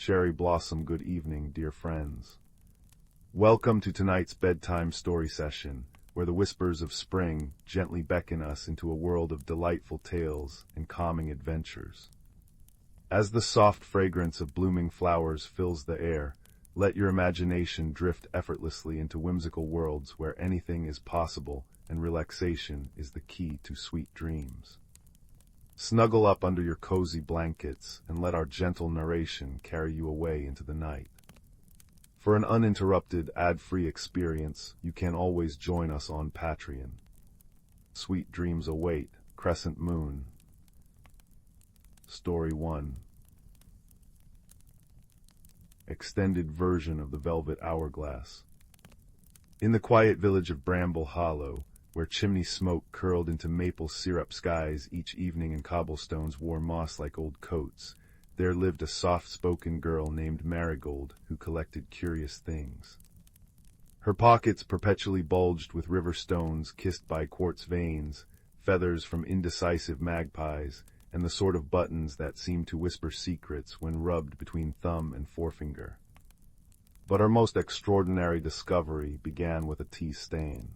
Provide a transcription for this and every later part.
cherry blossom. Good evening, dear friends. Welcome to tonight's bedtime story session, where the whispers of spring gently beckon us into a world of delightful tales and calming adventures. As the soft fragrance of blooming flowers fills the air, let your imagination drift effortlessly into whimsical worlds where anything is possible and relaxation is the key to sweet dreams. Snuggle up under your cozy blankets and let our gentle narration carry you away into the night. For an uninterrupted, ad-free experience, you can always join us on Patreon. Sweet dreams await. Crescent Moon. Story 1. Extended version of the Velvet Hourglass. In the quiet village of Bramble Hollow, where chimney smoke curled into maple syrup skies each evening and cobblestones wore moss like old coats, there lived a soft-spoken girl named Marigold who collected curious things. Her pockets perpetually bulged with river stones kissed by quartz veins, feathers from indecisive magpies, and the sort of buttons that seemed to whisper secrets when rubbed between thumb and forefinger. But our most extraordinary discovery began with a tea stain.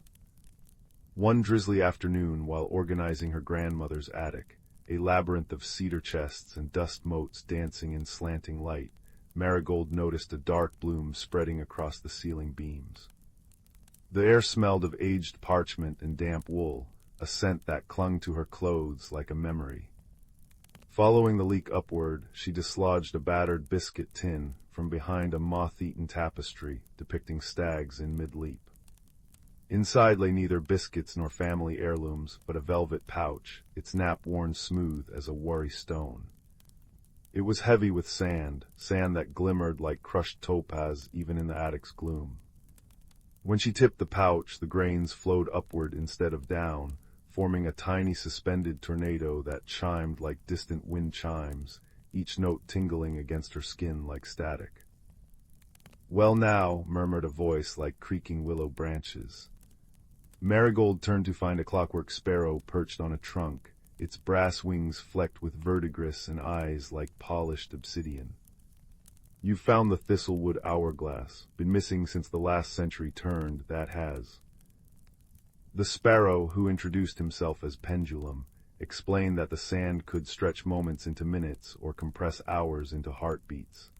One drizzly afternoon, while organizing her grandmother's attic, a labyrinth of cedar chests and dust motes dancing in slanting light, Marigold noticed a dark bloom spreading across the ceiling beams. The air smelled of aged parchment and damp wool, a scent that clung to her clothes like a memory. Following the leak upward, she dislodged a battered biscuit tin from behind a moth-eaten tapestry depicting stags in mid-leap. Inside lay neither biscuits nor family heirlooms, but a velvet pouch, its nap worn smooth as a worry stone. It was heavy with sand that glimmered like crushed topaz even in the attic's gloom. When she tipped the pouch, the grains flowed upward instead of down, forming a tiny suspended tornado that chimed like distant wind chimes, each note tingling against her skin like static. "Well now," murmured a voice like creaking willow branches. Marigold turned to find a clockwork sparrow perched on a trunk, its brass wings flecked with verdigris and eyes like polished obsidian. "You've found the Thistlewood hourglass. Been missing since the last century turned, that has." The sparrow, who introduced himself as Pendulum, explained that the sand could stretch moments into minutes or compress hours into heartbeats.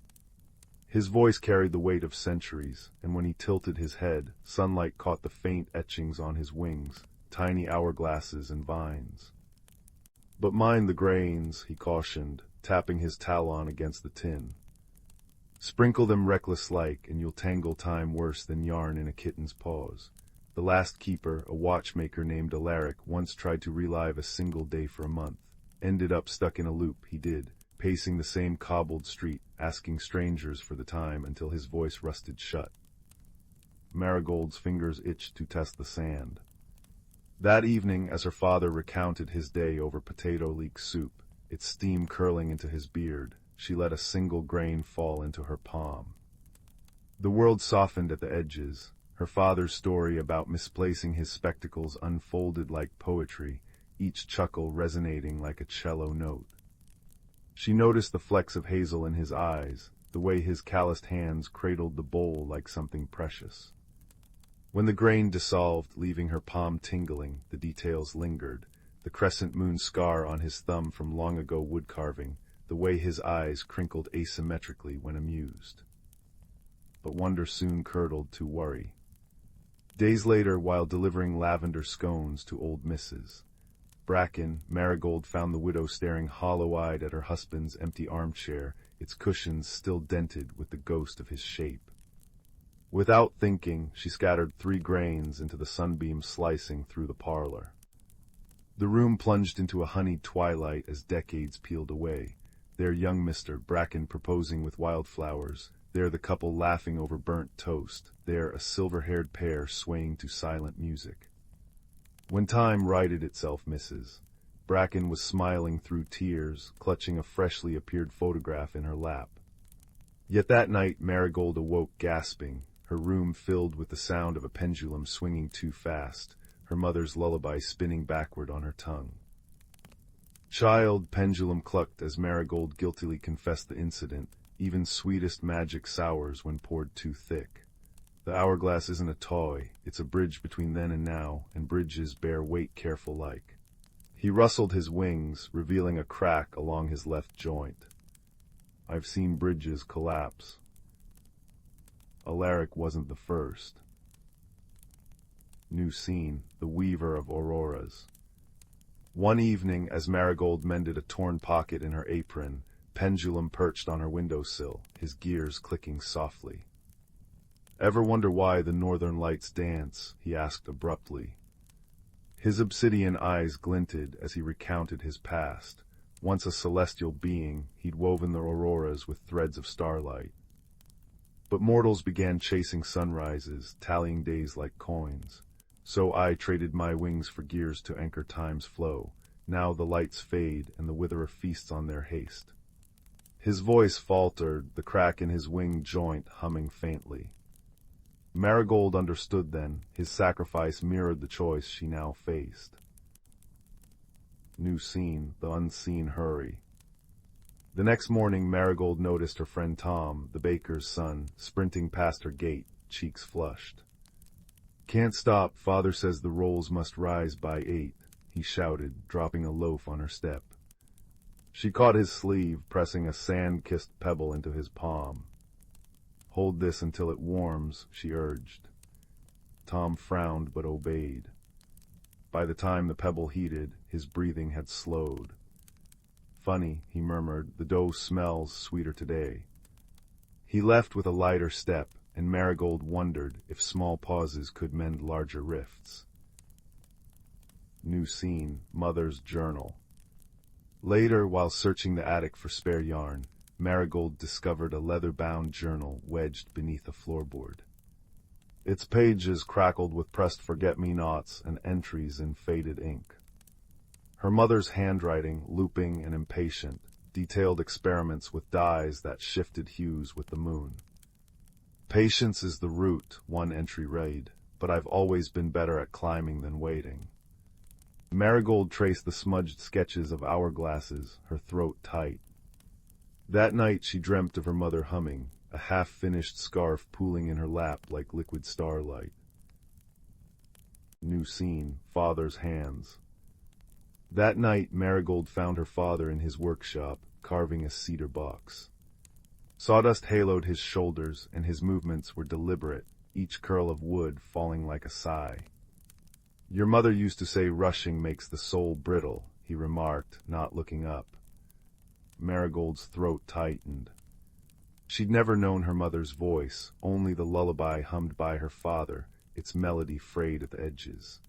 His voice carried the weight of centuries, and when he tilted his head, sunlight caught the faint etchings on his wings, tiny hourglasses and vines. "But mind the grains," he cautioned, tapping his talon against the tin. "Sprinkle them reckless-like, and you'll tangle time worse than yarn in a kitten's paws. The last keeper, a watchmaker named Alaric, once tried to relive a single day for a month. Ended up stuck in a loop, he did, pacing the same cobbled street, asking strangers for the time until his voice rusted shut." Marigold's fingers itched to test the sand. That evening, as her father recounted his day over potato leek soup, its steam curling into his beard, she let a single grain fall into her palm. The world softened at the edges. Her father's story about misplacing his spectacles unfolded like poetry, each chuckle resonating like a cello note. She noticed the flecks of hazel in his eyes, the way his calloused hands cradled the bowl like something precious. When the grain dissolved, leaving her palm tingling, the details lingered, the crescent moon scar on his thumb from long ago wood carving, the way his eyes crinkled asymmetrically when amused. But wonder soon curdled to worry. Days later, while delivering lavender scones to old Mrs. Bracken, Marigold found the widow staring hollow-eyed at her husband's empty armchair, its cushions still dented with the ghost of his shape. Without thinking, she scattered 3 grains into the sunbeam slicing through the parlor. The room plunged into a honeyed twilight as decades peeled away. There young Mr. Bracken proposing with wildflowers, there the couple laughing over burnt toast, there a silver-haired pair swaying to silent music. When time righted itself, Mrs. Bracken was smiling through tears, clutching a freshly appeared photograph in her lap. Yet that night Marigold awoke gasping, her room filled with the sound of a pendulum swinging too fast, her mother's lullaby spinning backward on her tongue. "Child," Pendulum clucked as Marigold guiltily confessed the incident, Even sweetest magic sours when poured too thick. The hourglass isn't a toy, it's a bridge between then and now, and bridges bear weight careful like. He rustled his wings, revealing a crack along his left joint. I've seen bridges collapse. Alaric wasn't the first. New scene, the weaver of auroras. One evening, as Marigold mended a torn pocket in her apron, Pendulum perched on her windowsill, his gears clicking softly. "Ever wonder why the northern lights dance?" he asked abruptly. His obsidian eyes glinted as he recounted his past. Once a celestial being, he'd woven the auroras with threads of starlight. But mortals began chasing sunrises, tallying days like coins. So I traded my wings for gears to anchor time's flow. Now the lights fade, and the witherer feasts on their haste. His voice faltered, the crack in his wing joint humming faintly. Marigold understood then, his sacrifice mirrored the choice she now faced. New scene, the unseen hurry. The next morning Marigold noticed her friend Tom, the baker's son, sprinting past her gate, cheeks flushed. "Can't stop, father says the rolls must rise by 8, he shouted, dropping a loaf on her step. She caught his sleeve, pressing a sand-kissed pebble into his palm. "Hold this until it warms," she urged. Tom frowned but obeyed. By the time the pebble heated, his breathing had slowed. "Funny," he murmured, "the dough smells sweeter today." He left with a lighter step, and Marigold wondered if small pauses could mend larger rifts. New scene, Mother's journal. Later, while searching the attic for spare yarn, Marigold discovered a leather-bound journal wedged beneath a floorboard. Its pages crackled with pressed forget-me-nots and entries in faded ink. Her mother's handwriting, looping and impatient, detailed experiments with dyes that shifted hues with the moon. "Patience is the root," one entry read, "but I've always been better at climbing than waiting." Marigold traced the smudged sketches of hourglasses, her throat tight. That night she dreamt of her mother humming, a half-finished scarf pooling in her lap like liquid starlight. New scene, father's hands. That night Marigold found her father in his workshop, carving a cedar box. Sawdust haloed his shoulders, and his movements were deliberate, each curl of wood falling like a sigh. "Your mother used to say rushing makes the soul brittle," he remarked, not looking up. Marigold's throat tightened. She'd never known her mother's voice, only the lullaby hummed by her father, its melody frayed at the edges.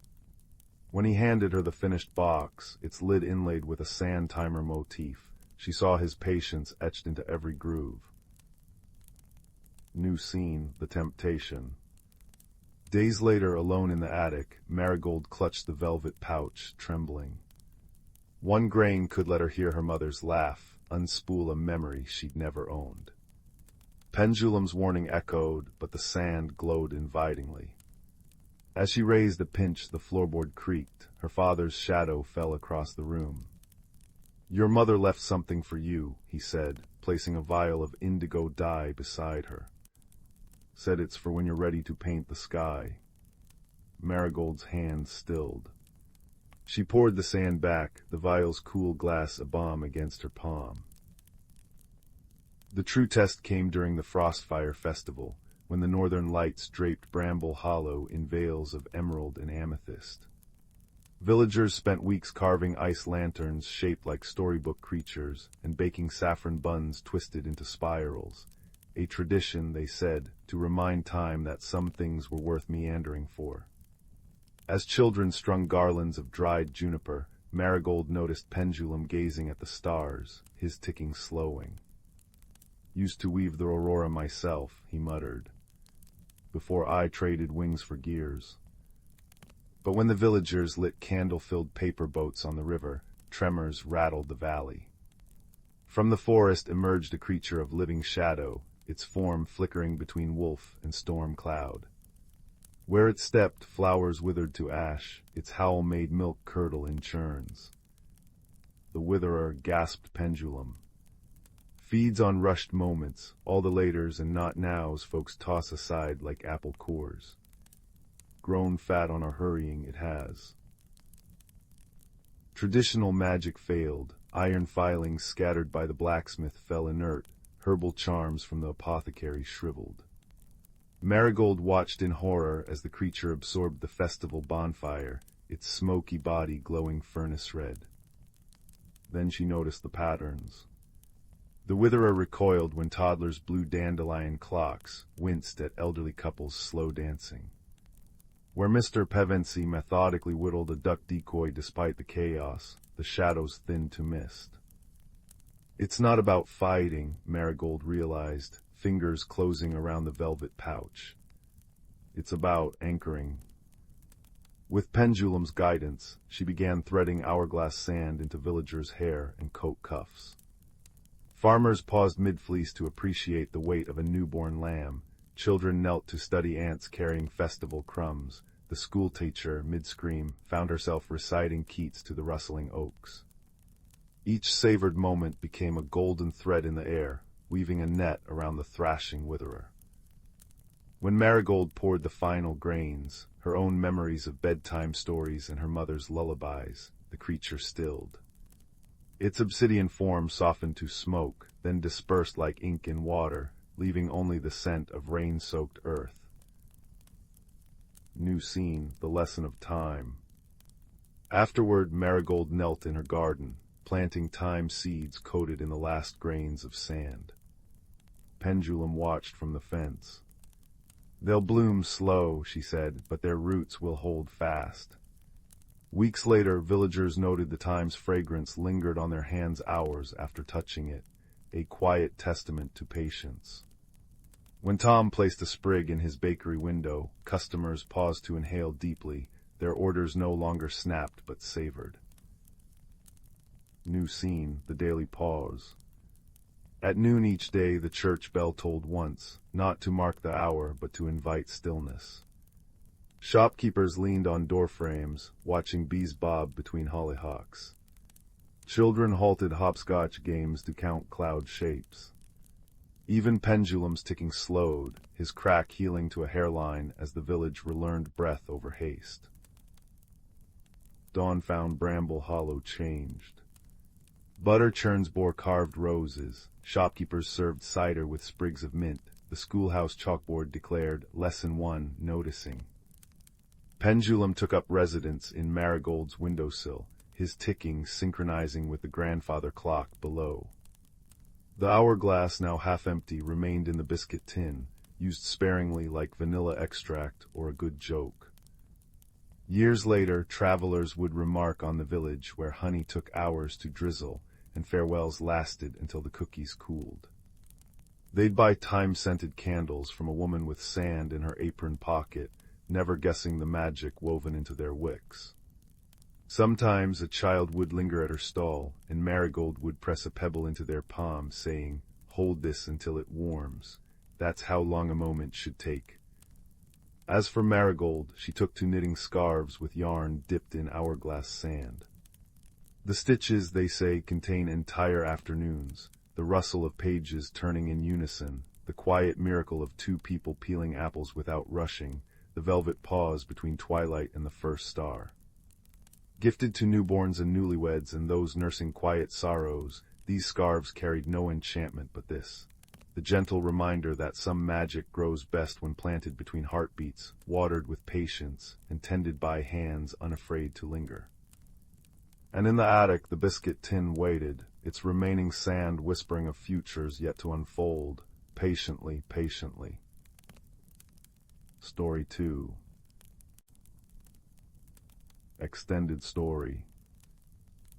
When he handed her the finished box, its lid inlaid with a sand timer motif, she saw his patience etched into every groove. New scene, the temptation. Days later, alone in the attic, Marigold clutched the velvet pouch, trembling. One grain could let her hear her mother's laugh, unspool a memory she'd never owned. Pendulum's warning echoed, but the sand glowed invitingly. As she raised a pinch, the floorboard creaked. Her father's shadow fell across the room. "Your mother left something for you," he said, placing a vial of indigo dye beside her. "Said it's for when you're ready to paint the sky." Marigold's hand stilled. She poured the sand back, the vial's cool glass a balm against her palm. The true test came during the Frostfire Festival, when the northern lights draped Bramble Hollow in veils of emerald and amethyst. Villagers spent weeks carving ice lanterns shaped like storybook creatures and baking saffron buns twisted into spirals, a tradition, they said, to remind time that some things were worth meandering for. As children strung garlands of dried juniper, Marigold noticed Pendulum gazing at the stars, his ticking slowing. "Used to weave the aurora myself," he muttered, "before I traded wings for gears." But when the villagers lit candle-filled paper boats on the river, tremors rattled the valley. From the forest emerged a creature of living shadow, its form flickering between wolf and storm cloud. Where it stepped, flowers withered to ash, its howl made milk curdle in churns. The witherer gasped Pendulum. Feeds on rushed moments, all the laters and not nows folks toss aside like apple cores. Grown fat on our hurrying it has. Traditional magic failed, iron filings scattered by the blacksmith fell inert, herbal charms from the apothecary shriveled. Marigold watched in horror as the creature absorbed the festival bonfire, its smoky body glowing furnace red. Then she noticed the patterns. The witherer recoiled when toddlers blew dandelion clocks, winced at elderly couples slow dancing. Where Mr. Pevensey methodically whittled a duck decoy despite the chaos, the shadows thinned to mist. It's not about fighting, Marigold realized, fingers closing around the velvet pouch. It's about anchoring. With Pendulum's guidance, she began threading hourglass sand into villagers' hair and coat cuffs. Farmers paused mid-fleece to appreciate the weight of a newborn lamb. Children knelt to study ants carrying festival crumbs. The schoolteacher, mid-scream, found herself reciting Keats to the rustling oaks. Each savored moment became a golden thread in the air, weaving a net around the thrashing witherer. When Marigold poured the final grains, her own memories of bedtime stories and her mother's lullabies, the creature stilled. Its obsidian form softened to smoke, then dispersed like ink in water, leaving only the scent of rain-soaked earth. New scene, the lesson of time. Afterward, Marigold knelt in her garden, planting thyme seeds coated in the last grains of sand. Pendulum watched from the fence. They'll bloom slow, she said, but their roots will hold fast. Weeks later, villagers noted the thyme's fragrance lingered on their hands hours after touching it, a quiet testament to patience. When Tom placed a sprig in his bakery window, customers paused to inhale deeply, their orders no longer snapped but savored. New scene, the daily pause. At noon each day the church bell tolled once, not to mark the hour but to invite stillness. Shopkeepers leaned on doorframes, watching bees bob between hollyhocks. Children halted hopscotch games to count cloud shapes. Even Pendulum's ticking slowed, his crack healing to a hairline as the village relearned breath over haste. Dawn found Bramble Hollow changed. Butter churns bore carved roses, shopkeepers served cider with sprigs of mint, the schoolhouse chalkboard declared, Lesson 1, Noticing. Pendulum took up residence in Marigold's windowsill, his ticking synchronizing with the grandfather clock below. The hourglass, now half-empty, remained in the biscuit tin, used sparingly like vanilla extract or a good joke. Years later, travelers would remark on the village where honey took hours to drizzle, and farewells lasted until the cookies cooled. They'd buy thyme-scented candles from a woman with sand in her apron pocket, never guessing the magic woven into their wicks. Sometimes a child would linger at her stall, and Marigold would press a pebble into their palm, saying, "Hold this until it warms. That's how long a moment should take." As for Marigold, she took to knitting scarves with yarn dipped in hourglass sand. The stitches, they say, contain entire afternoons, the rustle of pages turning in unison, the quiet miracle of two people peeling apples without rushing, the velvet pause between twilight and the first star. Gifted to newborns and newlyweds and those nursing quiet sorrows, these scarves carried no enchantment but this, the gentle reminder that some magic grows best when planted between heartbeats, watered with patience, and tended by hands unafraid to linger. And in the attic the biscuit tin waited, its remaining sand whispering of futures yet to unfold, patiently, patiently. Story 2. Extended story.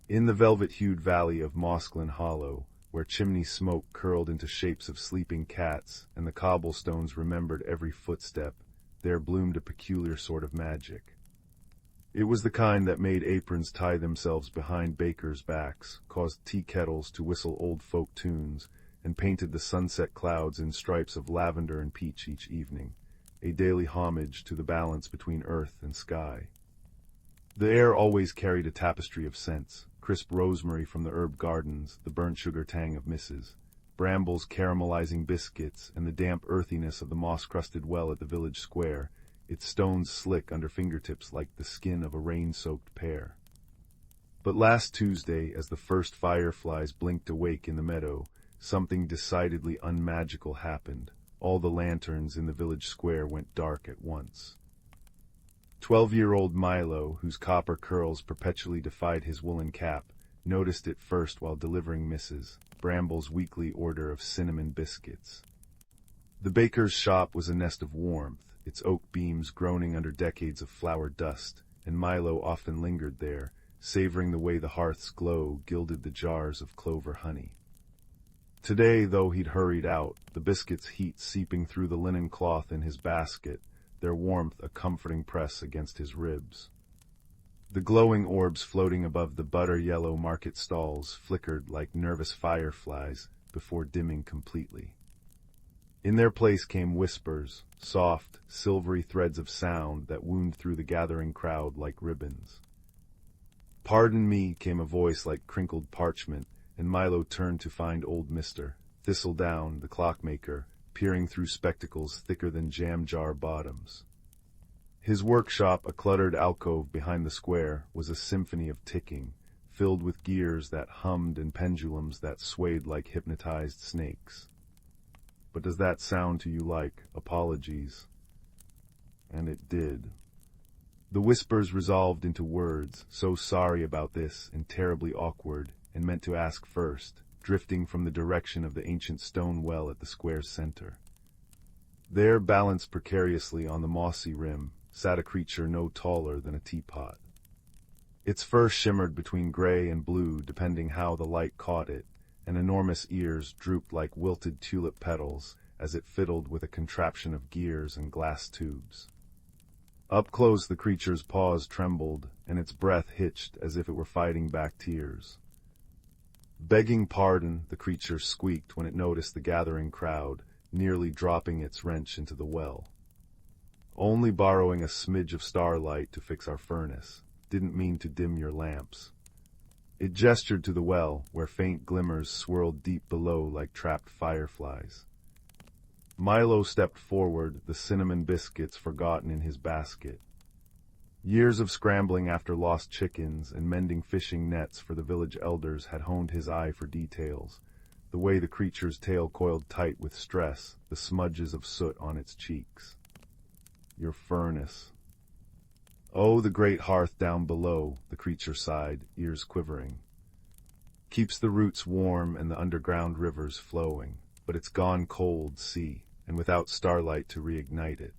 In the velvet-hued valley of Moss-clad Hollow, where chimney smoke curled into shapes of sleeping cats and the cobblestones remembered every footstep, there bloomed a peculiar sort of magic. It was the kind that made aprons tie themselves behind bakers' backs, caused tea kettles to whistle old folk tunes, and painted the sunset clouds in stripes of lavender and peach each evening, a daily homage to the balance between earth and sky. The air always carried a tapestry of scents, crisp rosemary from the herb gardens, the burnt sugar tang of misses, Bramble's caramelizing biscuits, and the damp earthiness of the moss-crusted well at the village square, its stones slick under fingertips like the skin of a rain-soaked pear. But last Tuesday, as the first fireflies blinked awake in the meadow, something decidedly unmagical happened. All the lanterns in the village square went dark at once. 12-year-old Milo, whose copper curls perpetually defied his woolen cap, noticed it first while delivering Mrs. Bramble's weekly order of cinnamon biscuits. The baker's shop was a nest of warmth, its oak beams groaning under decades of flour dust, and Milo often lingered there, savoring the way the hearth's glow gilded the jars of clover honey. Today, though he'd hurried out, the biscuits' heat seeping through the linen cloth in his basket, their warmth a comforting press against his ribs. The glowing orbs floating above the butter-yellow market stalls flickered like nervous fireflies before dimming completely. In their place came whispers, soft, silvery threads of sound that wound through the gathering crowd like ribbons. "Pardon me," came a voice like crinkled parchment, and Milo turned to find old Mr. Thistledown, the clockmaker, peering through spectacles thicker than jam-jar bottoms. His workshop, a cluttered alcove behind the square, was a symphony of ticking, filled with gears that hummed and pendulums that swayed like hypnotized snakes. But does that sound to you like apologies? And it did. The whispers resolved into words, so sorry about this and terribly awkward, and meant to ask first, drifting from the direction of the ancient stone well at the square's center. There, balanced precariously on the mossy rim, sat a creature no taller than a teapot. Its fur shimmered between gray and blue depending how the light caught it, and enormous ears drooped like wilted tulip petals as it fiddled with a contraption of gears and glass tubes. Up close the creature's paws trembled, and its breath hitched as if it were fighting back tears. Begging pardon, the creature squeaked when it noticed the gathering crowd, nearly dropping its wrench into the well. "Only borrowing a smidge of starlight to fix our furnace. Didn't mean to dim your lamps." It gestured to the well, where faint glimmers swirled deep below like trapped fireflies. Milo stepped forward, the cinnamon biscuits forgotten in his basket. Years of scrambling after lost chickens and mending fishing nets for the village elders had honed his eye for details, the way the creature's tail coiled tight with stress, the smudges of soot on its cheeks. "Your furnace." "Oh, the great hearth down below," the creature sighed, ears quivering. "Keeps the roots warm and the underground rivers flowing, but it's gone cold, see, and without starlight to reignite it."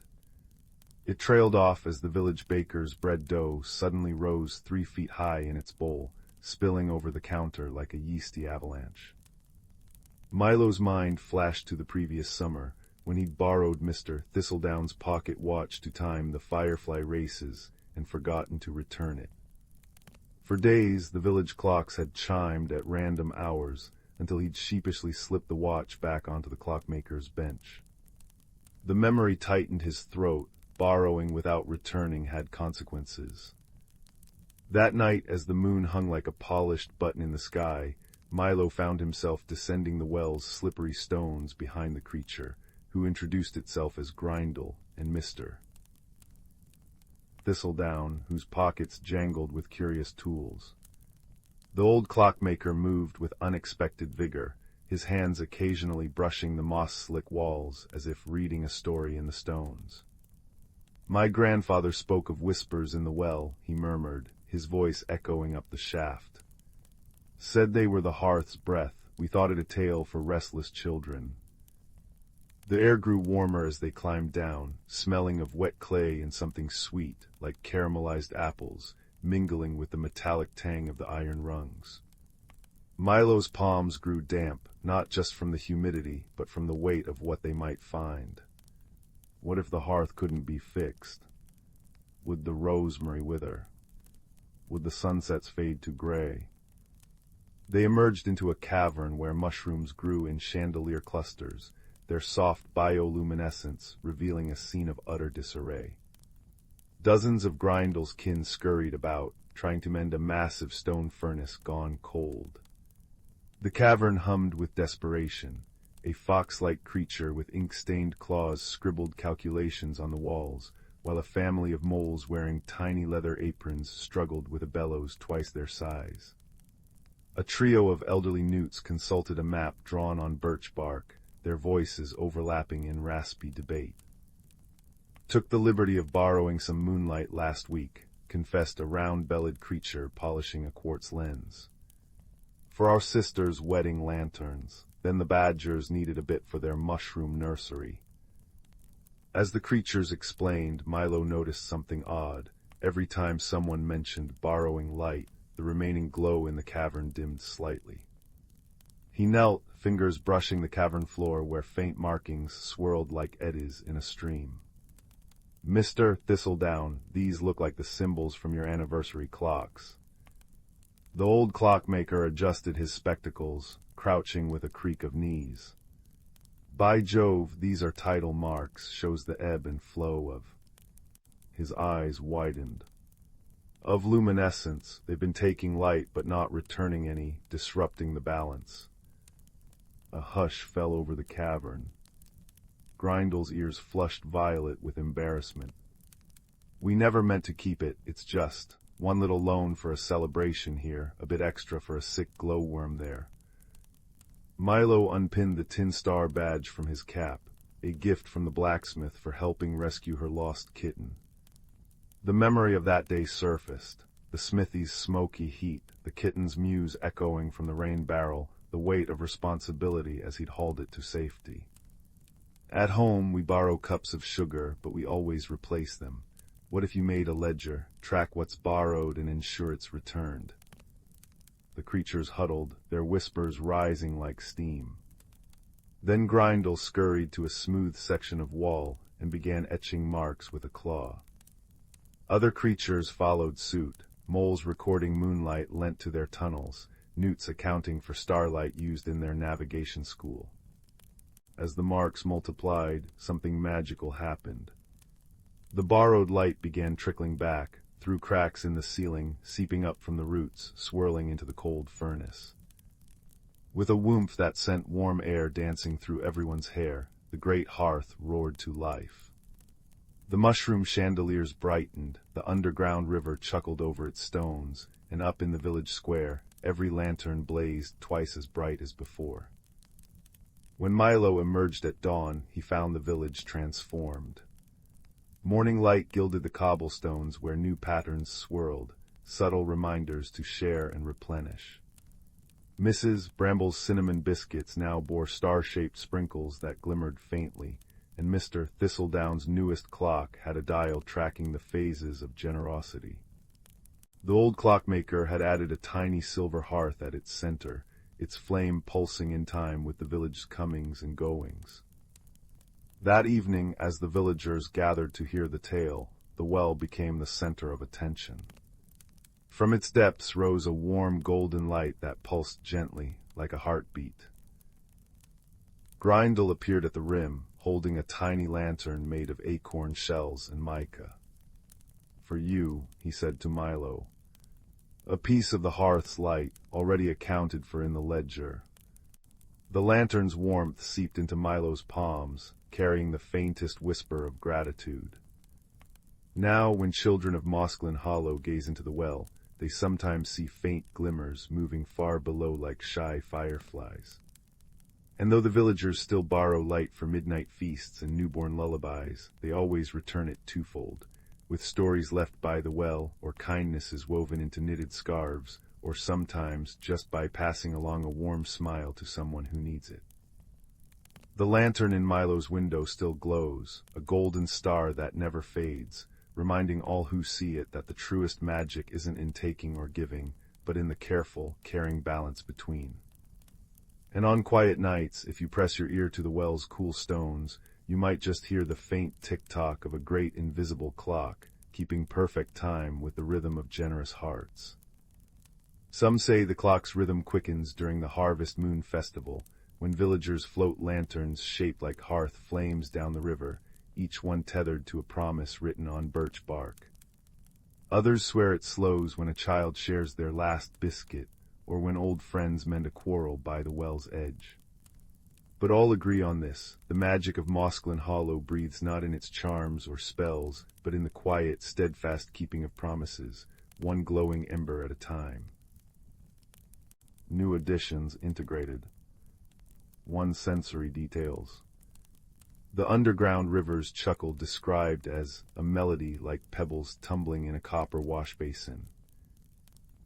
It trailed off as the village baker's bread dough suddenly rose 3 feet high in its bowl, spilling over the counter like a yeasty avalanche. Milo's mind flashed to the previous summer, when he'd borrowed Mr. Thistledown's pocket watch to time the firefly races and forgotten to return it. For days, the village clocks had chimed at random hours until he'd sheepishly slipped the watch back onto the clockmaker's bench. The memory tightened his throat. Borrowing without returning had consequences. That night, as the moon hung like a polished button in the sky, Milo found himself descending the well's slippery stones behind the creature, who introduced itself as Grindle and Mr. Thistledown, whose pockets jangled with curious tools. The old clockmaker moved with unexpected vigor, his hands occasionally brushing the moss-slick walls as if reading a story in the stones. "My grandfather spoke of whispers in the well," he murmured, his voice echoing up the shaft. "Said they were the hearth's breath. We thought it a tale for restless children." The air grew warmer as they climbed down, smelling of wet clay and something sweet, like caramelized apples, mingling with the metallic tang of the iron rungs. Milo's palms grew damp, not just from the humidity, but from the weight of what they might find. What if the hearth couldn't be fixed? Would the rosemary wither? Would the sunsets fade to gray? They emerged into a cavern where mushrooms grew in chandelier clusters, their soft bioluminescence revealing a scene of utter disarray. Dozens of Grindle's kin scurried about, trying to mend a massive stone furnace gone cold. The cavern hummed with desperation, A fox-like creature with ink-stained claws scribbled calculations on the walls, while a family of moles wearing tiny leather aprons struggled with a bellows twice their size. A trio of elderly newts consulted a map drawn on birch bark, their voices overlapping in raspy debate. "Took the liberty of borrowing some moonlight last week," confessed a round-bellied creature polishing a quartz lens. "For our sister's wedding lanterns. Then the badgers needed a bit for their mushroom nursery." As the creatures explained, Milo noticed something odd. Every time someone mentioned borrowing light, the remaining glow in the cavern dimmed slightly. He knelt, fingers brushing the cavern floor where faint markings swirled like eddies in a stream. "Mr. Thistledown, these look like the symbols from your anniversary clocks." The old clockmaker adjusted his spectacles, crouching with a creak of knees. "By Jove, these are tidal marks, shows the ebb and flow of—" His eyes widened. "Of luminescence, they've been taking light but not returning any, disrupting the balance." A hush fell over the cavern. Grindel's ears flushed violet with embarrassment. "We never meant to keep it, it's just one little loan for a celebration here, a bit extra for a sick glowworm there." Milo unpinned the tin star badge from his cap, a gift from the blacksmith for helping rescue her lost kitten. The memory of that day surfaced, the smithy's smoky heat, the kitten's mews echoing from the rain barrel, the weight of responsibility as he'd hauled it to safety. "At home, we borrow cups of sugar, but we always replace them. What if you made a ledger, track what's borrowed and ensure it's returned?" The creatures huddled, their whispers rising like steam. Then Grindel scurried to a smooth section of wall and began etching marks with a claw. Other creatures followed suit, moles recording moonlight lent to their tunnels, newts accounting for starlight used in their navigation school. As the marks multiplied, something magical happened. The borrowed light began trickling back, through cracks in the ceiling, seeping up from the roots, swirling into the cold furnace. With a whoomph that sent warm air dancing through everyone's hair, the great hearth roared to life. The mushroom chandeliers brightened, the underground river chuckled over its stones, and up in the village square, every lantern blazed twice as bright as before. When Milo emerged at dawn, he found the village transformed. Morning light gilded the cobblestones where new patterns swirled, subtle reminders to share and replenish. Mrs. Bramble's cinnamon biscuits now bore star-shaped sprinkles that glimmered faintly, and Mr. Thistledown's newest clock had a dial tracking the phases of generosity. The old clockmaker had added a tiny silver hearth at its center, its flame pulsing in time with the village's comings and goings. That evening, as the villagers gathered to hear the tale, the well became the center of attention. From its depths rose a warm golden light that pulsed gently, like a heartbeat. Grindel appeared at the rim, holding a tiny lantern made of acorn shells and mica. "For you," he said to Milo. "A piece of the hearth's light, already accounted for in the ledger." The lantern's warmth seeped into Milo's palms, carrying the faintest whisper of gratitude. Now, when children of Moss-clad Hollow gaze into the well, they sometimes see faint glimmers moving far below like shy fireflies. And though the villagers still borrow light for midnight feasts and newborn lullabies, they always return it twofold, with stories left by the well, or kindnesses woven into knitted scarves, or sometimes just by passing along a warm smile to someone who needs it. The lantern in Milo's window still glows, a golden star that never fades, reminding all who see it that the truest magic isn't in taking or giving, but in the careful, caring balance between. And on quiet nights, if you press your ear to the well's cool stones, you might just hear the faint tick-tock of a great invisible clock, keeping perfect time with the rhythm of generous hearts. Some say the clock's rhythm quickens during the Harvest Moon Festival, when villagers float lanterns shaped like hearth flames down the river, each one tethered to a promise written on birch bark. Others swear it slows when a child shares their last biscuit, or when old friends mend a quarrel by the well's edge. But all agree on this: the magic of Moss-clad Hollow breathes not in its charms or spells, but in the quiet, steadfast keeping of promises, one glowing ember at a time. New additions integrated. 1. Sensory details. The underground river's chuckle described as a melody like pebbles tumbling in a copper wash basin.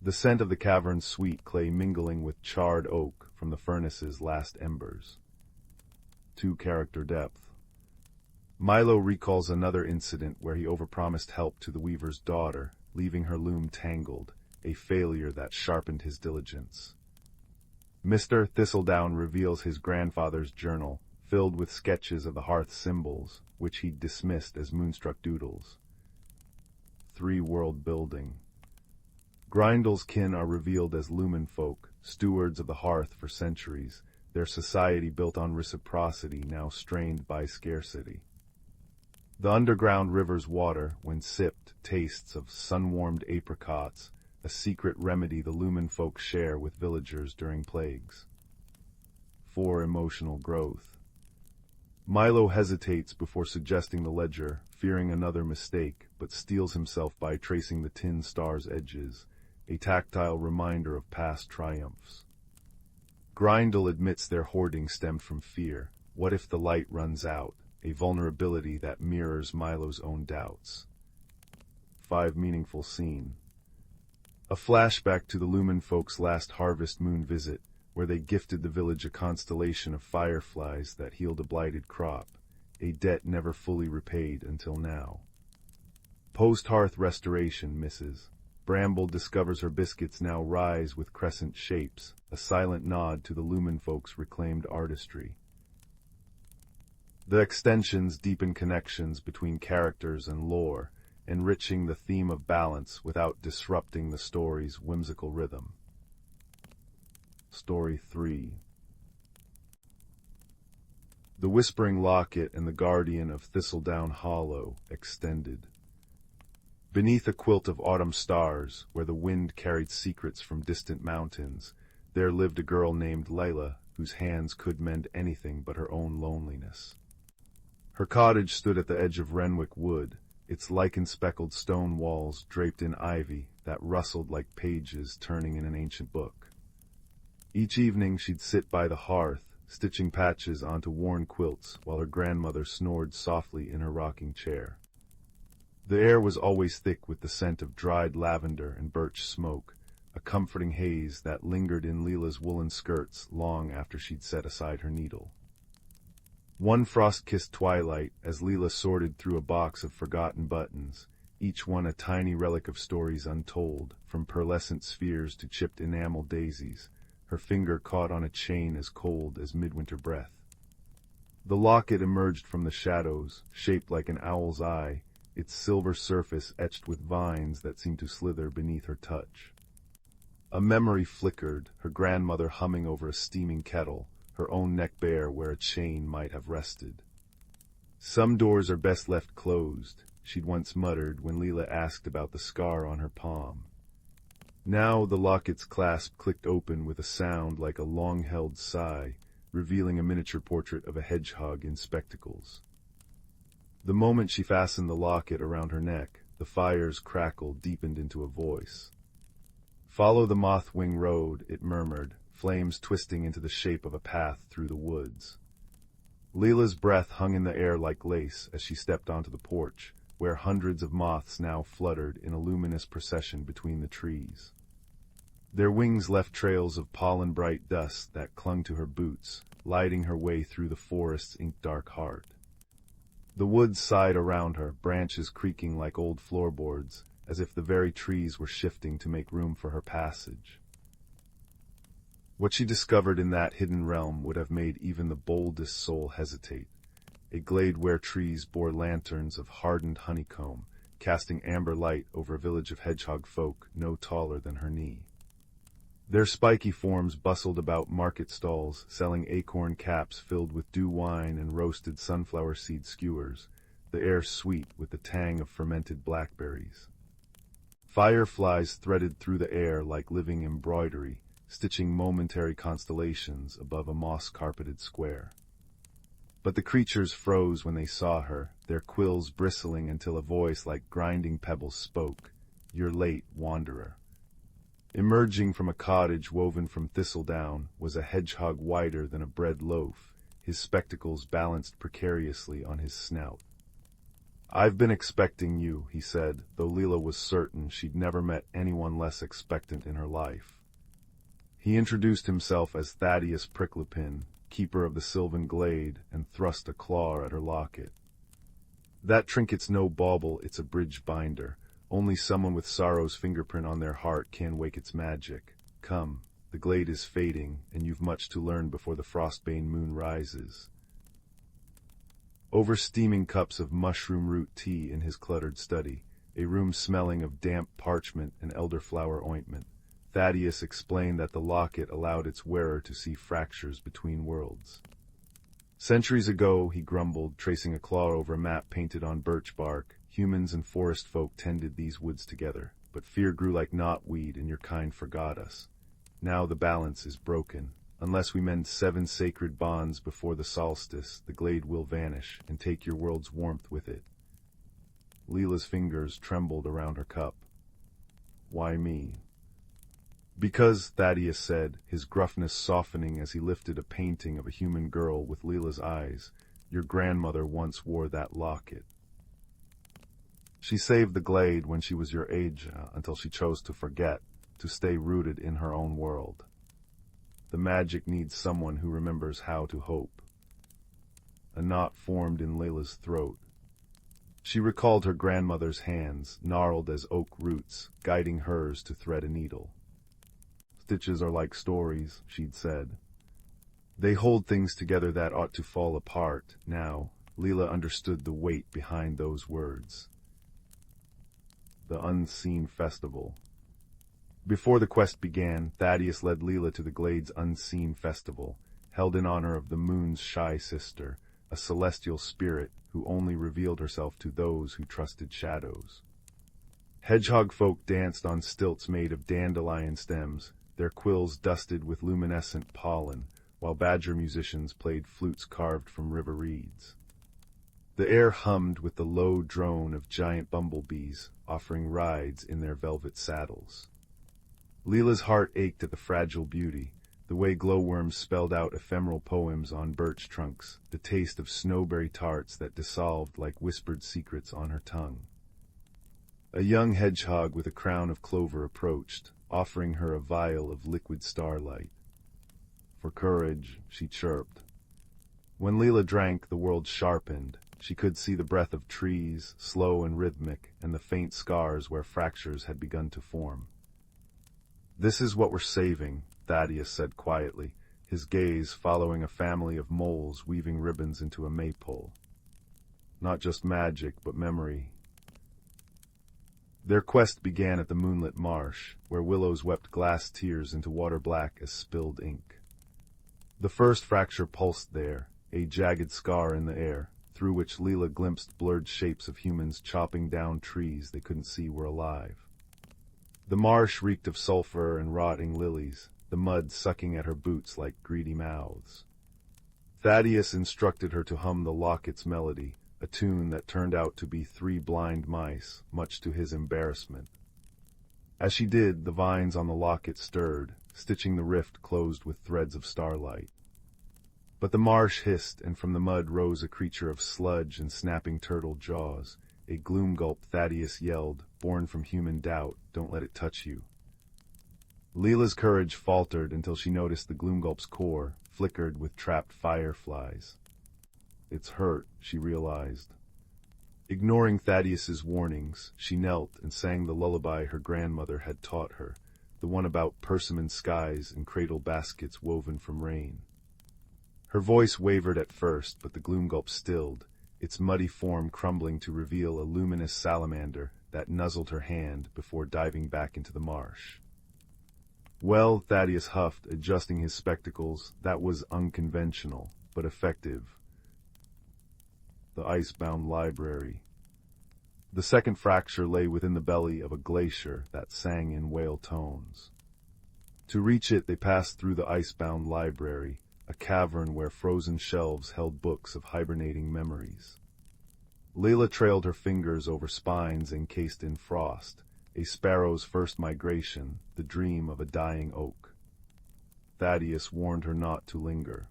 The scent of the cavern's sweet clay mingling with charred oak from the furnace's last embers. 2. Character depth. Milo recalls another incident where he overpromised help to the weaver's daughter, leaving her loom tangled, a failure that sharpened his diligence. Mr. Thistledown reveals his grandfather's journal, filled with sketches of the hearth symbols, which he dismissed as moonstruck doodles. 3. World building. Grindel's kin are revealed as lumen folk, stewards of the hearth for centuries, their society built on reciprocity now strained by scarcity. The underground river's water, when sipped, tastes of sun-warmed apricots, a secret remedy the lumen folk share with villagers during plagues. 4. Emotional growth. Milo hesitates before suggesting the ledger, fearing another mistake, but steels himself by tracing the tin star's edges, a tactile reminder of past triumphs. Grindel admits their hoarding stemmed from fear. What if the light runs out? A vulnerability that mirrors Milo's own doubts. 5. Meaningful scene. A flashback to the lumen folks' last harvest moon visit, where they gifted the village a constellation of fireflies that healed a blighted crop, a debt never fully repaid until now. Post-hearth restoration, Mrs. Bramble discovers her biscuits now rise with crescent shapes, a silent nod to the lumen folks' reclaimed artistry. The extensions deepen connections between characters and lore, enriching the theme of balance without disrupting the story's whimsical rhythm. Story 3. The Whispering Locket and the Guardian of Thistledown Hollow, extended. Beneath a quilt of autumn stars, where the wind carried secrets from distant mountains, there lived a girl named Layla, whose hands could mend anything but her own loneliness. Her cottage stood at the edge of Renwick Wood, its lichen-speckled stone walls draped in ivy that rustled like pages turning in an ancient book. Each evening she'd sit by the hearth, stitching patches onto worn quilts while her grandmother snored softly in her rocking chair. The air was always thick with the scent of dried lavender and birch smoke, a comforting haze that lingered in Leela's woolen skirts long after she'd set aside her needle. One frost-kissed twilight, as Leela sorted through a box of forgotten buttons, each one a tiny relic of stories untold, from pearlescent spheres to chipped enamel daisies, her finger caught on a chain as cold as midwinter breath. The locket emerged from the shadows, shaped like an owl's eye, its silver surface etched with vines that seemed to slither beneath her touch. A memory flickered, her grandmother humming over a steaming kettle, her own neck bare where a chain might have rested. "Some doors are best left closed," she'd once muttered when Leela asked about the scar on her palm. Now the locket's clasp clicked open with a sound like a long-held sigh, revealing a miniature portrait of a hedgehog in spectacles. The moment she fastened the locket around her neck, the fire's crackle deepened into a voice. "Follow the moth-wing road," it murmured, flames twisting into the shape of a path through the woods. Leela's breath hung in the air like lace as she stepped onto the porch, where hundreds of moths now fluttered in a luminous procession between the trees. Their wings left trails of pollen-bright dust that clung to her boots, lighting her way through the forest's ink-dark heart. The woods sighed around her, branches creaking like old floorboards, as if the very trees were shifting to make room for her passage. What she discovered in that hidden realm would have made even the boldest soul hesitate. A glade where trees bore lanterns of hardened honeycomb, casting amber light over a village of hedgehog folk no taller than her knee. Their spiky forms bustled about market stalls, selling acorn caps filled with dew wine and roasted sunflower seed skewers, the air sweet with the tang of fermented blackberries. Fireflies threaded through the air like living embroidery, stitching momentary constellations above a moss-carpeted square. But the creatures froze when they saw her, their quills bristling until a voice like grinding pebbles spoke. "You're late, wanderer." Emerging from a cottage woven from thistledown was a hedgehog whiter than a bread loaf, his spectacles balanced precariously on his snout. "I've been expecting you," he said, though Leela was certain she'd never met anyone less expectant in her life. He introduced himself as Thaddeus Pricklepin, keeper of the Sylvan Glade, and thrust a claw at her locket. "That trinket's no bauble, it's a bridge binder. Only someone with sorrow's fingerprint on their heart can wake its magic. Come, the glade is fading, and you've much to learn before the frostbane moon rises." Over steaming cups of mushroom root tea in his cluttered study, a room smelling of damp parchment and elderflower ointment, Thaddeus explained that the locket allowed its wearer to see fractures between worlds. "Centuries ago," he grumbled, tracing a claw over a map painted on birch bark, "humans and forest folk tended these woods together, but fear grew like knotweed and your kind forgot us. Now the balance is broken. Unless we mend 7 sacred bonds before the solstice, the glade will vanish and take your world's warmth with it." Leela's fingers trembled around her cup. "Why me?" "Because," Thaddeus said, his gruffness softening as he lifted a painting of a human girl with Leela's eyes, "your grandmother once wore that locket. She saved the glade when she was your age until she chose to forget, to stay rooted in her own world. The magic needs someone who remembers how to hope." A knot formed in Leela's throat. She recalled her grandmother's hands, gnarled as oak roots, guiding hers to thread a needle. "Stitches are like stories," she'd said. "They hold things together that ought to fall apart." Now, Leela understood the weight behind those words. The Unseen Festival. Before the quest began, Thaddeus led Leela to the Glade's Unseen Festival, held in honor of the moon's shy sister, a celestial spirit who only revealed herself to those who trusted shadows. Hedgehog folk danced on stilts made of dandelion stems, their quills dusted with luminescent pollen, while badger musicians played flutes carved from river reeds. The air hummed with the low drone of giant bumblebees, offering rides in their velvet saddles. Leela's heart ached at the fragile beauty, the way glowworms spelled out ephemeral poems on birch trunks, the taste of snowberry tarts that dissolved like whispered secrets on her tongue. A young hedgehog with a crown of clover approached, offering her a vial of liquid starlight. "For courage," she chirped. When Leela drank, the world sharpened. She could see the breath of trees, slow and rhythmic, and the faint scars where fractures had begun to form. "This is what we're saving," Thaddeus said quietly, his gaze following a family of moles weaving ribbons into a maypole. "Not just magic, but memory." Their quest began at the moonlit marsh, where willows wept glass tears into water black as spilled ink. The first fracture pulsed there, a jagged scar in the air, through which Leela glimpsed blurred shapes of humans chopping down trees they couldn't see were alive. The marsh reeked of sulfur and rotting lilies, the mud sucking at her boots like greedy mouths. Thaddeus instructed her to hum the locket's melody, a tune that turned out to be 3 blind mice, much to his embarrassment. As she did, the vines on the locket stirred, stitching the rift closed with threads of starlight. But the marsh hissed, and from the mud rose a creature of sludge and snapping turtle jaws. A gloom-gulp, Thaddeus yelled, born from human doubt, "Don't let it touch you." Leela's courage faltered until she noticed the gloom-gulp's core, flickered with trapped fireflies. "It's hurt," she realized. Ignoring Thaddeus's warnings, she knelt and sang the lullaby her grandmother had taught her, the one about persimmon skies and cradle baskets woven from rain. Her voice wavered at first, but the gloom-gulp stilled, its muddy form crumbling to reveal a luminous salamander that nuzzled her hand before diving back into the marsh. "Well," Thaddeus huffed, adjusting his spectacles, "that was unconventional, but effective." The ice-bound library. The second fracture lay within the belly of a glacier that sang in whale tones. To reach it, they passed through the ice-bound library, a cavern where frozen shelves held books of hibernating memories. Layla trailed her fingers over spines encased in frost, a sparrow's first migration, the dream of a dying oak. Thaddeus warned her not to linger.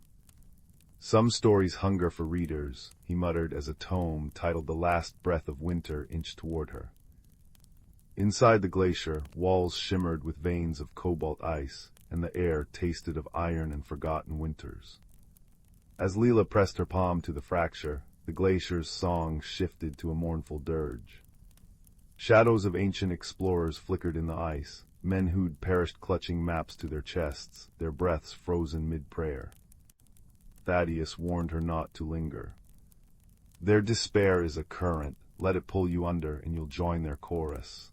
Some stories hunger for readers, he muttered as a tome titled The Last Breath of Winter inched toward her. Inside the glacier, walls shimmered with veins of cobalt ice, and the air tasted of iron and forgotten winters. As Leela pressed her palm to the fracture, the glacier's song shifted to a mournful dirge. Shadows of ancient explorers flickered in the ice, men who'd perished clutching maps to their chests, their breaths frozen mid-prayer. Thaddeus warned her not to linger. Their despair is a current, let it pull you under and you'll join their chorus.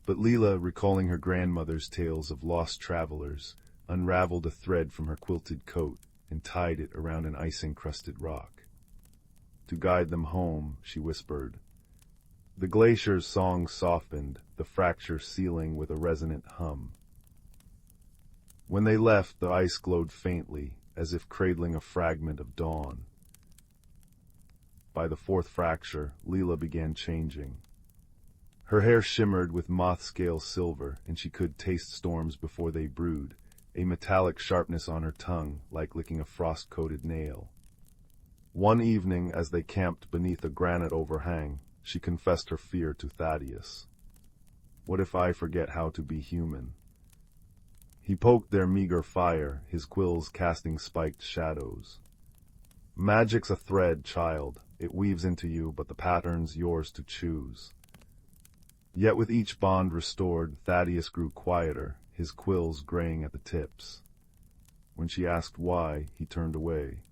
But Leela, recalling her grandmother's tales of lost travelers, unraveled a thread from her quilted coat and tied it around an ice-encrusted rock. To guide them home, she whispered. The glacier's song softened, the fracture sealing with a resonant hum. When they left, the ice glowed faintly, as if cradling a fragment of dawn. By the fourth fracture, Leela began changing. Her hair shimmered with moth-scale silver, and she could taste storms before they brewed, a metallic sharpness on her tongue, like licking a frost-coated nail. One evening, as they camped beneath a granite overhang, she confessed her fear to Thaddeus. What if I forget how to be human? He poked their meager fire, his quills casting spiked shadows. Magic's a thread, child. It weaves into you, but the pattern's yours to choose. Yet with each bond restored, Thaddeus grew quieter, his quills graying at the tips. When she asked why, he turned away.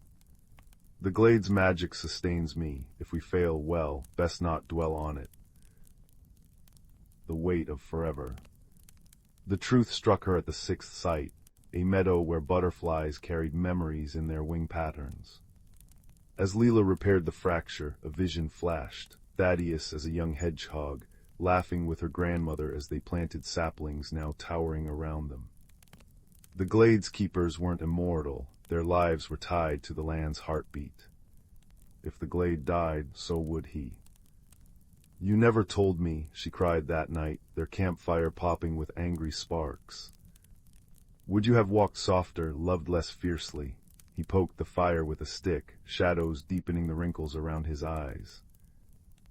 The glade's magic sustains me. If we fail, well, best not dwell on it. The weight of forever. The truth struck her at the sixth sight, a meadow where butterflies carried memories in their wing patterns. As Leela repaired the fracture, a vision flashed, Thaddeus as a young hedgehog, laughing with her grandmother as they planted saplings now towering around them. The glade's keepers weren't immortal, their lives were tied to the land's heartbeat. If the glade died, so would he. You never told me, she cried that night, their campfire popping with angry sparks. Would you have walked softer, loved less fiercely? He poked the fire with a stick, shadows deepening the wrinkles around his eyes.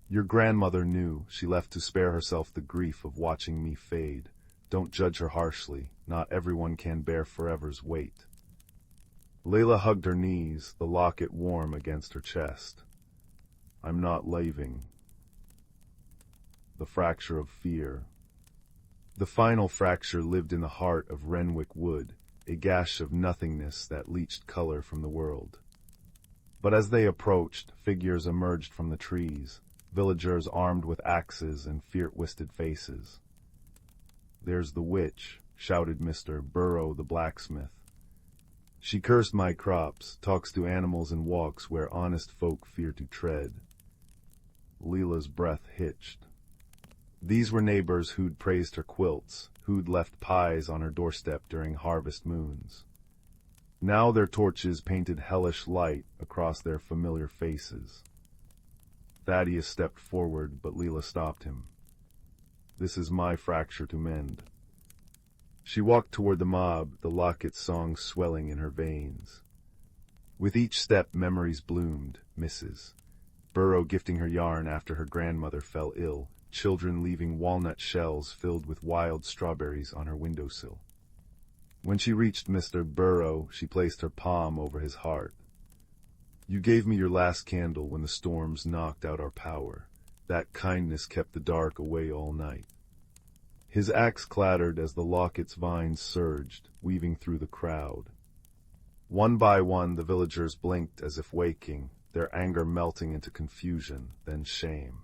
Your grandmother knew, she left to spare herself the grief of watching me fade. Don't judge her harshly, not everyone can bear forever's weight. Layla hugged her knees, the locket warm against her chest. I'm not leaving. The fracture of fear. The final fracture lived in the heart of Renwick Wood, a gash of nothingness that leached color from the world. But as they approached, figures emerged from the trees, villagers armed with axes and fear-twisted faces. There's the witch, shouted Mr. Burrow the blacksmith. She cursed my crops, talks to animals and walks where honest folk fear to tread. Leela's breath hitched. These were neighbors who'd praised her quilts, who'd left pies on her doorstep during harvest moons. Now their torches painted hellish light across their familiar faces. Thaddeus stepped forward, but Leela stopped him. This is my fracture to mend. She walked toward the mob, the locket song swelling in her veins. With each step, memories bloomed, Mrs. Burrow gifting her yarn after her grandmother fell ill, children leaving walnut shells filled with wild strawberries on her windowsill. When she reached Mr. Burrow, she placed her palm over his heart. You gave me your last candle when the storms knocked out our power. That kindness kept the dark away all night. His axe clattered as the locket's vines surged, weaving through the crowd. One by one the villagers blinked as if waking, their anger melting into confusion, then shame.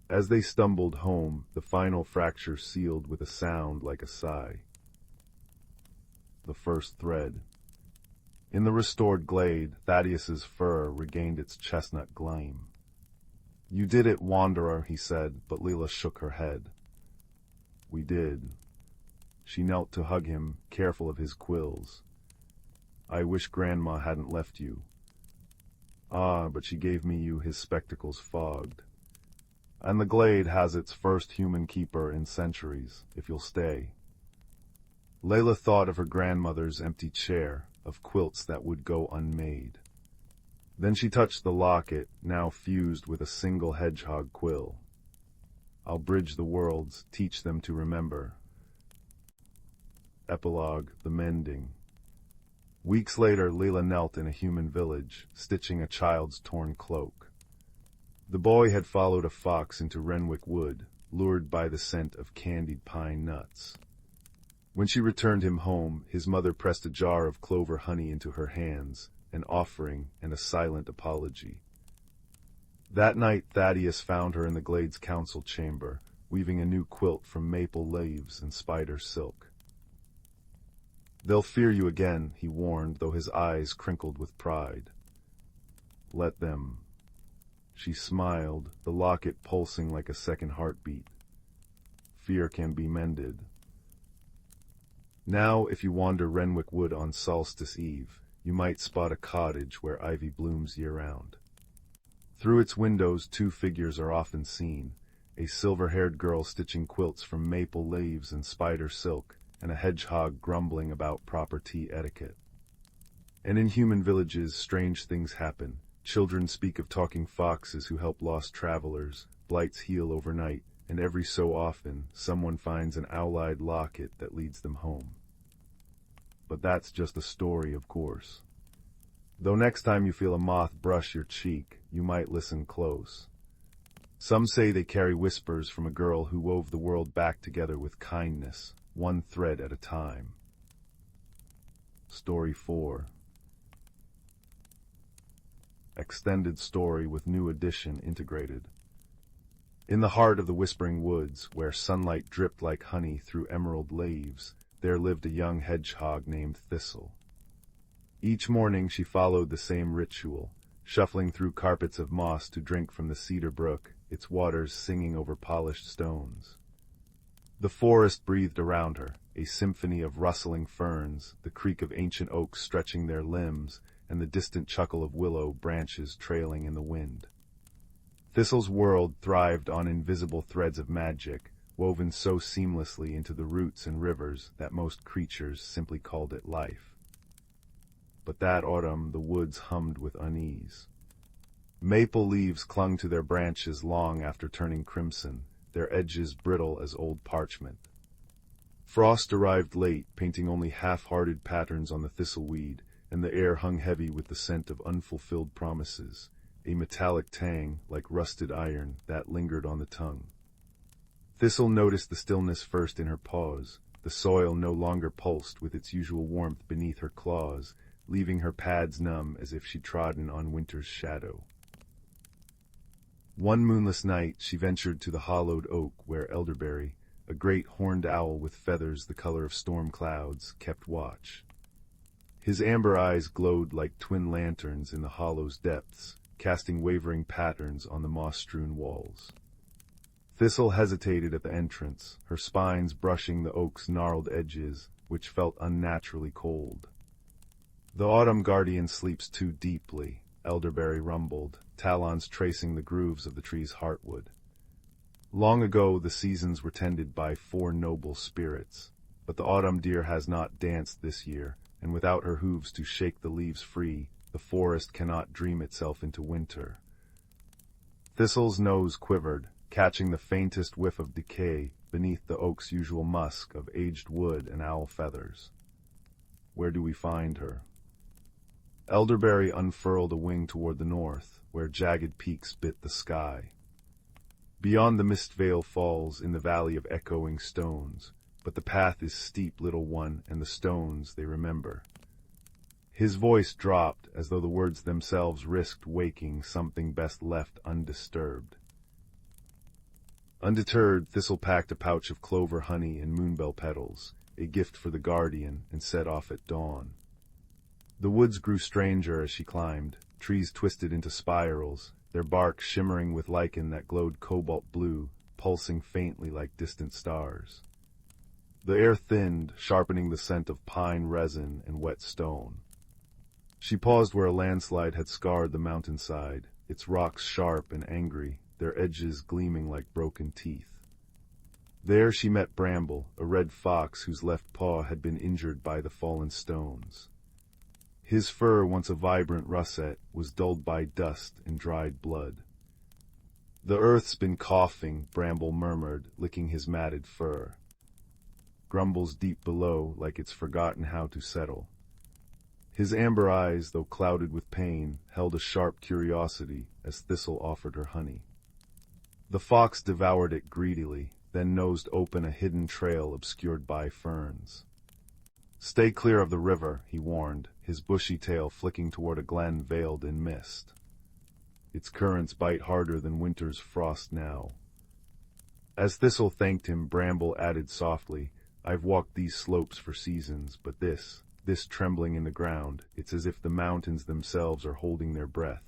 As they stumbled home, the final fracture sealed with a sound like a sigh. The first thread. In the restored glade, Thaddeus's fur regained its chestnut gleam. You did it, wanderer, he said, but Leela shook her head. We did. She knelt to hug him, careful of his quills. I wish Grandma hadn't left you. Ah, but she gave me you his spectacles fogged. And the glade has its first human keeper in centuries, if you'll stay. Layla thought of her grandmother's empty chair, of quilts that would go unmade. Then she touched the locket, now fused with a single hedgehog quill. I'll bridge the worlds, teach them to remember. Epilogue, The Mending. Weeks later, Layla knelt in a human village, stitching a child's torn cloak. The boy had followed a fox into Renwick Wood, lured by the scent of candied pine nuts. When she returned him home, his mother pressed a jar of clover honey into her hands, an offering and a silent apology. That night Thaddeus found her in the glade's council chamber, weaving a new quilt from maple leaves and spider silk. They'll fear you again, he warned, though his eyes crinkled with pride. Let them. She smiled, the locket pulsing like a second heartbeat. Fear can be mended. Now, if you wander Renwick Wood on Solstice Eve, you might spot a cottage where ivy blooms year-round. Through its windows 2 figures are often seen, a silver-haired girl stitching quilts from maple leaves and spider silk, and a hedgehog grumbling about proper tea etiquette. And in human villages, strange things happen. Children speak of talking foxes who help lost travelers, blights heal overnight, and every so often, someone finds an owl-eyed locket that leads them home. But that's just a story, of course. Though next time you feel a moth brush your cheek, you might listen close. Some say they carry whispers from a girl who wove the world back together with kindness, one thread at a time. Story 4. Extended story with new edition integrated. In the heart of the Whispering Woods, where sunlight dripped like honey through emerald leaves, there lived a young hedgehog named Thistle. Each morning she followed the same ritual, shuffling through carpets of moss to drink from the cedar brook, its waters singing over polished stones. The forest breathed around her, a symphony of rustling ferns, the creak of ancient oaks stretching their limbs, and the distant chuckle of willow branches trailing in the wind. Thistle's world thrived on invisible threads of magic, woven so seamlessly into the roots and rivers that most creatures simply called it life. But that autumn the woods hummed with unease. Maple leaves clung to their branches long after turning crimson, their edges brittle as old parchment. Frost arrived late, painting only half-hearted patterns on the thistleweed, and the air hung heavy with the scent of unfulfilled promises, a metallic tang, like rusted iron, that lingered on the tongue. Thistle noticed the stillness first in her paws. The soil no longer pulsed with its usual warmth beneath her claws, leaving her pads numb as if she'd trodden on winter's shadow. One moonless night she ventured to the hollowed oak where Elderberry, a great horned owl with feathers the color of storm clouds, kept watch. His amber eyes glowed like twin lanterns in the hollow's depths, casting wavering patterns on the moss-strewn walls. Thistle hesitated at the entrance, her spines brushing the oak's gnarled edges, which felt unnaturally cold. The autumn guardian sleeps too deeply, Elderberry rumbled, talons tracing the grooves of the tree's heartwood. Long ago the seasons were tended by 4 noble spirits, but the autumn deer has not danced this year, and without her hooves to shake the leaves free, the forest cannot dream itself into winter. Thistle's nose quivered, catching the faintest whiff of decay beneath the oak's usual musk of aged wood and owl feathers. Where do we find her? Elderberry unfurled a wing toward the north, where jagged peaks bit the sky. Beyond the mist veil falls in the valley of echoing stones, but the path is steep, little one, and the stones they remember. His voice dropped as though the words themselves risked waking something best left undisturbed. Undeterred, Thistle packed a pouch of clover honey and moonbell petals, a gift for the guardian, and set off at dawn. The woods grew stranger as she climbed, trees twisted into spirals, their bark shimmering with lichen that glowed cobalt blue, pulsing faintly like distant stars. The air thinned, sharpening the scent of pine resin and wet stone. She paused where a landslide had scarred the mountainside, its rocks sharp and angry, their edges gleaming like broken teeth. There she met Bramble, a red fox whose left paw had been injured by the fallen stones. His fur, once a vibrant russet, was dulled by dust and dried blood. "The earth's been coughing," Bramble murmured, licking his matted fur. "Grumbles deep below, like it's forgotten how to settle." His amber eyes, though clouded with pain, held a sharp curiosity as Thistle offered her honey. The fox devoured it greedily, then nosed open a hidden trail obscured by ferns. "Stay clear of the river," he warned, his bushy tail flicking toward a glen veiled in mist. "Its currents bite harder than winter's frost now." As Thistle thanked him, Bramble added softly, "I've walked these slopes for seasons, but this trembling in the ground, it's as if the mountains themselves are holding their breath."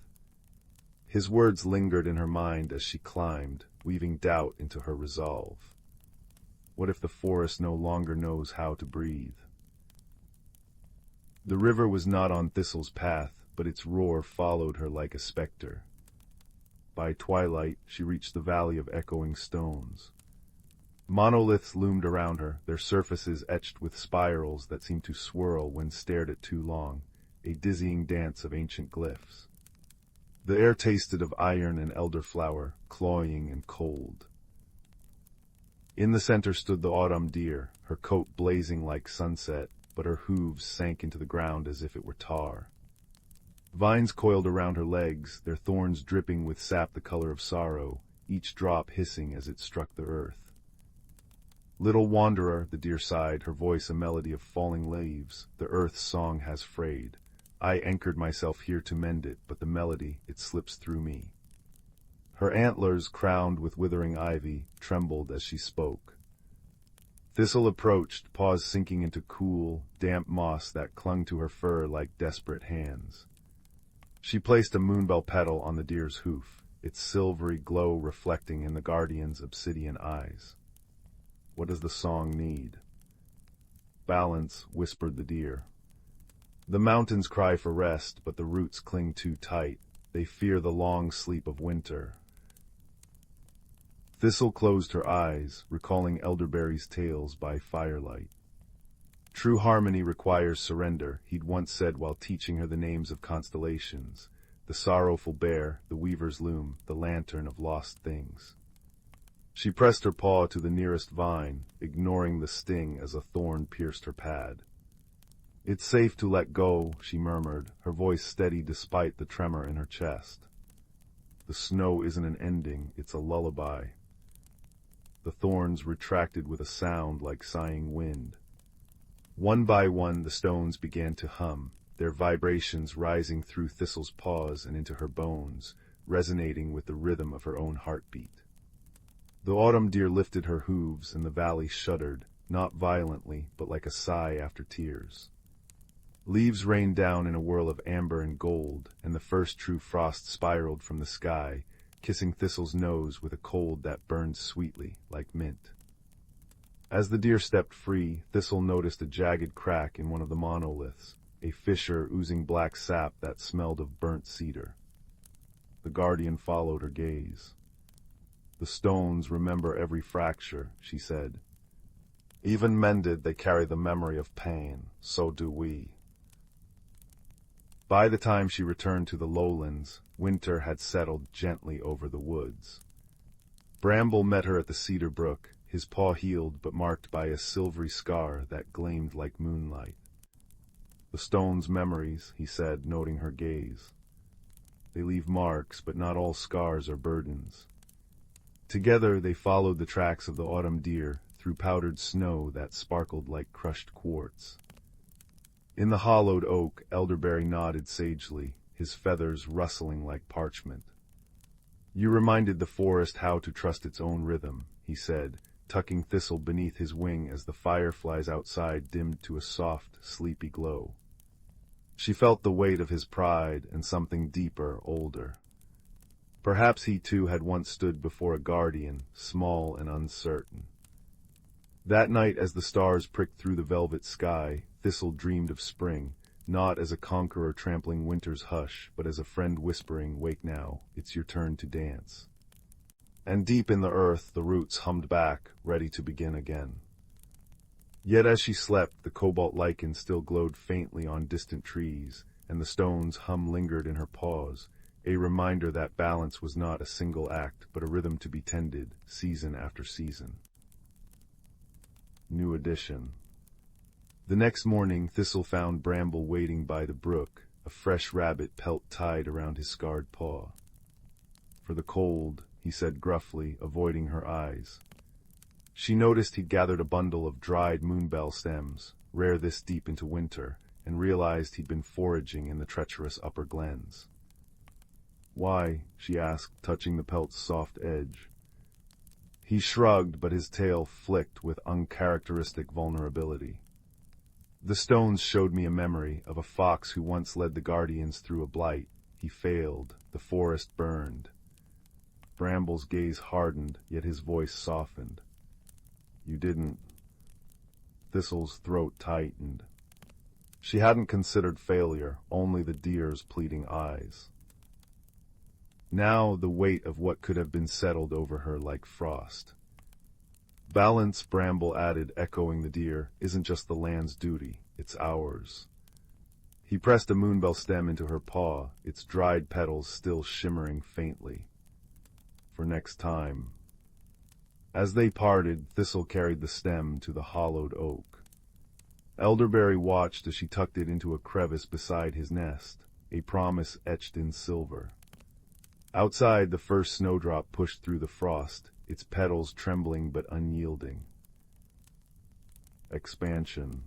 His words lingered in her mind as she climbed, weaving doubt into her resolve. What if the forest no longer knows how to breathe? The river was not on Thistle's path, but its roar followed her like a specter. By twilight, she reached the valley of echoing stones. Monoliths loomed around her, their surfaces etched with spirals that seemed to swirl when stared at too long, a dizzying dance of ancient glyphs. The air tasted of iron and elderflower, cloying and cold. In the center stood the autumn deer, her coat blazing like sunset, but her hooves sank into the ground as if it were tar. Vines coiled around her legs, their thorns dripping with sap the color of sorrow, each drop hissing as it struck the earth. "Little wanderer," the deer sighed, her voice a melody of falling leaves, "the earth's song has frayed. I anchored myself here to mend it, but the melody, it slips through me." Her antlers, crowned with withering ivy, trembled as she spoke. Thistle approached, paws sinking into cool, damp moss that clung to her fur like desperate hands. She placed a moonbell petal on the deer's hoof, its silvery glow reflecting in the guardian's obsidian eyes. "What does the song need?" "Balance," whispered the deer. "The mountains cry for rest, but the roots cling too tight. They fear the long sleep of winter." Thistle closed her eyes, recalling elderberry's tales by firelight. "True harmony requires surrender," he'd once said while teaching her the names of constellations, the sorrowful bear, the weaver's loom, the lantern of lost things. She pressed her paw to the nearest vine, ignoring the sting as a thorn pierced her pad. "It's safe to let go," she murmured, her voice steady despite the tremor in her chest. "The snow isn't an ending, it's a lullaby." The thorns retracted with a sound like sighing wind. One by one the stones began to hum, their vibrations rising through Thistle's paws and into her bones, resonating with the rhythm of her own heartbeat. The autumn deer lifted her hooves, and the valley shuddered, not violently, but like a sigh after tears. Leaves rained down in a whirl of amber and gold, and the first true frost spiraled from the sky, kissing Thistle's nose with a cold that burned sweetly, like mint. As the deer stepped free, Thistle noticed a jagged crack in one of the monoliths, a fissure oozing black sap that smelled of burnt cedar. The guardian followed her gaze. "The stones remember every fracture," she said. "Even mended, they carry the memory of pain. So do we." By the time she returned to the lowlands, winter had settled gently over the woods. Bramble met her at the cedar brook, his paw healed but marked by a silvery scar that gleamed like moonlight. "The stone's memories," he said, noting her gaze. "They leave marks, but not all scars are burdens." Together they followed the tracks of the autumn deer through powdered snow that sparkled like crushed quartz. In the hollowed oak, Elderberry nodded sagely, his feathers rustling like parchment. "You reminded the forest how to trust its own rhythm," he said, tucking Thistle beneath his wing as the fireflies outside dimmed to a soft, sleepy glow. She felt the weight of his pride and something deeper, older. Perhaps he too had once stood before a guardian, small and uncertain. That night, as the stars pricked through the velvet sky, Thistle dreamed of spring, not as a conqueror trampling winter's hush, but as a friend whispering, "Wake now, it's your turn to dance." And deep in the earth the roots hummed back, ready to begin again. Yet as she slept, the cobalt lichen still glowed faintly on distant trees, and the stone's hum lingered in her paws, a reminder that balance was not a single act, but a rhythm to be tended, season after season. New edition. The next morning, Thistle found Bramble waiting by the brook, a fresh rabbit pelt tied around his scarred paw. "For the cold," he said gruffly, avoiding her eyes. She noticed he'd gathered a bundle of dried moonbell stems, rare this deep into winter, and realized he'd been foraging in the treacherous upper glens. "Why?" she asked, touching the pelt's soft edge. He shrugged, but his tail flicked with uncharacteristic vulnerability. "The stones showed me a memory of a fox who once led the guardians through a blight. He failed. The forest burned." Bramble's gaze hardened, yet his voice softened. "You didn't." Thistle's throat tightened. She hadn't considered failure, only the deer's pleading eyes. Now the weight of what could have been settled over her like frost. "Balance," Bramble added, echoing the deer, "isn't just the land's duty, it's ours." He pressed a moonbell stem into her paw, its dried petals still shimmering faintly. "For next time." As they parted, Thistle carried the stem to the hollowed oak. Elderberry watched as she tucked it into a crevice beside his nest, a promise etched in silver. Outside, the first snowdrop pushed through the frost, its petals trembling but unyielding. Expansion.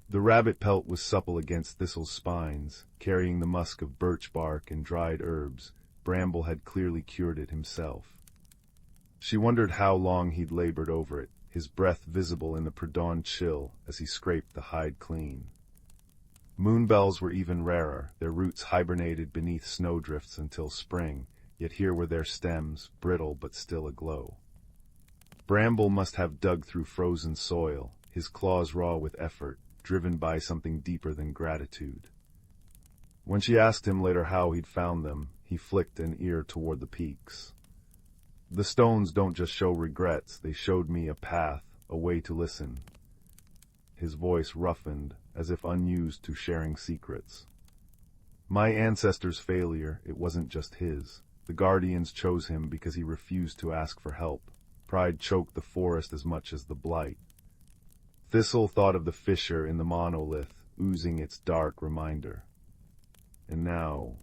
The rabbit pelt was supple against Thistle's spines, carrying the musk of birch bark and dried herbs. Bramble had clearly cured it himself. She wondered how long he'd labored over it, his breath visible in the pre-dawn chill as he scraped the hide clean. Moonbells were even rarer, their roots hibernated beneath snowdrifts until spring, yet here were their stems, brittle but still aglow. Bramble must have dug through frozen soil, his claws raw with effort, driven by something deeper than gratitude. When she asked him later how he'd found them, he flicked an ear toward the peaks. "The stones don't just show regrets, they showed me a path, a way to listen." His voice roughened, as if unused to sharing secrets. "My ancestors' failure, it wasn't just his. The guardians chose him because he refused to ask for help. Pride choked the forest as much as the blight." Thistle thought of the fissure in the monolith, oozing its dark reminder. "And now,"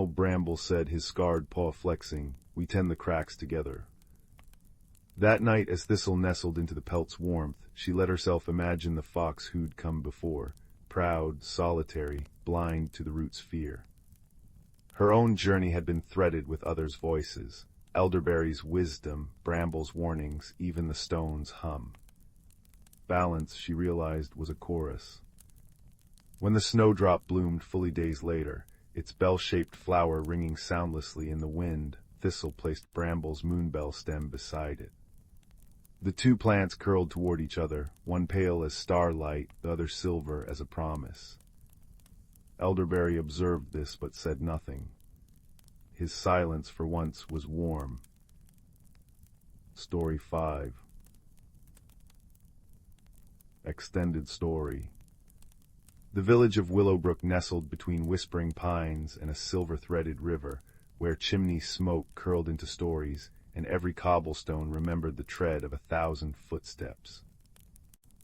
Bramble said, his scarred paw flexing, "we tend the cracks together." That night, as Thistle nestled into the pelt's warmth, she let herself imagine the fox who'd come before, proud, solitary, blind to the root's fear. Her own journey had been threaded with others' voices, Elderberry's wisdom, Bramble's warnings, even the stone's hum. Balance, she realized, was a chorus. When the snowdrop bloomed fully days later, its bell-shaped flower ringing soundlessly in the wind, Thistle placed Bramble's moonbell stem beside it. The two plants curled toward each other, one pale as starlight, the other silver as a promise. Elderberry observed this but said nothing. His silence for once was warm. Story 5. Extended story. The village of Willowbrook nestled between whispering pines and a silver-threaded river, where chimney smoke curled into stories, and every cobblestone remembered the tread of 1,000 footsteps.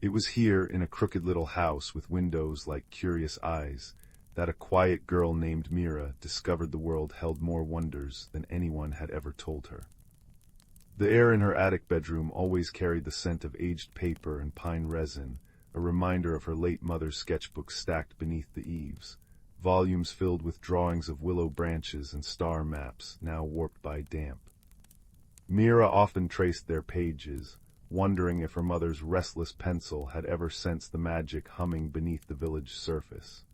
It was here, in a crooked little house with windows like curious eyes, that a quiet girl named Mira discovered the world held more wonders than anyone had ever told her. The air in her attic bedroom always carried the scent of aged paper and pine resin, a reminder of her late mother's sketchbook stacked beneath the eaves, volumes filled with drawings of willow branches and star maps, now warped by damp. Mira often traced their pages, wondering if her mother's restless pencil had ever sensed the magic humming beneath the village surface.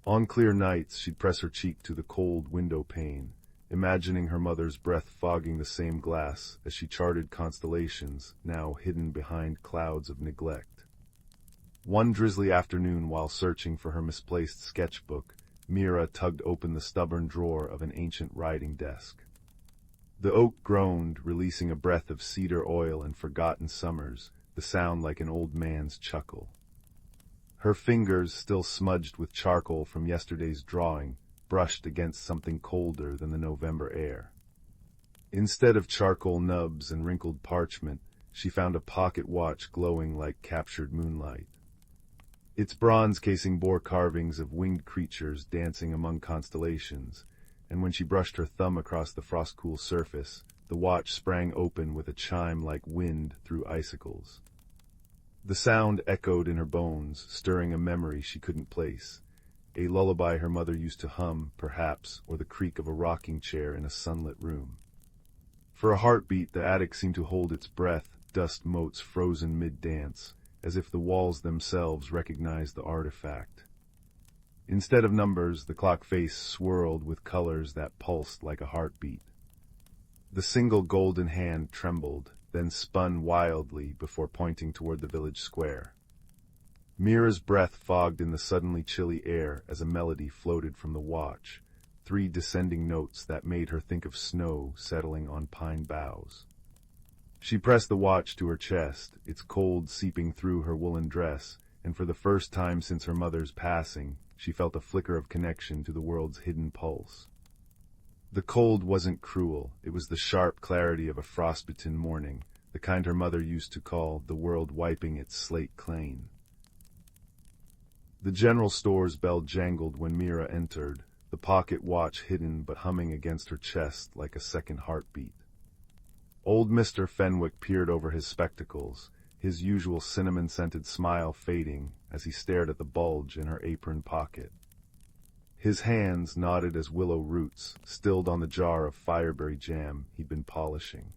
On clear nights, she'd press her cheek to the cold window pane, imagining her mother's breath fogging the same glass as she charted constellations now hidden behind clouds of neglect. One drizzly afternoon, while searching for her misplaced sketchbook, Mira tugged open the stubborn drawer of an ancient writing desk. The oak groaned, releasing a breath of cedar oil and forgotten summers, the sound like an old man's chuckle. Her fingers, still smudged with charcoal from yesterday's drawing, brushed against something colder than the November air. Instead of charcoal nubs and wrinkled parchment, she found a pocket watch glowing like captured moonlight. Its bronze casing bore carvings of winged creatures dancing among constellations, and when she brushed her thumb across the frost-cool surface, the watch sprang open with a chime like wind through icicles. The sound echoed in her bones, stirring a memory she couldn't place. A lullaby her mother used to hum, perhaps, or the creak of a rocking chair in a sunlit room. For a heartbeat, the attic seemed to hold its breath, dust motes frozen mid-dance, as if the walls themselves recognized the artifact. Instead of numbers, the clock face swirled with colors that pulsed like a heartbeat. The single golden hand trembled, then spun wildly before pointing toward the village square. Mira's breath fogged in the suddenly chilly air as a melody floated from the watch, 3 descending notes that made her think of snow settling on pine boughs. She pressed the watch to her chest, its cold seeping through her woolen dress, and for the first time since her mother's passing, she felt a flicker of connection to the world's hidden pulse. The cold wasn't cruel, it was the sharp clarity of a frostbitten morning, the kind her mother used to call the world wiping its slate clean. The general store's bell jangled when Mira entered, the pocket watch hidden but humming against her chest like a second heartbeat. Old Mr. Fenwick peered over his spectacles, his usual cinnamon-scented smile fading as he stared at the bulge in her apron pocket. His hands knotted as willow roots stilled on the jar of fireberry jam he'd been polishing.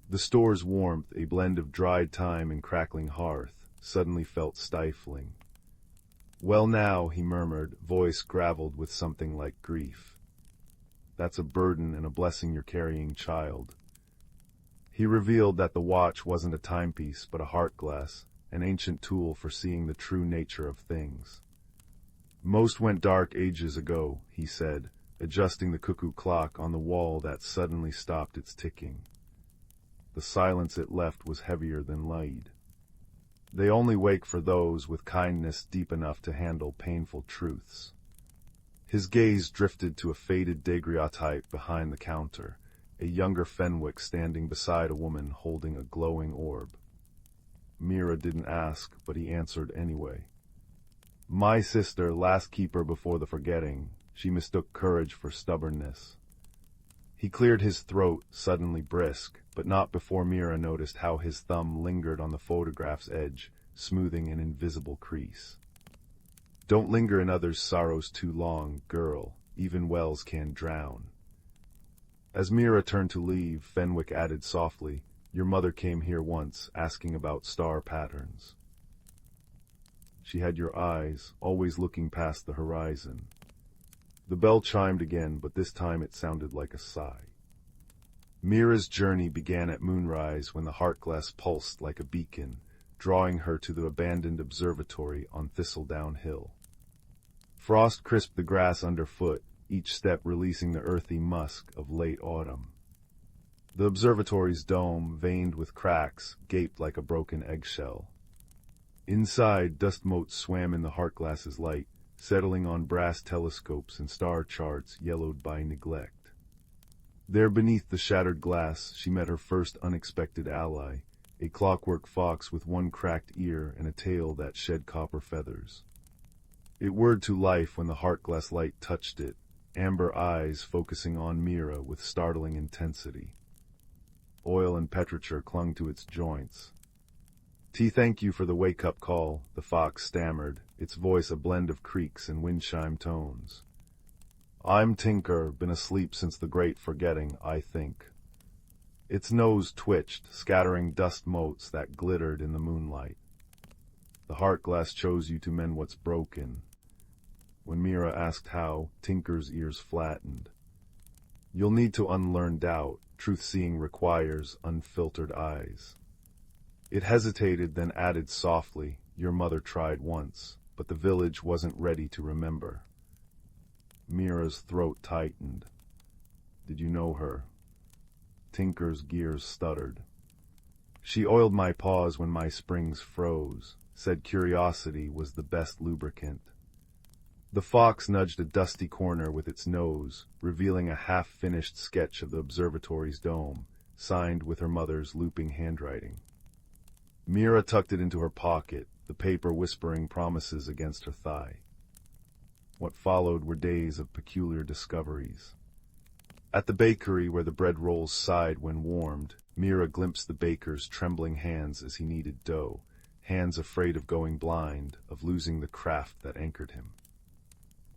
The store's warmth, a blend of dried thyme and crackling hearth, suddenly felt stifling. "Well now," he murmured, voice graveled with something like grief. "That's a burden and a blessing you're carrying, child." He revealed that the watch wasn't a timepiece but a heart-glass, an ancient tool for seeing the true nature of things. "Most went dark ages ago," he said, adjusting the cuckoo clock on the wall that suddenly stopped its ticking. The silence it left was heavier than light. "They only wake for those with kindness deep enough to handle painful truths." His gaze drifted to a faded daguerreotype behind the counter, a younger Fenwick standing beside a woman holding a glowing orb. Mira didn't ask, but he answered anyway. "My sister, last keeper before the forgetting." She mistook courage for stubbornness. He cleared his throat, suddenly brisk, but not before Mira noticed how his thumb lingered on the photograph's edge, smoothing an invisible crease. "Don't linger in others' sorrows too long, girl. Even wells can drown." As Mira turned to leave, Fenwick added softly, "Your mother came here once, asking about star patterns. She had your eyes, always looking past the horizon." The bell chimed again, but this time it sounded like a sigh. Mira's journey began at moonrise when the heart-glass pulsed like a beacon, drawing her to the abandoned observatory on Thistledown Hill. Frost crisped the grass underfoot, each step releasing the earthy musk of late autumn. The observatory's dome, veined with cracks, gaped like a broken eggshell. Inside, dust motes swam in the heart-glass's light, settling on brass telescopes and star charts yellowed by neglect. There beneath the shattered glass, she met her first unexpected ally, a clockwork fox with one cracked ear and a tail that shed copper feathers. It whirred to life when the heart-glass light touched it, amber eyes focusing on Mira with startling intensity. Oil and petrichor clung to its joints. Thank you for the wake-up call," the fox stammered, its voice a blend of creaks and wind-chime tones. "I'm Tinker, been asleep since the great forgetting, I think." Its nose twitched, scattering dust motes that glittered in the moonlight. "The heart-glass chose you to mend what's broken." When Mira asked how, Tinker's ears flattened. "You'll need to unlearn doubt. Truth-seeing requires unfiltered eyes." It hesitated, then added softly, Your mother tried once, but the village wasn't ready to remember. Mira's throat tightened. Did you know her? Tinker's gears stuttered. She oiled my paws when my springs froze, said curiosity was the best lubricant. The fox nudged a dusty corner with its nose, revealing a half-finished sketch of the observatory's dome, signed with her mother's looping handwriting. Mira tucked it into her pocket, the paper whispering promises against her thigh. What followed were days of peculiar discoveries. At the bakery where the bread rolls sighed when warmed, Mira glimpsed the baker's trembling hands as he kneaded dough, hands afraid of going blind, of losing the craft that anchored him.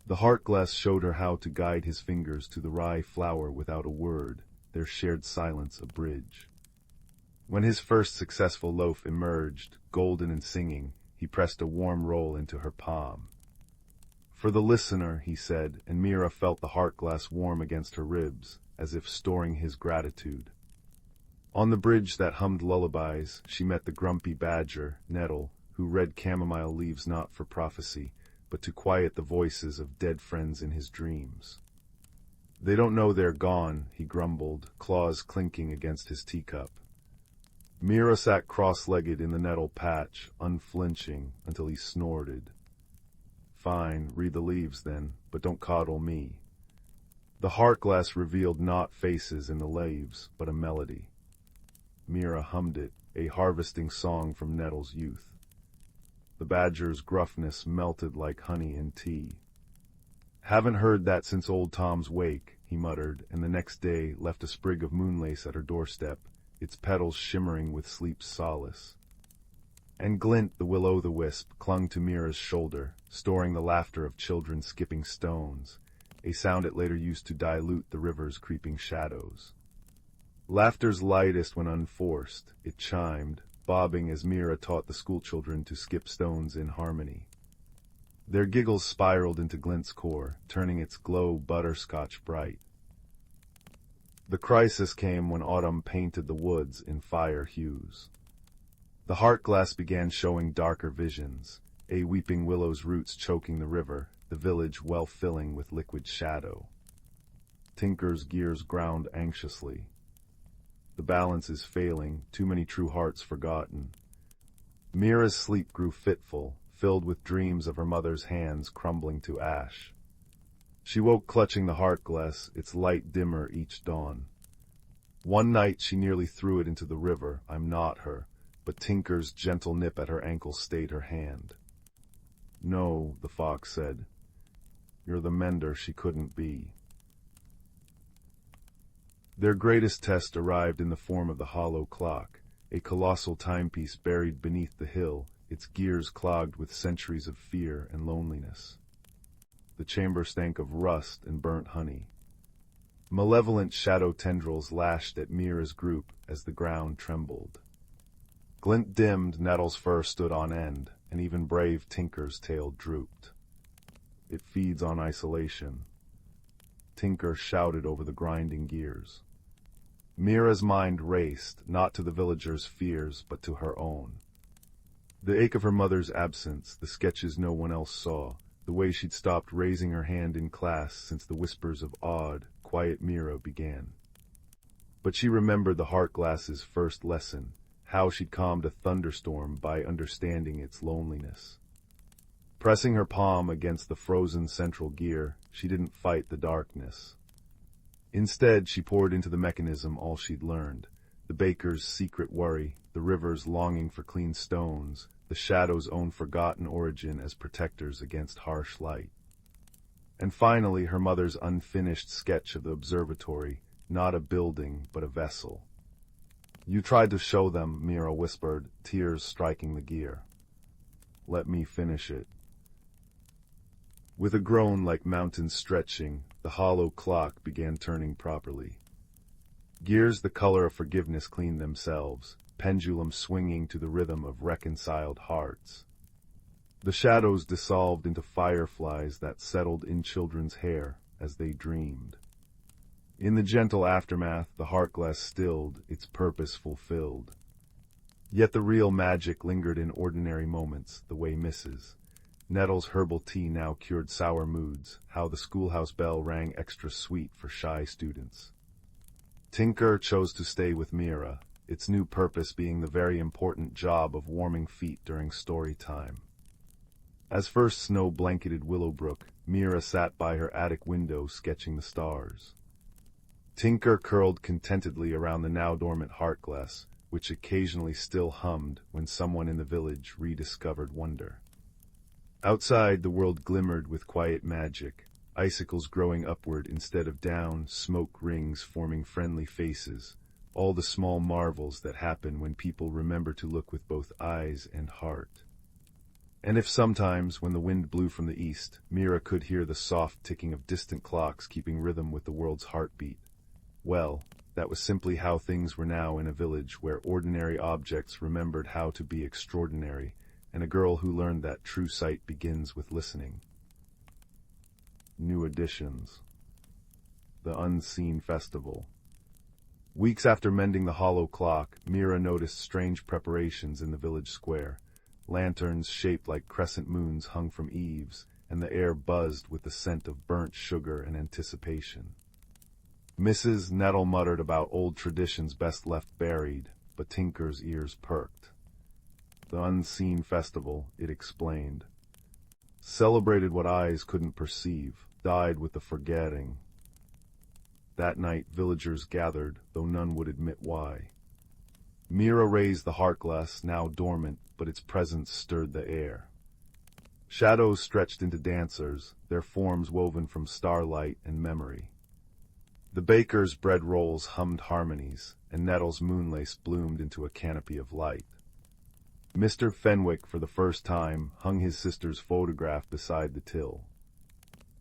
The Hourglass showed her how to guide his fingers to the rye flour without a word, their shared silence a bridge. When his first successful loaf emerged, golden and singing, he pressed a warm roll into her palm. For the listener, he said, and Mira felt the Hourglass warm against her ribs, as if storing his gratitude. On the bridge that hummed lullabies, she met the grumpy badger, Nettle, who read chamomile leaves not for prophecy, but to quiet the voices of dead friends in his dreams. They don't know they're gone, he grumbled, claws clinking against his teacup. Mira sat cross-legged in the nettle patch, unflinching, until he snorted. Fine, read the leaves then, but don't coddle me. The Hourglass revealed not faces in the leaves, but a melody. Mira hummed it, a harvesting song from Nettle's youth. The badger's gruffness melted like honey in tea. Haven't heard that since old Tom's wake, he muttered, and the next day left a sprig of moonlace at her doorstep, its petals shimmering with sleep's solace. And Glint, the will-o'-the-wisp, clung to Mira's shoulder, storing the laughter of children skipping stones, a sound it later used to dilute the river's creeping shadows. Laughter's lightest when unforced, it chimed, bobbing as Mira taught the schoolchildren to skip stones in harmony. Their giggles spiraled into Glint's core, turning its glow butterscotch bright. The crisis came when autumn painted the woods in fire hues. The Hourglass began showing darker visions, a weeping willow's roots choking the river, the village well filling with liquid shadow. Tinker's gears ground anxiously. The balance is failing, too many true hearts forgotten. Mira's sleep grew fitful, filled with dreams of her mother's hands crumbling to ash. She woke clutching the Hourglass, its light dimmer each dawn. One night she nearly threw it into the river, I'm not her, but Tinker's gentle nip at her ankle stayed her hand. No, the fox said. You're the mender she couldn't be. Their greatest test arrived in the form of the hollow clock, a colossal timepiece buried beneath the hill, its gears clogged with centuries of fear and loneliness. The chamber stank of rust and burnt honey. Malevolent shadow tendrils lashed at Mira's group as the ground trembled. Glint dimmed, Nettle's fur stood on end, and even brave Tinker's tail drooped. It feeds on isolation. Tinker shouted over the grinding gears. Mira's mind raced, not to the villagers' fears, but to her own. The ache of her mother's absence, the sketches no one else saw, the way she'd stopped raising her hand in class since the whispers of awed, quiet Mira began. But she remembered the Hourglass's first lesson, how she'd calmed a thunderstorm by understanding its loneliness. Pressing her palm against the frozen central gear, she didn't fight the darkness. Instead, she poured into the mechanism all she'd learned, the baker's secret worry, the river's longing for clean stones, the shadow's own forgotten origin as protectors against harsh light. And finally, her mother's unfinished sketch of the observatory, not a building, but a vessel. You tried to show them, Mira whispered, tears striking the gear. Let me finish it. With a groan like mountains stretching, the hollow clock began turning properly. Gears the color of forgiveness cleaned themselves, pendulum swinging to the rhythm of reconciled hearts. The shadows dissolved into fireflies that settled in children's hair as they dreamed. In the gentle aftermath, the Hourglass stilled, its purpose fulfilled. Yet the real magic lingered in ordinary moments, the way Mrs. Nettle's herbal tea now cured sour moods, how the schoolhouse bell rang extra sweet for shy students. Tinker chose to stay with Mira, its new purpose being the very important job of warming feet during story time. As first snow-blanketed Willowbrook, Mira sat by her attic window sketching the stars. Tinker curled contentedly around the now-dormant Hourglass, which occasionally still hummed when someone in the village rediscovered wonder. Outside, the world glimmered with quiet magic, icicles growing upward instead of down, smoke rings forming friendly faces, all the small marvels that happen when people remember to look with both eyes and heart. And if sometimes, when the wind blew from the east, Mira could hear the soft ticking of distant clocks keeping rhythm with the world's heartbeat, well, that was simply how things were now in a village where ordinary objects remembered how to be extraordinary, and a girl who learned that true sight begins with listening. New additions. The Unseen Festival. Weeks after mending the hollow clock, Mira noticed strange preparations in the village square. Lanterns shaped like crescent moons hung from eaves, and the air buzzed with the scent of burnt sugar and anticipation. Mrs. Nettle muttered about old traditions best left buried, but Tinker's ears perked. The Unseen Festival, it explained, celebrated what eyes couldn't perceive, died with the forgetting. That night villagers gathered, though none would admit why. Mira raised the Hourglass, now dormant, but its presence stirred the air. Shadows stretched into dancers, their forms woven from starlight and memory. The baker's bread rolls hummed harmonies, and Nettle's moonlace bloomed into a canopy of light. Mr. Fenwick, for the first time, hung his sister's photograph beside the till.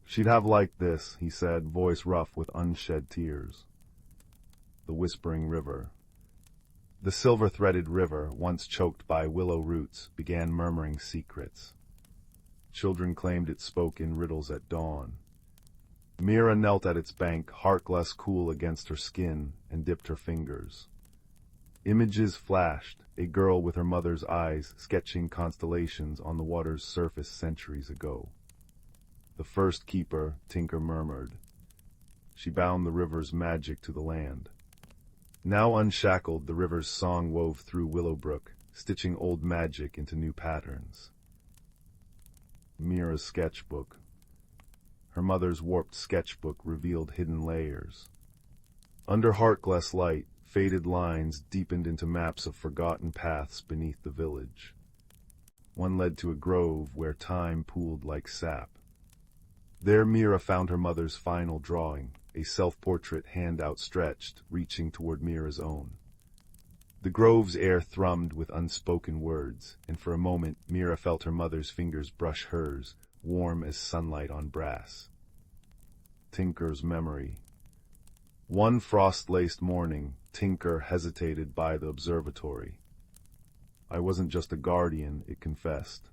"She'd have liked this," he said, voice rough with unshed tears. The Whispering River. The silver-threaded river, once choked by willow roots, began murmuring secrets. Children claimed it spoke in riddles at dawn. Mira knelt at its bank, Hourglass cool against her skin, and dipped her fingers. Images flashed, a girl with her mother's eyes sketching constellations on the water's surface centuries ago. The first keeper, Tinker murmured. She bound the river's magic to the land. Now unshackled, the river's song wove through Willowbrook, stitching old magic into new patterns. Mira's sketchbook. Her mother's warped sketchbook revealed hidden layers. Under Hourglass light, faded lines deepened into maps of forgotten paths beneath the village. One led to a grove where time pooled like sap. There Mira found her mother's final drawing, a self-portrait hand outstretched, reaching toward Mira's own. The grove's air thrummed with unspoken words, and for a moment Mira felt her mother's fingers brush hers, warm as sunlight on brass. Tinker's memory. One frost-laced morning, Tinker hesitated by the observatory. "I wasn't just a guardian," it confessed.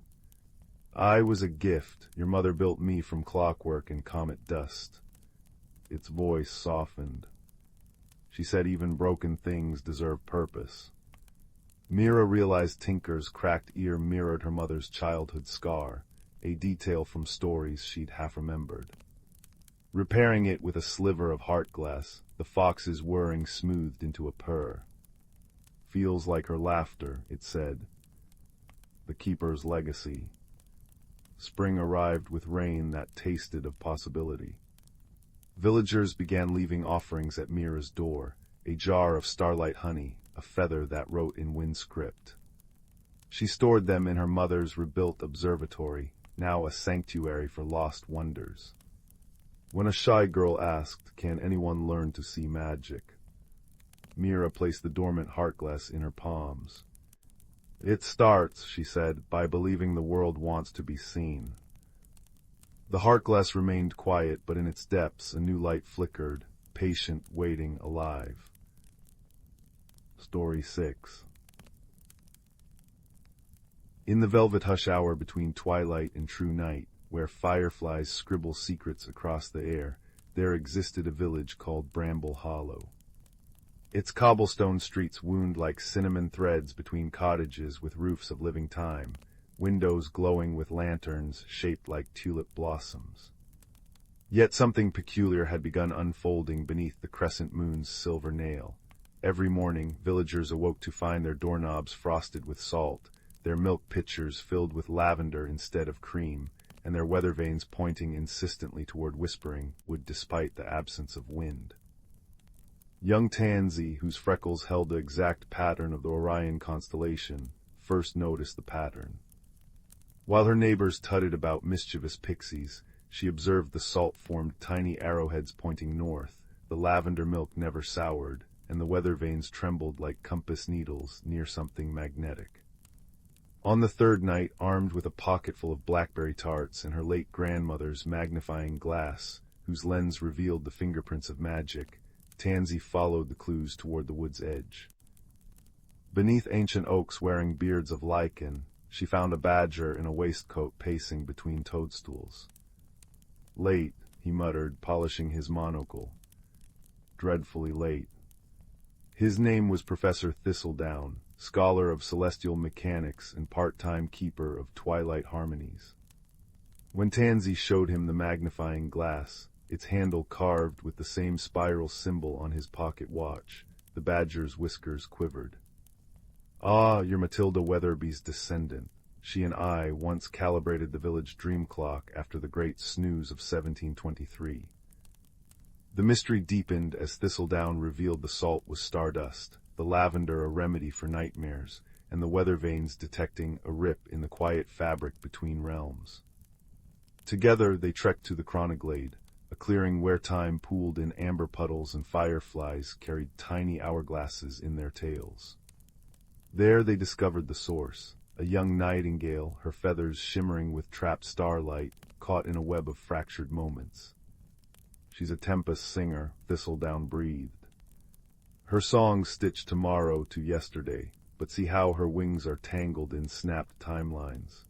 "I was a gift. Your mother built me from clockwork and comet dust." Its voice softened. She said even broken things deserve purpose. Mira realized Tinker's cracked ear mirrored her mother's childhood scar, a detail from stories she'd half remembered. Repairing it with a sliver of Hourglass, the fox's whirring smoothed into a purr. "Feels like her laughter," it said. The keeper's legacy. Spring arrived with rain that tasted of possibility. Villagers began leaving offerings at Mira's door, a jar of starlight honey, a feather that wrote in wind script. She stored them in her mother's rebuilt observatory, now a sanctuary for lost wonders. When a shy girl asked, "Can anyone learn to see magic?" Mira placed the dormant Hourglass in her palms. "It starts," she said, "by believing the world wants to be seen." The Hourglass remained quiet, but in its depths a new light flickered, patient, waiting, alive. Story 6. In the velvet hush hour between twilight and true night, where fireflies scribble secrets across the air, there existed a village called Bramble Hollow. Its cobblestone streets wound like cinnamon threads between cottages with roofs of living time, windows glowing with lanterns shaped like tulip blossoms. Yet something peculiar had begun unfolding beneath the crescent moon's silver nail. Every morning, villagers awoke to find their doorknobs frosted with salt, their milk pitchers filled with lavender instead of cream, and their weather vanes pointing insistently toward whispering wood despite the absence of wind. Young Tansy, whose freckles held the exact pattern of the Orion constellation, first noticed the pattern. While her neighbors tutted about mischievous pixies, she observed the salt-formed tiny arrowheads pointing north, the lavender milk never soured, and the weather vanes trembled like compass needles near something magnetic. On the third night, armed with a pocketful of blackberry tarts and her late grandmother's magnifying glass, whose lens revealed the fingerprints of magic, Tansy followed the clues toward the wood's edge. Beneath ancient oaks wearing beards of lichen, she found a badger in a waistcoat pacing between toadstools. "Late," he muttered, polishing his monocle. "Dreadfully late." His name was Professor Thistledown, scholar of celestial mechanics and part-time keeper of twilight harmonies. When Tansy showed him the magnifying glass, its handle carved with the same spiral symbol on his pocket watch, the badger's whiskers quivered. "Ah, you're Matilda Weatherby's descendant. She and I once calibrated the village dream clock after the great snooze of 1723. The mystery deepened as Thistledown revealed the salt was stardust, the lavender a remedy for nightmares, and the weather vanes detecting a rip in the quiet fabric between realms. Together they trekked to the Chronoglade, a clearing where time pooled in amber puddles and fireflies carried tiny hourglasses in their tails. There they discovered the source, a young nightingale, her feathers shimmering with trapped starlight, caught in a web of fractured moments. "She's a tempest singer," Thistledown breathed. "Her song stitched tomorrow to yesterday, but see how her wings are tangled in snapped timelines."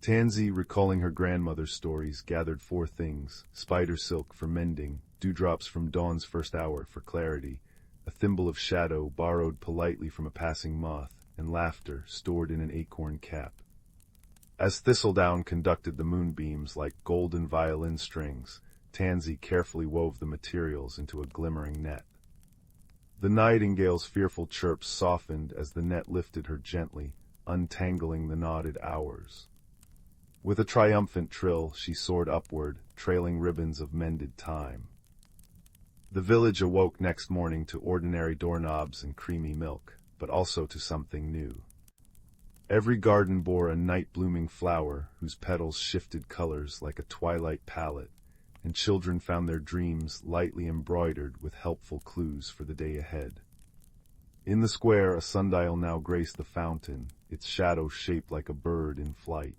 Tansy, recalling her grandmother's stories, gathered four things: spider silk for mending, dewdrops from dawn's first hour for clarity, a thimble of shadow borrowed politely from a passing moth, and laughter stored in an acorn cap. As Thistledown conducted the moonbeams like golden violin strings, Tansy carefully wove the materials into a glimmering net. The nightingale's fearful chirps softened as the net lifted her gently, untangling the knotted hours. With a triumphant trill, she soared upward, trailing ribbons of mended time. The village awoke next morning to ordinary doorknobs and creamy milk, but also to something new. Every garden bore a night-blooming flower whose petals shifted colors like a twilight palette, and children found their dreams lightly embroidered with helpful clues for the day ahead. In the square, a sundial now graced the fountain, its shadow shaped like a bird in flight.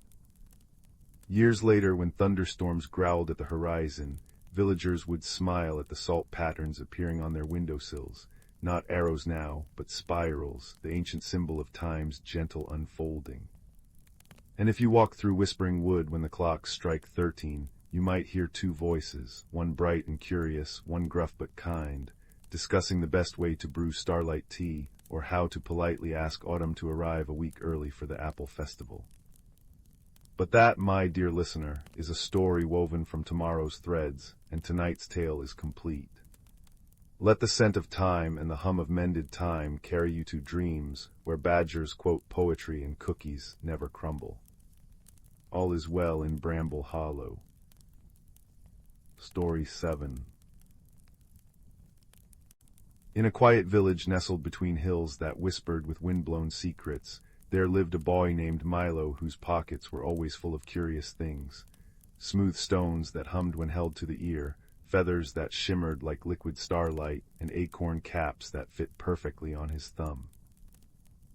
Years later, when thunderstorms growled at the horizon, villagers would smile at the salt patterns appearing on their windowsills, not arrows now, but spirals, the ancient symbol of time's gentle unfolding. And if you walk through Whispering Wood when the clocks strike 13, you might hear two voices, one bright and curious, one gruff but kind, discussing the best way to brew starlight tea, or how to politely ask autumn to arrive a week early for the apple festival. But that, my dear listener, is a story woven from tomorrow's threads, and tonight's tale is complete. Let the scent of time and the hum of mended time carry you to dreams where badgers quote poetry and cookies never crumble. All is well in Bramble Hollow. Story 7. In a quiet village nestled between hills that whispered with wind-blown secrets, there lived a boy named Milo whose pockets were always full of curious things. Smooth stones that hummed when held to the ear, feathers that shimmered like liquid starlight, and acorn caps that fit perfectly on his thumb.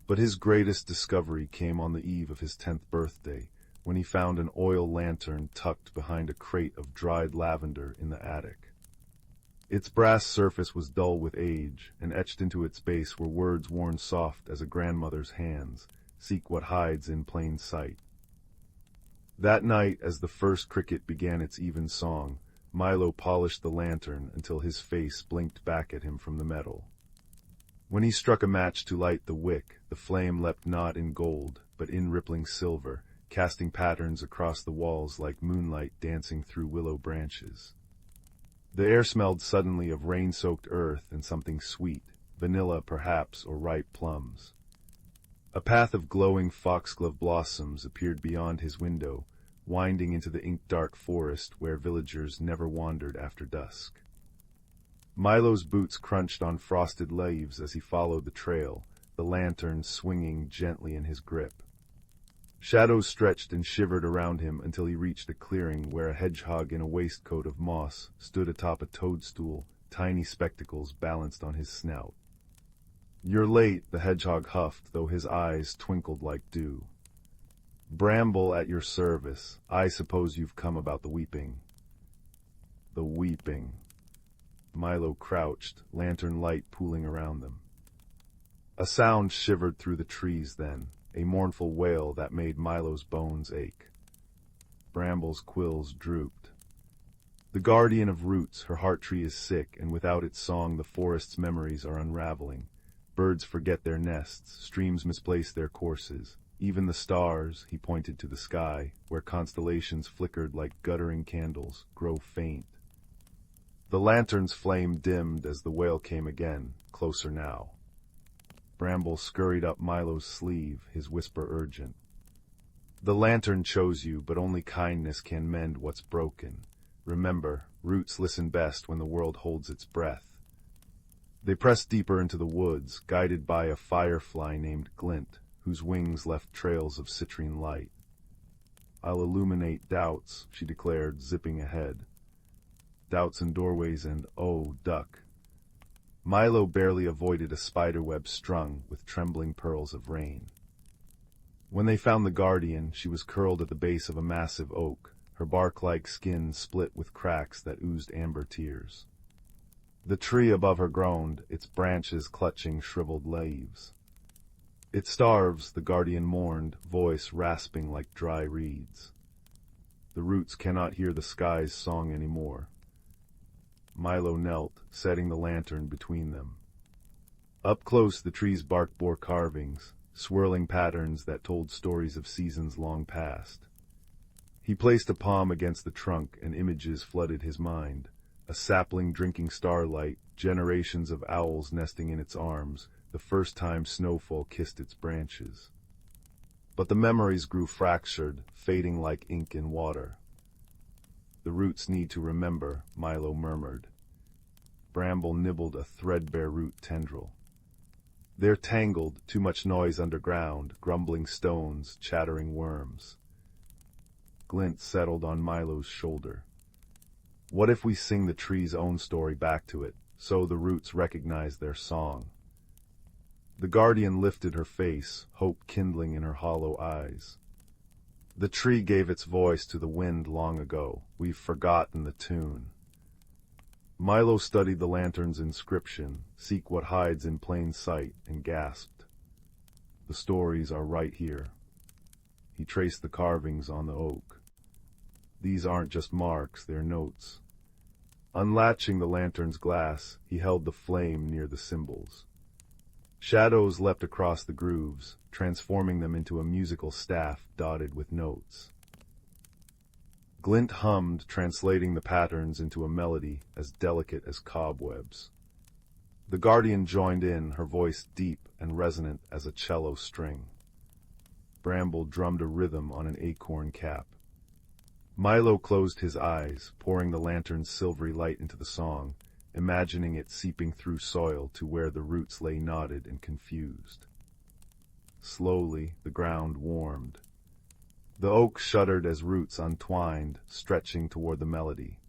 But his greatest discovery came on the eve of his 10th birthday, when he found an oil lantern tucked behind a crate of dried lavender in the attic. Its brass surface was dull with age, and etched into its base were words worn soft as a grandmother's hands: "Seek what hides in plain sight." That night, as the first cricket began its even song, Milo polished the lantern until his face blinked back at him from the metal. When he struck a match to light the wick, the flame leapt not in gold, but in rippling silver, casting patterns across the walls like moonlight dancing through willow branches. The air smelled suddenly of rain-soaked earth and something sweet, vanilla perhaps, or ripe plums. A path of glowing foxglove blossoms appeared beyond his window, winding into the ink-dark forest where villagers never wandered after dusk. Milo's boots crunched on frosted leaves as he followed the trail, the lantern swinging gently in his grip. Shadows stretched and shivered around him until he reached a clearing where a hedgehog in a waistcoat of moss stood atop a toadstool, tiny spectacles balanced on his snout. "You're late," the hedgehog huffed, though his eyes twinkled like dew. "Bramble at your service. I suppose you've come about the weeping." The weeping. Milo crouched, lantern light pooling around them. A sound shivered through the trees then, a mournful wail that made Milo's bones ache. Bramble's quills drooped. The guardian of roots, her heart tree is sick, and without its song the forest's memories are unraveling. Birds forget their nests, streams misplace their courses. Even the stars, he pointed to the sky, where constellations flickered like guttering candles, grow faint. The lantern's flame dimmed as the wail came again, closer now. Bramble scurried up Milo's sleeve, his whisper urgent. "The lantern chose you, but only kindness can mend what's broken. Remember, roots listen best when the world holds its breath." They pressed deeper into the woods, guided by a firefly named Glint, whose wings left trails of citrine light. "I'll illuminate doubts," she declared, zipping ahead. "Doubts in doorways and, oh, duck." Milo barely avoided a spiderweb strung with trembling pearls of rain. When they found the guardian, she was curled at the base of a massive oak, her bark-like skin split with cracks that oozed amber tears. The tree above her groaned, its branches clutching shriveled leaves. "It starves," the guardian mourned, voice rasping like dry reeds. "The roots cannot hear the sky's song anymore." Milo knelt, setting the lantern between them. Up close the tree's bark bore carvings, swirling patterns that told stories of seasons long past. He placed a palm against the trunk and images flooded his mind. A sapling drinking starlight, generations of owls nesting in its arms, the first time snowfall kissed its branches. But the memories grew fractured, fading like ink in water. "The roots need to remember," Milo murmured. Bramble nibbled a threadbare root tendril. "They're tangled, too much noise underground, grumbling stones, chattering worms." Glint settled on Milo's shoulder. "What if we sing the tree's own story back to it, so the roots recognize their song?" The guardian lifted her face, hope kindling in her hollow eyes. "The tree gave its voice to the wind long ago. We've forgotten the tune." Milo studied the lantern's inscription, "Seek what hides in plain sight," and gasped. "The stories are right here." He traced the carvings on the oak. "These aren't just marks, they're notes." Unlatching the lantern's glass, he held the flame near the symbols. Shadows leapt across the grooves, transforming them into a musical staff dotted with notes. Glint hummed, translating the patterns into a melody as delicate as cobwebs. The guardian joined in, her voice deep and resonant as a cello string. Bramble drummed a rhythm on an acorn cap. Milo closed his eyes, pouring the lantern's silvery light into the song, imagining it seeping through soil to where the roots lay knotted and confused. Slowly, the ground warmed. The oak shuddered as roots untwined, stretching toward the melody.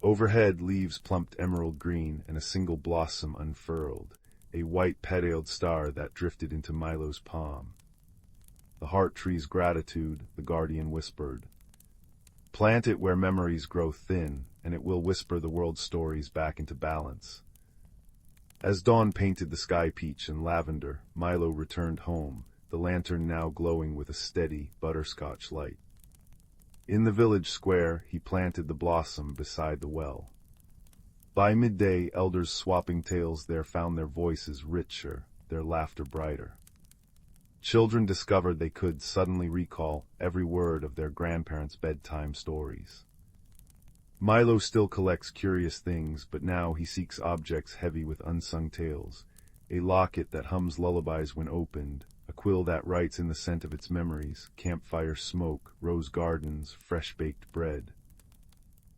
Overhead, leaves plumped emerald green, and a single blossom unfurled, a white petaled star that drifted into Milo's palm. "The heart tree's gratitude," the guardian whispered. "Plant it where memories grow thin, and it will whisper the world's stories back into balance." As dawn painted the sky peach and lavender, Milo returned home, the lantern now glowing with a steady, butterscotch light. In the village square, he planted the blossom beside the well. By midday, elders swapping tales there found their voices richer, their laughter brighter. Children discovered they could suddenly recall every word of their grandparents' bedtime stories. Milo still collects curious things, but now he seeks objects heavy with unsung tales. A locket that hums lullabies when opened, a quill that writes in the scent of its memories, campfire smoke, rose gardens, fresh-baked bread.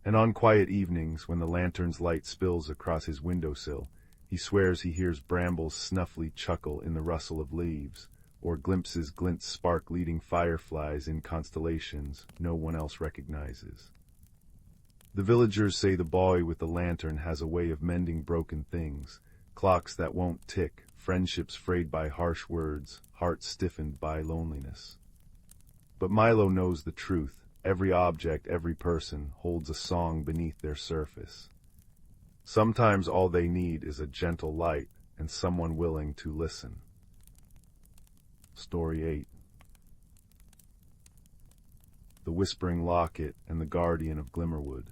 And on quiet evenings, when the lantern's light spills across his windowsill, he swears he hears brambles snuffily chuckle in the rustle of leaves, or glimpses glint spark leading fireflies in constellations no one else recognizes. The villagers say the boy with the lantern has a way of mending broken things, clocks that won't tick, friendships frayed by harsh words, hearts stiffened by loneliness. But Milo knows the truth. Every object, every person, holds a song beneath their surface. Sometimes all they need is a gentle light and someone willing to listen. Story 8. The Whispering Locket and the Guardian of Glimmerwood.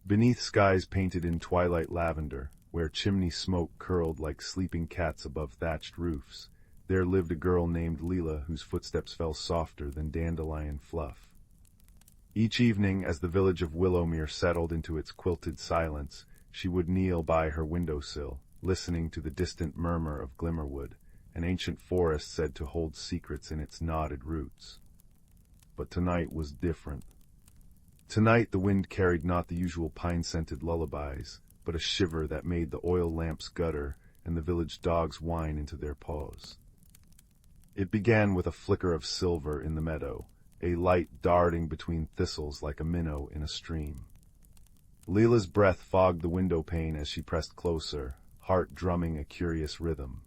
Beneath skies painted in twilight lavender, where chimney smoke curled like sleeping cats above thatched roofs, there lived a girl named Leela whose footsteps fell softer than dandelion fluff. Each evening, as the village of Willowmere settled into its quilted silence, she would kneel by her windowsill, listening to the distant murmur of Glimmerwood, an ancient forest said to hold secrets in its knotted roots. But tonight was different. Tonight the wind carried not the usual pine-scented lullabies, but a shiver that made the oil lamps gutter and the village dogs whine into their paws. It began with a flicker of silver in the meadow, a light darting between thistles like a minnow in a stream. Leela's breath fogged the window pane as she pressed closer, heart drumming a curious rhythm.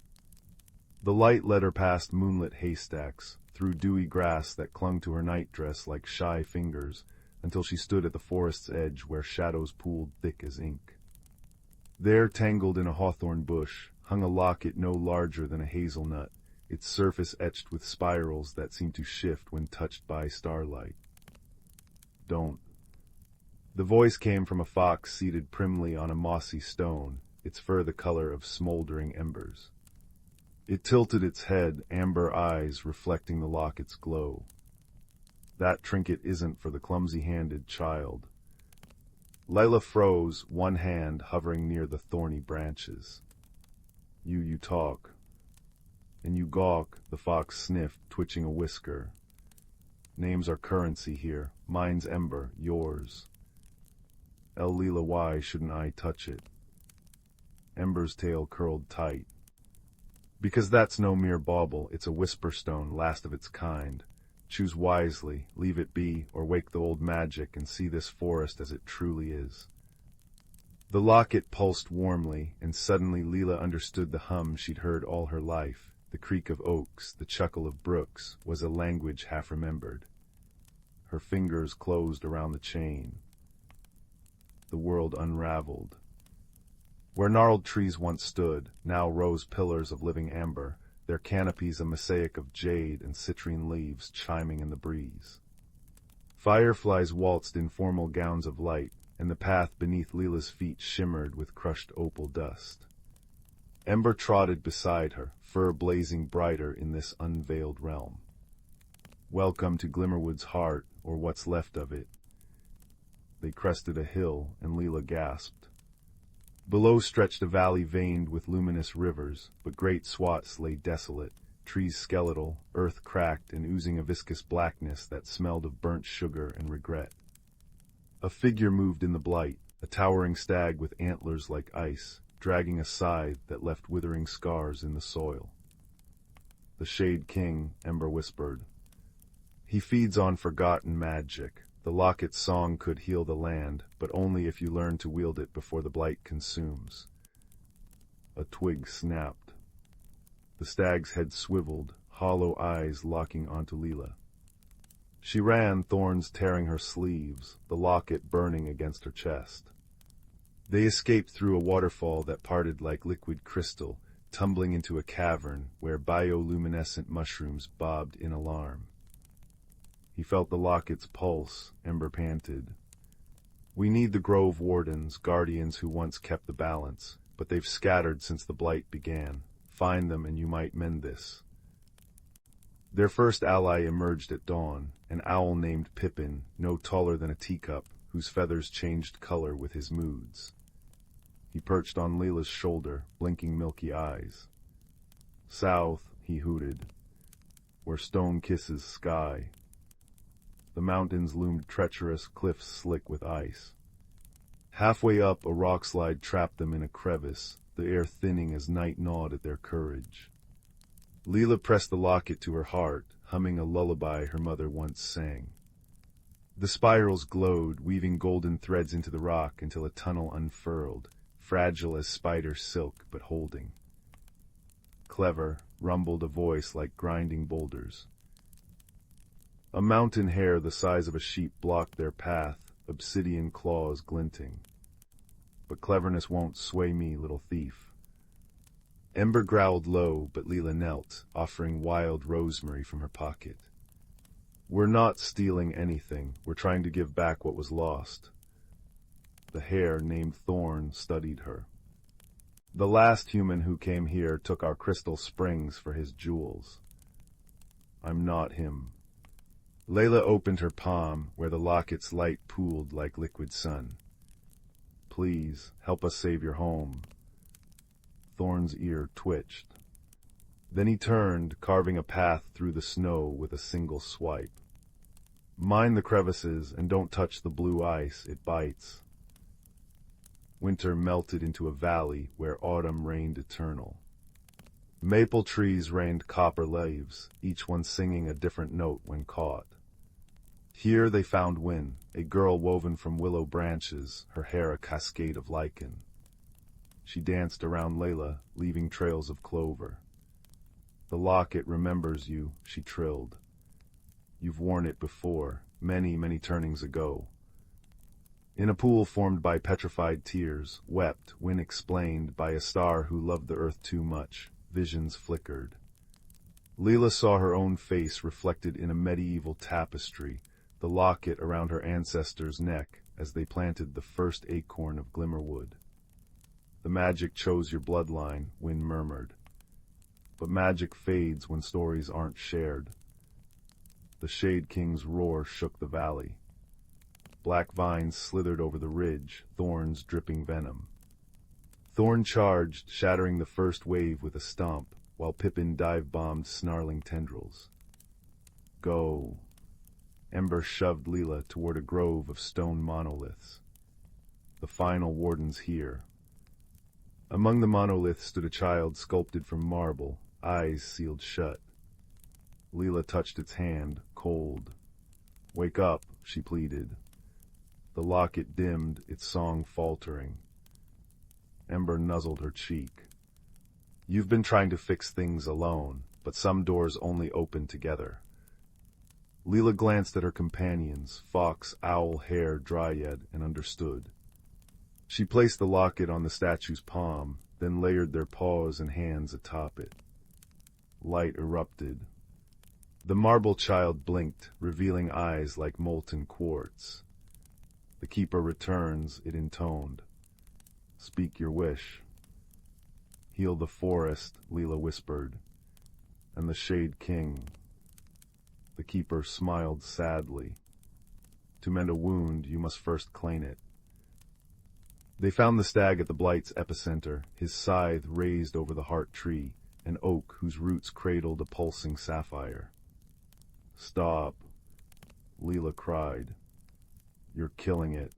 The light led her past moonlit haystacks, through dewy grass that clung to her nightdress like shy fingers, until she stood at the forest's edge where shadows pooled thick as ink. There, tangled in a hawthorn bush, hung a locket no larger than a hazelnut, its surface etched with spirals that seemed to shift when touched by starlight. Don't. The voice came from a fox seated primly on a mossy stone, its fur the color of smoldering embers. It tilted its head, amber eyes reflecting the locket's glow. That trinket isn't for the clumsy-handed child. Leila froze, one hand hovering near the thorny branches. You talk. And you gawk, the fox sniffed, twitching a whisker. Names are currency here, mine's Ember, yours. Leela, why shouldn't I touch it? Ember's tail curled tight. Because that's no mere bauble, it's a whisper stone, last of its kind. Choose wisely, leave it be, or wake the old magic and see this forest as it truly is. The locket pulsed warmly, and suddenly Leela understood the hum she'd heard all her life. The creak of oaks, the chuckle of brooks, was a language half-remembered. Her fingers closed around the chain. The world unraveled. Where gnarled trees once stood, now rose pillars of living amber, their canopies a mosaic of jade and citrine leaves chiming in the breeze. Fireflies waltzed in formal gowns of light, and the path beneath Leela's feet shimmered with crushed opal dust. Ember trotted beside her, fur blazing brighter in this unveiled realm. Welcome to Glimmerwood's heart, or what's left of it. They crested a hill, and Leela gasped. Below stretched a valley veined with luminous rivers, but great swaths lay desolate, trees skeletal, earth cracked and oozing a viscous blackness that smelled of burnt sugar and regret. A figure moved in the blight, a towering stag with antlers like ice, dragging a scythe that left withering scars in the soil. The Shade King, Ember whispered. He feeds on forgotten magic. The locket's song could heal the land, but only if you learn to wield it before the blight consumes. A twig snapped. The stag's head swiveled, hollow eyes locking onto Leela. She ran, thorns tearing her sleeves, the locket burning against her chest. They escaped through a waterfall that parted like liquid crystal, tumbling into a cavern where bioluminescent mushrooms bobbed in alarm. He felt the locket's pulse, Ember panted. We need the grove wardens, guardians who once kept the balance, but they've scattered since the blight began. Find them and you might mend this. Their first ally emerged at dawn, an owl named Pippin, no taller than a teacup, whose feathers changed color with his moods. He perched on Leila's shoulder, blinking milky eyes. South, he hooted, where stone kisses sky. The mountains loomed treacherous, cliffs slick with ice. Halfway up, a rock slide trapped them in a crevice, the air thinning as night gnawed at their courage. Leila pressed the locket to her heart, humming a lullaby her mother once sang. The spirals glowed, weaving golden threads into the rock until a tunnel unfurled, fragile as spider silk but holding. Clever, rumbled a voice like grinding boulders. A mountain hare the size of a sheep blocked their path, obsidian claws glinting. But cleverness won't sway me, little thief. Ember growled low, but Leila knelt, offering wild rosemary from her pocket. We're not stealing anything, we're trying to give back what was lost. The hare, named Thorn, studied her. The last human who came here took our crystal springs for his jewels. I'm not him. Leila opened her palm, where the locket's light pooled like liquid sun. Please, help us save your home. Thorn's ear twitched. Then he turned, carving a path through the snow with a single swipe. Mind the crevices, and don't touch the blue ice, it bites. Winter melted into a valley where autumn reigned eternal. Maple trees rained copper leaves, each one singing a different note when caught. Here they found Win, a girl woven from willow branches, her hair a cascade of lichen. She danced around Leila, leaving trails of clover. The locket remembers you, she trilled. You've worn it before, many, many turnings ago. In a pool formed by petrified tears, wept, Win explained, by a star who loved the earth too much, visions flickered. Leila saw her own face reflected in a medieval tapestry, the locket around her ancestor's neck as they planted the first acorn of Glimmerwood. The magic chose your bloodline, Win murmured. But magic fades when stories aren't shared. The Shade King's roar shook the valley. Black vines slithered over the ridge, thorns dripping venom. Thorn charged, shattering the first wave with a stomp, while Pippin dive-bombed snarling tendrils. Go. Ember shoved Leila toward a grove of stone monoliths. The final warden's here. Among the monoliths stood a child sculpted from marble, eyes sealed shut. Leila touched its hand, cold. Wake up, she pleaded. The locket dimmed, its song faltering. Ember nuzzled her cheek. You've been trying to fix things alone, but some doors only open together. Leila glanced at her companions, fox, owl, hare, dryad, and understood. She placed the locket on the statue's palm, then layered their paws and hands atop it. Light erupted. The marble child blinked, revealing eyes like molten quartz. The keeper returns, it intoned. Speak your wish. Heal the forest, Leila whispered, and the Shade King. The keeper smiled sadly. To mend a wound, you must first claim it. They found the stag at the blight's epicenter, his scythe raised over the heart tree, an oak whose roots cradled a pulsing sapphire. Stop, Leila cried. You're killing it.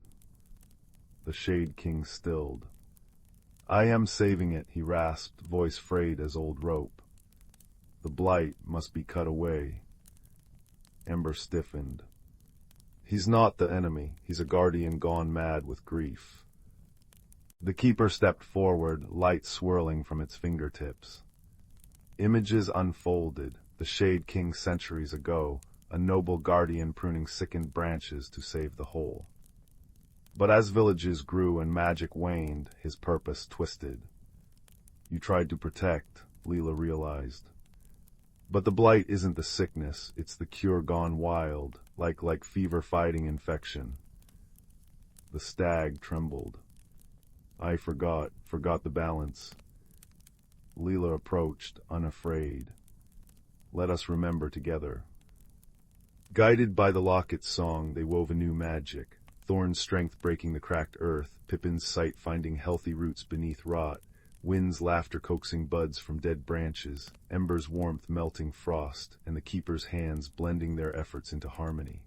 The Shade King stilled. I am saving it, he rasped, voice frayed as old rope. The blight must be cut away. Ember stiffened. He's not the enemy, he's a guardian gone mad with grief. The keeper stepped forward, light swirling from its fingertips. Images unfolded, the Shade King centuries ago, a noble guardian pruning sickened branches to save the whole. But as villages grew and magic waned, his purpose twisted. You tried to protect, Leila realized. But the blight isn't the sickness, it's the cure gone wild, like fever fighting infection. The stag trembled. I forgot the balance. Leela approached, unafraid. Let us remember together. Guided by the locket's song, they wove a new magic. Thorn's strength breaking the cracked earth, Pippin's sight finding healthy roots beneath rot, Wind's laughter coaxing buds from dead branches, Ember's warmth melting frost, and the keeper's hands blending their efforts into harmony.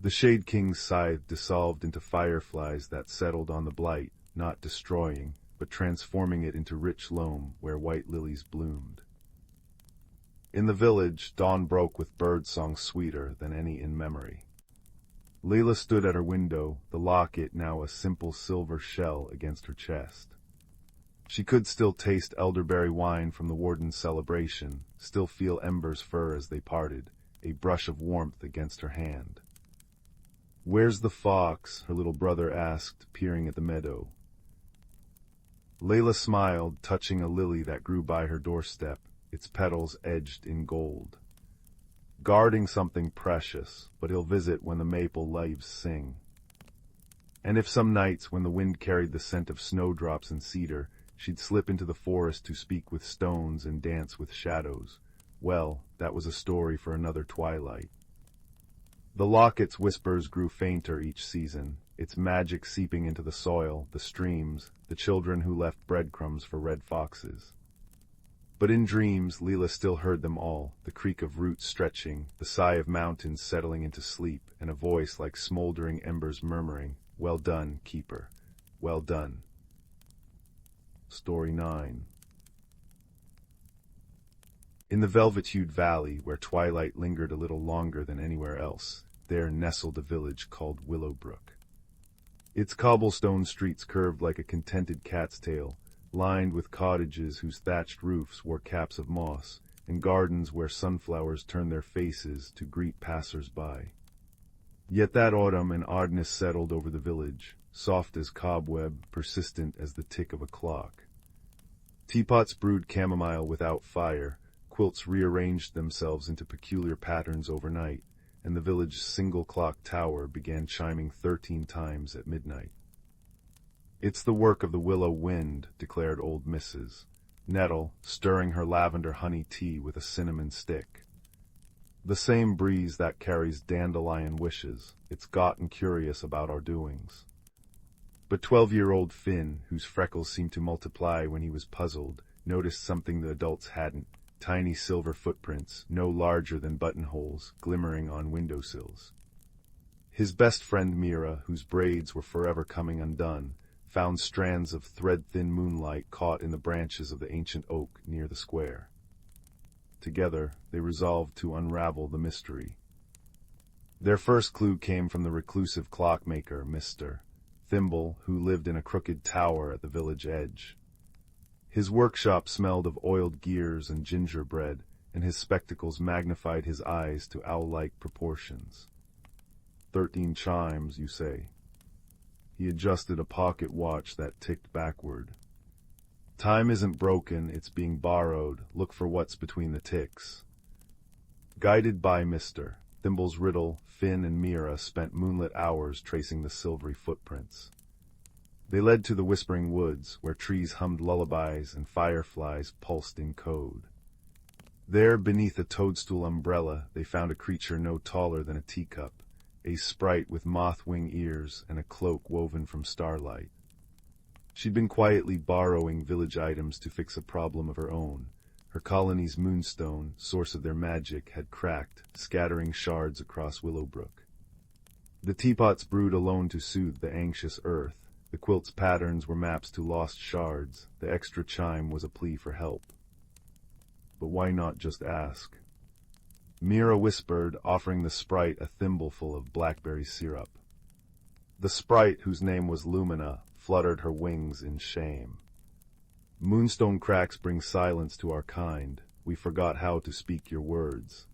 The Shade King's scythe dissolved into fireflies that settled on the blight, not destroying, but transforming it into rich loam where white lilies bloomed. In the village, dawn broke with birdsong sweeter than any in memory. Leela stood at her window, the locket now a simple silver shell against her chest. She could still taste elderberry wine from the warden's celebration, still feel Ember's fur as they parted, a brush of warmth against her hand. "Where's the fox?" her little brother asked, peering at the meadow. Leila smiled, touching a lily that grew by her doorstep, its petals edged in gold. "Guarding something precious, but he'll visit when the maple leaves sing." And if some nights when the wind carried the scent of snowdrops and cedar, she'd slip into the forest to speak with stones and dance with shadows, well, that was a story for another twilight. The locket's whispers grew fainter each season, its magic seeping into the soil, the streams, the children who left breadcrumbs for red foxes. But in dreams, Leela still heard them all, the creak of roots stretching, the sigh of mountains settling into sleep, and a voice like smoldering embers murmuring, "Well done, keeper, well done." Story 9. In the velvet-hued valley, where twilight lingered a little longer than anywhere else, there nestled a village called Willowbrook. Its cobblestone streets curved like a contented cat's tail, lined with cottages whose thatched roofs wore caps of moss, and gardens where sunflowers turned their faces to greet passers-by. Yet that autumn an oddness settled over the village, soft as cobweb, persistent as the tick of a clock. Teapots brewed chamomile without fire, quilts rearranged themselves into peculiar patterns overnight, and the village's single clock tower began chiming 13 times at midnight. "It's the work of the willow wind," declared old Mrs. Nettle, stirring her lavender honey tea with a cinnamon stick. "The same breeze that carries dandelion wishes, it's gotten curious about our doings." But 12-year-old Finn, whose freckles seemed to multiply when he was puzzled, noticed something the adults hadn't, tiny silver footprints, no larger than buttonholes, glimmering on windowsills. His best friend Mira, whose braids were forever coming undone, found strands of thread-thin moonlight caught in the branches of the ancient oak near the square. Together, they resolved to unravel the mystery. Their first clue came from the reclusive clockmaker, Mr. Thimble, who lived in a crooked tower at the village edge. His workshop smelled of oiled gears and gingerbread, and his spectacles magnified his eyes to owl-like proportions. 13 chimes, you say? He adjusted a pocket watch that ticked backward. "Time isn't broken, it's being borrowed. Look for what's between the ticks." Guided by Mr. Thimble's riddle, Finn and Mira spent moonlit hours tracing the silvery footprints. They led to the whispering woods, where trees hummed lullabies and fireflies pulsed in code. There, beneath a toadstool umbrella, they found a creature no taller than a teacup, a sprite with moth-wing ears and a cloak woven from starlight. She'd been quietly borrowing village items to fix a problem of her own. Her colony's moonstone, source of their magic, had cracked, scattering shards across Willowbrook. The teapots brewed alone to soothe the anxious earth. The quilt's patterns were maps to lost shards. The extra chime was a plea for help. But why not just ask? Mira whispered, offering the sprite a thimbleful of blackberry syrup. The sprite, whose name was Lumina, fluttered her wings in shame. "Moonstone cracks bring silence to our kind. We forgot how to speak your words."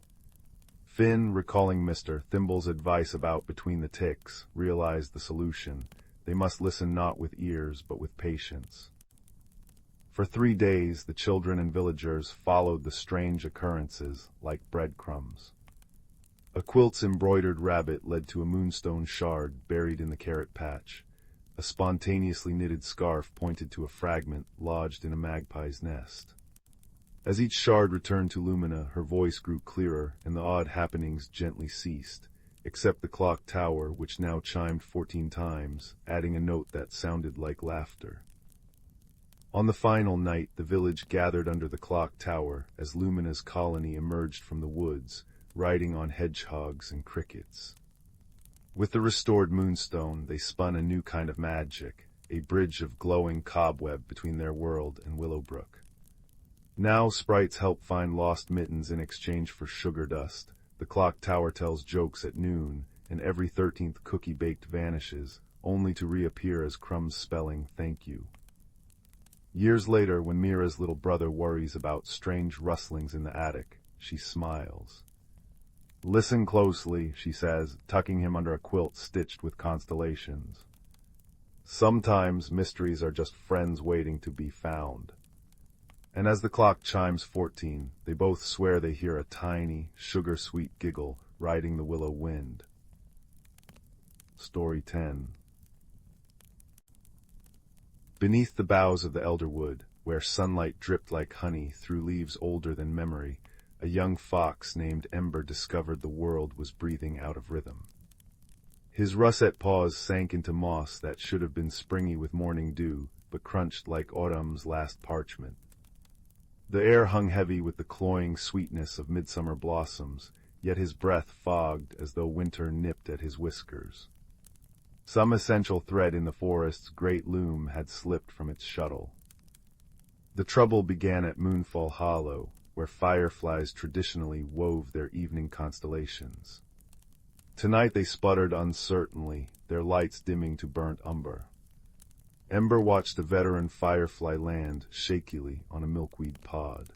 Finn, recalling Mr. Thimble's advice about between the ticks, realized the solution. They must listen not with ears, but with patience. For 3 days, the children and villagers followed the strange occurrences like breadcrumbs. A quilt's embroidered rabbit led to a moonstone shard buried in the carrot patch. A spontaneously knitted scarf pointed to a fragment lodged in a magpie's nest. As each shard returned to Lumina, her voice grew clearer, and the odd happenings gently ceased, except the clock tower, which now chimed 14 times, adding a note that sounded like laughter. On the final night, the village gathered under the clock tower as Lumina's colony emerged from the woods, riding on hedgehogs and crickets. With the restored moonstone, they spun a new kind of magic, a bridge of glowing cobweb between their world and Willowbrook. Now sprites help find lost mittens in exchange for sugar dust. The clock tower tells jokes at noon, and every 13th cookie baked vanishes, only to reappear as crumbs spelling thank you. Years later, when Mira's little brother worries about strange rustlings in the attic, she smiles. "Listen closely," she says, tucking him under a quilt stitched with constellations. "Sometimes mysteries are just friends waiting to be found." And as the clock chimes 14, they both swear they hear a tiny, sugar-sweet giggle riding the willow wind. Story 10. Beneath the boughs of the Elderwood, where sunlight dripped like honey through leaves older than memory, a young fox named Ember discovered the world was breathing out of rhythm. His russet paws sank into moss that should have been springy with morning dew, but crunched like autumn's last parchment. The air hung heavy with the cloying sweetness of midsummer blossoms, yet his breath fogged as though winter nipped at his whiskers. Some essential thread in the forest's great loom had slipped from its shuttle. The trouble began at Moonfall Hollow, where fireflies traditionally wove their evening constellations. Tonight they sputtered uncertainly, their lights dimming to burnt umber. Ember watched the veteran firefly land shakily on a milkweed pod.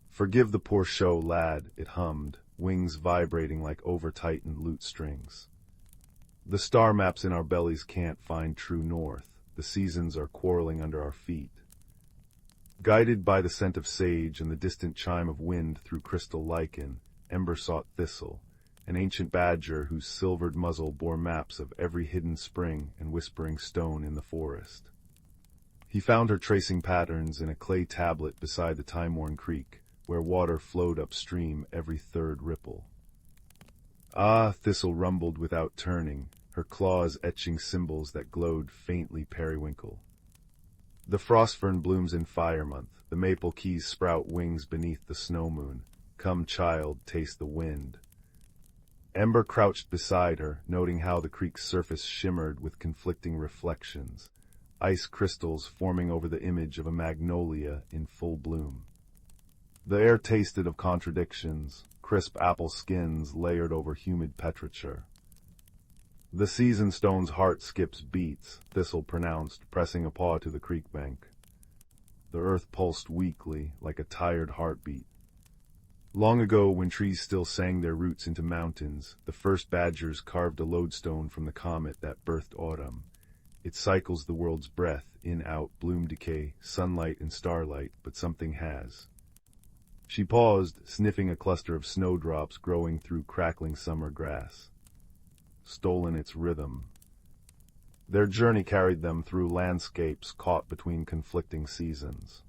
"Forgive the poor show, lad," it hummed, wings vibrating like over-tightened lute strings. "The star maps in our bellies can't find true north. The seasons are quarreling under our feet." Guided by the scent of sage and the distant chime of wind through crystal lichen, Ember sought Thistle, an ancient badger whose silvered muzzle bore maps of every hidden spring and whispering stone in the forest. He found her tracing patterns in a clay tablet beside the time-worn creek, where water flowed upstream every third ripple. "Ah," Thistle rumbled without turning, her claws etching symbols that glowed faintly periwinkle. "The frostfern blooms in fire month, the maple keys sprout wings beneath the snow moon. Come, child, taste the wind." Ember crouched beside her, noting how the creek's surface shimmered with conflicting reflections, ice crystals forming over the image of a magnolia in full bloom. The air tasted of contradictions, crisp apple skins layered over humid petrichor. "The season stone's heart skips beats," Thistle pronounced, pressing a paw to the creek bank. The earth pulsed weakly, like a tired heartbeat. Long ago, when trees still sang their roots into mountains, the first badgers carved a lodestone from the comet that birthed autumn. It cycles the world's breath, in, out, bloom, decay, sunlight and starlight, but something has. She paused, sniffing a cluster of snowdrops growing through crackling summer grass. Stolen its rhythm. Their journey carried them through landscapes caught between conflicting seasons.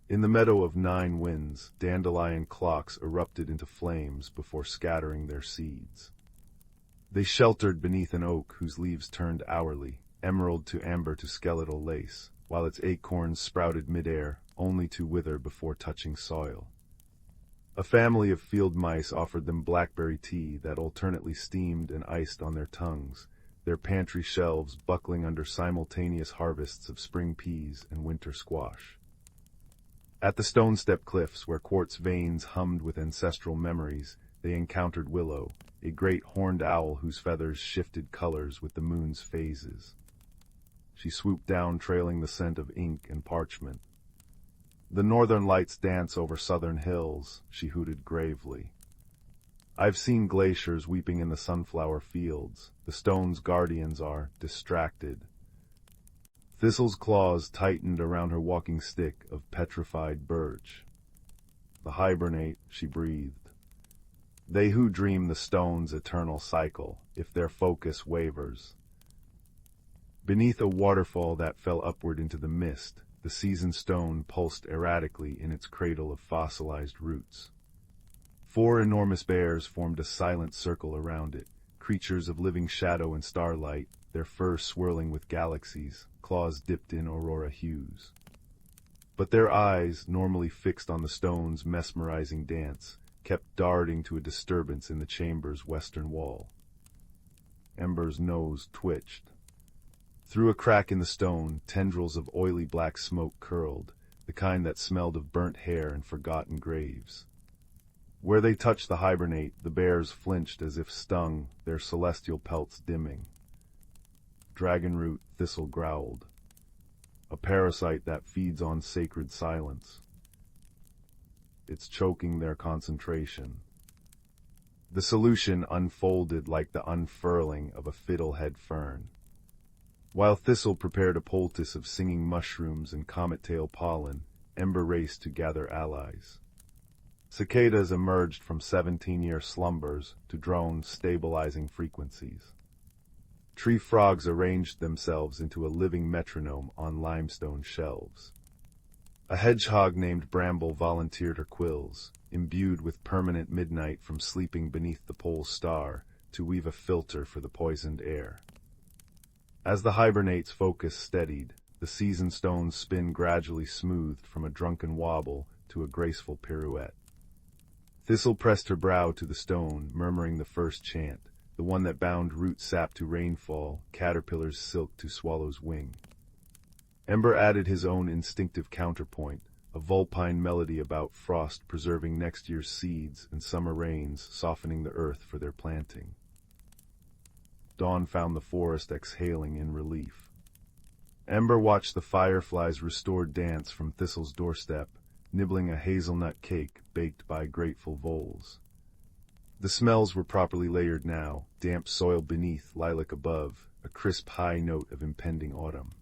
In the meadow of 9 winds, dandelion clocks erupted into flames before scattering their seeds. They sheltered beneath an oak whose leaves turned hourly, emerald to amber to skeletal lace, while its acorns sprouted midair, only to wither before touching soil. A family of field mice offered them blackberry tea that alternately steamed and iced on their tongues, their pantry shelves buckling under simultaneous harvests of spring peas and winter squash. At the stone-step cliffs, where quartz veins hummed with ancestral memories, they encountered Willow, a great horned owl whose feathers shifted colors with the moon's phases. She swooped down, trailing the scent of ink and parchment. "The northern lights dance over southern hills," she hooted gravely. "I've seen glaciers weeping in the sunflower fields. The stone's guardians are distracted." Thistle's claws tightened around her walking stick of petrified birch. "The hibernate," she breathed. They who dream the stone's eternal cycle, if their focus wavers. Beneath a waterfall that fell upward into the mist, the seasoned stone pulsed erratically in its cradle of fossilized roots. 4 enormous bears formed a silent circle around it, creatures of living shadow and starlight, their fur swirling with galaxies, claws dipped in aurora hues. But their eyes, normally fixed on the stone's mesmerizing dance, kept darting to a disturbance in the chamber's western wall. Ember's nose twitched. Through a crack in the stone, tendrils of oily black smoke curled, the kind that smelled of burnt hair and forgotten graves. Where they touched the hibernate, the bears flinched as if stung, their celestial pelts dimming. Dragonroot thistle growled. A parasite that feeds on sacred silence. It's choking their concentration. The solution unfolded like the unfurling of a fiddlehead fern. While Thistle prepared a poultice of singing mushrooms and comet-tail pollen, Ember raced to gather allies. Cicadas emerged from 17-year slumbers to drone stabilizing frequencies. Tree frogs arranged themselves into a living metronome on limestone shelves. A hedgehog named Bramble volunteered her quills, imbued with permanent midnight from sleeping beneath the pole star, to weave a filter for the poisoned air. As the hibernate's focus steadied, the seasoned stone's spin gradually smoothed from a drunken wobble to a graceful pirouette. Thistle pressed her brow to the stone, murmuring the first chant, the one that bound root sap to rainfall, caterpillar's silk to swallow's wing. Ember added his own instinctive counterpoint, a vulpine melody about frost preserving next year's seeds and summer rains softening the earth for their planting. Dawn found the forest exhaling in relief. Ember watched the fireflies' restored dance from Thistle's doorstep, nibbling a hazelnut cake baked by grateful voles. The smells were properly layered now, damp soil beneath, lilac above, a crisp high note of impending autumn.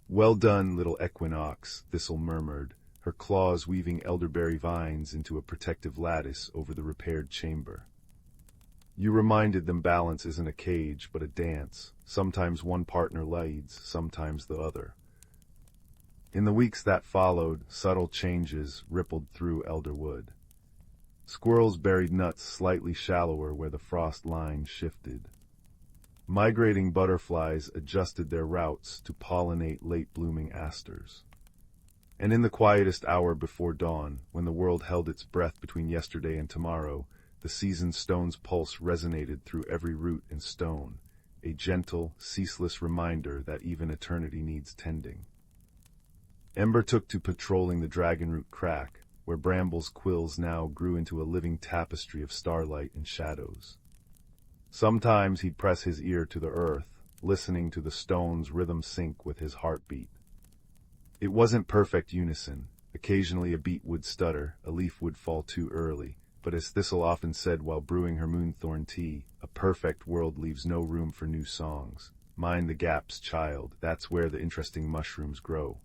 "Well done, little equinox," Thistle murmured, her claws weaving elderberry vines into a protective lattice over the repaired chamber. You reminded them balance isn't a cage, but a dance. Sometimes one partner leads, sometimes the other. In the weeks that followed, subtle changes rippled through Elderwood. Squirrels buried nuts slightly shallower where the frost line shifted. Migrating butterflies adjusted their routes to pollinate late-blooming asters. And in the quietest hour before dawn, when the world held its breath between yesterday and tomorrow, the seasoned stone's pulse resonated through every root and stone, a gentle, ceaseless reminder that even eternity needs tending. Ember took to patrolling the dragonroot crack, where Bramble's quills now grew into a living tapestry of starlight and shadows. Sometimes he'd press his ear to the earth, listening to the stone's rhythm sync with his heartbeat. It wasn't perfect unison. Occasionally a beat would stutter, a leaf would fall too early, but as Thistle often said while brewing her moonthorn tea, a perfect world leaves no room for new songs. Mind the gaps, child, that's where the interesting mushrooms grow.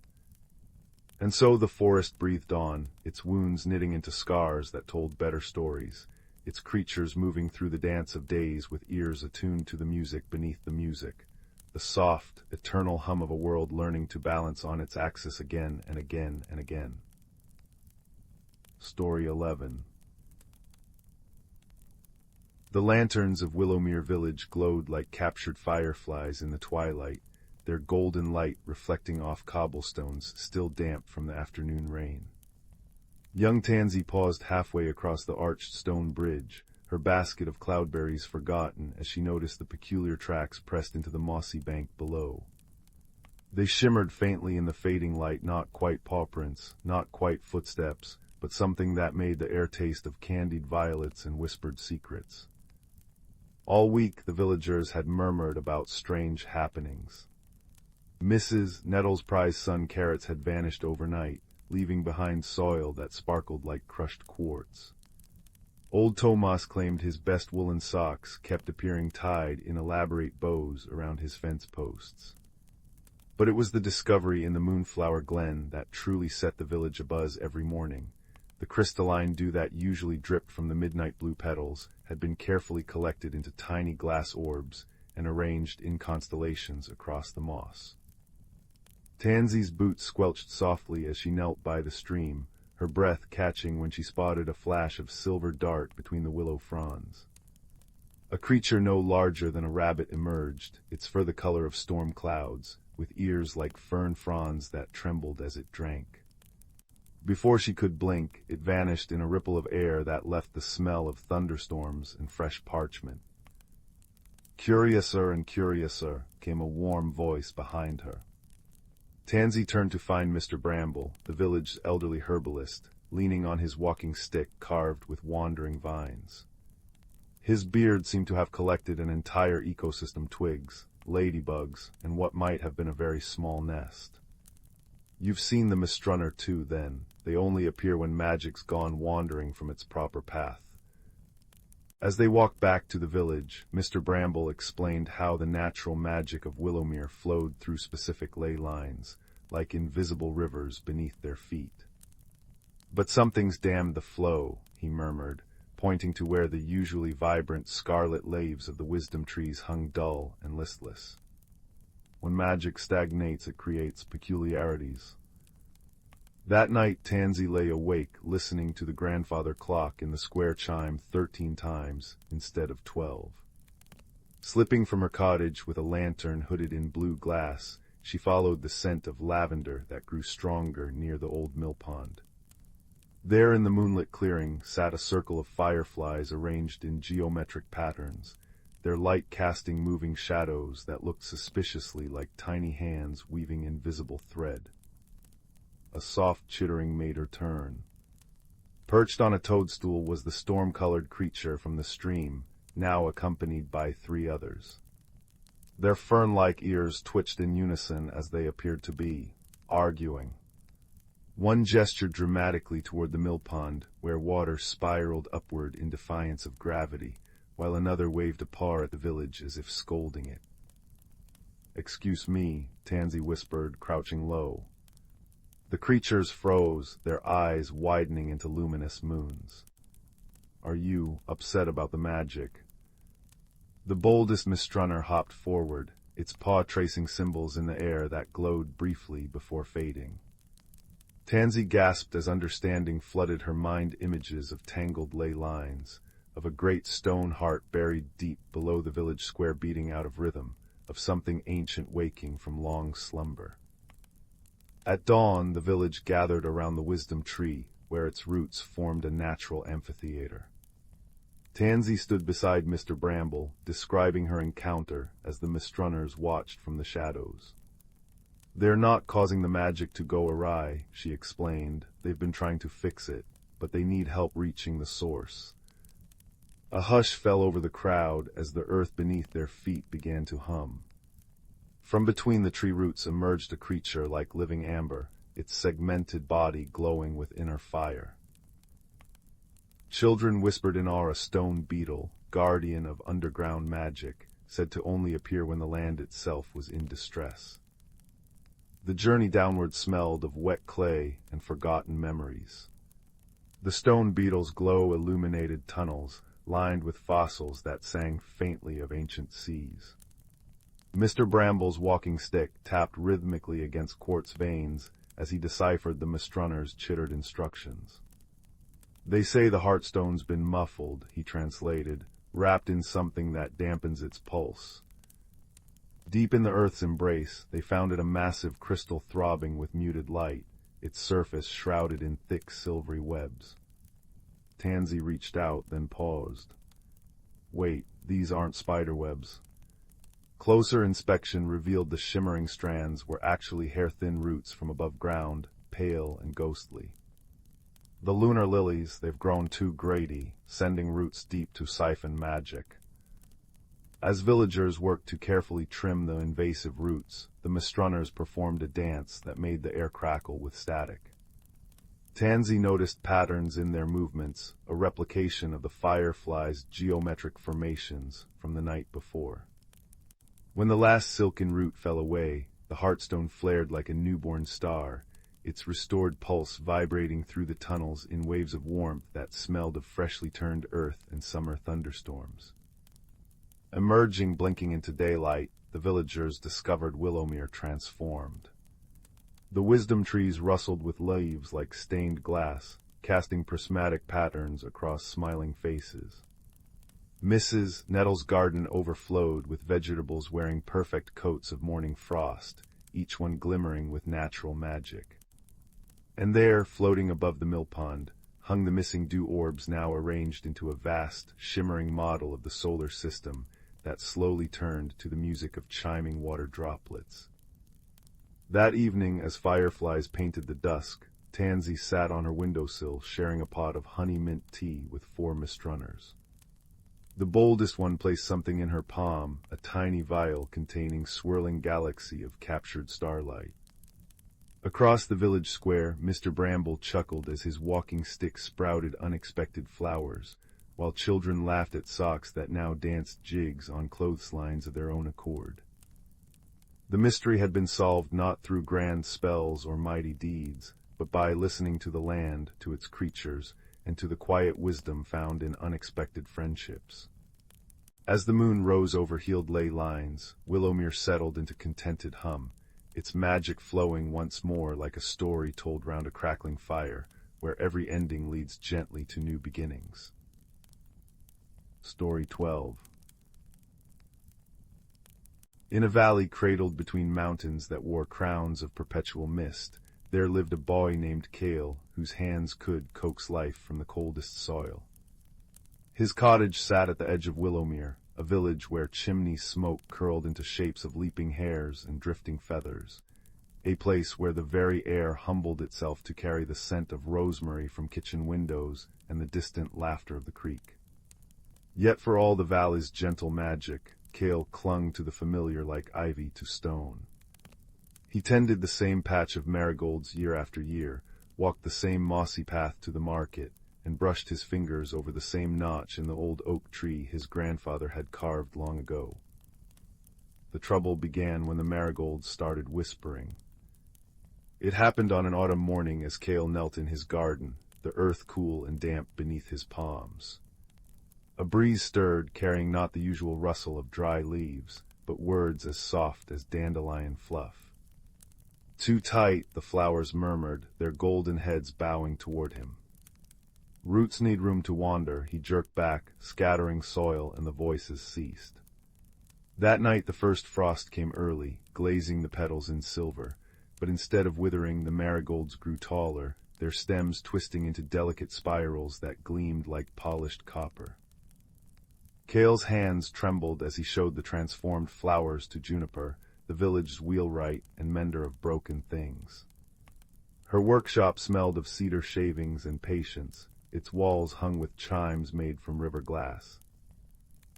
And so the forest breathed on, its wounds knitting into scars that told better stories, its creatures moving through the dance of days with ears attuned to the music beneath the music, the soft, eternal hum of a world learning to balance on its axis again and again and again. Story 11. The lanterns of Willowmere village glowed like captured fireflies in the twilight, their golden light reflecting off cobblestones still damp from the afternoon rain. Young Tansy paused halfway across the arched stone bridge, her basket of cloudberries forgotten as she noticed the peculiar tracks pressed into the mossy bank below. They shimmered faintly in the fading light, not quite paw prints, not quite footsteps, but something that made the air taste of candied violets and whispered secrets. All week the villagers had murmured about strange happenings. Mrs. Nettle's prized son carrots had vanished overnight, leaving behind soil that sparkled like crushed quartz. Old Tomas claimed his best woolen socks kept appearing tied in elaborate bows around his fence posts. But it was the discovery in the Moonflower Glen that truly set the village abuzz every morning. The crystalline dew that usually dripped from the midnight blue petals had been carefully collected into tiny glass orbs and arranged in constellations across the moss. Tansy's boots squelched softly as she knelt by the stream, her breath catching when she spotted a flash of silver dart between the willow fronds. A creature no larger than a rabbit emerged, its fur the color of storm clouds, with ears like fern fronds that trembled as it drank. Before she could blink, it vanished in a ripple of air that left the smell of thunderstorms and fresh parchment. Curiouser and curiouser came a warm voice behind her. Tansy turned to find Mr. Bramble, the village's elderly herbalist, leaning on his walking stick carved with wandering vines. His beard seemed to have collected an entire ecosystem: twigs, ladybugs, and what might have been a very small nest. You've seen the Mistrunner too, then. They only appear when magic's gone wandering from its proper path. As they walked back to the village, Mr. Bramble explained how the natural magic of Willowmere flowed through specific ley lines, like invisible rivers beneath their feet. But something's dammed the flow, he murmured, pointing to where the usually vibrant scarlet leaves of the wisdom trees hung dull and listless. When magic stagnates, it creates peculiarities. That night Tansy lay awake, listening to the grandfather clock in the square chime 13 times instead of 12. Slipping from her cottage with a lantern hooded in blue glass, she followed the scent of lavender that grew stronger near the old mill pond. There in the moonlit clearing sat a circle of fireflies arranged in geometric patterns, their light casting moving shadows that looked suspiciously like tiny hands weaving invisible thread. A soft chittering made her turn. Perched on a toadstool was the storm-colored creature from the stream, now accompanied by 3 others. Their fern-like ears twitched in unison as they appeared to be arguing. One gestured dramatically toward the mill pond, where water spiraled upward in defiance of gravity, while another waved a paw at the village as if scolding it. "Excuse me," Tansy whispered, crouching low. The creatures froze, their eyes widening into luminous moons. "Are you upset about the magic?" The boldest Mistrunner hopped forward, its paw tracing symbols in the air that glowed briefly before fading. Tansy gasped as understanding flooded her mind, images of tangled ley lines, of a great stone heart buried deep below the village square beating out of rhythm, of something ancient waking from long slumber. At dawn, the village gathered around the wisdom tree, where its roots formed a natural amphitheater. Tansy stood beside Mr. Bramble, describing her encounter as the Mistrunners watched from the shadows. "They're not causing the magic to go awry," she explained. "They've been trying to fix it, but they need help reaching the source." A hush fell over the crowd as the earth beneath their feet began to hum. From between the tree roots emerged a creature like living amber, its segmented body glowing with inner fire. Children whispered in awe a stone beetle, guardian of underground magic, said to only appear when the land itself was in distress. The journey downward smelled of wet clay and forgotten memories. The stone beetle's glow illuminated tunnels, lined with fossils that sang faintly of ancient seas. Mr. Bramble's walking stick tapped rhythmically against quartz veins as he deciphered the Mistrunner's chittered instructions. "They say the heartstone's been muffled," he translated, "wrapped in something that dampens its pulse." Deep in the earth's embrace, they found it a massive crystal throbbing with muted light, its surface shrouded in thick silvery webs. Tansy reached out, then paused. "Wait, these aren't spider webs." Closer inspection revealed the shimmering strands were actually hair-thin roots from above ground, pale and ghostly. "The lunar lilies, they've grown too grady, sending roots deep to siphon magic." As villagers worked to carefully trim the invasive roots, the Mistrunners performed a dance that made the air crackle with static. Tansy noticed patterns in their movements, a replication of the fireflies' geometric formations from the night before. When the last silken root fell away, the heartstone flared like a newborn star, its restored pulse vibrating through the tunnels in waves of warmth that smelled of freshly turned earth and summer thunderstorms. Emerging, blinking into daylight, the villagers discovered Willowmere transformed. The wisdom trees rustled with leaves like stained glass, casting prismatic patterns across smiling faces. Mrs. Nettle's garden overflowed with vegetables wearing perfect coats of morning frost, each one glimmering with natural magic. And there, floating above the millpond, hung the missing dew orbs now arranged into a vast, shimmering model of the solar system that slowly turned to the music of chiming water droplets. That evening, as fireflies painted the dusk, Tansy sat on her windowsill sharing a pot of honey mint tea with 4 mistrunners. The boldest one placed something in her palm, a tiny vial containing swirling galaxy of captured starlight. Across the village square, Mr. Bramble chuckled as his walking stick sprouted unexpected flowers, while children laughed at socks that now danced jigs on clotheslines of their own accord. The mystery had been solved not through grand spells or mighty deeds, but by listening to the land, to its creatures, and to the quiet wisdom found in unexpected friendships. As the moon rose over healed ley lines, Willowmere settled into contented hum, its magic flowing once more like a story told round a crackling fire, where every ending leads gently to new beginnings. Story 12. In a valley cradled between mountains that wore crowns of perpetual mist, there lived a boy named Cale, whose hands could coax life from the coldest soil. His cottage sat at the edge of Willowmere, a village where chimney smoke curled into shapes of leaping hairs and drifting feathers, a place where the very air humbled itself to carry the scent of rosemary from kitchen windows and the distant laughter of the creek. Yet for all the valley's gentle magic, Cale clung to the familiar like ivy to stone. He tended the same patch of marigolds year after year, walked the same mossy path to the market, and brushed his fingers over the same notch in the old oak tree his grandfather had carved long ago. The trouble began when the marigolds started whispering. It happened on an autumn morning as Cale knelt in his garden, the earth cool and damp beneath his palms. A breeze stirred, carrying not the usual rustle of dry leaves, but words as soft as dandelion fluff. Too tight, the flowers murmured, their golden heads bowing toward him. Roots need room to wander, he jerked back, scattering soil, and the voices ceased. That night the first frost came early, glazing the petals in silver, but instead of withering, the marigolds grew taller, their stems twisting into delicate spirals that gleamed like polished copper. Cale's hands trembled as he showed the transformed flowers to Juniper, the village's wheelwright and mender of broken things. Her workshop smelled of cedar shavings and patience, its walls hung with chimes made from river glass.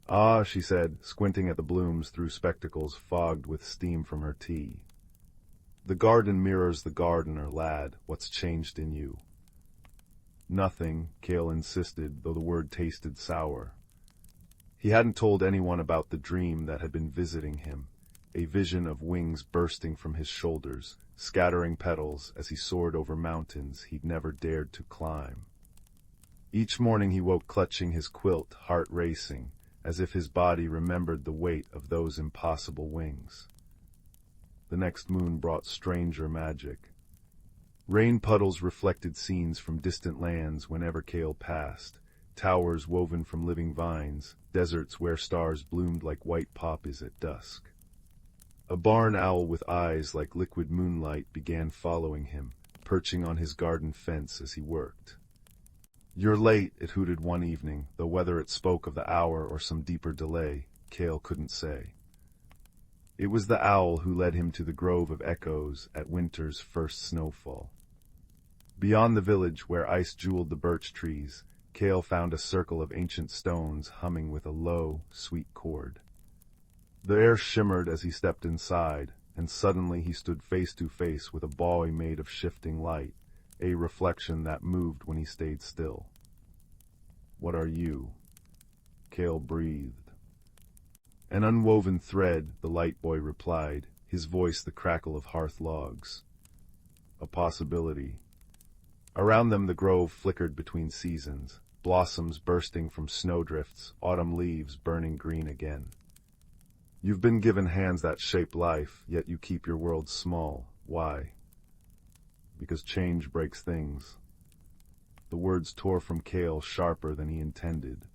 "Ah," she said, squinting at the blooms through spectacles fogged with steam from her tea. "The garden mirrors the gardener, lad. What's changed in you?" "Nothing," Cale insisted, though the word tasted sour. He hadn't told anyone about the dream that had been visiting him, a vision of wings bursting from his shoulders, scattering petals as he soared over mountains he'd never dared to climb. Each morning he woke clutching his quilt, heart racing, as if his body remembered the weight of those impossible wings. The next moon brought stranger magic. Rain puddles reflected scenes from distant lands whenever Cale passed, towers woven from living vines, deserts where stars bloomed like white poppies at dusk. A barn owl with eyes like liquid moonlight began following him, perching on his garden fence as he worked. "You're late," it hooted one evening, though whether it spoke of the hour or some deeper delay, Cale couldn't say. It was the owl who led him to the grove of echoes at winter's first snowfall. Beyond the village, where ice jeweled the birch trees, Cale found a circle of ancient stones humming with a low, sweet chord. The air shimmered as he stepped inside, and suddenly he stood face to face with a boy made of shifting light, a reflection that moved when he stayed still. "What are you?" Cale breathed. "An unwoven thread," the light boy replied, his voice the crackle of hearth logs. a possibility. Around them the grove flickered between seasons, blossoms bursting from snowdrifts, autumn leaves burning green again. You've been given hands that shape life, yet you keep your world small. Why? Because change breaks things. The words tore from Cale sharper than he intended.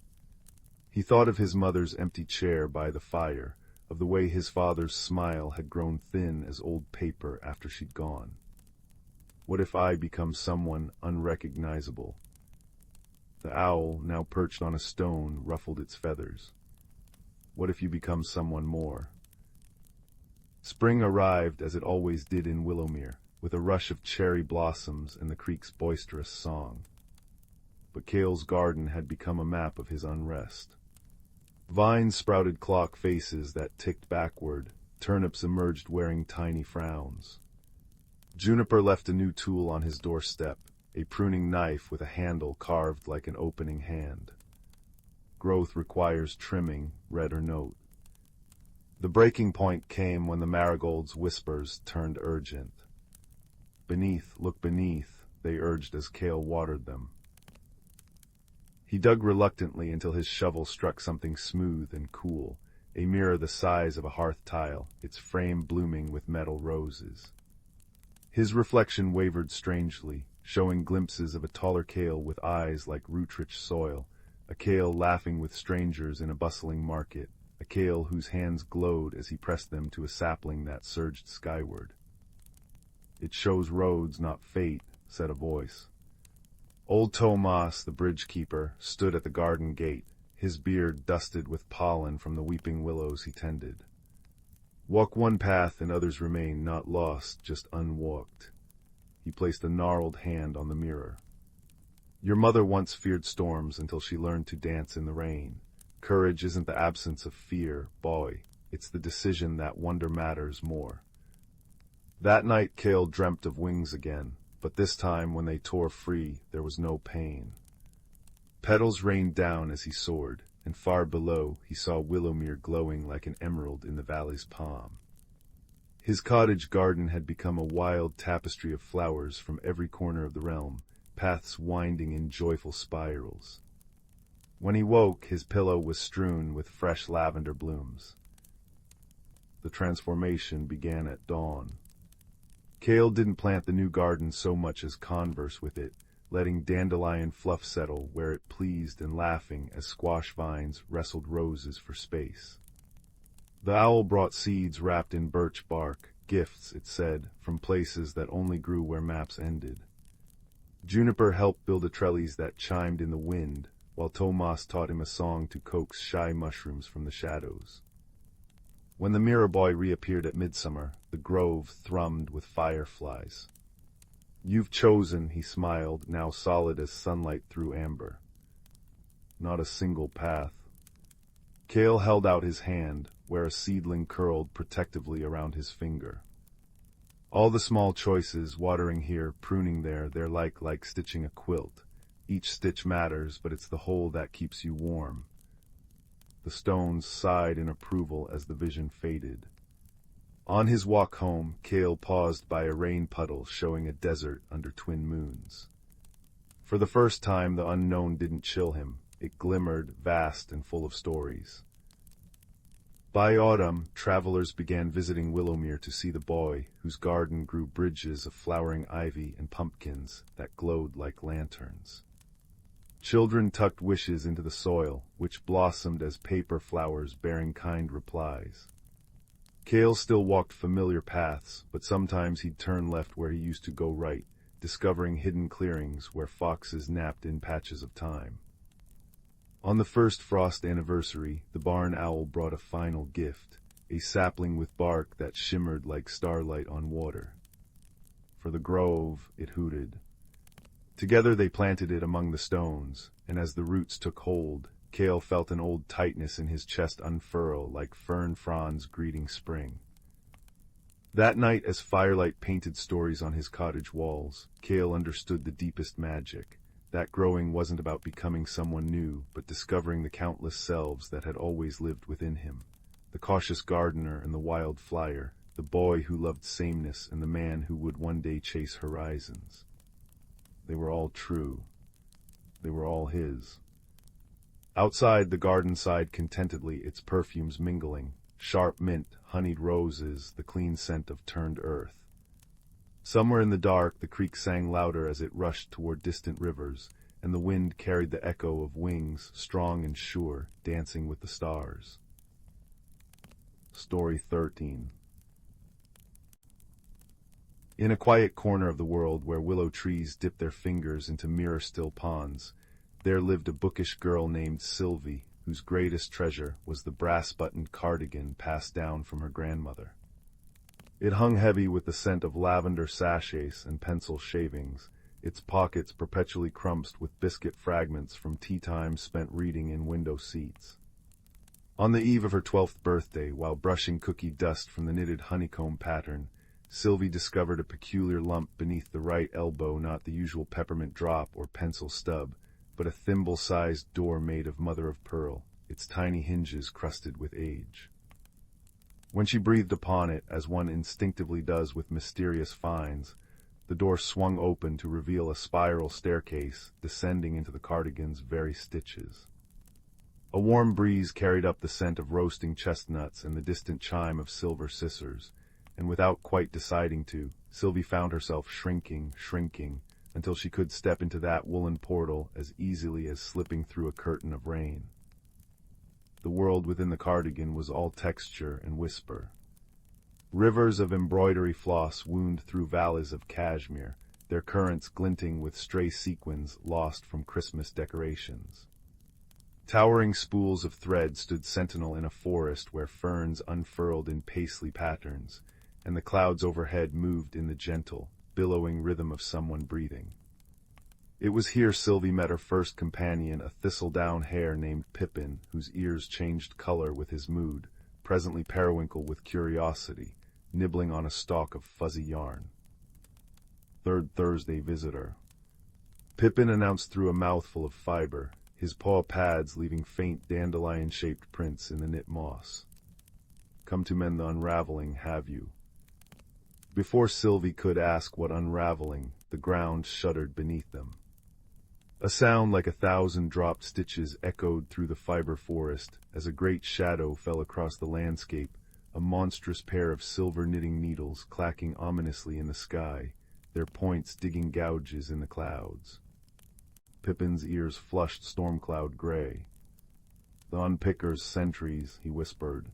He thought of his mother's empty chair by the fire, of the way his father's smile had grown thin as old paper after she'd gone. What if I become someone unrecognizable? The owl, now perched on a stone, ruffled its feathers. What if you become someone more? Spring arrived as it always did in Willowmere, with a rush of cherry blossoms and the creek's boisterous song. But Cale's garden had become a map of his unrest. Vines sprouted clock faces that ticked backward, turnips emerged wearing tiny frowns. Juniper left a new tool on his doorstep, a pruning knife with a handle carved like an opening hand. Growth requires trimming, red or note. The breaking point came when the Marigold's whispers turned urgent. Beneath, look beneath, they urged as Cale watered them. He dug reluctantly until his shovel struck something smooth and cool, a mirror the size of a hearth tile, its frame blooming with metal roses. His reflection wavered strangely, showing glimpses of a taller Cale with eyes like root-rich soil, a Cale laughing with strangers in a bustling market, a Cale whose hands glowed as he pressed them to a sapling that surged skyward. "It shows roads, not fate," said a voice. Old Tomas, the bridge-keeper, stood at the garden gate, his beard dusted with pollen from the weeping willows he tended. "Walk one path and others remain, not lost, just unwalked." He placed a gnarled hand on the mirror. "Your mother once feared storms until she learned to dance in the rain. Courage isn't the absence of fear, boy. It's the decision that wonder matters more." That night Cale dreamt of wings again, but this time when they tore free, there was no pain. Petals rained down as he soared, and far below he saw Willowmere glowing like an emerald in the valley's palm. His cottage garden had become a wild tapestry of flowers from every corner of the realm, paths winding in joyful spirals. When he woke, his pillow was strewn with fresh lavender blooms. The transformation began at dawn. Cale didn't plant the new garden so much as converse with it, letting dandelion fluff settle where it pleased and laughing as squash vines wrestled roses for space. The owl brought seeds wrapped in birch bark, gifts, it said, from places that only grew where maps ended. Juniper helped build a trellis that chimed in the wind, while Tomas taught him a song to coax shy mushrooms from the shadows. When the mirror boy reappeared at midsummer, the grove thrummed with fireflies. "You've chosen," he smiled, now solid as sunlight through amber. Not a single path. Cale held out his hand, where a seedling curled protectively around his finger. "All the small choices, watering here, pruning there, they're like stitching a quilt. Each stitch matters, but it's the whole that keeps you warm." The stones sighed in approval as the vision faded. On his walk home, Cale paused by a rain puddle showing a desert under twin moons. For the first time, the unknown didn't chill him. It glimmered, vast and full of stories. By autumn, travelers began visiting Willowmere to see the boy, whose garden grew bridges of flowering ivy and pumpkins that glowed like lanterns. Children tucked wishes into the soil, which blossomed as paper flowers bearing kind replies. Cale still walked familiar paths, but sometimes he'd turn left where he used to go right, discovering hidden clearings where foxes napped in patches of time. On the first frost anniversary, the barn owl brought a final gift, a sapling with bark that shimmered like starlight on water. For the grove, it hooted. Together they planted it among the stones, and as the roots took hold, Cale felt an old tightness in his chest unfurl like fern fronds greeting spring. That night, as firelight painted stories on his cottage walls, Cale understood the deepest magic. That growing wasn't about becoming someone new, but discovering the countless selves that had always lived within him. The cautious gardener and the wild flyer, the boy who loved sameness and the man who would one day chase horizons. They were all true. They were all his. Outside, the garden sighed contentedly, its perfumes mingling, sharp mint, honeyed roses, the clean scent of turned earth. Somewhere in the dark, the creek sang louder as it rushed toward distant rivers, and the wind carried the echo of wings, strong and sure, dancing with the stars. Story 13. In a quiet corner of the world where willow trees dipped their fingers into mirror-still ponds, there lived a bookish girl named Sylvie, whose greatest treasure was the brass-buttoned cardigan passed down from her grandmother. It hung heavy with the scent of lavender sachets and pencil shavings, its pockets perpetually crumped with biscuit fragments from tea time spent reading in window seats. On the eve of her 12th birthday, while brushing cookie dust from the knitted honeycomb pattern, Sylvie discovered a peculiar lump beneath the right elbow, not the usual peppermint drop or pencil stub, but a thimble-sized door made of mother-of-pearl, its tiny hinges crusted with age. When she breathed upon it, as one instinctively does with mysterious finds, the door swung open to reveal a spiral staircase descending into the cardigan's very stitches. A warm breeze carried up the scent of roasting chestnuts and the distant chime of silver scissors, and without quite deciding to, Sylvie found herself shrinking, until she could step into that woolen portal as easily as slipping through a curtain of rain. The world within the cardigan was all texture and whisper. Rivers of embroidery floss wound through valleys of cashmere, their currents glinting with stray sequins lost from Christmas decorations. Towering spools of thread stood sentinel in a forest where ferns unfurled in paisley patterns, and the clouds overhead moved in the gentle, billowing rhythm of someone breathing. It was here Sylvie met her first companion, a thistledown hare named Pippin, whose ears changed color with his mood, presently periwinkle with curiosity, nibbling on a stalk of fuzzy yarn. Third Thursday visitor. Pippin announced through a mouthful of fiber, his paw pads leaving faint dandelion-shaped prints in the knit moss. Come to mend the unraveling, have you? Before Sylvie could ask what unraveling, the ground shuddered beneath them. A sound like 1,000 dropped stitches echoed through the fiber forest as a great shadow fell across the landscape, a monstrous pair of silver knitting needles clacking ominously in the sky, their points digging gouges in the clouds. Pippin's ears flushed storm-cloud gray. "The unpickers' sentries," he whispered.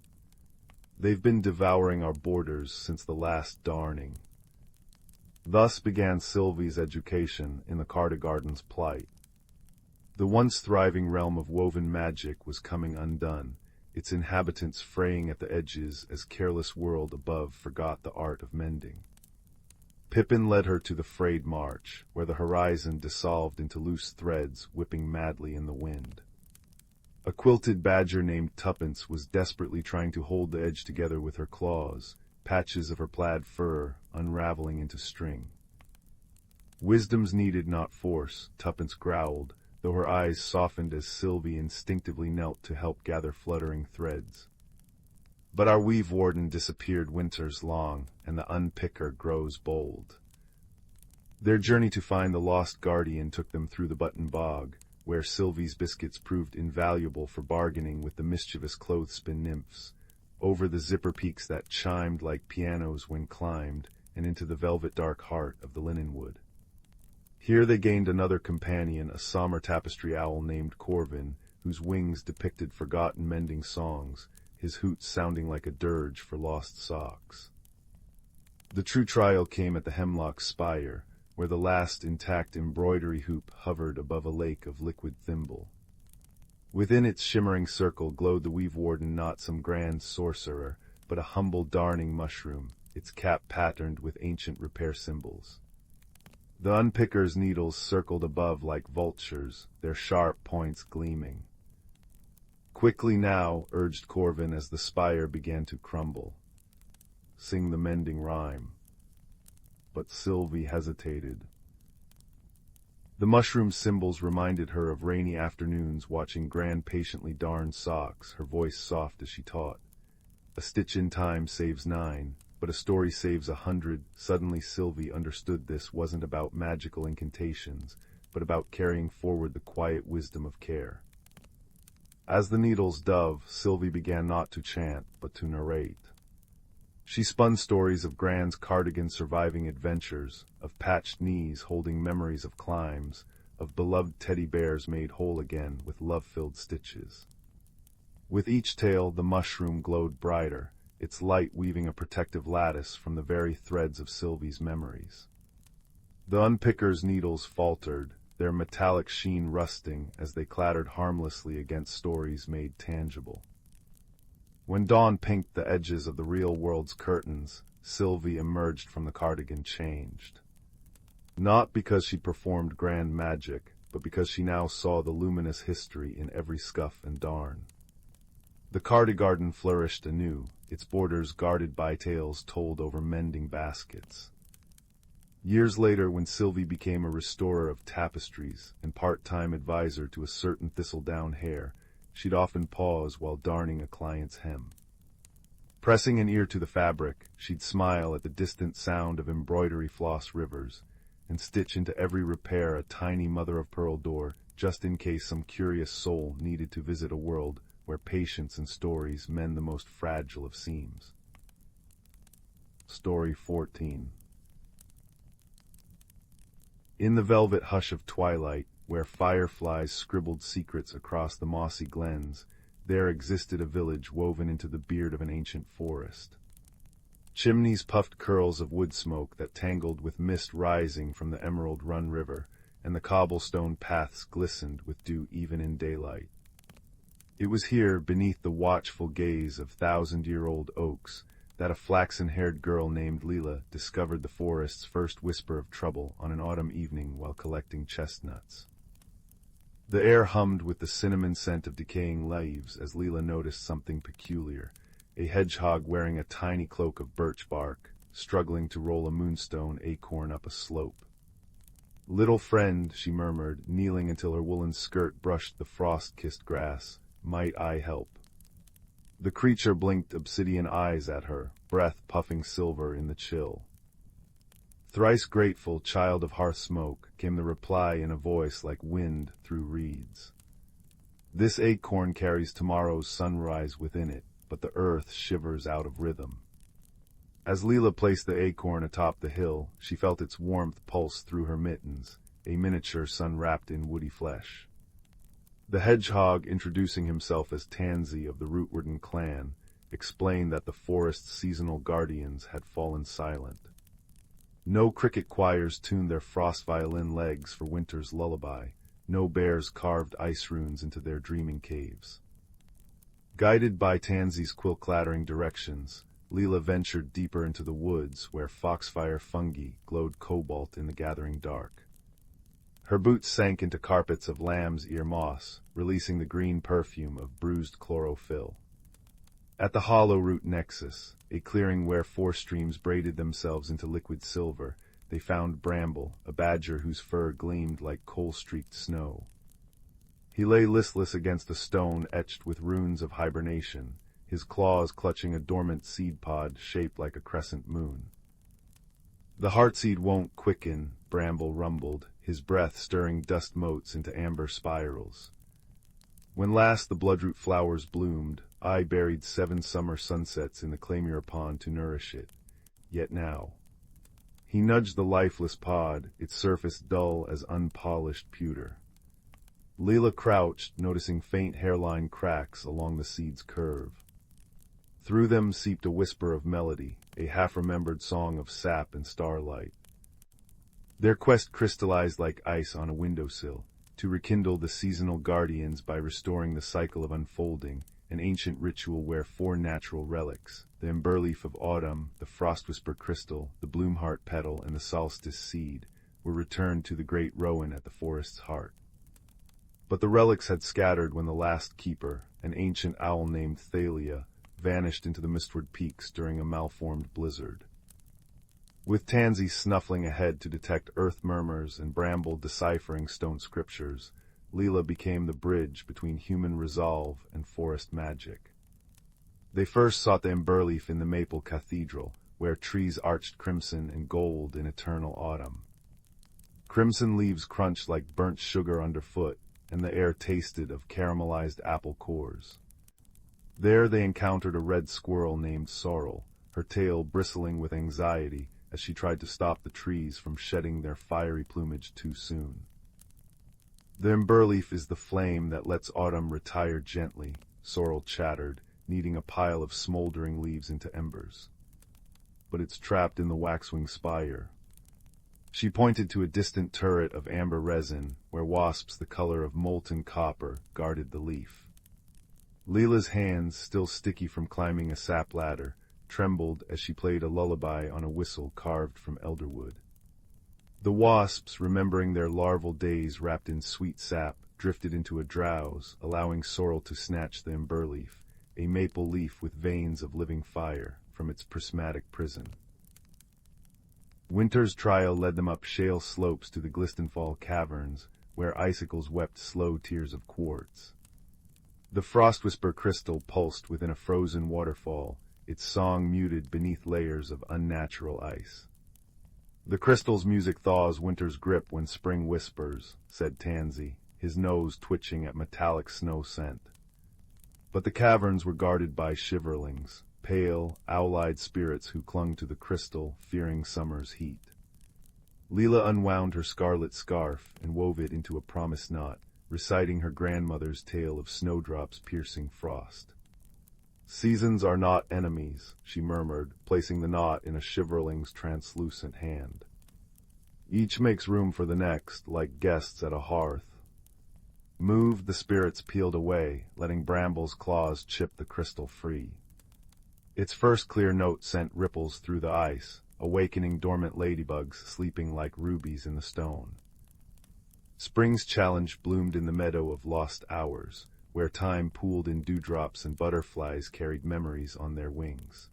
"They've been devouring our borders since the last darning." Thus began Sylvie's education in the Cardigan's plight. The once thriving realm of woven magic was coming undone, its inhabitants fraying at the edges as careless world above forgot the art of mending. Pippin led her to the frayed march, where the horizon dissolved into loose threads whipping madly in the wind. A quilted badger named Tuppence was desperately trying to hold the edge together with her claws, patches of her plaid fur unraveling into string. "Wisdom's needed, not force," Tuppence growled, though her eyes softened as Sylvie instinctively knelt to help gather fluttering threads. But our weave warden disappeared winters long, and the unpicker grows bold. Their journey to find the lost guardian took them through the button bog, where Sylvie's biscuits proved invaluable for bargaining with the mischievous clothespin nymphs, over the zipper peaks that chimed like pianos when climbed, and into the velvet dark heart of the linenwood. Here they gained another companion, a sombre tapestry owl named Corvin, whose wings depicted forgotten mending songs, his hoots sounding like a dirge for lost socks. The true trial came at the hemlock spire, where the last intact embroidery hoop hovered above a lake of liquid thimble. Within its shimmering circle glowed the weave warden, not some grand sorcerer, but a humble darning mushroom, its cap patterned with ancient repair symbols. The unpicker's needles circled above like vultures, their sharp points gleaming. "Quickly now," urged Corvin as the spire began to crumble. "Sing the mending rhyme." But Sylvie hesitated. The mushroom symbols reminded her of rainy afternoons watching Gran patiently darn socks, her voice soft as she taught. "A stitch in time saves 9. but a story saves 100. Suddenly Sylvie understood this wasn't about magical incantations, but about carrying forward the quiet wisdom of care. As the needles dove, Sylvie began not to chant, but to narrate. She spun stories of Gran's Cardigan surviving adventures, of patched knees holding memories of climbs, of beloved teddy bears made whole again with love-filled stitches. With each tale, the mushroom glowed brighter, its light weaving a protective lattice from the very threads of Sylvie's memories. The unpicker's needles faltered, their metallic sheen rusting as they clattered harmlessly against stories made tangible. When dawn pinked the edges of the real world's curtains, Sylvie emerged from the Cardigan changed. Not because she performed grand magic, but because she now saw the luminous history in every scuff and darn. The Cardigan flourished anew, its borders guarded by tales told over mending baskets. Years later, when Sylvie became a restorer of tapestries and part-time advisor to a certain thistledown hair, she'd often pause while darning a client's hem. Pressing an ear to the fabric, she'd smile at the distant sound of embroidery floss rivers, and stitch into every repair a tiny mother-of-pearl door, just in case some curious soul needed to visit a world where patience and stories mend the most fragile of seams. Story 14. In the velvet hush of twilight, where fireflies scribbled secrets across the mossy glens, there existed a village woven into the beard of an ancient forest. Chimneys puffed curls of wood smoke that tangled with mist rising from the Emerald Run River, and the cobblestone paths glistened with dew even in daylight. It was here, beneath the watchful gaze of thousand-year-old oaks, that a flaxen-haired girl named Leela discovered the forest's first whisper of trouble on an autumn evening while collecting chestnuts. The air hummed with the cinnamon scent of decaying leaves as Leela noticed something peculiar, a hedgehog wearing a tiny cloak of birch bark, struggling to roll a moonstone acorn up a slope. "Little friend," she murmured, kneeling until her woolen skirt brushed the frost-kissed grass, "might I help?" The creature blinked obsidian eyes at her, breath puffing silver in the chill. "Thrice grateful, child of hearth smoke," came the reply in a voice like wind through reeds. "This acorn carries tomorrow's sunrise within it, but the earth shivers out of rhythm." As Leela placed the acorn atop the hill, she felt its warmth pulse through her mittens, a miniature sun wrapped in woody flesh. The hedgehog, introducing himself as Tansy of the Rootwarden clan, explained that the forest's seasonal guardians had fallen silent. No cricket choirs tuned their frost violin legs for winter's lullaby, no bears carved ice runes into their dreaming caves. Guided by Tansy's quill-clattering directions, Leela ventured deeper into the woods where foxfire fungi glowed cobalt in the gathering dark. Her boots sank into carpets of lamb's ear moss, releasing the green perfume of bruised chlorophyll. At the hollow root nexus, a clearing where 4 streams braided themselves into liquid silver, they found Bramble, a badger whose fur gleamed like coal-streaked snow. He lay listless against a stone etched with runes of hibernation, his claws clutching a dormant seed pod shaped like a crescent moon. "The heartseed won't quicken," Bramble rumbled, his breath stirring dust motes into amber spirals. "When last the bloodroot flowers bloomed, I buried 7 summer sunsets in the claymore pond to nourish it. Yet now—" He nudged the lifeless pod, its surface dull as unpolished pewter. Leela crouched, noticing faint hairline cracks along the seed's curve. Through them seeped a whisper of melody, a half-remembered song of sap and starlight. Their quest crystallized like ice on a windowsill, to rekindle the seasonal guardians by restoring the cycle of unfolding, an ancient ritual where 4 natural relics, the emberleaf of autumn, the frostwhisper crystal, the bloomheart petal, and the solstice seed, were returned to the great rowan at the forest's heart. But the relics had scattered when the last keeper, an ancient owl named Thalia, vanished into the mistward peaks during a malformed blizzard. With Tansy snuffling ahead to detect earth murmurs and Bramble deciphering stone scriptures, Leela became the bridge between human resolve and forest magic. They first sought the emberleaf in the maple cathedral, where trees arched crimson and gold in eternal autumn. Crimson leaves crunched like burnt sugar underfoot, and the air tasted of caramelized apple cores. There they encountered a red squirrel named Sorrel, her tail bristling with anxiety as she tried to stop the trees from shedding their fiery plumage too soon. The emberleaf is the flame that lets autumn retire gently, Sorrel chattered, kneading a pile of smoldering leaves into embers. But it's trapped in the waxwing spire. She pointed to a distant turret of amber resin, where wasps the color of molten copper guarded the leaf. Leela's hands, still sticky from climbing a sap ladder, trembled as she played a lullaby on a whistle carved from elderwood. The wasps, remembering their larval days wrapped in sweet sap, drifted into a drowse, allowing Sorrel to snatch the emberleaf, a maple leaf with veins of living fire, from its prismatic prison. Winter's trial led them up shale slopes to the Glistenfall caverns, where icicles wept slow tears of quartz. The Frostwhisper crystal pulsed within a frozen waterfall, its song muted beneath layers of unnatural ice. The crystal's music thaws winter's grip when spring whispers, said Tansy, his nose twitching at metallic snow scent. But the caverns were guarded by shiverlings, pale, owl-eyed spirits who clung to the crystal, fearing summer's heat. Leela unwound her scarlet scarf and wove it into a promise knot, reciting her grandmother's tale of snowdrops piercing frost. "Seasons are not enemies," she murmured, placing the knot in a shiverling's translucent hand. "Each makes room for the next, like guests at a hearth." Moved, the spirits peeled away, letting Bramble's claws chip the crystal free. Its first clear note sent ripples through the ice, awakening dormant ladybugs sleeping like rubies in the stone. Spring's challenge bloomed in the meadow of lost hours, where time pooled in dewdrops and butterflies carried memories on their wings.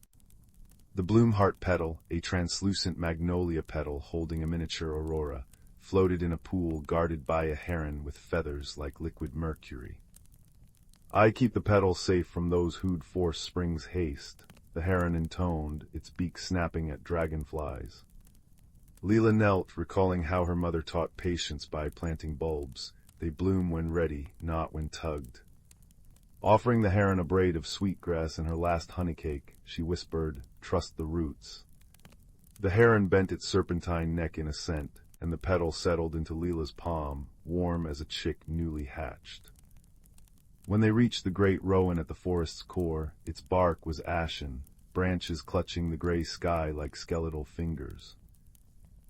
The bloomheart petal, a translucent magnolia petal holding a miniature aurora, floated in a pool guarded by a heron with feathers like liquid mercury. "I keep the petals safe from those who'd force spring's haste," the heron intoned, its beak snapping at dragonflies. Leela knelt, recalling how her mother taught patience by planting bulbs. They bloom when ready, not when tugged. Offering the heron a braid of sweetgrass and her last honeycake, she whispered, "Trust the roots." The heron bent its serpentine neck in assent, and the petal settled into Leela's palm, warm as a chick newly hatched. When they reached the great rowan at the forest's core, its bark was ashen, branches clutching the gray sky like skeletal fingers.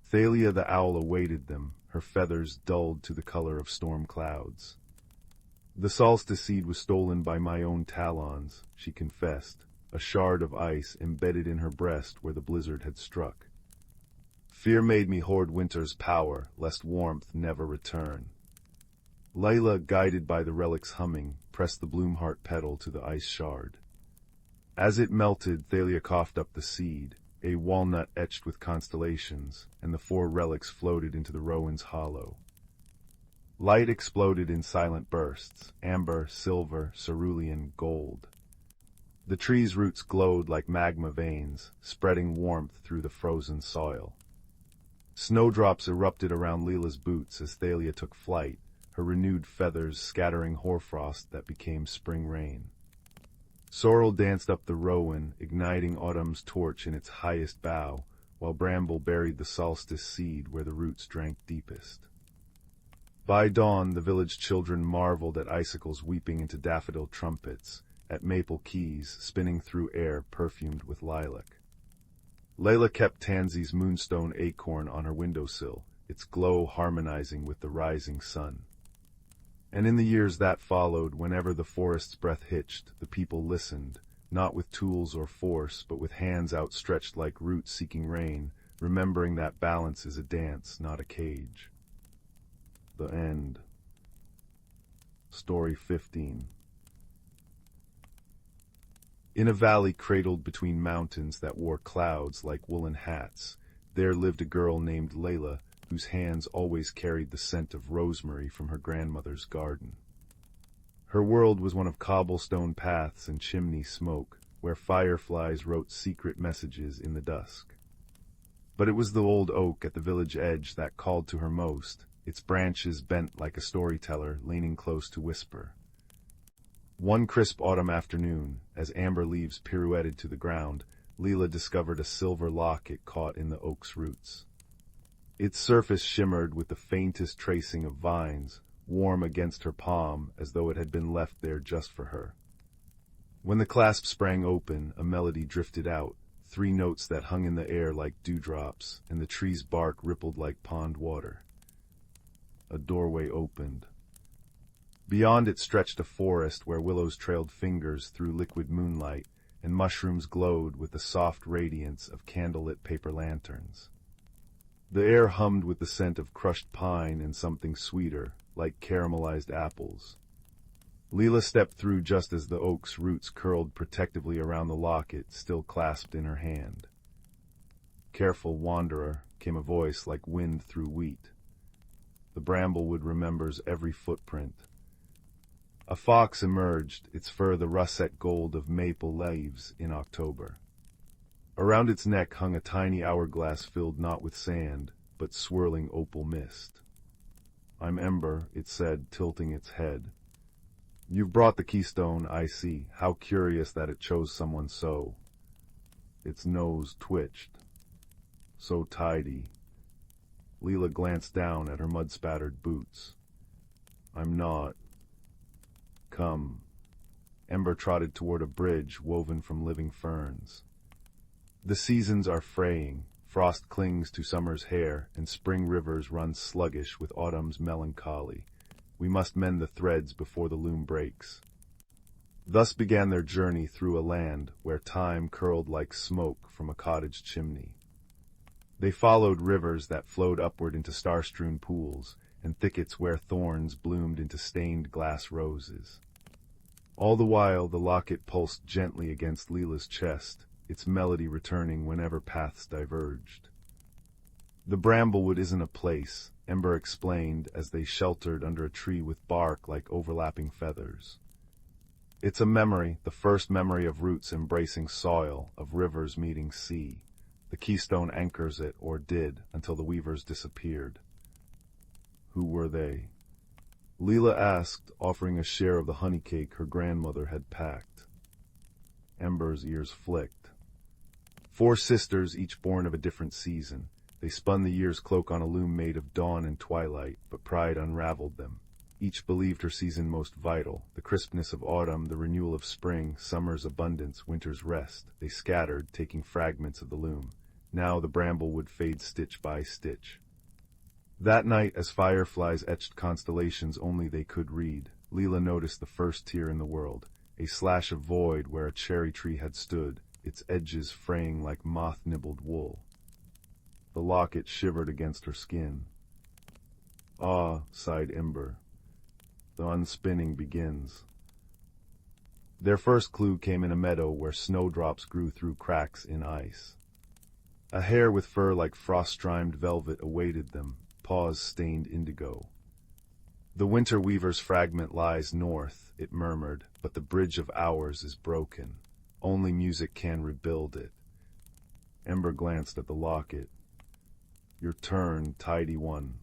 Thalia the owl awaited them, her feathers dulled to the color of storm clouds. "The solstice seed was stolen by my own talons," she confessed, a shard of ice embedded in her breast where the blizzard had struck. "Fear made me hoard winter's power, lest warmth never return." Layla, guided by the relic's humming, pressed the bloomheart petal to the ice shard. As it melted, Thalia coughed up the seed, a walnut etched with constellations, and the 4 relics floated into the rowan's hollow. Light exploded in silent bursts, amber, silver, cerulean, gold. The tree's roots glowed like magma veins, spreading warmth through the frozen soil. Snowdrops erupted around Leela's boots as Thalia took flight, her renewed feathers scattering hoarfrost that became spring rain. Sorrel danced up the rowan, igniting autumn's torch in its highest bough, while Bramble buried the solstice seed where the roots drank deepest. By dawn, the village children marveled at icicles weeping into daffodil trumpets, at maple keys spinning through air perfumed with lilac. Layla kept Tansy's moonstone acorn on her windowsill, its glow harmonizing with the rising sun. And in the years that followed, whenever the forest's breath hitched, the people listened, not with tools or force, but with hands outstretched like roots seeking rain, remembering that balance is a dance, not a cage. The end. Story 15. In a valley cradled between mountains that wore clouds like woolen hats, there lived a girl named Layla, whose hands always carried the scent of rosemary from her grandmother's garden. Her world was one of cobblestone paths and chimney smoke, where fireflies wrote secret messages in the dusk. But it was the old oak at the village edge that called to her most, its branches bent like a storyteller leaning close to whisper. One crisp autumn afternoon, as amber leaves pirouetted to the ground, Leela discovered a silver locket caught in the oak's roots. Its surface shimmered with the faintest tracing of vines, warm against her palm as though it had been left there just for her. When the clasp sprang open, a melody drifted out, 3 notes that hung in the air like dewdrops, and the tree's bark rippled like pond water. A doorway opened. Beyond it stretched a forest where willows trailed fingers through liquid moonlight, and mushrooms glowed with the soft radiance of candlelit paper lanterns. The air hummed with the scent of crushed pine and something sweeter, like caramelized apples. Leela stepped through just as the oak's roots curled protectively around the locket still clasped in her hand. "Careful, wanderer," came a voice like wind through wheat. The bramblewood remembers every footprint. A fox emerged, its fur the russet gold of maple leaves in October. Around its neck hung a tiny hourglass filled not with sand, but swirling opal mist. "I'm Ember," it said, tilting its head. "You've brought the keystone, I see. How curious that it chose someone so." Its nose twitched. "So tidy." Leela glanced down at her mud-spattered boots. "I'm not." "Come." Ember trotted toward a bridge woven from living ferns. "The seasons are fraying. Frost clings to summer's hair, and spring rivers run sluggish with autumn's melancholy. We must mend the threads before the loom breaks." Thus began their journey through a land where time curled like smoke from a cottage chimney. They followed rivers that flowed upward into star-strewn pools, and thickets where thorns bloomed into stained glass roses. All the while the locket pulsed gently against Leela's chest, its melody returning whenever paths diverged. "The bramblewood isn't a place," Ember explained as they sheltered under a tree with bark like overlapping feathers. "It's a memory, the first memory of roots embracing soil, of rivers meeting sea. The keystone anchors it, or did, until the weavers disappeared." "Who were they?" Leela asked, offering a share of the honey cake her grandmother had packed. Ember's ears flicked. 4 sisters, each born of a different season. They spun the year's cloak on a loom made of dawn and twilight, but pride unraveled them. Each believed her season most vital, the crispness of autumn, the renewal of spring, summer's abundance, winter's rest. They scattered, taking fragments of the loom. Now the bramble would fade stitch by stitch. That night, as fireflies etched constellations only they could read, Leela noticed the first tear in the world, a slash of void where a cherry tree had stood, its edges fraying like moth-nibbled wool. The locket shivered against her skin. "Ah," sighed Ember. "The unspinning begins." Their first clue came in a meadow where snowdrops grew through cracks in ice. A hare with fur like frost-strimed velvet awaited them, paws stained indigo. "The winter weaver's fragment lies north," it murmured, "but the bridge of ours is broken. Only music can rebuild it." Ember glanced at the locket. "Your turn, tidy one."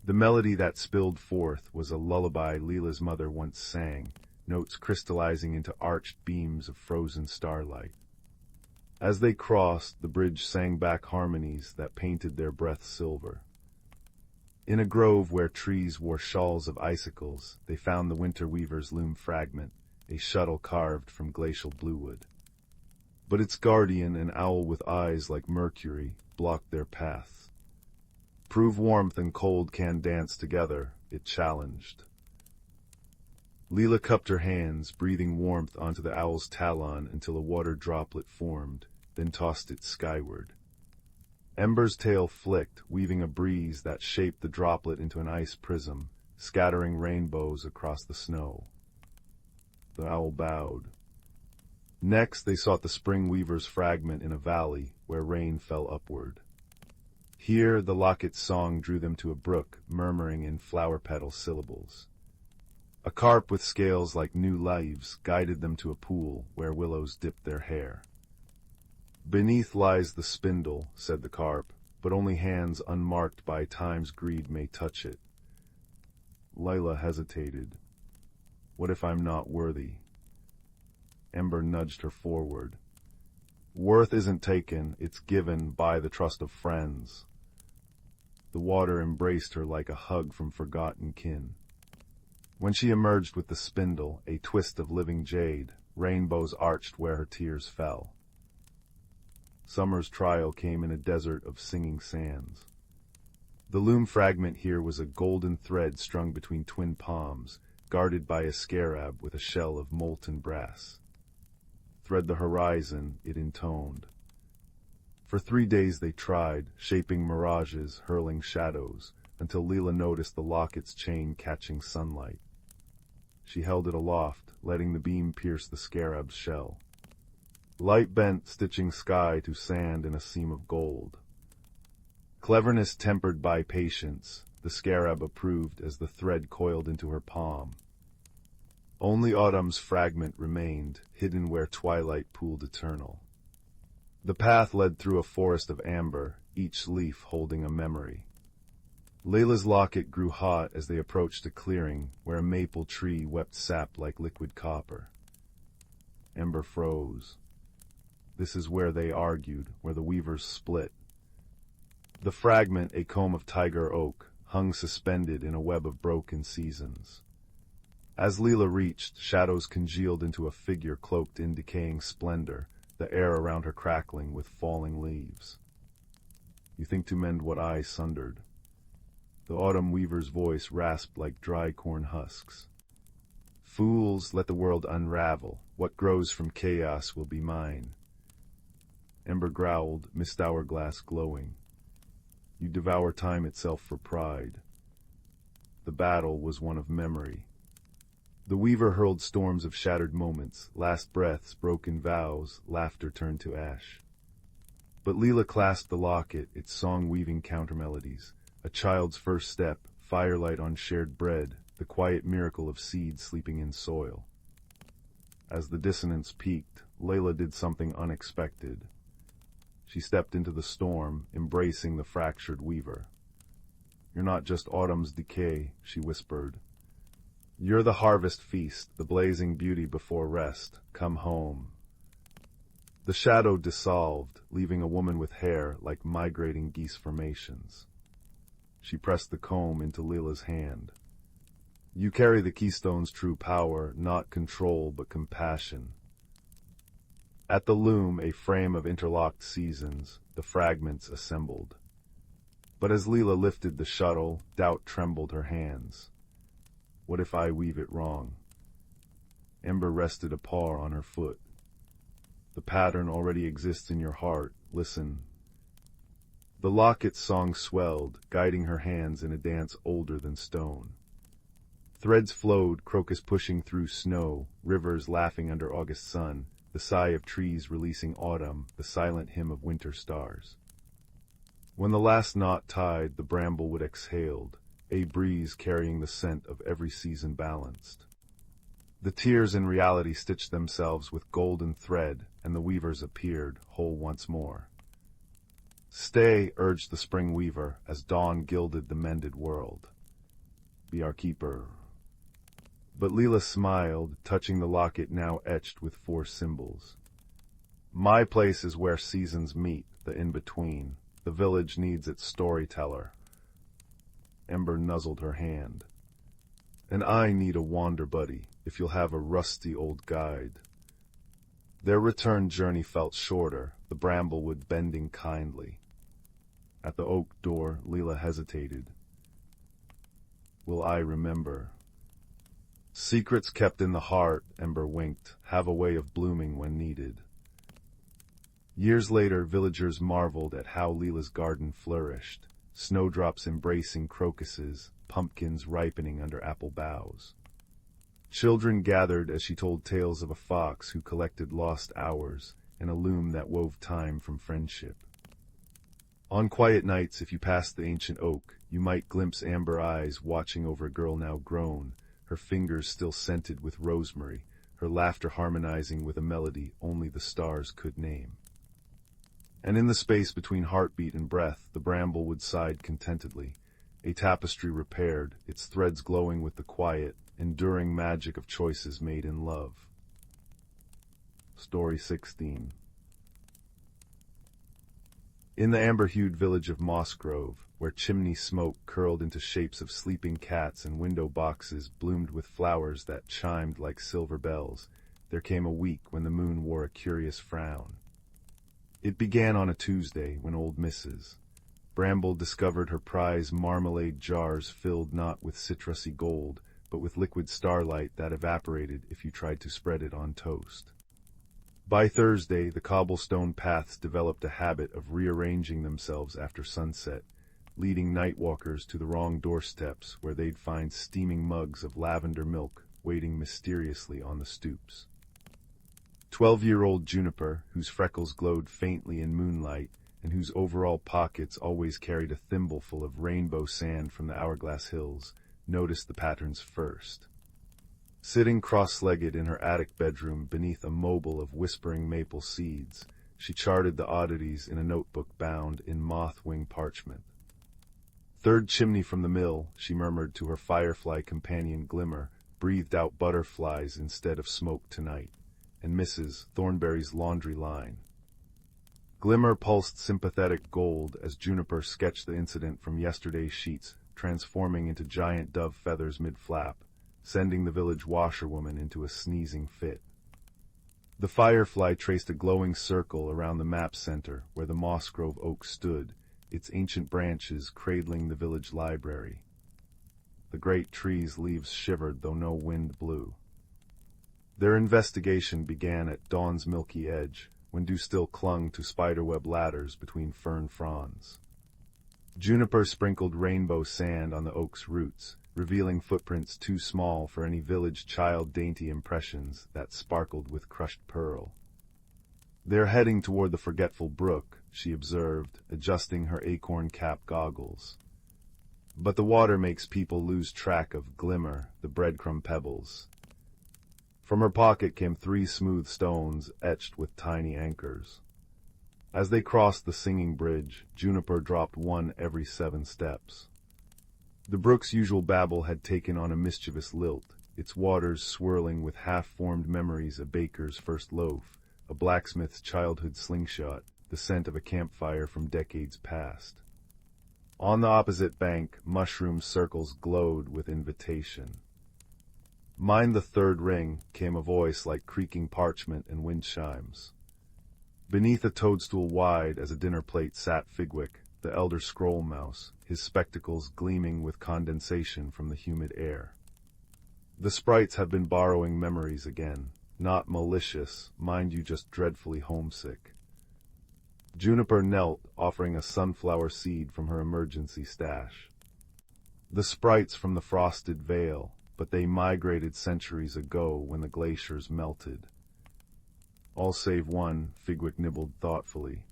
The melody that spilled forth was a lullaby Leela's mother once sang, notes crystallizing into arched beams of frozen starlight. As they crossed, the bridge sang back harmonies that painted their breath silver. In a grove where trees wore shawls of icicles, they found the winter weaver's loom fragment, a shuttle carved from glacial bluewood. But its guardian, an owl with eyes like mercury, blocked their path. "Prove warmth and cold can dance together," it challenged. Leela cupped her hands, breathing warmth onto the owl's talon until a water droplet formed, then tossed it skyward. Ember's tail flicked, weaving a breeze that shaped the droplet into an ice prism, scattering rainbows across the snow. The owl bowed. Next, they sought the spring weaver's fragment in a valley where rain fell upward. Here, the locket's song drew them to a brook, murmuring in flower-petal syllables. A carp with scales like new leaves guided them to a pool where willows dipped their hair. "Beneath lies the spindle," said the carp, "but only hands unmarked by time's greed may touch it." Lila hesitated. "What if I'm not worthy?" Ember nudged her forward. "Worth isn't taken, it's given by the trust of friends." The water embraced her like a hug from forgotten kin. When she emerged with the spindle, a twist of living jade, rainbows arched where her tears fell. Summer's trial came in a desert of singing sands. The loom fragment here was a golden thread strung between twin palms, guarded by a scarab with a shell of molten brass. "Thread the horizon," it intoned. For 3 days they tried, shaping mirages, hurling shadows, until Leela noticed the locket's chain catching sunlight. She held it aloft, letting the beam pierce the scarab's shell. Light bent, stitching sky to sand in a seam of gold. Cleverness tempered by patience, the scarab approved as the thread coiled into her palm. Only autumn's fragment remained, hidden where twilight pooled eternal. The path led through a forest of amber, each leaf holding a memory. Layla's locket grew hot as they approached a clearing where a maple tree wept sap like liquid copper. Ember froze. This is where they argued, where the weavers split. The fragment, a comb of tiger oak, hung suspended in a web of broken seasons. As Leela reached, shadows congealed into a figure cloaked in decaying splendor, the air around her crackling with falling leaves. "You think to mend what I sundered." The autumn weaver's voice rasped like dry corn husks. "Fools, let the world unravel. What grows from chaos will be mine." Ember growled, mist hourglass glowing. "You devour time itself for pride." The battle was one of memory. The weaver hurled storms of shattered moments, last breaths, broken vows, laughter turned to ash. But Leela clasped the locket, its song-weaving countermelodies. A child's first step, firelight on shared bread, the quiet miracle of seeds sleeping in soil. As the dissonance peaked, Layla did something unexpected. She stepped into the storm, embracing the fractured weaver. "You're not just autumn's decay," she whispered. "You're the harvest feast, the blazing beauty before rest. Come home." The shadow dissolved, leaving a woman with hair like migrating geese formations. She pressed the comb into Leela's hand. "You carry the keystone's true power, not control but compassion." At the loom, a frame of interlocked seasons, the fragments assembled. But as Leela lifted the shuttle, doubt trembled her hands. "What if I weave it wrong?" Ember rested a paw on her foot. "The pattern already exists in your heart. Listen." The locket's song swelled, guiding her hands in a dance older than stone. Threads flowed, crocus pushing through snow, rivers laughing under August sun, the sigh of trees releasing autumn, the silent hymn of winter stars. When the last knot tied, the bramblewood exhaled, a breeze carrying the scent of every season balanced. The tears in reality stitched themselves with golden thread, and the weavers appeared, whole once more. "Stay," urged the spring weaver, as dawn gilded the mended world. "Be our keeper." But Leela smiled, touching the locket now etched with 4 symbols. "My place is where seasons meet, the in-between. The village needs its storyteller." Ember nuzzled her hand. "And I need a wander buddy, if you'll have a rusty old guide." Their return journey felt shorter, the bramblewood bending kindly. At the oak door, Leela hesitated. "Will I remember?" "Secrets kept in the heart," Ember winked, "have a way of blooming when needed." Years later, villagers marveled at how Leela's garden flourished, snowdrops embracing crocuses, pumpkins ripening under apple boughs. Children gathered as she told tales of a fox who collected lost hours and a loom that wove time from friendship. On quiet nights, if you passed the ancient oak, you might glimpse amber eyes watching over a girl now grown, her fingers still scented with rosemary, her laughter harmonizing with a melody only the stars could name. And in the space between heartbeat and breath, the bramblewood sighed contentedly, a tapestry repaired, its threads glowing with the quiet, enduring magic of choices made in love. Story 16. In the amber-hued village of Moss Grove, where chimney smoke curled into shapes of sleeping cats and window boxes bloomed with flowers that chimed like silver bells, there came a week when the moon wore a curious frown. It began on a Tuesday when old Mrs. Bramble discovered her prize marmalade jars filled not with citrusy gold, but with liquid starlight that evaporated if you tried to spread it on toast. By Thursday, the cobblestone paths developed a habit of rearranging themselves after sunset, leading nightwalkers to the wrong doorsteps where they'd find steaming mugs of lavender milk waiting mysteriously on the stoops. 12-year-old Juniper, whose freckles glowed faintly in moonlight and whose overall pockets always carried a thimbleful of rainbow sand from the Hourglass Hills, noticed the patterns first. Sitting cross-legged in her attic bedroom beneath a mobile of whispering maple seeds, she charted the oddities in a notebook bound in moth-wing parchment. Third chimney from the mill, she murmured to her firefly companion Glimmer, breathed out butterflies instead of smoke tonight, and Mrs. Thornberry's laundry line. Glimmer pulsed sympathetic gold as Juniper sketched the incident from yesterday's sheets, transforming into giant dove feathers mid-flap, sending the village washerwoman into a sneezing fit. The firefly traced a glowing circle around the map center where the Moss Grove oak stood, its ancient branches cradling the village library. The great tree's leaves shivered though no wind blew. Their investigation began at dawn's milky edge, when dew still clung to spiderweb ladders between fern fronds. Juniper sprinkled rainbow sand on the oak's roots, revealing footprints too small for any village child dainty impressions that sparkled with crushed pearl. "They're heading toward the forgetful brook," she observed, adjusting her acorn cap goggles. "But the water makes people lose track of Glimmer, the breadcrumb pebbles." From her pocket came 3 smooth stones etched with tiny anchors. As they crossed the singing bridge, Juniper dropped one every 7 steps. The brook's usual babble had taken on a mischievous lilt, its waters swirling with half-formed memories of baker's first loaf, a blacksmith's childhood slingshot, the scent of a campfire from decades past. On the opposite bank, mushroom circles glowed with invitation. "Mind the 3rd ring," came a voice like creaking parchment and wind chimes. Beneath a toadstool wide as a dinner plate sat Figwick, the elder scroll mouse, his spectacles gleaming with condensation from the humid air. "The sprites have been borrowing memories again. Not malicious, mind you, just dreadfully homesick." Juniper knelt, offering a sunflower seed from her emergency stash. "The sprites from the frosted vale, but they migrated centuries ago when the glaciers melted." "All save one," Figwick nibbled thoughtfully.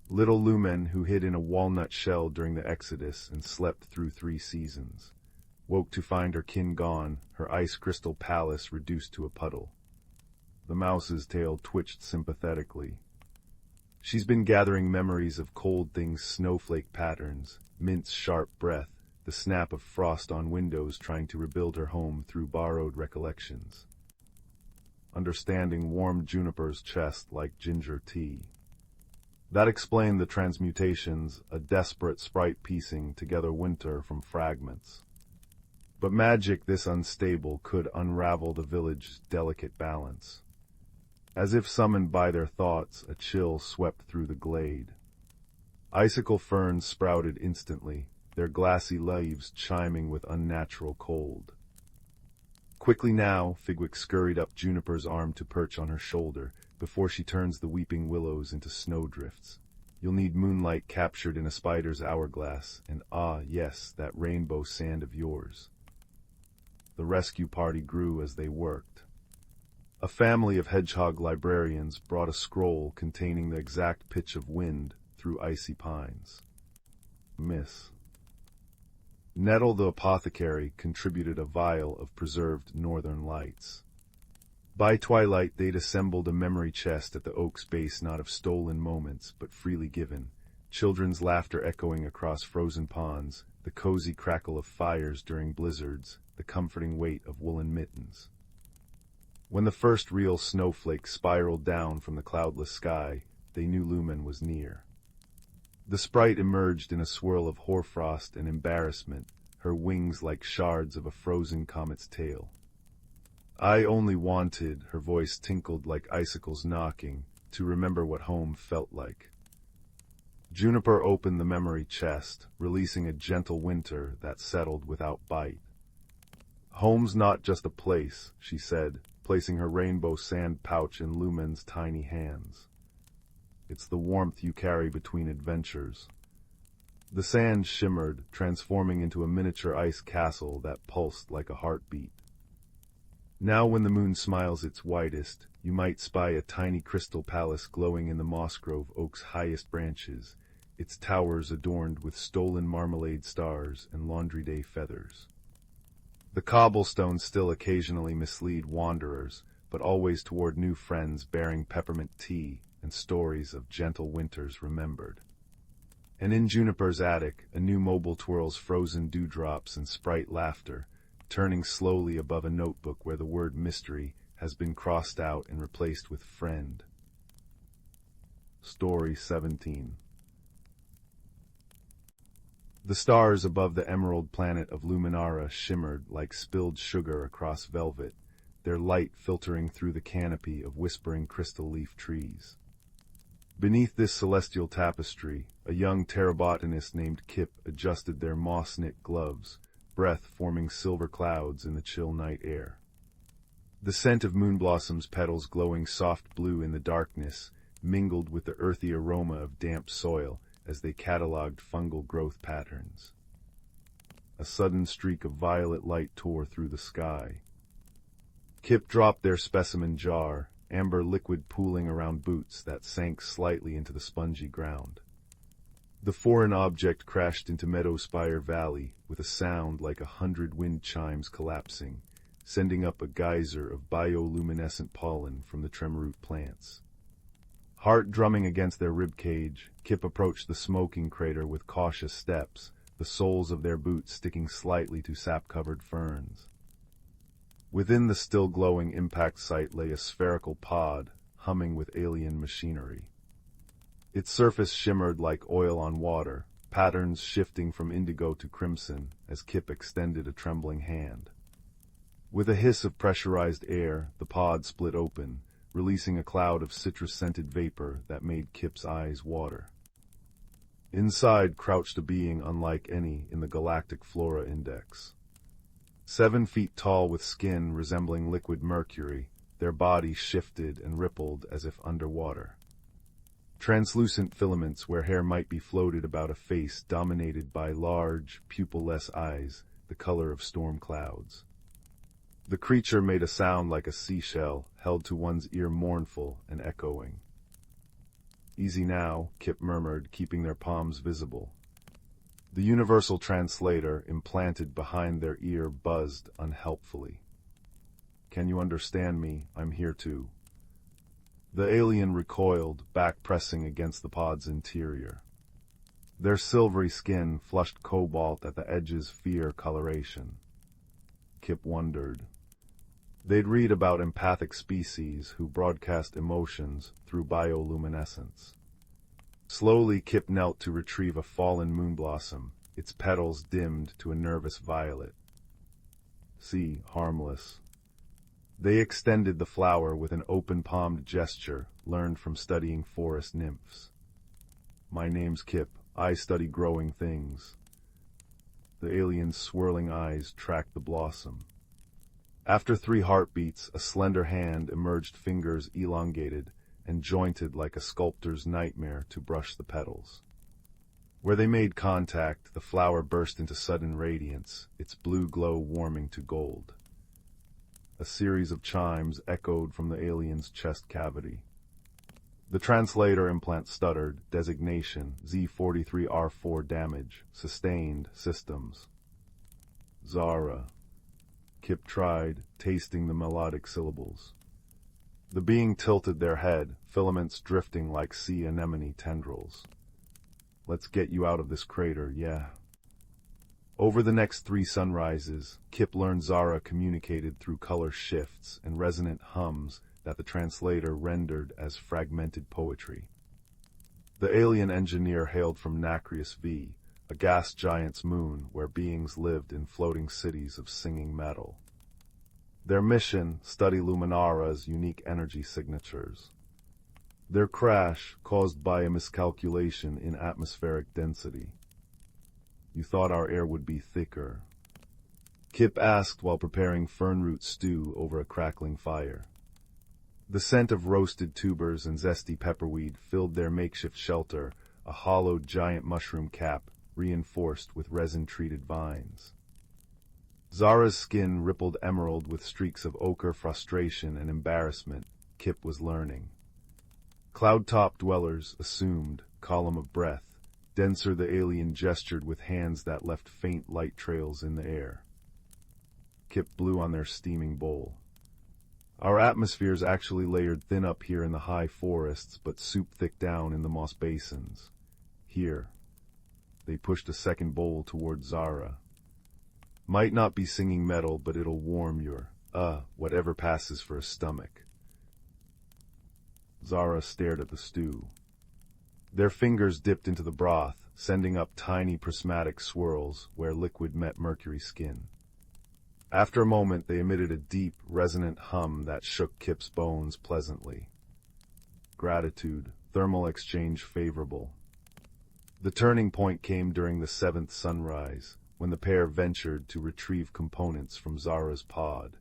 "Little Lumen, who hid in a walnut shell during the Exodus and slept through 3 seasons, woke to find her kin gone, her ice crystal palace reduced to a puddle." The mouse's tail twitched sympathetically. "She's been gathering memories of cold things' snowflake patterns, mint's sharp breath, the snap of frost on windows trying to rebuild her home through borrowed recollections." Understanding warmed Juniper's chest like ginger tea. That explained the transmutations, a desperate sprite piecing together winter from fragments. But magic this unstable could unravel the village's delicate balance. As if summoned by their thoughts, a chill swept through the glade. Icicle ferns sprouted instantly, their glassy leaves chiming with unnatural cold. "Quickly now," Figwick scurried up Juniper's arm to perch on her shoulder, before she turns the weeping willows into snowdrifts. "You'll need moonlight captured in a spider's hourglass, and yes, that rainbow sand of yours." The rescue party grew as they worked. A family of hedgehog librarians brought a scroll containing the exact pitch of wind through icy pines. Miss Nettle the apothecary contributed a vial of preserved northern lights. By twilight they'd assembled a memory chest at the oak's base, not of stolen moments, but freely given, children's laughter echoing across frozen ponds, the cozy crackle of fires during blizzards, the comforting weight of woolen mittens. When the first real snowflake spiraled down from the cloudless sky, they knew Lumen was near. The sprite emerged in a swirl of hoarfrost and embarrassment, her wings like shards of a frozen comet's tail. I only wanted, her voice tinkled like icicles knocking, to remember what home felt like. Juniper opened the memory chest, releasing a gentle winter that settled without bite. Home's not just a place, she said, placing her rainbow sand pouch in Lumen's tiny hands. It's the warmth you carry between adventures. The sand shimmered, transforming into a miniature ice castle that pulsed like a heartbeat. Now when the moon smiles its whitest, you might spy a tiny crystal palace glowing in the moss grove oak's highest branches, its towers adorned with stolen marmalade stars and laundry day feathers. The cobblestones still occasionally mislead wanderers, but always toward new friends bearing peppermint tea and stories of gentle winters remembered. And in Juniper's attic, a new mobile twirls frozen dewdrops and sprite laughter, turning slowly above a notebook where the word mystery has been crossed out and replaced with friend. Story 17. The stars above the emerald planet of Luminara shimmered like spilled sugar across velvet, their light filtering through the canopy of whispering crystal leaf trees. Beneath this celestial tapestry, a young terrabotanist named Kip adjusted their moss-knit gloves, breath forming silver clouds in the chill night air. The scent of moonblossom's petals glowing soft blue in the darkness mingled with the earthy aroma of damp soil as they catalogued fungal growth patterns. A sudden streak of violet light tore through the sky. Kip dropped their specimen jar, amber liquid pooling around boots that sank slightly into the spongy ground. The foreign object crashed into Meadowspire Valley with a sound like 100 wind chimes collapsing, sending up a geyser of bioluminescent pollen from the tremoroot plants. Heart drumming against their rib cage, Kip approached the smoking crater with cautious steps, the soles of their boots sticking slightly to sap-covered ferns. Within the still-glowing impact site lay a spherical pod, humming with alien machinery. Its surface shimmered like oil on water, patterns shifting from indigo to crimson as Kip extended a trembling hand. With a hiss of pressurized air, the pod split open, releasing a cloud of citrus-scented vapor that made Kip's eyes water. Inside crouched a being unlike any in the Galactic Flora Index. 7 feet tall with skin resembling liquid mercury, their bodies shifted and rippled as if underwater. Translucent filaments where hair might be floated about a face dominated by large, pupil-less eyes, the color of storm clouds. The creature made a sound like a seashell, held to one's ear mournful and echoing. "Easy now," Kip murmured, keeping their palms visible. The universal translator, implanted behind their ear, buzzed unhelpfully. "Can you understand me? I'm here too." The alien recoiled, back pressing against the pod's interior. Their silvery skin flushed cobalt at the edges fear coloration. Kip wondered. They'd read about empathic species who broadcast emotions through bioluminescence. Slowly, Kip knelt to retrieve a fallen moonblossom, its petals dimmed to a nervous violet. "See, harmless." They extended the flower with an open-palmed gesture, learned from studying forest nymphs. "My name's Kip. I study growing things." The alien's swirling eyes tracked the blossom. After 3 heartbeats, a slender hand emerged, fingers elongated and jointed like a sculptor's nightmare to brush the petals. Where they made contact, the flower burst into sudden radiance, its blue glow warming to gold. A series of chimes echoed from the alien's chest cavity. The translator implant stuttered, designation Z43R4 damage, sustained, systems. Zara. Kip tried, tasting the melodic syllables. The being tilted their head, filaments drifting like sea anemone tendrils. Let's get you out of this crater, yeah. Over the next 3 sunrises, Kip learned Zara communicated through color shifts and resonant hums that the translator rendered as fragmented poetry. The alien engineer hailed from Nacreus V, a gas giant's moon where beings lived in floating cities of singing metal. Their mission, study Luminara's unique energy signatures. Their crash, caused by a miscalculation in atmospheric density. You thought our air would be thicker? Kip asked while preparing fernroot stew over a crackling fire. The scent of roasted tubers and zesty pepperweed filled their makeshift shelter, a hollowed giant mushroom cap reinforced with resin-treated vines. Zara's skin rippled emerald with streaks of ochre frustration and embarrassment, Kip was learning. Cloud-top dwellers assumed, column of breath, denser the alien gestured with hands that left faint light trails in the air. Kip blew on their steaming bowl. Our atmosphere's actually layered thin up here in the high forests, but soup-thick down in the moss basins. Here. They pushed a second bowl toward Zara. Might not be singing metal, but it'll warm your, whatever passes for a stomach. Zara stared at the stew. Their fingers dipped into the broth, sending up tiny prismatic swirls where liquid met mercury skin. After a moment, they emitted a deep, resonant hum that shook Kip's bones pleasantly. Gratitude, thermal exchange favorable. The turning point came during the 7th sunrise, when the pair ventured to retrieve components from Zara's pod.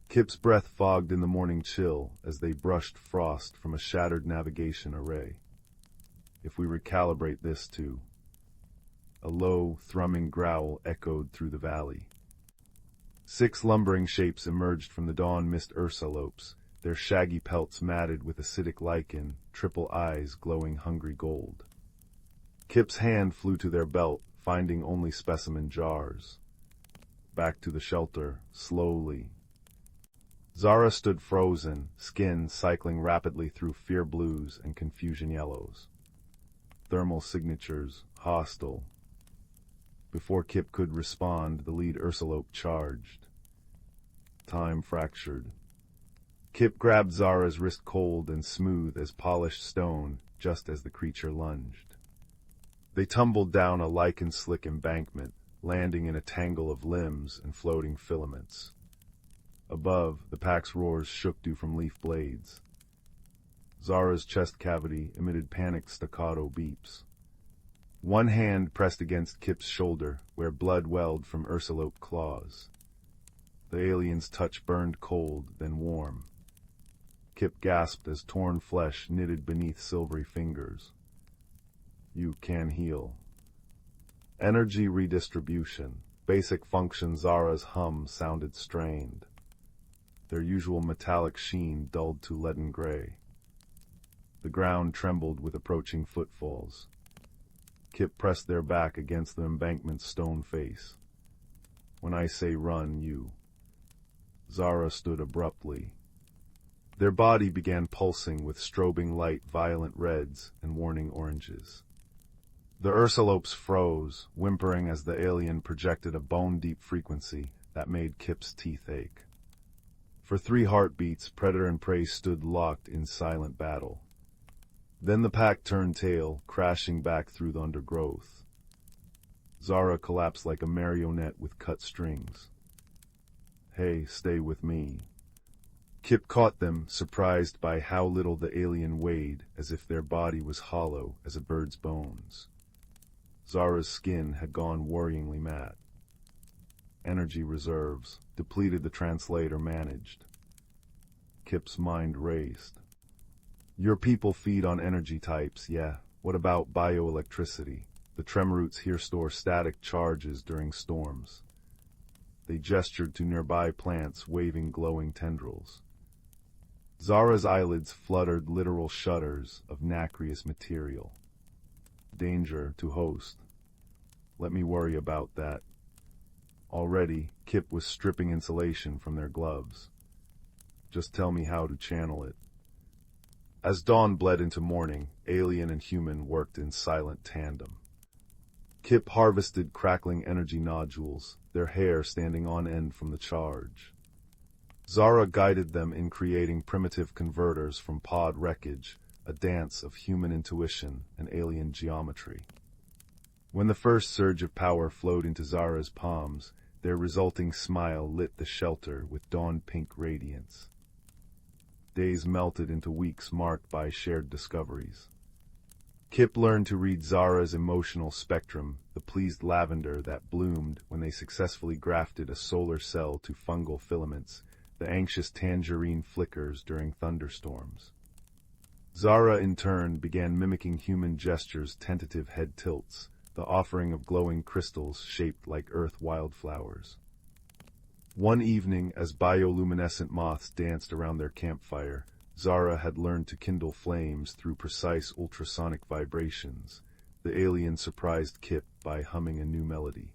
Kip's breath fogged in the morning chill as they brushed frost from a shattered navigation array. If we recalibrate this too. A low, thrumming growl echoed through the valley. 6 lumbering shapes emerged from the dawn mist ursulopes, their shaggy pelts matted with acidic lichen, triple eyes glowing hungry gold. Kip's hand flew to their belt, finding only specimen jars. Back to the shelter, slowly. Zara stood frozen, skin cycling rapidly through fear blues and confusion yellows. Thermal signatures, hostile. Before Kip could respond, the lead ursulope charged. Time fractured. Kip grabbed Zara's wrist cold and smooth as polished stone, just as the creature lunged. They tumbled down a lichen-slick embankment, landing in a tangle of limbs and floating filaments. Above, the pack's roars shook due from leaf blades. Zara's chest cavity emitted panicked staccato beeps. One hand pressed against Kip's shoulder, where blood welled from ursulope claws. The alien's touch burned cold, then warm. Kip gasped as torn flesh knitted beneath silvery fingers. You can heal. Energy redistribution. Basic function. Zara's hum sounded strained. Their usual metallic sheen dulled to leaden gray. The ground trembled with approaching footfalls. Kip pressed their back against the embankment's stone face. When I say run, you. Zara stood abruptly. Their body began pulsing with strobing light, violent reds, and warning oranges. The ursulopes froze, whimpering as the alien projected a bone-deep frequency that made Kip's teeth ache. For 3 heartbeats, predator and prey stood locked in silent battle. Then the pack turned tail, crashing back through the undergrowth. Zara collapsed like a marionette with cut strings. Hey, stay with me. Kip caught them, surprised by how little the alien weighed, as if their body was hollow as a bird's bones. Zara's skin had gone worryingly matte. Energy reserves, depleted, the translator managed. Kip's mind raced. Your people feed on energy types, yeah. What about bioelectricity? The tremoroots here store static charges during storms. They gestured to nearby plants waving glowing tendrils. Zara's eyelids fluttered literal shudders of nacreous material. Danger to host. Let me worry about that. Already, Kip was stripping insulation from their gloves. Just tell me how to channel it. As dawn bled into morning, alien and human worked in silent tandem. Kip harvested crackling energy nodules, their hair standing on end from the charge. Zara guided them in creating primitive converters from pod wreckage, a dance of human intuition and alien geometry. When the first surge of power flowed into Zara's palms, their resulting smile lit the shelter with dawn-pink radiance. Days melted into weeks marked by shared discoveries. Kip learned to read Zara's emotional spectrum, the pleased lavender that bloomed when they successfully grafted a solar cell to fungal filaments, the anxious tangerine flickers during thunderstorms. Zara, in turn, began mimicking human gestures, tentative head tilts, the offering of glowing crystals shaped like earth wildflowers. One evening, as bioluminescent moths danced around their campfire, Zara had learned to kindle flames through precise ultrasonic vibrations. The alien surprised Kip by humming a new melody.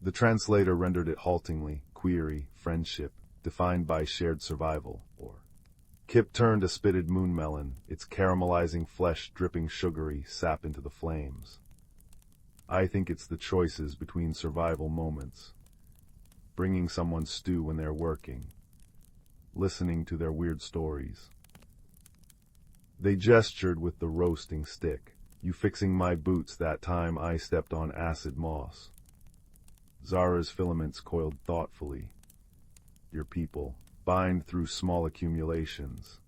The translator rendered it haltingly, query, friendship, defined by shared survival, or... Kip turned a spitted moonmelon, its caramelizing flesh dripping sugary sap into the flames. I think it's the choices between survival moments. Bringing someone stew when they're working. Listening to their weird stories. They gestured with the roasting stick. You fixing my boots that time I stepped on acid moss. Zara's filaments coiled thoughtfully. Your people. Bind through small accumulations.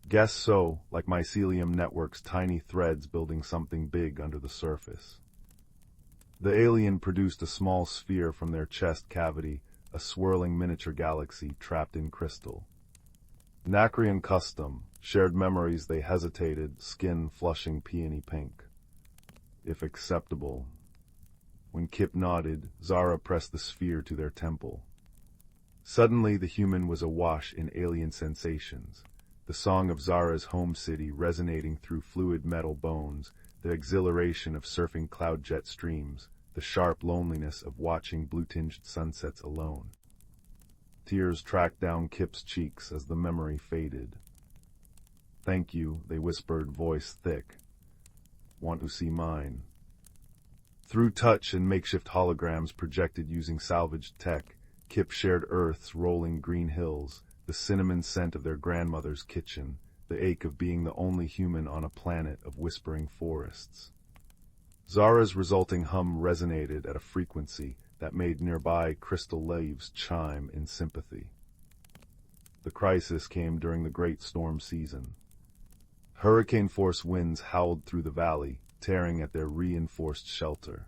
Guess so, like mycelium networks, tiny threads building something big under the surface. The alien produced a small sphere from their chest cavity, a swirling miniature galaxy trapped in crystal. Nacrian custom, shared memories they hesitated, skin flushing peony pink. If acceptable. When Kip nodded, Zara pressed the sphere to their temple. Suddenly the human was awash in alien sensations, the song of Zara's home city resonating through fluid metal bones, the exhilaration of surfing cloud jet streams, the sharp loneliness of watching blue-tinged sunsets alone. Tears tracked down Kip's cheeks as the memory faded. Thank you, they whispered, voice thick. Want to see mine? Through touch and makeshift holograms projected using salvaged tech, Kip shared Earth's rolling green hills, the cinnamon scent of their grandmother's kitchen, the ache of being the only human on a planet of whispering forests. Zara's resulting hum resonated at a frequency that made nearby crystal leaves chime in sympathy. The crisis came during the great storm season. Hurricane-force winds howled through the valley, tearing at their reinforced shelter.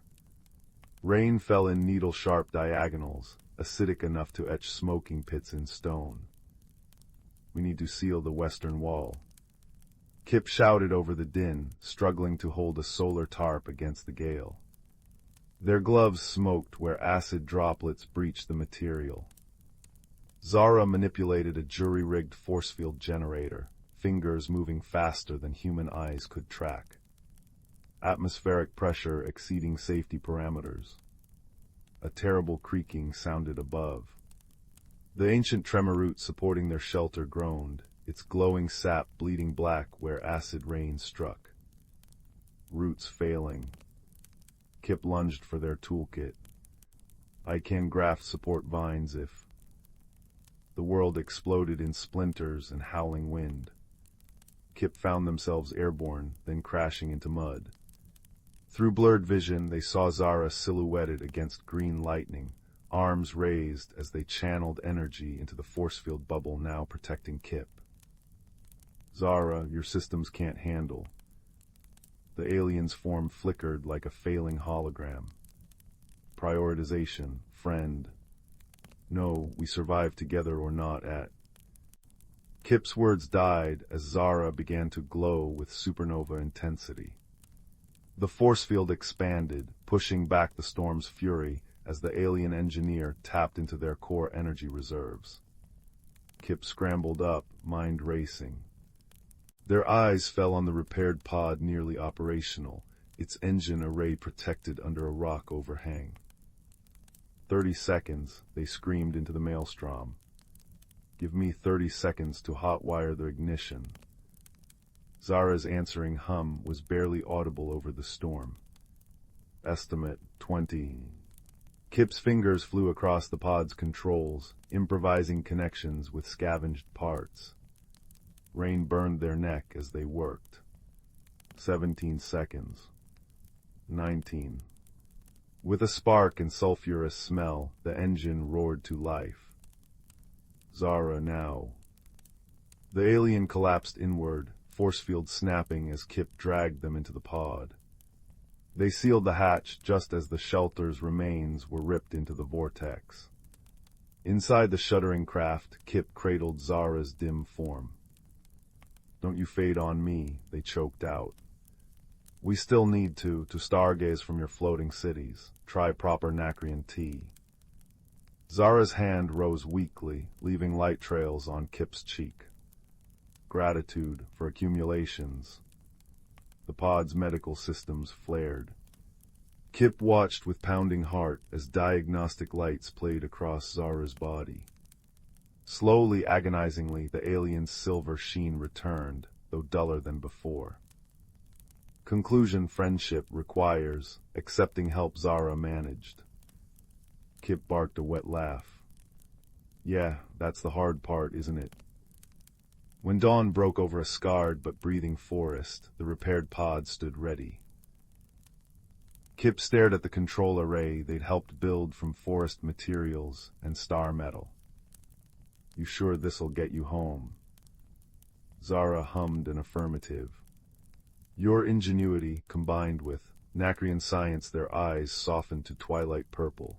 Rain fell in needle-sharp diagonals, acidic enough to etch smoking pits in stone. We need to seal the western wall. Kip shouted over the din, struggling to hold a solar tarp against the gale. Their gloves smoked where acid droplets breached the material. Zara manipulated a jury-rigged force field generator, fingers moving faster than human eyes could track. Atmospheric pressure exceeding safety parameters. A terrible creaking sounded above. The ancient tremor root supporting their shelter groaned, its glowing sap bleeding black where acid rain struck. Roots failing. Kip lunged for their toolkit. I can graft support vines if... The world exploded in splinters and howling wind. Kip found themselves airborne, then crashing into mud. Through blurred vision, they saw Zara silhouetted against green lightning, arms raised as they channeled energy into the force field bubble now protecting Kip. Zara, your systems can't handle. The alien's form flickered like a failing hologram. Prioritization, friend. No, we survive together or not at... Kip's words died as Zara began to glow with supernova intensity. The force field expanded, pushing back the storm's fury as the alien engineer tapped into their core energy reserves. Kip scrambled up, mind racing. Their eyes fell on the repaired pod nearly operational, its engine array protected under a rock overhang. 30 seconds, they screamed into the maelstrom. Give me 30 seconds to hotwire the ignition. Zara's answering hum was barely audible over the storm. Estimate 20. Kip's fingers flew across the pod's controls, improvising connections with scavenged parts. Rain burned their neck as they worked. 17 seconds. 19. With a spark and sulfurous smell, the engine roared to life. Zara now. The alien collapsed inward, force field snapping as Kip dragged them into the pod. They sealed the hatch just as the shelter's remains were ripped into the vortex. Inside the shuddering craft, Kip cradled Zara's dim form. Don't you fade on me, they choked out. We still need to stargaze from your floating cities. Try proper Nacrian tea. Zara's hand rose weakly, leaving light trails on Kip's cheek. Gratitude for accumulations. The pod's medical systems flared. Kip watched with pounding heart as diagnostic lights played across Zara's body. Slowly, agonizingly, the alien's silver sheen returned, though duller than before. Conclusion: friendship requires accepting help. Zara managed. Kip barked a wet laugh. Yeah, that's the hard part, isn't it? When dawn broke over a scarred but breathing forest, the repaired pod stood ready. Kip stared at the control array they'd helped build from forest materials and star metal. You sure this'll get you home? Zara hummed an affirmative. Your ingenuity, combined with Nacrian science, their eyes softened to twilight purple.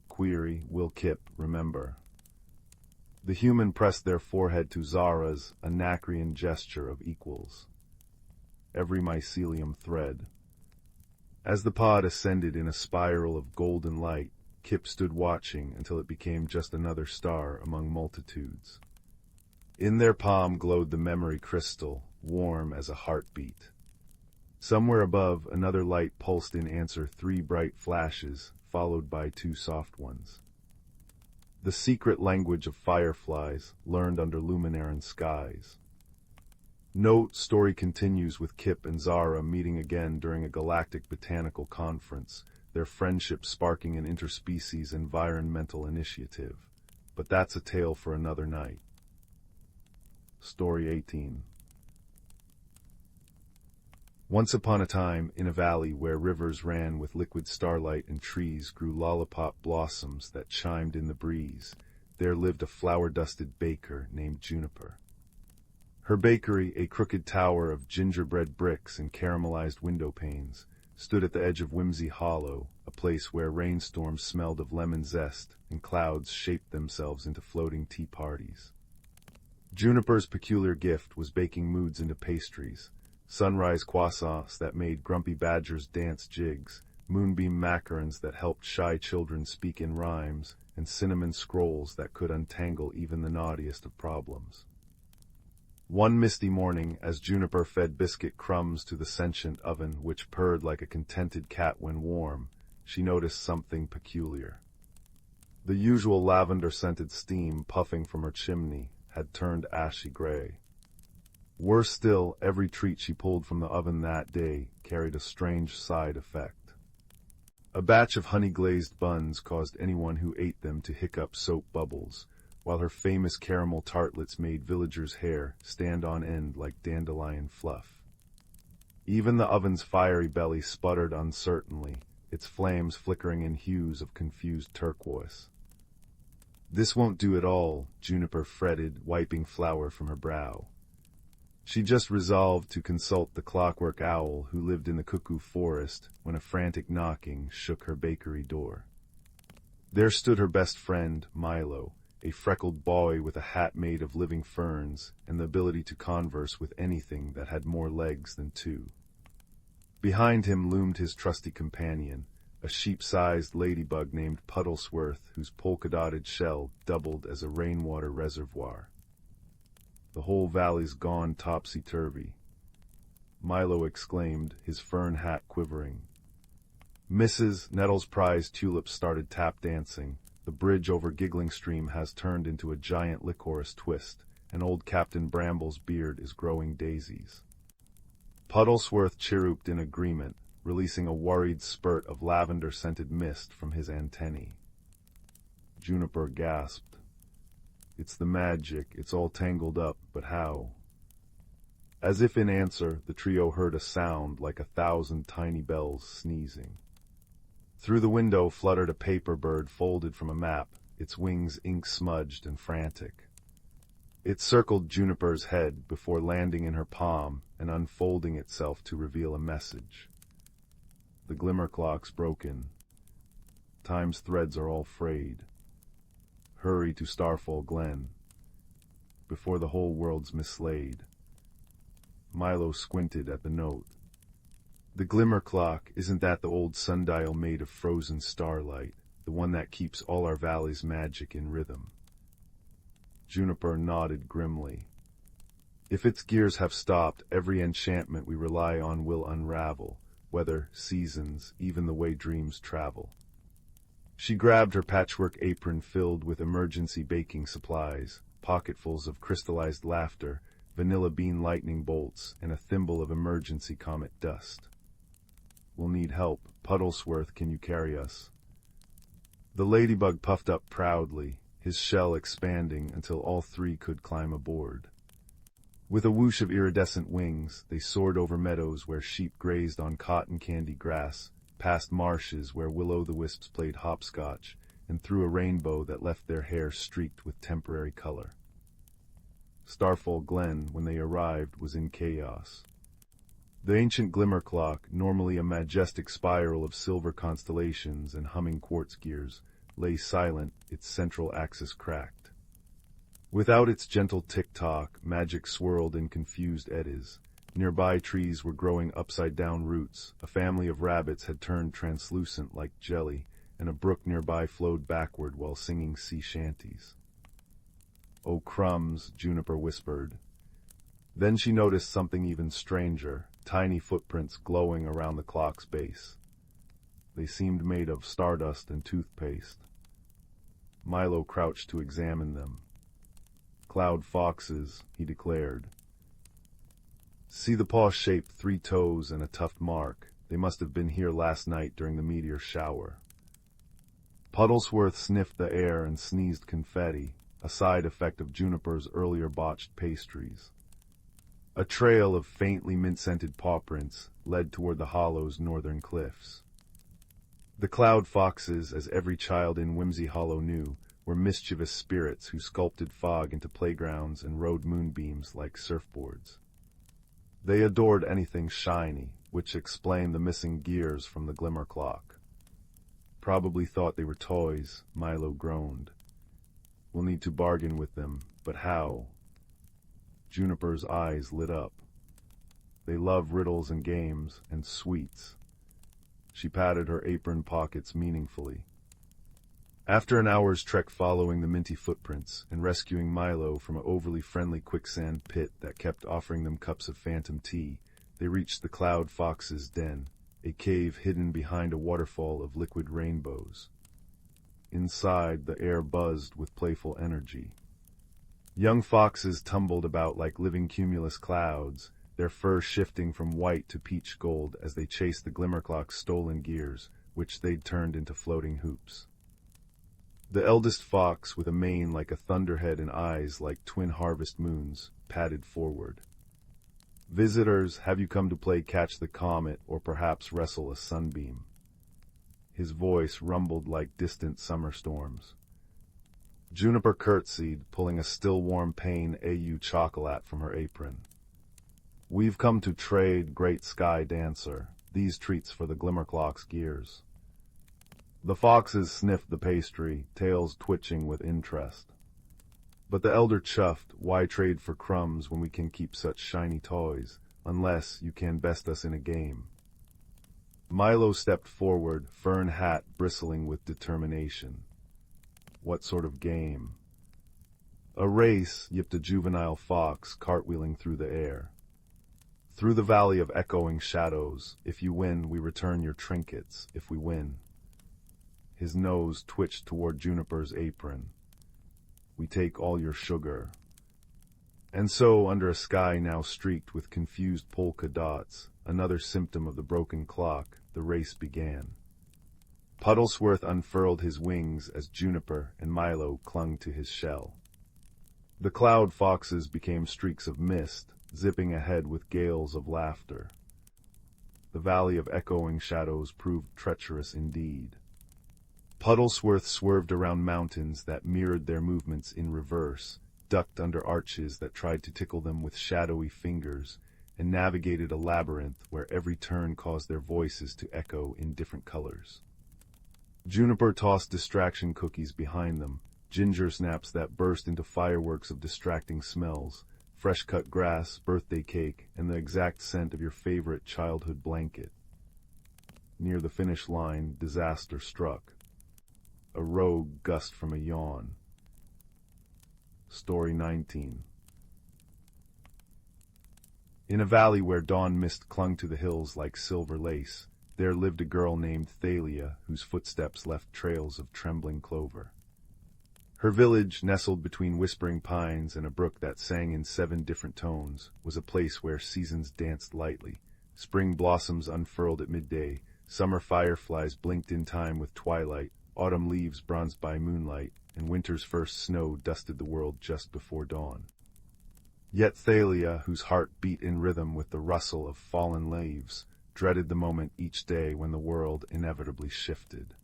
Query, will Kip remember? The human pressed their forehead to Zara's, a Nacrian gesture of equals. Every mycelium thread. As the pod ascended in a spiral of golden light, Kip stood watching until it became just another star among multitudes. In their palm glowed the memory crystal, warm as a heartbeat. Somewhere above, another light pulsed in answer, 3 bright flashes, followed by 2 soft ones. The secret language of fireflies, learned under Luminaran skies. Note: story continues with Kip and Zara meeting again during a galactic botanical conference, their friendship sparking an interspecies environmental initiative. But that's a tale for another night. Story 18. Once upon a time, in a valley where rivers ran with liquid starlight and trees grew lollipop blossoms that chimed in the breeze, there lived a flower-dusted baker named Juniper. Her bakery, a crooked tower of gingerbread bricks and caramelized window panes, stood at the edge of Whimsy Hollow, a place where rainstorms smelled of lemon zest and clouds shaped themselves into floating tea parties. Juniper's peculiar gift was baking moods into pastries, sunrise croissants that made grumpy badgers dance jigs, moonbeam macarons that helped shy children speak in rhymes, and cinnamon scrolls that could untangle even the naughtiest of problems. One misty morning, as Juniper fed biscuit crumbs to the sentient oven which purred like a contented cat when warm, she noticed something peculiar. The usual lavender-scented steam puffing from her chimney had turned ashy gray. Worse still, every treat she pulled from the oven that day carried a strange side effect. A batch of honey-glazed buns caused anyone who ate them to hiccup soap bubbles, while her famous caramel tartlets made villagers' hair stand on end like dandelion fluff. Even the oven's fiery belly sputtered uncertainly, its flames flickering in hues of confused turquoise. This won't do at all, Juniper fretted, wiping flour from her brow. She just resolved to consult the clockwork owl who lived in the cuckoo forest when a frantic knocking shook her bakery door. There stood her best friend, Milo, a freckled boy with a hat made of living ferns and the ability to converse with anything that had more legs than 2. Behind him loomed his trusty companion, a sheep-sized ladybug named Puddlesworth, whose polka-dotted shell doubled as a rainwater reservoir. The whole valley's gone topsy-turvy, Milo exclaimed, his fern hat quivering. Mrs. Nettle's prize tulips started tap dancing. The bridge over Giggling Stream has turned into a giant licorice twist, and old Captain Bramble's beard is growing daisies. Puddlesworth chirruped in agreement, releasing a worried spurt of lavender-scented mist from his antennae. Juniper gasped. It's the magic, it's all tangled up, but how? As if in answer, the trio heard a sound like 1,000 tiny bells sneezing. Through the window fluttered a paper bird folded from a map, its wings ink-smudged and frantic. It circled Juniper's head before landing in her palm and unfolding itself to reveal a message. The glimmer clock's broken. Time's threads are all frayed. Hurry to Starfall Glen, before the whole world's mislaid. Milo squinted at the note. The glimmer clock, isn't that the old sundial made of frozen starlight, the one that keeps all our valley's magic in rhythm? Juniper nodded grimly. If its gears have stopped, every enchantment we rely on will unravel, weather, seasons, even the way dreams travel. She grabbed her patchwork apron filled with emergency baking supplies, pocketfuls of crystallized laughter, vanilla bean lightning bolts, and a thimble of emergency comet dust. We'll need help. Puddlesworth, can you carry us? The ladybug puffed up proudly, his shell expanding until all three could climb aboard. With a whoosh of iridescent wings, they soared over meadows where sheep grazed on cotton candy grass, past marshes where will-o'-the-wisps played hopscotch, and through a rainbow that left their hair streaked with temporary color. Starfall Glen, when they arrived, was in chaos. The ancient glimmer clock, normally a majestic spiral of silver constellations and humming quartz gears, lay silent, its central axis cracked. Without its gentle tick-tock, magic swirled in confused eddies. Nearby trees were growing upside-down roots, a family of rabbits had turned translucent like jelly, and a brook nearby flowed backward while singing sea shanties. "Oh, crumbs," Juniper whispered. Then she noticed something even stranger, tiny footprints glowing around the clock's base. They seemed made of stardust and toothpaste. Milo crouched to examine them. "Cloud foxes," he declared. "See the paw-shaped 3 toes and a tuft mark. They must have been here last night during the meteor shower." Puddlesworth sniffed the air and sneezed confetti, a side effect of Juniper's earlier botched pastries. A trail of faintly mint-scented paw prints led toward the hollow's northern cliffs. The cloud foxes, as every child in Whimsy Hollow knew, were mischievous spirits who sculpted fog into playgrounds and rode moonbeams like surfboards. They adored anything shiny, which explained the missing gears from the glimmer clock. "Probably thought they were toys," Milo groaned. "We'll need to bargain with them, but how?" Juniper's eyes lit up. They love riddles and games, and sweets. She patted her apron pockets meaningfully. After an hour's trek following the minty footprints and rescuing Milo from an overly friendly quicksand pit that kept offering them cups of phantom tea, they reached the Cloud Fox's den, a cave hidden behind a waterfall of liquid rainbows. Inside, the air buzzed with playful energy. Young foxes tumbled about like living cumulus clouds, their fur shifting from white to peach gold as they chased the glimmer clock's stolen gears, which they'd turned into floating hoops. The eldest fox, with a mane like a thunderhead and eyes like twin harvest moons, padded forward. "Visitors, have you come to play catch the comet or perhaps wrestle a sunbeam?" His voice rumbled like distant summer storms. Juniper curtsied, pulling a still-warm Pain AU chocolate from her apron. "We've come to trade, great sky dancer, these treats for the glimmer clock's gears." The foxes sniffed the pastry, tails twitching with interest. But the elder chuffed, "Why trade for crumbs when we can keep such shiny toys, unless you can best us in a game?" Milo stepped forward, fern hat bristling with determination. "What sort of game?" "A race," yipped a juvenile fox, cartwheeling through the air. Through the valley of echoing shadows, if you win, we return your trinkets, if we win. His nose twitched toward Juniper's apron. We take all your sugar. And so, under a sky now streaked with confused polka dots, another symptom of the broken clock, the race began. Puddlesworth unfurled his wings as Juniper and Milo clung to his shell. The cloud foxes became streaks of mist, zipping ahead with gales of laughter. The valley of echoing shadows proved treacherous indeed. Puddlesworth swerved around mountains that mirrored their movements in reverse, ducked under arches that tried to tickle them with shadowy fingers, and navigated a labyrinth where every turn caused their voices to echo in different colors. Juniper tossed distraction cookies behind them, ginger snaps that burst into fireworks of distracting smells, fresh-cut grass, birthday cake, and the exact scent of your favorite childhood blanket. Near the finish line, disaster struck. A rogue gust from a yawn. Story 19. In a valley where dawn mist clung to the hills like silver lace, there lived a girl named Thalia, whose footsteps left trails of trembling clover. Her village, nestled between whispering pines and a brook that sang in 7 different tones, was a place where seasons danced lightly. Spring blossoms unfurled at midday, summer fireflies blinked in time with twilight, autumn leaves bronzed by moonlight, and winter's first snow dusted the world just before dawn. Yet Thalia, whose heart beat in rhythm with the rustle of fallen leaves, dreaded the moment each day when the world inevitably shifted.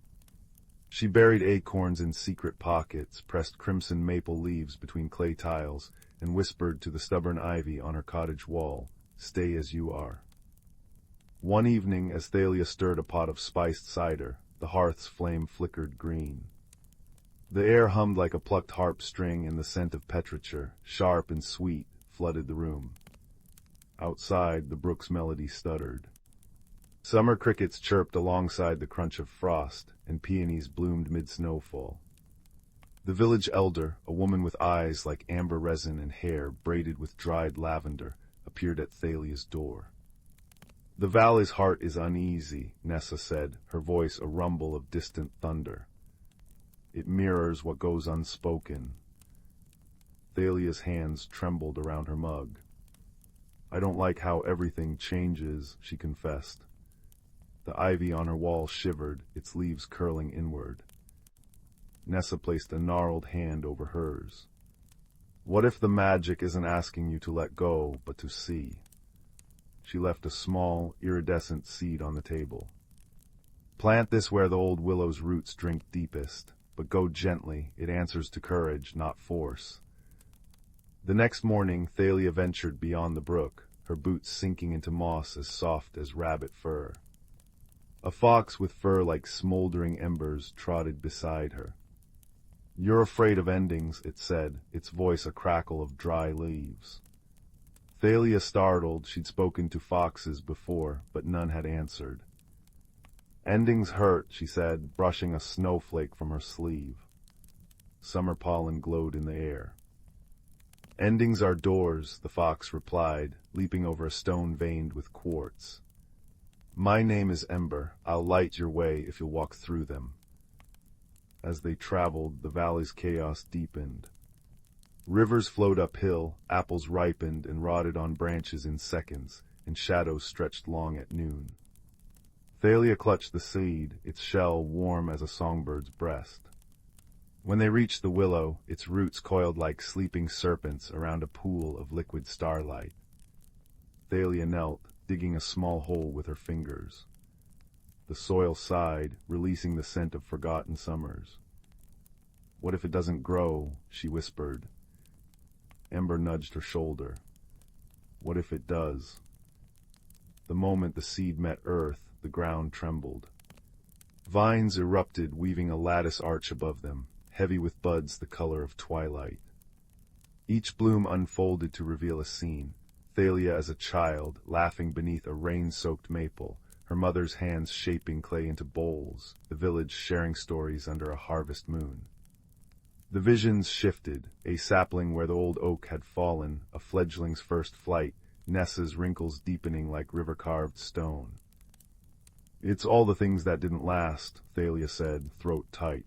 She buried acorns in secret pockets, pressed crimson maple leaves between clay tiles, and whispered to the stubborn ivy on her cottage wall, "Stay as you are." One evening, as Thalia stirred a pot of spiced cider, the hearth's flame flickered green. The air hummed like a plucked harp string, and the scent of petrichor, sharp and sweet, flooded the room. Outside, the brook's melody stuttered. Summer crickets chirped alongside the crunch of frost, and peonies bloomed mid-snowfall. The village elder, a woman with eyes like amber resin and hair braided with dried lavender, appeared at Thalia's door. "The valley's heart is uneasy," Nessa said, her voice a rumble of distant thunder. "It mirrors what goes unspoken." Thalia's hands trembled around her mug. "I don't like how everything changes," she confessed. The ivy on her wall shivered, its leaves curling inward. Nessa placed a gnarled hand over hers. "What if the magic isn't asking you to let go, but to see?" She left a small, iridescent seed on the table. "Plant this where the old willow's roots drink deepest, but go gently, it answers to courage, not force." The next morning, Thalia ventured beyond the brook, her boots sinking into moss as soft as rabbit fur. A fox with fur like smoldering embers trotted beside her. "You're afraid of endings," it said, its voice a crackle of dry leaves. Thalia startled. She'd spoken to foxes before, but none had answered. "Endings hurt," she said, brushing a snowflake from her sleeve. Summer pollen glowed in the air. "Endings are doors," the fox replied, leaping over a stone veined with quartz. "My name is Ember. I'll light your way if you'll walk through them." As they traveled, the valley's chaos deepened. Rivers flowed uphill, apples ripened and rotted on branches in seconds, and shadows stretched long at noon. Thalia clutched the seed, its shell warm as a songbird's breast. When they reached the willow, its roots coiled like sleeping serpents around a pool of liquid starlight. Thalia knelt, digging a small hole with her fingers. The soil sighed, releasing the scent of forgotten summers. "What if it doesn't grow?" she whispered. Ember nudged her shoulder. "What if it does?" The moment the seed met earth, the ground trembled. Vines erupted, weaving a lattice arch above them, heavy with buds the color of twilight. Each bloom unfolded to reveal a scene. Thalia as a child, laughing beneath a rain-soaked maple, her mother's hands shaping clay into bowls, the village sharing stories under a harvest moon. The visions shifted, a sapling where the old oak had fallen, a fledgling's first flight, Nessa's wrinkles deepening like river-carved stone. "It's all the things that didn't last," Thalia said, throat tight.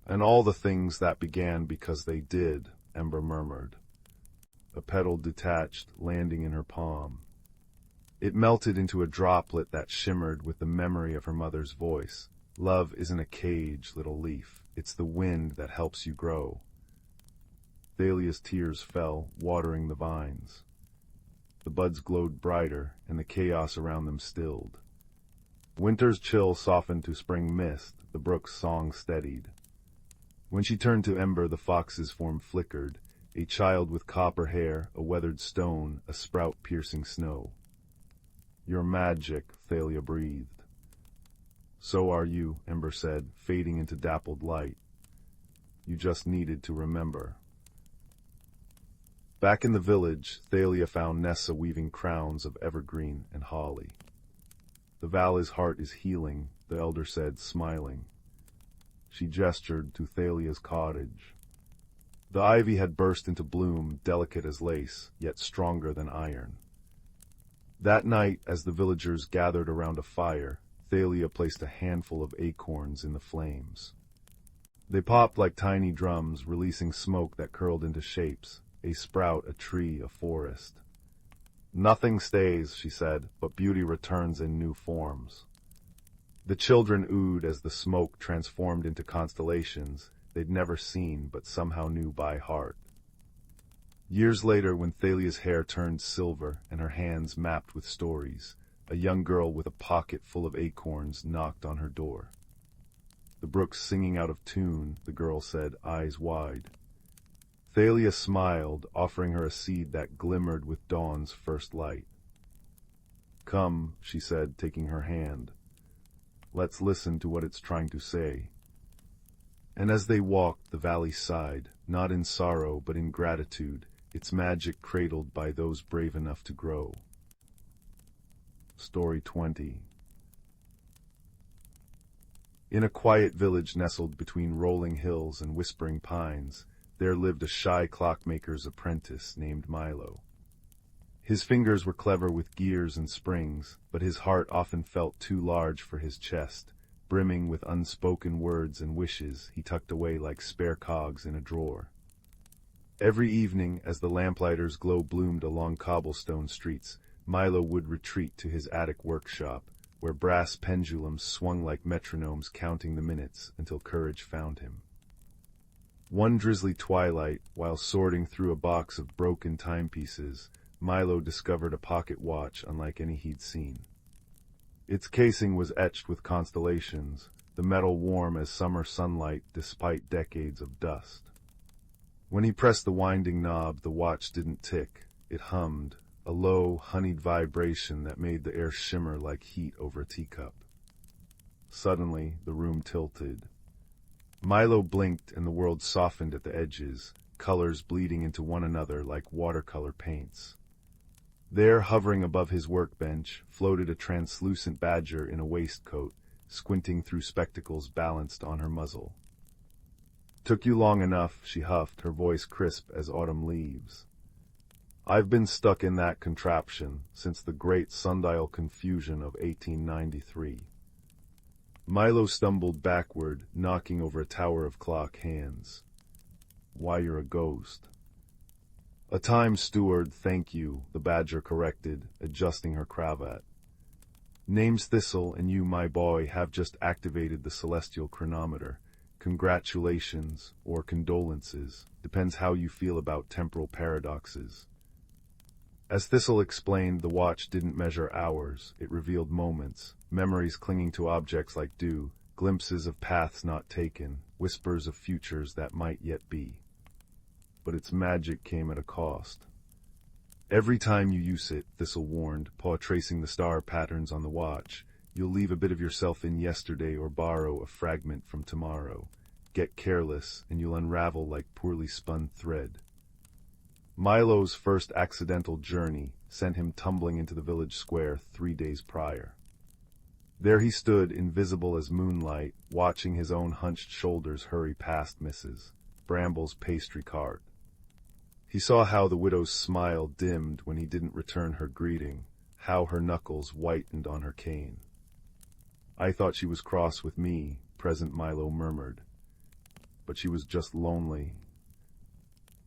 "And all the things that began because they did," Ember murmured. A petal detached, landing in her palm. It melted into a droplet that shimmered with the memory of her mother's voice. "Love isn't a cage, little leaf. It's the wind that helps you grow." Thalia's tears fell, watering the vines. The buds glowed brighter, and the chaos around them stilled. Winter's chill softened to spring mist, the brook's song steadied. When she turned to Ember, the fox's form flickered, a child with copper hair, a weathered stone, a sprout-piercing snow. "You're magic," Thalia breathed. "So are you," Ember said, fading into dappled light. "You just needed to remember." Back in the village, Thalia found Nessa weaving crowns of evergreen and holly. "The valley's heart is healing," the elder said, smiling. She gestured to Thalia's cottage. The ivy had burst into bloom, delicate as lace, yet stronger than iron. That night, as the villagers gathered around a fire, Thalia placed a handful of acorns in the flames. They popped like tiny drums, releasing smoke that curled into shapes, a sprout, a tree, a forest. "Nothing stays," she said, "but beauty returns in new forms." The children oohed as the smoke transformed into constellations they'd never seen but somehow knew by heart. Years later, when Thalia's hair turned silver and her hands mapped with stories, a young girl with a pocket full of acorns knocked on her door. "The brook's singing out of tune," the girl said, eyes wide. Thalia smiled, offering her a seed that glimmered with dawn's first light. "Come," she said, taking her hand. "Let's listen to what it's trying to say." And as they walked, the valley sighed, not in sorrow but in gratitude, its magic cradled by those brave enough to grow. Story 20. In a quiet village nestled between rolling hills and whispering pines, there lived a shy clockmaker's apprentice named Milo. His fingers were clever with gears and springs, but his heart often felt too large for his chest, brimming with unspoken words and wishes he tucked away like spare cogs in a drawer. Every evening, as the lamplighters' glow bloomed along cobblestone streets, Milo would retreat to his attic workshop, where brass pendulums swung like metronomes counting the minutes until courage found him. One drizzly twilight, while sorting through a box of broken timepieces, Milo discovered a pocket watch unlike any he'd seen. Its casing was etched with constellations, the metal warm as summer sunlight despite decades of dust. When he pressed the winding knob, the watch didn't tick, it hummed, a low, honeyed vibration that made the air shimmer like heat over a teacup. Suddenly, the room tilted. Milo blinked and the world softened at the edges, colors bleeding into one another like watercolor paints. There, hovering above his workbench, floated a translucent badger in a waistcoat, squinting through spectacles balanced on her muzzle. "Took you long enough," she huffed, her voice crisp as autumn leaves. "I've been stuck in that contraption since the great sundial confusion of 1893. Milo stumbled backward, knocking over a tower of clock hands. "Why, you're a ghost." "A time steward, thank you," the badger corrected, adjusting her cravat. "Name's Thistle, and you, my boy, have just activated the celestial chronometer. Congratulations, or condolences, depends how you feel about temporal paradoxes." As Thistle explained, the watch didn't measure hours, it revealed moments, memories clinging to objects like dew, glimpses of paths not taken, whispers of futures that might yet be. But its magic came at a cost. "Every time you use it," Thistle warned, paw tracing the star patterns on the watch, "you'll leave a bit of yourself in yesterday or borrow a fragment from tomorrow. Get careless, and you'll unravel like poorly spun thread." Milo's first accidental journey sent him tumbling into the village square 3 days prior. There he stood, invisible as moonlight, watching his own hunched shoulders hurry past Mrs. Bramble's pastry cart. He saw how the widow's smile dimmed when he didn't return her greeting, how her knuckles whitened on her cane. "I thought she was cross with me," present Milo murmured. "But she was just lonely."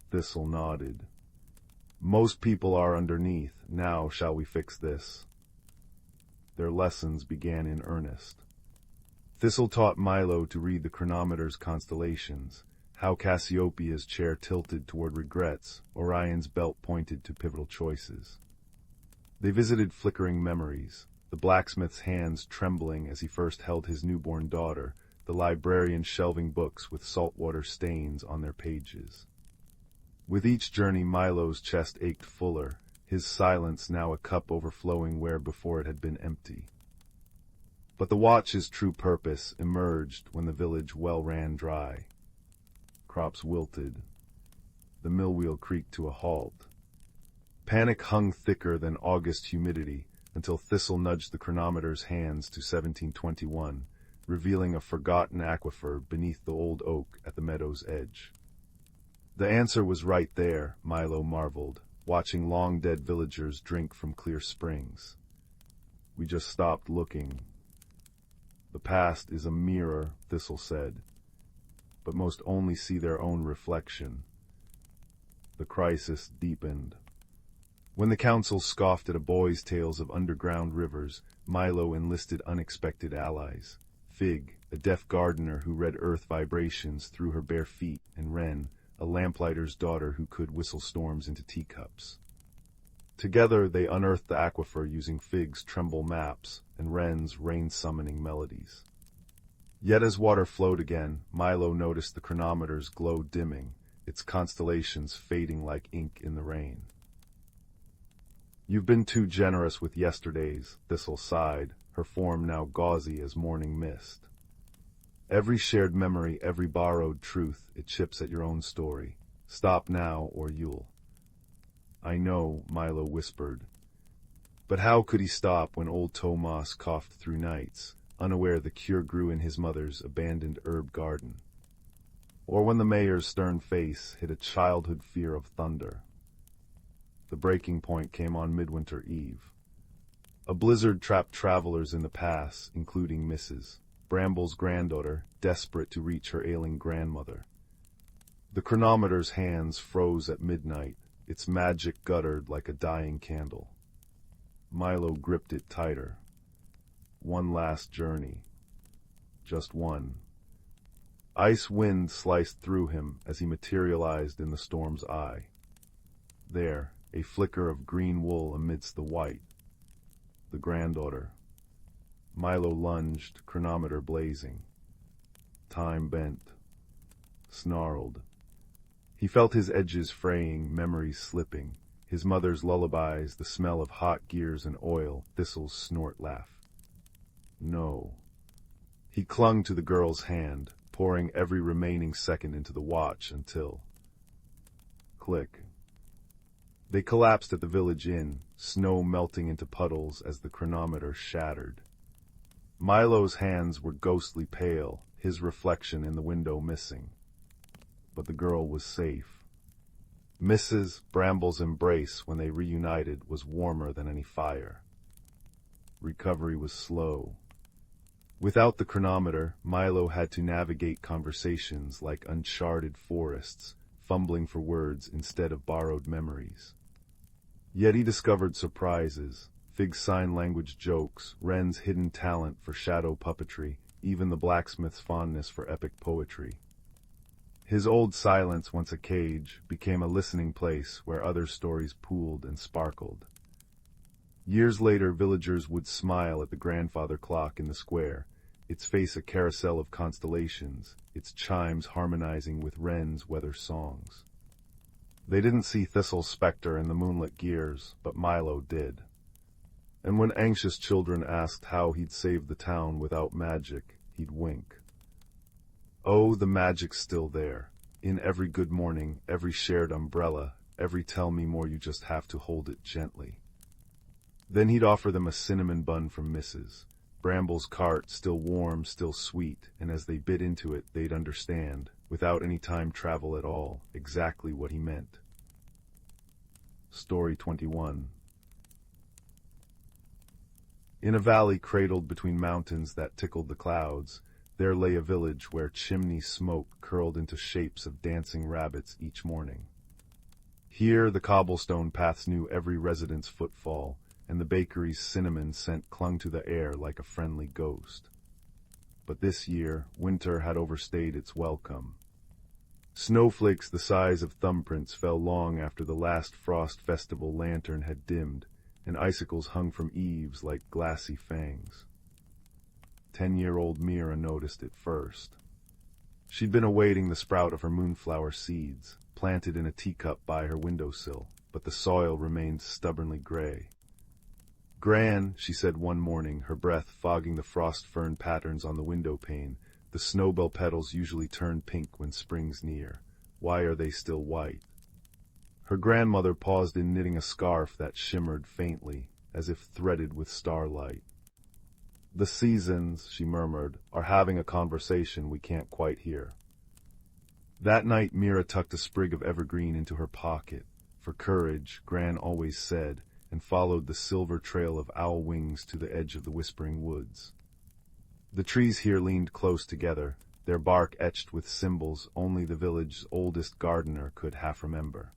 Thistle nodded. "Most people are underneath. Now shall we fix this?" Their lessons began in earnest. Thistle taught Milo to read the chronometer's constellations, how Cassiopeia's chair tilted toward regrets, Orion's belt pointed to pivotal choices. They visited flickering memories, the blacksmith's hands trembling as he first held his newborn daughter, the librarian shelving books with saltwater stains on their pages. With each journey Milo's chest ached fuller, his silence now a cup overflowing where before it had been empty. But the watch's true purpose emerged when the village well ran dry. Crops wilted. The mill wheel creaked to a halt. Panic hung thicker than August humidity until Thistle nudged the chronometer's hands to 1721, revealing a forgotten aquifer beneath the old oak at the meadow's edge. The answer was right there, Milo marveled, watching long-dead villagers drink from clear springs. "We just stopped looking." "The past is a mirror," Thistle said, "but most only see their own reflection." The crisis deepened. When the council scoffed at a boy's tales of underground rivers, Milo enlisted unexpected allies. Fig, a deaf gardener who read earth vibrations through her bare feet, and Wren, a lamplighter's daughter who could whistle storms into teacups. Together they unearthed the aquifer using Fig's tremble maps and Wren's rain-summoning melodies. Yet as water flowed again, Milo noticed the chronometer's glow dimming, its constellations fading like ink in the rain. "You've been too generous with yesterdays," Thistle sighed, her form now gauzy as morning mist. "Every shared memory, every borrowed truth, it chips at your own story. Stop now, or you'll—" "I know," Milo whispered. But how could he stop when old Tomas coughed through nights, unaware the cure grew in his mother's abandoned herb garden? Or when the mayor's stern face hid a childhood fear of thunder? The breaking point came on Midwinter Eve. A blizzard trapped travelers in the pass, including Mrs. Bramble's granddaughter, desperate to reach her ailing grandmother. The chronometer's hands froze at midnight, its magic guttered like a dying candle. Milo gripped it tighter. One last journey. Just one. Ice wind sliced through him as he materialized in the storm's eye. There, a flicker of green wool amidst the white. The granddaughter. Milo lunged, chronometer blazing. Time bent. Snarled. He felt his edges fraying, memories slipping. His mother's lullabies, the smell of hot gears and oil, Thistle's snort laugh. No. He clung to the girl's hand, pouring every remaining second into the watch until... Click. They collapsed at the village inn, snow melting into puddles as the chronometer shattered. Milo's hands were ghostly pale, his reflection in the window missing. But the girl was safe. Mrs. Bramble's embrace when they reunited was warmer than any fire. Recovery was slow. Without the chronometer, Milo had to navigate conversations like uncharted forests, fumbling for words instead of borrowed memories. Yet he discovered surprises, Fig's sign language jokes, Wren's hidden talent for shadow puppetry, even the blacksmith's fondness for epic poetry. His old silence, once a cage, became a listening place where other stories pooled and sparkled. Years later, villagers would smile at the grandfather clock in the square, its face a carousel of constellations, its chimes harmonizing with Wren's weather songs. They didn't see Thistle's specter in the moonlit gears, but Milo did. And when anxious children asked how he'd save the town without magic, he'd wink. Oh, the magic's still there. In every good morning, every shared umbrella, every tell me more you just have to hold it gently. Then he'd offer them a cinnamon bun from Mrs. Bramble's cart, still warm, still sweet, and as they bit into it, they'd understand, without any time travel at all, exactly what he meant. Story 21. In a valley cradled between mountains that tickled the clouds, there lay a village where chimney smoke curled into shapes of dancing rabbits each morning. Here the cobblestone paths knew every resident's footfall, and the bakery's cinnamon scent clung to the air like a friendly ghost. But this year, winter had overstayed its welcome. Snowflakes the size of thumbprints fell long after the last frost festival lantern had dimmed, and icicles hung from eaves like glassy fangs. 10-year-old Mira noticed it first. She'd been awaiting the sprout of her moonflower seeds, planted in a teacup by her windowsill, but the soil remained stubbornly gray. "Gran," she said one morning, her breath fogging the frost fern patterns on the window pane, "the snowbell petals usually turn pink when spring's near. Why are they still white?" Her grandmother paused in knitting a scarf that shimmered faintly, as if threaded with starlight. "The seasons," she murmured, "are having a conversation we can't quite hear." That night Mira tucked a sprig of evergreen into her pocket, for courage, Gran always said, and followed the silver trail of owl wings to the edge of the whispering woods. The trees here leaned close together, their bark etched with symbols only the village's oldest gardener could half remember.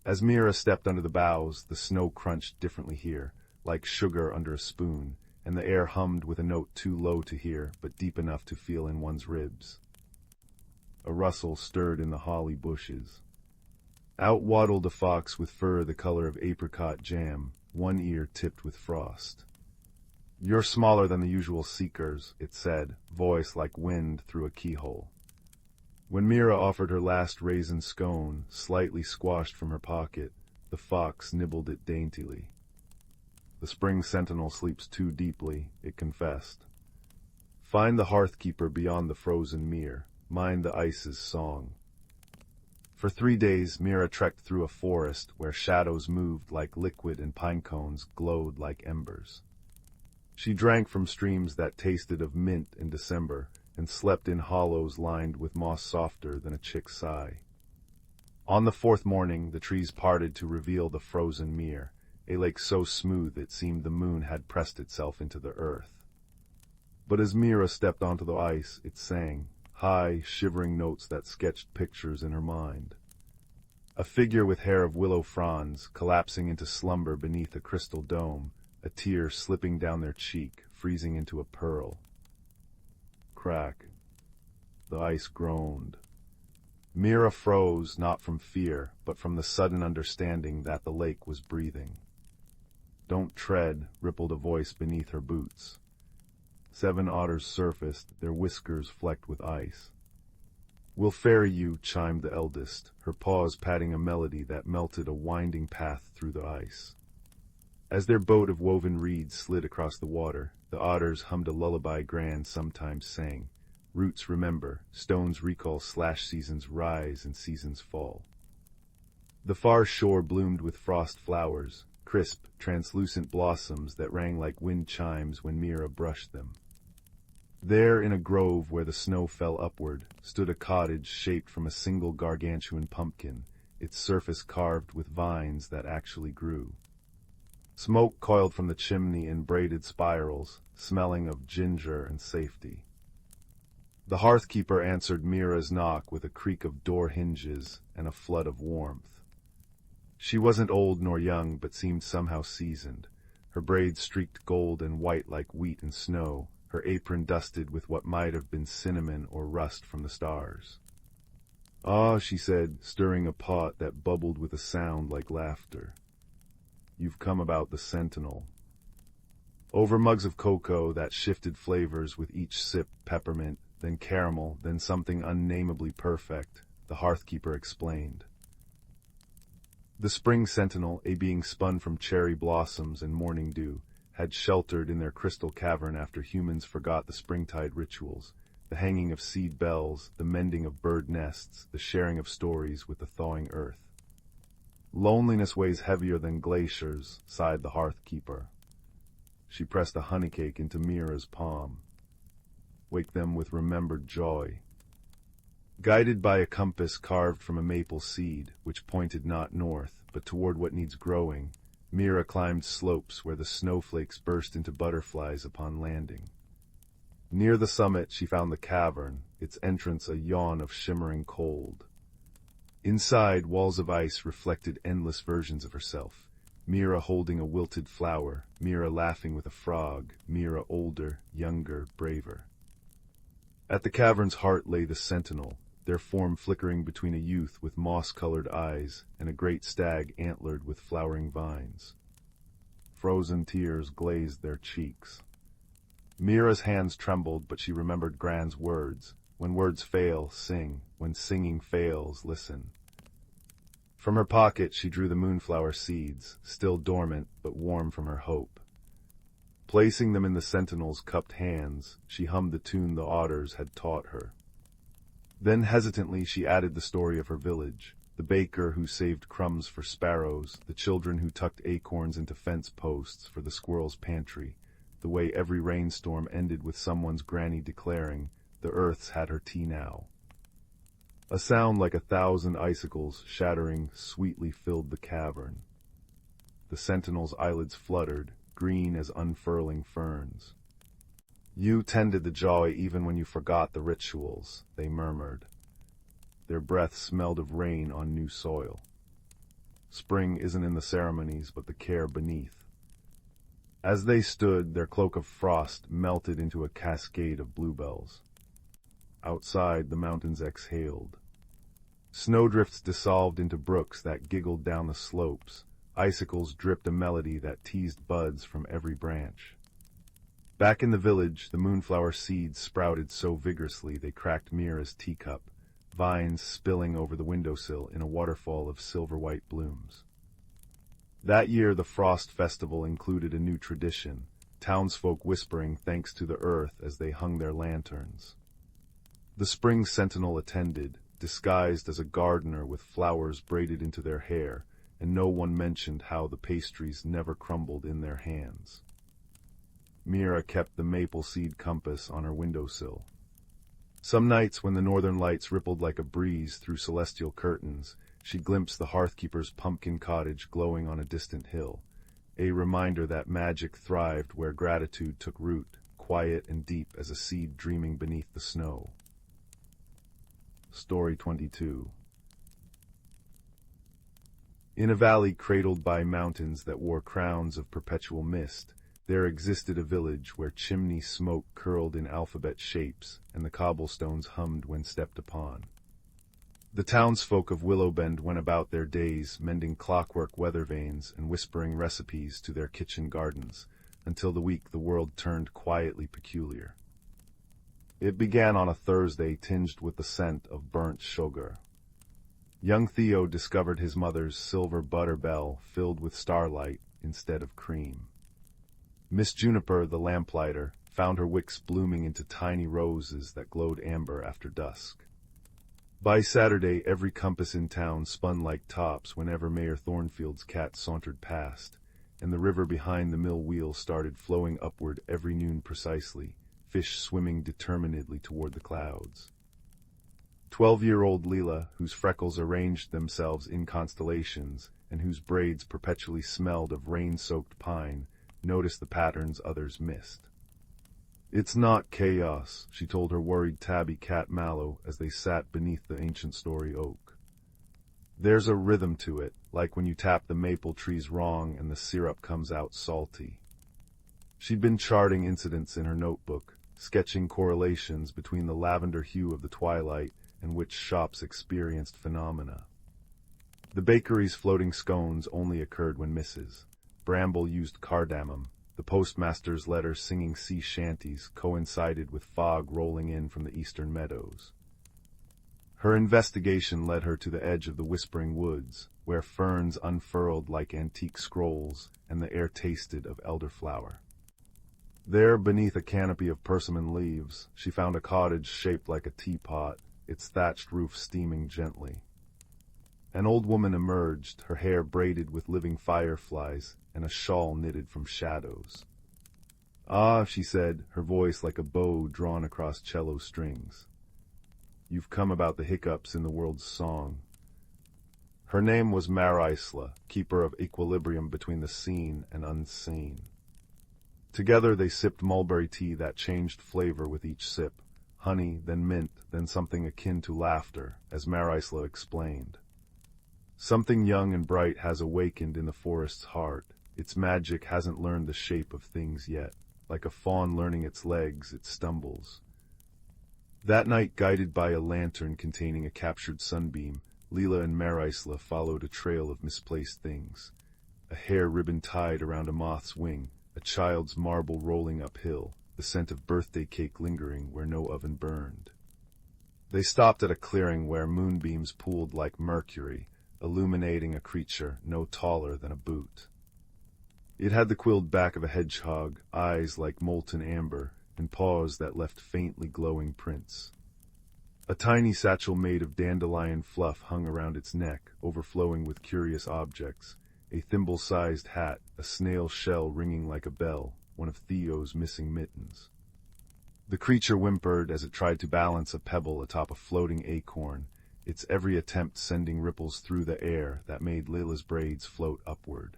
As Mira stepped under the boughs, the snow crunched differently here, like sugar under a spoon, and the air hummed with a note too low to hear, but deep enough to feel in one's ribs. A rustle stirred in the holly bushes. Out waddled a fox with fur the color of apricot jam, one ear tipped with frost. "You're smaller than the usual seekers," it said, voice like wind through a keyhole. When Mira offered her last raisin scone, slightly squashed from her pocket, the fox nibbled it daintily. "The spring sentinel sleeps too deeply," it confessed. "Find the hearthkeeper beyond the frozen mere, mind the ice's song." For 3 days Mira trekked through a forest where shadows moved like liquid and pine cones glowed like embers. She drank from streams that tasted of mint in December, and slept in hollows lined with moss softer than a chick's sigh. On the 4th morning the trees parted to reveal the frozen mere, a lake so smooth it seemed the moon had pressed itself into the earth. But as Mira stepped onto the ice, it sang, high, shivering notes that sketched pictures in her mind. A figure with hair of willow fronds, collapsing into slumber beneath a crystal dome, a tear slipping down their cheek, freezing into a pearl. Crack. The ice groaned. Mira froze, not from fear, but from the sudden understanding that the lake was breathing. "Don't tread," rippled a voice beneath her boots. 7 otters surfaced, their whiskers flecked with ice. "We'll ferry you," chimed the eldest, her paws patting a melody that melted a winding path through the ice. As their boat of woven reeds slid across the water, the otters hummed a lullaby Gran sometimes sang. Roots remember, stones recall /seasons rise and seasons fall. The far shore bloomed with frost flowers, crisp, translucent blossoms that rang like wind chimes when Mira brushed them. There, in a grove where the snow fell upward, stood a cottage shaped from a single gargantuan pumpkin, its surface carved with vines that actually grew. Smoke coiled from the chimney in braided spirals, smelling of ginger and safety. The hearthkeeper answered Mira's knock with a creak of door hinges and a flood of warmth. She wasn't old nor young, but seemed somehow seasoned, her braids streaked gold and white like wheat and snow, her apron dusted with what might have been cinnamon or rust from the stars. "Ah," she said, stirring a pot that bubbled with a sound like laughter. "You've come about the sentinel." Over mugs of cocoa that shifted flavors with each sip, peppermint, then caramel, then something unnamably perfect, the hearthkeeper explained. The spring sentinel, a being spun from cherry blossoms and morning dew, had sheltered in their crystal cavern after humans forgot the springtide rituals, the hanging of seed bells, the mending of bird nests, the sharing of stories with the thawing earth. "Loneliness weighs heavier than glaciers," sighed the hearthkeeper. She pressed a honeycake into Mira's palm. "Wake them with remembered joy." Guided by a compass carved from a maple seed, which pointed not north, but toward what needs growing, Mira climbed slopes where the snowflakes burst into butterflies upon landing. Near the summit she found the cavern, its entrance a yawn of shimmering cold. Inside, walls of ice reflected endless versions of herself. Mira holding a wilted flower, Mira laughing with a frog, Mira older, younger, braver. At the cavern's heart lay the sentinel, their form flickering between a youth with moss-colored eyes and a great stag antlered with flowering vines. Frozen tears glazed their cheeks. Mira's hands trembled, but she remembered Gran's words. When words fail, sing. When singing fails, listen. From her pocket she drew the moonflower seeds, still dormant but warm from her hope. Placing them in the sentinel's cupped hands, she hummed the tune the otters had taught her. Then hesitantly she added the story of her village, the baker who saved crumbs for sparrows, the children who tucked acorns into fence posts for the squirrel's pantry, the way every rainstorm ended with someone's granny declaring, "The earth's had her tea now." A sound like 1,000 icicles shattering sweetly filled the cavern. The sentinel's eyelids fluttered, green as unfurling ferns. "You tended the joy even when you forgot the rituals," they murmured. Their breath smelled of rain on new soil. Spring isn't in the ceremonies, but the care beneath. As they stood, their cloak of frost melted into a cascade of bluebells. Outside, the mountains exhaled. Snowdrifts dissolved into brooks that giggled down the slopes. Icicles dripped a melody that teased buds from every branch. Back in the village, the moonflower seeds sprouted so vigorously they cracked Mira's teacup, vines spilling over the windowsill in a waterfall of silver-white blooms. That year the Frost Festival included a new tradition, townsfolk whispering thanks to the earth as they hung their lanterns. The spring sentinel attended, disguised as a gardener with flowers braided into their hair, and no one mentioned how the pastries never crumbled in their hands. Mira kept the maple seed compass on her windowsill. Some nights when the northern lights rippled like a breeze through celestial curtains, she glimpsed the hearthkeeper's pumpkin cottage glowing on a distant hill, a reminder that magic thrived where gratitude took root, quiet and deep as a seed dreaming beneath the snow. Story 22. In a valley cradled by mountains that wore crowns of perpetual mist, there existed a village where chimney smoke curled in alphabet shapes and the cobblestones hummed when stepped upon. The townsfolk of Willowbend went about their days mending clockwork weather vanes and whispering recipes to their kitchen gardens, until the week the world turned quietly peculiar. It began on a Thursday tinged with the scent of burnt sugar. Young Theo discovered his mother's silver butter bell filled with starlight instead of cream. Miss Juniper, the lamplighter, found her wicks blooming into tiny roses that glowed amber after dusk. By Saturday, every compass in town spun like tops whenever Mayor Thornfield's cat sauntered past, and the river behind the mill wheel started flowing upward every noon precisely, fish swimming determinedly toward the clouds. 12-year-old Leela, whose freckles arranged themselves in constellations and whose braids perpetually smelled of rain-soaked pine, noticed the patterns others missed. "It's not chaos," she told her worried tabby cat Mallow as they sat beneath the ancient story oak. "There's a rhythm to it, like when you tap the maple trees wrong and the syrup comes out salty." She'd been charting incidents in her notebook, sketching correlations between the lavender hue of the twilight and which shops experienced phenomena. The bakery's floating scones only occurred when Mrs. Bramble used cardamom. The postmaster's letter singing sea shanties coincided with fog rolling in from the eastern meadows. Her investigation led her to the edge of the whispering woods, where ferns unfurled like antique scrolls and the air tasted of elderflower. There, beneath a canopy of persimmon leaves, she found a cottage shaped like a teapot, its thatched roof steaming gently. An old woman emerged, her hair braided with living fireflies and a shawl knitted from shadows. "Ah," she said, her voice like a bow drawn across cello strings. you've come about the hiccups in the world's song. Her name was Marigold, keeper of equilibrium between the seen and unseen. Together they sipped mulberry tea that changed flavor with each sip, honey, then mint, then something akin to laughter, as Marigold explained. Something young and bright has awakened in the forest's heart. Its magic hasn't learned the shape of things yet. Like a fawn learning its legs, it stumbles. That night, guided by a lantern containing a captured sunbeam, Leela and Marigold followed a trail of misplaced things. A hair ribbon tied around a moth's wing, a child's marble rolling uphill, the scent of birthday cake lingering where no oven burned. They stopped at a clearing where moonbeams pooled like mercury, illuminating a creature no taller than a boot. It had the quilled back of a hedgehog, eyes like molten amber, and paws that left faintly glowing prints. A tiny satchel made of dandelion fluff hung around its neck, overflowing with curious objects, a thimble-sized hat, a snail shell ringing like a bell, one of Theo's missing mittens. The creature whimpered as it tried to balance a pebble atop a floating acorn, its every attempt sending ripples through the air that made Lila's braids float upward.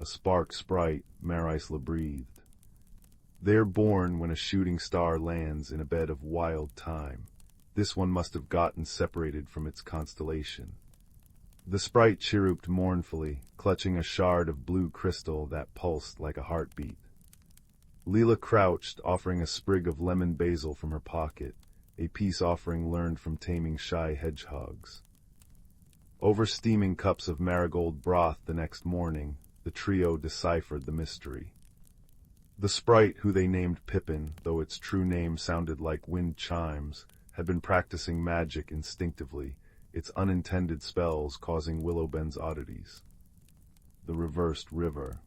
A spark sprite, Marigold breathed. They're born when a shooting star lands in a bed of wild thyme. This one must have gotten separated from its constellation. The sprite chirruped mournfully, clutching a shard of blue crystal that pulsed like a heartbeat. Leela crouched, offering a sprig of lemon basil from her pocket, a peace offering learned from taming shy hedgehogs. Over steaming cups of marigold broth the next morning, the trio deciphered the mystery. The sprite, who they named Pippin, though its true name sounded like wind chimes, had been practicing magic instinctively, its unintended spells causing Willowben's oddities. The reversed river.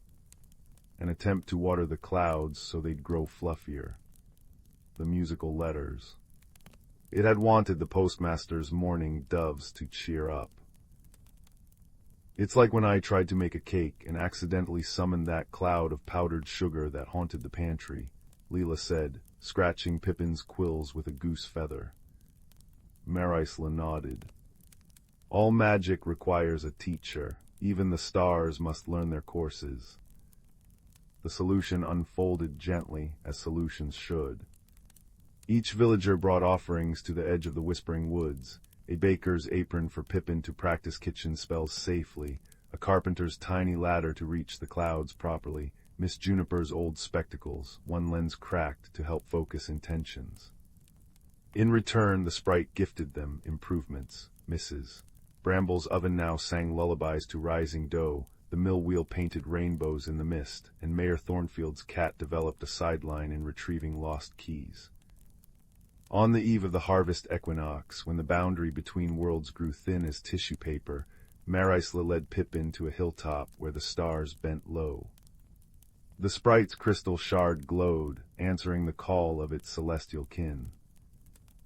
An attempt to water the clouds so they'd grow fluffier. The musical letters. It had wanted the postmaster's mourning doves to cheer up. It's like when I tried to make a cake and accidentally summoned that cloud of powdered sugar that haunted the pantry, Leela said, scratching Pippin's quills with a goose feather. Marigold nodded. All magic requires a teacher. Even the stars must learn their courses. The solution unfolded gently, as solutions should. Each villager brought offerings to the edge of the Whispering Woods, a baker's apron for Pippin to practice kitchen spells safely, a carpenter's tiny ladder to reach the clouds properly, Miss Juniper's old spectacles, one lens cracked to help focus intentions. In return, the sprite gifted them improvements, Mrs. Bramble's oven now sang lullabies to rising dough, the mill wheel painted rainbows in the mist, and Mayor Thornfield's cat developed a sideline in retrieving lost keys. On the eve of the harvest equinox, when the boundary between worlds grew thin as tissue paper, Marigold led Pippin to a hilltop where the stars bent low. The sprite's crystal shard glowed, answering the call of its celestial kin.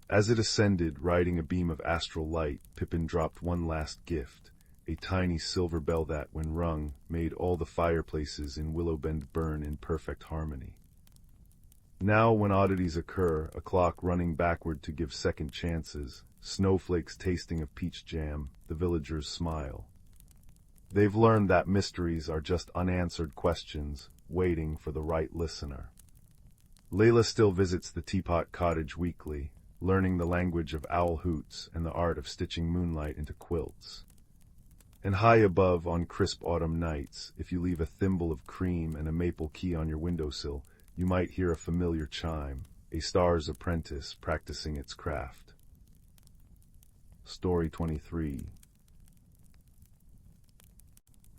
As it ascended, riding a beam of astral light, Pippin dropped one last gift, a tiny silver bell that, when rung, made all the fireplaces in Willowbend burn in perfect harmony. Now, when oddities occur, a clock running backward to give second chances, snowflakes tasting of peach jam, the villagers smile. They've learned that mysteries are just unanswered questions, waiting for the right listener. Layla still visits the Teapot Cottage weekly, learning the language of owl hoots and the art of stitching moonlight into quilts. And high above on crisp autumn nights, if you leave a thimble of cream and a maple key on your windowsill, you might hear a familiar chime, a star's apprentice practicing its craft. Story 23.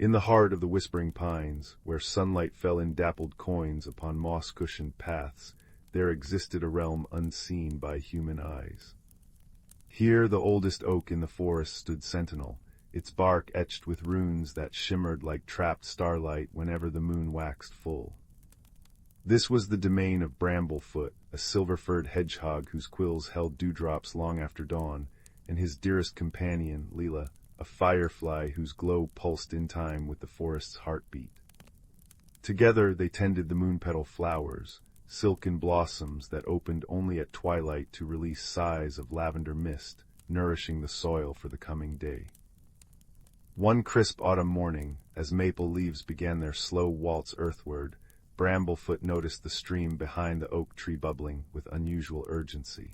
In the heart of the Whispering Pines, where sunlight fell in dappled coins upon moss-cushioned paths, there existed a realm unseen by human eyes. Here the oldest oak in the forest stood sentinel, its bark etched with runes that shimmered like trapped starlight whenever the moon waxed full. This was the domain of Bramblefoot, a silver-furred hedgehog whose quills held dewdrops long after dawn, and his dearest companion, Leela, a firefly whose glow pulsed in time with the forest's heartbeat. Together they tended the moonpetal flowers, silken blossoms that opened only at twilight to release sighs of lavender mist, nourishing the soil for the coming day. One crisp autumn morning, as maple leaves began their slow waltz earthward, Bramblefoot noticed the stream behind the oak tree bubbling with unusual urgency.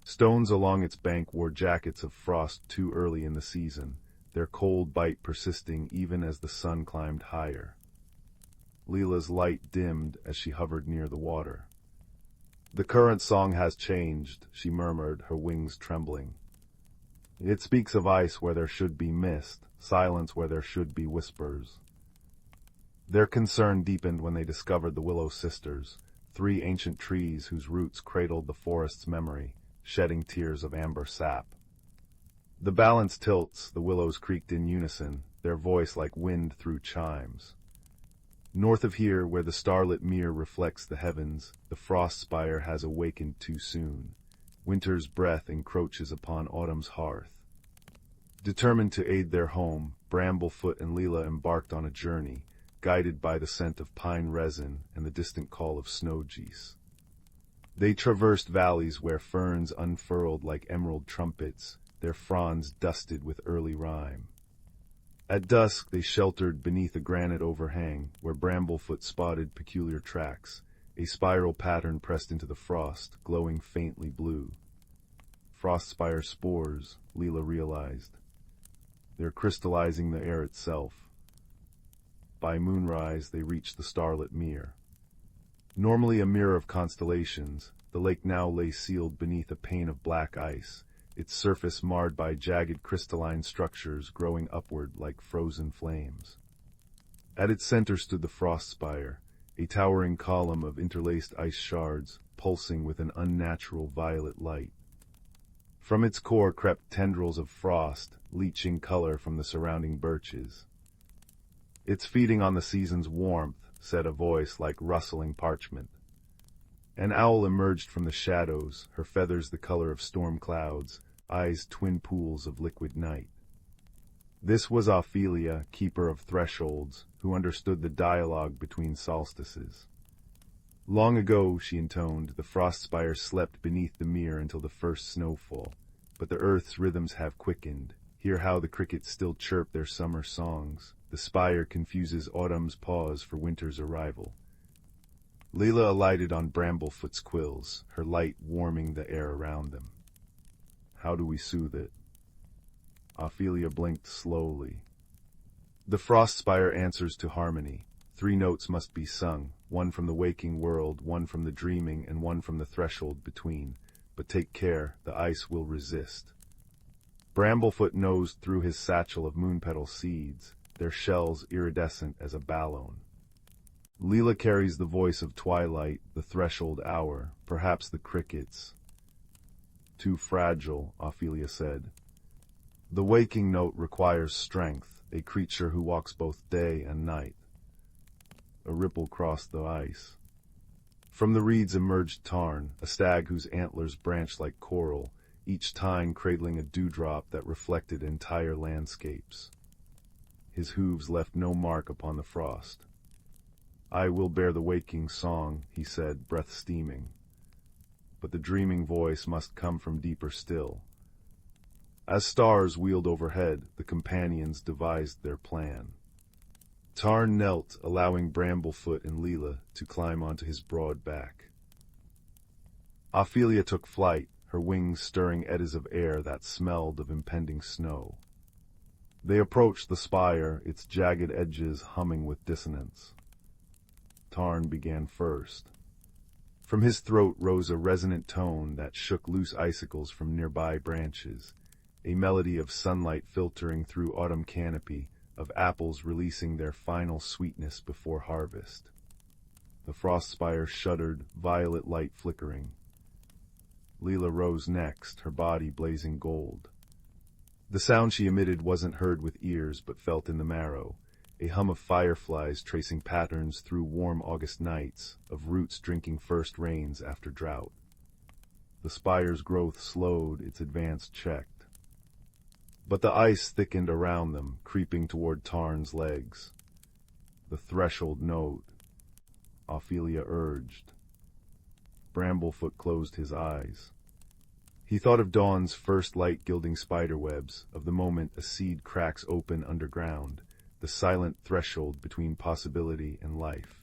Stones along its bank wore jackets of frost too early in the season, their cold bite persisting even as the sun climbed higher. Leela's light dimmed as she hovered near the water. "The current song has changed," she murmured, her wings trembling. "It speaks of ice where there should be mist, silence where there should be whispers." Their concern deepened when they discovered the Willow Sisters, 3 ancient trees whose roots cradled the forest's memory, shedding tears of amber sap. The balance tilts, the willows creaked in unison, their voice like wind through chimes. North of here, where the starlit mere reflects the heavens, the frost spire has awakened too soon. Winter's breath encroaches upon autumn's hearth. Determined to aid their home, Bramblefoot and Leela embarked on a journey, guided by the scent of pine resin and the distant call of snow geese. They traversed valleys where ferns unfurled like emerald trumpets, their fronds dusted with early rime. At dusk they sheltered beneath a granite overhang, where Bramblefoot spotted peculiar tracks, a spiral pattern pressed into the frost, glowing faintly blue. Frostspire spores, Leela realized. They're crystallizing the air itself. By moonrise they reached the starlit mere. Normally a mirror of constellations, the lake now lay sealed beneath a pane of black ice, its surface marred by jagged crystalline structures growing upward like frozen flames. At its center stood the frost spire, a towering column of interlaced ice shards, pulsing with an unnatural violet light. From its core crept tendrils of frost, leaching color from the surrounding birches. "It's feeding on the season's warmth," said a voice like rustling parchment. An owl emerged from the shadows, her feathers the color of storm clouds, eyes twin pools of liquid night. This was Ophelia, keeper of thresholds, who understood the dialogue between solstices. "Long ago," she intoned, "the frost spire slept beneath the mere until the first snowfall. But the earth's rhythms have quickened. Hear how the crickets still chirp their summer songs. The spire confuses autumn's pause for winter's arrival." Leela alighted on Bramblefoot's quills, her light warming the air around them. "How do we soothe it?" Ophelia blinked slowly. "The frost spire answers to harmony. 3 notes must be sung, one from the waking world, one from the dreaming, and one from the threshold between. But take care, the ice will resist." Bramblefoot nosed through his satchel of moonpetal seeds, their shells iridescent as a ballon. "Leela carries the voice of twilight, the threshold hour, perhaps the crickets." "Too fragile," Ophelia said. "The waking note requires strength, a creature who walks both day and night." A ripple crossed the ice. From the reeds emerged Tarn, a stag whose antlers branched like coral, each tine cradling a dewdrop that reflected entire landscapes. His hooves left no mark upon the frost. "I will bear the waking song," he said, breath steaming. But the dreaming voice must come from deeper still. As stars wheeled overhead, the companions devised their plan. Tarn knelt, allowing Bramblefoot and Leela to climb onto his broad back. Ophelia took flight, her wings stirring eddies of air that smelled of impending snow. They approached the spire, its jagged edges humming with dissonance. Tarn began first. From his throat rose a resonant tone that shook loose icicles from nearby branches, a melody of sunlight filtering through autumn canopy, of apples releasing their final sweetness before harvest. The frost spire shuddered, violet light flickering. Leela rose next, her body blazing gold. The sound she emitted wasn't heard with ears but felt in the marrow, a hum of fireflies tracing patterns through warm August nights, of roots drinking first rains after drought. The spire's growth slowed, its advance checked. But the ice thickened around them, creeping toward Tarn's legs. "The threshold note," Ophelia urged. Bramblefoot closed his eyes. He thought of dawn's first light gilding spiderwebs, of the moment a seed cracks open underground, the silent threshold between possibility and life.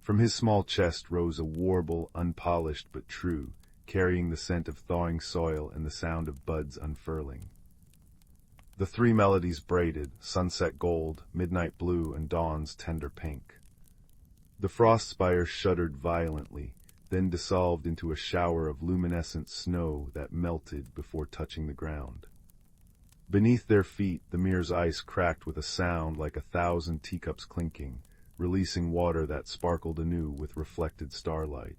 From his small chest rose a warble, unpolished but true, carrying the scent of thawing soil and the sound of buds unfurling. The three melodies braided, sunset gold, midnight blue, and dawn's tender pink. The frost spire shuddered violently, then dissolved into a shower of luminescent snow that melted before touching the ground. Beneath their feet, the mere's ice cracked with a sound like 1,000 teacups clinking, releasing water that sparkled anew with reflected starlight.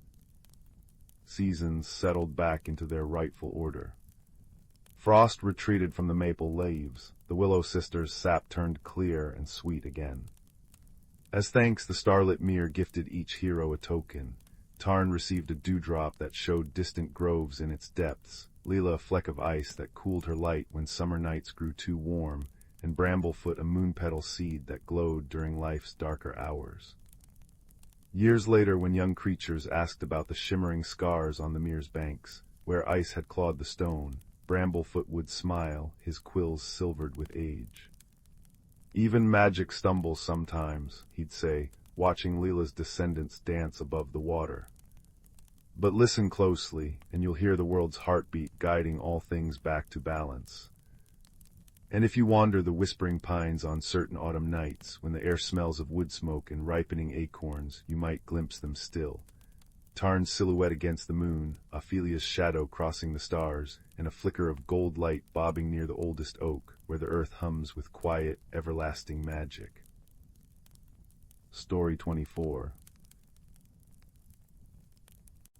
Seasons settled back into their rightful order. Frost retreated from the maple leaves, the willow sisters' sap turned clear and sweet again. As thanks, the starlit mere gifted each hero a token. Tarn received a dewdrop that showed distant groves in its depths, Leela a fleck of ice that cooled her light when summer nights grew too warm, and Bramblefoot a moon-petal seed that glowed during life's darker hours. Years later, when young creatures asked about the shimmering scars on the mere's banks, where ice had clawed the stone, Bramblefoot would smile, his quills silvered with age. "Even magic stumbles sometimes," he'd say, watching Leela's descendants dance above the water. "But listen closely, and you'll hear the world's heartbeat guiding all things back to balance. And if you wander the whispering pines on certain autumn nights, when the air smells of wood smoke and ripening acorns, you might glimpse them still. Tarn's silhouette against the moon, Ophelia's shadow crossing the stars, and a flicker of gold light bobbing near the oldest oak, where the earth hums with quiet, everlasting magic." Story 24.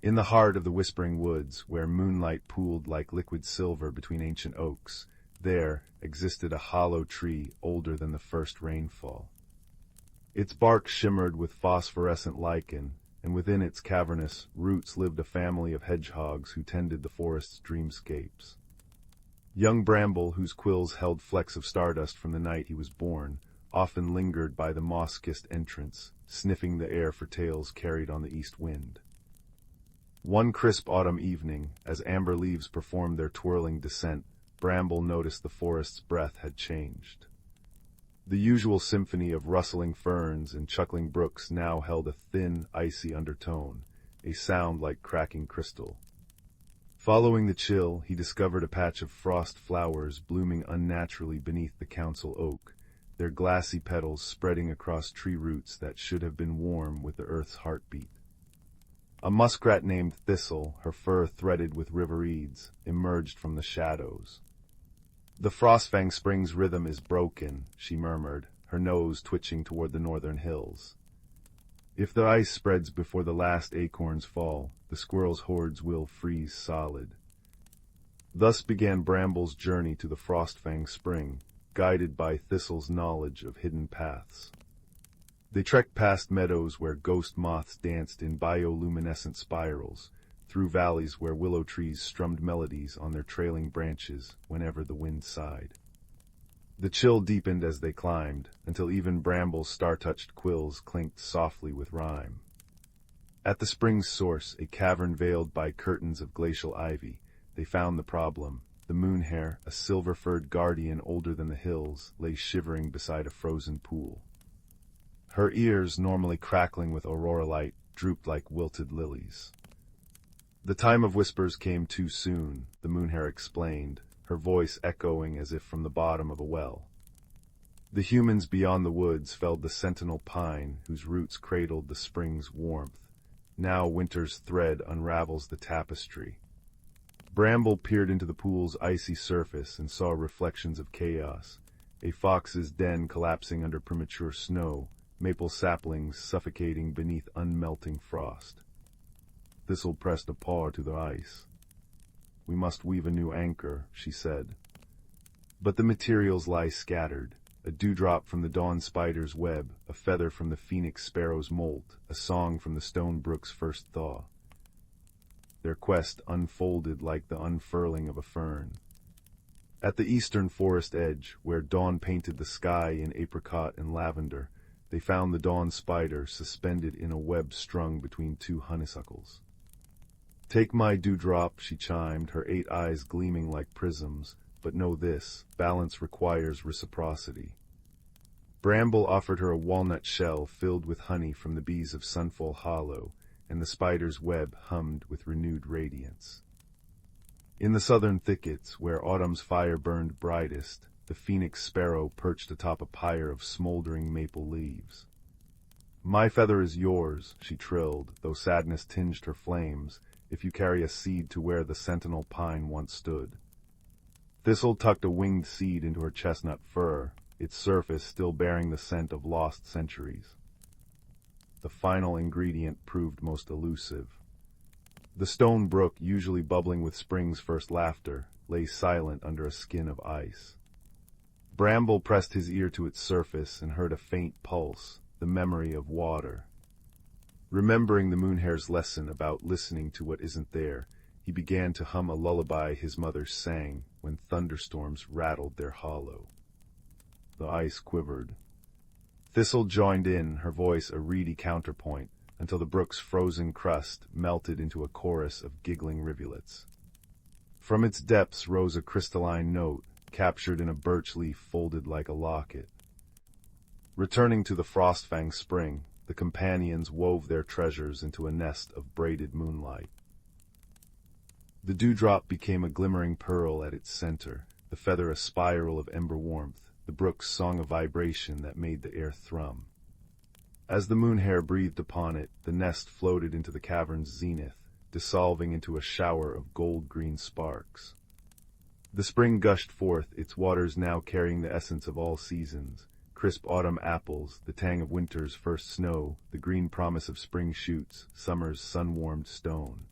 In the heart of the whispering woods, where moonlight pooled like liquid silver between ancient oaks, there existed a hollow tree older than the first rainfall. Its bark shimmered with phosphorescent lichen, and within its cavernous roots lived a family of hedgehogs who tended the forest's dreamscapes. Young Bramble, whose quills held flecks of stardust from the night he was born, often lingered by the moss-kissed entrance, sniffing the air for tales carried on the east wind. One crisp autumn evening, as amber leaves performed their twirling descent, Bramble noticed the forest's breath had changed. The usual symphony of rustling ferns and chuckling brooks now held a thin, icy undertone, a sound like cracking crystal. Following the chill, he discovered a patch of frost flowers blooming unnaturally beneath the council oak, their glassy petals spreading across tree roots that should have been warm with the earth's heartbeat. A muskrat named Thistle, her fur threaded with river reeds, emerged from the shadows. "The Frostfang Spring's rhythm is broken," she murmured, her nose twitching toward the northern hills. "If the ice spreads before the last acorns fall, the squirrels' hordes will freeze solid." Thus began Bramble's journey to the Frostfang Spring, guided by Thistle's knowledge of hidden paths. They trekked past meadows where ghost moths danced in bioluminescent spirals, through valleys where willow trees strummed melodies on their trailing branches whenever the wind sighed. The chill deepened as they climbed, until even Bramble's star-touched quills clinked softly with rhyme. At the spring's source, a cavern veiled by curtains of glacial ivy, they found the problem. The moonhare, a silver-furred guardian older than the hills, lay shivering beside a frozen pool. Her ears, normally crackling with aurora light, drooped like wilted lilies. "The time of whispers came too soon," the moonhare explained, her voice echoing as if from the bottom of a well. "The humans beyond the woods felled the sentinel pine, whose roots cradled the spring's warmth. Now winter's thread unravels the tapestry." Bramble peered into the pool's icy surface and saw reflections of chaos, a fox's den collapsing under premature snow, maple saplings suffocating beneath unmelting frost. Thistle pressed a paw to the ice. "We must weave a new anchor," she said. "But the materials lie scattered, a dewdrop from the dawn spider's web, a feather from the phoenix sparrow's molt, a song from the stone brook's first thaw." Their quest unfolded like the unfurling of a fern. At the eastern forest edge, where dawn painted the sky in apricot and lavender, they found the dawn spider suspended in a web strung between two honeysuckles. Take my dewdrop, she chimed, her 8 eyes gleaming like prisms, but know this, balance requires reciprocity. Bramble offered her a walnut shell filled with honey from the bees of Sunfall Hollow, and the spider's web hummed with renewed radiance. In the southern thickets, where autumn's fire burned brightest, the phoenix sparrow perched atop a pyre of smoldering maple leaves. My feather is yours, she trilled, though sadness tinged her flames, if you carry a seed to where the sentinel pine once stood. Thistle tucked a winged seed into her chestnut fur, its surface still bearing the scent of lost centuries. The final ingredient proved most elusive. The stone brook, usually bubbling with spring's first laughter, lay silent under a skin of ice. Bramble pressed his ear to its surface and heard a faint pulse, the memory of water. Remembering the moonhare's lesson about listening to what isn't there, he began to hum a lullaby his mother sang when thunderstorms rattled their hollow. The ice quivered. Thistle joined in, her voice a reedy counterpoint, until the brook's frozen crust melted into a chorus of giggling rivulets. From its depths rose a crystalline note, captured in a birch leaf folded like a locket. Returning to the Frostfang spring, the companions wove their treasures into a nest of braided moonlight. The dewdrop became a glimmering pearl at its center, the feather a spiral of ember warmth, the brook's song a vibration that made the air thrum. As the moonhare breathed upon it, the nest floated into the cavern's zenith, dissolving into a shower of gold-green sparks. The spring gushed forth, its waters now carrying the essence of all seasons, crisp autumn apples, the tang of winter's first snow, the green promise of spring shoots, summer's sun-warmed stone.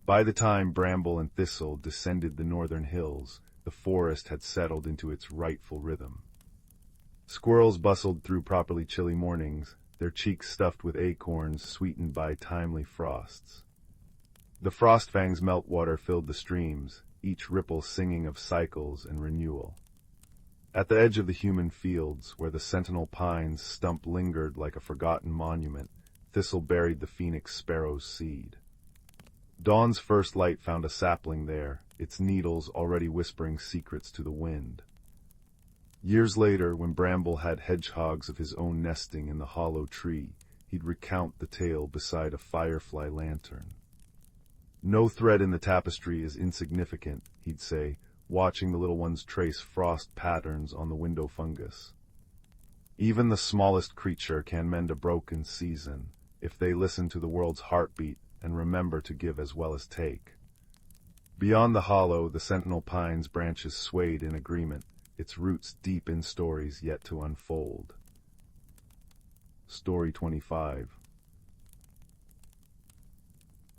By the time Bramble and Thistle descended the northern hills, the forest had settled into its rightful rhythm. Squirrels bustled through properly chilly mornings, their cheeks stuffed with acorns sweetened by timely frosts. The Frostfang's meltwater filled the streams, each ripple singing of cycles and renewal. At the edge of the human fields, where the sentinel pine's stump lingered like a forgotten monument, Thistle buried the phoenix sparrow's seed. Dawn's first light found a sapling there, its needles already whispering secrets to the wind. Years later, when Bramble had hedgehogs of his own nesting in the hollow tree, he'd recount the tale beside a firefly lantern. No thread in the tapestry is insignificant, he'd say, watching the little ones trace frost patterns on the window fungus. Even the smallest creature can mend a broken season, if they listen to the world's heartbeat and remember to give as well as take. Beyond the hollow, the sentinel pine's branches swayed in agreement, its roots deep in stories yet to unfold. Story 25.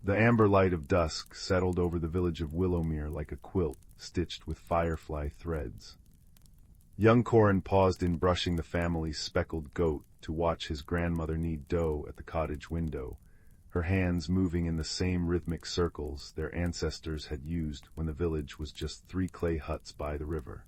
The amber light of dusk settled over the village of Willowmere like a quilt stitched with firefly threads. Young Corin paused in brushing the family's speckled goat to watch his grandmother knead dough at the cottage window, her hands moving in the same rhythmic circles their ancestors had used when the village was just 3 clay huts by the river.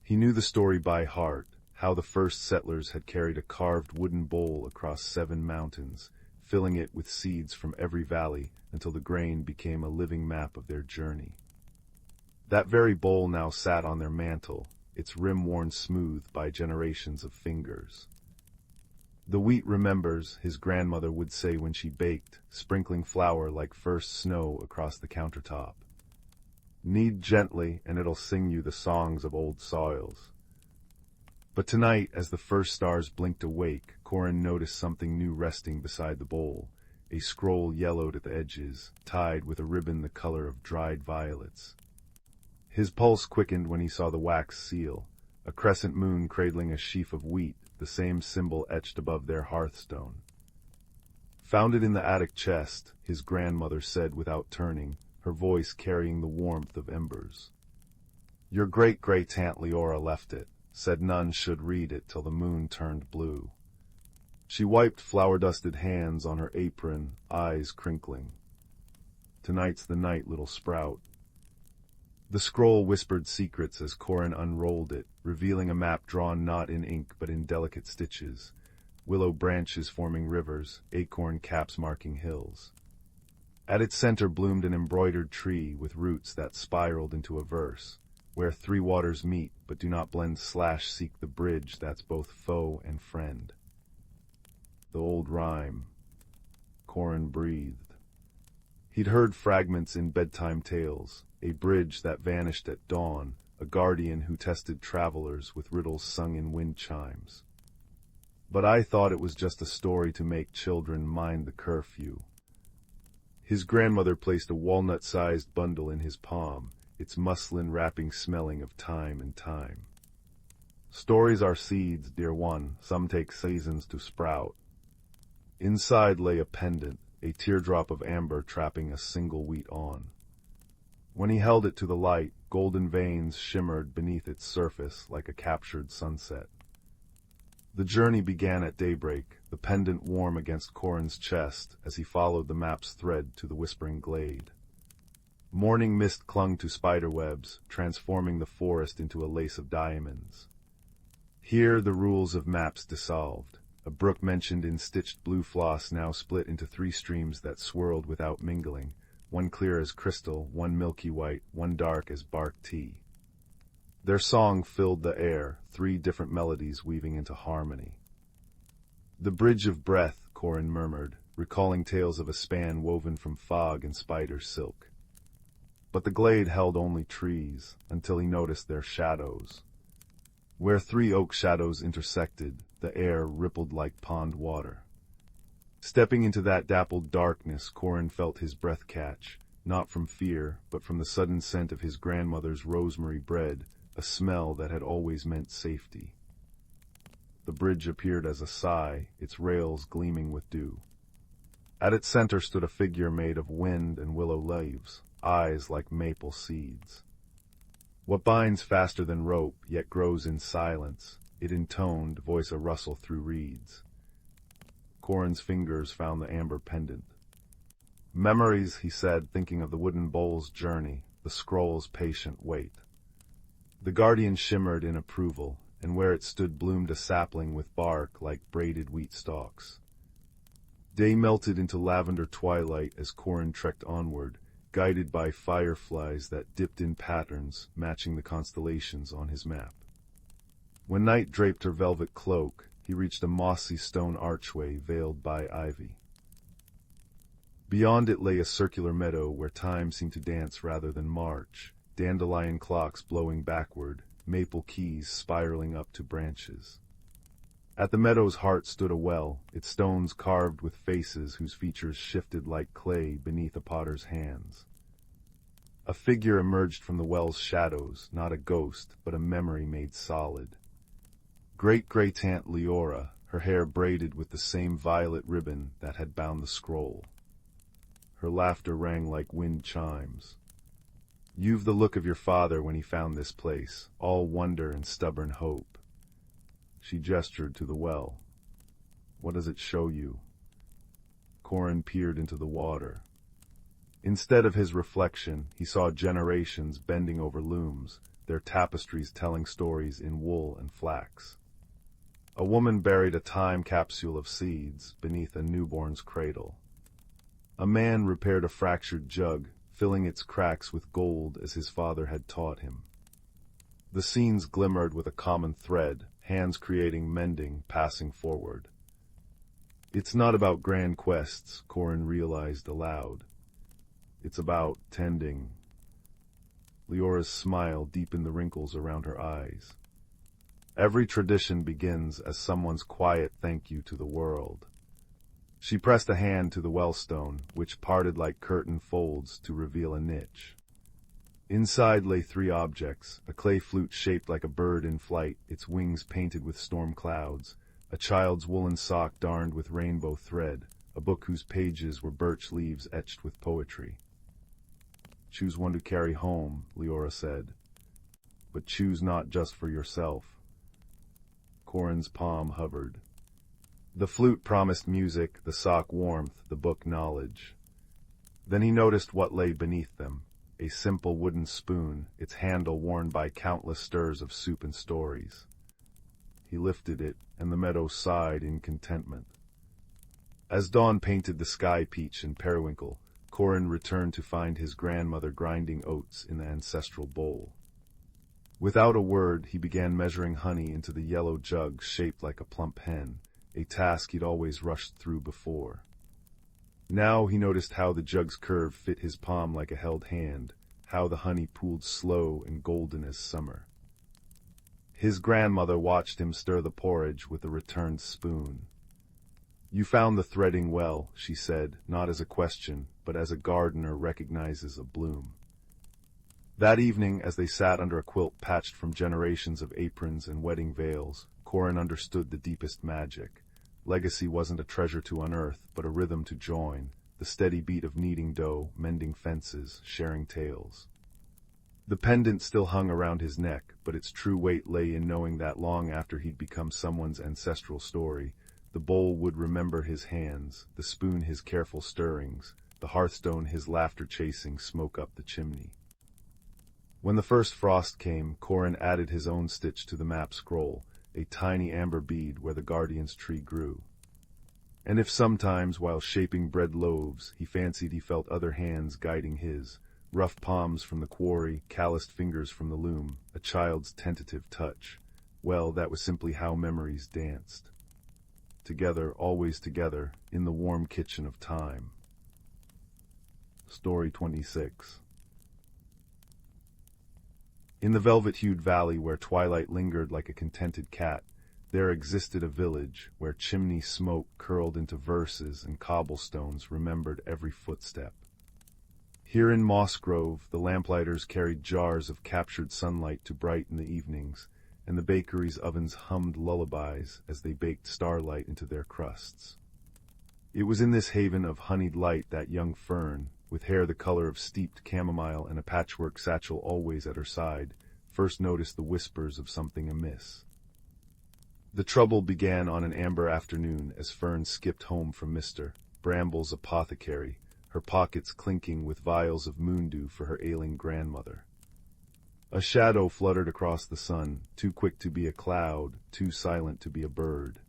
He knew the story by heart, how the first settlers had carried a carved wooden bowl across 7 mountains, filling it with seeds from every valley until the grain became a living map of their journey. That very bowl now sat on their mantle, its rim worn smooth by generations of fingers. The wheat remembers, his grandmother would say when she baked, sprinkling flour like first snow across the countertop. Knead gently, and it'll sing you the songs of old soils. But tonight, as the first stars blinked awake, Corin noticed something new resting beside the bowl, a scroll yellowed at the edges, tied with a ribbon the color of dried violets. His pulse quickened when he saw the wax seal, a crescent moon cradling a sheaf of wheat, the same symbol etched above their hearthstone. Found it in the attic chest, his grandmother said without turning, her voice carrying the warmth of embers. Your great-great-aunt Leora left it, said none should read it till the moon turned blue. She wiped flour-dusted hands on her apron, eyes crinkling. Tonight's the night, little sprout. The scroll whispered secrets as Corin unrolled it, revealing a map drawn not in ink but in delicate stitches, willow branches forming rivers, acorn caps marking hills. At its center bloomed an embroidered tree with roots that spiraled into a verse. Where three waters meet but do not blend / seek the bridge that's both foe and friend. The old rhyme. Corin breathed. He'd heard fragments in bedtime tales, a bridge that vanished at dawn, a guardian who tested travelers with riddles sung in wind chimes. But I thought it was just a story to make children mind the curfew. His grandmother placed a walnut-sized bundle in his palm, its muslin wrapping smelling of time and time. Stories are seeds, dear one, some take seasons to sprout. Inside lay a pendant, a teardrop of amber trapping a single wheat on. When he held it to the light, golden veins shimmered beneath its surface like a captured sunset. The journey began at daybreak, the pendant warm against Corin's chest as he followed the map's thread to the whispering glade. Morning mist clung to spiderwebs, transforming the forest into a lace of diamonds. Here the rules of maps dissolved. A brook mentioned in stitched blue floss now split into 3 streams that swirled without mingling, one clear as crystal, one milky white, one dark as bark tea. Their song filled the air, 3 different melodies weaving into harmony. The bridge of breath, Corin murmured, recalling tales of a span woven from fog and spider silk. But the glade held only trees, until he noticed their shadows. Where 3 oak shadows intersected, the air rippled like pond water. Stepping into that dappled darkness, Corin felt his breath catch, not from fear, but from the sudden scent of his grandmother's rosemary bread, a smell that had always meant safety. The bridge appeared as a sigh, its rails gleaming with dew. At its center stood a figure made of wind and willow leaves, eyes like maple seeds. What binds faster than rope, yet grows in silence, it intoned, voice a rustle through reeds. Corin's fingers found the amber pendant. Memories, he said, thinking of the wooden bowl's journey, the scroll's patient wait. The guardian shimmered in approval, and where it stood bloomed a sapling with bark like braided wheat stalks. Day melted into lavender twilight as Corin trekked onward, guided by fireflies that dipped in patterns matching the constellations on his map. When night draped her velvet cloak, he reached a mossy stone archway veiled by ivy. Beyond it lay a circular meadow where time seemed to dance rather than march, dandelion clocks blowing backward, maple keys spiraling up to branches. At the meadow's heart stood a well, its stones carved with faces whose features shifted like clay beneath a potter's hands. A figure emerged from the well's shadows, not a ghost, but a memory made solid. Great-great-aunt Leora, her hair braided with the same violet ribbon that had bound the scroll. Her laughter rang like wind chimes. You've the look of your father when he found this place, all wonder and stubborn hope. She gestured to the well. What does it show you? Corin peered into the water. Instead of his reflection, he saw generations bending over looms, their tapestries telling stories in wool and flax. A woman buried a time capsule of seeds beneath a newborn's cradle. A man repaired a fractured jug, filling its cracks with gold as his father had taught him. The scenes glimmered with a common thread, hands creating, mending, passing forward. It's not about grand quests, Corin realized aloud. It's about tending. Leora's smile deepened the wrinkles around her eyes. Every tradition begins as someone's quiet thank you to the world. She pressed a hand to the wellstone, which parted like curtain folds to reveal a niche. Inside lay 3 objects, a clay flute shaped like a bird in flight, its wings painted with storm clouds, a child's woolen sock darned with rainbow thread, a book whose pages were birch leaves etched with poetry. Choose one to carry home, Leora said, but choose not just for yourself. Corin's palm hovered. The flute promised music, the sock warmth, the book knowledge. Then he noticed what lay beneath them, a simple wooden spoon, its handle worn by countless stirs of soup and stories. He lifted it, and the meadow sighed in contentment. As dawn painted the sky peach and periwinkle, Corin returned to find his grandmother grinding oats in the ancestral bowl. Without a word, he began measuring honey into the yellow jug shaped like a plump hen, a task he'd always rushed through before. Now he noticed how the jug's curve fit his palm like a held hand, how the honey pooled slow and golden as summer. His grandmother watched him stir the porridge with a returned spoon. "You found the threading well," she said, not as a question, but as a gardener recognizes a bloom. That evening, as they sat under a quilt patched from generations of aprons and wedding veils, Corin understood the deepest magic. Legacy wasn't a treasure to unearth, but a rhythm to join, the steady beat of kneading dough, mending fences, sharing tales. The pendant still hung around his neck, but its true weight lay in knowing that long after he'd become someone's ancestral story, the bowl would remember his hands, the spoon his careful stirrings, the hearthstone his laughter chasing smoke up the chimney. When the first frost came, Corin added his own stitch to the map scroll, a tiny amber bead where the guardian's tree grew. And if sometimes, while shaping bread loaves, he fancied he felt other hands guiding his, rough palms from the quarry, calloused fingers from the loom, a child's tentative touch, well, that was simply how memories danced. Together, always together, in the warm kitchen of time. Story 26. In the velvet-hued valley where twilight lingered like a contented cat, there existed a village where chimney smoke curled into verses and cobblestones remembered every footstep. Here in Moss Grove, the lamplighters carried jars of captured sunlight to brighten the evenings, and the bakery's ovens hummed lullabies as they baked starlight into their crusts. It was in this haven of honeyed light that young Fern, with hair the color of steeped chamomile and a patchwork satchel always at her side, first noticed the whispers of something amiss. The trouble began on an amber afternoon as Fern skipped home from Mr. Bramble's apothecary, her pockets clinking with vials of moondew for her ailing grandmother. A shadow fluttered across the sun, too quick to be a cloud, too silent to be a bird.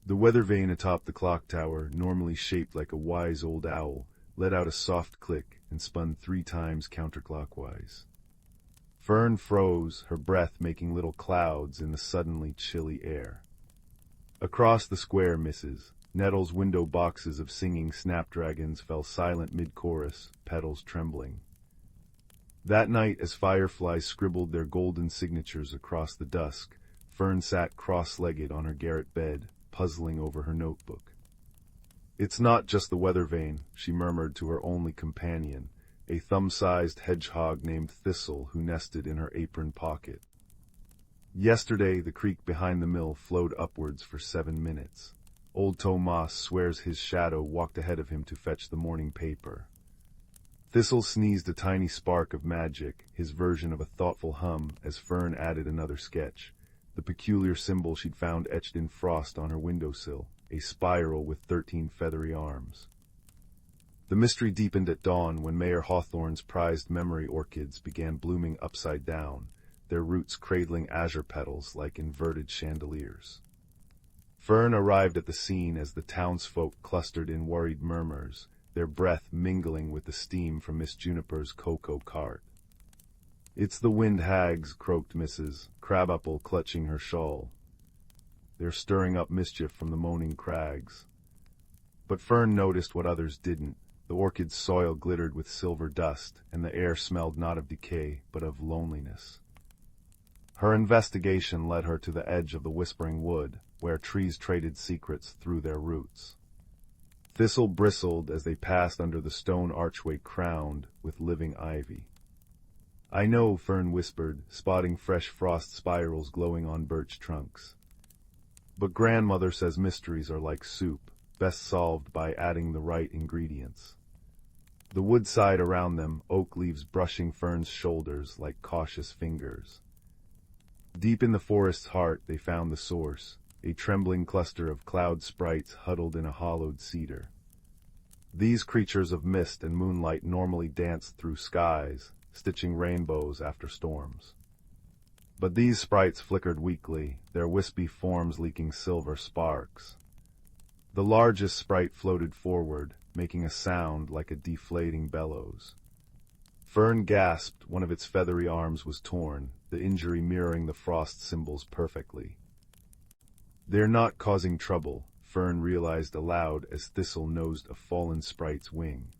The weather vane atop the clock tower, normally shaped like a wise old owl, let out a soft click and spun 3 times counterclockwise. Fern froze, her breath making little clouds in the suddenly chilly air. Across the square, Mrs. Nettle's window boxes of singing snapdragons fell silent mid-chorus, petals trembling. That night, as fireflies scribbled their golden signatures across the dusk, Fern sat cross-legged on her garret bed, puzzling over her notebook. "It's not just the weather vane," she murmured to her only companion, a thumb-sized hedgehog named Thistle who nested in her apron pocket. Yesterday, the creek behind the mill flowed upwards for 7 minutes. Old Tomas swears his shadow walked ahead of him to fetch the morning paper. Thistle sneezed a tiny spark of magic, his version of a thoughtful hum, as Fern added another sketch, the peculiar symbol she'd found etched in frost on her windowsill, a spiral with 13 feathery arms. The mystery deepened at dawn when Mayor Hawthorne's prized memory orchids began blooming upside down, their roots cradling azure petals like inverted chandeliers. Fern arrived at the scene as the townsfolk clustered in worried murmurs, their breath mingling with the steam from Miss Juniper's cocoa cart. "It's the wind hags," croaked Mrs. Crabapple, clutching her shawl. "They're stirring up mischief from the moaning crags." But Fern noticed what others didn't. The orchid's soil glittered with silver dust, and the air smelled not of decay, but of loneliness. Her investigation led her to the edge of the Whispering Wood, where trees traded secrets through their roots. Thistle bristled as they passed under the stone archway crowned with living ivy. "I know," Fern whispered, spotting fresh frost spirals glowing on birch trunks. "But grandmother says mysteries are like soup, best solved by adding the right ingredients." The woodside around them, oak leaves brushing Fern's shoulders like cautious fingers. Deep in the forest's heart they found the source, a trembling cluster of cloud sprites huddled in a hollowed cedar. These creatures of mist and moonlight normally danced through skies, stitching rainbows after storms. But these sprites flickered weakly, their wispy forms leaking silver sparks. The largest sprite floated forward, making a sound like a deflating bellows. Fern gasped. One of its feathery arms was torn, the injury mirroring the frost symbols perfectly. "They're not causing trouble," Fern realized aloud as Thistle nosed a fallen sprite's wing.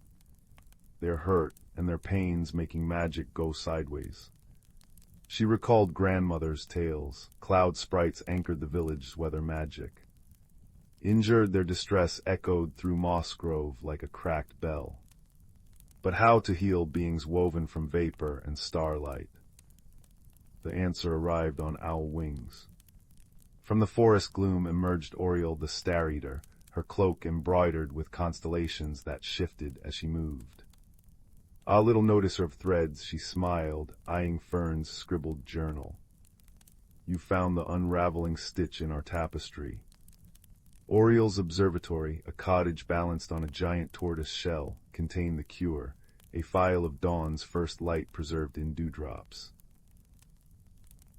"They're hurt, and their pain's making magic go sideways." She recalled grandmother's tales. Cloud sprites anchored the village's weather magic. Injured, their distress echoed through Moss Grove like a cracked bell. But how to heal beings woven from vapor and starlight? The answer arrived on owl wings. From the forest gloom emerged Oriole the Star-Eater, her cloak embroidered with constellations that shifted as she moved. A little noticer of threads, she smiled, eyeing Fern's scribbled journal. "You found the unraveling stitch in our tapestry." Oriole's observatory, a cottage balanced on a giant tortoise shell, contained the cure, a phial of dawn's first light preserved in dewdrops.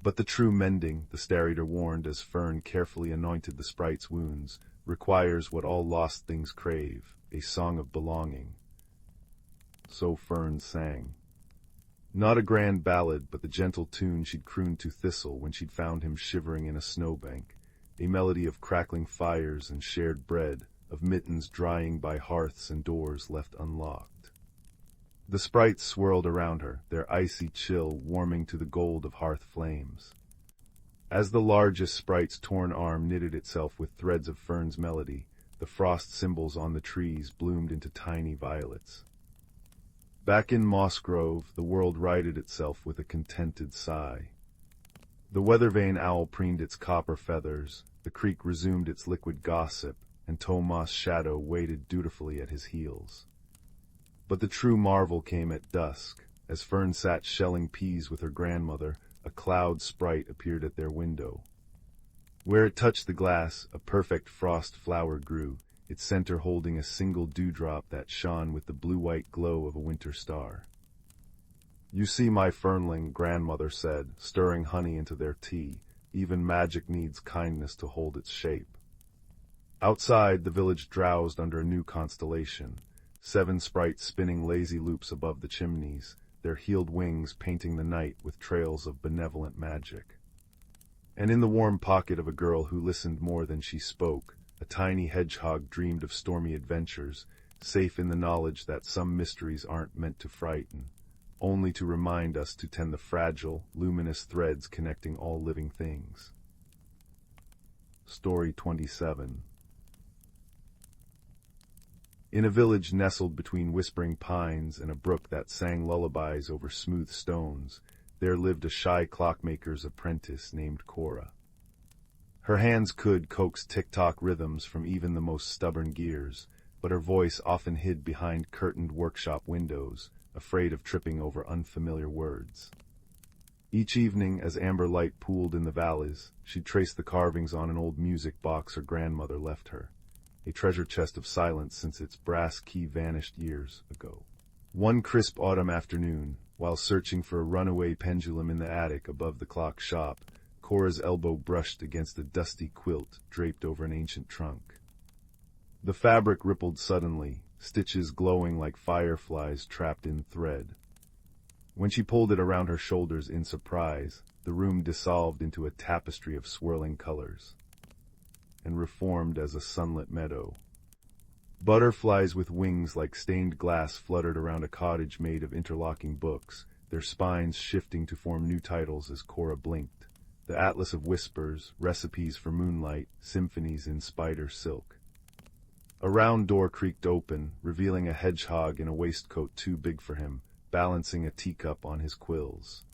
But the true mending, the Star-Eater warned as Fern carefully anointed the sprite's wounds, requires what all lost things crave, a song of belonging. So Fern sang. Not a grand ballad, but the gentle tune she'd crooned to Thistle when she'd found him shivering in a snowbank, a melody of crackling fires and shared bread, of mittens drying by hearths and doors left unlocked. The sprites swirled around her, their icy chill warming to the gold of hearth flames. As the largest sprite's torn arm knitted itself with threads of Fern's melody, the frost symbols on the trees bloomed into tiny violets. Back in Moss Grove, the world righted itself with a contented sigh. The weather-vane owl preened its copper feathers, the creek resumed its liquid gossip, and Tomas' shadow waited dutifully at his heels. But the true marvel came at dusk. As Fern sat shelling peas with her grandmother, a cloud sprite appeared at their window. Where it touched the glass, a perfect frost flower grew, its center holding a single dewdrop that shone with the blue-white glow of a winter star. "You see, my fernling," grandmother said, stirring honey into their tea, "even magic needs kindness to hold its shape." Outside, the village drowsed under a new constellation, 7 sprites spinning lazy loops above the chimneys, their healed wings painting the night with trails of benevolent magic. And in the warm pocket of a girl who listened more than she spoke, a tiny hedgehog dreamed of stormy adventures, safe in the knowledge that some mysteries aren't meant to frighten, only to remind us to tend the fragile, luminous threads connecting all living things. Story 27. In a village nestled between whispering pines and a brook that sang lullabies over smooth stones, there lived a shy clockmaker's apprentice named Cora. Her hands could coax tick-tock rhythms from even the most stubborn gears, but her voice often hid behind curtained workshop windows, afraid of tripping over unfamiliar words. Each evening, as amber light pooled in the valleys, she'd trace the carvings on an old music box her grandmother left her, a treasure chest of silence since its brass key vanished years ago. One crisp autumn afternoon, while searching for a runaway pendulum in the attic above the clock shop, Cora's elbow brushed against a dusty quilt draped over an ancient trunk. The fabric rippled suddenly, stitches glowing like fireflies trapped in thread. When she pulled it around her shoulders in surprise, the room dissolved into a tapestry of swirling colors and reformed as a sunlit meadow. Butterflies with wings like stained glass fluttered around a cottage made of interlocking books, their spines shifting to form new titles as Cora blinked. The Atlas of Whispers, Recipes for Moonlight, Symphonies in Spider Silk. A round door creaked open, revealing a hedgehog in a waistcoat too big for him, balancing a teacup on his quills.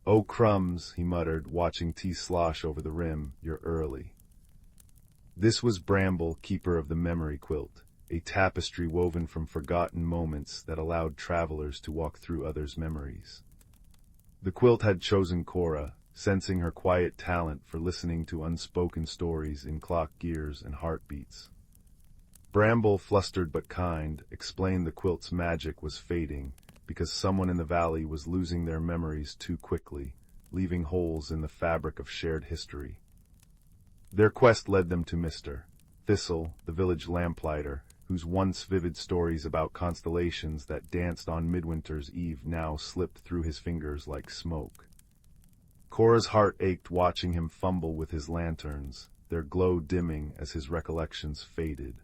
"Oh, crumbs," he muttered, watching tea slosh over the rim, "you're early." This was Bramble, keeper of the memory quilt, a tapestry woven from forgotten moments that allowed travelers to walk through others' memories. The quilt had chosen Cora, sensing her quiet talent for listening to unspoken stories in clock gears and heartbeats. Bramble, flustered but kind, explained the quilt's magic was fading because someone in the valley was losing their memories too quickly, leaving holes in the fabric of shared history. Their quest led them to Mr. Thistle, the village lamplighter, whose once vivid stories about constellations that danced on midwinter's eve now slipped through his fingers like smoke. Cora's heart ached watching him fumble with his lanterns, their glow dimming as his recollections faded.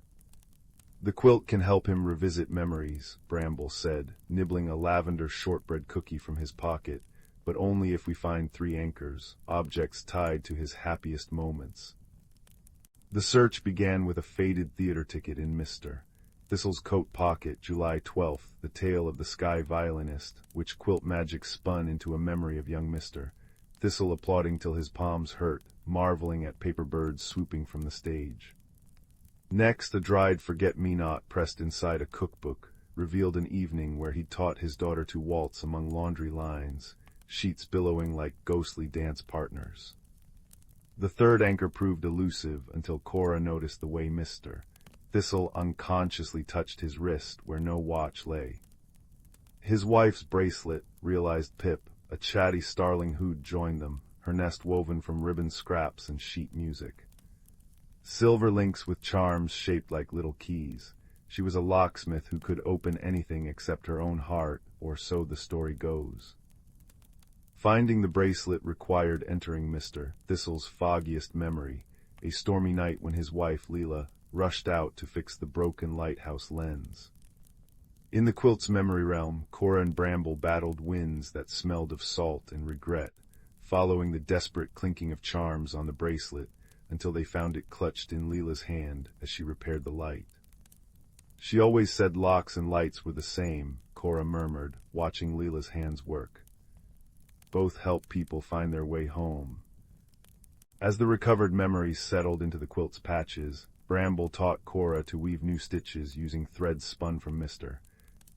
"The quilt can help him revisit memories," Bramble said, nibbling a lavender shortbread cookie from his pocket, "but only if we find 3 anchors, objects tied to his happiest moments." The search began with a faded theater ticket in Mr. Thistle's coat pocket, July 12th, the tale of the sky violinist, which quilt magic spun into a memory of young Mr. Thistle applauding till his palms hurt, marveling at paper birds swooping from the stage. Next, a dried forget-me-not pressed inside a cookbook revealed an evening where he taught his daughter to waltz among laundry lines, sheets billowing like ghostly dance partners. The third anchor proved elusive until Cora noticed the way Mr. Thistle unconsciously touched his wrist where no watch lay. His wife's bracelet, realized Pip, a chatty starling who'd joined them, her nest woven from ribbon scraps and sheet music. Silver links with charms shaped like little keys. She was a locksmith who could open anything except her own heart, or so the story goes. Finding the bracelet required entering Mr. Thistle's foggiest memory, a stormy night when his wife, Leela, rushed out to fix the broken lighthouse lens. In the quilt's memory realm, Cora and Bramble battled winds that smelled of salt and regret, following the desperate clinking of charms on the bracelet, until they found it clutched in Leela's hand as she repaired the light. "She always said locks and lights were the same," Cora murmured, watching Leela's hands work. "Both help people find their way home." As the recovered memories settled into the quilt's patches, Bramble taught Cora to weave new stitches using threads spun from Mr.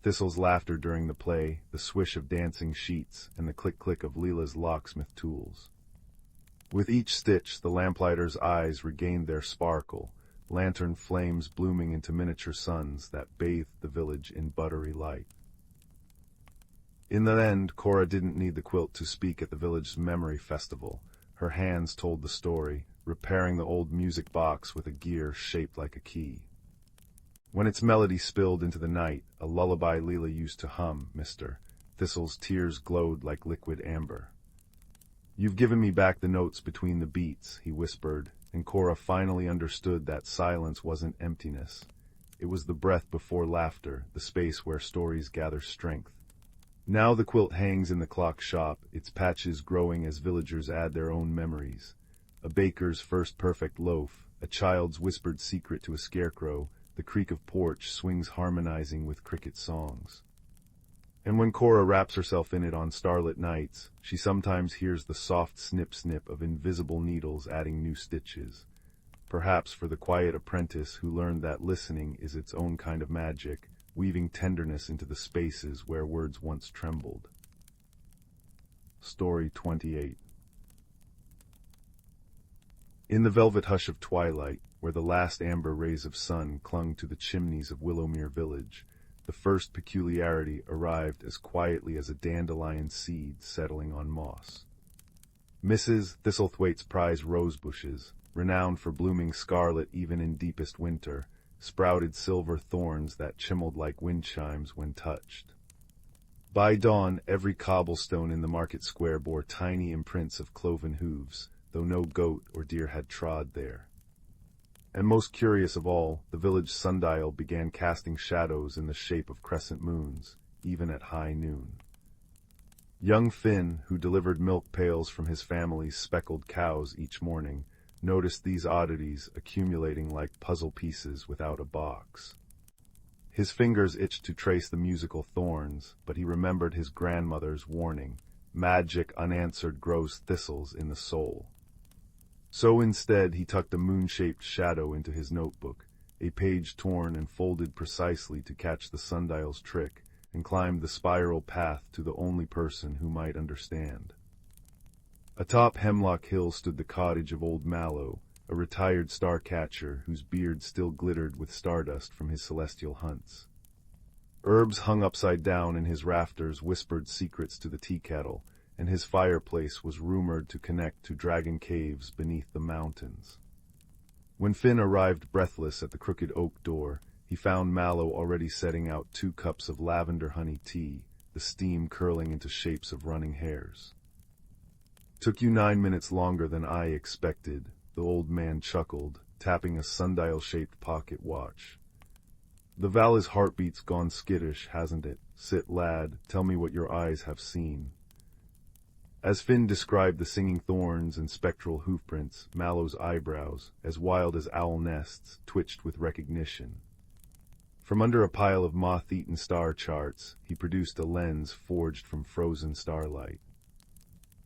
Thistle's laughter during the play, the swish of dancing sheets, and the click-click of Leela's locksmith tools. With each stitch, the lamplighter's eyes regained their sparkle, lantern flames blooming into miniature suns that bathed the village in buttery light. In the end, Cora didn't need the quilt to speak at the village's memory festival. Her hands told the story, repairing the old music box with a gear shaped like a key. When its melody spilled into the night, a lullaby Leela used to hum, Mr. Thistle's tears glowed like liquid amber. "You've given me back the notes between the beats," he whispered, and Cora finally understood that silence wasn't emptiness. It was the breath before laughter, the space where stories gather strength. Now the quilt hangs in the clock shop, its patches growing as villagers add their own memories. A baker's first perfect loaf, a child's whispered secret to a scarecrow, the creak of porch swings harmonizing with cricket songs. And when Cora wraps herself in it on starlit nights, she sometimes hears the soft snip-snip of invisible needles adding new stitches. Perhaps for the quiet apprentice who learned that listening is its own kind of magic, weaving tenderness into the spaces where words once trembled. Story 28. In the velvet hush of twilight, where the last amber rays of sun clung to the chimneys of Willowmere village, the first peculiarity arrived as quietly as a dandelion seed settling on moss. Mrs. Thistlethwaite's prize rose bushes, renowned for blooming scarlet even in deepest winter, sprouted silver thorns that chimbled like wind chimes when touched. By dawn, every cobblestone in the market square bore tiny imprints of cloven hooves, though no goat or deer had trod there. And most curious of all, the village sundial began casting shadows in the shape of crescent moons, even at high noon. Young Finn, who delivered milk pails from his family's speckled cows each morning, noticed these oddities accumulating like puzzle pieces without a box. His fingers itched to trace the musical thorns, but he remembered his grandmother's warning, magic unanswered grows thistles in the soul. So instead he tucked a moon-shaped shadow into his notebook, a page torn and folded precisely to catch the sundial's trick, and climbed the spiral path to the only person who might understand. Atop Hemlock Hill stood the cottage of Old Mallow, a retired star-catcher whose beard still glittered with stardust from his celestial hunts. Herbs hung upside down in his rafters whispered secrets to the tea-kettle, and his fireplace was rumored to connect to dragon caves beneath the mountains. When Finn arrived breathless at the crooked oak door, he found Mallow already setting out 2 cups of lavender honey tea, the steam curling into shapes of running hairs. "Took you 9 minutes longer than I expected," the old man chuckled, tapping a sundial-shaped pocket watch. "The Val's heartbeat's gone skittish, hasn't it? Sit, lad, tell me what your eyes have seen." As Finn described the singing thorns and spectral hoofprints, Mallow's eyebrows, as wild as owl nests, twitched with recognition. From under a pile of moth-eaten star charts, he produced a lens forged from frozen starlight.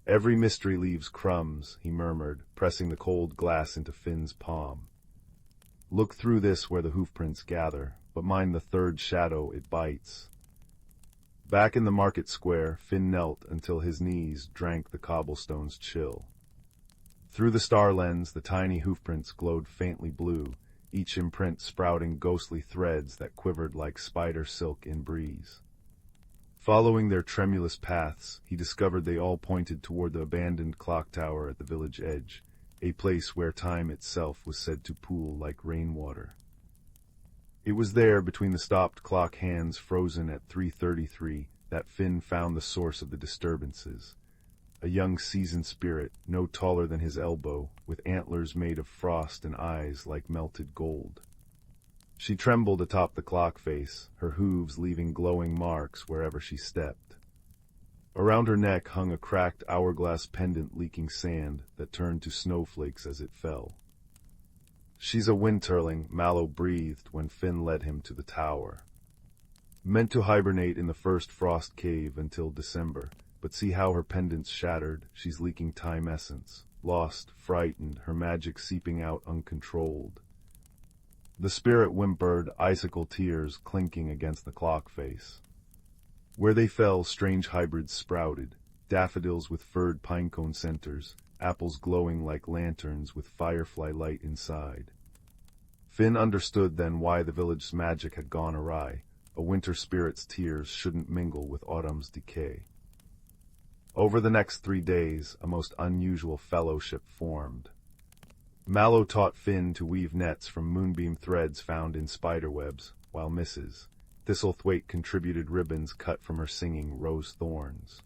"Every mystery leaves crumbs," he murmured, pressing the cold glass into Finn's palm. "Look through this where the hoofprints gather, but mind the third shadow it bites." Back in the market square, Finn knelt until his knees drank the cobblestone's chill. Through the star lens, the tiny hoofprints glowed faintly blue, each imprint sprouting ghostly threads that quivered like spider silk in breeze. Following their tremulous paths, he discovered they all pointed toward the abandoned clock tower at the village edge, a place where time itself was said to pool like rainwater. It was there, between the stopped clock hands frozen at 3:33, that Finn found the source of the disturbances. A young seasoned spirit, no taller than his elbow, with antlers made of frost and eyes like melted gold. She trembled atop the clock face, her hooves leaving glowing marks wherever she stepped. Around her neck hung a cracked hourglass pendant leaking sand that turned to snowflakes as it fell. "She's a winterling," Mallow breathed when Finn led him to the tower. "Meant to hibernate in the first frost cave until December, but see how her pendant's shattered, she's leaking time essence. Lost, frightened, her magic seeping out uncontrolled." The spirit whimpered, icicle tears clinking against the clock face. Where they fell, strange hybrids sprouted, daffodils with furred pinecone centers, apples glowing like lanterns with firefly light inside. Finn understood then why the village's magic had gone awry. A winter spirit's tears shouldn't mingle with autumn's decay. Over the next 3 days, a most unusual fellowship formed. Mallow taught Finn to weave nets from moonbeam threads found in spiderwebs, while Mrs. Thistlethwaite contributed ribbons cut from her singing rose thorns.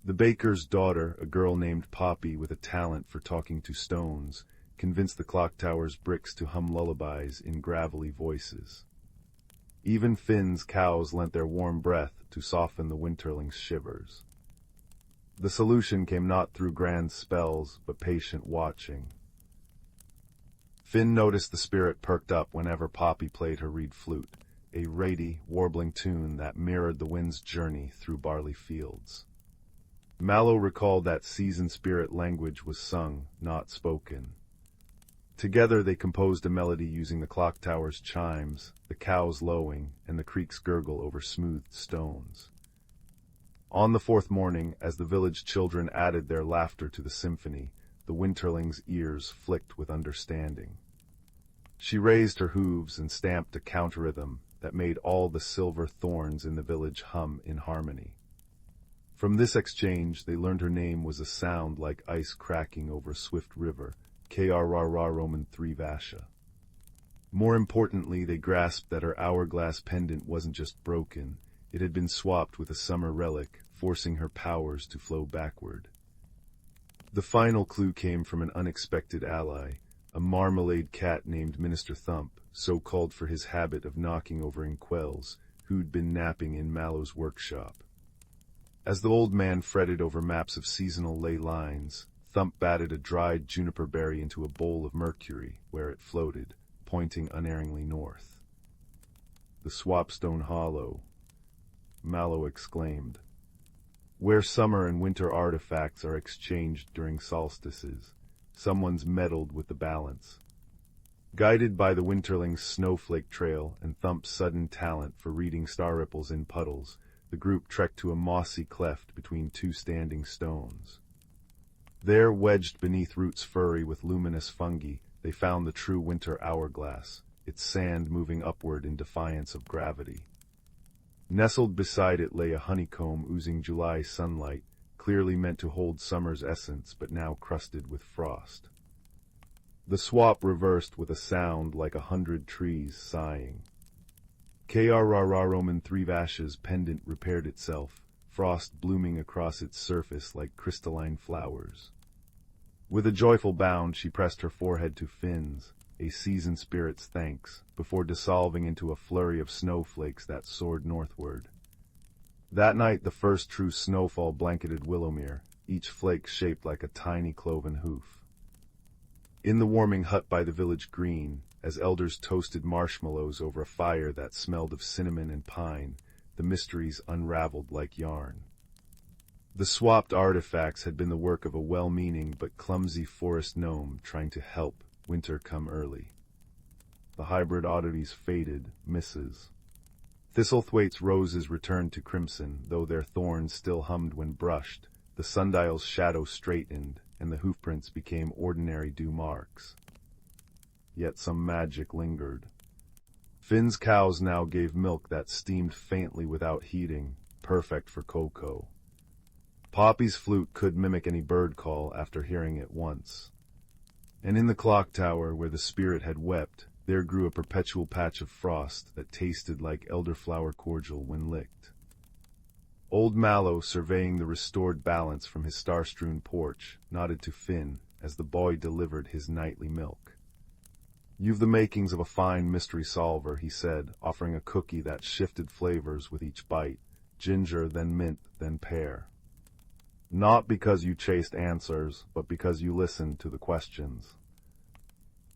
The baker's daughter, a girl named Poppy with a talent for talking to stones, convinced the clock tower's bricks to hum lullabies in gravelly voices. Even Finn's cows lent their warm breath to soften the winterling's shivers. The solution came not through grand spells, but patient watching. Finn noticed the spirit perked up whenever Poppy played her reed flute, a rady, warbling tune that mirrored the wind's journey through barley fields. Mallow recalled that seasoned spirit language was sung, not spoken. Together they composed a melody using the clock tower's chimes, the cows lowing, and the creek's gurgle over smoothed stones. On the 4th morning, as the village children added their laughter to the symphony, the winterling's ears flicked with understanding. She raised her hooves and stamped a counter-rhythm that made all the silver thorns in the village hum in harmony. From this exchange, they learned her name was a sound like ice cracking over a swift river, Krrra Roman 3 Vasha. More importantly, they grasped that her hourglass pendant wasn't just broken, it had been swapped with a summer relic, forcing her powers to flow backward. The final clue came from an unexpected ally, a marmalade cat named Minister Thump, so called for his habit of knocking over inkwells, who'd been napping in Mallow's workshop. As the old man fretted over maps of seasonal ley lines, Thump batted a dried juniper berry into a bowl of mercury, where it floated, pointing unerringly north. "The Swapstone Hollow," Mallow exclaimed. "Where summer and winter artifacts are exchanged during solstices. Someone's meddled with the balance." Guided by the winterling's snowflake trail and Thump's sudden talent for reading star ripples in puddles, the group trekked to a mossy cleft between 2 standing stones. There, wedged beneath roots furry with luminous fungi, they found the true winter hourglass, its sand moving upward in defiance of gravity. Nestled beside it lay a honeycomb oozing July sunlight, clearly meant to hold summer's essence but now crusted with frost. The swap reversed with a sound like 100 trees sighing. Roman three vashes pendant repaired itself, frost blooming across its surface like crystalline flowers. With a joyful bound she pressed her forehead to Finn's, a seasoned spirit's thanks, before dissolving into a flurry of snowflakes that soared northward. That night the first true snowfall blanketed Willowmere, each flake shaped like a tiny cloven hoof. In the warming hut by the village green, as elders toasted marshmallows over a fire that smelled of cinnamon and pine, the mysteries unraveled like yarn. The swapped artifacts had been the work of a well-meaning but clumsy forest gnome trying to help winter come early. The hybrid oddities faded, misses. Thistlethwaite's roses returned to crimson, though their thorns still hummed when brushed, the sundial's shadow straightened, and the hoofprints became ordinary dew marks. Yet some magic lingered. Finn's cows now gave milk that steamed faintly without heating, perfect for cocoa. Poppy's flute could mimic any bird call after hearing it once. And in the clock tower where the spirit had wept, there grew a perpetual patch of frost that tasted like elderflower cordial when licked. Old Mallow, surveying the restored balance from his star-strewn porch, nodded to Finn as the boy delivered his nightly milk. "You've the makings of a fine mystery solver," he said, offering a cookie that shifted flavors with each bite, ginger, then mint, then pear. "Not because you chased answers, but because you listened to the questions."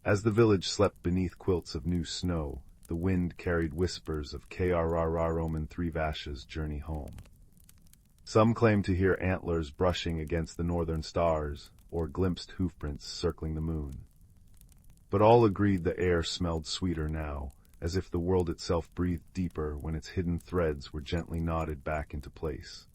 As the village slept beneath quilts of new snow, the wind carried whispers of Roman three vashes' journey home. Some claimed to hear antlers brushing against the northern stars, or glimpsed hoofprints circling the moon. But all agreed the air smelled sweeter now, as if the world itself breathed deeper when its hidden threads were gently knotted back into place.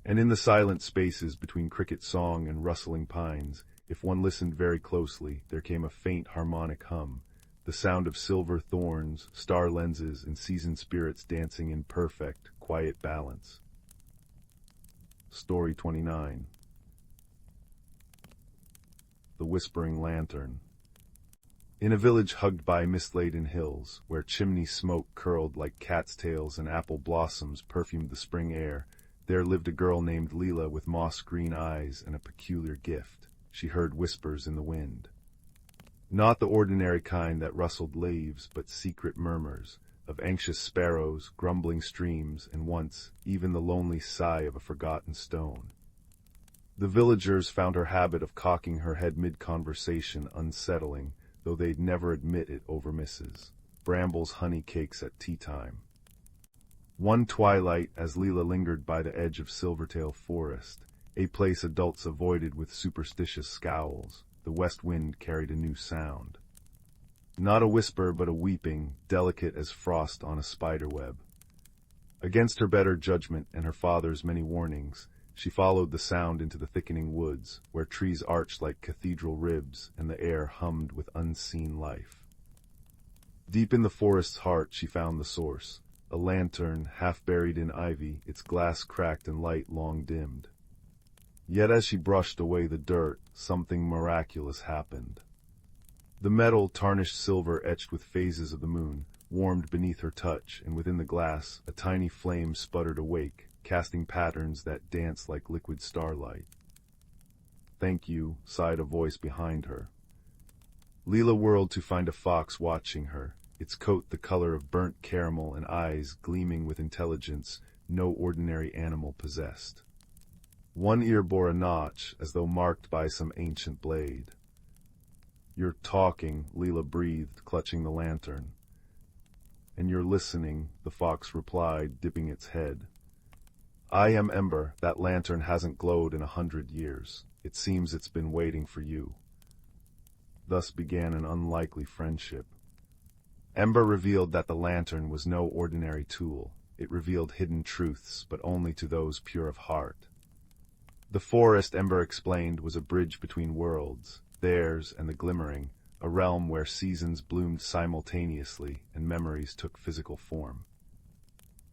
And in the silent spaces between cricket song and rustling pines, if one listened very closely, there came a faint harmonic hum, the sound of silver thorns, star lenses, and seasoned spirits dancing in perfect, quiet balance. Story 29. The Whispering Lantern. In a village hugged by mist-laden hills, where chimney smoke curled like cat's tails and apple blossoms perfumed the spring air, there lived a girl named Leela with moss-green eyes and a peculiar gift. She heard whispers in the wind. Not the ordinary kind that rustled leaves, but secret murmurs, of anxious sparrows, grumbling streams, and once, even the lonely sigh of a forgotten stone. The villagers found her habit of cocking her head mid-conversation unsettling, though they'd never admit it over Mrs. Bramble's honey cakes at tea-time. One twilight, as Leela lingered by the edge of Silvertail Forest, a place adults avoided with superstitious scowls, the west wind carried a new sound. Not a whisper, but a weeping, delicate as frost on a spiderweb. Against her better judgment and her father's many warnings, she followed the sound into the thickening woods, where trees arched like cathedral ribs and the air hummed with unseen life. Deep in the forest's heart she found the source, a lantern half buried in ivy, its glass cracked and light long dimmed. Yet as she brushed away the dirt, something miraculous happened. The metal, tarnished silver etched with phases of the moon, warmed beneath her touch, and within the glass a tiny flame sputtered awake, casting patterns that danced like liquid starlight. "Thank you," sighed a voice behind her. Leela whirled to find a fox watching her, its coat the color of burnt caramel and eyes gleaming with intelligence no ordinary animal possessed. One ear bore a notch, as though marked by some ancient blade. "You're talking," Leela breathed, clutching the lantern. "And you're listening," the fox replied, dipping its head. "I am Ember. That lantern hasn't glowed in 100 years. It seems it's been waiting for you." Thus began an unlikely friendship. Ember revealed that the lantern was no ordinary tool. It revealed hidden truths, but only to those pure of heart. The forest, Ember explained, was a bridge between worlds, theirs and the glimmering, a realm where seasons bloomed simultaneously and memories took physical form.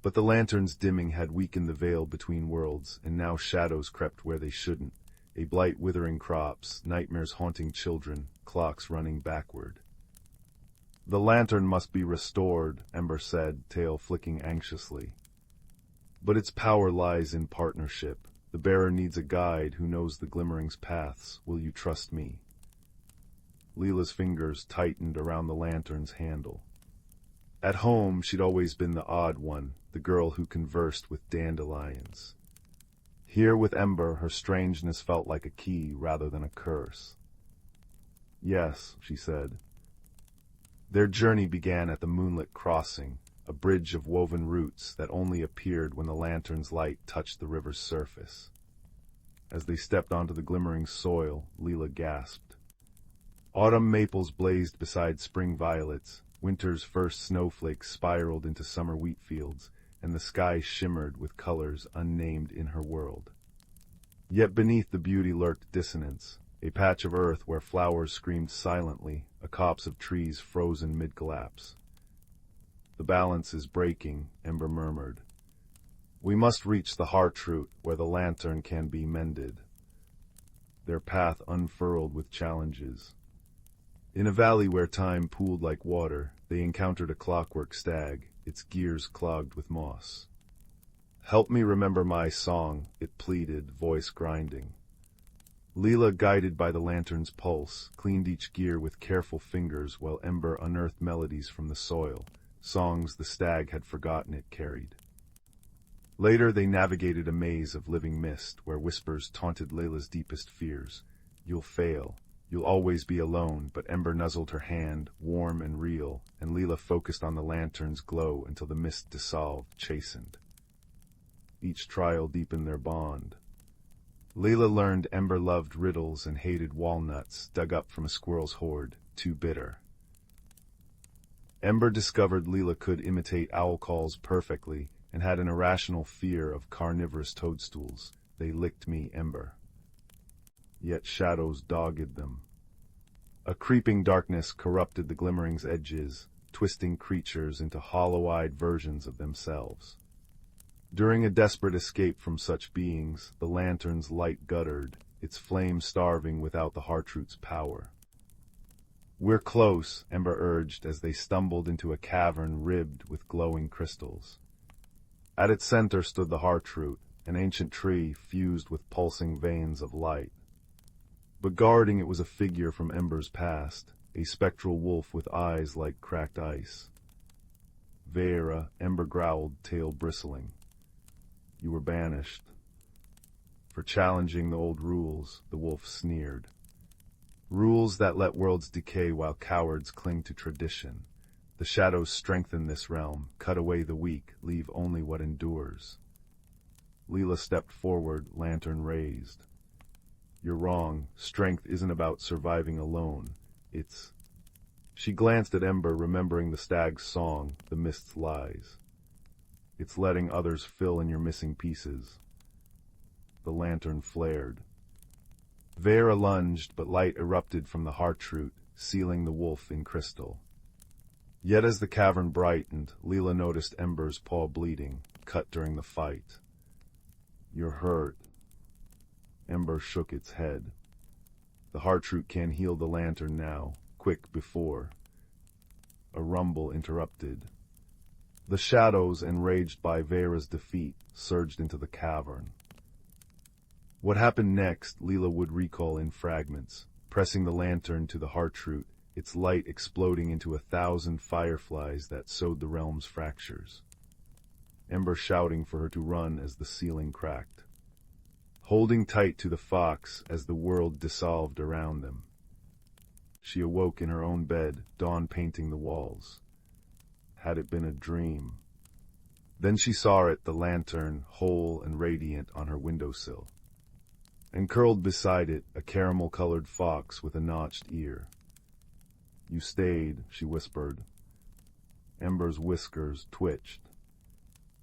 But the lantern's dimming had weakened the veil between worlds, and now shadows crept where they shouldn't, a blight withering crops, nightmares haunting children, clocks running backward. The lantern must be restored, Ember said, tail flicking anxiously. But its power lies in partnership. The bearer needs a guide who knows the glimmering's paths. Will you trust me? Leela's fingers tightened around the lantern's handle. At home, she'd always been the odd one, the girl who conversed with dandelions. Here with Ember, her strangeness felt like a key rather than a curse. Yes, she said. Their journey began at the moonlit crossing, a bridge of woven roots that only appeared when the lantern's light touched the river's surface. As they stepped onto the glimmering soil, Leela gasped. Autumn maples blazed beside spring violets, winter's first snowflakes spiraled into summer wheat fields, and the sky shimmered with colors unnamed in her world. Yet beneath the beauty lurked dissonance, a patch of earth where flowers screamed silently, a copse of trees frozen mid-collapse. The balance is breaking, Ember murmured. We must reach the heart-root where the lantern can be mended. Their path unfurled with challenges. In a valley where time pooled like water, they encountered a clockwork stag, its gears clogged with moss. Help me remember my song, it pleaded, voice grinding. Leela, guided by the lantern's pulse, cleaned each gear with careful fingers while Ember unearthed melodies from the soil, songs the stag had forgotten it carried. Later they navigated a maze of living mist where whispers taunted Leila's deepest fears. You'll fail. You'll always be alone, but Ember nuzzled her hand, warm and real, and Leela focused on the lantern's glow until the mist dissolved, chastened. Each trial deepened their bond. Leela learned Ember loved riddles and hated walnuts dug up from a squirrel's hoard, too bitter. Ember discovered Leela could imitate owl calls perfectly and had an irrational fear of carnivorous toadstools. They licked me, Ember. Yet shadows dogged them. A creeping darkness corrupted the glimmering's edges, twisting creatures into hollow-eyed versions of themselves. During a desperate escape from such beings, the lantern's light guttered, its flame starving without the heartroot's power. We're close, Ember urged as they stumbled into a cavern ribbed with glowing crystals. At its center stood the heartroot, an ancient tree fused with pulsing veins of light. But guarding it was a figure from Ember's past, a spectral wolf with eyes like cracked ice. Vera, Ember growled, tail bristling. You were banished. For challenging the old rules, the wolf sneered. Rules that let worlds decay while cowards cling to tradition. The shadows strengthen this realm, cut away the weak, leave only what endures. Leela stepped forward, lantern raised. You're wrong. Strength isn't about surviving alone. It's... She glanced at Ember, remembering the stag's song, the mist's lies. It's letting others fill in your missing pieces. The lantern flared. Vera lunged, but light erupted from the heartroot, sealing the wolf in crystal. Yet as the cavern brightened, Leela noticed Ember's paw bleeding, cut during the fight. You're hurt. Ember shook its head. The heartroot can heal the lantern now, quick before. A rumble interrupted. The shadows, enraged by Vera's defeat, surged into the cavern. What happened next, Leela would recall in fragments, pressing the lantern to the heartroot, its light exploding into 1,000 fireflies that sewed the realm's fractures. Ember shouting for her to run as the ceiling cracked. Holding tight to the fox as the world dissolved around them. She awoke in her own bed, dawn painting the walls. Had it been a dream? Then she saw it, the lantern, whole and radiant on her windowsill. And curled beside it, a caramel-colored fox with a notched ear. You stayed, she whispered. Ember's whiskers twitched.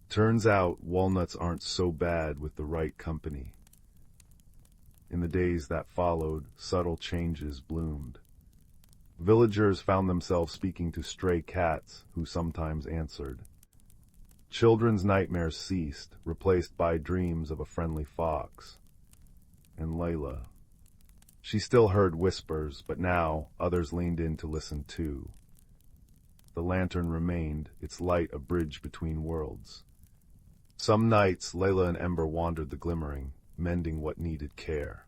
Turns out walnuts aren't so bad with the right company. In the days that followed, subtle changes bloomed. Villagers found themselves speaking to stray cats, who sometimes answered. Children's nightmares ceased, replaced by dreams of a friendly fox. And Layla. She still heard whispers, but now others leaned in to listen too. the lantern remained, its light a bridge between worlds. Some nights, Layla and Ember wandered the glimmering, mending what needed care.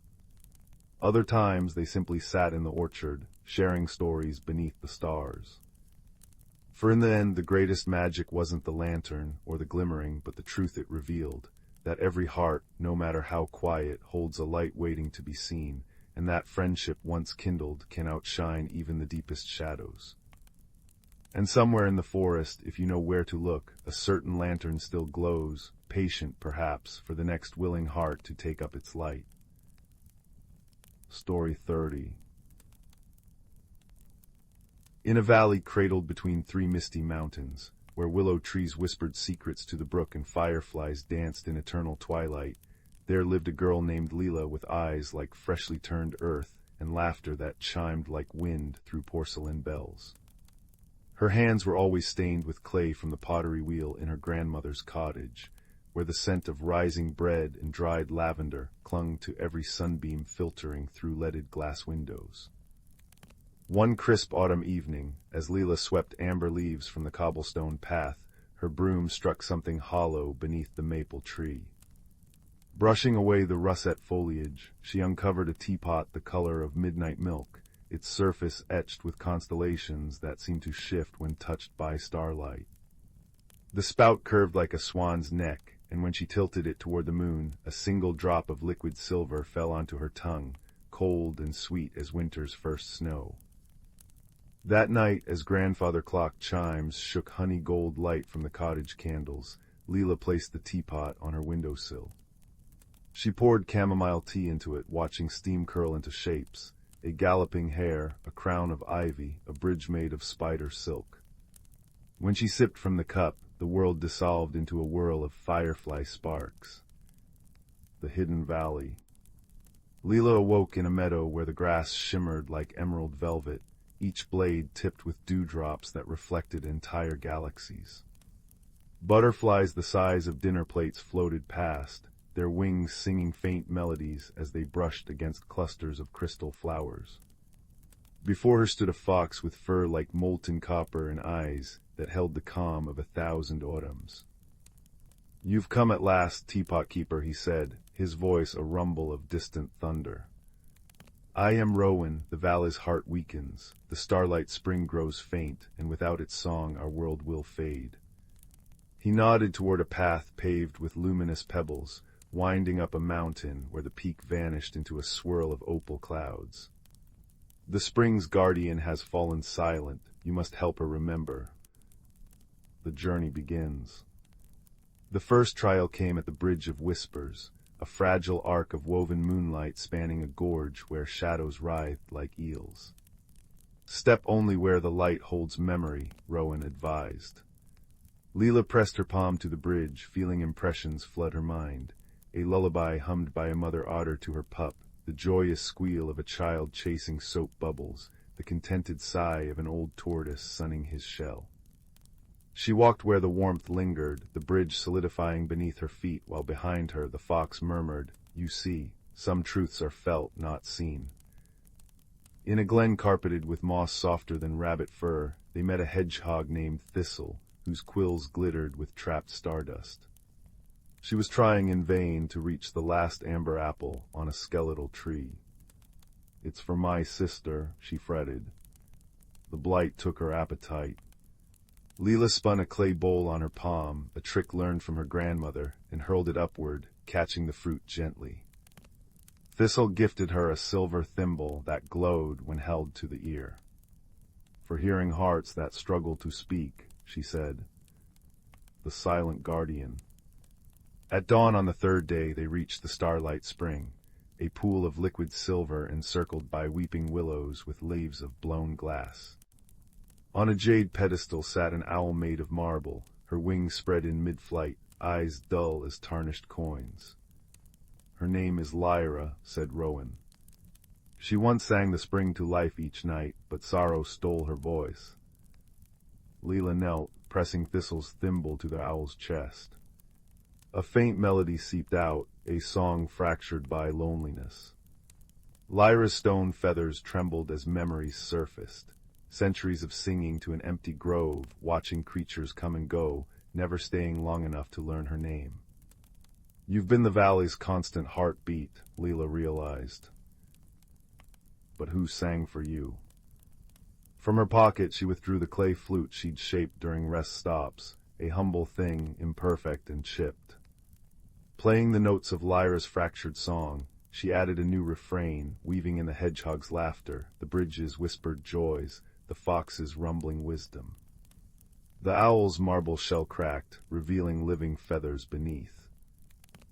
Other times, they simply sat in the orchard, sharing stories beneath the stars. For in the end, the greatest magic wasn't the lantern or the glimmering, but the truth it revealed, that every heart, no matter how quiet, holds a light waiting to be seen, and that friendship once kindled can outshine even the deepest shadows. And somewhere in the forest, if you know where to look, a certain lantern still glows, patient perhaps, for the next willing heart to take up its light. Story 30. In a valley cradled between three misty mountains, where willow trees whispered secrets to the brook and fireflies danced in eternal twilight, there lived a girl named Leela with eyes like freshly turned earth and laughter that chimed like wind through porcelain bells. Her hands were always stained with clay from the pottery wheel in her grandmother's cottage, where the scent of rising bread and dried lavender clung to every sunbeam filtering through leaded glass windows. One crisp autumn evening, as Leela swept amber leaves from the cobblestone path, her broom struck something hollow beneath the maple tree. Brushing away the russet foliage, she uncovered a teapot the color of midnight milk, its surface etched with constellations that seemed to shift when touched by starlight. The spout curved like a swan's neck, and when she tilted it toward the moon, a single drop of liquid silver fell onto her tongue, cold and sweet as winter's first snow. That night, as grandfather clock chimes shook honey gold light from the cottage candles, Leela placed the teapot on her windowsill. She poured chamomile tea into it, watching steam curl into shapes, a galloping hare, a crown of ivy, a bridge made of spider silk. When she sipped from the cup, the world dissolved into a whirl of firefly sparks. The hidden valley. Leela awoke in a meadow where the grass shimmered like emerald velvet, each blade tipped with dewdrops that reflected entire galaxies. Butterflies the size of dinner plates floated past, their wings singing faint melodies as they brushed against clusters of crystal flowers. Before her stood a fox with fur like molten copper and eyes that held the calm of 1,000 autumns. "You've come at last, teapot keeper," he said, his voice a rumble of distant thunder. "I am Rowan, the valley's heart weakens, the starlight spring grows faint, and without its song our world will fade." He nodded toward a path paved with luminous pebbles, winding up a mountain where the peak vanished into a swirl of opal clouds. "The spring's guardian has fallen silent, you must help her remember." The journey begins. The first trial came at the Bridge of Whispers, a fragile arc of woven moonlight spanning a gorge where shadows writhed like eels. "Step only where the light holds memory," Rowan advised. Leela pressed her palm to the bridge, feeling impressions flood her mind, a lullaby hummed by a mother otter to her pup, the joyous squeal of a child chasing soap bubbles, the contented sigh of an old tortoise sunning his shell. She walked where the warmth lingered, the bridge solidifying beneath her feet, while behind her the fox murmured, "You see, some truths are felt, not seen." In a glen carpeted with moss softer than rabbit fur, they met a hedgehog named Thistle, whose quills glittered with trapped stardust. She was trying in vain to reach the last amber apple on a skeletal tree. "It's for my sister," she fretted. The blight took her appetite. Leela spun a clay bowl on her palm, a trick learned from her grandmother, and hurled it upward, catching the fruit gently. Thistle gifted her a silver thimble that glowed when held to the ear. "For hearing hearts that struggle to speak," she said. The silent guardian. At dawn on the third day they reached the starlight spring, a pool of liquid silver encircled by weeping willows with leaves of blown glass. On a jade pedestal sat an owl made of marble, her wings spread in mid-flight, eyes dull as tarnished coins. "Her name is Lyra," said Rowan. "She once sang the spring to life each night, but sorrow stole her voice." Leela knelt, pressing Thistle's thimble to the owl's chest. A faint melody seeped out, a song fractured by loneliness. Lyra's stone feathers trembled as memories surfaced, centuries of singing to an empty grove, watching creatures come and go, never staying long enough to learn her name. You've been the valley's constant heartbeat, Leela realized. But who sang for you? From her pocket she withdrew the clay flute she'd shaped during rest stops, a humble thing, imperfect and chipped. Playing the notes of Lyra's fractured song, she added a new refrain, weaving in the hedgehog's laughter, the bridge's whispered joys, the fox's rumbling wisdom. The owl's marble shell cracked, revealing living feathers beneath.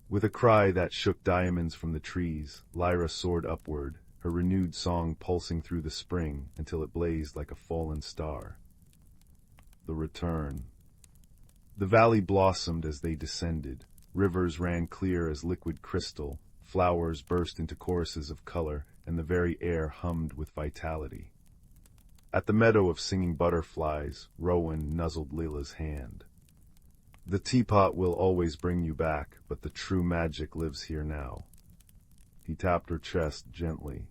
With a cry that shook diamonds from the trees, Lyra soared upward, her renewed song pulsing through the spring until it blazed like a fallen star. The return. The valley blossomed as they descended. Rivers ran clear as liquid crystal, flowers burst into choruses of color, and the very air hummed with vitality. At the meadow of singing butterflies, Rowan nuzzled Leela's hand. The teapot will always bring you back, but the true magic lives here now. He tapped her chest gently.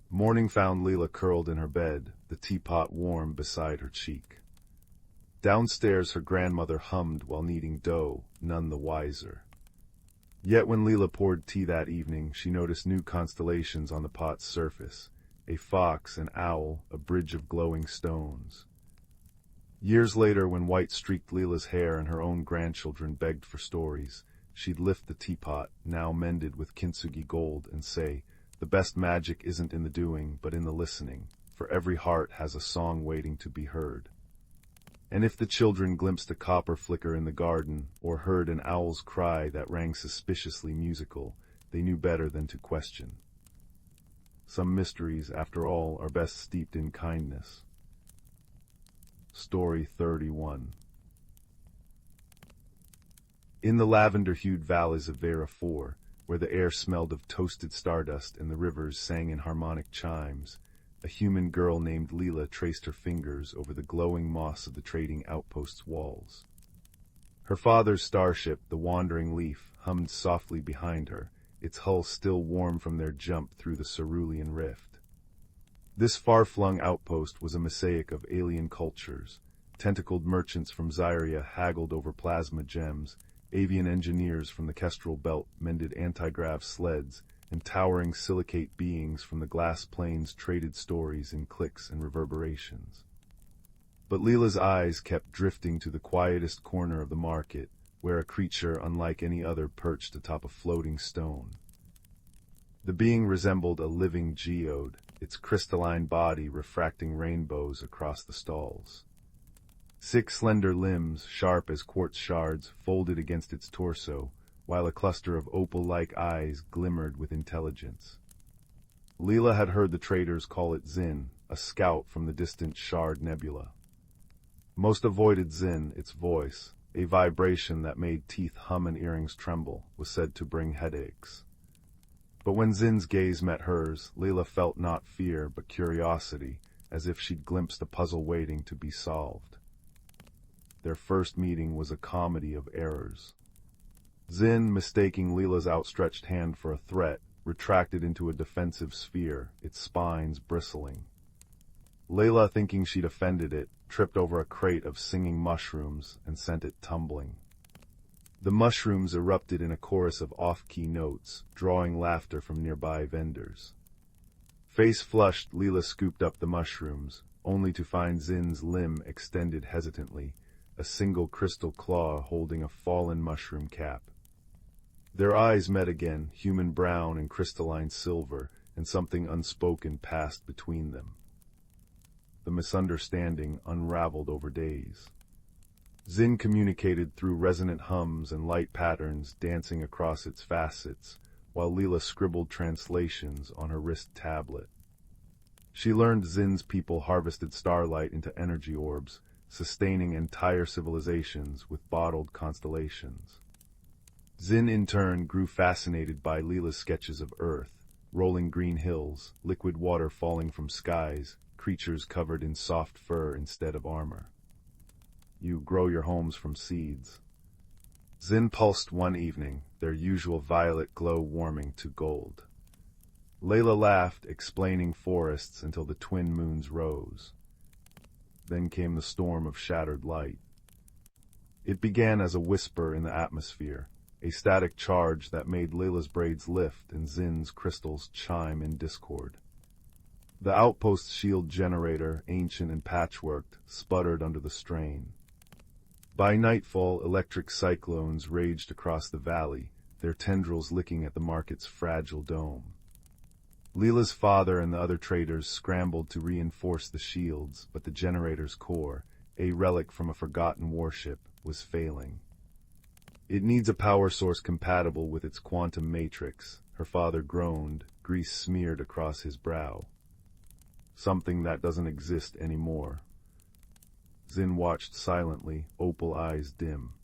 Morning found Leela curled in her bed, the teapot warm beside her cheek. Downstairs her grandmother hummed while kneading dough, none the wiser. Yet when Leela poured tea that evening, she noticed new constellations on the pot's surface, a fox, an owl, a bridge of glowing stones. Years later, when white streaked Leela's hair and her own grandchildren begged for stories, she'd lift the teapot, now mended with kintsugi gold, and say, "The best magic isn't in the doing, but in the listening, for every heart has a song waiting to be heard." And if the children glimpsed a copper flicker in the garden, or heard an owl's cry that rang suspiciously musical, they knew better than to question. Some mysteries, after all, are best steeped in kindness. Story 31. In the lavender-hued valleys of Vera 4, where the air smelled of toasted stardust and the rivers sang in harmonic chimes, a human girl named Leela traced her fingers over the glowing moss of the trading outpost's walls. Her father's starship, the Wandering Leaf, hummed softly behind her, its hull still warm from their jump through the cerulean rift. This far-flung outpost was a mosaic of alien cultures. Tentacled merchants from Zyria haggled over plasma gems, avian engineers from the Kestrel Belt mended anti-grav sleds, and towering silicate beings from the glass plains traded stories in clicks and reverberations. But Leela's eyes kept drifting to the quietest corner of the market, where a creature unlike any other perched atop a floating stone. The being resembled a living geode, its crystalline body refracting rainbows across the stalls. 6 slender limbs, sharp as quartz shards, folded against its torso, while a cluster of opal-like eyes glimmered with intelligence. Leela had heard the traders call it Zin, a scout from the distant Shard Nebula. Most avoided Zin, its voice, a vibration that made teeth hum and earrings tremble, was said to bring headaches. But when Zin's gaze met hers, Leela felt not fear but curiosity, as if she'd glimpsed a puzzle waiting to be solved. Their first meeting was a comedy of errors. Zin, mistaking Leela's outstretched hand for a threat, retracted into a defensive sphere, its spines bristling. Leela, thinking she'd offended it, tripped over a crate of singing mushrooms and sent it tumbling. The mushrooms erupted in a chorus of off-key notes, drawing laughter from nearby vendors. Face flushed, Leela scooped up the mushrooms, only to find Zin's limb extended hesitantly, a single crystal claw holding a fallen mushroom cap. Their eyes met again, human brown and crystalline silver, and something unspoken passed between them. The misunderstanding unraveled over days. Zin communicated through resonant hums and light patterns dancing across its facets, while Leela scribbled translations on her wrist tablet. She learned Zin's people harvested starlight into energy orbs, sustaining entire civilizations with bottled constellations. Zin in turn grew fascinated by Leela's sketches of Earth, rolling green hills, liquid water falling from skies, creatures covered in soft fur instead of armor. You grow your homes from seeds. Zin pulsed one evening, their usual violet glow warming to gold. Layla laughed, explaining forests until the twin moons rose. Then came the storm of shattered light. It began as a whisper in the atmosphere, a static charge that made Layla's braids lift and Zin's crystals chime in discord. The outpost's shield generator, ancient and patchworked, sputtered under the strain. By nightfall, electric cyclones raged across the valley, their tendrils licking at the market's fragile dome. Leela's father and the other traders scrambled to reinforce the shields, but the generator's core, a relic from a forgotten warship, was failing. It needs a power source compatible with its quantum matrix, her father groaned, grease smeared across his brow. Something that doesn't exist anymore. Zin watched silently, opal eyes dim.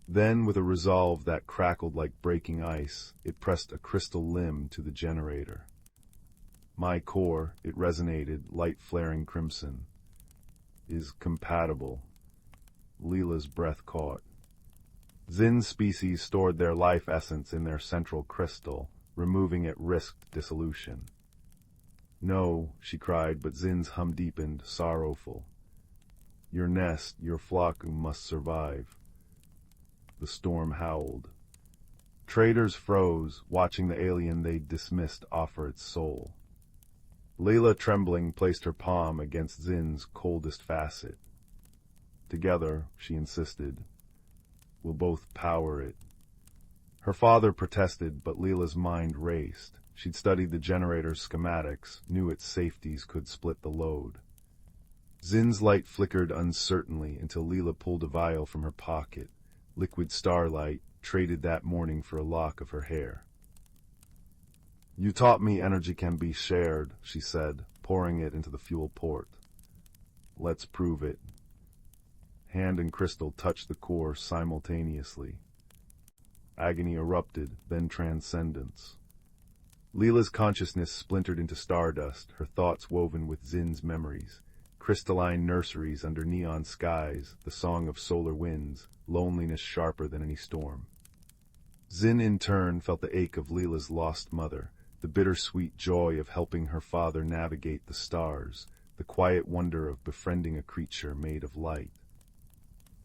Then, with a resolve that crackled like breaking ice, it pressed a crystal limb to the generator. My core, it resonated, light flaring crimson, is compatible. Leela's breath caught. Zin's species stored their life essence in their central crystal, removing it risked dissolution. No, she cried, but Zin's hum deepened, sorrowful. Your nest, your flock must survive. The storm howled. Traders froze, watching the alien they dismissed offer its soul. Layla, trembling, placed her palm against Zin's coldest facet. Together, she insisted, we'll both power it. Her father protested, but Leela's mind raced. She'd studied the generator's schematics, knew its safeties could split the load. Zin's light flickered uncertainly until Leela pulled a vial from her pocket, liquid starlight, traded that morning for a lock of her hair. You taught me energy can be shared, she said, pouring it into the fuel port. Let's prove it. Hand and crystal touched the core simultaneously. Agony erupted, then transcendence. Leela's consciousness splintered into stardust, her thoughts woven with Zin's memories. Crystalline nurseries under neon skies, the song of solar winds, loneliness sharper than any storm. Zin in turn felt the ache of Leela's lost mother, the bittersweet joy of helping her father navigate the stars, the quiet wonder of befriending a creature made of light.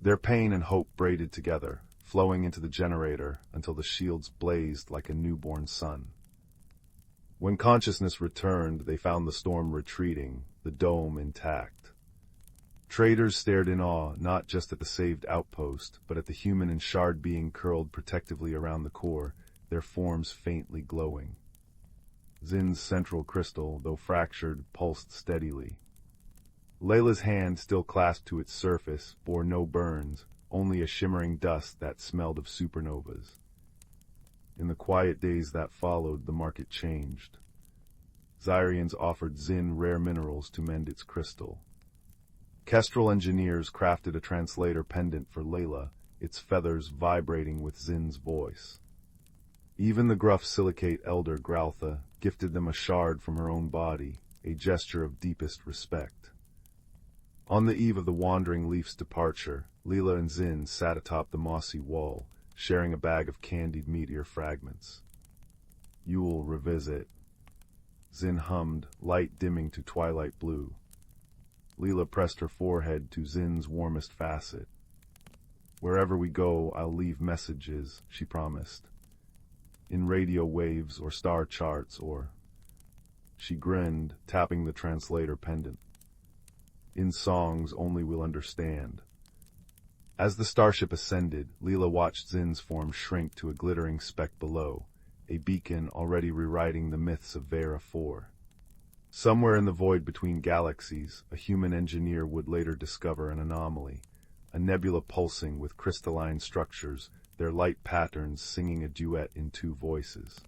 Their pain and hope braided together, flowing into the generator until the shields blazed like a newborn sun. When consciousness returned, they found the storm retreating, the dome intact. Traders stared in awe, not just at the saved outpost, but at the human and shard being curled protectively around the core, their forms faintly glowing. Zin's central crystal, though fractured, pulsed steadily. Layla's hand, still clasped to its surface, bore no burns, only a shimmering dust that smelled of supernovas. In the quiet days that followed, the market changed. Zyrians offered Zin rare minerals to mend its crystal. Kestrel engineers crafted a translator pendant for Layla, its feathers vibrating with Zin's voice. Even the gruff silicate elder Growtha gifted them a shard from her own body, a gesture of deepest respect. On the eve of the Wandering Leaf's departure, Leela and Zin sat atop the mossy wall, sharing a bag of candied meteor fragments. You'll revisit. Zin hummed, light dimming to twilight blue. Leela pressed her forehead to Zin's warmest facet. Wherever we go, I'll leave messages, she promised. In radio waves or star charts or... She grinned, tapping the translator pendant. In songs only we'll understand. As the starship ascended, Leela watched Zin's form shrink to a glittering speck below, a beacon already rewriting the myths of Vera 4. Somewhere in the void between galaxies, a human engineer would later discover an anomaly, a nebula pulsing with crystalline structures, their light patterns singing a duet in two voices.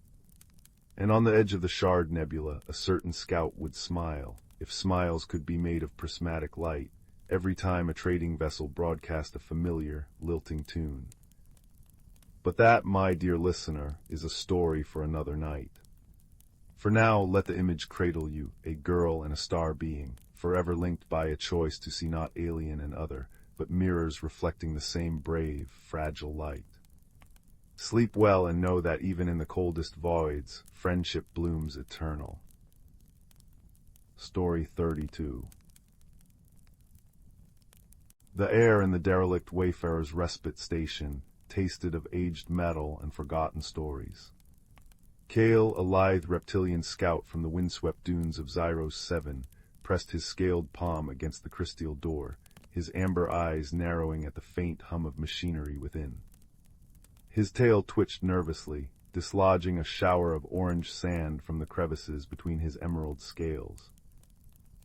And on the edge of the Shard Nebula, a certain scout would smile, if smiles could be made of prismatic light, every time a trading vessel broadcast a familiar, lilting tune. But that, my dear listener, is a story for another night. For now, let the image cradle you, a girl and a star being, forever linked by a choice to see not alien and other, but mirrors reflecting the same brave, fragile light. Sleep well and know that even in the coldest voids, friendship blooms eternal. Story 32. The air in the derelict wayfarer's respite station tasted of aged metal and forgotten stories. Kale, a lithe reptilian scout from the windswept dunes of Zyros 7, pressed his scaled palm against the crystal door, his amber eyes narrowing at the faint hum of machinery within. His tail twitched nervously, dislodging a shower of orange sand from the crevices between his emerald scales.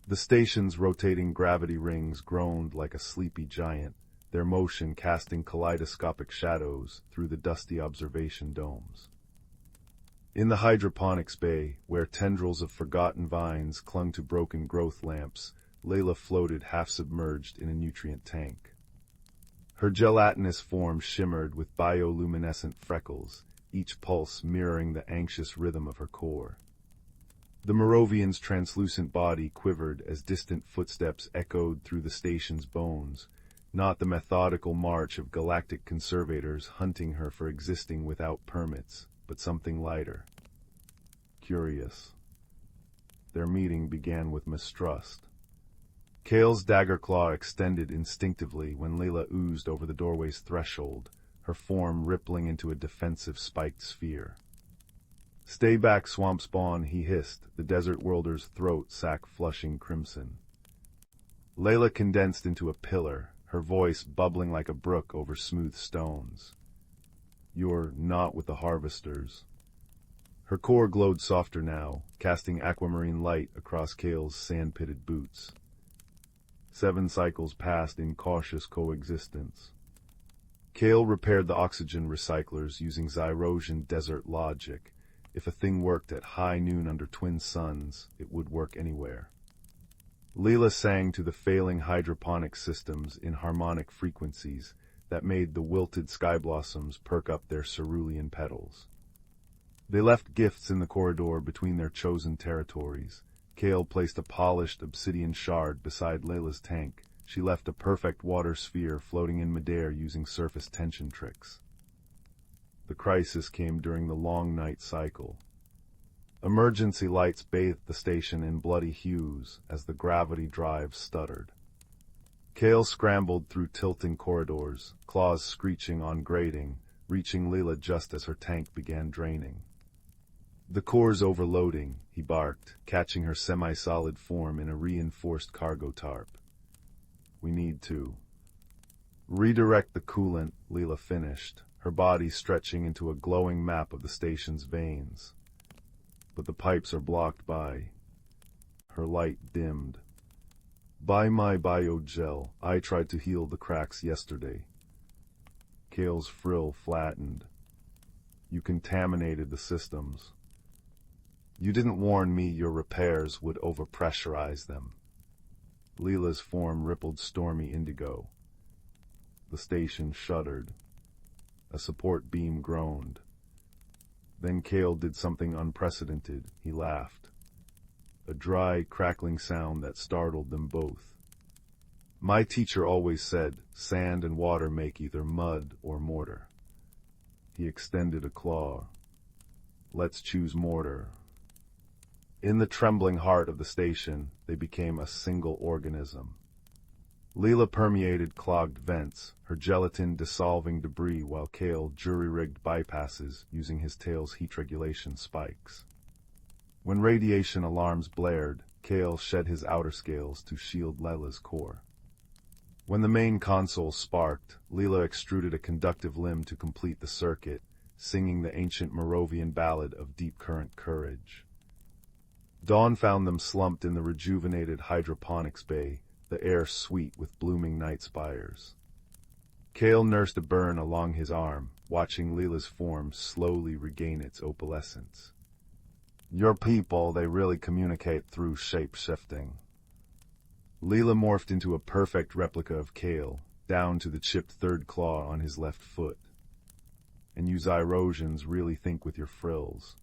The station's rotating gravity rings groaned like a sleepy giant, their motion casting kaleidoscopic shadows through the dusty observation domes. In the hydroponics bay, where tendrils of forgotten vines clung to broken growth lamps, Layla floated half-submerged in a nutrient tank. Her gelatinous form shimmered with bioluminescent freckles, each pulse mirroring the anxious rhythm of her core. The Moravian's translucent body quivered as distant footsteps echoed through the station's bones, not the methodical march of galactic conservators hunting her for existing without permits, but something lighter. Curious. Their meeting began with mistrust. Kale's dagger claw extended instinctively when Layla oozed over the doorway's threshold, her form rippling into a defensive spiked sphere. "Stay back, swamp spawn," he hissed, the desert worlder's throat sack flushing crimson. Layla condensed into a pillar, her voice bubbling like a brook over smooth stones. "You're not with the harvesters." Her core glowed softer now, casting aquamarine light across Kale's sand-pitted boots. 7 cycles passed in cautious coexistence. Kale repaired the oxygen recyclers using Zyrosian desert logic. If a thing worked at high noon under twin suns, it would work anywhere. Leela sang to the failing hydroponic systems in harmonic frequencies that made the wilted sky blossoms perk up their cerulean petals. They left gifts in the corridor between their chosen territories. Kale placed a polished obsidian shard beside Layla's tank. She left a perfect water sphere floating in midair using surface tension tricks. The crisis came during the long night cycle. Emergency lights bathed the station in bloody hues as the gravity drive stuttered. Kale scrambled through tilting corridors, claws screeching on grating, reaching Leela just as her tank began draining. "The core's overloading," he barked, catching her semi-solid form in a reinforced cargo tarp. "We need to redirect the coolant," Leela finished, her body stretching into a glowing map of the station's veins. "But the pipes are blocked by..." Her light dimmed. "By my biogel, I tried to heal the cracks yesterday." Kale's frill flattened. "You contaminated the systems. You didn't warn me your repairs would overpressurize them." Leela's form rippled stormy indigo. The station shuddered. A support beam groaned. Then Kale did something unprecedented. He laughed. A dry, crackling sound that startled them both. "My teacher always said, sand and water make either mud or mortar." He extended a claw. "Let's choose mortar." In the trembling heart of the station, they became a single organism. Leela permeated clogged vents, her gelatin dissolving debris while Kale jury-rigged bypasses using his tail's heat regulation spikes. When radiation alarms blared, Kale shed his outer scales to shield Leila's core. When the main console sparked, Leela extruded a conductive limb to complete the circuit, singing the ancient Moravian ballad of deep current courage. Dawn found them slumped in the rejuvenated hydroponics bay, the air sweet with blooming night spires. Kale nursed a burn along his arm, watching Leela's form slowly regain its opalescence. "Your people, they really communicate through shape-shifting." Leela morphed into a perfect replica of Kale, down to the chipped third claw on his left foot. "And you Zyrosians really think with your frills."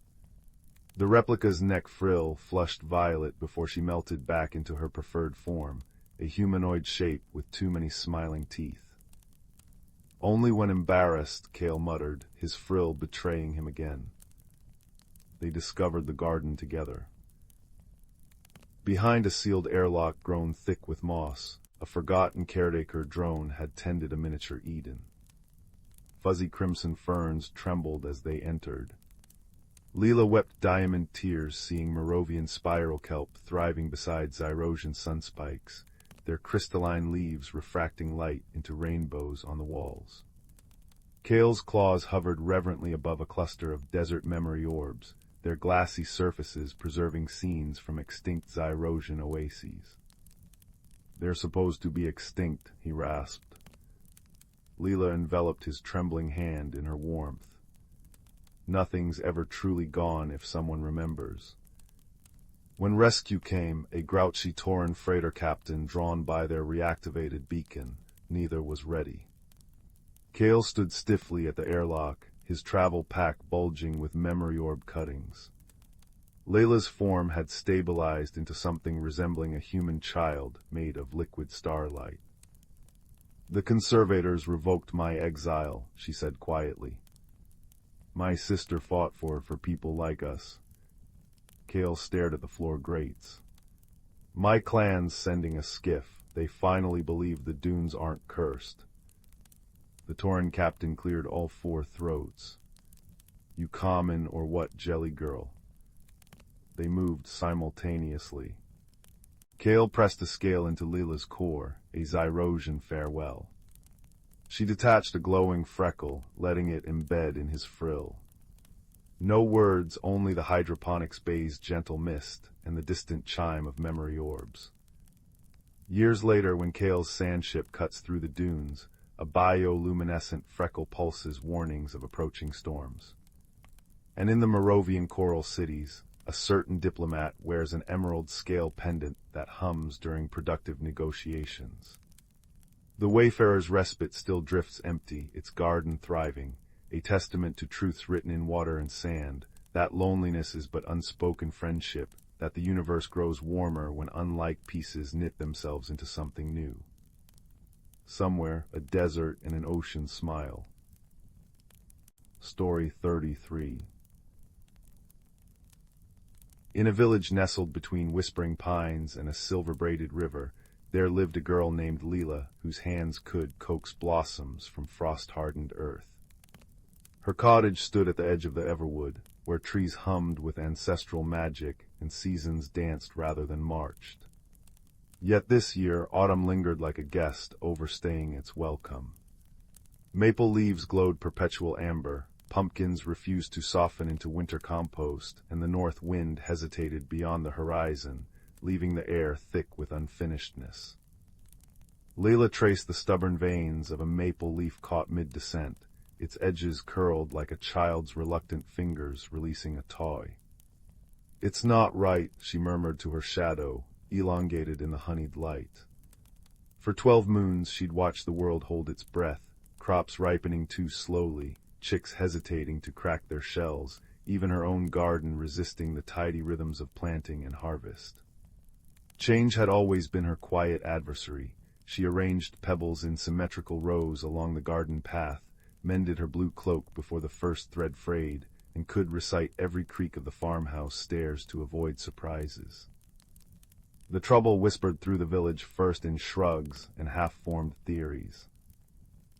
The replica's neck frill flushed violet before she melted back into her preferred form, a humanoid shape with too many smiling teeth. Only when embarrassed, Cale muttered, his frill betraying him again. They discovered the garden together. Behind a sealed airlock grown thick with moss, a forgotten caretaker drone had tended a miniature Eden. Fuzzy crimson ferns trembled as they entered. Leela wept diamond tears seeing Moravian spiral kelp thriving beside Zyrosian sunspikes, their crystalline leaves refracting light into rainbows on the walls. Cale's claws hovered reverently above a cluster of desert memory orbs, their glassy surfaces preserving scenes from extinct Zyrosian oases. "They're supposed to be extinct," he rasped. Leela enveloped his trembling hand in her warmth. "Nothing's ever truly gone if someone remembers." When rescue came, a grouchy Tauran freighter captain drawn by their reactivated beacon, neither was ready. Cale stood stiffly at the airlock, his travel pack bulging with memory orb cuttings. Layla's form had stabilized into something resembling a human child made of liquid starlight. "The conservators revoked my exile," she said quietly. "My sister fought for people like us." Cale stared at the floor grates. "My clan's sending a skiff. They finally believe the dunes aren't cursed." The Tauran captain cleared all four throats. "You common or what, jelly girl?" They moved simultaneously. Cale pressed a scale into Leela's core, a Zyrosian farewell. She detached a glowing freckle, letting it embed in his frill. No words, only the hydroponics bay's gentle mist and the distant chime of memory orbs. Years later, when Cale's sandship cuts through the dunes, a bioluminescent freckle pulses warnings of approaching storms. And in the Moravian coral cities, a certain diplomat wears an emerald scale pendant that hums during productive negotiations. The wayfarer's respite still drifts empty, its garden thriving, a testament to truths written in water and sand, that loneliness is but unspoken friendship, that the universe grows warmer when unlike pieces knit themselves into something new. Somewhere, a desert and an ocean smile. Story 33. In a village nestled between whispering pines and a silver-braided river, there lived a girl named Leela, whose hands could coax blossoms from frost-hardened earth. Her cottage stood at the edge of the Elderwood, where trees hummed with ancestral magic and seasons danced rather than marched. Yet this year, autumn lingered like a guest, overstaying its welcome. Maple leaves glowed perpetual amber, pumpkins refused to soften into winter compost, and the north wind hesitated beyond the horizon, leaving the air thick with unfinishedness. Leela traced the stubborn veins of a maple leaf caught mid-descent, its edges curled like a child's reluctant fingers releasing a toy. "It's not right," she murmured to her shadow, elongated in the honeyed light. For 12 moons she'd watched the world hold its breath, crops ripening too slowly, chicks hesitating to crack their shells, even her own garden resisting the tidy rhythms of planting and harvest. Change had always been her quiet adversary. She arranged pebbles in symmetrical rows along the garden path, mended her blue cloak before the first thread frayed, and could recite every creak of the farmhouse stairs to avoid surprises. The trouble whispered through the village first in shrugs and half-formed theories.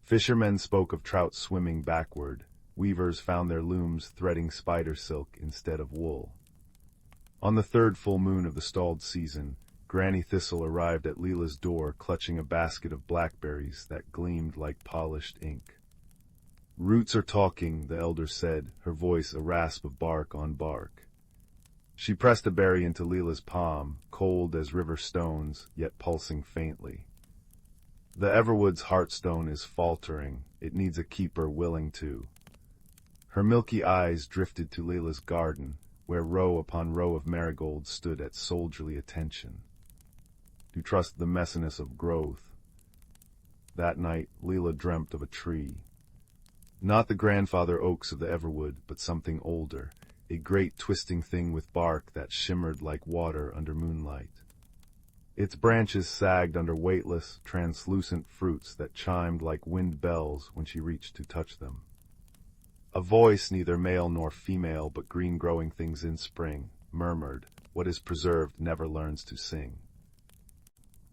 Fishermen spoke of trout swimming backward, weavers found their looms threading spider silk instead of wool. On the third full moon of the stalled season, Granny Thistle arrived at Leela's door clutching a basket of blackberries that gleamed like polished ink. "Roots are talking," the elder said, her voice a rasp of bark on bark. She pressed a berry into Leela's palm, cold as river stones, yet pulsing faintly. "The Elderwood's heartstone is faltering. It needs a keeper willing to." Her milky eyes drifted to Leela's garden, where row upon row of marigolds stood at soldierly attention. To trust the messiness of growth. That night, Leela dreamt of a tree. Not the grandfather oaks of the Elderwood, but something older, a great twisting thing with bark that shimmered like water under moonlight. Its branches sagged under weightless, translucent fruits that chimed like wind bells when she reached to touch them. A voice, neither male nor female, but green-growing things in spring, murmured, "What is preserved never learns to sing."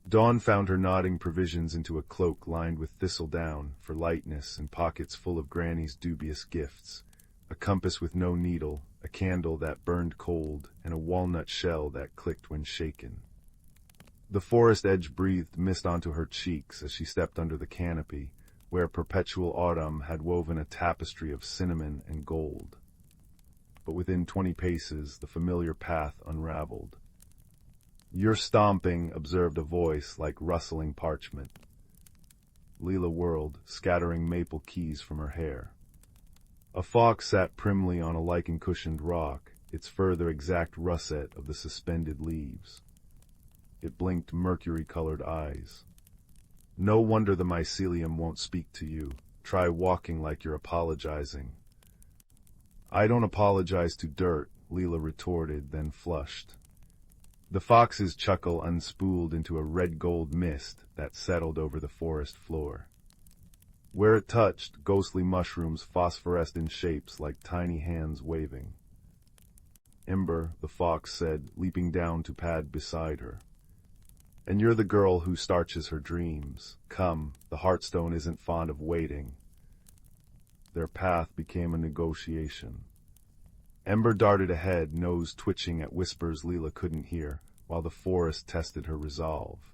Dawn found her nodding provisions into a cloak lined with thistledown for lightness and pockets full of Granny's dubious gifts, a compass with no needle, a candle that burned cold, and a walnut shell that clicked when shaken. The forest edge breathed mist onto her cheeks as she stepped under the canopy, where perpetual autumn had woven a tapestry of cinnamon and gold. But within 20 paces, the familiar path unraveled. "You're stomping," observed a voice like rustling parchment. Leela whirled, scattering maple keys from her hair. A fox sat primly on a lichen-cushioned rock, its fur the exact russet of the suspended leaves. It blinked mercury-colored eyes. "No wonder the mycelium won't speak to you. Try walking like you're apologizing." "I don't apologize to dirt," Leela retorted, then flushed. The fox's chuckle unspooled into a red-gold mist that settled over the forest floor. Where it touched, ghostly mushrooms phosphoresced in shapes like tiny hands waving. "Ember," the fox said, leaping down to pad beside her. "And you're the girl who starches her dreams. Come, the Heartstone isn't fond of waiting." Their path became a negotiation. Ember darted ahead, nose twitching at whispers Leela couldn't hear, while the forest tested her resolve.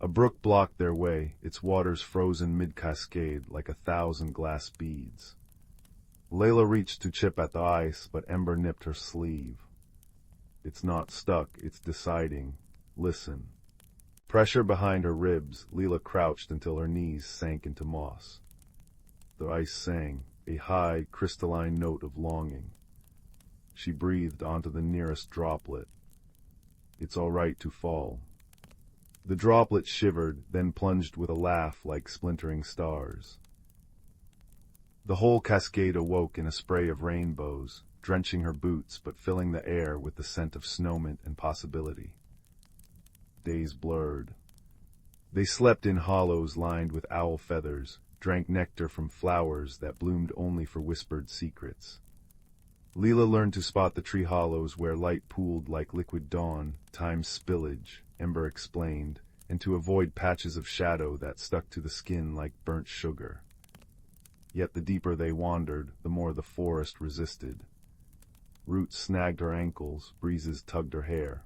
A brook blocked their way, its waters frozen mid-cascade like 1,000 glass beads. Layla reached to chip at the ice, but Ember nipped her sleeve. "It's not stuck, it's deciding. Listen." Pressure behind her ribs, Leela crouched until her knees sank into moss. The ice sang, a high, crystalline note of longing. She breathed onto the nearest droplet. "It's all right to fall." The droplet shivered, then plunged with a laugh like splintering stars. The whole cascade awoke in a spray of rainbows, drenching her boots but filling the air with the scent of snowmint and possibility. Days blurred. They slept in hollows lined with owl feathers, drank nectar from flowers that bloomed only for whispered secrets. Leela learned to spot the tree hollows where light pooled like liquid dawn, time's spillage, Ember explained, and to avoid patches of shadow that stuck to the skin like burnt sugar. Yet the deeper they wandered, the more the forest resisted. Roots snagged her ankles, breezes tugged her hair.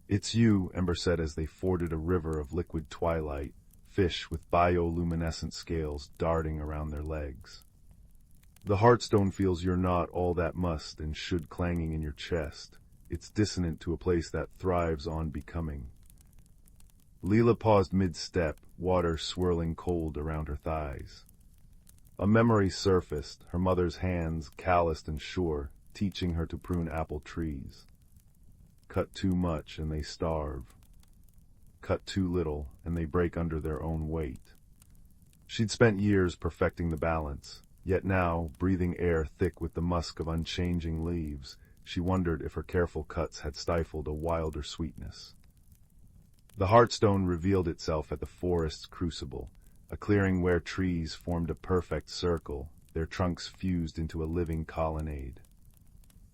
"It's you," Ember said as they forded a river of liquid twilight, fish with bioluminescent scales darting around their legs. "The Heartstone feels you're not all that must and should clanging in your chest. It's dissonant to a place that thrives on becoming." Leela paused mid-step, water swirling cold around her thighs. A memory surfaced, her mother's hands, calloused and sure, teaching her to prune apple trees. Cut too much and they starve. Cut too little and they break under their own weight. She'd spent years perfecting the balance, yet now, breathing air thick with the musk of unchanging leaves, she wondered if her careful cuts had stifled a wilder sweetness. The Heartstone revealed itself at the forest's crucible, a clearing where trees formed a perfect circle, their trunks fused into a living colonnade.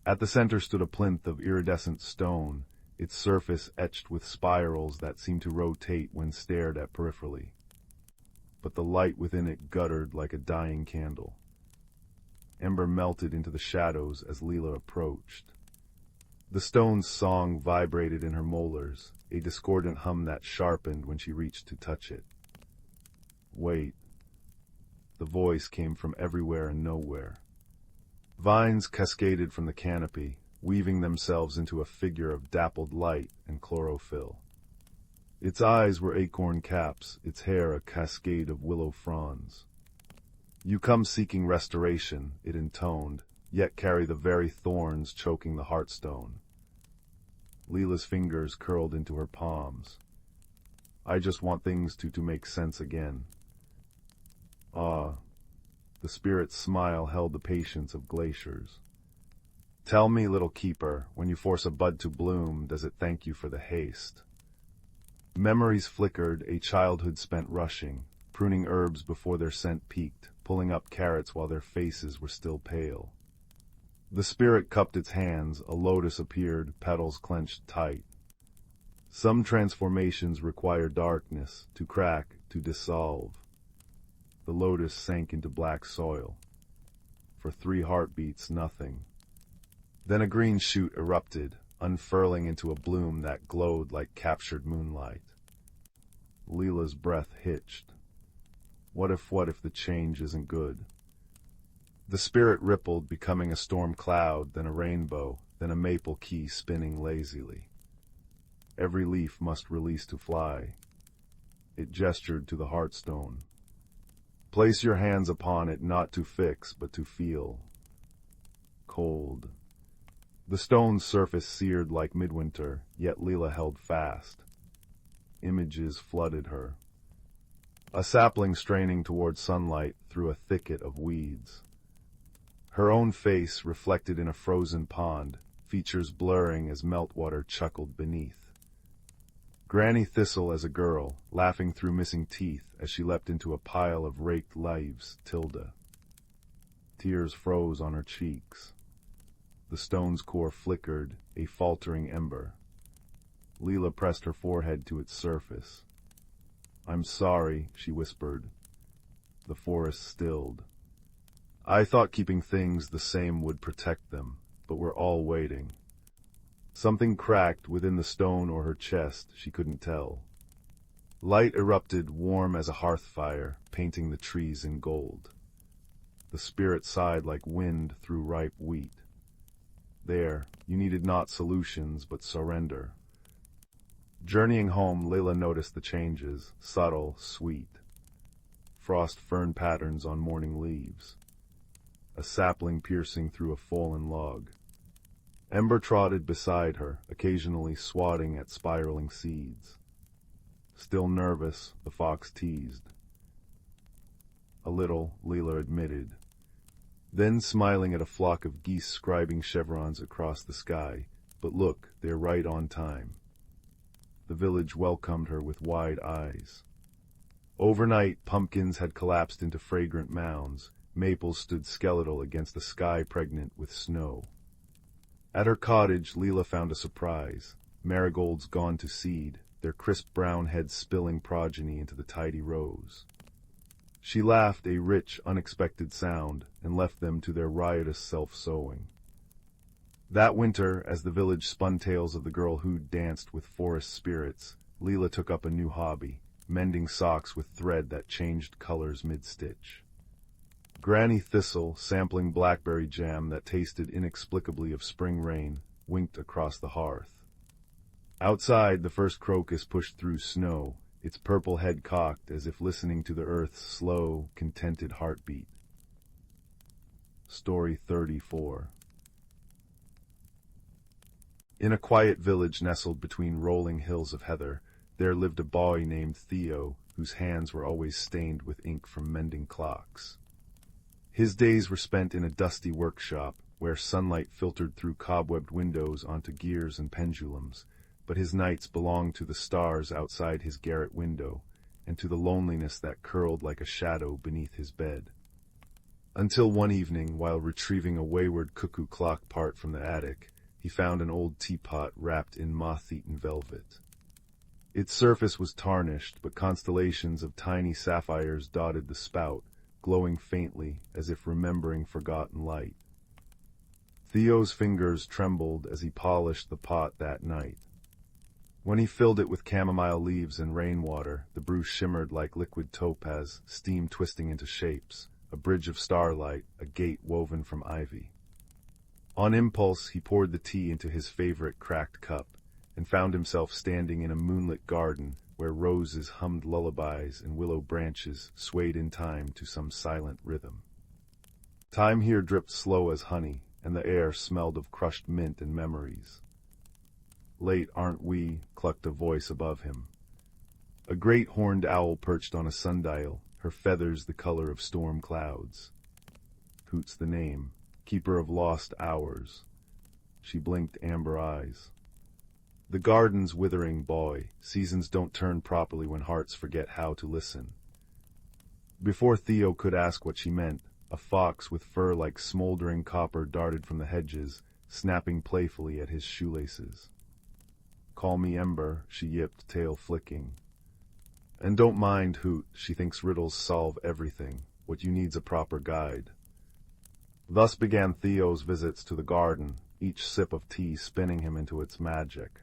At the center stood a plinth of iridescent stone, its surface etched with spirals that seemed to rotate when stared at peripherally. But the light within it guttered like a dying candle. Ember melted into the shadows as Leela approached. The stone's song vibrated in her molars, a discordant hum that sharpened when she reached to touch it. "Wait." The voice came from everywhere and nowhere. Vines cascaded from the canopy, weaving themselves into a figure of dappled light and chlorophyll. Its eyes were acorn caps, its hair a cascade of willow fronds. "You come seeking restoration," it intoned, "yet carry the very thorns choking the Heartstone." Leela's fingers curled into her palms. "I just want things to make sense again." "Ah." The spirit's smile held the patience of glaciers. "Tell me, little keeper, when you force a bud to bloom, does it thank you for the haste?" Memories flickered, a childhood spent rushing, pruning herbs before their scent peaked, pulling up carrots while their faces were still pale. The spirit cupped its hands, a lotus appeared, petals clenched tight. Some transformations require darkness, to crack, to dissolve. The lotus sank into black soil. For 3 heartbeats, nothing. Then a green shoot erupted, unfurling into a bloom that glowed like captured moonlight. Leela's breath hitched. What if the change isn't good? The spirit rippled, becoming a storm cloud, then a rainbow, then a maple key spinning lazily. Every leaf must release to fly. It gestured to the heartstone. Place your hands upon it, not to fix, but to feel. Cold. The stone's surface seared like midwinter, yet Leela held fast. Images flooded her. A sapling straining toward sunlight through a thicket of weeds. Her own face reflected in a frozen pond, features blurring as meltwater chuckled beneath. Granny Thistle as a girl, laughing through missing teeth as she leapt into a pile of raked leaves, Tilda. Tears froze on her cheeks. The stone's core flickered, a faltering ember. Leela pressed her forehead to its surface. "I'm sorry," she whispered. The forest stilled. "I thought keeping things the same would protect them, but we're all waiting." Something cracked within the stone or her chest, she couldn't tell. Light erupted, warm as a hearth fire, painting the trees in gold. The spirit sighed like wind through ripe wheat. There, you needed not solutions, but surrender. Journeying home, Leela noticed the changes, subtle, sweet. Frost fern patterns on morning leaves. A sapling piercing through a fallen log. Ember trotted beside her, occasionally swatting at spiraling seeds. Still nervous, the fox teased. A little, Leela admitted. Then smiling at a flock of geese scribing chevrons across the sky. But look, they're right on time. The village welcomed her with wide eyes. Overnight, pumpkins had collapsed into fragrant mounds. Maples stood skeletal against a sky pregnant with snow. At her cottage, Leela found a surprise. Marigolds gone to seed, their crisp brown heads spilling progeny into the tidy rows. She laughed, a rich, unexpected sound, and left them to their riotous self-sowing. That winter, as the village spun tales of the girl who'd danced with forest spirits, Leela took up a new hobby, mending socks with thread that changed colors mid-stitch. Granny Thistle, sampling blackberry jam that tasted inexplicably of spring rain, winked across the hearth. Outside, the first crocus pushed through snow, its purple head cocked as if listening to the earth's slow, contented heartbeat. Story 34. In a quiet village nestled between rolling hills of heather, there lived a boy named Theo, whose hands were always stained with ink from mending clocks. His days were spent in a dusty workshop, where sunlight filtered through cobwebbed windows onto gears and pendulums, but his nights belonged to the stars outside his garret window, and to the loneliness that curled like a shadow beneath his bed. Until one evening, while retrieving a wayward cuckoo clock part from the attic, he found an old teapot wrapped in moth-eaten velvet. Its surface was tarnished, but constellations of tiny sapphires dotted the spout, glowing faintly as if remembering forgotten light. Theo's fingers trembled as he polished the pot that night. When he filled it with chamomile leaves and rainwater, the brew shimmered like liquid topaz, steam twisting into shapes, a bridge of starlight, a gate woven from ivy. On impulse, he poured the tea into his favorite cracked cup, and found himself standing in a moonlit garden where roses hummed lullabies and willow branches swayed in time to some silent rhythm. Time here dripped slow as honey, and the air smelled of crushed mint and memories. "Late, aren't we?" clucked a voice above him. A great horned owl perched on a sundial, her feathers the color of storm clouds. Hoots the name, keeper of lost hours. She blinked amber eyes. The garden's withering, boy. Seasons don't turn properly when hearts forget how to listen. Before Theo could ask what she meant, a fox with fur like smoldering copper darted from the hedges, snapping playfully at his shoelaces. "Call me Ember," she yipped, tail flicking. "And don't mind Hoot, she thinks riddles solve everything. What you need's a proper guide." Thus began Theo's visits to the garden, each sip of tea spinning him into its magic.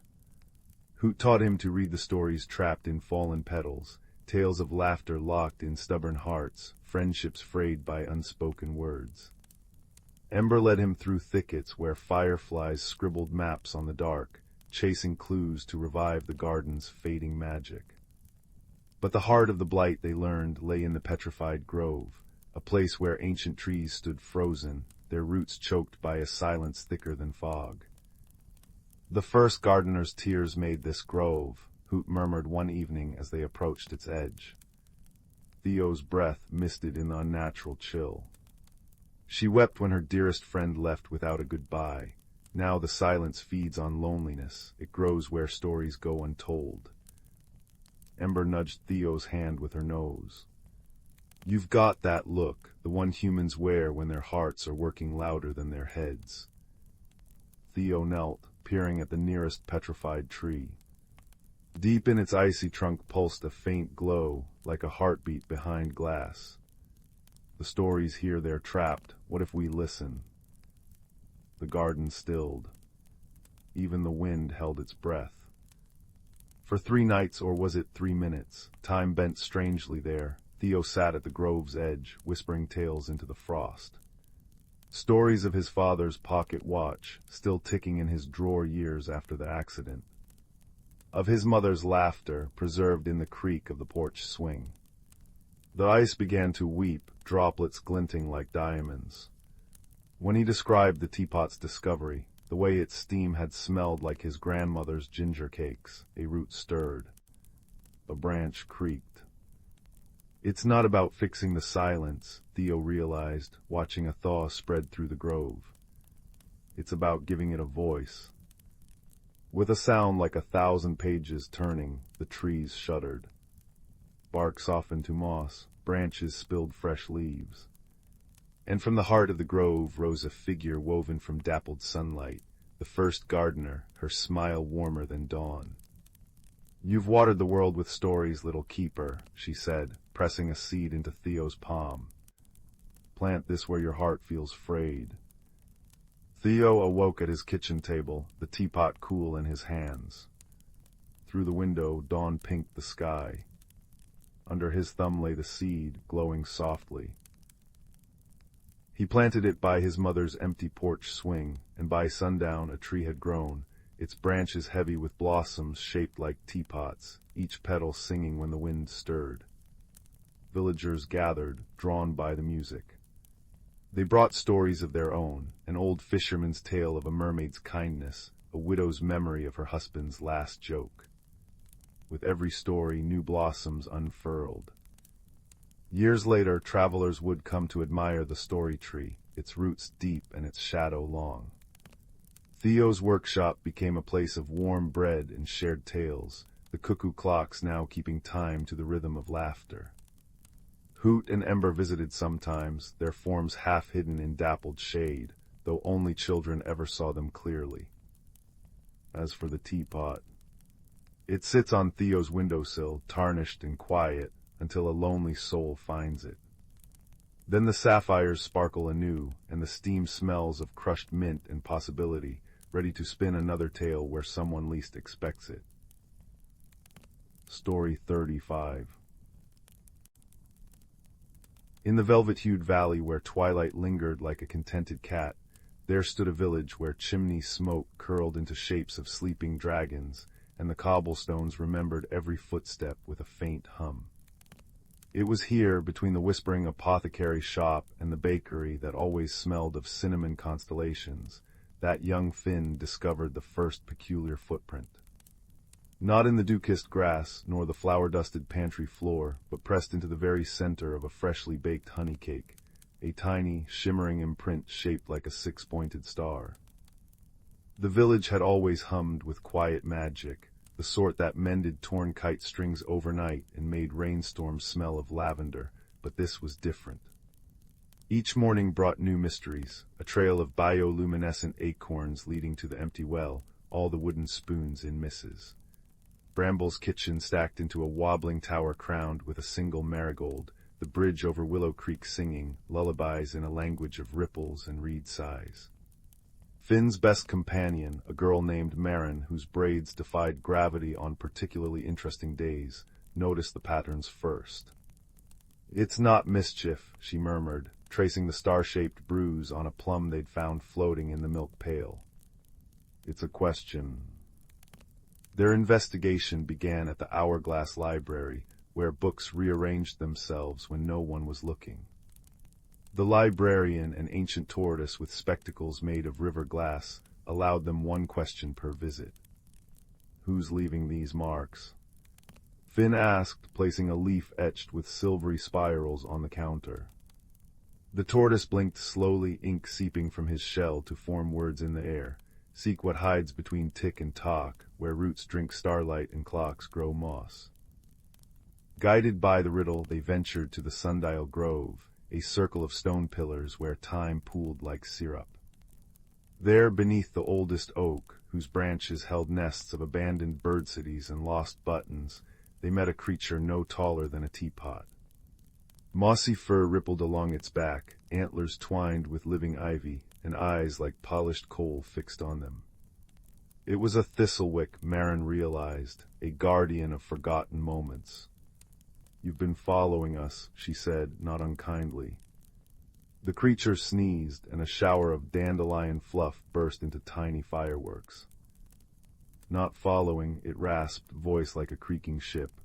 Hoot taught him to read the stories trapped in fallen petals, tales of laughter locked in stubborn hearts, friendships frayed by unspoken words. Ember led him through thickets where fireflies scribbled maps on the dark, chasing clues to revive the garden's fading magic. But the heart of the blight, they learned, lay in the petrified grove, a place where ancient trees stood frozen, their roots choked by a silence thicker than fog. "The first gardener's tears made this grove," Hoot murmured one evening as they approached its edge. Theo's breath misted in the unnatural chill. She wept when her dearest friend left without a goodbye. Now the silence feeds on loneliness. It grows where stories go untold. Ember nudged Theo's hand with her nose. "You've got that look, the one humans wear when their hearts are working louder than their heads." Theo knelt, peering at the nearest petrified tree. Deep in its icy trunk pulsed a faint glow, like a heartbeat behind glass. "The stories here, they're trapped. What if we listen?" The garden stilled. Even the wind held its breath. For 3 nights, or was it 3 minutes, time bent strangely there. Theo sat at the grove's edge, whispering tales into the frost. Stories of his father's pocket watch, still ticking in his drawer years after the accident. Of his mother's laughter, preserved in the creak of the porch swing. The ice began to weep, droplets glinting like diamonds. When he described the teapot's discovery, the way its steam had smelled like his grandmother's ginger cakes, a root stirred. A branch creaked. "It's not about fixing the silence," Theo realized, watching a thaw spread through the grove. "It's about giving it a voice." With a sound like 1,000 pages turning, the trees shuddered. Bark softened to moss, branches spilled fresh leaves. And from the heart of the grove rose a figure woven from dappled sunlight, the first gardener, her smile warmer than dawn. "You've watered the world with stories, little keeper," she said, pressing a seed into Theo's palm. "Plant this where your heart feels frayed." Theo awoke at his kitchen table, the teapot cool in his hands. Through the window, dawn pinked the sky. Under his thumb lay the seed, glowing softly. He planted it by his mother's empty porch swing, and by sundown a tree had grown, its branches heavy with blossoms shaped like teapots, each petal singing when the wind stirred. Villagers gathered, drawn by the music. They brought stories of their own, an old fisherman's tale of a mermaid's kindness, a widow's memory of her husband's last joke. With every story, new blossoms unfurled. Years later, travelers would come to admire the story tree, its roots deep and its shadow long. Theo's workshop became a place of warm bread and shared tales, the cuckoo clocks now keeping time to the rhythm of laughter. Hoot and Ember visited sometimes, their forms half hidden in dappled shade, though only children ever saw them clearly. As for the teapot, it sits on Theo's windowsill, tarnished and quiet, until a lonely soul finds it. Then the sapphires sparkle anew, and the steam smells of crushed mint and possibility, ready to spin another tale where someone least expects it. Story 35. In the velvet-hued valley where twilight lingered like a contented cat, there stood a village where chimney smoke curled into shapes of sleeping dragons, and the cobblestones remembered every footstep with a faint hum. It was here, between the whispering apothecary shop and the bakery that always smelled of cinnamon constellations, that young Finn discovered the first peculiar footprint. Not in the dew-kissed grass, nor the flour-dusted pantry floor, but pressed into the very center of a freshly baked honey cake, a tiny, shimmering imprint shaped like a 6-pointed star. The village had always hummed with quiet magic, the sort that mended torn kite strings overnight and made rainstorms smell of lavender, but this was different. Each morning brought new mysteries, a trail of bioluminescent acorns leading to the empty well, all the wooden spoons in misses. Bramble's kitchen stacked into a wobbling tower crowned with a single marigold, the bridge over Willow Creek singing lullabies in a language of ripples and reed sighs. Finn's best companion, a girl named Marin, whose braids defied gravity on particularly interesting days, noticed the patterns first. "It's not mischief," she murmured, tracing the star-shaped bruise on a plum they'd found floating in the milk pail. "It's a question." Their investigation began at the Hourglass Library, where books rearranged themselves when no one was looking. The librarian, an ancient tortoise with spectacles made of river glass, allowed them one question per visit. "Who's leaving these marks?" Finn asked, placing a leaf etched with silvery spirals on the counter. The tortoise blinked slowly, ink seeping from his shell to form words in the air. "Seek what hides between tick and tock, where roots drink starlight and clocks grow moss." Guided by the riddle, they ventured to the Sundial Grove, a circle of stone pillars where time pooled like syrup. There, beneath the oldest oak, whose branches held nests of abandoned bird cities and lost buttons, they met a creature no taller than a teapot. Mossy fur rippled along its back, antlers twined with living ivy, and eyes like polished coal fixed on them. It was a thistlewick, Marin realized, a guardian of forgotten moments. "You've been following us," she said, not unkindly. The creature sneezed, and a shower of dandelion fluff burst into tiny fireworks. "Not following," it rasped, voice like a creaking ship.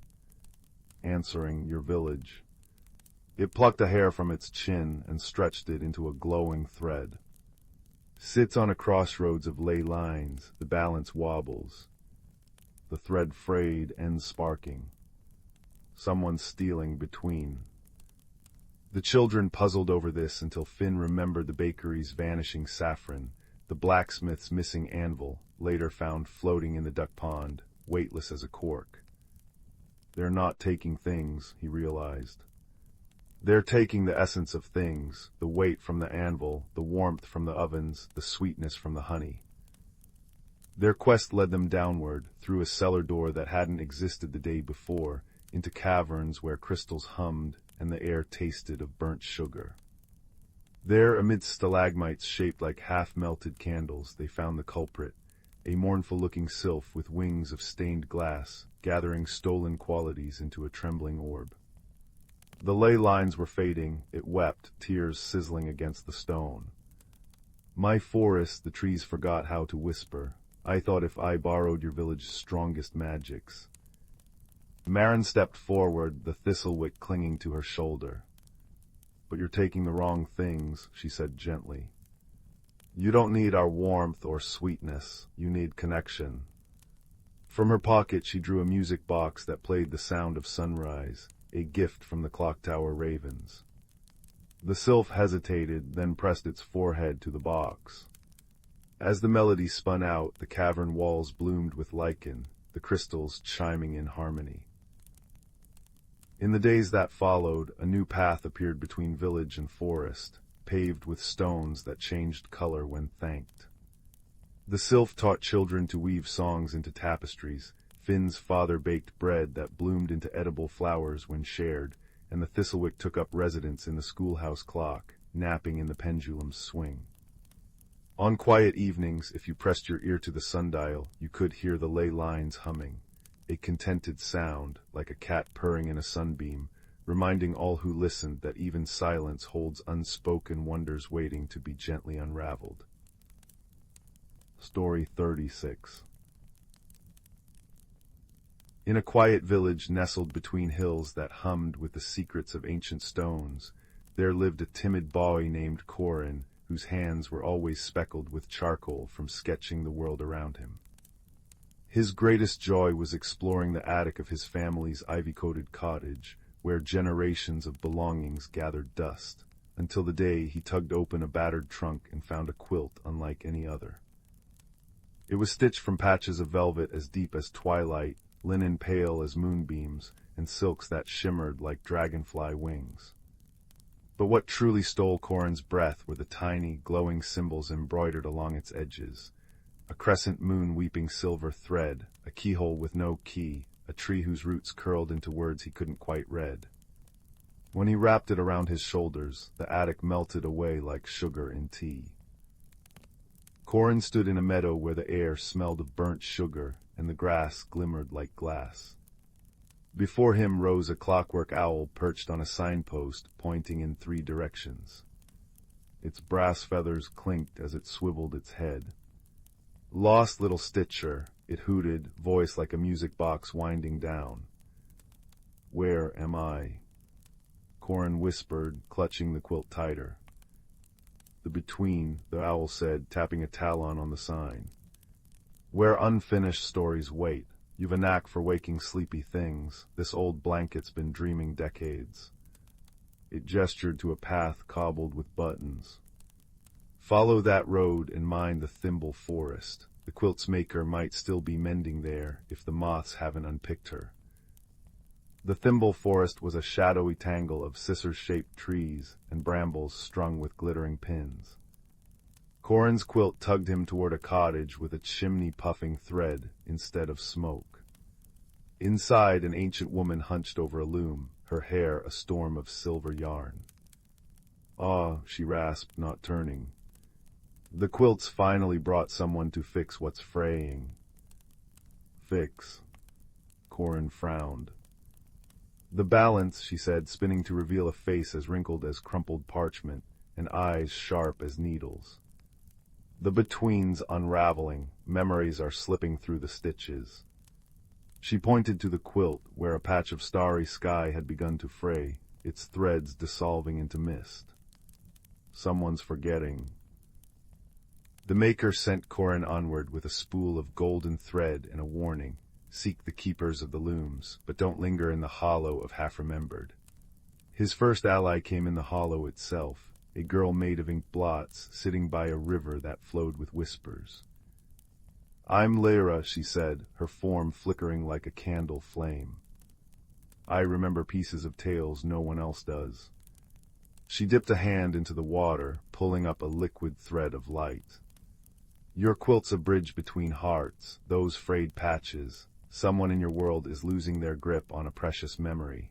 "Answering your village." It plucked a hair from its chin and stretched it into a glowing thread. Sits on a crossroads of ley lines, the balance wobbles. The thread frayed, ends sparking. Someone stealing between. The children puzzled over this until Finn remembered the bakery's vanishing saffron, the blacksmith's missing anvil, later found floating in the duck pond, weightless as a cork. "They're not taking things," he realized. "They're taking the essence of things, the weight from the anvil, the warmth from the ovens, the sweetness from the honey." Their quest led them downward, through a cellar door that hadn't existed the day before, into caverns where crystals hummed and the air tasted of burnt sugar. There, amidst stalagmites shaped like half-melted candles, they found the culprit, a mournful-looking sylph with wings of stained glass, gathering stolen qualities into a trembling orb. The ley lines were fading, it wept, tears sizzling against the stone. "My forest," the trees forgot how to whisper. "I thought if I borrowed your village's strongest magics." Marin stepped forward, the thistlewick clinging to her shoulder. "But you're taking the wrong things," she said gently. "You don't need our warmth or sweetness, you need connection." From her pocket she drew a music box that played the sound of sunrise, a gift from the clock tower ravens. The sylph hesitated, then pressed its forehead to the box. As the melody spun out, the cavern walls bloomed with lichen, the crystals chiming in harmony. In the days that followed, a new path appeared between village and forest, paved with stones that changed color when thanked. The sylph taught children to weave songs into tapestries. Finn's father baked bread that bloomed into edible flowers when shared, and the thistlewick took up residence in the schoolhouse clock, napping in the pendulum's swing. On quiet evenings, if you pressed your ear to the sundial, you could hear the ley lines humming, a contented sound, like a cat purring in a sunbeam, reminding all who listened that even silence holds unspoken wonders waiting to be gently unraveled. Story 36. In a quiet village nestled between hills that hummed with the secrets of ancient stones, there lived a timid boy named Corin, whose hands were always speckled with charcoal from sketching the world around him. His greatest joy was exploring the attic of his family's ivy-coated cottage, where generations of belongings gathered dust, until the day he tugged open a battered trunk and found a quilt unlike any other. It was stitched from patches of velvet as deep as twilight, linen pale as moonbeams, and silks that shimmered like dragonfly wings. But what truly stole Corin's breath were the tiny, glowing symbols embroidered along its edges. A crescent moon weeping silver thread, a keyhole with no key, a tree whose roots curled into words he couldn't quite read. When he wrapped it around his shoulders, the attic melted away like sugar in tea. Corin stood in a meadow where the air smelled of burnt sugar and the grass glimmered like glass. Before him rose a clockwork owl perched on a signpost pointing in 3 directions. Its brass feathers clinked as it swiveled its head. "Lost little Stitcher," it hooted, voice like a music box winding down. "Where am I?" Corin whispered, clutching the quilt tighter. "The between," the owl said, tapping a talon on the sign. "Where unfinished stories wait. You've a knack for waking sleepy things. This old blanket's been dreaming decades." It gestured to a path cobbled with buttons. "Follow that road and mind the thimble forest. The quilt's maker might still be mending there if the moths haven't unpicked her." The thimble forest was a shadowy tangle of scissors-shaped trees and brambles strung with glittering pins. Corin's quilt tugged him toward a cottage with a chimney puffing thread instead of smoke. Inside, an ancient woman hunched over a loom, her hair a storm of silver yarn. "Ah," she rasped, not turning. "The quilt's finally brought someone to fix what's fraying." "Fix." Corin frowned. "The balance," she said, spinning to reveal a face as wrinkled as crumpled parchment and eyes sharp as needles. "The between's unraveling, memories are slipping through the stitches." She pointed to the quilt, where a patch of starry sky had begun to fray, its threads dissolving into mist. "Someone's forgetting." The maker sent Corin onward with a spool of golden thread and a warning: seek the keepers of the looms, but don't linger in the hollow of half-remembered. His first ally came in the hollow itself, a girl made of ink blots, sitting by a river that flowed with whispers. "I'm Lyra," she said, her form flickering like a candle flame. "I remember pieces of tales no one else does." She dipped a hand into the water, pulling up a liquid thread of light. "Your quilt's a bridge between hearts, those frayed patches. Someone in your world is losing their grip on a precious memory."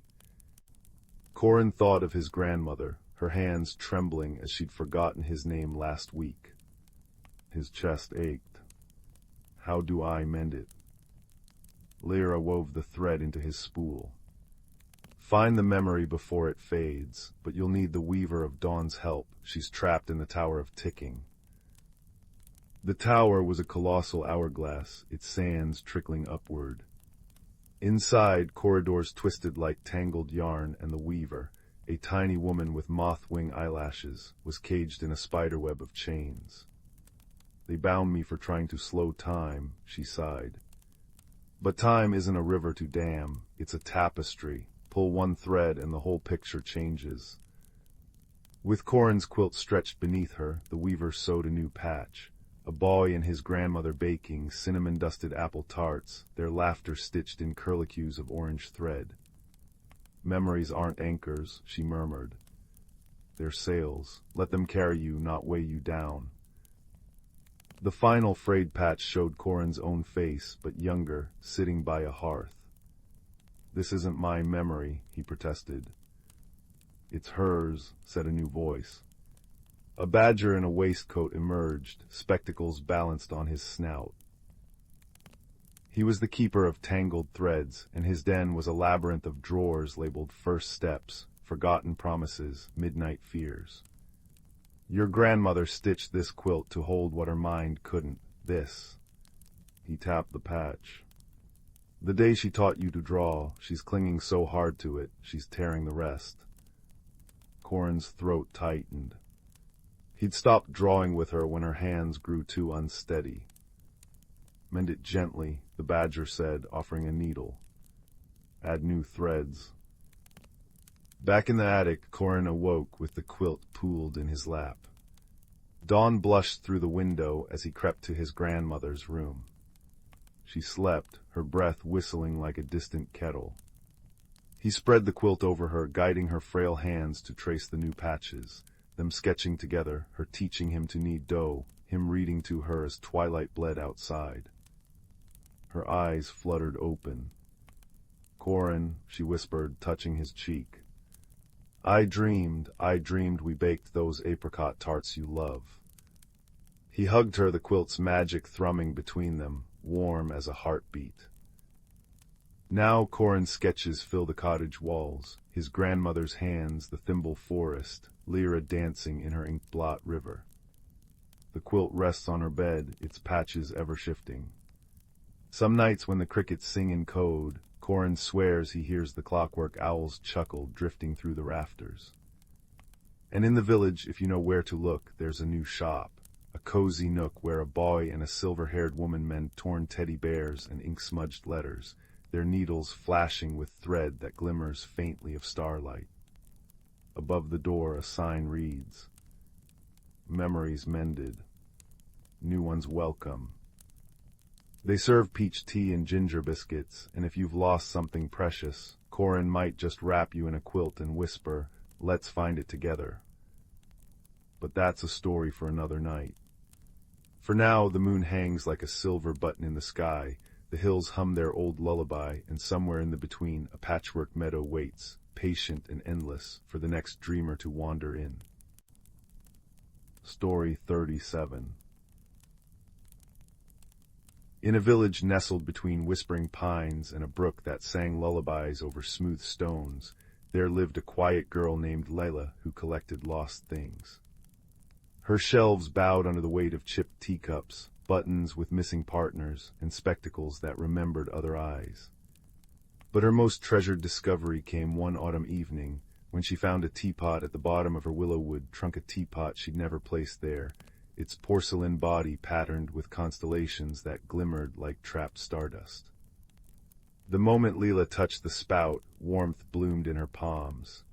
Corin thought of his grandmother, her hands trembling as she'd forgotten his name last week. His chest ached. "How do I mend it?" Lyra wove the thread into his spool. "Find the memory before it fades, but you'll need the Weaver of Dawn's help. She's trapped in the Tower of Ticking." The tower was a colossal hourglass, its sands trickling upward. Inside, corridors twisted like tangled yarn, and the Weaver, a tiny woman with moth-wing eyelashes, was caged in a spiderweb of chains. "They bound me for trying to slow time," she sighed. "But time isn't a river to dam, it's a tapestry. Pull one thread and the whole picture changes." With Corin's quilt stretched beneath her, the Weaver sewed a new patch. A boy and his grandmother baking cinnamon-dusted apple tarts, their laughter stitched in curlicues of orange thread. "Memories aren't anchors," she murmured. "They're sails. Let them carry you, not weigh you down." The final frayed patch showed Corin's own face, but younger, sitting by a hearth. "This isn't my memory," he protested. "It's hers," said a new voice. A badger in a waistcoat emerged, spectacles balanced on his snout. He was the keeper of tangled threads, and his den was a labyrinth of drawers labeled first steps, forgotten promises, midnight fears. "Your grandmother stitched this quilt to hold what her mind couldn't. This." He tapped the patch. "The day she taught you to draw, she's clinging so hard to it, she's tearing the rest." Corin's throat tightened. He'd stopped drawing with her when her hands grew too unsteady. "Mend it gently," the badger said, offering a needle. "Add new threads." Back in the attic, Corin awoke with the quilt pooled in his lap. Dawn blushed through the window as he crept to his grandmother's room. She slept, her breath whistling like a distant kettle. He spread the quilt over her, guiding her frail hands to trace the new patches, them sketching together, her teaching him to knead dough, him reading to her as twilight bled outside. Her eyes fluttered open. "Corin," she whispered, touching his cheek. I dreamed we baked those apricot tarts you love." He hugged her, the quilt's magic thrumming between them, warm as a heartbeat. Now Corin's sketches fill the cottage walls, his grandmother's hands the thimble forest, Lyra dancing in her ink-blot river. The quilt rests on her bed, its patches ever shifting. Some nights when the crickets sing in code, Corin swears he hears the clockwork owls chuckle drifting through the rafters. And in the village, if you know where to look, there's a new shop, a cozy nook where a boy and a silver-haired woman mend torn teddy bears and ink-smudged letters, their needles flashing with thread that glimmers faintly of starlight. Above the door a sign reads, "Memories mended. New ones welcome." They serve peach tea and ginger biscuits, and if you've lost something precious, Corin might just wrap you in a quilt and whisper, "Let's find it together." But that's a story for another night. For now, the moon hangs like a silver button in the sky, the hills hum their old lullaby, and somewhere in the between, a patchwork meadow waits, patient and endless, for the next dreamer to wander in. Story 37. In a village nestled between whispering pines and a brook that sang lullabies over smooth stones, there lived a quiet girl named Layla who collected lost things. Her shelves bowed under the weight of chipped teacups, buttons with missing partners, and spectacles that remembered other eyes. But her most treasured discovery came one autumn evening, when she found a teapot at the bottom of her Willowwood, trunk a teapot she'd never placed there, its porcelain body patterned with constellations that glimmered like trapped stardust. The moment Leela touched the spout, warmth bloomed in her palms.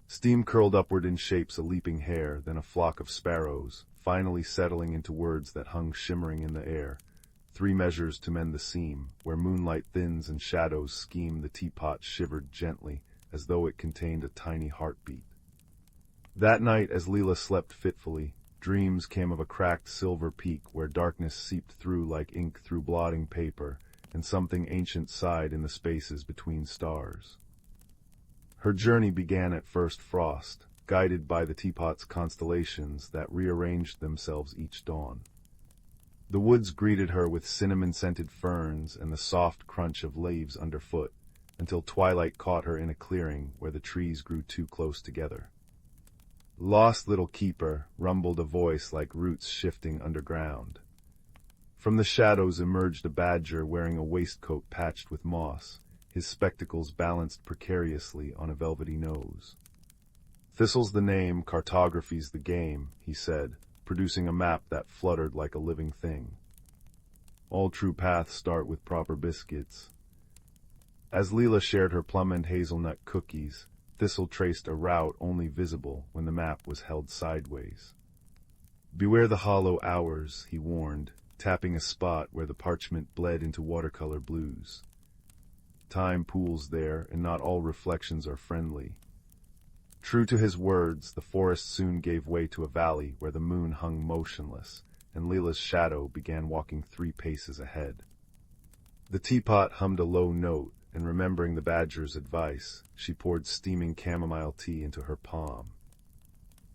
Steam curled upward in shapes a leaping hare, then a flock of sparrows, finally settling into words that hung shimmering in the air. 3 measures to mend the seam, where moonlight thins and shadows scheme. The teapot shivered gently, as though it contained a tiny heartbeat. That night, as Leela slept fitfully, dreams came of a cracked silver peak where darkness seeped through like ink through blotting paper, and something ancient sighed in the spaces between stars. Her journey began at first frost, guided by the teapot's constellations that rearranged themselves each dawn. The woods greeted her with cinnamon-scented ferns and the soft crunch of leaves underfoot, until twilight caught her in a clearing where the trees grew too close together. "Lost little keeper," rumbled a voice like roots shifting underground. From the shadows emerged a badger wearing a waistcoat patched with moss, his spectacles balanced precariously on a velvety nose. "Thistle's the name, cartography's the game," he said, producing a map that fluttered like a living thing. "All true paths start with proper biscuits." As Leela shared her plum and hazelnut cookies, Thistle traced a route only visible when the map was held sideways. "Beware the hollow hours," he warned, tapping a spot where the parchment bled into watercolor blues. "Time pools there, and not all reflections are friendly." True to his words, the forest soon gave way to a valley where the moon hung motionless, and Leela's shadow began walking 3 paces ahead. The teapot hummed a low note, and remembering the badger's advice, she poured steaming chamomile tea into her palm.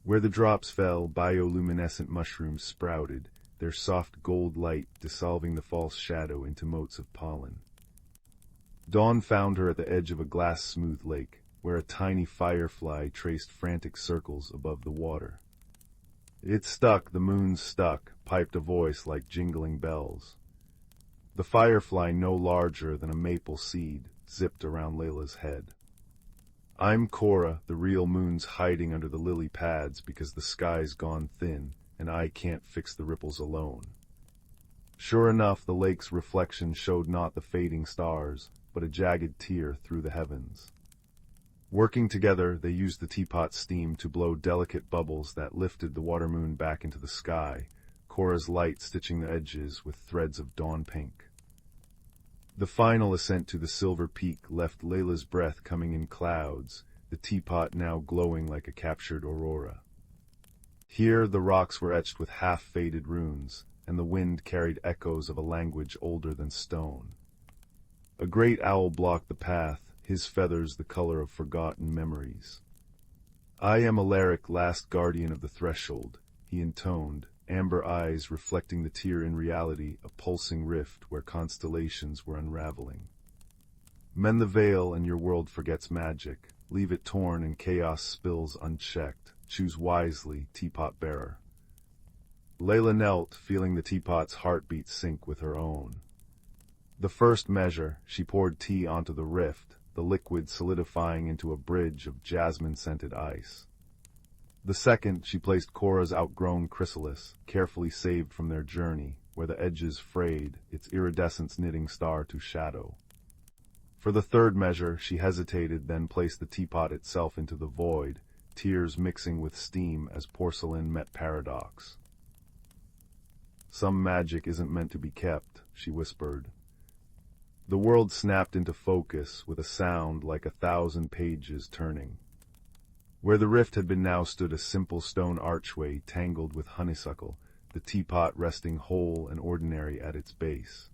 Where the drops fell, bioluminescent mushrooms sprouted, their soft gold light dissolving the false shadow into motes of pollen. Dawn found her at the edge of a glass-smooth lake, where a tiny firefly traced frantic circles above the water. "It's stuck, the moon's stuck," piped a voice like jingling bells. The firefly, no larger than a maple seed, zipped around Layla's head. "I'm Cora, the real moon's hiding under the lily pads because the sky's gone thin, and I can't fix the ripples alone." Sure enough, the lake's reflection showed not the fading stars, but a jagged tear through the heavens. Working together, they used the teapot's steam to blow delicate bubbles that lifted the water moon back into the sky, Cora's light stitching the edges with threads of dawn pink. The final ascent to the silver peak left Layla's breath coming in clouds, the teapot now glowing like a captured aurora. Here the rocks were etched with half-faded runes, and the wind carried echoes of a language older than stone. A great owl blocked the path, his feathers the color of forgotten memories. "I am Alaric, last guardian of the threshold," he intoned, amber eyes reflecting the tear in reality, a pulsing rift where constellations were unraveling. "Mend the veil and your world forgets magic. Leave it torn and chaos spills unchecked. Choose wisely, teapot bearer." Layla knelt, feeling the teapot's heartbeat sync with her own. The first measure, she poured tea onto the rift, the liquid solidifying into a bridge of jasmine-scented ice. The second, she placed Cora's outgrown chrysalis, carefully saved from their journey, where the edges frayed, its iridescence knitting star to shadow. For the third measure, she hesitated, then placed the teapot itself into the void, tears mixing with steam as porcelain met paradox. "Some magic isn't meant to be kept," she whispered. The world snapped into focus with a sound like 1,000 pages turning. Where the rift had been now stood a simple stone archway tangled with honeysuckle, the teapot resting whole and ordinary at its base.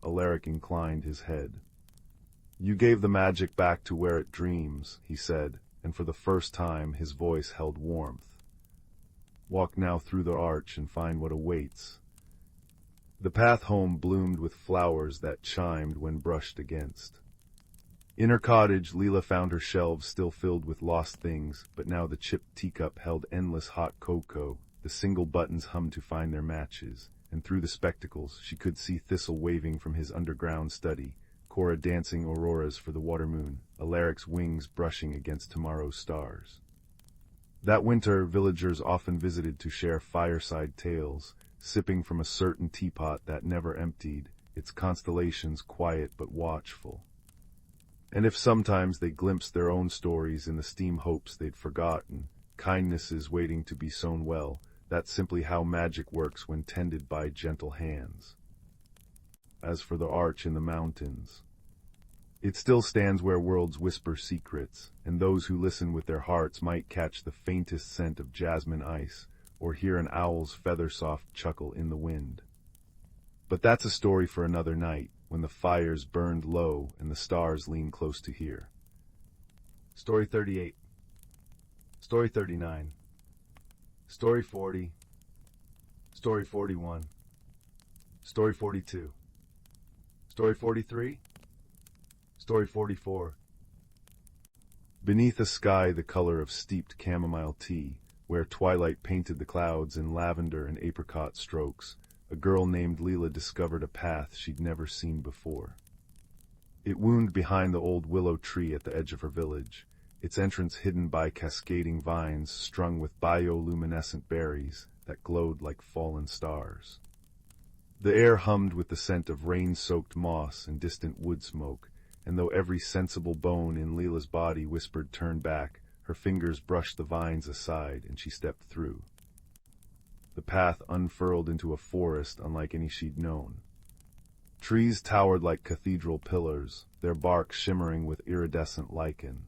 Alaric inclined his head. "You gave the magic back to where it dreams," he said, and for the first time his voice held warmth. "Walk now through the arch and find what awaits." The path home bloomed with flowers that chimed when brushed against. In her cottage, Leela found her shelves still filled with lost things, but now the chipped teacup held endless hot cocoa, the single buttons hummed to find their matches, and through the spectacles she could see Thistle waving from his underground study, Cora dancing auroras for the water moon, Alaric's wings brushing against tomorrow's stars. That winter, villagers often visited to share fireside tales, sipping from a certain teapot that never emptied, its constellations quiet but watchful. And if sometimes they glimpsed their own stories in the steam hopes they'd forgotten, kindnesses waiting to be sown well, that's simply how magic works when tended by gentle hands. As for the arch in the mountains, it still stands where worlds whisper secrets, and those who listen with their hearts might catch the faintest scent of jasmine ice, or hear an owl's feather-soft chuckle in the wind. But that's a story for another night, when the fires burned low and the stars leaned close to hear. Story 38. Story 39. Story 40. Story 41. Story 42. Story 43. Story 44. Beneath a sky the color of steeped chamomile tea, where twilight painted the clouds in lavender and apricot strokes, a girl named Leela discovered a path she'd never seen before. It wound behind the old willow tree at the edge of her village, its entrance hidden by cascading vines strung with bioluminescent berries that glowed like fallen stars. The air hummed with the scent of rain-soaked moss and distant wood smoke, and though every sensible bone in Leela's body whispered turn back, her fingers brushed the vines aside and she stepped through. The path unfurled into a forest unlike any she'd known. Trees towered like cathedral pillars, their bark shimmering with iridescent lichen.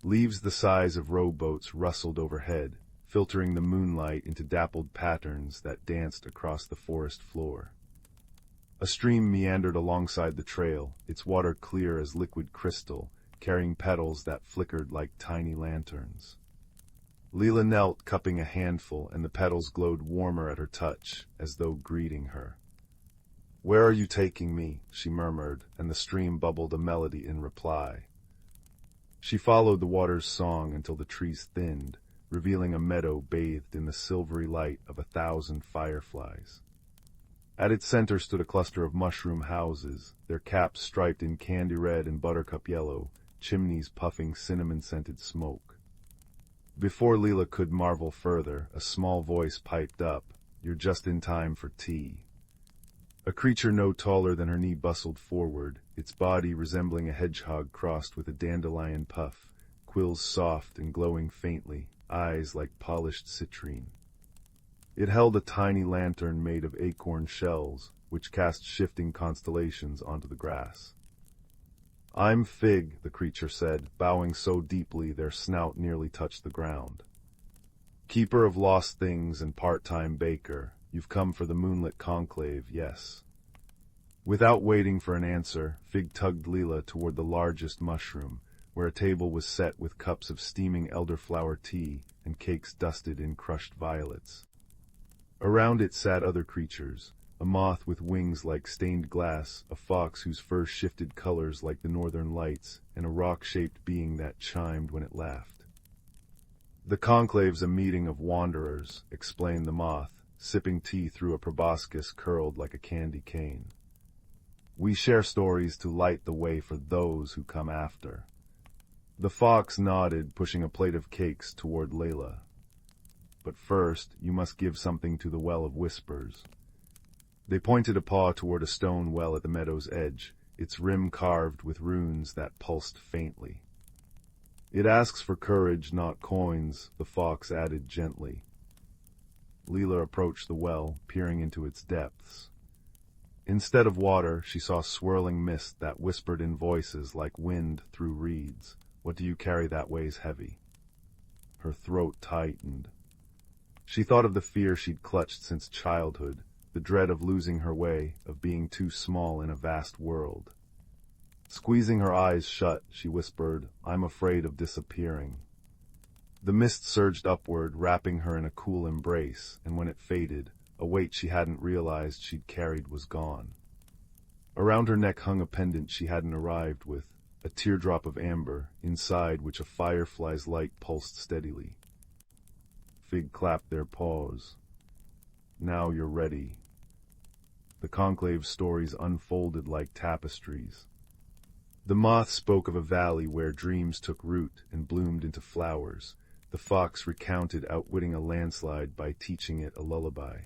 Leaves the size of rowboats rustled overhead, filtering the moonlight into dappled patterns that danced across the forest floor. A stream meandered alongside the trail, its water clear as liquid crystal, carrying petals that flickered like tiny lanterns. Leela knelt, cupping a handful, and the petals glowed warmer at her touch, as though greeting her. "Where are you taking me?" she murmured, and the stream bubbled a melody in reply. She followed the water's song until the trees thinned, revealing a meadow bathed in the silvery light of 1,000 fireflies. At its center stood a cluster of mushroom houses, their caps striped in candy red and buttercup yellow, chimneys puffing cinnamon-scented smoke. Before Leela could marvel further, a small voice piped up, "You're just in time for tea." A creature no taller than her knee bustled forward, its body resembling a hedgehog crossed with a dandelion puff, quills soft and glowing faintly, eyes like polished citrine. It held a tiny lantern made of acorn shells, which cast shifting constellations onto the grass. "I'm Fig," the creature said, bowing so deeply their snout nearly touched the ground. "Keeper of lost things and part-time baker, you've come for the moonlit conclave, yes." Without waiting for an answer, Fig tugged Leela toward the largest mushroom, where a table was set with cups of steaming elderflower tea and cakes dusted in crushed violets. Around it sat other creatures, a moth with wings like stained glass, a fox whose fur shifted colors like the northern lights, and a rock-shaped being that chimed when it laughed. "The conclave's a meeting of wanderers," explained the moth, sipping tea through a proboscis curled like a candy cane. "We share stories to light the way for those who come after." The fox nodded, pushing a plate of cakes toward Layla. "But first, you must give something to the Well of Whispers." They pointed a paw toward a stone well at the meadow's edge, its rim carved with runes that pulsed faintly. "It asks for courage, not coins," the fox added gently. Leela approached the well, peering into its depths. Instead of water, she saw swirling mist that whispered in voices like wind through reeds. "What do you carry that weighs heavy?" Her throat tightened. She thought of the fear she'd clutched since childhood, the dread of losing her way, of being too small in a vast world. Squeezing her eyes shut, she whispered, "I'm afraid of disappearing." The mist surged upward, wrapping her in a cool embrace, and when it faded, a weight she hadn't realized she'd carried was gone. Around her neck hung a pendant she hadn't arrived with, a teardrop of amber, inside which a firefly's light pulsed steadily. Fig clapped their paws. "Now you're ready." The conclave's stories unfolded like tapestries. The moth spoke of a valley where dreams took root and bloomed into flowers. The fox recounted outwitting a landslide by teaching it a lullaby.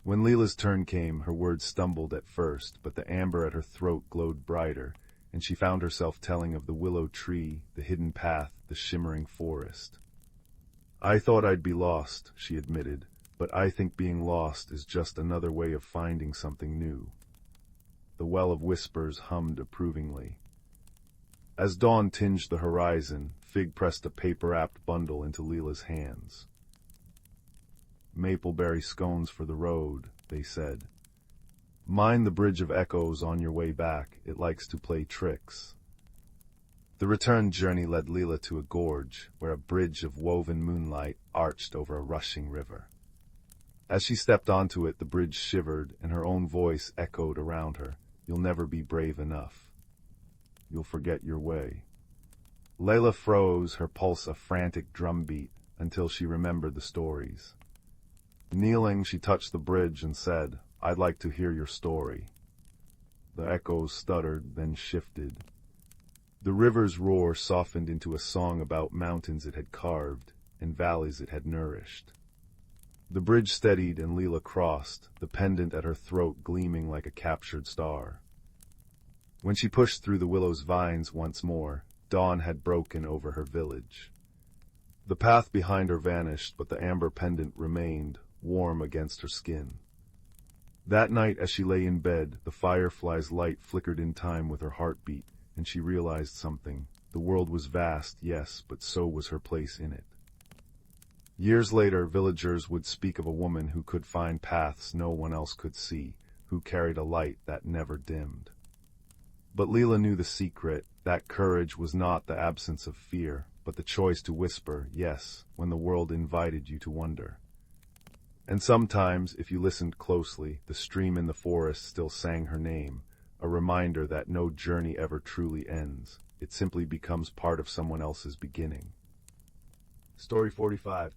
When Leela's turn came, her words stumbled at first, but the amber at her throat glowed brighter, and she found herself telling of the willow tree, the hidden path, the shimmering forest. "I thought I'd be lost," she admitted, "but I think being lost is just another way of finding something new." The Well of Whispers hummed approvingly. As dawn tinged the horizon, Fig pressed a paper-wrapped bundle into Leela's hands. "Mapleberry scones for the road," they said. "Mind the Bridge of Echoes on your way back, it likes to play tricks." The return journey led Leela to a gorge, where a bridge of woven moonlight arched over a rushing river. As she stepped onto it, the bridge shivered, and her own voice echoed around her. "You'll never be brave enough. You'll forget your way." Layla froze, her pulse a frantic drumbeat, until she remembered the stories. Kneeling, she touched the bridge and said, "I'd like to hear your story." The echoes stuttered, then shifted. The river's roar softened into a song about mountains it had carved and valleys it had nourished. The bridge steadied and Leela crossed, the pendant at her throat gleaming like a captured star. When she pushed through the willow's vines once more, dawn had broken over her village. The path behind her vanished, but the amber pendant remained, warm against her skin. That night, as she lay in bed, the firefly's light flickered in time with her heartbeat, and she realized something. The world was vast, yes, but so was her place in it. Years later, villagers would speak of a woman who could find paths no one else could see, who carried a light that never dimmed. But Leela knew the secret. That courage was not the absence of fear, but the choice to whisper, yes, when the world invited you to wonder. And sometimes, if you listened closely, the stream in the forest still sang her name, a reminder that no journey ever truly ends. It simply becomes part of someone else's beginning. Story 45.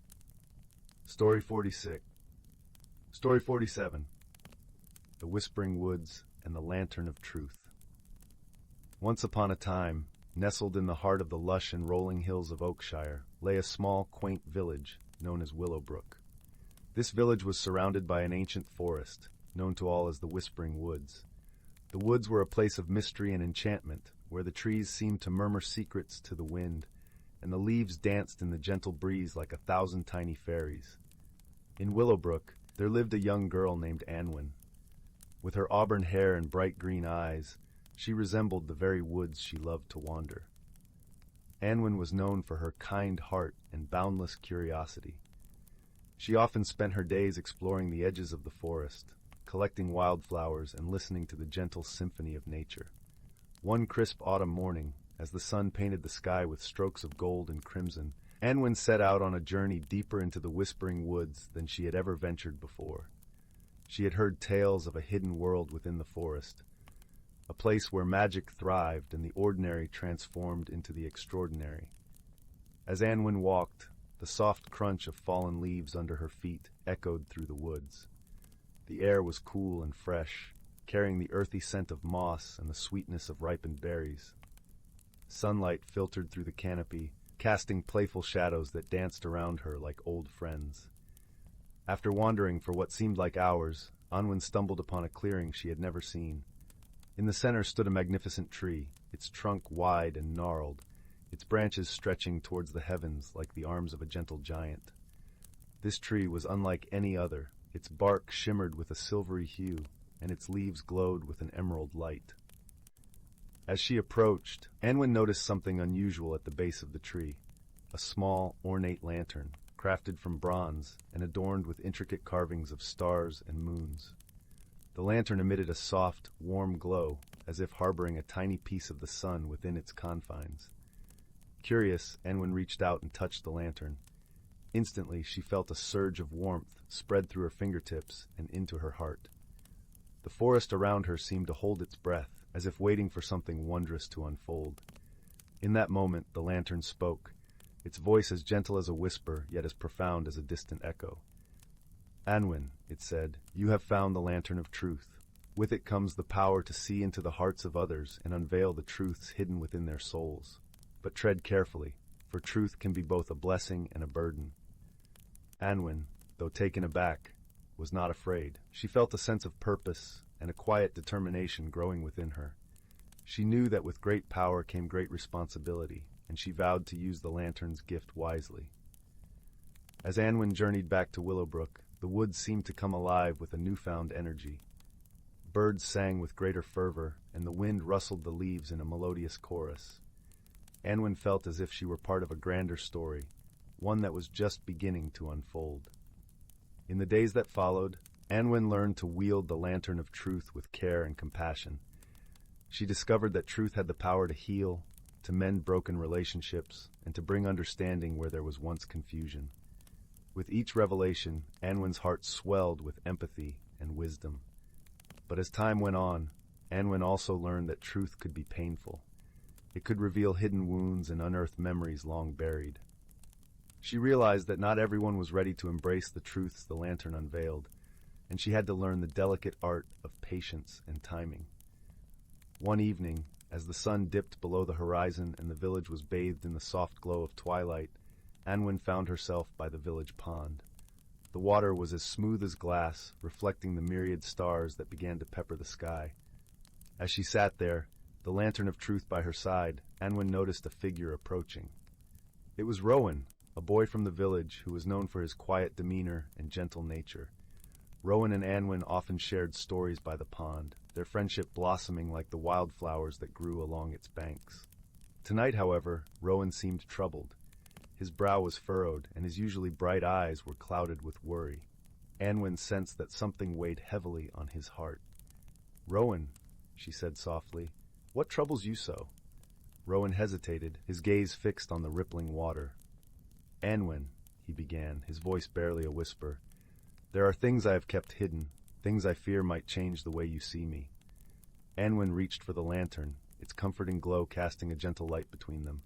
Story 46. Story 47. The Whispering Woods and the Lantern of Truth. Once upon a time, nestled in the heart of the lush and rolling hills of Oakshire, lay a small, quaint village known as Willowbrook. This village was surrounded by an ancient forest, known to all as the Whispering Woods. The woods were a place of mystery and enchantment, where the trees seemed to murmur secrets to the wind, and the leaves danced in the gentle breeze like 1,000 tiny fairies. In Willowbrook, there lived a young girl named Anwen. With her auburn hair and bright green eyes, she resembled the very woods she loved to wander. Anwen was known for her kind heart and boundless curiosity. She often spent her days exploring the edges of the forest, collecting wildflowers and listening to the gentle symphony of nature. One crisp autumn morning, as the sun painted the sky with strokes of gold and crimson, Anwen set out on a journey deeper into the whispering woods than she had ever ventured before. She had heard tales of a hidden world within the forest, a place where magic thrived and the ordinary transformed into the extraordinary. As Anwen walked, the soft crunch of fallen leaves under her feet echoed through the woods. The air was cool and fresh, carrying the earthy scent of moss and the sweetness of ripened berries. Sunlight filtered through the canopy, casting playful shadows that danced around her like old friends. After wandering for what seemed like hours, Anwen stumbled upon a clearing she had never seen. In the center stood a magnificent tree, its trunk wide and gnarled, its branches stretching towards the heavens like the arms of a gentle giant. This tree was unlike any other. Its bark shimmered with a silvery hue, and its leaves glowed with an emerald light. As she approached, Anwen noticed something unusual at the base of the tree, a small, ornate lantern, crafted from bronze and adorned with intricate carvings of stars and moons. The lantern emitted a soft, warm glow, as if harboring a tiny piece of the sun within its confines. Curious, Anwen reached out and touched the lantern. Instantly, she felt a surge of warmth spread through her fingertips and into her heart. The forest around her seemed to hold its breath, as if waiting for something wondrous to unfold. In that moment, the lantern spoke, its voice as gentle as a whisper, yet as profound as a distant echo. "Anwen," it said, "you have found the lantern of truth. With it comes the power to see into the hearts of others and unveil the truths hidden within their souls. But tread carefully, for truth can be both a blessing and a burden." Anwen, though taken aback, was not afraid. She felt a sense of purpose and a quiet determination growing within her. She knew that with great power came great responsibility, and she vowed to use the lantern's gift wisely. As Anwen journeyed back to Willowbrook, the woods seemed to come alive with a newfound energy. Birds sang with greater fervor, and the wind rustled the leaves in a melodious chorus. Anwen felt as if she were part of a grander story, one that was just beginning to unfold. In the days that followed, Anwen learned to wield the lantern of truth with care and compassion. She discovered that truth had the power to heal, to mend broken relationships, and to bring understanding where there was once confusion. With each revelation, Anwen's heart swelled with empathy and wisdom. But as time went on, Anwen also learned that truth could be painful. It could reveal hidden wounds and unearth memories long buried. She realized that not everyone was ready to embrace the truths the lantern unveiled, and she had to learn the delicate art of patience and timing. One evening, as the sun dipped below the horizon and the village was bathed in the soft glow of twilight, Anwen found herself by the village pond. The water was as smooth as glass, reflecting the myriad stars that began to pepper the sky. As she sat there, the lantern of truth by her side, Anwen noticed a figure approaching. It was Rowan, a boy from the village who was known for his quiet demeanor and gentle nature. Rowan and Anwen often shared stories by the pond, their friendship blossoming like the wildflowers that grew along its banks. Tonight, however, Rowan seemed troubled. His brow was furrowed, and his usually bright eyes were clouded with worry. Anwen sensed that something weighed heavily on his heart. "Rowan," she said softly, "what troubles you so?" Rowan hesitated, his gaze fixed on the rippling water. "Anwen," he began, his voice barely a whisper, "there are things I have kept hidden, things I fear might change the way you see me." Anwen reached for the lantern, its comforting glow casting a gentle light between them.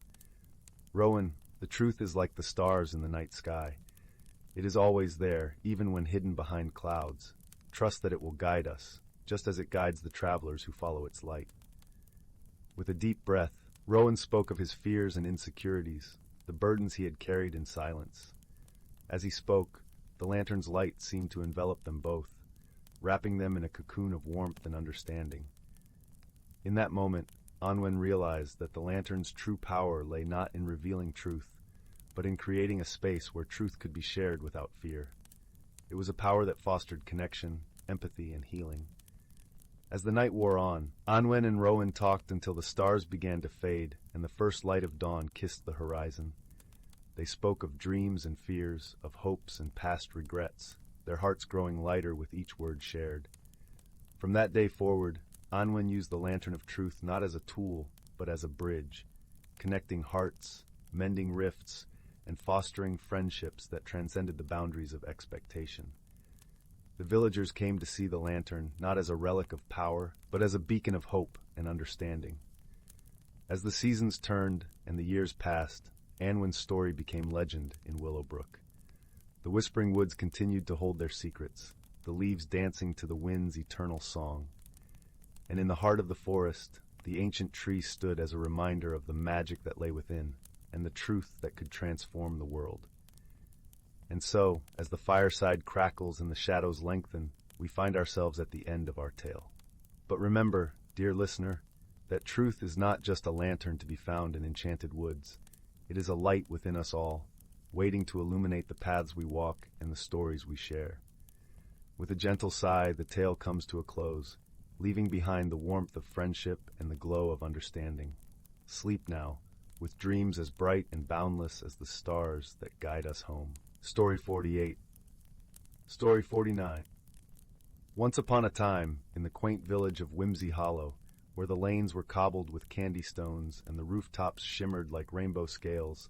"Rowan, the truth is like the stars in the night sky. It is always there, even when hidden behind clouds. Trust that it will guide us, just as it guides the travelers who follow its light." With a deep breath, Rowan spoke of his fears and insecurities, the burdens he had carried in silence. As he spoke, the lantern's light seemed to envelop them both, wrapping them in a cocoon of warmth and understanding. In that moment, Anwen realized that the lantern's true power lay not in revealing truth, but in creating a space where truth could be shared without fear. It was a power that fostered connection, empathy, and healing. As the night wore on, Anwen and Rowan talked until the stars began to fade and the first light of dawn kissed the horizon. They spoke of dreams and fears, of hopes and past regrets, their hearts growing lighter with each word shared. From that day forward, Anwen used the Lantern of Truth not as a tool, but as a bridge, connecting hearts, mending rifts, and fostering friendships that transcended the boundaries of expectation. The villagers came to see the lantern not as a relic of power, but as a beacon of hope and understanding. As the seasons turned and the years passed, Anwen's story became legend in Willowbrook. The Whispering Woods continued to hold their secrets, the leaves dancing to the wind's eternal song. And in the heart of the forest, the ancient tree stood as a reminder of the magic that lay within, and the truth that could transform the world. And so, as the fireside crackles and the shadows lengthen, we find ourselves at the end of our tale. But remember, dear listener, that truth is not just a lantern to be found in Enchanted Woods. It is a light within us all, waiting to illuminate the paths we walk and the stories we share. With a gentle sigh, the tale comes to a close, leaving behind the warmth of friendship and the glow of understanding. Sleep now, with dreams as bright and boundless as the stars that guide us home. Story 48. Story 49. Once upon a time, in the quaint village of Whimsy Hollow, where the lanes were cobbled with candy stones and the rooftops shimmered like rainbow scales,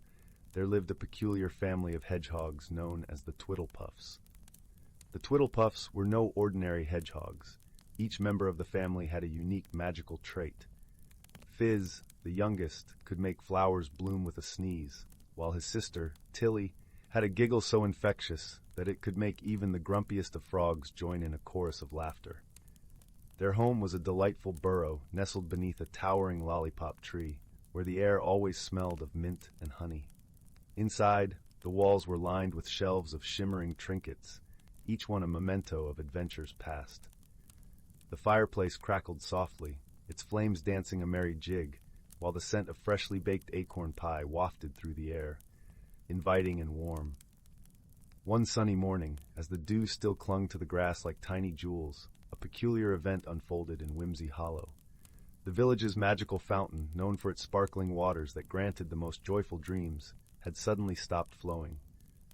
there lived a peculiar family of hedgehogs known as the Twiddlepuffs. The Twiddlepuffs were no ordinary hedgehogs. Each member of the family had a unique magical trait. Fizz, the youngest, could make flowers bloom with a sneeze, while his sister, Tilly, had a giggle so infectious that it could make even the grumpiest of frogs join in a chorus of laughter. Their home was a delightful burrow nestled beneath a towering lollipop tree, where the air always smelled of mint and honey. Inside, the walls were lined with shelves of shimmering trinkets, each one a memento of adventures past. The fireplace crackled softly, its flames dancing a merry jig, while the scent of freshly baked acorn pie wafted through the air, inviting and warm. One sunny morning, as the dew still clung to the grass like tiny jewels, a peculiar event unfolded in Whimsy Hollow. The village's magical fountain, known for its sparkling waters that granted the most joyful dreams, had suddenly stopped flowing.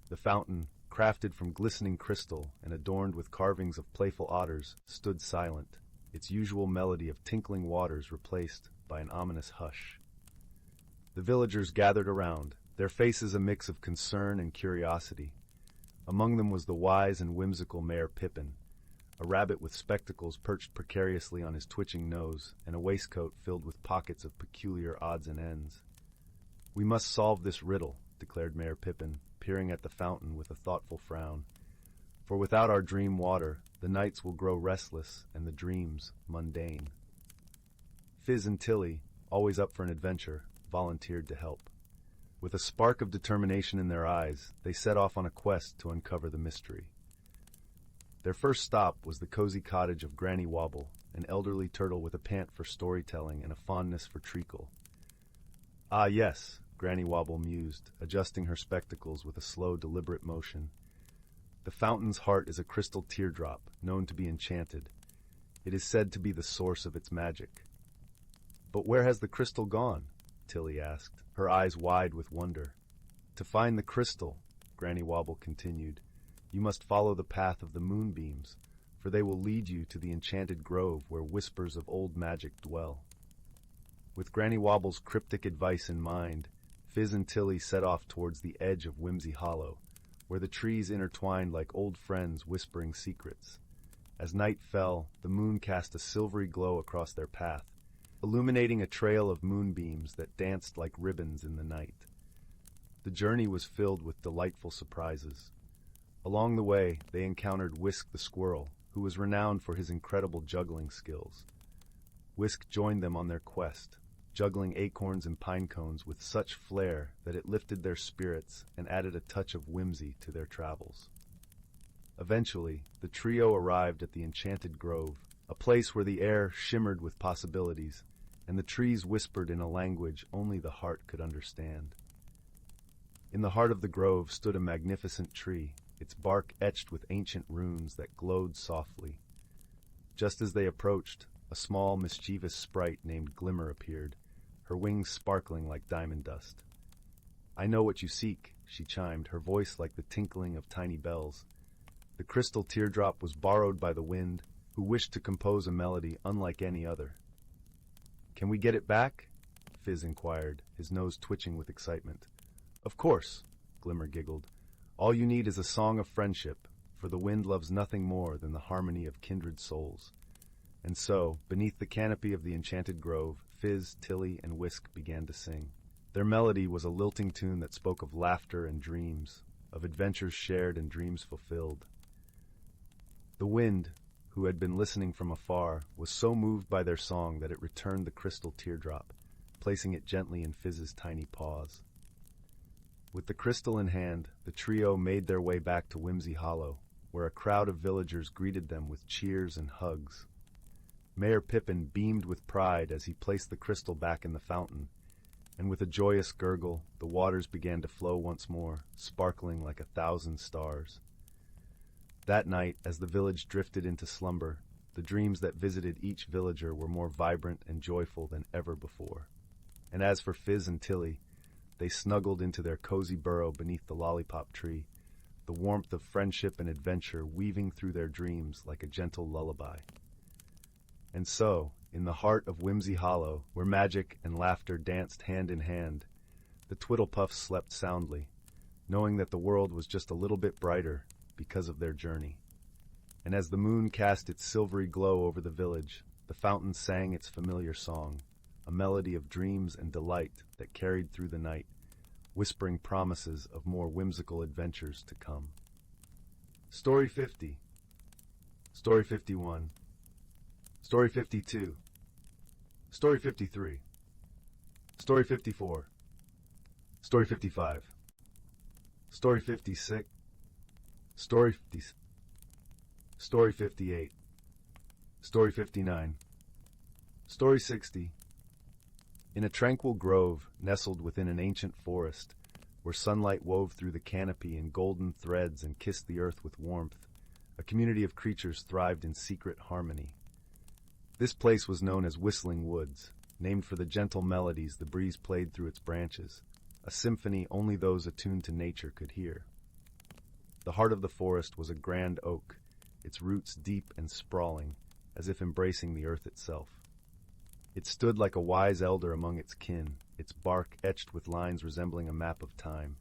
The fountain, crafted from glistening crystal and adorned with carvings of playful otters, stood silent, its usual melody of tinkling waters replaced by an ominous hush. The villagers gathered around, their faces a mix of concern and curiosity. Among them was the wise and whimsical Mayor Pippin, a rabbit with spectacles perched precariously on his twitching nose and a waistcoat filled with pockets of peculiar odds and ends. "We must solve this riddle," declared Mayor Pippin, peering at the fountain with a thoughtful frown. "For without our dream water, the nights will grow restless and the dreams mundane." Fizz and Tilly, always up for an adventure, volunteered to help. With a spark of determination in their eyes, they set off on a quest to uncover the mystery. Their first stop was the cozy cottage of Granny Wobble, an elderly turtle with a pant for storytelling and a fondness for treacle. "Ah, yes," Granny Wobble mused, adjusting her spectacles with a slow, deliberate motion. "The fountain's heart is a crystal teardrop, known to be enchanted. It is said to be the source of its magic." "But where has the crystal gone?" Tilly asked, her eyes wide with wonder. "To find the crystal," Granny Wobble continued, "you must follow the path of the moonbeams, for they will lead you to the enchanted grove where whispers of old magic dwell." With Granny Wobble's cryptic advice in mind, Fizz and Tilly set off towards the edge of Whimsy Hollow, where the trees intertwined like old friends whispering secrets. As night fell, the moon cast a silvery glow across their path, illuminating a trail of moonbeams that danced like ribbons in the night. The journey was filled with delightful surprises. Along the way, they encountered Whisk the squirrel, who was renowned for his incredible juggling skills. Whisk joined them on their quest, juggling acorns and pine cones with such flair that it lifted their spirits and added a touch of whimsy to their travels. Eventually, the trio arrived at the Enchanted Grove, a place where the air shimmered with possibilities, and the trees whispered in a language only the heart could understand. In the heart of the grove stood a magnificent tree, its bark etched with ancient runes that glowed softly. Just as they approached, a small, mischievous sprite named Glimmer appeared, her wings sparkling like diamond dust. "I know what you seek," she chimed, her voice like the tinkling of tiny bells. The crystal teardrop was borrowed by the wind, who wished to compose a melody unlike any other. "Can we get it back?" Fizz inquired, his nose twitching with excitement. "Of course," Glimmer giggled. "All you need is a song of friendship, for the wind loves nothing more than the harmony of kindred souls." And so, beneath the canopy of the enchanted grove, Fizz, Tilly, and Whisk began to sing. Their melody was a lilting tune that spoke of laughter and dreams, of adventures shared and dreams fulfilled. The wind, who had been listening from afar, was so moved by their song that it returned the crystal teardrop, placing it gently in Fizz's tiny paws. With the crystal in hand, the trio made their way back to Whimsy Hollow, where a crowd of villagers greeted them with cheers and hugs. Mayor Pippin beamed with pride as he placed the crystal back in the fountain, and with a joyous gurgle, the waters began to flow once more, sparkling like 1,000 stars. That night, as the village drifted into slumber, the dreams that visited each villager were more vibrant and joyful than ever before. And as for Fizz and Tilly, they snuggled into their cozy burrow beneath the lollipop tree, the warmth of friendship and adventure weaving through their dreams like a gentle lullaby. And so, in the heart of Whimsy Hollow, where magic and laughter danced hand in hand, the Twiddlepuffs slept soundly, knowing that the world was just a little bit brighter because of their journey. And as the moon cast its silvery glow over the village, the fountain sang its familiar song, a melody of dreams and delight that carried through the night, whispering promises of more whimsical adventures to come. Story 50. Story 51. Story 52. Story 53. Story 54. Story 55. Story 56. Story 50. Story 58. Story 59. Story 60. In a tranquil grove nestled within an ancient forest, where sunlight wove through the canopy in golden threads and kissed the earth with warmth, a community of creatures thrived in secret harmony. This place was known as Whistling Woods, named for the gentle melodies the breeze played through its branches, a symphony only those attuned to nature could hear. The heart of the forest was a grand oak, its roots deep and sprawling, as if embracing the earth itself. It stood like a wise elder among its kin, its bark etched with lines resembling a map of time.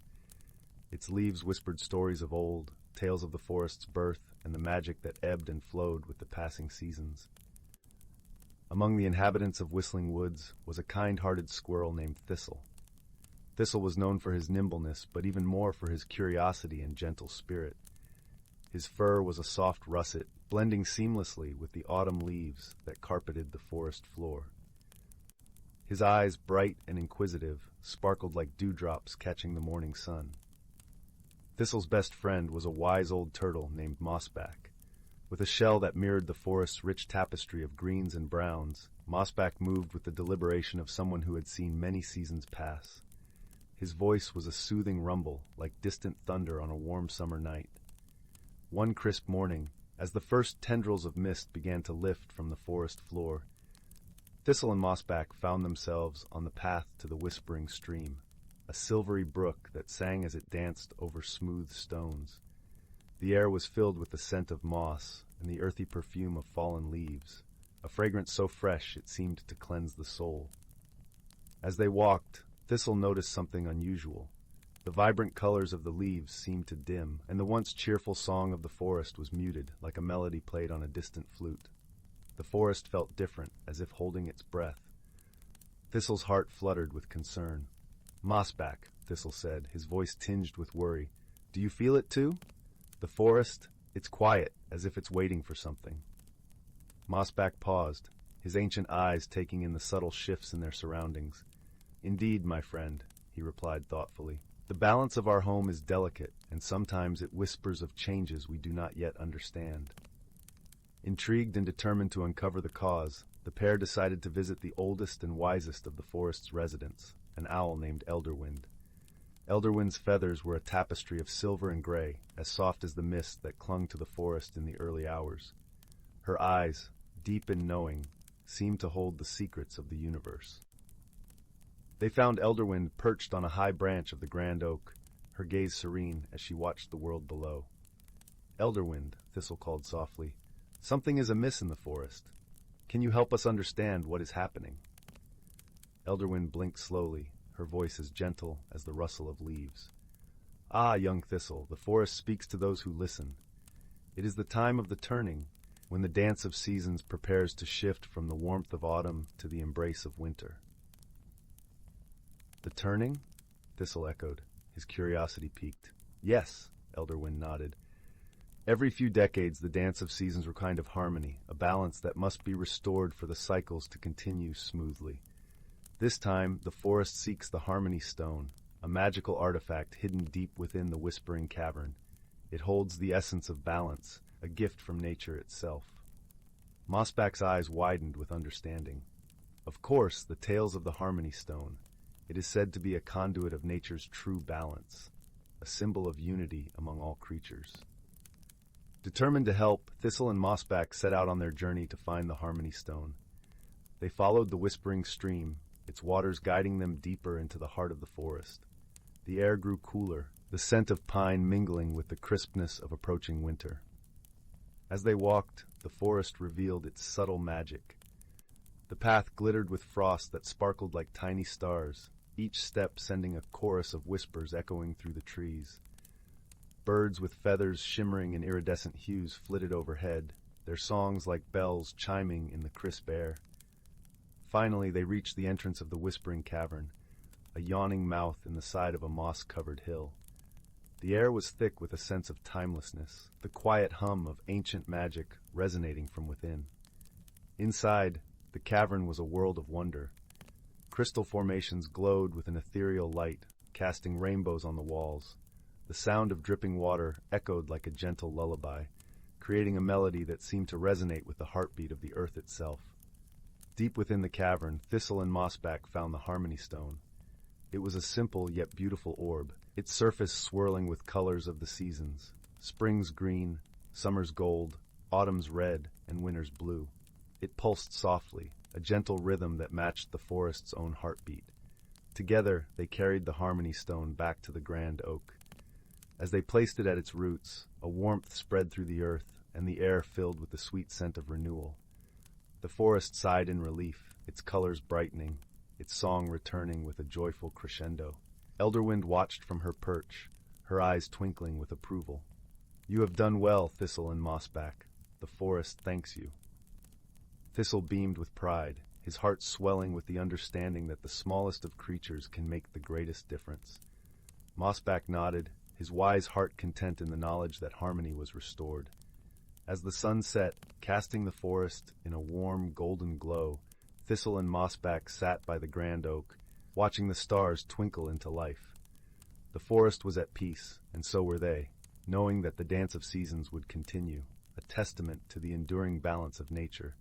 Its leaves whispered stories of old, tales of the forest's birth and the magic that ebbed and flowed with the passing seasons. Among the inhabitants of Whistling Woods was a kind-hearted squirrel named Thistle. Thistle was known for his nimbleness, but even more for his curiosity and gentle spirit. His fur was a soft russet, blending seamlessly with the autumn leaves that carpeted the forest floor. His eyes, bright and inquisitive, sparkled like dewdrops catching the morning sun. Thistle's best friend was a wise old turtle named Mossback. With a shell that mirrored the forest's rich tapestry of greens and browns, Mossback moved with the deliberation of someone who had seen many seasons pass. His voice was a soothing rumble, like distant thunder on a warm summer night. One crisp morning, as the first tendrils of mist began to lift from the forest floor, Thistle and Mossback found themselves on the path to the Whispering Stream, a silvery brook that sang as it danced over smooth stones. The air was filled with the scent of moss and the earthy perfume of fallen leaves, a fragrance so fresh it seemed to cleanse the soul. As they walked, Thistle noticed something unusual. The vibrant colors of the leaves seemed to dim, and the once cheerful song of the forest was muted, like a melody played on a distant flute. The forest felt different, as if holding its breath. Thistle's heart fluttered with concern. "Mossback," Thistle said, his voice tinged with worry. "Do you feel it too? The forest, it's quiet, as if it's waiting for something." Mossback paused, his ancient eyes taking in the subtle shifts in their surroundings. "Indeed, my friend," he replied thoughtfully. "The balance of our home is delicate, and sometimes it whispers of changes we do not yet understand." Intrigued and determined to uncover the cause, the pair decided to visit the oldest and wisest of the forest's residents, an owl named Elderwind. Elderwind's feathers were a tapestry of silver and gray, as soft as the mist that clung to the forest in the early hours. Her eyes, deep and knowing, seemed to hold the secrets of the universe. They found Elderwind perched on a high branch of the grand oak, her gaze serene as she watched the world below. "Elderwind," Thistle called softly, "something is amiss in the forest. Can you help us understand what is happening?" Elderwind blinked slowly, her voice as gentle as the rustle of leaves. "Ah, young Thistle, the forest speaks to those who listen. It is the time of the turning, when the dance of seasons prepares to shift from the warmth of autumn to the embrace of winter." "The turning?" Thistle echoed, his curiosity piqued. "Yes," Elderwind nodded. "Every few decades the dance of seasons were kind of harmony, a balance that must be restored for the cycles to continue smoothly. This time, the forest seeks the Harmony Stone, a magical artifact hidden deep within the Whispering Cavern. It holds the essence of balance, a gift from nature itself." Mossback's eyes widened with understanding. "Of course, the tales of the Harmony Stone. It is said to be a conduit of nature's true balance, a symbol of unity among all creatures." Determined to help, Thistle and Mossback set out on their journey to find the Harmony Stone. They followed the whispering stream, its waters guiding them deeper into the heart of the forest. The air grew cooler, the scent of pine mingling with the crispness of approaching winter. As they walked, the forest revealed its subtle magic. The path glittered with frost that sparkled like tiny stars, each step sending a chorus of whispers echoing through the trees. Birds with feathers shimmering in iridescent hues flitted overhead, their songs like bells chiming in the crisp air. Finally, they reached the entrance of the Whispering Cavern, a yawning mouth in the side of a moss-covered hill. The air was thick with a sense of timelessness, the quiet hum of ancient magic resonating from within. Inside, the cavern was a world of wonder. Crystal formations glowed with an ethereal light, casting rainbows on the walls. The sound of dripping water echoed like a gentle lullaby, creating a melody that seemed to resonate with the heartbeat of the earth itself. Deep within the cavern, Thistle and Mossback found the Harmony Stone. It was a simple yet beautiful orb, its surface swirling with colors of the seasons: spring's green, summer's gold, autumn's red, and winter's blue. It pulsed softly, a gentle rhythm that matched the forest's own heartbeat. Together, they carried the Harmony Stone back to the grand oak. As they placed it at its roots, a warmth spread through the earth, and the air filled with the sweet scent of renewal. The forest sighed in relief, its colors brightening, its song returning with a joyful crescendo. Elderwind watched from her perch, her eyes twinkling with approval. "You have done well, Thistle and Mossback. The forest thanks you." Thistle beamed with pride, his heart swelling with the understanding that the smallest of creatures can make the greatest difference. Mossback nodded, his wise heart content in the knowledge that harmony was restored. As the sun set, casting the forest in a warm, golden glow, Thistle and Mossback sat by the grand oak, watching the stars twinkle into life. The forest was at peace, and so were they, knowing that the dance of seasons would continue, a testament to the enduring balance of nature.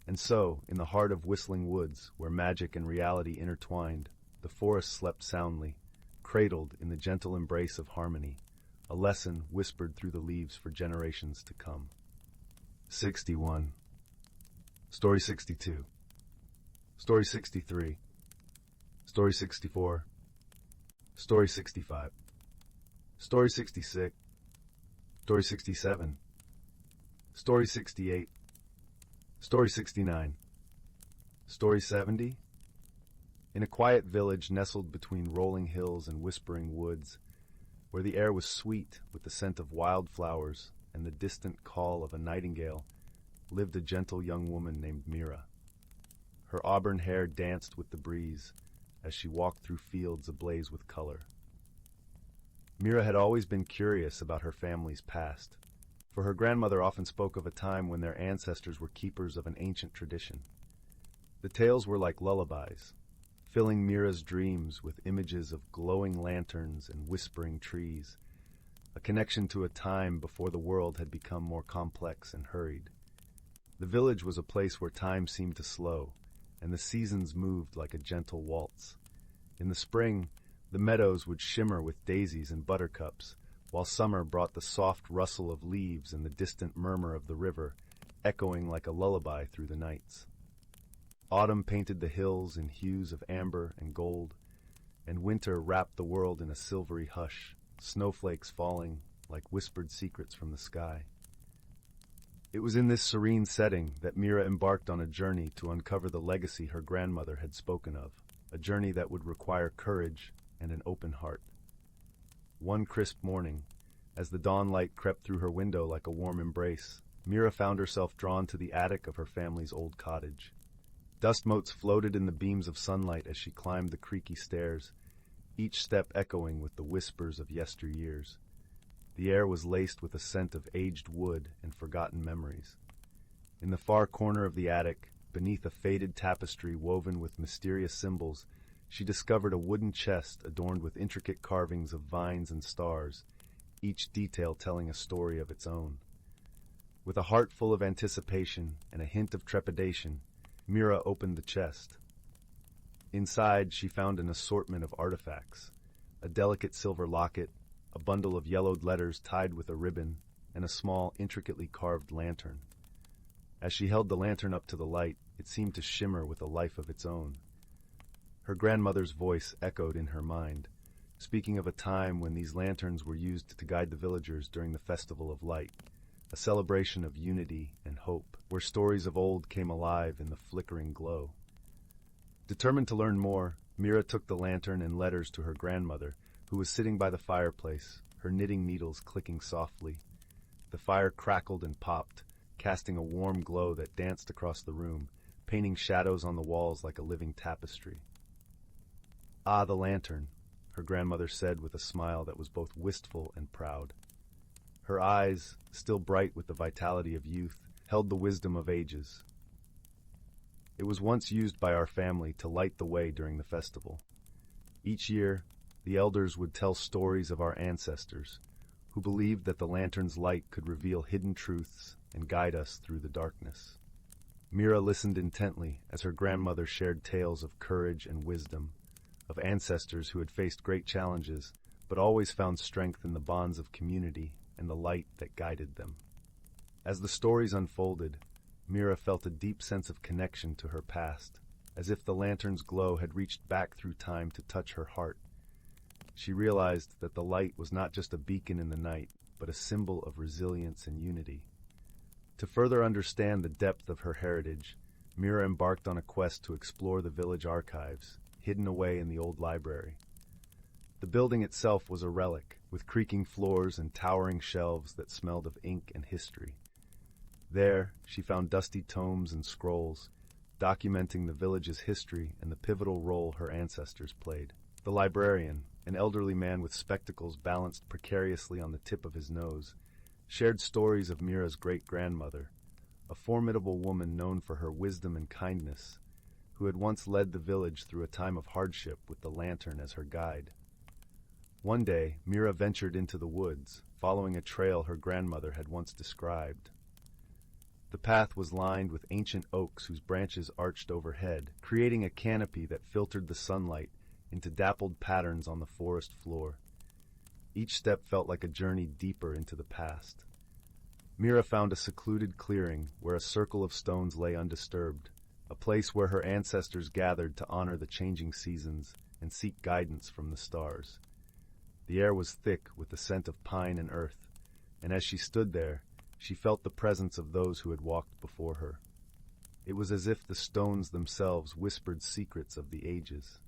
And so, in the heart of Whistling Woods, where magic and reality intertwined, the forest slept soundly, cradled in the gentle embrace of harmony, a lesson whispered through the leaves for generations to come. 61. Story 62. Story 63. Story 64. Story 65. Story 66. Story 67. Story 68. Story 69. Story 70. In a quiet village nestled between rolling hills and whispering woods, where the air was sweet with the scent of wildflowers and the distant call of a nightingale, lived a gentle young woman named Mira. Her auburn hair danced with the breeze as she walked through fields ablaze with color. Mira had always been curious about her family's past, for her grandmother often spoke of a time when their ancestors were keepers of an ancient tradition. The tales were like lullabies, filling Mira's dreams with images of glowing lanterns and whispering trees, a connection to a time before the world had become more complex and hurried. The village was a place where time seemed to slow, and the seasons moved like a gentle waltz. In the spring, the meadows would shimmer with daisies and buttercups, while summer brought the soft rustle of leaves and the distant murmur of the river, echoing like a lullaby through the nights. Autumn painted the hills in hues of amber and gold, and winter wrapped the world in a silvery hush, snowflakes falling like whispered secrets from the sky. It was in this serene setting that Mira embarked on a journey to uncover the legacy her grandmother had spoken of, a journey that would require courage and an open heart. One crisp morning, as the dawn light crept through her window like a warm embrace, Mira found herself drawn to the attic of her family's old cottage. Dust motes floated in the beams of sunlight as she climbed the creaky stairs, each step echoing with the whispers of yesteryears. The air was laced with a scent of aged wood and forgotten memories. In the far corner of the attic, beneath a faded tapestry woven with mysterious symbols, she discovered a wooden chest adorned with intricate carvings of vines and stars, each detail telling a story of its own. With a heart full of anticipation and a hint of trepidation, Mira opened the chest. Inside, she found an assortment of artifacts, a delicate silver locket, a bundle of yellowed letters tied with a ribbon, and a small, intricately carved lantern. As she held the lantern up to the light, it seemed to shimmer with a life of its own. Her grandmother's voice echoed in her mind, speaking of a time when these lanterns were used to guide the villagers during the Festival of Light, a celebration of unity and hope, where stories of old came alive in the flickering glow. Determined to learn more, Mira took the lantern and letters to her grandmother, who was sitting by the fireplace, her knitting needles clicking softly. The fire crackled and popped, casting a warm glow that danced across the room, painting shadows on the walls like a living tapestry. "Ah, the lantern," her grandmother said with a smile that was both wistful and proud. Her eyes, still bright with the vitality of youth, held the wisdom of ages. "It was once used by our family to light the way during the festival. Each year, the elders would tell stories of our ancestors, who believed that the lantern's light could reveal hidden truths and guide us through the darkness." Mira listened intently as her grandmother shared tales of courage and wisdom, of ancestors who had faced great challenges, but always found strength in the bonds of community and the light that guided them. As the stories unfolded, Mira felt a deep sense of connection to her past, as if the lantern's glow had reached back through time to touch her heart. She realized that the light was not just a beacon in the night, but a symbol of resilience and unity. To further understand the depth of her heritage, Mira embarked on a quest to explore the village archives, hidden away in the old library. The building itself was a relic, with creaking floors and towering shelves that smelled of ink and history. There, she found dusty tomes and scrolls, documenting the village's history and the pivotal role her ancestors played. The librarian, an elderly man with spectacles balanced precariously on the tip of his nose, shared stories of Mira's great-grandmother, a formidable woman known for her wisdom and kindness, who had once led the village through a time of hardship with the lantern as her guide. One day, Mira ventured into the woods, following a trail her grandmother had once described. The path was lined with ancient oaks whose branches arched overhead, creating a canopy that filtered the sunlight into dappled patterns on the forest floor. Each step felt like a journey deeper into the past. Mira found a secluded clearing where a circle of stones lay undisturbed, a place where her ancestors gathered to honor the changing seasons and seek guidance from the stars. The air was thick with the scent of pine and earth, and as she stood there, she felt the presence of those who had walked before her. It was as if the stones themselves whispered secrets of the ages.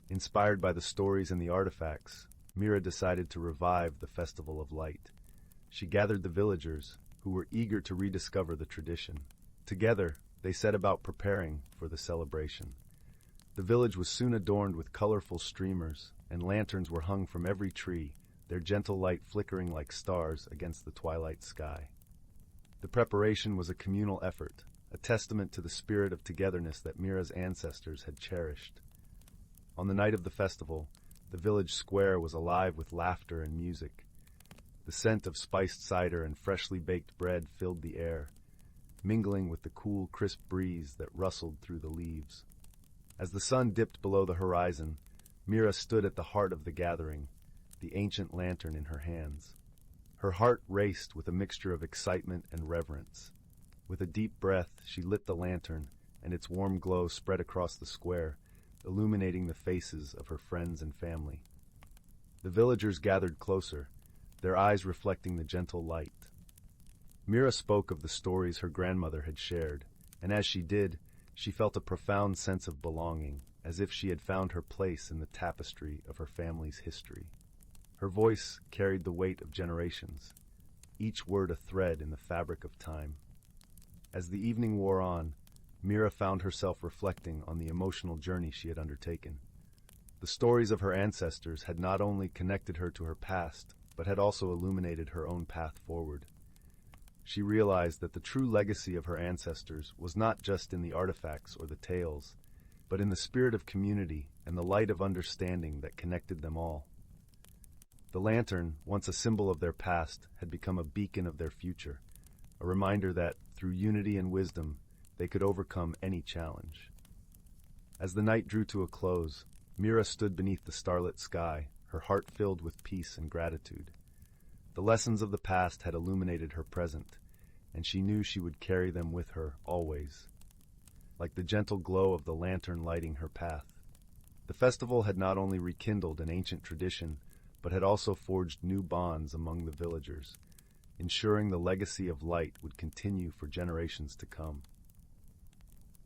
Inspired by the stories and the artifacts, Mira decided to revive the Festival of Light. She gathered the villagers, who were eager to rediscover the tradition. Together, they set about preparing for the celebration. The village was soon adorned with colorful streamers, and lanterns were hung from every tree, their gentle light flickering like stars against the twilight sky. The preparation was a communal effort, a testament to the spirit of togetherness that Mira's ancestors had cherished. On the night of the festival, the village square was alive with laughter and music. The scent of spiced cider and freshly baked bread filled the air, mingling with the cool, crisp breeze that rustled through the leaves. As the sun dipped below the horizon, Mira stood at the heart of the gathering, the ancient lantern in her hands. Her heart raced with a mixture of excitement and reverence. With a deep breath, she lit the lantern, and its warm glow spread across the square, illuminating the faces of her friends and family. The villagers gathered closer, their eyes reflecting the gentle light. Mira spoke of the stories her grandmother had shared, and as she did, she felt a profound sense of belonging, as if she had found her place in the tapestry of her family's history. Her voice carried the weight of generations, each word a thread in the fabric of time. As the evening wore on, Mira found herself reflecting on the emotional journey she had undertaken. The stories of her ancestors had not only connected her to her past, but had also illuminated her own path forward. She realized that the true legacy of her ancestors was not just in the artifacts or the tales, but in the spirit of community and the light of understanding that connected them all. The lantern, once a symbol of their past, had become a beacon of their future, a reminder that, through unity and wisdom, they could overcome any challenge. As the night drew to a close, Mira stood beneath the starlit sky, her heart filled with peace and gratitude. The lessons of the past had illuminated her present, and she knew she would carry them with her always, like the gentle glow of the lantern lighting her path. The festival had not only rekindled an ancient tradition, but had also forged new bonds among the villagers, ensuring the legacy of light would continue for generations to come.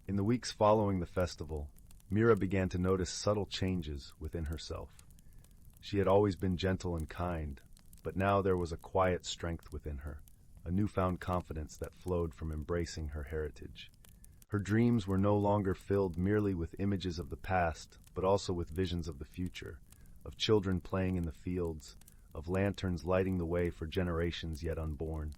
In the weeks following the festival, Mira began to notice subtle changes within herself. She had always been gentle and kind, but now there was a quiet strength within her, a newfound confidence that flowed from embracing her heritage. Her dreams were no longer filled merely with images of the past, but also with visions of the future, of children playing in the fields, of lanterns lighting the way for generations yet unborn.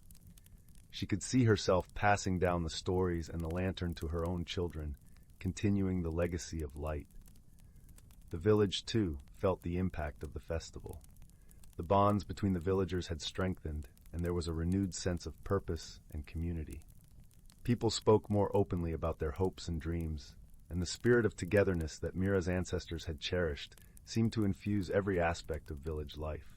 She could see herself passing down the stories and the lantern to her own children, continuing the legacy of light. The village, too, felt the impact of the festival. The bonds between the villagers had strengthened, and there was a renewed sense of purpose and community. People spoke more openly about their hopes and dreams, and the spirit of togetherness that Mira's ancestors had cherished seemed to infuse every aspect of village life.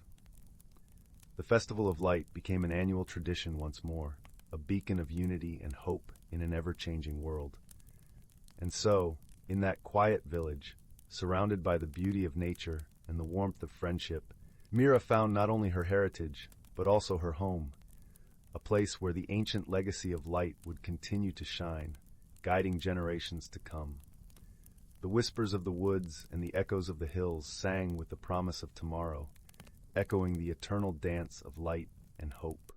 The Festival of Light became an annual tradition once more, a beacon of unity and hope in an ever-changing world. And so, in that quiet village, surrounded by the beauty of nature and the warmth of friendship, Mira found not only her heritage, but also her home, a place where the ancient legacy of light would continue to shine, guiding generations to come. The whispers of the woods and the echoes of the hills sang with the promise of tomorrow, echoing the eternal dance of light and hope.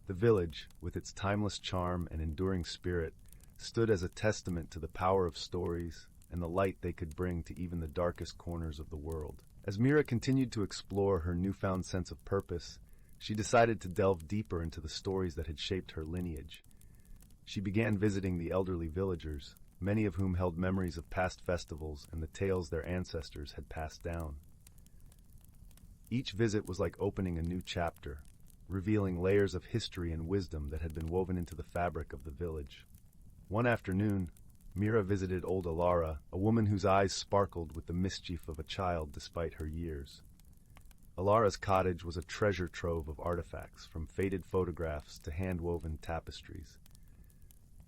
The village, with its timeless charm and enduring spirit, stood as a testament to the power of stories and the light they could bring to even the darkest corners of the world. As Mira continued to explore her newfound sense of purpose, she decided to delve deeper into the stories that had shaped her lineage. She began visiting the elderly villagers, many of whom held memories of past festivals and the tales their ancestors had passed down. Each visit was like opening a new chapter, revealing layers of history and wisdom that had been woven into the fabric of the village. One afternoon, Mira visited old Alara, a woman whose eyes sparkled with the mischief of a child despite her years. Alara's cottage was a treasure trove of artifacts, from faded photographs to hand-woven tapestries.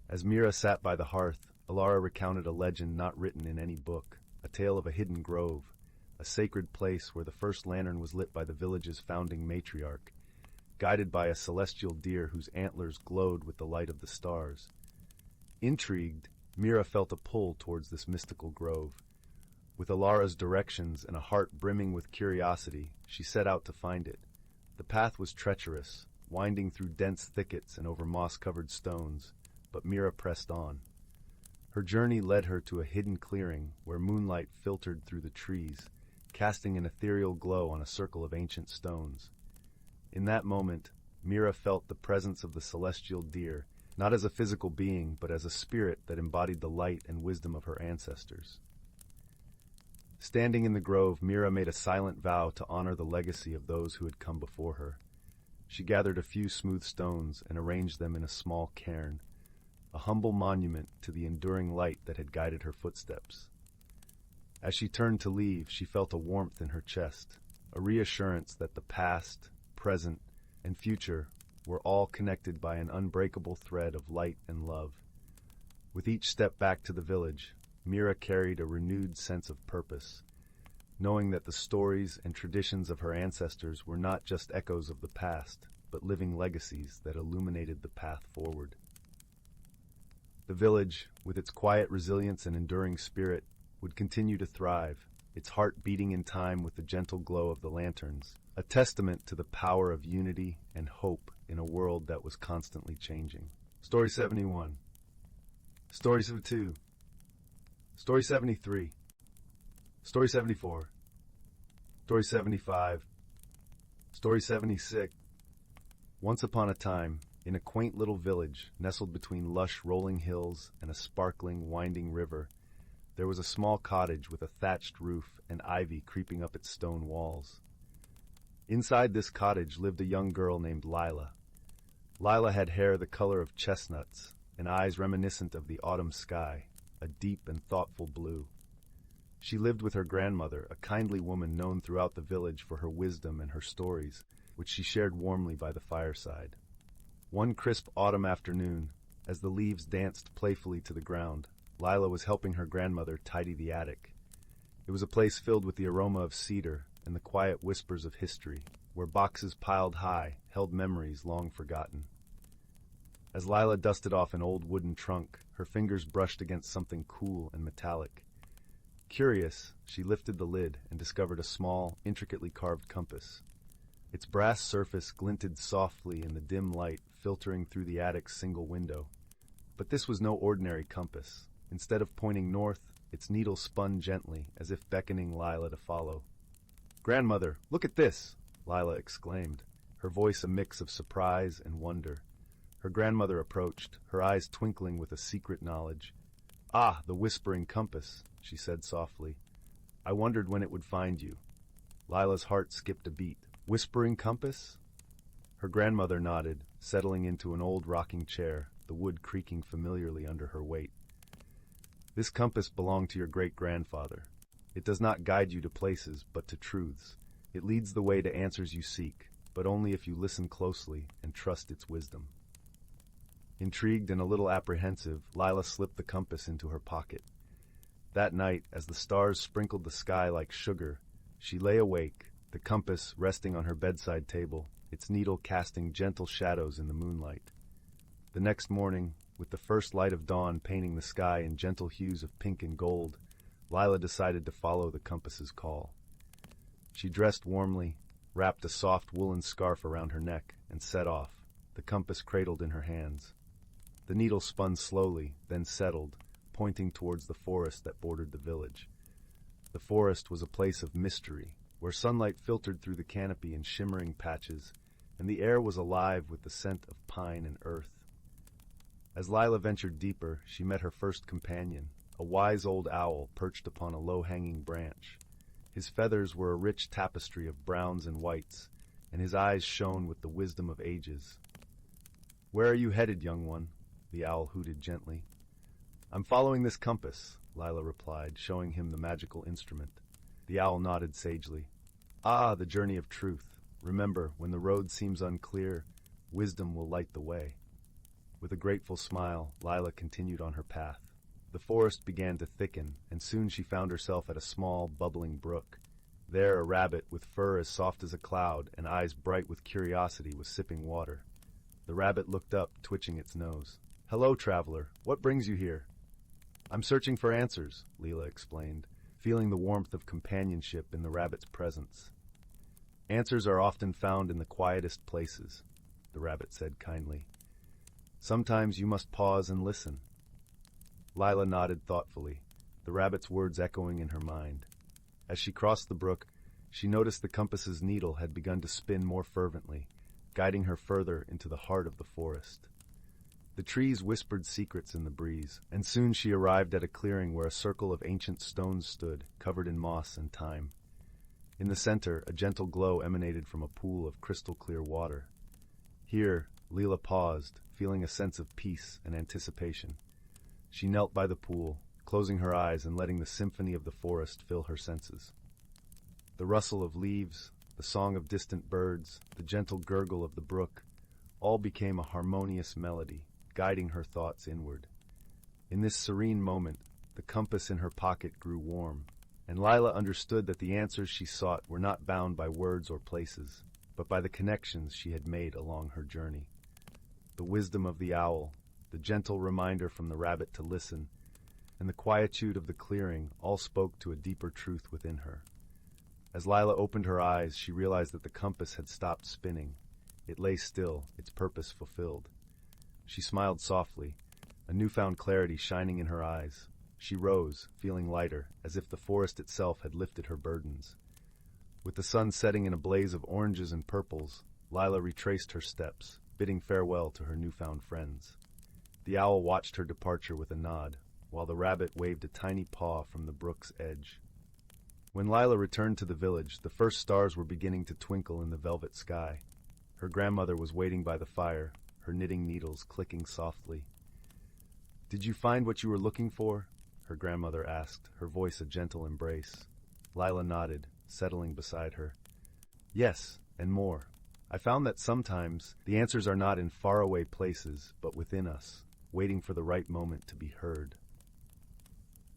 As Mira sat by the hearth, Alara recounted a legend not written in any book, a tale of a hidden grove, a sacred place where the first lantern was lit by the village's founding matriarch, guided by a celestial deer whose antlers glowed with the light of the stars. Intrigued, Mira felt a pull towards this mystical grove. With Alara's directions and a heart brimming with curiosity, she set out to find it. The path was treacherous, winding through dense thickets and over moss-covered stones, but Mira pressed on. Her journey led her to a hidden clearing where moonlight filtered through the trees, casting an ethereal glow on a circle of ancient stones. In that moment, Mira felt the presence of the celestial deer, not as a physical being, but as a spirit that embodied the light and wisdom of her ancestors. Standing in the grove, Mira made a silent vow to honor the legacy of those who had come before her. She gathered a few smooth stones and arranged them in a small cairn, a humble monument to the enduring light that had guided her footsteps. As she turned to leave, she felt a warmth in her chest, a reassurance that the past, present, and future were all connected by an unbreakable thread of light and love. With each step back to the village, Mira carried a renewed sense of purpose, knowing that the stories and traditions of her ancestors were not just echoes of the past, but living legacies that illuminated the path forward. The village, with its quiet resilience and enduring spirit, would continue to thrive, its heart beating in time with the gentle glow of the lanterns, a testament to the power of unity and hope in a world that was constantly changing. Story 71. Story 72. Story 73. Story 74. Story 75. Story 76. Once upon a time, in a quaint little village nestled between lush rolling hills and a sparkling, winding river, there was a small cottage with a thatched roof and ivy creeping up its stone walls. Inside this cottage lived a young girl named Lila. Lila had hair the color of chestnuts and eyes reminiscent of the autumn sky, a deep and thoughtful blue. She lived with her grandmother, a kindly woman known throughout the village for her wisdom and her stories, which she shared warmly by the fireside. One crisp autumn afternoon, as the leaves danced playfully to the ground, Lila was helping her grandmother tidy the attic. It was a place filled with the aroma of cedar and the quiet whispers of history, where boxes piled high held memories long forgotten. As Lila dusted off an old wooden trunk, her fingers brushed against something cool and metallic. Curious, she lifted the lid and discovered a small, intricately carved compass. Its brass surface glinted softly in the dim light filtering through the attic's single window. But this was no ordinary compass. Instead of pointing north, its needle spun gently, as if beckoning Lila to follow. "Grandmother, look at this!" Lila exclaimed, her voice a mix of surprise and wonder. Her grandmother approached, her eyes twinkling with a secret knowledge. "Ah, the whispering compass," she said softly. "I wondered when it would find you." Lila's heart skipped a beat. "Whispering compass?" Her grandmother nodded, settling into an old rocking chair, the wood creaking familiarly under her weight. "This compass belonged to your great-grandfather. It does not guide you to places, but to truths. It leads the way to answers you seek, but only if you listen closely and trust its wisdom." Intrigued and a little apprehensive, Lila slipped the compass into her pocket. That night, as the stars sprinkled the sky like sugar, she lay awake, the compass resting on her bedside table, its needle casting gentle shadows in the moonlight. The next morning, with the first light of dawn painting the sky in gentle hues of pink and gold, Lila decided to follow the compass's call. She dressed warmly, wrapped a soft woolen scarf around her neck, and set off, the compass cradled in her hands. The needle spun slowly, then settled, pointing towards the forest that bordered the village. The forest was a place of mystery, where sunlight filtered through the canopy in shimmering patches, and the air was alive with the scent of pine and earth. As Lila ventured deeper, she met her first companion, a wise old owl perched upon a low-hanging branch. His feathers were a rich tapestry of browns and whites, and his eyes shone with the wisdom of ages. "Where are you headed, young one?" the owl hooted gently. "I'm following this compass," Lila replied, showing him the magical instrument. The owl nodded sagely. "Ah, the journey of truth. Remember, when the road seems unclear, wisdom will light the way." With a grateful smile, Lila continued on her path. The forest began to thicken, and soon she found herself at a small, bubbling brook. There a rabbit, with fur as soft as a cloud and eyes bright with curiosity, was sipping water. The rabbit looked up, twitching its nose. "Hello, traveler. What brings you here?" "I'm searching for answers," Lila explained, feeling the warmth of companionship in the rabbit's presence. "Answers are often found in the quietest places," the rabbit said kindly. "Sometimes you must pause and listen." Lila nodded thoughtfully, the rabbit's words echoing in her mind. As she crossed the brook, she noticed the compass's needle had begun to spin more fervently, guiding her further into the heart of the forest. The trees whispered secrets in the breeze, and soon she arrived at a clearing where a circle of ancient stones stood, covered in moss and thyme. In the center, a gentle glow emanated from a pool of crystal-clear water. Here, Lila paused, feeling a sense of peace and anticipation. She knelt by the pool, closing her eyes and letting the symphony of the forest fill her senses. The rustle of leaves, the song of distant birds, the gentle gurgle of the brook, all became a harmonious melody, guiding her thoughts inward. In this serene moment, the compass in her pocket grew warm, and Lila understood that the answers she sought were not bound by words or places, but by the connections she had made along her journey. The wisdom of the owl, the gentle reminder from the rabbit to listen, and the quietude of the clearing all spoke to a deeper truth within her. As Lila opened her eyes, she realized that the compass had stopped spinning. It lay still, its purpose fulfilled. She smiled softly, a newfound clarity shining in her eyes. She rose, feeling lighter, as if the forest itself had lifted her burdens. With the sun setting in a blaze of oranges and purples, Lila retraced her steps, bidding farewell to her newfound friends. The owl watched her departure with a nod, while the rabbit waved a tiny paw from the brook's edge. When Lila returned to the village, the first stars were beginning to twinkle in the velvet sky. Her grandmother was waiting by the fire, her knitting needles clicking softly. "Did you find what you were looking for?" her grandmother asked, her voice a gentle embrace. Lila nodded, settling beside her. "Yes, and more. I found that sometimes the answers are not in faraway places, but within us, waiting for the right moment to be heard."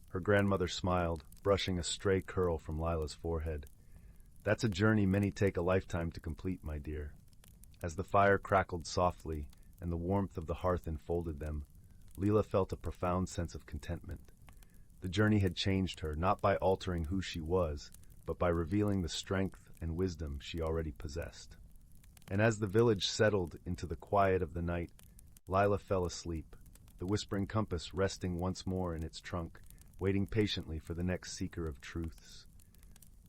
Her grandmother smiled, brushing a stray curl from Lila's forehead. "That's a journey many take a lifetime to complete, my dear." As the fire crackled softly and the warmth of the hearth enfolded them, Lila felt a profound sense of contentment. The journey had changed her, not by altering who she was, but by revealing the strength and wisdom she already possessed. And as the village settled into the quiet of the night, Lila fell asleep, the whispering compass resting once more in its trunk, waiting patiently for the next seeker of truths.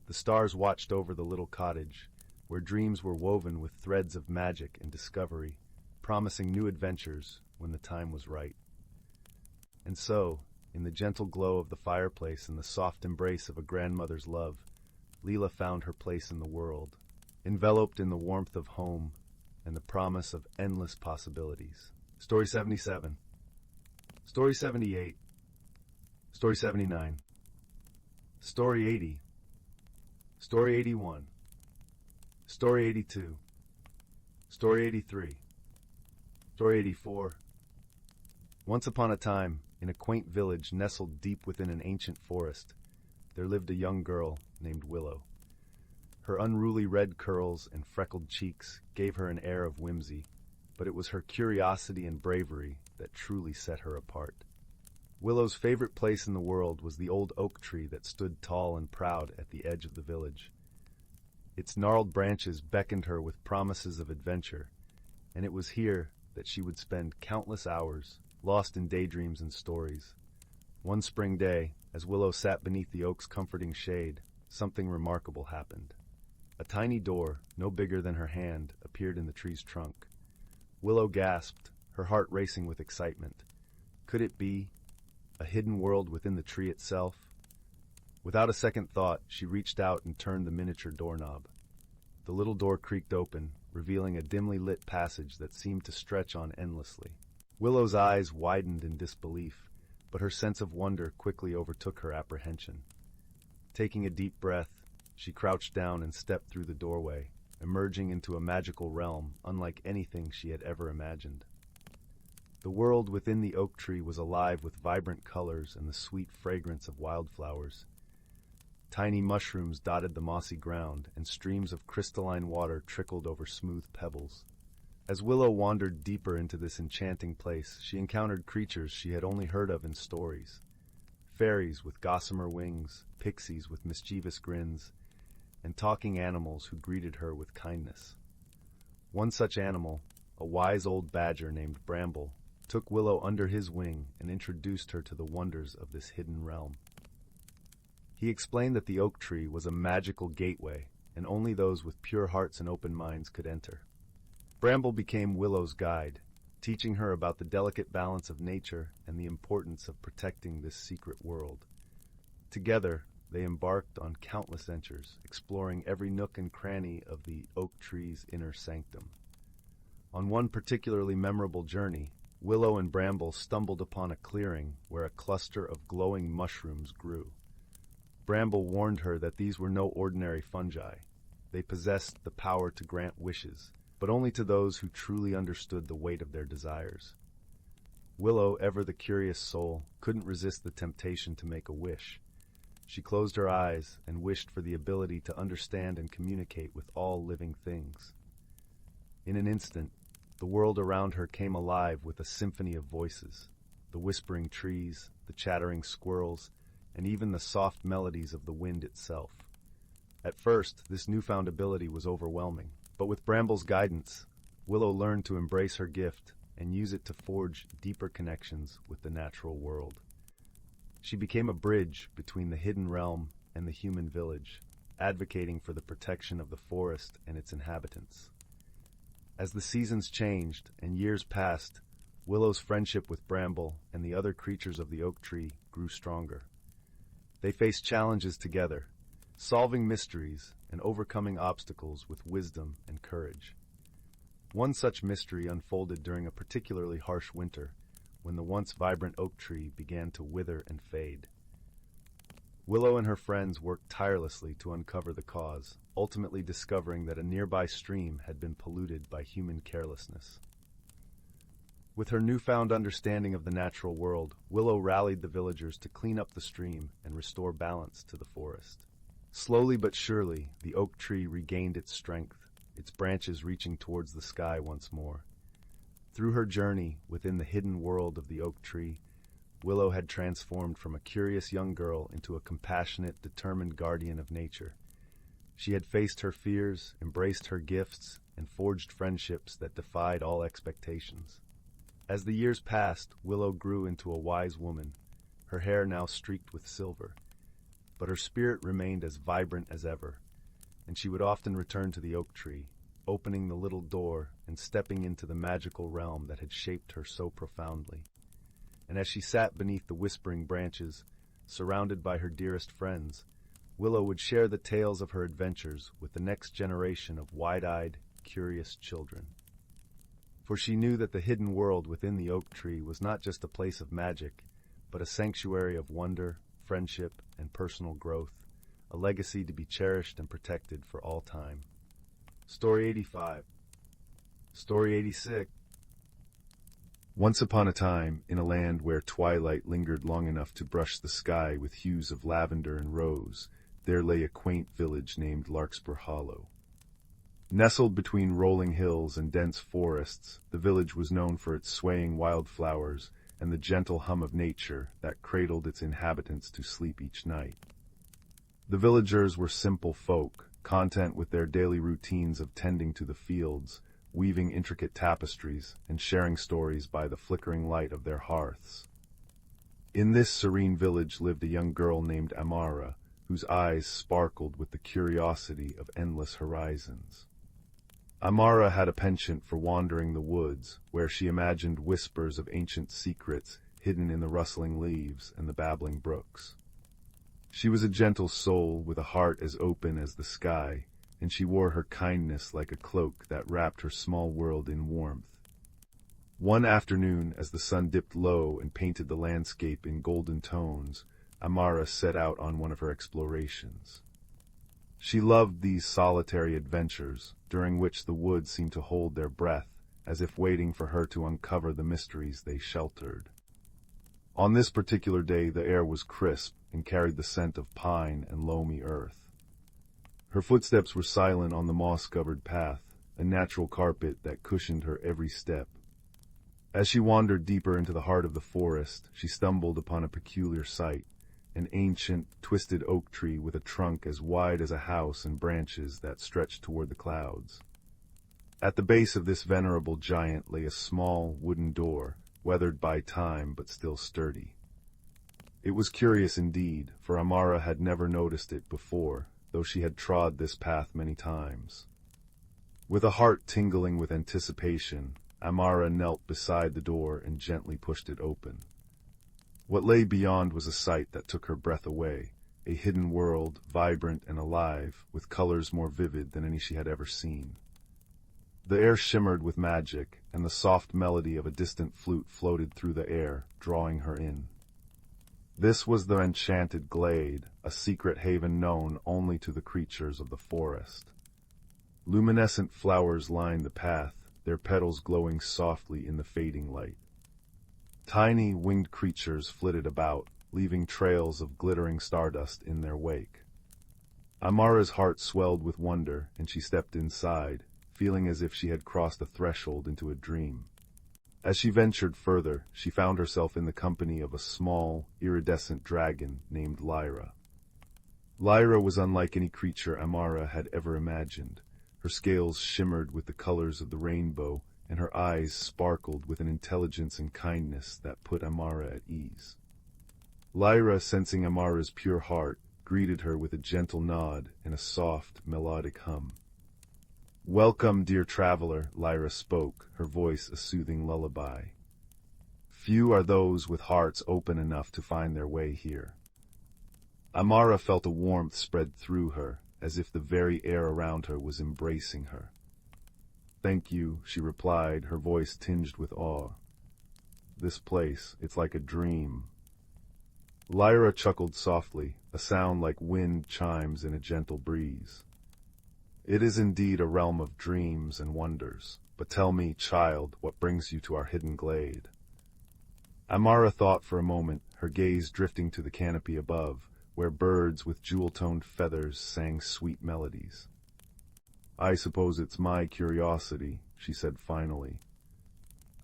The stars watched over the little cottage, where dreams were woven with threads of magic and discovery, promising new adventures when the time was right. And so, in the gentle glow of the fireplace and the soft embrace of a grandmother's love, Lila found her place in the world, enveloped in the warmth of home and the promise of endless possibilities. Story 77. Story 78. Story 79. Story 80. Story 81. Story 82. Story 83. Story 84. Once upon a time, in a quaint village nestled deep within an ancient forest, there lived a young girl named Willow. Her unruly red curls and freckled cheeks gave her an air of whimsy, but it was her curiosity and bravery that truly set her apart. Willow's favorite place in the world was the old oak tree that stood tall and proud at the edge of the village. Its gnarled branches beckoned her with promises of adventure, and it was here that she would spend countless hours, lost in daydreams and stories. One spring day, as Willow sat beneath the oak's comforting shade, something remarkable happened. A tiny door, no bigger than her hand, appeared in the tree's trunk. Willow gasped, her heart racing with excitement. Could it be a hidden world within the tree itself? Without a second thought, she reached out and turned the miniature doorknob. The little door creaked open, revealing a dimly lit passage that seemed to stretch on endlessly. Willow's eyes widened in disbelief, but her sense of wonder quickly overtook her apprehension. Taking a deep breath, she crouched down and stepped through the doorway, emerging into a magical realm unlike anything she had ever imagined. The world within the oak tree was alive with vibrant colors and the sweet fragrance of wildflowers. Tiny mushrooms dotted the mossy ground, and streams of crystalline water trickled over smooth pebbles. As Willow wandered deeper into this enchanting place, she encountered creatures she had only heard of in stories. Fairies with gossamer wings, pixies with mischievous grins, and talking animals who greeted her with kindness. One such animal, a wise old badger named Bramble, took Willow under his wing and introduced her to the wonders of this hidden realm. He explained that the oak tree was a magical gateway, and only those with pure hearts and open minds could enter. Bramble became Willow's guide, teaching her about the delicate balance of nature and the importance of protecting this secret world. Together, they embarked on countless ventures, exploring every nook and cranny of the oak tree's inner sanctum. On one particularly memorable journey, Willow and Bramble stumbled upon a clearing where a cluster of glowing mushrooms grew. Bramble warned her that these were no ordinary fungi. They possessed the power to grant wishes, but only to those who truly understood the weight of their desires. Willow, ever the curious soul, couldn't resist the temptation to make a wish. She closed her eyes and wished for the ability to understand and communicate with all living things. In an instant, the world around her came alive with a symphony of voices, the whispering trees, the chattering squirrels, and even the soft melodies of the wind itself. At first, this newfound ability was overwhelming, but with Bramble's guidance, Willow learned to embrace her gift and use it to forge deeper connections with the natural world. She became a bridge between the hidden realm and the human village, advocating for the protection of the forest and its inhabitants. As the seasons changed and years passed, Willow's friendship with Bramble and the other creatures of the oak tree grew stronger. They faced challenges together, solving mysteries and overcoming obstacles with wisdom and courage. One such mystery unfolded during a particularly harsh winter, when the once vibrant oak tree began to wither and fade. Willow and her friends worked tirelessly to uncover the cause, ultimately discovering that a nearby stream had been polluted by human carelessness. With her newfound understanding of the natural world, Willow rallied the villagers to clean up the stream and restore balance to the forest. Slowly but surely, the oak tree regained its strength, its branches reaching towards the sky once more. Through her journey within the hidden world of the oak tree, Willow had transformed from a curious young girl into a compassionate, determined guardian of nature. She had faced her fears, embraced her gifts, and forged friendships that defied all expectations. As the years passed, Willow grew into a wise woman, her hair now streaked with silver. But her spirit remained as vibrant as ever, and she would often return to the oak tree, opening the little door and stepping into the magical realm that had shaped her so profoundly. And as she sat beneath the whispering branches, surrounded by her dearest friends, Willow would share the tales of her adventures with the next generation of wide-eyed, curious children. For she knew that the hidden world within the oak tree was not just a place of magic, but a sanctuary of wonder, friendship, and personal growth, a legacy to be cherished and protected for all time. Story 85. Story 86. Once upon a time, in a land where twilight lingered long enough to brush the sky with hues of lavender and rose, there lay a quaint village named Larkspur Hollow. Nestled between rolling hills and dense forests, the village was known for its swaying wildflowers and the gentle hum of nature that cradled its inhabitants to sleep each night. The villagers were simple folk, content with their daily routines of tending to the fields, weaving intricate tapestries, and sharing stories by the flickering light of their hearths. In this serene village lived a young girl named Amara, whose eyes sparkled with the curiosity of endless horizons. Amara had a penchant for wandering the woods, where she imagined whispers of ancient secrets hidden in the rustling leaves and the babbling brooks. She was a gentle soul with a heart as open as the sky, and she wore her kindness like a cloak that wrapped her small world in warmth. One afternoon, as the sun dipped low and painted the landscape in golden tones, Amara set out on one of her explorations. She loved these solitary adventures, during which the woods seemed to hold their breath, as if waiting for her to uncover the mysteries they sheltered. On this particular day, the air was crisp and carried the scent of pine and loamy earth. Her footsteps were silent on the moss-covered path, a natural carpet that cushioned her every step. As she wandered deeper into the heart of the forest, she stumbled upon a peculiar sight, an ancient, twisted oak tree with a trunk as wide as a house and branches that stretched toward the clouds. At the base of this venerable giant lay a small, wooden door, weathered by time but still sturdy. It was curious indeed, for Amara had never noticed it before, though she had trod this path many times. With a heart tingling with anticipation, Amara knelt beside the door and gently pushed it open. What lay beyond was a sight that took her breath away, a hidden world, vibrant and alive, with colors more vivid than any she had ever seen. The air shimmered with magic, and the soft melody of a distant flute floated through the air, drawing her in. This was the Enchanted Glade, a secret haven known only to the creatures of the forest. Luminescent flowers lined the path, their petals glowing softly in the fading light. Tiny, winged creatures flitted about, leaving trails of glittering stardust in their wake. Amara's heart swelled with wonder, and she stepped inside, feeling as if she had crossed a threshold into a dream. As she ventured further, she found herself in the company of a small, iridescent dragon named Lyra. Lyra was unlike any creature Amara had ever imagined. Her scales shimmered with the colors of the rainbow, and her eyes sparkled with an intelligence and kindness that put Amara at ease. Lyra, sensing Amara's pure heart, greeted her with a gentle nod and a soft, melodic hum. "Welcome, dear traveler," Lyra spoke, her voice a soothing lullaby. "Few are those with hearts open enough to find their way here." Amara felt a warmth spread through her, as if the very air around her was embracing her. "Thank you," she replied, her voice tinged with awe. "This place, it's like a dream." Lyra chuckled softly, a sound like wind chimes in a gentle breeze. "It is indeed a realm of dreams and wonders. But tell me, child, what brings you to our hidden glade?" Amara thought for a moment, her gaze drifting to the canopy above, where birds with jewel-toned feathers sang sweet melodies. "I suppose it's my curiosity," she said finally.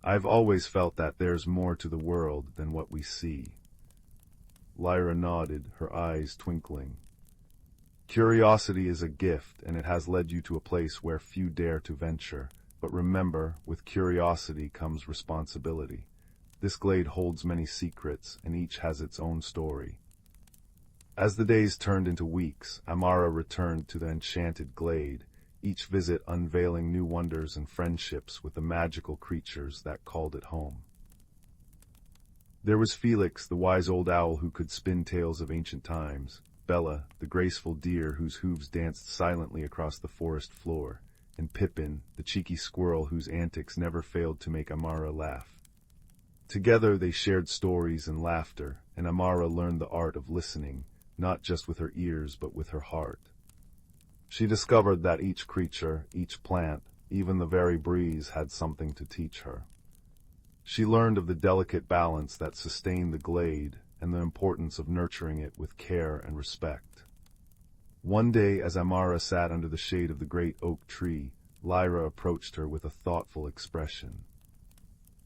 "I've always felt that there's more to the world than what we see." Lyra nodded, her eyes twinkling. "Curiosity is a gift, and it has led you to a place where few dare to venture. But remember, with curiosity comes responsibility. This glade holds many secrets, and each has its own story." As the days turned into weeks, Amara returned to the Enchanted Glade, each visit unveiling new wonders and friendships with the magical creatures that called it home. There was Felix, the wise old owl who could spin tales of ancient times, Bella, the graceful deer whose hooves danced silently across the forest floor, and Pippin, the cheeky squirrel whose antics never failed to make Amara laugh. Together they shared stories and laughter, and Amara learned the art of listening, not just with her ears but with her heart. She discovered that each creature, each plant, even the very breeze had something to teach her. She learned of the delicate balance that sustained the glade and the importance of nurturing it with care and respect. One day, as Amara sat under the shade of the great oak tree, Lyra approached her with a thoughtful expression.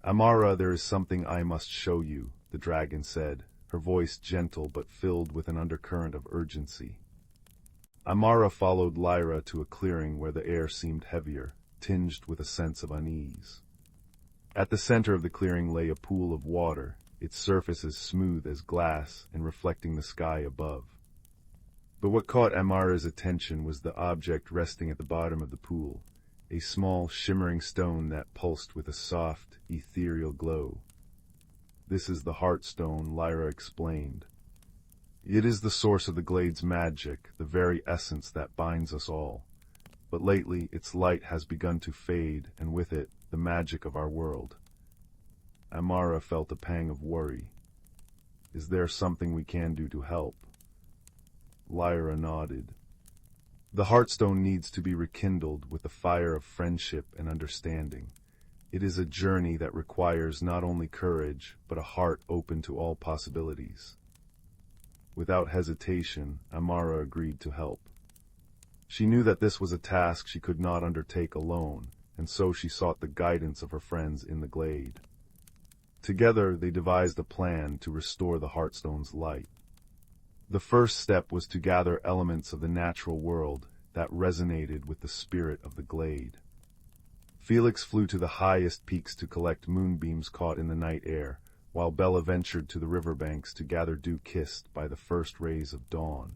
"Amara, there is something I must show you," the dragon said, her voice gentle but filled with an undercurrent of urgency. Amara followed Lyra to a clearing where the air seemed heavier, tinged with a sense of unease. At the center of the clearing lay a pool of water, its surface as smooth as glass and reflecting the sky above. But what caught Amara's attention was the object resting at the bottom of the pool, a small, shimmering stone that pulsed with a soft, ethereal glow. "This is the Heartstone," Lyra explained. "It is the source of the glade's magic, the very essence that binds us all. But lately its light has begun to fade, and with it, the magic of our world." Amara felt a pang of worry. "Is there something we can do to help?" Lyra nodded. "The Heartstone needs to be rekindled with the fire of friendship and understanding. It is a journey that requires not only courage, but a heart open to all possibilities." Without hesitation, Amara agreed to help. She knew that this was a task she could not undertake alone, and so she sought the guidance of her friends in the glade. Together they devised a plan to restore the Heartstone's light. The first step was to gather elements of the natural world that resonated with the spirit of the glade. Felix flew to the highest peaks to collect moonbeams caught in the night air, while Bella ventured to the riverbanks to gather dew kissed by the first rays of dawn.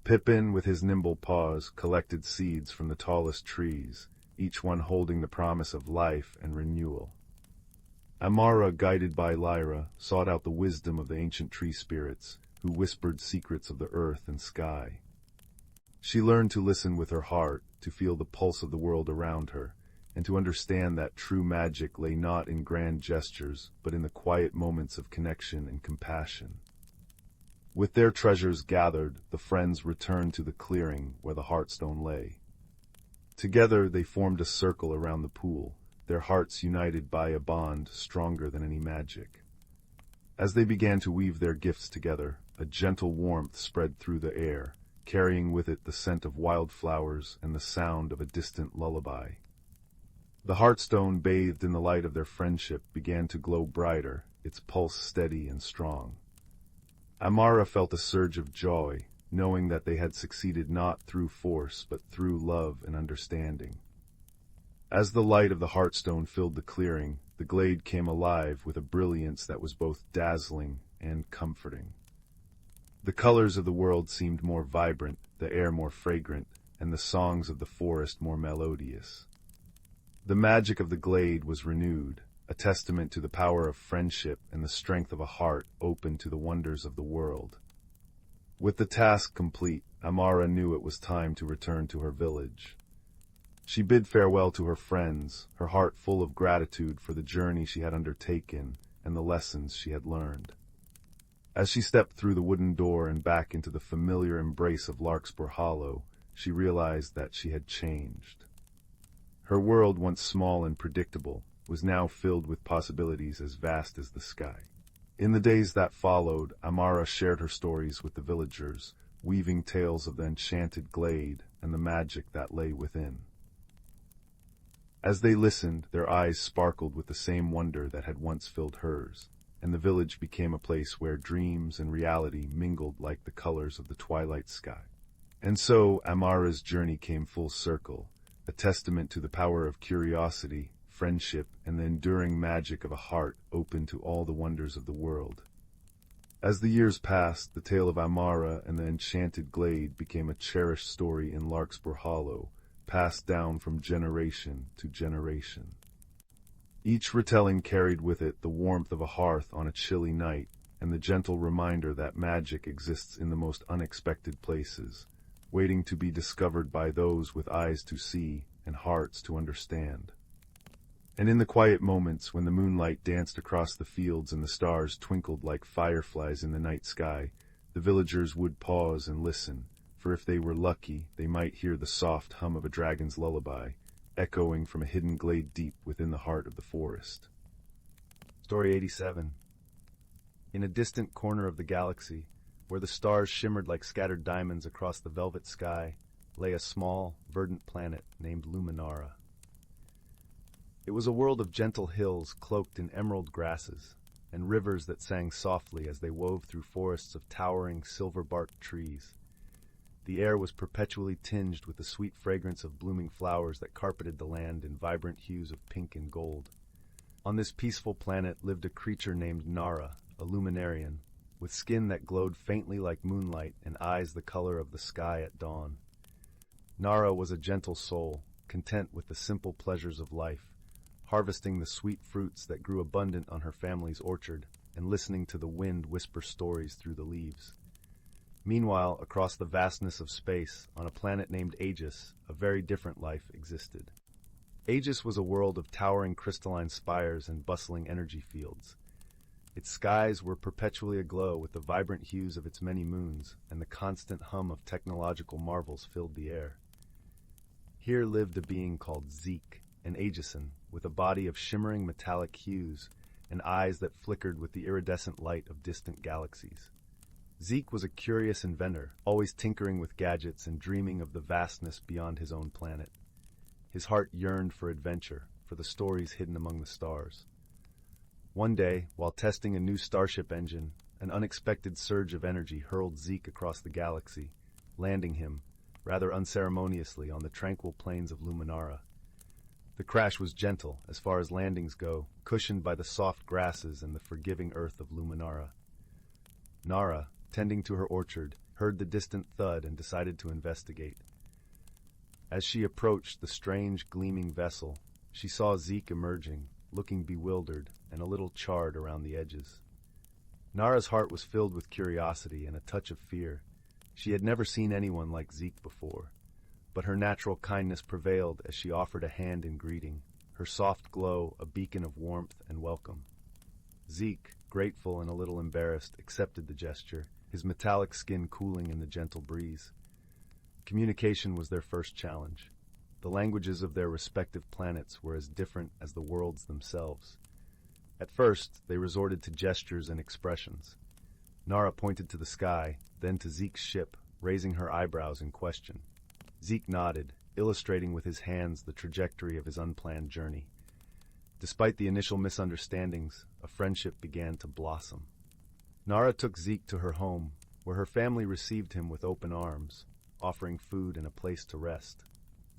Pippin, with his nimble paws, collected seeds from the tallest trees, each one holding the promise of life and renewal. Amara, guided by Lyra, sought out the wisdom of the ancient tree spirits, who whispered secrets of the earth and sky. She learned to listen with her heart, to feel the pulse of the world around her, and to understand that true magic lay not in grand gestures, but in the quiet moments of connection and compassion. With their treasures gathered, the friends returned to the clearing where the Heartstone lay. Together they formed a circle around the pool, their hearts united by a bond stronger than any magic. As they began to weave their gifts together, a gentle warmth spread through the air, carrying with it the scent of wildflowers and the sound of a distant lullaby. The Heartstone, bathed in the light of their friendship, began to glow brighter, its pulse steady and strong. Amara felt a surge of joy, knowing that they had succeeded not through force but through love and understanding. As the light of the Heartstone filled the clearing, the glade came alive with a brilliance that was both dazzling and comforting. The colors of the world seemed more vibrant, the air more fragrant, and the songs of the forest more melodious. The magic of the glade was renewed, a testament to the power of friendship and the strength of a heart open to the wonders of the world. With the task complete, Amara knew it was time to return to her village. She bid farewell to her friends, her heart full of gratitude for the journey she had undertaken and the lessons she had learned. As she stepped through the wooden door and back into the familiar embrace of Larkspur Hollow, she realized that she had changed. Her world, once small and predictable, was now filled with possibilities as vast as the sky. In the days that followed, Amara shared her stories with the villagers, weaving tales of the enchanted glade and the magic that lay within. As they listened, their eyes sparkled with the same wonder that had once filled hers, and the village became a place where dreams and reality mingled like the colors of the twilight sky. And so Amara's journey came full circle, a testament to the power of curiosity, friendship, and the enduring magic of a heart open to all the wonders of the world. As the years passed, the tale of Amara and the enchanted glade became a cherished story in Larkspur Hollow, passed down from generation to generation. Each retelling carried with it the warmth of a hearth on a chilly night, and the gentle reminder that magic exists in the most unexpected places, waiting to be discovered by those with eyes to see and hearts to understand. And in the quiet moments when the moonlight danced across the fields and the stars twinkled like fireflies in the night sky, the villagers would pause and listen, for if they were lucky, they might hear the soft hum of a dragon's lullaby, echoing from a hidden glade deep within the heart of the forest. Story 87. In a distant corner of the galaxy, where the stars shimmered like scattered diamonds across the velvet sky, lay a small, verdant planet named Luminara. It was a world of gentle hills cloaked in emerald grasses, and rivers that sang softly as they wove through forests of towering, silver-barked trees. The air was perpetually tinged with the sweet fragrance of blooming flowers that carpeted the land in vibrant hues of pink and gold. On this peaceful planet lived a creature named Nara, a luminarian, with skin that glowed faintly like moonlight and eyes the color of the sky at dawn. Nara was a gentle soul, content with the simple pleasures of life, harvesting the sweet fruits that grew abundant on her family's orchard and listening to the wind whisper stories through the leaves. Meanwhile, across the vastness of space, on a planet named Aegis, a very different life existed. Aegis was a world of towering crystalline spires and bustling energy fields. Its skies were perpetually aglow with the vibrant hues of its many moons, and the constant hum of technological marvels filled the air. Here lived a being called Zeke, an Aegisan, with a body of shimmering metallic hues and eyes that flickered with the iridescent light of distant galaxies. Zeke was a curious inventor, always tinkering with gadgets and dreaming of the vastness beyond his own planet. His heart yearned for adventure, for the stories hidden among the stars. One day, while testing a new starship engine, an unexpected surge of energy hurled Zeke across the galaxy, landing him, rather unceremoniously, on the tranquil plains of Luminara. The crash was gentle, as far as landings go, cushioned by the soft grasses and the forgiving earth of Luminara. Nara, tending to her orchard, heard the distant thud and decided to investigate. As she approached the strange, gleaming vessel, she saw Zeke emerging, looking bewildered and a little charred around the edges. Nara's heart was filled with curiosity and a touch of fear. She had never seen anyone like Zeke before. but her natural kindness prevailed as she offered a hand in greeting, her soft glow a beacon of warmth and welcome. Zeke, grateful and a little embarrassed, accepted the gesture, his metallic skin cooling in the gentle breeze. Communication was their first challenge. The languages of their respective planets were as different as the worlds themselves. At first, they resorted to gestures and expressions. Nara pointed to the sky, then to Zeke's ship, raising her eyebrows in question. Zeke nodded, illustrating with his hands the trajectory of his unplanned journey. Despite the initial misunderstandings, a friendship began to blossom. Nara took Zeke to her home, where her family received him with open arms, offering food and a place to rest.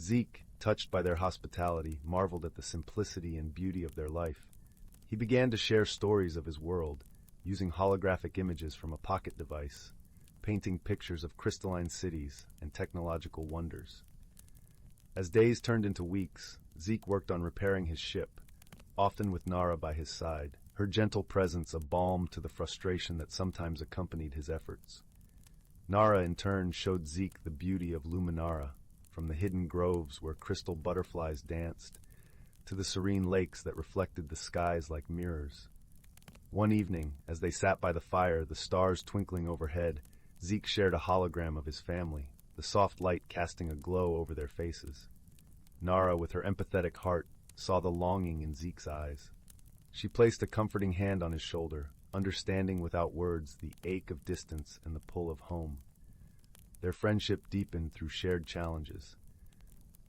Zeke, touched by their hospitality, marveled at the simplicity and beauty of their life. He began to share stories of his world, using holographic images from a pocket device, painting pictures of crystalline cities and technological wonders. As days turned into weeks, Zeke worked on repairing his ship, often with Nara by his side, her gentle presence a balm to the frustration that sometimes accompanied his efforts. Nara, in turn, showed Zeke the beauty of Luminara, from the hidden groves where crystal butterflies danced, to the serene lakes that reflected the skies like mirrors. One evening, as they sat by the fire, the stars twinkling overhead, Zeke shared a hologram of his family, the soft light casting a glow over their faces. Nara, with her empathetic heart, saw the longing in Zeke's eyes. She placed a comforting hand on his shoulder, understanding without words the ache of distance and the pull of home. Their friendship deepened through shared challenges.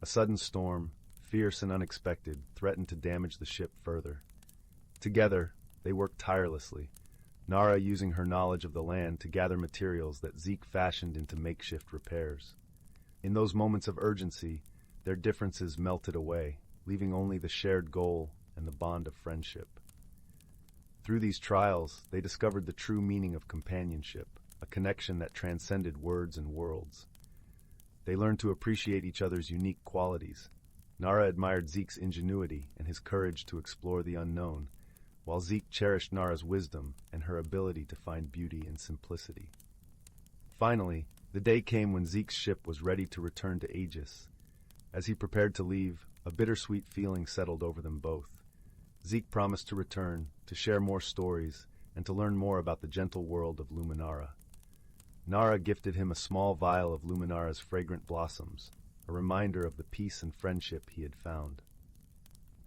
A sudden storm, fierce and unexpected, threatened to damage the ship further. Together, they worked tirelessly, Nara using her knowledge of the land to gather materials that Zeke fashioned into makeshift repairs. In those moments of urgency, their differences melted away, leaving only the shared goal and the bond of friendship. Through these trials, they discovered the true meaning of companionship, a connection that transcended words and worlds. They learned to appreciate each other's unique qualities. Nara admired Zeke's ingenuity and his courage to explore the unknown, while Zeke cherished Nara's wisdom and her ability to find beauty in simplicity. Finally, the day came when Zeke's ship was ready to return to Aegis. As he prepared to leave, a bittersweet feeling settled over them both. Zeke promised to return, to share more stories, and to learn more about the gentle world of Luminara. Nara gifted him a small vial of Luminara's fragrant blossoms, a reminder of the peace and friendship he had found.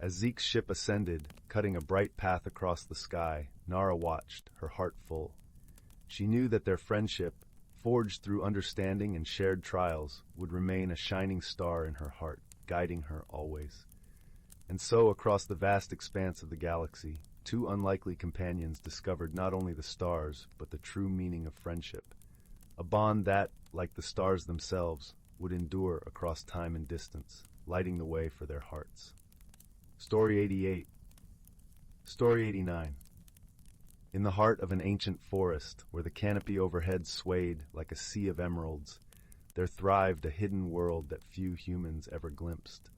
As Zeke's ship ascended, cutting a bright path across the sky, Nara watched, her heart full. She knew that their friendship, forged through understanding and shared trials, would remain a shining star in her heart, guiding her always. And so, across the vast expanse of the galaxy, two unlikely companions discovered not only the stars, but the true meaning of friendship. A bond that, like the stars themselves, would endure across time and distance, lighting the way for their hearts. Story 88. Story 89. In the heart of an ancient forest, where the canopy overhead swayed like a sea of emeralds, there thrived a hidden world that few humans ever glimpsed.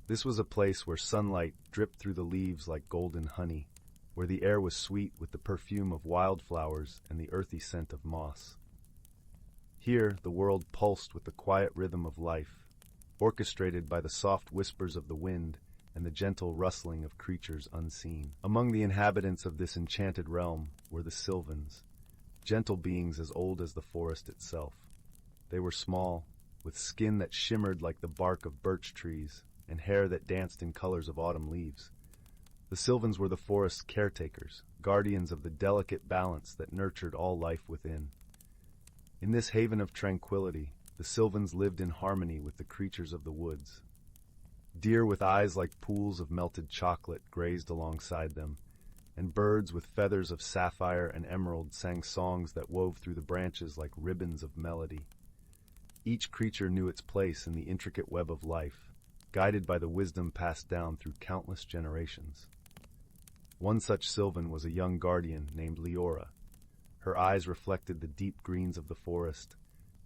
This was a place where sunlight dripped through the leaves like golden honey, where the air was sweet with the perfume of wildflowers and the earthy scent of moss. Here, the world pulsed with the quiet rhythm of life, orchestrated by the soft whispers of the wind and the gentle rustling of creatures unseen. Among the inhabitants of this enchanted realm were the Sylvans, gentle beings as old as the forest itself. They were small, with skin that shimmered like the bark of birch trees, and hair that danced in colors of autumn leaves. The Sylvans were the forest's caretakers, guardians of the delicate balance that nurtured all life within. In this haven of tranquility, the Sylvans lived in harmony with the creatures of the woods. Deer with eyes like pools of melted chocolate grazed alongside them, and birds with feathers of sapphire and emerald sang songs that wove through the branches like ribbons of melody. Each creature knew its place in the intricate web of life, guided by the wisdom passed down through countless generations. One such Sylvan was a young guardian named Leora. Her eyes reflected the deep greens of the forest,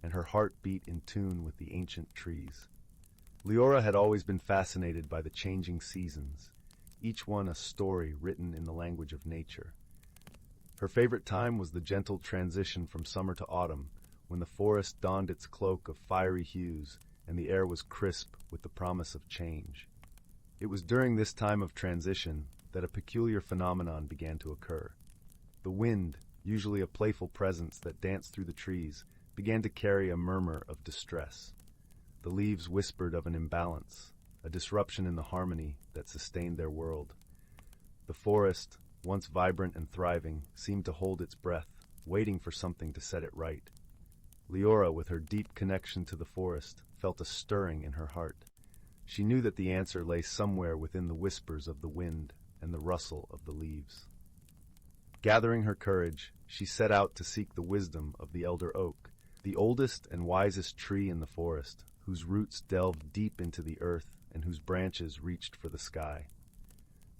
and her heart beat in tune with the ancient trees. Leora had always been fascinated by the changing seasons, each one a story written in the language of nature. Her favorite time was the gentle transition from summer to autumn, when the forest donned its cloak of fiery hues and the air was crisp with the promise of change. It was during this time of transition that a peculiar phenomenon began to occur. The wind, usually a playful presence that danced through the trees, began to carry a murmur of distress. The leaves whispered of an imbalance, a disruption in the harmony that sustained their world. The forest, once vibrant and thriving, seemed to hold its breath, waiting for something to set it right. Leora, with her deep connection to the forest, felt a stirring in her heart. She knew that the answer lay somewhere within the whispers of the wind and the rustle of the leaves. Gathering her courage, she set out to seek the wisdom of the elder oak, the oldest and wisest tree in the forest, whose roots delved deep into the earth and whose branches reached for the sky.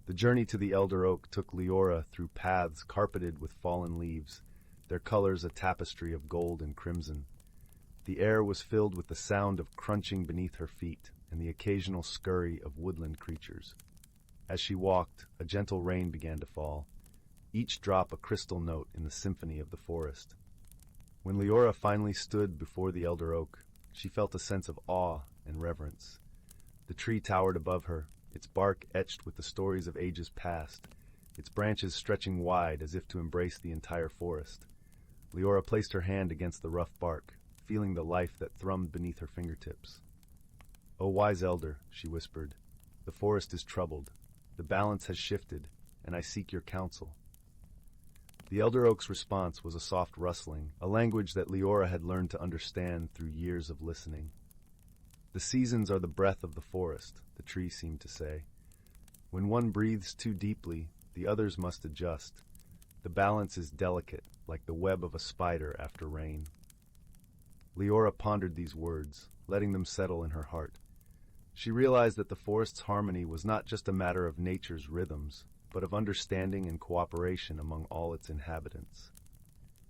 The journey to the elder oak took Leora through paths carpeted with fallen leaves, their colors a tapestry of gold and crimson. The air was filled with the sound of crunching beneath her feet and the occasional scurry of woodland creatures. As she walked, a gentle rain began to fall, each drop a crystal note in the symphony of the forest. When Leora finally stood before the elder oak, she felt a sense of awe and reverence. The tree towered above her, its bark etched with the stories of ages past, its branches stretching wide as if to embrace the entire forest. Leora placed her hand against the rough bark, feeling the life that thrummed beneath her fingertips. "O wise elder," she whispered, "the forest is troubled. The balance has shifted, and I seek your counsel." The elder oak's response was a soft rustling, a language that Leora had learned to understand through years of listening. "The seasons are the breath of the forest," the tree seemed to say. "When one breathes too deeply, the others must adjust. The balance is delicate, like the web of a spider after rain." Leora pondered these words, letting them settle in her heart. She realized that the forest's harmony was not just a matter of nature's rhythms, but of understanding and cooperation among all its inhabitants.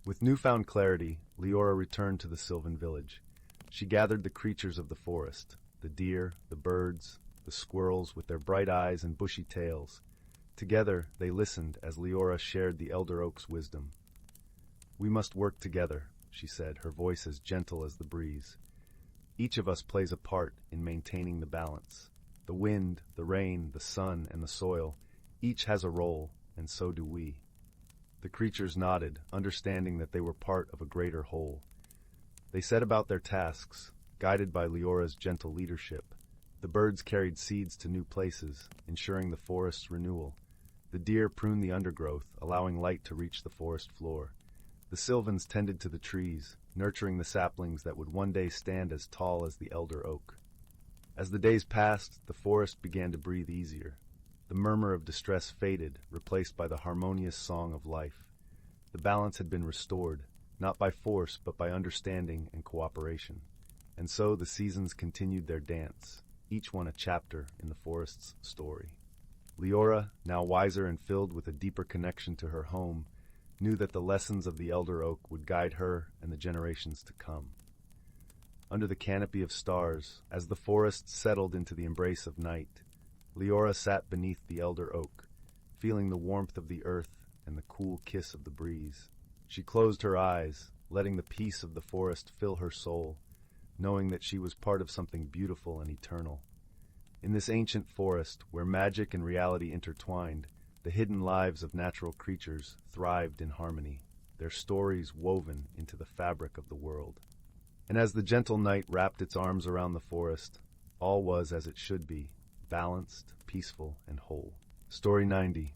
With newfound clarity, Leora returned to the sylvan village. She gathered the creatures of the forest, the deer, the birds, the squirrels with their bright eyes and bushy tails. Together, they listened as Leora shared the elder oak's wisdom. "We must work together," she said, her voice as gentle as the breeze. "Each of us plays a part in maintaining the balance. The wind, the rain, the sun, and the soil, each has a role, and so do we." The creatures nodded, understanding that they were part of a greater whole. They set about their tasks, guided by Leora's gentle leadership. The birds carried seeds to new places, ensuring the forest's renewal. The deer pruned the undergrowth, allowing light to reach the forest floor. The sylvans tended to the trees, nurturing the saplings that would one day stand as tall as the elder oak. As the days passed, the forest began to breathe easier. The murmur of distress faded, replaced by the harmonious song of life. The balance had been restored, not by force but by understanding and cooperation. And so the seasons continued their dance, each one a chapter in the forest's story. Leora, now wiser and filled with a deeper connection to her home, knew that the lessons of the elder oak would guide her and the generations to come. Under the canopy of stars, as the forest settled into the embrace of night, Leora sat beneath the elder oak, feeling the warmth of the earth and the cool kiss of the breeze. She closed her eyes, letting the peace of the forest fill her soul, knowing that she was part of something beautiful and eternal. In this ancient forest, where magic and reality intertwined, the hidden lives of natural creatures thrived in harmony, their stories woven into the fabric of the world. And as the gentle night wrapped its arms around the forest, all was as it should be, balanced, peaceful, and whole. Story 90.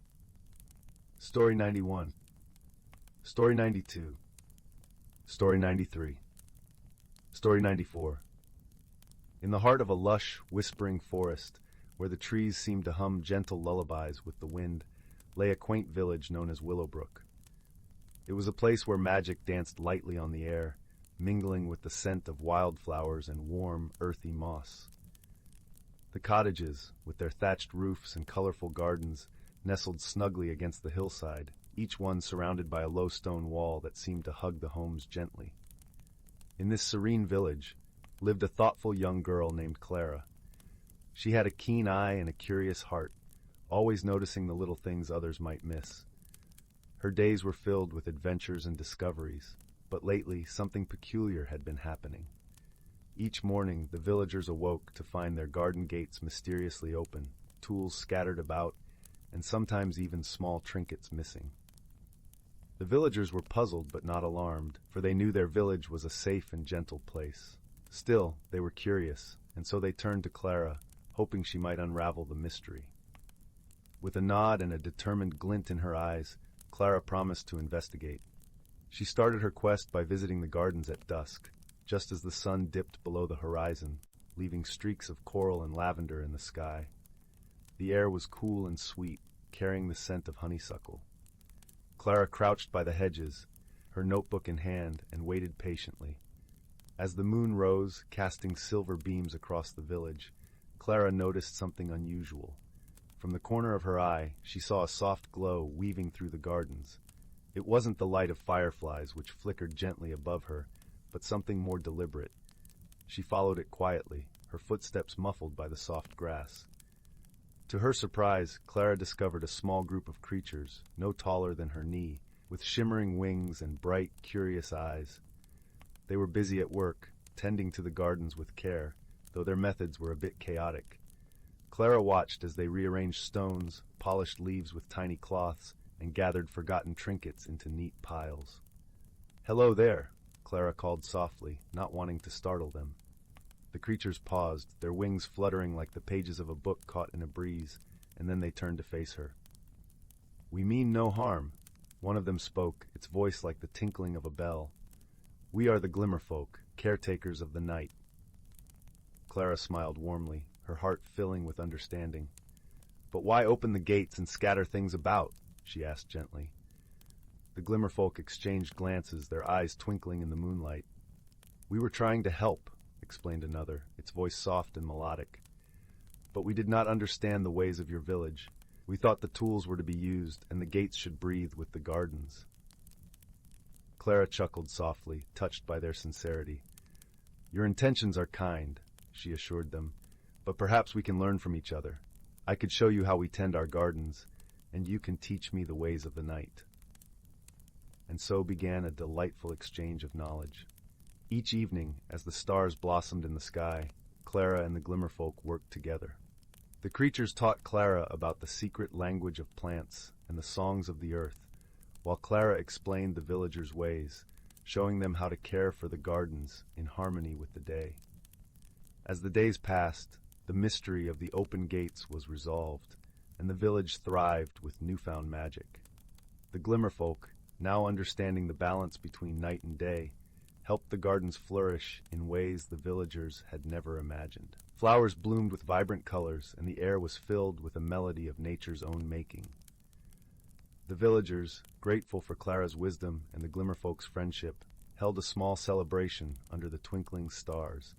Story 91. Story 92. Story 93. Story 94. In the heart of a lush, whispering forest, where the trees seemed to hum gentle lullabies with the wind, lay a quaint village known as Willowbrook. It was a place where magic danced lightly on the air, mingling with the scent of wildflowers and warm, earthy moss. The cottages, with their thatched roofs and colorful gardens, nestled snugly against the hillside, each one surrounded by a low stone wall that seemed to hug the homes gently. In this serene village lived a thoughtful young girl named Clara. She had a keen eye and a curious heart, always noticing the little things others might miss. Her days were filled with adventures and discoveries, but lately something peculiar had been happening. Each morning, the villagers awoke to find their garden gates mysteriously open, tools scattered about, and sometimes even small trinkets missing. The villagers were puzzled but not alarmed, for they knew their village was a safe and gentle place. Still, they were curious, and so they turned to Clara, hoping she might unravel the mystery. With a nod and a determined glint in her eyes, Clara promised to investigate. She started her quest by visiting the gardens at dusk, just as the sun dipped below the horizon, leaving streaks of coral and lavender in the sky. The air was cool and sweet, carrying the scent of honeysuckle. Clara crouched by the hedges, her notebook in hand, and waited patiently. As the moon rose, casting silver beams across the village, Clara noticed something unusual. From the corner of her eye, she saw a soft glow weaving through the gardens. It wasn't the light of fireflies which flickered gently above her, but something more deliberate. She followed it quietly, her footsteps muffled by the soft grass. To her surprise, Clara discovered a small group of creatures, no taller than her knee, with shimmering wings and bright, curious eyes. They were busy at work, tending to the gardens with care, though their methods were a bit chaotic. Clara watched as they rearranged stones, polished leaves with tiny cloths, and gathered forgotten trinkets into neat piles. "Hello there," Clara called softly, not wanting to startle them. The creatures paused, their wings fluttering like the pages of a book caught in a breeze, and then they turned to face her. "We mean no harm," one of them spoke, its voice like the tinkling of a bell. "We are the Glimmerfolk, caretakers of the night." Clara smiled warmly, her heart filling with understanding. "But why open the gates and scatter things about?" she asked gently. The Glimmerfolk exchanged glances, their eyes twinkling in the moonlight. "We were trying to help," explained another, its voice soft and melodic. "But we did not understand the ways of your village. We thought the tools were to be used, and the gates should breathe with the gardens." Clara chuckled softly, touched by their sincerity. "Your intentions are kind," she assured them, "but perhaps we can learn from each other. I could show you how we tend our gardens, and you can teach me the ways of the night." And so began a delightful exchange of knowledge. Each evening, as the stars blossomed in the sky, Clara and the Glimmerfolk worked together. The creatures taught Clara about the secret language of plants and the songs of the earth, while Clara explained the villagers' ways, showing them how to care for the gardens in harmony with the day. As the days passed, the mystery of the open gates was resolved, and the village thrived with newfound magic. The Glimmerfolk, now understanding the balance between night and day, helped the gardens flourish in ways the villagers had never imagined. Flowers bloomed with vibrant colors, and the air was filled with a melody of nature's own making. The villagers, grateful for Clara's wisdom and the Glimmerfolk's friendship, held a small celebration under the twinkling stars.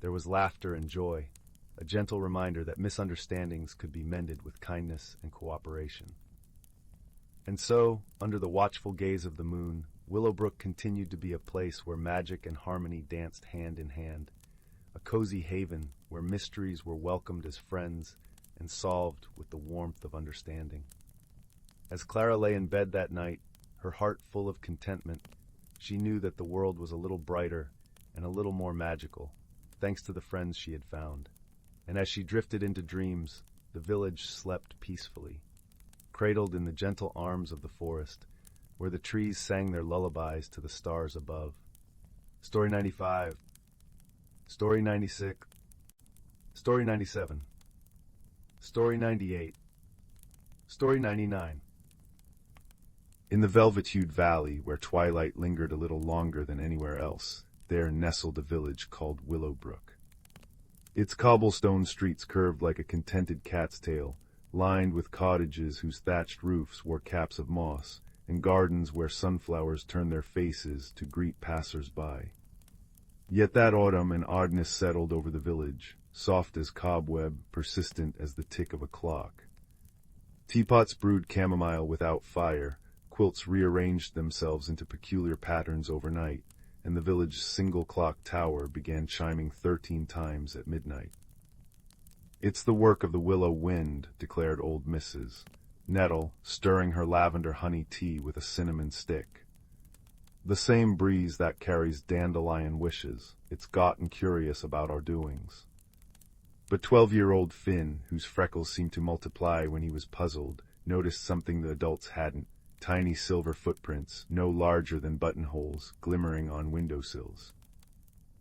There was laughter and joy, a gentle reminder that misunderstandings could be mended with kindness and cooperation. And so, under the watchful gaze of the moon, Willowbrook continued to be a place where magic and harmony danced hand in hand, a cozy haven where mysteries were welcomed as friends and solved with the warmth of understanding. As Clara lay in bed that night, her heart full of contentment, she knew that the world was a little brighter and a little more magical, thanks to the friends she had found. And as she drifted into dreams, the village slept peacefully, cradled in the gentle arms of the forest, where the trees sang their lullabies to the stars above. Story 95. Story 96. Story 97. Story 98. Story 99. In the velvet-hued valley, where twilight lingered a little longer than anywhere else, there nestled a village called Willowbrook. Its cobblestone streets curved like a contented cat's tail, lined with cottages whose thatched roofs wore caps of moss, and gardens where sunflowers turned their faces to greet passers-by. Yet that autumn an oddness settled over the village, soft as cobweb, persistent as the tick of a clock. Teapots brewed chamomile without fire, quilts rearranged themselves into peculiar patterns overnight, and the village's single clock tower began chiming 13 times at midnight. "It's the work of the willow wind," declared old Mrs. Nettle, stirring her lavender honey tea with a cinnamon stick. The same breeze that carries dandelion wishes. It's gotten curious about our doings. But 12-year-old Finn, whose freckles seemed to multiply when he was puzzled, noticed something the adults hadn't: tiny silver footprints, no larger than buttonholes, glimmering on windowsills.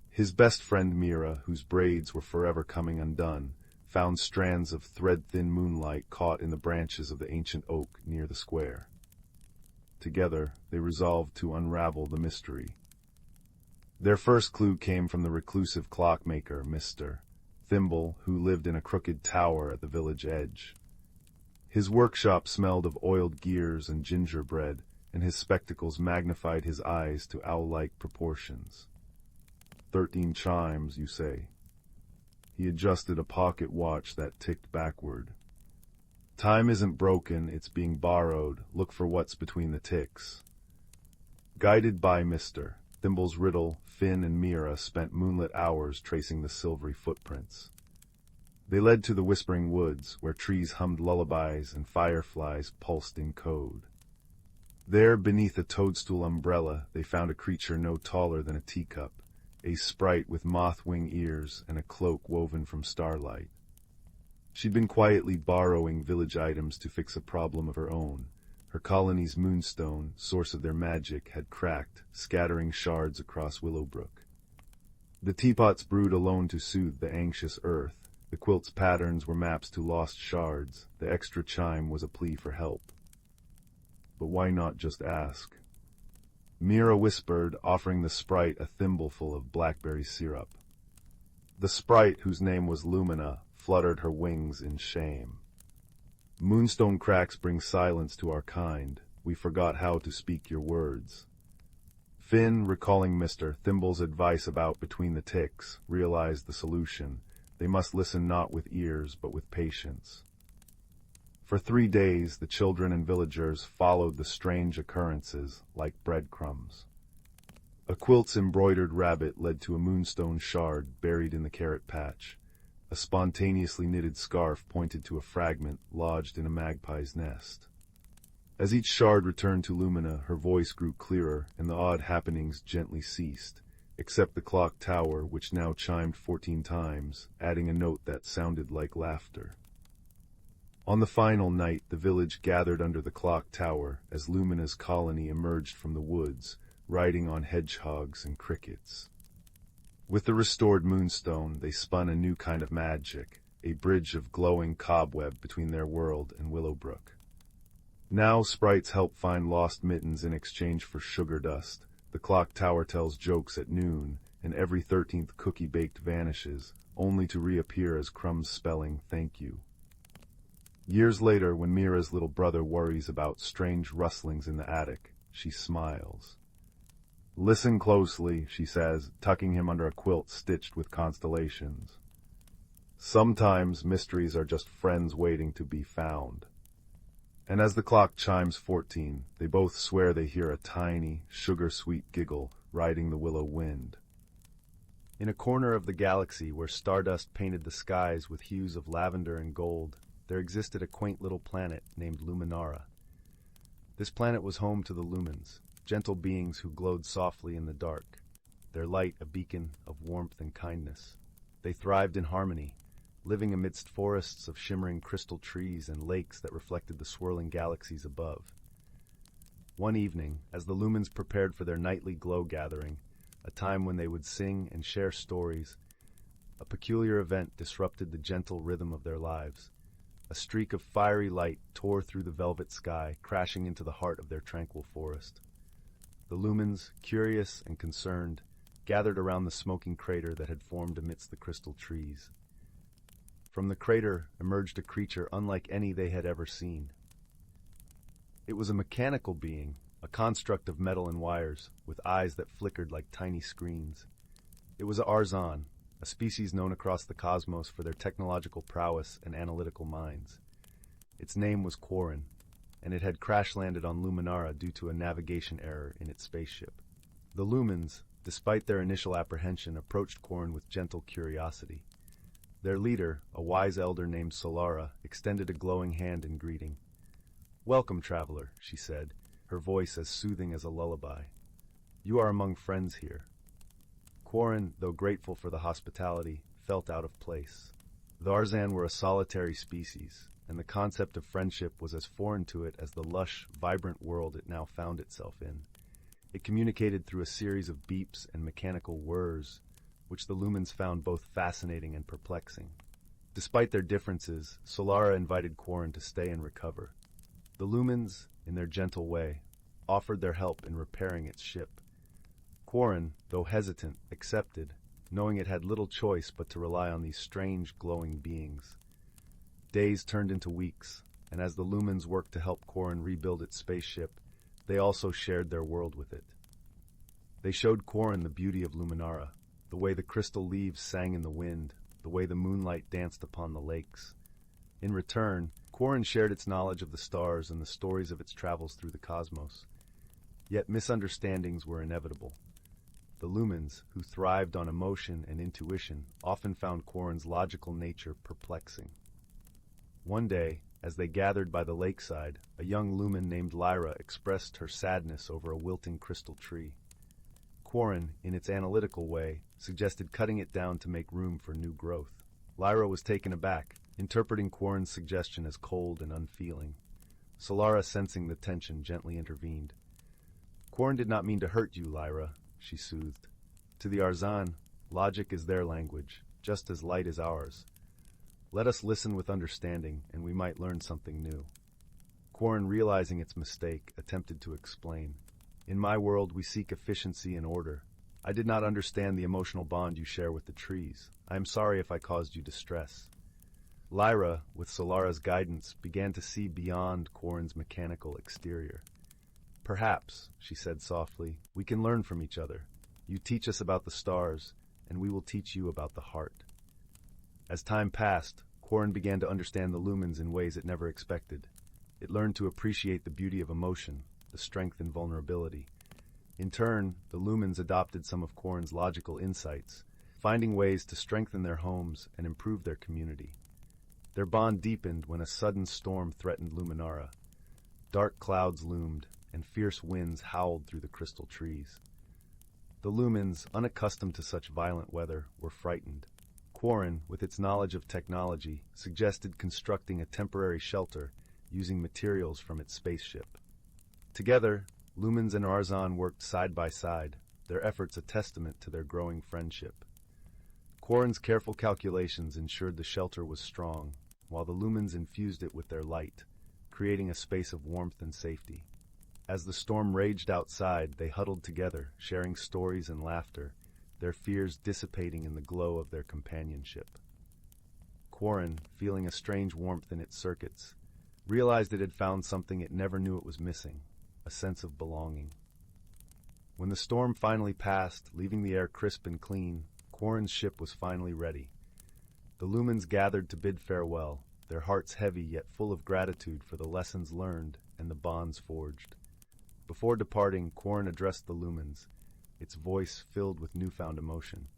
His best friend Mira, whose braids were forever coming undone, found strands of thread-thin moonlight caught in the branches of the ancient oak near the square. Together, they resolved to unravel the mystery. Their first clue came from the reclusive clockmaker, Mr. Thimble, who lived in a crooked tower at the village edge. His workshop smelled of oiled gears and gingerbread, and his spectacles magnified his eyes to owl-like proportions. 13 chimes, you say? He adjusted a pocket watch that ticked backward. Time isn't broken, it's being borrowed. Look for what's between the ticks. Guided by Mr. Thimble's riddle, Finn and Mira spent moonlit hours tracing the silvery footprints. They led to the whispering woods, where trees hummed lullabies and fireflies pulsed in code. There, beneath a toadstool umbrella, they found a creature no taller than a teacup, a sprite with moth-wing ears and a cloak woven from starlight. She'd been quietly borrowing village items to fix a problem of her own. Her colony's moonstone, source of their magic, had cracked, scattering shards across Willowbrook. The teapots brewed alone to soothe the anxious earth. The quilt's patterns were maps to lost shards. The extra chime was a plea for help. But why not just ask? Mira whispered, offering the sprite a thimbleful of blackberry syrup. The sprite, whose name was Lumina, fluttered her wings in shame. Moonstone cracks bring silence to our kind. We forgot how to speak your words. Finn, recalling Mr. Thimble's advice about between the ticks, realized the solution. They must listen not with ears, but with patience. For 3 days, the children and villagers followed the strange occurrences like breadcrumbs. A quilt's embroidered rabbit led to a moonstone shard buried in the carrot patch. A spontaneously knitted scarf pointed to a fragment lodged in a magpie's nest. As each shard returned to Lumina, her voice grew clearer, and the odd happenings gently ceased, except the clock tower, which now chimed 14 times, adding a note that sounded like laughter. On the final night, the village gathered under the clock tower as Lumina's colony emerged from the woods, riding on hedgehogs and crickets. With the restored moonstone, they spun a new kind of magic, a bridge of glowing cobweb between their world and Willowbrook. Now sprites help find lost mittens in exchange for sugar dust. The clock tower tells jokes at noon, and every 13th cookie baked vanishes, only to reappear as crumbs spelling thank you. Years later, when Mira's little brother worries about strange rustlings in the attic, she smiles. Listen closely, she says, tucking him under a quilt stitched with constellations. Sometimes mysteries are just friends waiting to be found. And as the clock chimes 14, they both swear they hear a tiny, sugar-sweet giggle riding the willow wind. In a corner of the galaxy where stardust painted the skies with hues of lavender and gold, there existed a quaint little planet named Luminara. This planet was home to the lumens, gentle beings who glowed softly in the dark, their light a beacon of warmth and kindness. They thrived in harmony, living amidst forests of shimmering crystal trees and lakes that reflected the swirling galaxies above. One evening, as the lumens prepared for their nightly glow gathering, a time when they would sing and share stories, a peculiar event disrupted the gentle rhythm of their lives. A streak of fiery light tore through the velvet sky, crashing into the heart of their tranquil forest. The lumens, curious and concerned, gathered around the smoking crater that had formed amidst the crystal trees. From the crater emerged a creature unlike any they had ever seen. It was a mechanical being, a construct of metal and wires, with eyes that flickered like tiny screens. It was Arzon, a species known across the cosmos for their technological prowess and analytical minds. Its name was Quarren, and it had crash-landed on Luminara due to a navigation error in its spaceship. The lumens, despite their initial apprehension, approached Quarren with gentle curiosity. Their leader, a wise elder named Solara, extended a glowing hand in greeting. "Welcome, traveler," she said, her voice as soothing as a lullaby. You are among friends here." Quarren, though grateful for the hospitality, felt out of place. The Arzan were a solitary species, and the concept of friendship was as foreign to it as the lush, vibrant world it now found itself in. It communicated through a series of beeps and mechanical whirs, which the lumens found both fascinating and perplexing. Despite their differences, Solara invited Quarren to stay and recover. The lumens, in their gentle way, offered their help in repairing its ship. Quarren, though hesitant, accepted, knowing it had little choice but to rely on these strange, glowing beings. Days turned into weeks, and as the lumens worked to help Quarren rebuild its spaceship, they also shared their world with it. They showed Quarren the beauty of Luminara, the way the crystal leaves sang in the wind, the way the moonlight danced upon the lakes. In return, Quarren shared its knowledge of the stars and the stories of its travels through the cosmos. Yet misunderstandings were inevitable. The lumens, who thrived on emotion and intuition, often found Quarren's logical nature perplexing. One day, as they gathered by the lakeside, a young lumen named Lyra expressed her sadness over a wilting crystal tree. Quarren, in its analytical way, suggested cutting it down to make room for new growth. Lyra was taken aback, interpreting Quarren's suggestion as cold and unfeeling. Solara, sensing the tension, gently intervened. "Quarren did not mean to hurt you, Lyra," she soothed. "To the Arzan, logic is their language, just as light is ours. Let us listen with understanding, and we might learn something new." Quarren, realizing its mistake, attempted to explain. "In my world, we seek efficiency and order. I did not understand the emotional bond you share with the trees. I am sorry if I caused you distress." Lyra, with Solara's guidance, began to see beyond Quarren's mechanical exterior. "Perhaps," she said softly, "we can learn from each other. You teach us about the stars, and we will teach you about the heart." As time passed, Quarren began to understand the lumens in ways it never expected. It learned to appreciate the beauty of emotion, the strength and vulnerability. In turn, the lumens adopted some of Quarren's logical insights, finding ways to strengthen their homes and improve their community. Their bond deepened when a sudden storm threatened Luminara. Dark clouds loomed, and fierce winds howled through the crystal trees. The lumens, unaccustomed to such violent weather, were frightened. Quarren, with its knowledge of technology, suggested constructing a temporary shelter using materials from its spaceship. Together, lumens and Arzan worked side by side, their efforts a testament to their growing friendship. Quarren's careful calculations ensured the shelter was strong, while the lumens infused it with their light, creating a space of warmth and safety. As the storm raged outside, they huddled together, sharing stories and laughter, their fears dissipating in the glow of their companionship. Quarren, feeling a strange warmth in its circuits, realized it had found something it never knew it was missing, a sense of belonging. When the storm finally passed, leaving the air crisp and clean, Quarren's ship was finally ready. The lumens gathered to bid farewell, their hearts heavy yet full of gratitude for the lessons learned and the bonds forged. Before departing, Quarren addressed the lumens, its voice filled with newfound emotion.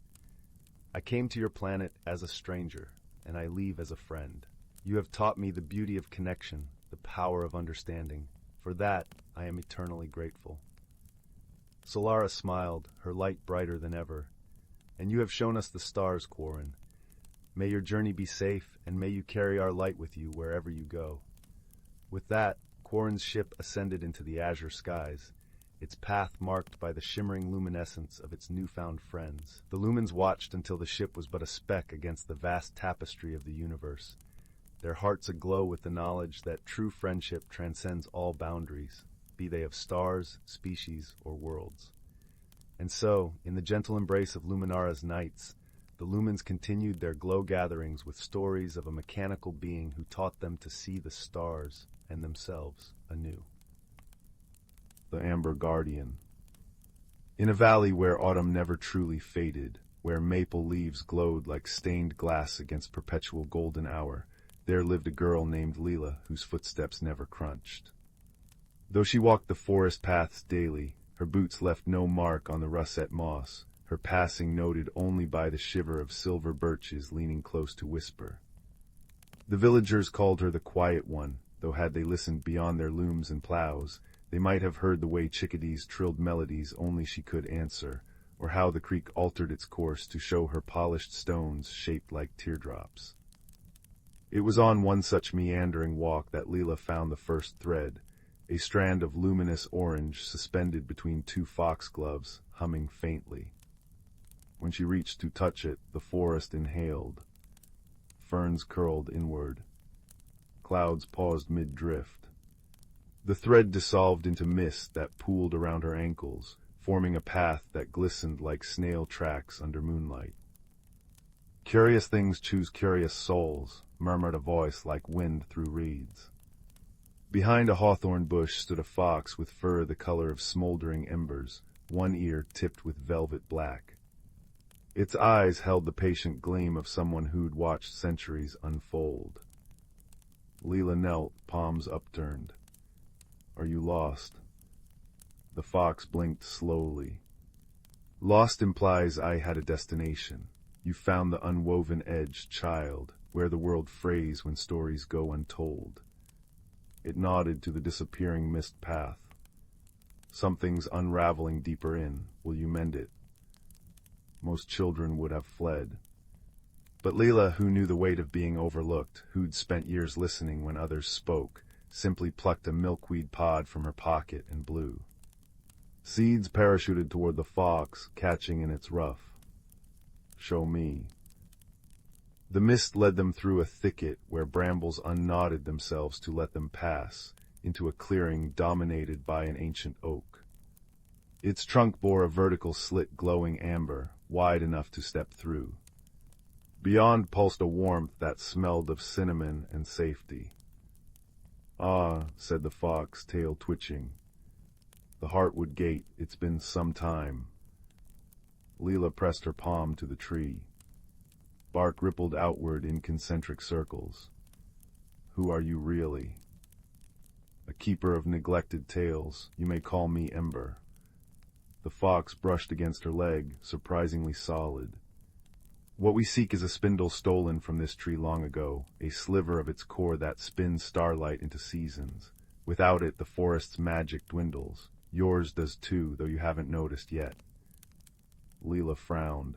"I came to your planet as a stranger, and I leave as a friend. You have taught me the beauty of connection, the power of understanding. For that, I am eternally grateful." Solara smiled, her light brighter than ever. "And you have shown us the stars, Quarren. May your journey be safe, and may you carry our light with you wherever you go." With that, Quarren's ship ascended into the azure skies, its path marked by the shimmering luminescence of its newfound friends. The lumens watched until the ship was but a speck against the vast tapestry of the universe, their hearts aglow with the knowledge that true friendship transcends all boundaries, be they of stars, species, or worlds. And so, in the gentle embrace of Luminara's nights, the lumens continued their glow gatherings with stories of a mechanical being who taught them to see the stars and themselves anew. The Amber Guardian. In a valley where autumn never truly faded, where maple leaves glowed like stained glass against perpetual golden hour, there lived a girl named Leela whose footsteps never crunched. Though she walked the forest paths daily, her boots left no mark on the russet moss, her passing noted only by the shiver of silver birches leaning close to whisper. The villagers called her the Quiet One, though had they listened beyond their looms and plows, They might have heard the way chickadees trilled melodies only she could answer, or how the creek altered its course to show her polished stones shaped like teardrops. It was on one such meandering walk that Leela found the first thread, a strand of luminous orange suspended between two foxgloves, humming faintly. When she reached to touch it, the forest inhaled. Ferns curled inward. Clouds paused mid-drift. The thread dissolved into mist that pooled around her ankles, forming a path that glistened like snail tracks under moonlight. "Curious things choose curious souls," murmured a voice like wind through reeds. Behind a hawthorn bush stood a fox with fur the color of smoldering embers, one ear tipped with velvet black. Its eyes held the patient gleam of someone who'd watched centuries unfold. Leela knelt, palms upturned. "Are you lost?" The fox blinked slowly. "Lost implies I had a destination. You found the unwoven edge, child, where the world frays when stories go untold." It nodded to the disappearing mist path. "Something's unraveling deeper in. Will you mend it?" Most children would have fled. But Leela, who knew the weight of being overlooked, who'd spent years listening when others spoke, simply plucked a milkweed pod from her pocket and blew. Seeds parachuted toward the fox, catching in its ruff. "Show me." The mist led them through a thicket where brambles unknotted themselves to let them pass, into a clearing dominated by an ancient oak. Its trunk bore a vertical slit glowing amber, wide enough to step through. Beyond pulsed a warmth that smelled of cinnamon and safety. "Ah," said the fox, tail twitching. "The Heartwood Gate, it's been some time." Leela pressed her palm to the tree. Bark rippled outward in concentric circles. "Who are you really?" "A keeper of neglected tales. You may call me Ember." The fox brushed against her leg, surprisingly solid. "What we seek is a spindle stolen from this tree long ago, a sliver of its core that spins starlight into seasons. Without it, the forest's magic dwindles. Yours does too, though you haven't noticed yet." Leela frowned.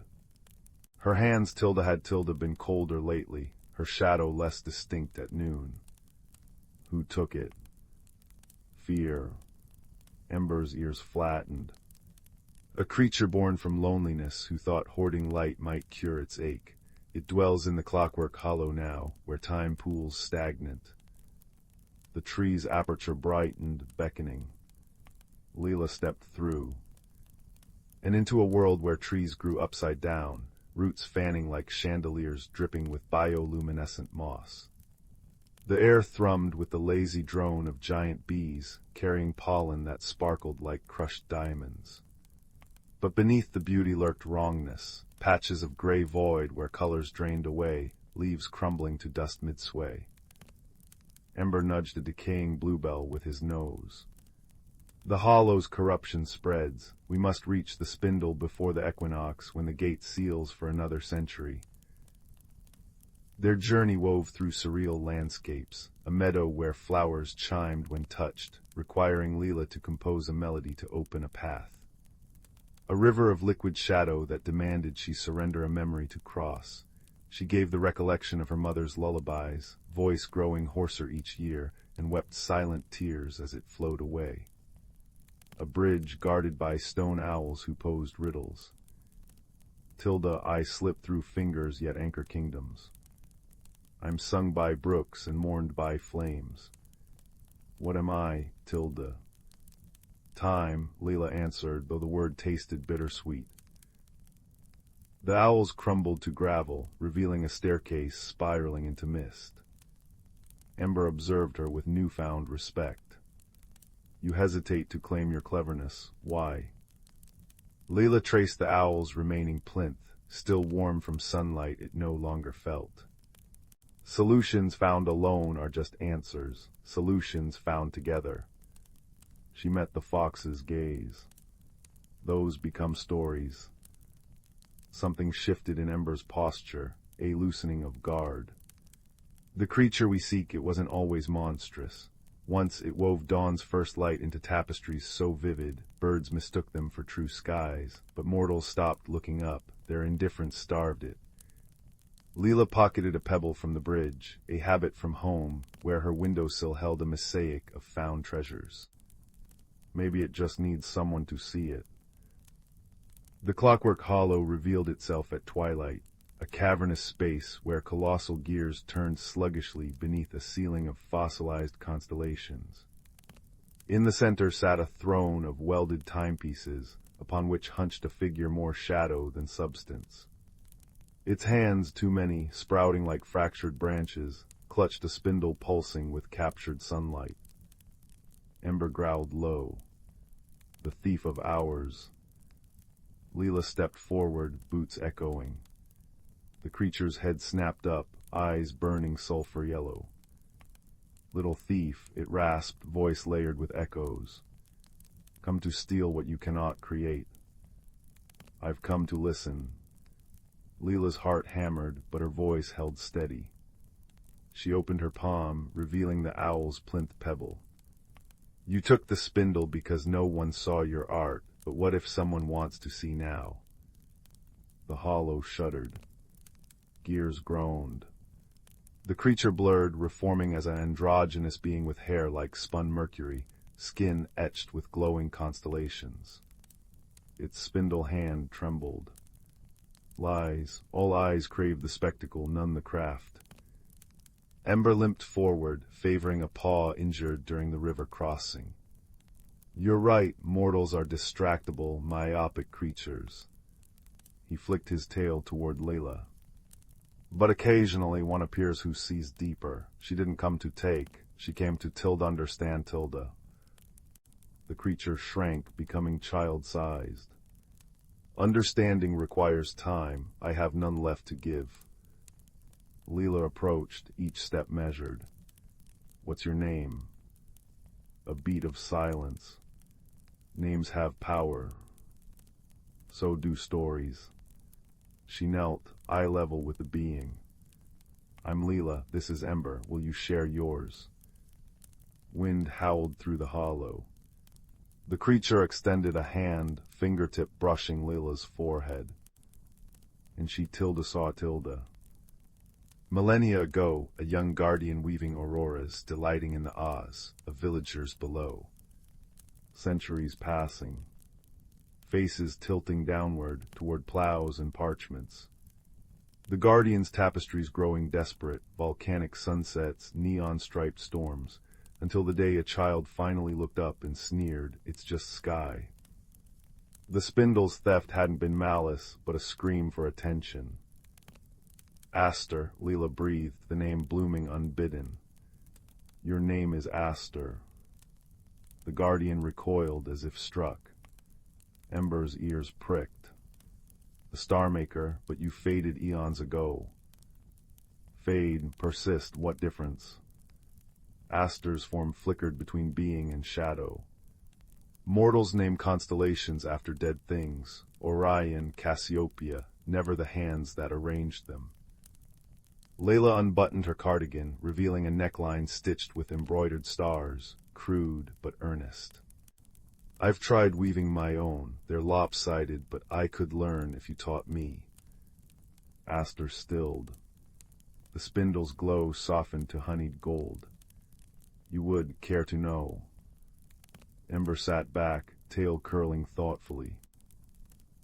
Her hands had been colder lately, her shadow less distinct at noon. "Who took it?" "Fear." Ember's ears flattened. "A creature born from loneliness who thought hoarding light might cure its ache. It dwells in the clockwork hollow now, where time pools stagnant." The tree's aperture brightened, beckoning. Leela stepped through, and into a world where trees grew upside down, roots fanning like chandeliers dripping with bioluminescent moss. The air thrummed with the lazy drone of giant bees, carrying pollen that sparkled like crushed diamonds. But beneath the beauty lurked wrongness, patches of gray void where colors drained away, leaves crumbling to dust mid-sway. Ember nudged a decaying bluebell with his nose. "The hollow's corruption spreads. We must reach the spindle before the equinox, when the gate seals for another century." Their journey wove through surreal landscapes, a meadow where flowers chimed when touched, requiring Leela to compose a melody to open a path. A river of liquid shadow that demanded she surrender a memory to cross. She gave the recollection of her mother's lullabies, voice growing hoarser each year, and wept silent tears as it flowed away. A bridge guarded by stone owls who posed riddles. "Tilda, I slip through fingers yet anchor kingdoms. I'm sung by brooks and mourned by flames. What am I, Tilda?" "Time," Leela answered, though the word tasted bittersweet. The owls crumbled to gravel, revealing a staircase spiraling into mist. Ember observed her with newfound respect. "You hesitate to claim your cleverness. Why?" Leela traced the owl's remaining plinth, still warm from sunlight it no longer felt. "Solutions found alone are just answers, solutions found together." She met the fox's gaze. "Those become stories." Something shifted in Ember's posture, a loosening of guard. "The creature we seek, it wasn't always monstrous. Once it wove dawn's first light into tapestries so vivid, birds mistook them for true skies, but mortals stopped looking up, their indifference starved it. Leela pocketed a pebble from the bridge, a habit from home, where her windowsill held a mosaic of found treasures. Maybe it just needs someone to see it. The clockwork hollow revealed itself at twilight, a cavernous space where colossal gears turned sluggishly beneath a ceiling of fossilized constellations. In the center sat a throne of welded timepieces, upon which hunched a figure more shadow than substance. Its hands, too many, sprouting like fractured branches, clutched a spindle pulsing with captured sunlight. Ember growled low. The thief of hours. Leela stepped forward, boots echoing. The creature's head snapped up, eyes burning sulfur yellow. Little thief, it rasped, voice layered with echoes. Come to steal what you cannot create. I've come to listen. Leela's heart hammered, but her voice held steady. She opened her palm, revealing the owl's plinth pebble. You took the spindle because no one saw your art, but what if someone wants to see now? The hollow shuddered. Gears groaned. The creature blurred, reforming as an androgynous being with hair like spun mercury, skin etched with glowing constellations. Its spindle hand trembled. Lies, all eyes craved the spectacle, none the craft. Ember limped forward, favoring a paw injured during the river crossing. You're right, mortals are distractible, myopic creatures. He flicked his tail toward Leela. But occasionally one appears who sees deeper. She didn't come to take, she came to understand Tilda. The creature shrank, becoming child-sized. Understanding requires time, I have none left to give. Leela approached, each step measured. What's your name? A beat of silence. Names have power. So do stories. She knelt, eye level with the being. I'm Leela, this is Ember, will you share yours? Wind howled through the hollow. The creature extended a hand, fingertip brushing Leela's forehead. And she saw Tilda. Millennia ago, a young guardian weaving auroras, delighting in the Oz of villagers below. Centuries passing. Faces tilting downward toward plows and parchments. The guardian's tapestries growing desperate, volcanic sunsets, neon-striped storms, until the day a child finally looked up and sneered, it's just sky. The spindle's theft hadn't been malice, but a scream for attention. Aster, Leela breathed, the name blooming unbidden. Your name is Aster. The guardian recoiled as if struck. Ember's ears pricked. The Starmaker, but you faded eons ago. Fade, persist, what difference? Aster's form flickered between being and shadow. Mortals name constellations after dead things, Orion, Cassiopeia, never the hands that arranged them. Leela unbuttoned her cardigan, revealing a neckline stitched with embroidered stars, crude but earnest. I've tried weaving my own, they're lopsided, but I could learn if you taught me. Aster stilled. The spindle's glow softened to honeyed gold. You would care to know. Ember sat back, tail curling thoughtfully.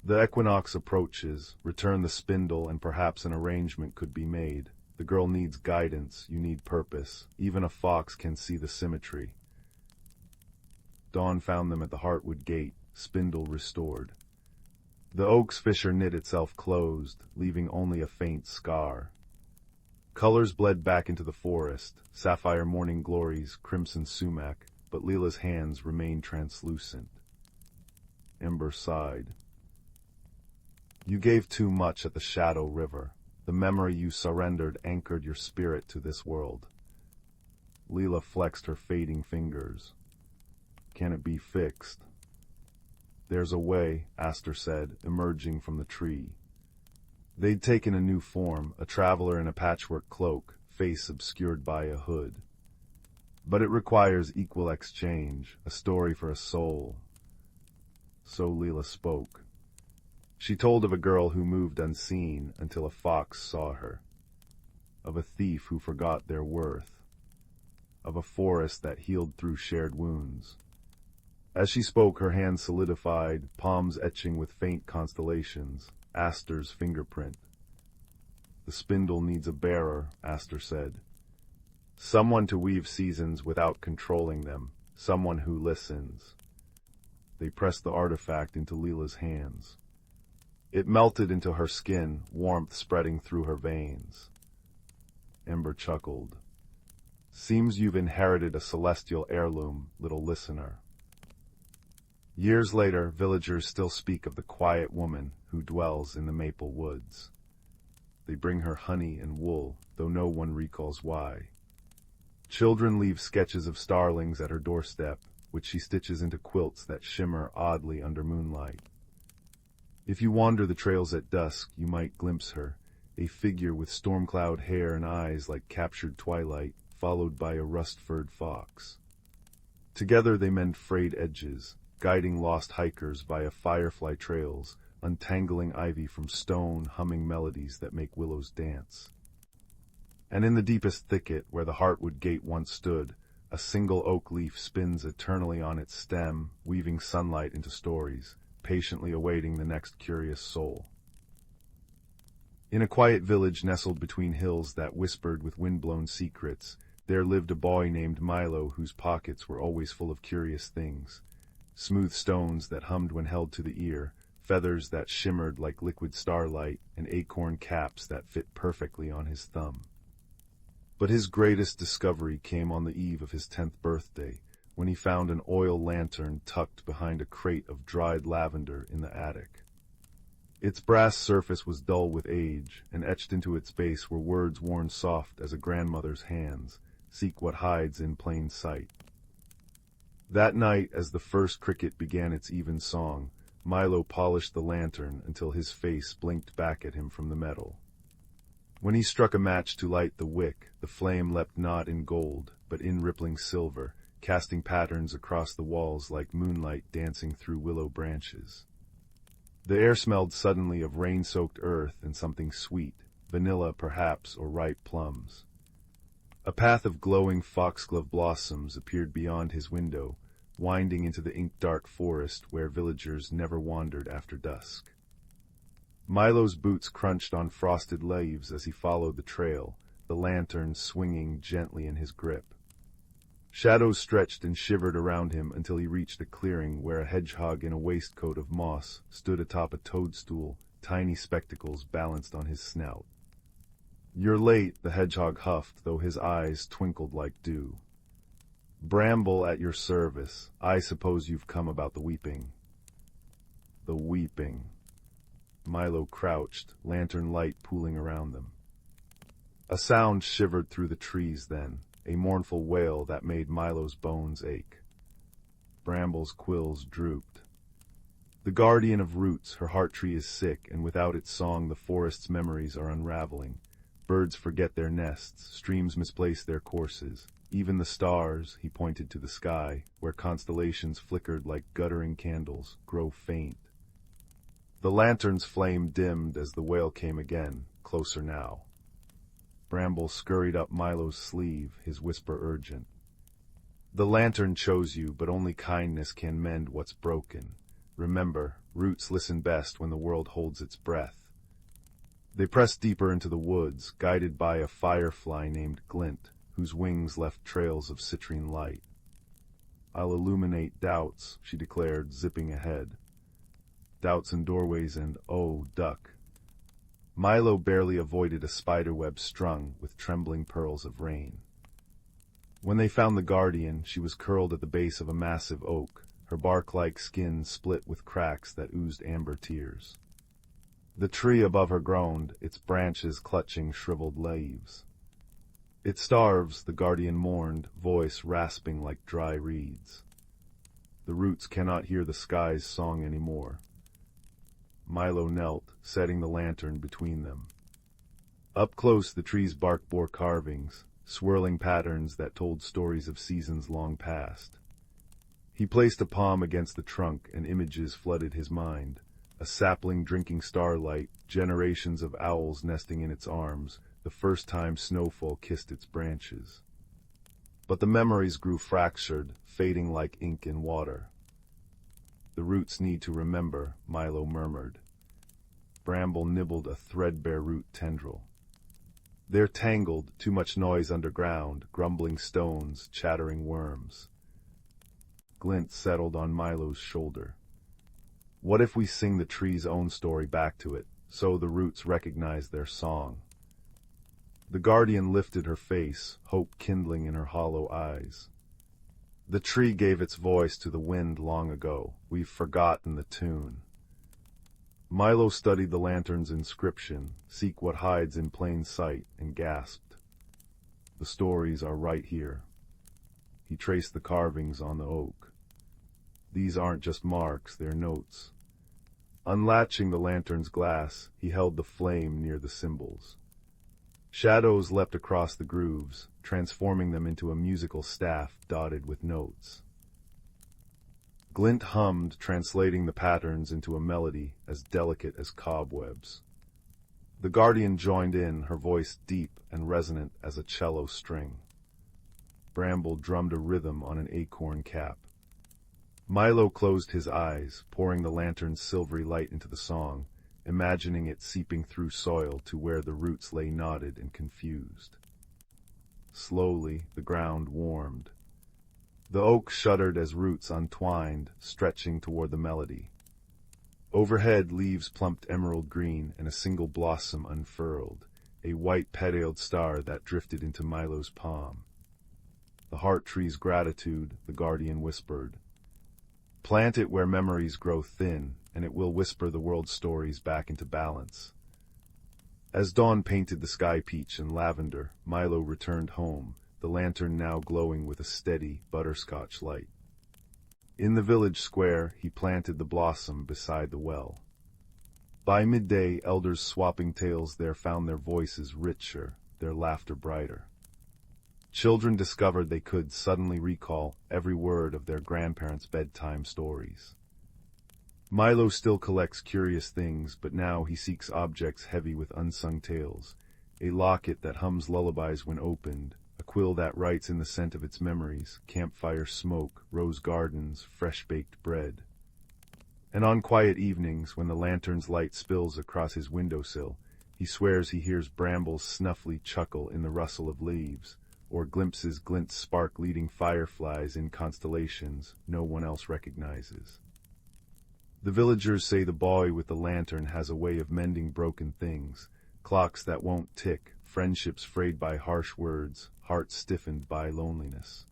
The equinox approaches, return the spindle, and perhaps an arrangement could be made. The girl needs guidance, you need purpose. Even a fox can see the symmetry. Dawn found them at the Heartwood Gate, spindle restored. The oak's fissure knit itself closed, leaving only a faint scar. Colors bled back into the forest, sapphire morning glories, crimson sumac, but Leela's hands remained translucent. Ember sighed. You gave too much at the Shadow River. The memory you surrendered anchored your spirit to this world. Leela flexed her fading fingers. Can it be fixed? There's a way, Aster said, emerging from the tree. They'd taken a new form, a traveler in a patchwork cloak, face obscured by a hood. But it requires equal exchange, a story for a soul. So Leela spoke. She told of a girl who moved unseen until a fox saw her, of a thief who forgot their worth, of a forest that healed through shared wounds. As she spoke, her hands solidified, palms etching with faint constellations, Aster's fingerprint. The spindle needs a bearer, Aster said. Someone to weave seasons without controlling them, someone who listens. They pressed the artifact into Leela's hands. It melted into her skin, warmth spreading through her veins. Ember chuckled. Seems you've inherited a celestial heirloom, little listener. Years later, villagers still speak of the quiet woman who dwells in the maple woods. They bring her honey and wool, though no one recalls why. Children leave sketches of starlings at her doorstep, which she stitches into quilts that shimmer oddly under moonlight. If you wander the trails at dusk, you might glimpse her, a figure with storm-cloud hair and eyes like captured twilight, followed by a rust-furred fox. Together they mend frayed edges, guiding lost hikers via firefly trails, untangling ivy from stone, humming melodies that make willows dance. And in the deepest thicket, where the heartwood gate once stood, a single oak leaf spins eternally on its stem, weaving sunlight into stories, patiently awaiting the next curious soul. In a quiet village nestled between hills that whispered with wind-blown secrets, there lived a boy named Milo whose pockets were always full of curious things. Smooth stones that hummed when held to the ear, feathers that shimmered like liquid starlight, and acorn caps that fit perfectly on his thumb. But his greatest discovery came on the eve of his 10th birthday, when he found an oil lantern tucked behind a crate of dried lavender in the attic. Its brass surface was dull with age, and etched into its base were words worn soft as a grandmother's hands, "Seek what hides in plain sight." That night, as the first cricket began its even song, Milo polished the lantern until his face blinked back at him from the metal. When he struck a match to light the wick, the flame leapt not in gold, but in rippling silver, casting patterns across the walls like moonlight dancing through willow branches. The air smelled suddenly of rain-soaked earth and something sweet, vanilla perhaps, or ripe plums. A path of glowing foxglove blossoms appeared beyond his window, winding into the ink-dark forest where villagers never wandered after dusk. Milo's boots crunched on frosted leaves as he followed the trail, the lantern swinging gently in his grip. Shadows stretched and shivered around him until he reached a clearing where a hedgehog in a waistcoat of moss stood atop a toadstool, tiny spectacles balanced on his snout. "You're late," the hedgehog huffed, though his eyes twinkled like dew. "Bramble at your service. I suppose you've come about the weeping." The weeping. Milo crouched, lantern light pooling around them. A sound shivered through the trees then, a mournful wail that made Milo's bones ache. Bramble's quills drooped. The guardian of roots, her heart tree is sick, and without its song the forest's memories are unraveling. Birds forget their nests, streams misplace their courses. Even the stars, he pointed to the sky, where constellations flickered like guttering candles, grow faint. The lantern's flame dimmed as the wail came again, closer now. Bramble scurried up Milo's sleeve, his whisper urgent. "The lantern chose you, but only kindness can mend what's broken. Remember, roots listen best when the world holds its breath." They pressed deeper into the woods, guided by a firefly named Glint, whose wings left trails of citrine light. "I'll illuminate doubts," she declared, zipping ahead. "Doubts in doorways and, oh, duck." Milo barely avoided a spiderweb strung with trembling pearls of rain. When they found the guardian, she was curled at the base of a massive oak, her bark-like skin split with cracks that oozed amber tears. The tree above her groaned, its branches clutching shriveled leaves. "It starves," the guardian mourned, voice rasping like dry reeds. "The roots cannot hear the sky's song anymore." Milo knelt, setting the lantern between them. Up close the tree's bark bore carvings, swirling patterns that told stories of seasons long past. He placed a palm against the trunk, and images flooded his mind. A sapling drinking starlight, generations of owls nesting in its arms, the first time snowfall kissed its branches. But the memories grew fractured, fading like ink in water. The roots need to remember, Milo murmured. Bramble nibbled a threadbare root tendril. They're tangled, too much noise underground, grumbling stones, chattering worms. Glint settled on Milo's shoulder. What if we sing the tree's own story back to it, so the roots recognize their song? The guardian lifted her face, hope kindling in her hollow eyes. The tree gave its voice to the wind long ago. We've forgotten the tune. Milo studied the lantern's inscription, seek what hides in plain sight, and gasped. The stories are right here. He traced the carvings on the oak. These aren't just marks, they're notes. Unlatching the lantern's glass, he held the flame near the symbols. Shadows leapt across the grooves, transforming them into a musical staff dotted with notes. Glint hummed, translating the patterns into a melody as delicate as cobwebs. The guardian joined in, her voice deep and resonant as a cello string. Bramble drummed a rhythm on an acorn cap. Milo closed his eyes, pouring the lantern's silvery light into the song, imagining it seeping through soil to where the roots lay knotted and confused. Slowly, the ground warmed. The oak shuddered as roots untwined, stretching toward the melody. Overhead, leaves plumped emerald green, and a single blossom unfurled, a white petaled star that drifted into Milo's palm. The heart tree's gratitude, the guardian whispered. Plant it where memories grow thin, and it will whisper the world's stories back into balance. As dawn painted the sky peach and lavender, Milo returned home, the lantern now glowing with a steady, butterscotch light. In the village square, he planted the blossom beside the well. By midday, elders swapping tales there found their voices richer, their laughter brighter. Children discovered they could suddenly recall every word of their grandparents' bedtime stories. Milo still collects curious things, but now he seeks objects heavy with unsung tales. A locket that hums lullabies when opened, a quill that writes in the scent of its memories, campfire smoke, rose gardens, fresh-baked bread. And on quiet evenings, when the lantern's light spills across his windowsill, he swears he hears brambles snuffly chuckle in the rustle of leaves, or glimpses glint spark leading fireflies in constellations no one else recognizes. The villagers say the boy with the lantern has a way of mending broken things, clocks that won't tick, friendships frayed by harsh words, hearts stiffened by loneliness.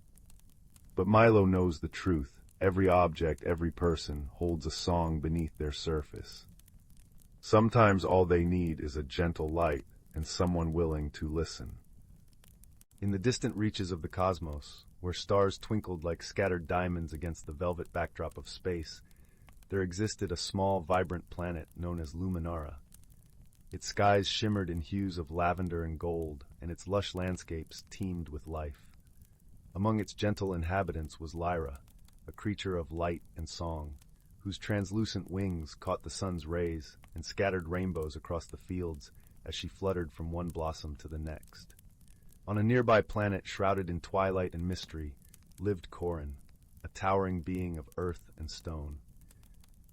But Milo knows the truth. Every object, every person, holds a song beneath their surface. Sometimes all they need is a gentle light and someone willing to listen. In the distant reaches of the cosmos, where stars twinkled like scattered diamonds against the velvet backdrop of space, there existed a small, vibrant planet known as Luminara. Its skies shimmered in hues of lavender and gold, and its lush landscapes teemed with life. Among its gentle inhabitants was Lyra, a creature of light and song, whose translucent wings caught the sun's rays and scattered rainbows across the fields as she fluttered from one blossom to the next. On a nearby planet shrouded in twilight and mystery lived Corin, a towering being of earth and stone.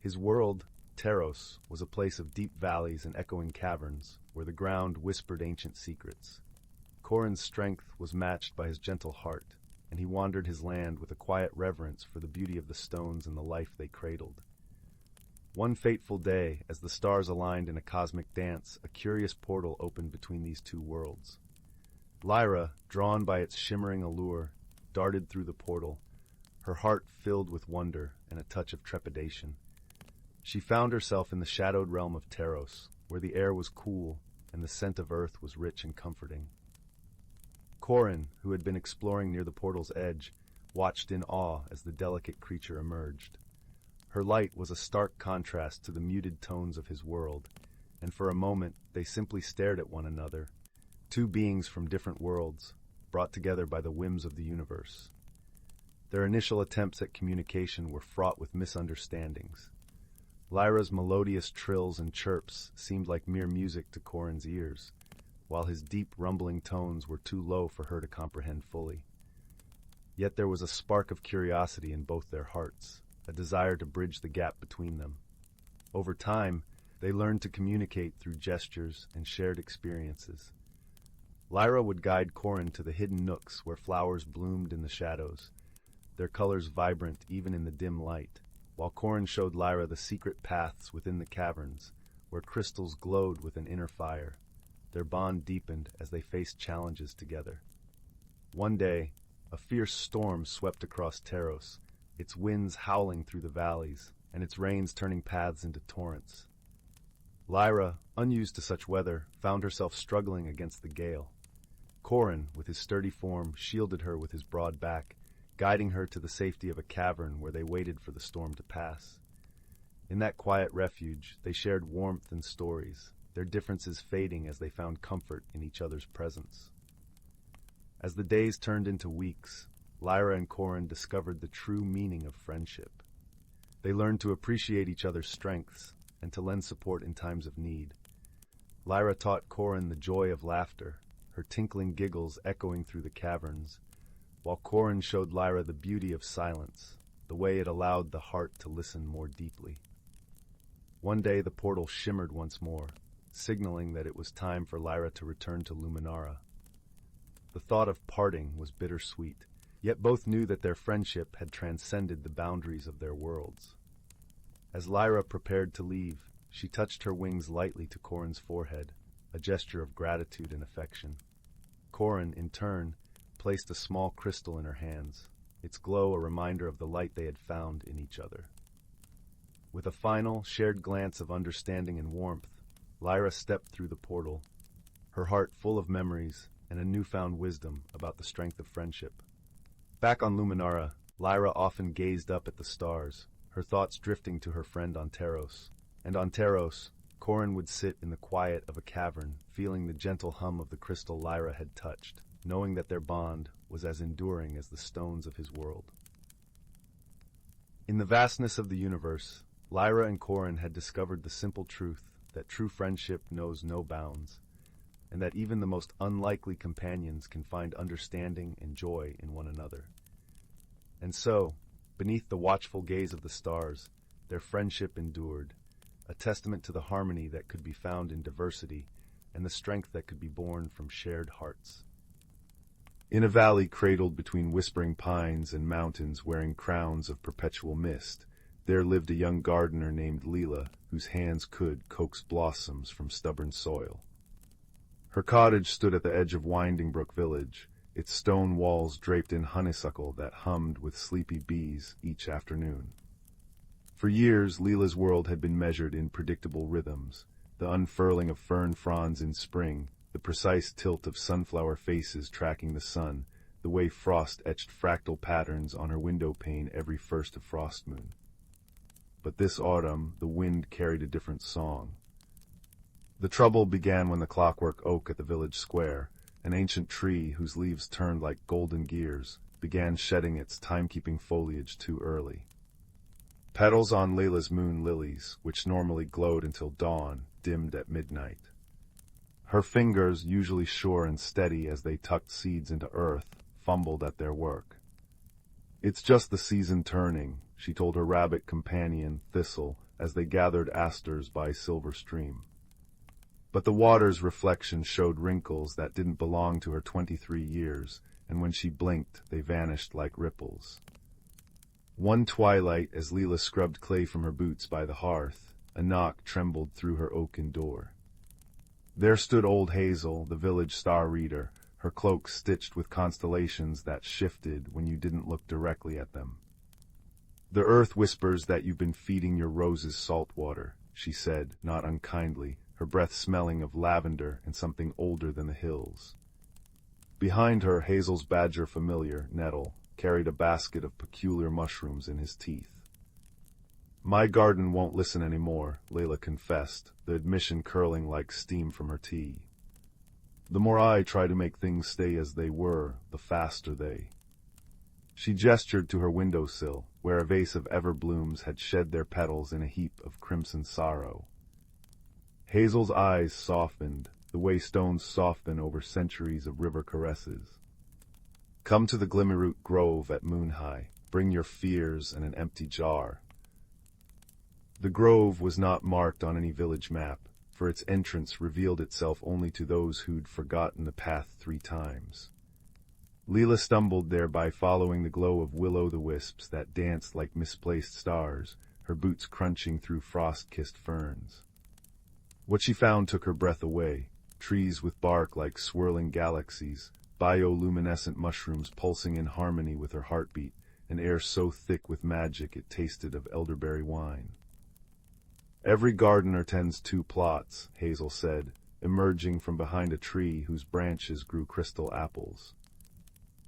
His world, Teros, was a place of deep valleys and echoing caverns, where the ground whispered ancient secrets. Corin's strength was matched by his gentle heart, and he wandered his land with a quiet reverence for the beauty of the stones and the life they cradled. One fateful day, as the stars aligned in a cosmic dance, a curious portal opened between these two worlds. Lyra, drawn by its shimmering allure, darted through the portal, her heart filled with wonder and a touch of trepidation. She found herself in the shadowed realm of Teros, where the air was cool and the scent of earth was rich and comforting. Corin, who had been exploring near the portal's edge, watched in awe as the delicate creature emerged. Her light was a stark contrast to the muted tones of his world, and for a moment they simply stared at one another, two beings from different worlds, brought together by the whims of the universe. Their initial attempts at communication were fraught with misunderstandings. Lyra's melodious trills and chirps seemed like mere music to Corin's ears, while his deep, rumbling tones were too low for her to comprehend fully. Yet there was a spark of curiosity in both their hearts, a desire to bridge the gap between them. Over time, they learned to communicate through gestures and shared experiences. Lyra would guide Corin to the hidden nooks where flowers bloomed in the shadows, their colors vibrant even in the dim light, while Corin showed Lyra the secret paths within the caverns, where crystals glowed with an inner fire. Their bond deepened as they faced challenges together. One day, a fierce storm swept across Taros, its winds howling through the valleys, and its rains turning paths into torrents. Lyra, unused to such weather, found herself struggling against the gale. Corin, with his sturdy form, shielded her with his broad back, guiding her to the safety of a cavern where they waited for the storm to pass. In that quiet refuge, they shared warmth and stories, their differences fading as they found comfort in each other's presence. As the days turned into weeks, Lyra and Corin discovered the true meaning of friendship. They learned to appreciate each other's strengths and to lend support in times of need. Lyra taught Corin the joy of laughter, her tinkling giggles echoing through the caverns, while Corin showed Lyra the beauty of silence, the way it allowed the heart to listen more deeply. One day the portal shimmered once more, signaling that it was time for Lyra to return to Luminara. The thought of parting was bittersweet, yet both knew that their friendship had transcended the boundaries of their worlds. As Lyra prepared to leave, she touched her wings lightly to Corin's forehead, a gesture of gratitude and affection. Corin, in turn, placed a small crystal in her hands, its glow a reminder of the light they had found in each other. With a final, shared glance of understanding and warmth, Lyra stepped through the portal, her heart full of memories and a newfound wisdom about the strength of friendship. Back on Luminara, Lyra often gazed up at the stars, her thoughts drifting to her friend on Taros. And on Taros, Corin would sit in the quiet of a cavern, feeling the gentle hum of the crystal Lyra had touched, knowing that their bond was as enduring as the stones of his world. In the vastness of the universe, Lyra and Corin had discovered the simple truth that true friendship knows no bounds, and that even the most unlikely companions can find understanding and joy in one another. And so, beneath the watchful gaze of the stars, their friendship endured, a testament to the harmony that could be found in diversity and the strength that could be born from shared hearts. In a valley cradled between whispering pines and mountains wearing crowns of perpetual mist, there lived a young gardener named Leela, whose hands could coax blossoms from stubborn soil. Her cottage stood at the edge of Winding Brook Village, its stone walls draped in honeysuckle that hummed with sleepy bees each afternoon. For years, Leela's world had been measured in predictable rhythms, the unfurling of fern fronds in spring, the precise tilt of sunflower faces tracking the sun, the way frost etched fractal patterns on her window pane every first of frost moon. But this autumn, the wind carried a different song. The trouble began when the clockwork oak at the village square, an ancient tree whose leaves turned like golden gears, began shedding its timekeeping foliage too early. Petals on Layla's moon lilies, which normally glowed until dawn, dimmed at midnight. Her fingers, usually sure and steady as they tucked seeds into earth, fumbled at their work. "It's just the season turning," she told her rabbit companion, Thistle, as they gathered asters by Silver Stream. But the water's reflection showed wrinkles that didn't belong to her 23 years, and when she blinked, they vanished like ripples. One twilight, as Leela scrubbed clay from her boots by the hearth, a knock trembled through her oaken door. There stood old Hazel, the village star reader, her cloak stitched with constellations that shifted when you didn't look directly at them. "The earth whispers that you've been feeding your roses salt water," she said, not unkindly, her breath smelling of lavender and something older than the hills. Behind her, Hazel's badger familiar, Nettle, carried a basket of peculiar mushrooms in his teeth. "My garden won't listen any more," Layla confessed, the admission curling like steam from her tea. The more I try to make things stay as they were, the faster they. She gestured to her windowsill, where a vase of everblooms had shed their petals in a heap of crimson sorrow. Hazel's eyes softened, the way stones soften over centuries of river caresses. Come to the Glimmerroot Grove at moon-high. Bring your fears and an empty jar. The grove was not marked on any village map, for its entrance revealed itself only to those who'd forgotten the path 3 times. Leela stumbled there by following the glow of will-o'-the-wisps that danced like misplaced stars, her boots crunching through frost-kissed ferns. What she found took her breath away, trees with bark like swirling galaxies, bioluminescent mushrooms pulsing in harmony with her heartbeat, an air so thick with magic it tasted of elderberry wine. Every gardener tends 2 plots, Hazel said, emerging from behind a tree whose branches grew crystal apples.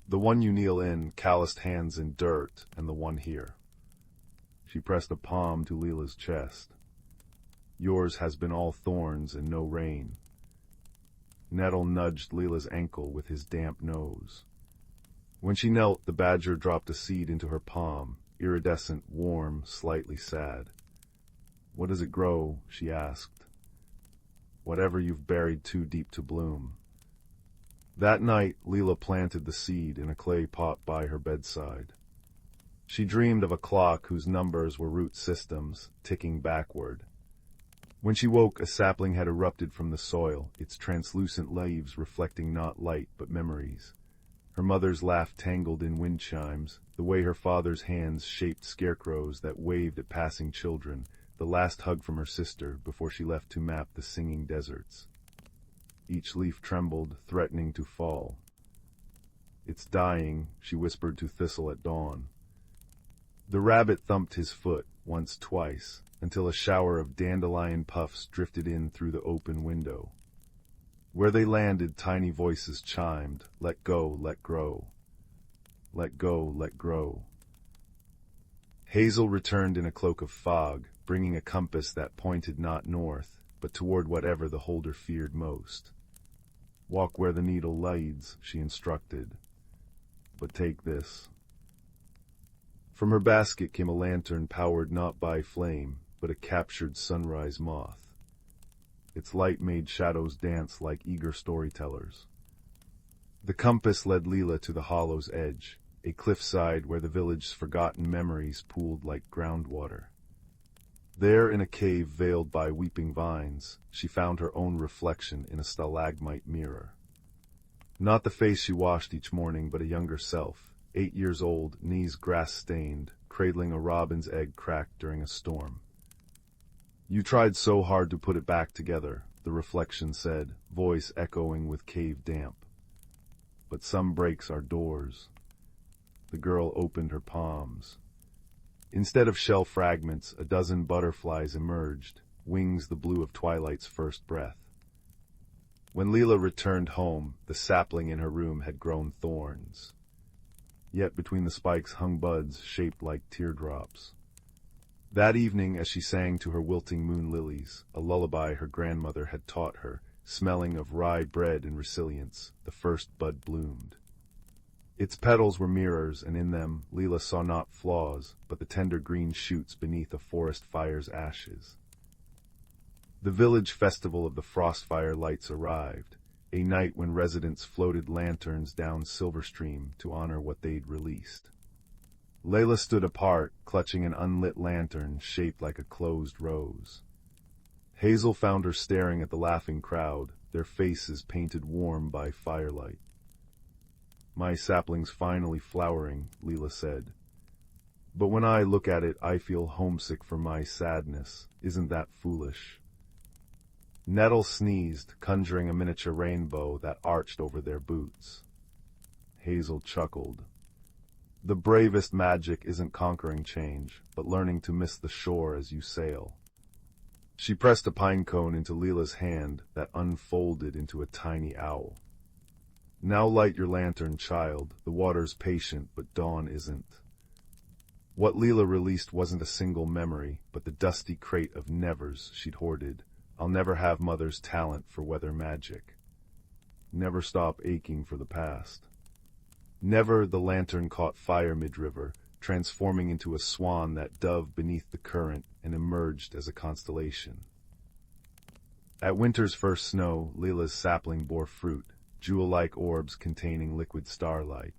The one you kneel in, calloused hands in dirt, and the one here. She pressed a palm to Leela's chest. Yours has been all thorns and no rain. Nettle nudged Leela's ankle with his damp nose. When she knelt, the badger dropped a seed into her palm, iridescent, warm, slightly sad. What does it grow? She asked. Whatever you've buried too deep to bloom. That night, Leela planted the seed in a clay pot by her bedside. She dreamed of a clock whose numbers were root systems, ticking backward. When she woke, a sapling had erupted from the soil, its translucent leaves reflecting not light but memories. Her mother's laugh tangled in wind chimes, the way her father's hands shaped scarecrows that waved at passing children, the last hug from her sister before she left to map the singing deserts. Each leaf trembled, threatening to fall. It's dying, she whispered to Thistle at dawn. The rabbit thumped his foot, once, twice, until a shower of dandelion puffs drifted in through the open window. Where they landed, tiny voices chimed, let go, let grow. Let go, let grow. Hazel returned in a cloak of fog, bringing a compass that pointed not north, but toward whatever the holder feared most. Walk where the needle leads, she instructed. But take this. From her basket came a lantern powered not by flame, but a captured sunrise moth. Its light made shadows dance like eager storytellers. The compass led Leela to the hollow's edge, a cliffside where the village's forgotten memories pooled like groundwater. There, in a cave veiled by weeping vines, she found her own reflection in a stalagmite mirror. Not the face she washed each morning, but a younger self, 8 years old, knees grass-stained, cradling a robin's egg cracked during a storm. You tried so hard to put it back together, the reflection said, voice echoing with cave damp. But some breaks are doors. The girl opened her palms. Instead of shell fragments, a dozen butterflies emerged, wings the blue of twilight's first breath. When Leela returned home, the sapling in her room had grown thorns. Yet between the spikes hung buds shaped like teardrops. That evening, as she sang to her wilting moon lilies, a lullaby her grandmother had taught her, smelling of rye bread and resilience, the first bud bloomed. Its petals were mirrors, and in them Leela saw not flaws, but the tender green shoots beneath a forest fire's ashes. The village festival of the Frostfire lights arrived, a night when residents floated lanterns down Silverstream to honor what they'd released. Layla stood apart, clutching an unlit lantern shaped like a closed rose. Hazel found her staring at the laughing crowd, their faces painted warm by firelight. My sapling's finally flowering, Leela said. But when I look at it, I feel homesick for my sadness. Isn't that foolish? Nettle sneezed, conjuring a miniature rainbow that arched over their boots. Hazel chuckled. The bravest magic isn't conquering change, but learning to miss the shore as you sail. She pressed a pine cone into Leela's hand that unfolded into a tiny owl. Now light your lantern, child. The water's patient, but dawn isn't. What Leela released wasn't a single memory, but the dusty crate of nevers she'd hoarded. I'll never have Mother's talent for weather magic. never stop aching for the past. Never the lantern caught fire mid-river, transforming into a swan that dove beneath the current and emerged as a constellation. At winter's first snow, Leila's sapling bore fruit, jewel-like orbs containing liquid starlight.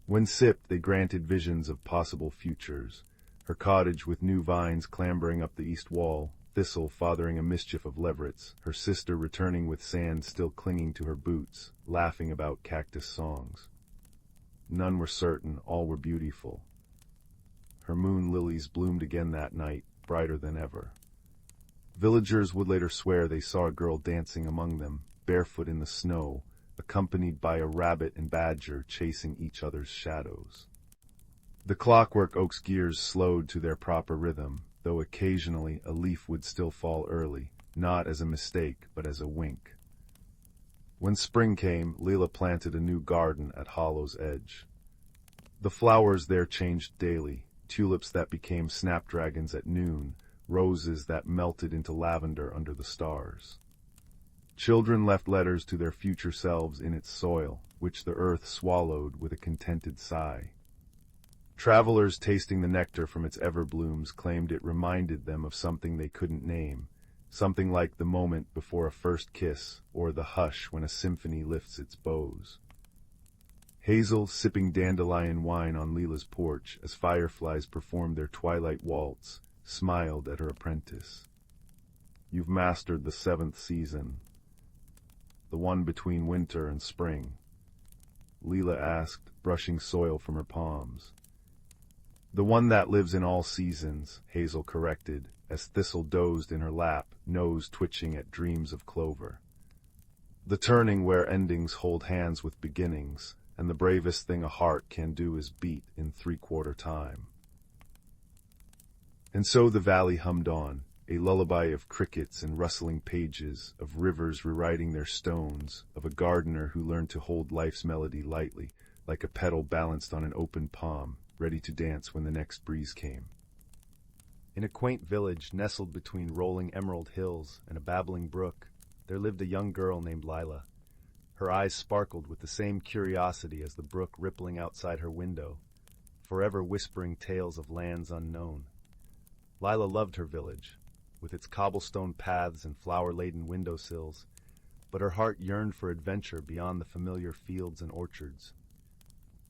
When sipped, they granted visions of possible futures, her cottage with new vines clambering up the east wall, Thistle fathering a mischief of leverets, her sister returning with sand still clinging to her boots, laughing about cactus songs. None were certain, all were beautiful. Her moon lilies bloomed again that night, brighter than ever. Villagers would later swear they saw a girl dancing among them, barefoot in the snow, accompanied by a rabbit and badger chasing each other's shadows. The clockwork oak's gears slowed to their proper rhythm, though occasionally a leaf would still fall early, not as a mistake, but as a wink. When spring came, Leila planted a new garden at Hollow's edge. The flowers there changed daily, tulips that became snapdragons at noon, roses that melted into lavender under the stars. Children left letters to their future selves in its soil, which the earth swallowed with a contented sigh. Travelers tasting the nectar from its everblooms claimed it reminded them of something they couldn't name, something like the moment before a first kiss or the hush when a symphony lifts its bows. Hazel, sipping dandelion wine on Leila's porch as fireflies performed their twilight waltz, smiled at her apprentice. "You've mastered the 7th season, the one between winter and spring," Leila asked, brushing soil from her palms. "The one that lives in all seasons," Hazel corrected, as Thistle dozed in her lap, nose twitching at dreams of clover. "The turning where endings hold hands with beginnings, and the bravest thing a heart can do is beat in 3/4 time." And so the valley hummed on, a lullaby of crickets and rustling pages, of rivers rewriting their stones, of a gardener who learned to hold life's melody lightly, like a petal balanced on an open palm, ready to dance when the next breeze came. In a quaint village nestled between rolling emerald hills and a babbling brook, there lived a young girl named Leila. Her eyes sparkled with the same curiosity as the brook rippling outside her window, forever whispering tales of lands unknown. Leila loved her village, with its cobblestone paths and flower-laden windowsills, but her heart yearned for adventure beyond the familiar fields and orchards.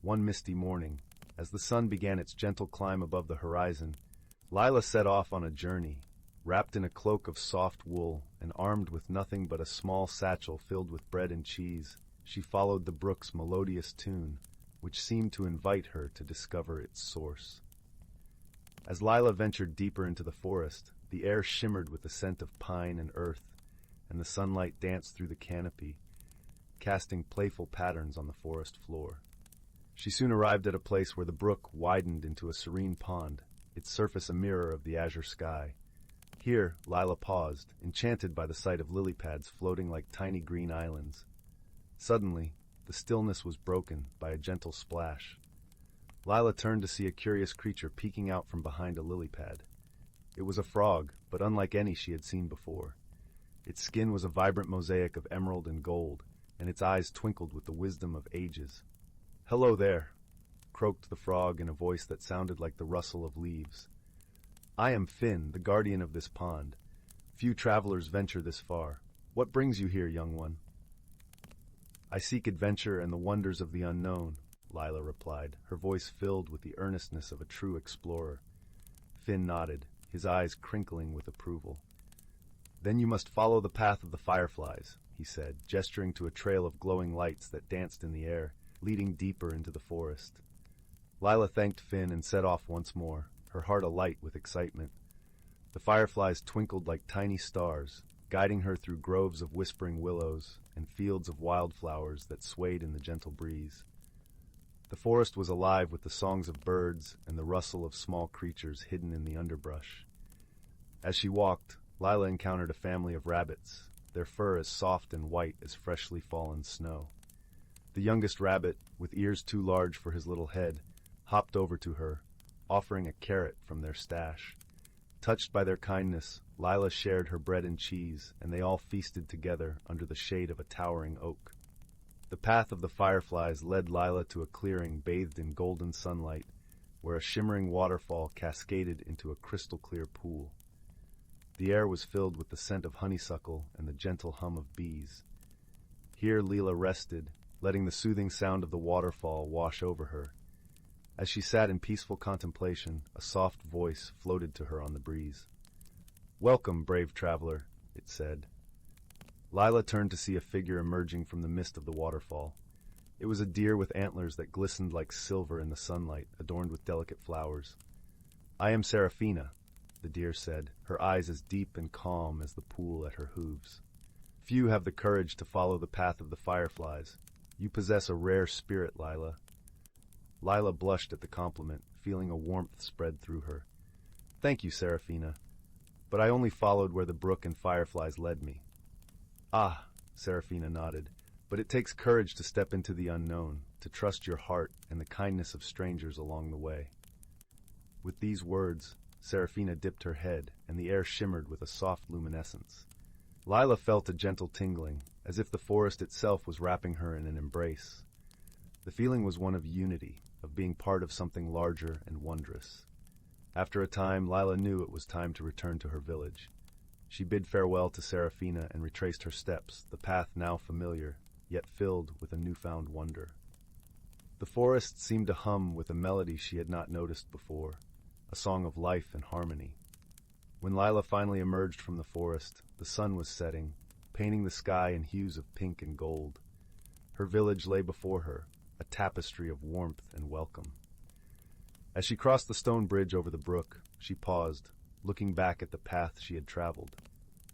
One misty morning, as the sun began its gentle climb above the horizon, Leila set off on a journey, wrapped in a cloak of soft wool and armed with nothing but a small satchel filled with bread and cheese. She followed the brook's melodious tune, which seemed to invite her to discover its source. As Leila ventured deeper into the forest, the air shimmered with the scent of pine and earth, and the sunlight danced through the canopy, casting playful patterns on the forest floor. She soon arrived at a place where the brook widened into a serene pond, its surface a mirror of the azure sky. Here, Leila paused, enchanted by the sight of lily pads floating like tiny green islands. Suddenly, the stillness was broken by a gentle splash. Leila turned to see a curious creature peeking out from behind a lily pad. It was a frog, but unlike any she had seen before. Its skin was a vibrant mosaic of emerald and gold, and its eyes twinkled with the wisdom of ages. "Hello there," croaked the frog in a voice that sounded like the rustle of leaves. "I am Finn, the guardian of this pond. Few travelers venture this far. What brings you here, young one?" "I seek adventure and the wonders of the unknown," Leila replied, her voice filled with the earnestness of a true explorer. Finn nodded, his eyes crinkling with approval. "Then you must follow the path of the fireflies," he said, gesturing to a trail of glowing lights that danced in the air, leading deeper into the forest. Leila thanked Finn and set off once more, her heart alight with excitement. The fireflies twinkled like tiny stars, guiding her through groves of whispering willows and fields of wildflowers that swayed in the gentle breeze. The forest was alive with the songs of birds and the rustle of small creatures hidden in the underbrush. As she walked, Leila encountered a family of rabbits, their fur as soft and white as freshly fallen snow. The youngest rabbit, with ears too large for his little head, hopped over to her, offering a carrot from their stash. Touched by their kindness, Leila shared her bread and cheese, and they all feasted together under the shade of a towering oak. The path of the fireflies led Lila to a clearing bathed in golden sunlight, where a shimmering waterfall cascaded into a crystal-clear pool. The air was filled with the scent of honeysuckle and the gentle hum of bees. Here Lila rested, letting the soothing sound of the waterfall wash over her. As she sat in peaceful contemplation, a soft voice floated to her on the breeze. "Welcome, brave traveler," it said. Lila turned to see a figure emerging from the mist of the waterfall. It was a deer with antlers that glistened like silver in the sunlight, adorned with delicate flowers. "I am Seraphina," the deer said, her eyes as deep and calm as the pool at her hooves. "Few have the courage to follow the path of the fireflies. You possess a rare spirit, Lila." Lila blushed at the compliment, feeling a warmth spread through her. "Thank you, Seraphina, but I only followed where the brook and fireflies led me." "Ah," Seraphina nodded, "but it takes courage to step into the unknown, to trust your heart and the kindness of strangers along the way." With these words, Seraphina dipped her head, and the air shimmered with a soft luminescence. Lila felt a gentle tingling, as if the forest itself was wrapping her in an embrace. The feeling was one of unity, of being part of something larger and wondrous. After a time, Lila knew it was time to return to her village. She bid farewell to Seraphina and retraced her steps, the path now familiar, yet filled with a newfound wonder. The forest seemed to hum with a melody she had not noticed before, a song of life and harmony. When Lila finally emerged from the forest, the sun was setting, painting the sky in hues of pink and gold. Her village lay before her, a tapestry of warmth and welcome. As she crossed the stone bridge over the brook, she paused, looking back at the path she had traveled.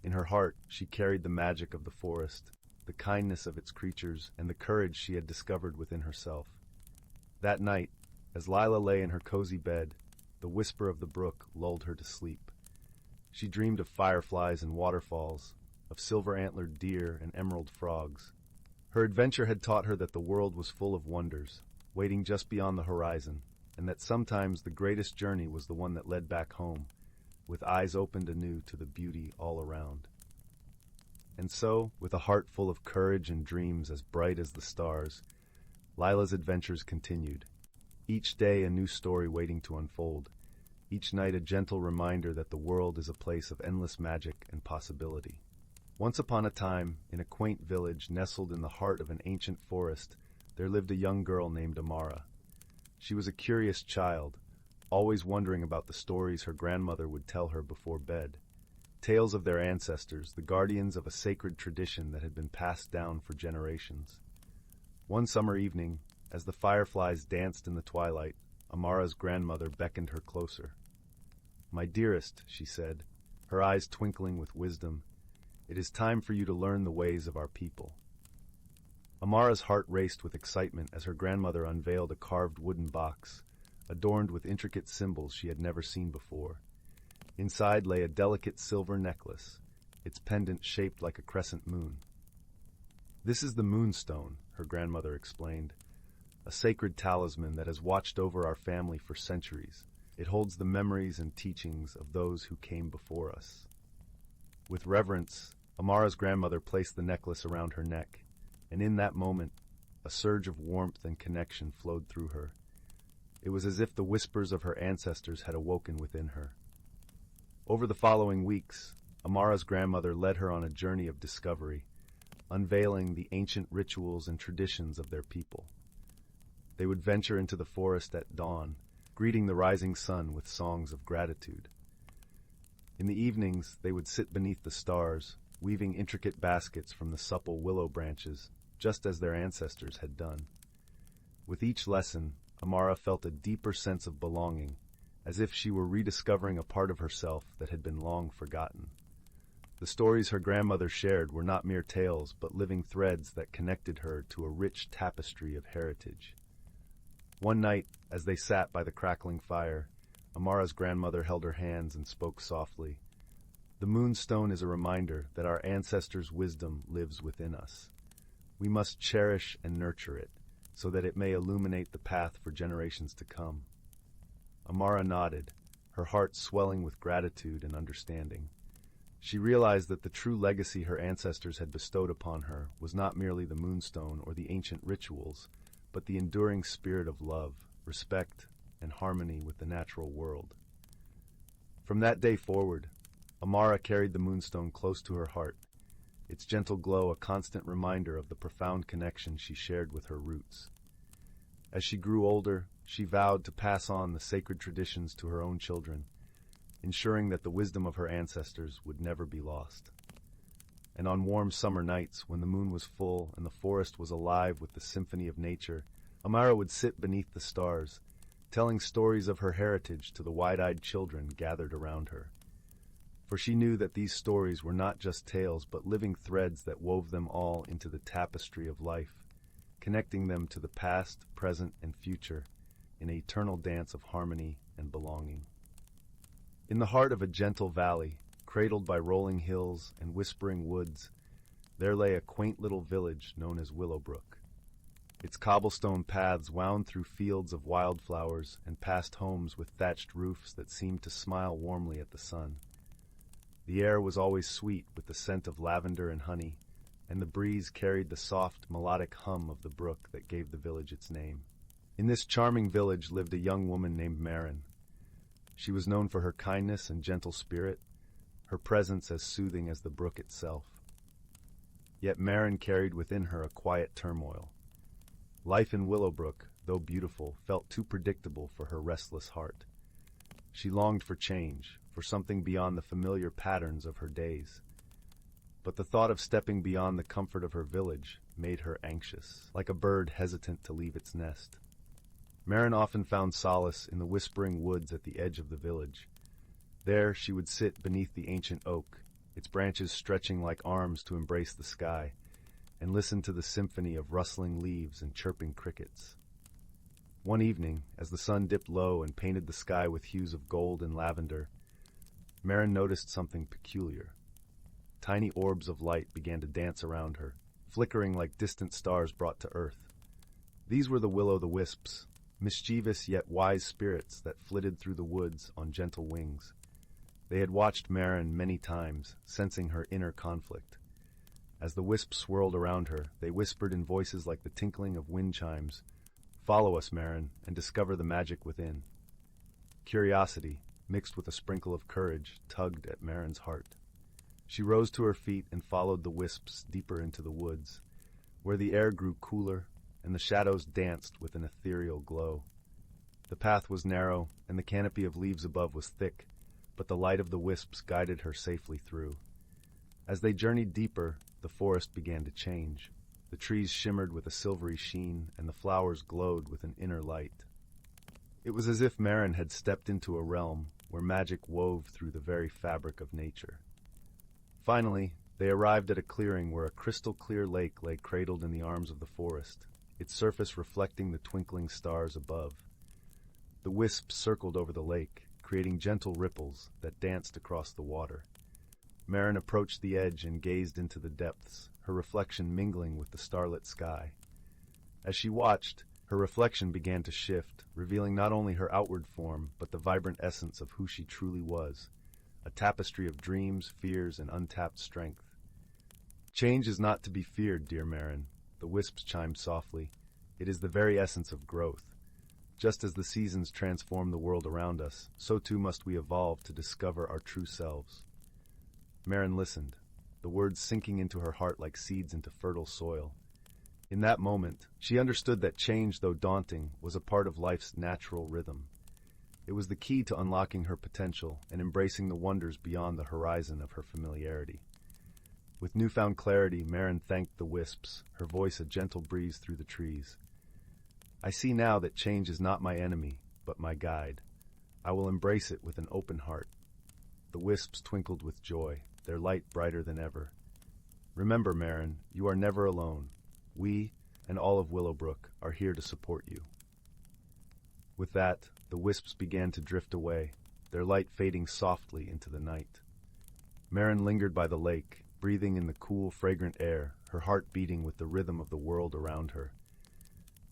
In her heart, she carried the magic of the forest, the kindness of its creatures, and the courage she had discovered within herself. That night, as Lila lay in her cozy bed, the whisper of the brook lulled her to sleep. She dreamed of fireflies and waterfalls, of silver-antlered deer and emerald frogs. Her adventure had taught her that the world was full of wonders, waiting just beyond the horizon, and that sometimes the greatest journey was the one that led back home, with eyes opened anew to the beauty all around. And so, with a heart full of courage and dreams as bright as the stars, Lila's adventures continued. Each day a new story waiting to unfold, each night a gentle reminder that the world is a place of endless magic and possibility. Once upon a time, in a quaint village nestled in the heart of an ancient forest, there lived a young girl named Amara. She was a curious child, always wondering about the stories her grandmother would tell her before bed. Tales of their ancestors, the guardians of a sacred tradition that had been passed down for generations. One summer evening, as the fireflies danced in the twilight, Amara's grandmother beckoned her closer. "My dearest," she said, her eyes twinkling with wisdom, "it is time for you to learn the ways of our people." Amara's heart raced with excitement as her grandmother unveiled a carved wooden box, adorned with intricate symbols she had never seen before. Inside lay a delicate silver necklace, its pendant shaped like a crescent moon. "This is the moonstone," her grandmother explained, "a sacred talisman that has watched over our family for centuries. It holds the memories and teachings of those who came before us." With reverence, Amara's grandmother placed the necklace around her neck, and in that moment, a surge of warmth and connection flowed through her. It was as if the whispers of her ancestors had awoken within her. Over the following weeks, Amara's grandmother led her on a journey of discovery, unveiling the ancient rituals and traditions of their people. They would venture into the forest at dawn, greeting the rising sun with songs of gratitude. In the evenings, they would sit beneath the stars, weaving intricate baskets from the supple willow branches, just as their ancestors had done. With each lesson, Amara felt a deeper sense of belonging, as if she were rediscovering a part of herself that had been long forgotten. The stories her grandmother shared were not mere tales, but living threads that connected her to a rich tapestry of heritage. One night, as they sat by the crackling fire, Amara's grandmother held her hands and spoke softly. "The moonstone is a reminder that our ancestors' wisdom lives within us. We must cherish and nurture it, so that it may illuminate the path for generations to come." Amara nodded, her heart swelling with gratitude and understanding. She realized that the true legacy her ancestors had bestowed upon her was not merely the moonstone or the ancient rituals, but the enduring spirit of love, respect, and harmony with the natural world. From that day forward, Amara carried the moonstone close to her heart, its gentle glow a constant reminder of the profound connection she shared with her roots. As she grew older, she vowed to pass on the sacred traditions to her own children, ensuring that the wisdom of her ancestors would never be lost. And on warm summer nights, when the moon was full and the forest was alive with the symphony of nature, Amara would sit beneath the stars, telling stories of her heritage to the wide-eyed children gathered around her. For she knew that these stories were not just tales but living threads that wove them all into the tapestry of life, connecting them to the past, present, and future in an eternal dance of harmony and belonging. In the heart of a gentle valley, cradled by rolling hills and whispering woods, there lay a quaint little village known as Willowbrook. Its cobblestone paths wound through fields of wildflowers and past homes with thatched roofs that seemed to smile warmly at the sun. The air was always sweet with the scent of lavender and honey, and the breeze carried the soft, melodic hum of the brook that gave the village its name. In this charming village lived a young woman named Marin. She was known for her kindness and gentle spirit, her presence as soothing as the brook itself. Yet Marin carried within her a quiet turmoil. Life in Willowbrook, though beautiful, felt too predictable for her restless heart. She longed for change, for something beyond the familiar patterns of her days. But the thought of stepping beyond the comfort of her village made her anxious, like a bird hesitant to leave its nest. Marin often found solace in the whispering woods at the edge of the village. There she would sit beneath the ancient oak, its branches stretching like arms to embrace the sky, and listen to the symphony of rustling leaves and chirping crickets. One evening, as the sun dipped low and painted the sky with hues of gold and lavender, Marin noticed something peculiar. Tiny orbs of light began to dance around her, flickering like distant stars brought to earth. These were the will-o'-the-wisps, mischievous yet wise spirits that flitted through the woods on gentle wings. They had watched Marin many times, sensing her inner conflict. As the wisps swirled around her, they whispered in voices like the tinkling of wind chimes, "Follow us, Marin, and discover the magic within." Curiosity, mixed with a sprinkle of courage, tugged at Marin's heart. She rose to her feet and followed the wisps deeper into the woods, where the air grew cooler and the shadows danced with an ethereal glow. The path was narrow, and the canopy of leaves above was thick, but the light of the wisps guided her safely through. As they journeyed deeper, the forest began to change. The trees shimmered with a silvery sheen, and the flowers glowed with an inner light. It was as if Marin had stepped into a realm where magic wove through the very fabric of nature. Finally, they arrived at a clearing where a crystal-clear lake lay cradled in the arms of the forest, its surface reflecting the twinkling stars above. The wisps circled over the lake, creating gentle ripples that danced across the water. Marin approached the edge and gazed into the depths, her reflection mingling with the starlit sky. As she watched, her reflection began to shift, revealing not only her outward form, but the vibrant essence of who she truly was, a tapestry of dreams, fears, and untapped strength. "Change is not to be feared, dear Marin," the wisps chimed softly. "It is the very essence of growth. Just as the seasons transform the world around us, so too must we evolve to discover our true selves." Marin listened, the words sinking into her heart like seeds into fertile soil. In that moment, she understood that change, though daunting, was a part of life's natural rhythm. It was the key to unlocking her potential and embracing the wonders beyond the horizon of her familiarity. With newfound clarity, Marin thanked the wisps, her voice a gentle breeze through the trees. "I see now that change is not my enemy, but my guide. I will embrace it with an open heart." The wisps twinkled with joy, their light brighter than ever. "Remember, Marin, you are never alone. We, and all of Willowbrook, are here to support you." With that, the wisps began to drift away, their light fading softly into the night. Marin lingered by the lake, breathing in the cool, fragrant air, her heart beating with the rhythm of the world around her.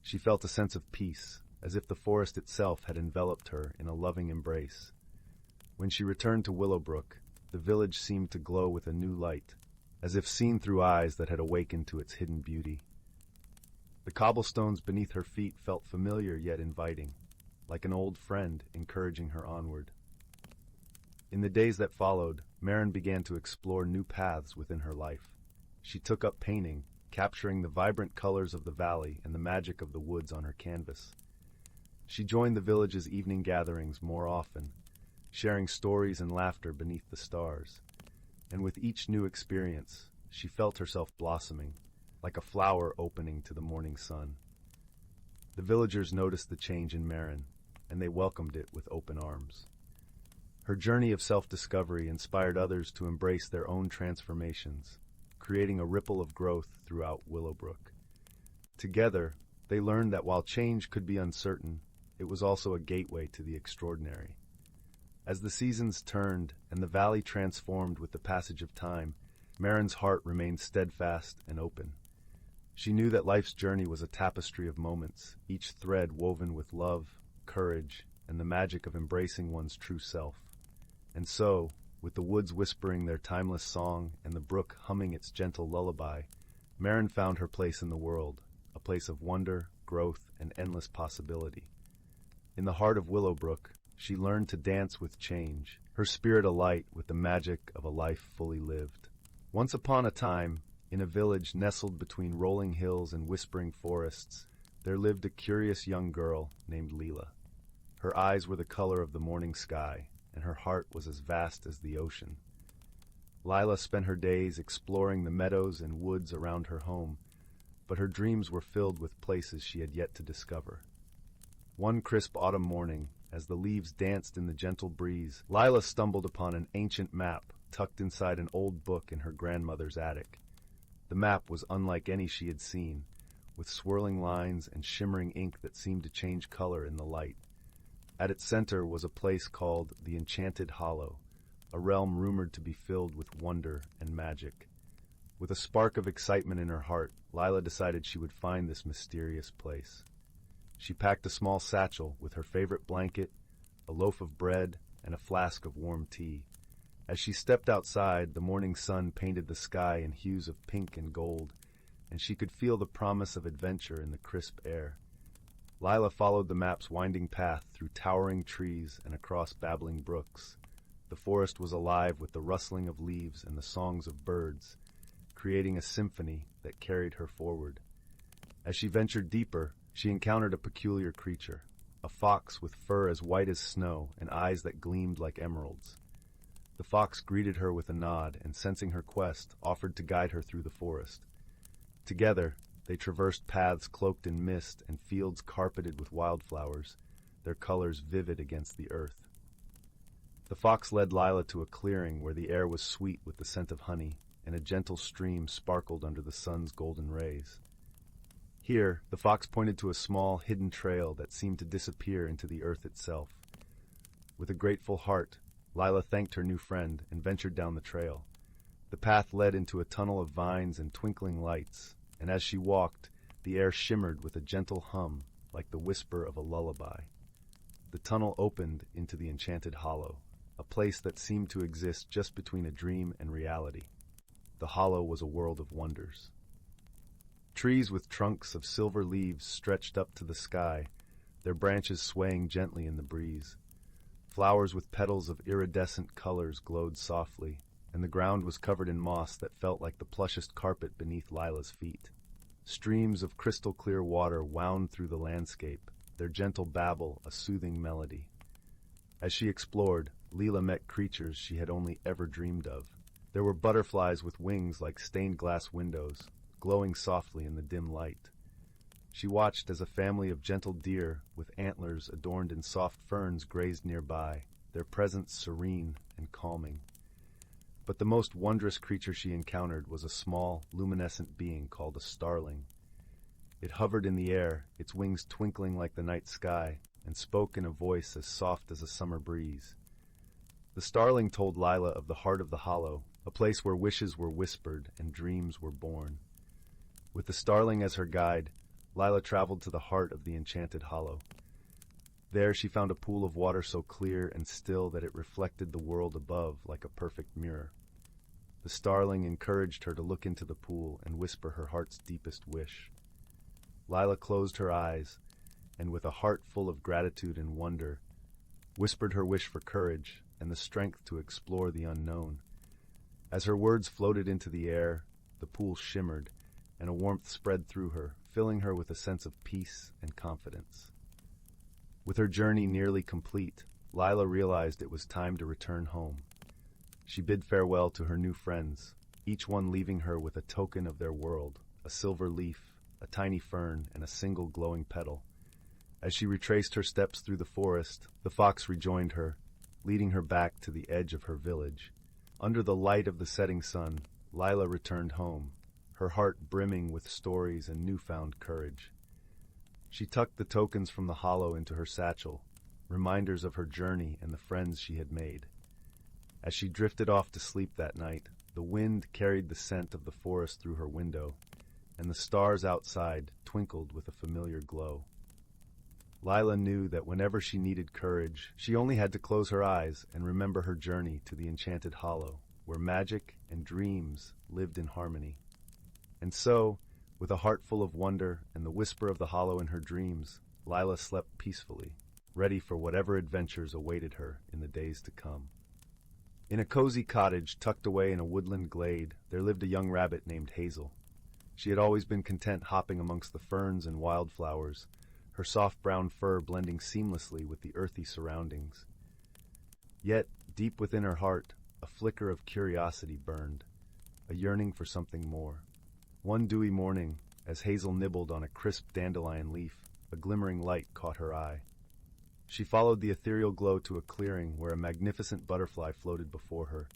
She felt a sense of peace, as if the forest itself had enveloped her in a loving embrace. When she returned to Willowbrook, the village seemed to glow with a new light, as if seen through eyes that had awakened to its hidden beauty. The cobblestones beneath her feet felt familiar yet inviting, like an old friend encouraging her onward. In the days that followed, Marin began to explore new paths within her life. She took up painting, capturing the vibrant colors of the valley and the magic of the woods on her canvas. She joined the village's evening gatherings more often, sharing stories and laughter beneath the stars. And with each new experience, she felt herself blossoming, like a flower opening to the morning sun. The villagers noticed the change in Marin, and they welcomed it with open arms. Her journey of self-discovery inspired others to embrace their own transformations, creating a ripple of growth throughout Willowbrook. Together, they learned that while change could be uncertain, it was also a gateway to the extraordinary. As the seasons turned and the valley transformed with the passage of time, Marin's heart remained steadfast and open. She knew that life's journey was a tapestry of moments, each thread woven with love, courage, and the magic of embracing one's true self. And so, with the woods whispering their timeless song and the brook humming its gentle lullaby, Marin found her place in the world, a place of wonder, growth, and endless possibility. In the heart of Willowbrook, she learned to dance with change, her spirit alight with the magic of a life fully lived. Once upon a time, in a village nestled between rolling hills and whispering forests, there lived a curious young girl named Leela. Her eyes were the color of the morning sky, and her heart was as vast as the ocean. Lila spent her days exploring the meadows and woods around her home, but her dreams were filled with places she had yet to discover. One crisp autumn morning, as the leaves danced in the gentle breeze, Lila stumbled upon an ancient map tucked inside an old book in her grandmother's attic. The map was unlike any she had seen, with swirling lines and shimmering ink that seemed to change color in the light. At its center was a place called the Enchanted Hollow, a realm rumored to be filled with wonder and magic. With a spark of excitement in her heart, Lila decided she would find this mysterious place. She packed a small satchel with her favorite blanket, a loaf of bread, and a flask of warm tea. As she stepped outside, the morning sun painted the sky in hues of pink and gold, and she could feel the promise of adventure in the crisp air. Lila followed the map's winding path through towering trees and across babbling brooks. The forest was alive with the rustling of leaves and the songs of birds, creating a symphony that carried her forward. As she ventured deeper, she encountered a peculiar creature, a fox with fur as white as snow and eyes that gleamed like emeralds. The fox greeted her with a nod and, sensing her quest, offered to guide her through the forest. Together, they traversed paths cloaked in mist and fields carpeted with wildflowers, their colors vivid against the earth. The fox led Lila to a clearing where the air was sweet with the scent of honey, and a gentle stream sparkled under the sun's golden rays. Here, the fox pointed to a small, hidden trail that seemed to disappear into the earth itself. With a grateful heart, Lila thanked her new friend and ventured down the trail. The path led into a tunnel of vines and twinkling lights, and as she walked, the air shimmered with a gentle hum, like the whisper of a lullaby. The tunnel opened into the Enchanted Hollow, a place that seemed to exist just between a dream and reality. The hollow was a world of wonders. Trees with trunks of silver leaves stretched up to the sky, their branches swaying gently in the breeze. Flowers with petals of iridescent colors glowed softly, and the ground was covered in moss that felt like the plushest carpet beneath Lila's feet. Streams of crystal-clear water wound through the landscape, their gentle babble a soothing melody. As she explored, Lila met creatures she had only ever dreamed of. There were butterflies with wings like stained glass windows, glowing softly in the dim light. She watched as a family of gentle deer with antlers adorned in soft ferns grazed nearby, their presence serene and calming. But the most wondrous creature she encountered was a small, luminescent being called a starling. It hovered in the air, its wings twinkling like the night sky, and spoke in a voice as soft as a summer breeze. The starling told Lila of the heart of the hollow, a place where wishes were whispered and dreams were born. With the starling as her guide, Lila traveled to the heart of the Enchanted Hollow. There she found a pool of water so clear and still that it reflected the world above like a perfect mirror. The starling encouraged her to look into the pool and whisper her heart's deepest wish. Lila closed her eyes, and with a heart full of gratitude and wonder, whispered her wish for courage and the strength to explore the unknown. As her words floated into the air, the pool shimmered, and a warmth spread through her, filling her with a sense of peace and confidence. With her journey nearly complete, Lila realized it was time to return home. She bid farewell to her new friends, each one leaving her with a token of their world, a silver leaf, a tiny fern, and a single glowing petal. As she retraced her steps through the forest, the fox rejoined her, leading her back to the edge of her village. Under the light of the setting sun, Lila returned home, her heart brimming with stories and newfound courage. She tucked the tokens from the hollow into her satchel, reminders of her journey and the friends she had made. As she drifted off to sleep that night, the wind carried the scent of the forest through her window, and the stars outside twinkled with a familiar glow. Lila knew that whenever she needed courage, she only had to close her eyes and remember her journey to the Enchanted Hollow, where magic and dreams lived in harmony. And so, with a heart full of wonder and the whisper of the hollow in her dreams, Lila slept peacefully, ready for whatever adventures awaited her in the days to come. In a cozy cottage tucked away in a woodland glade, there lived a young rabbit named Hazel. She had always been content hopping amongst the ferns and wildflowers, her soft brown fur blending seamlessly with the earthy surroundings. Yet, deep within her heart, a flicker of curiosity burned, a yearning for something more. One dewy morning, as Hazel nibbled on a crisp dandelion leaf, a glimmering light caught her eye. She followed the ethereal glow to a clearing where a magnificent butterfly floated before her.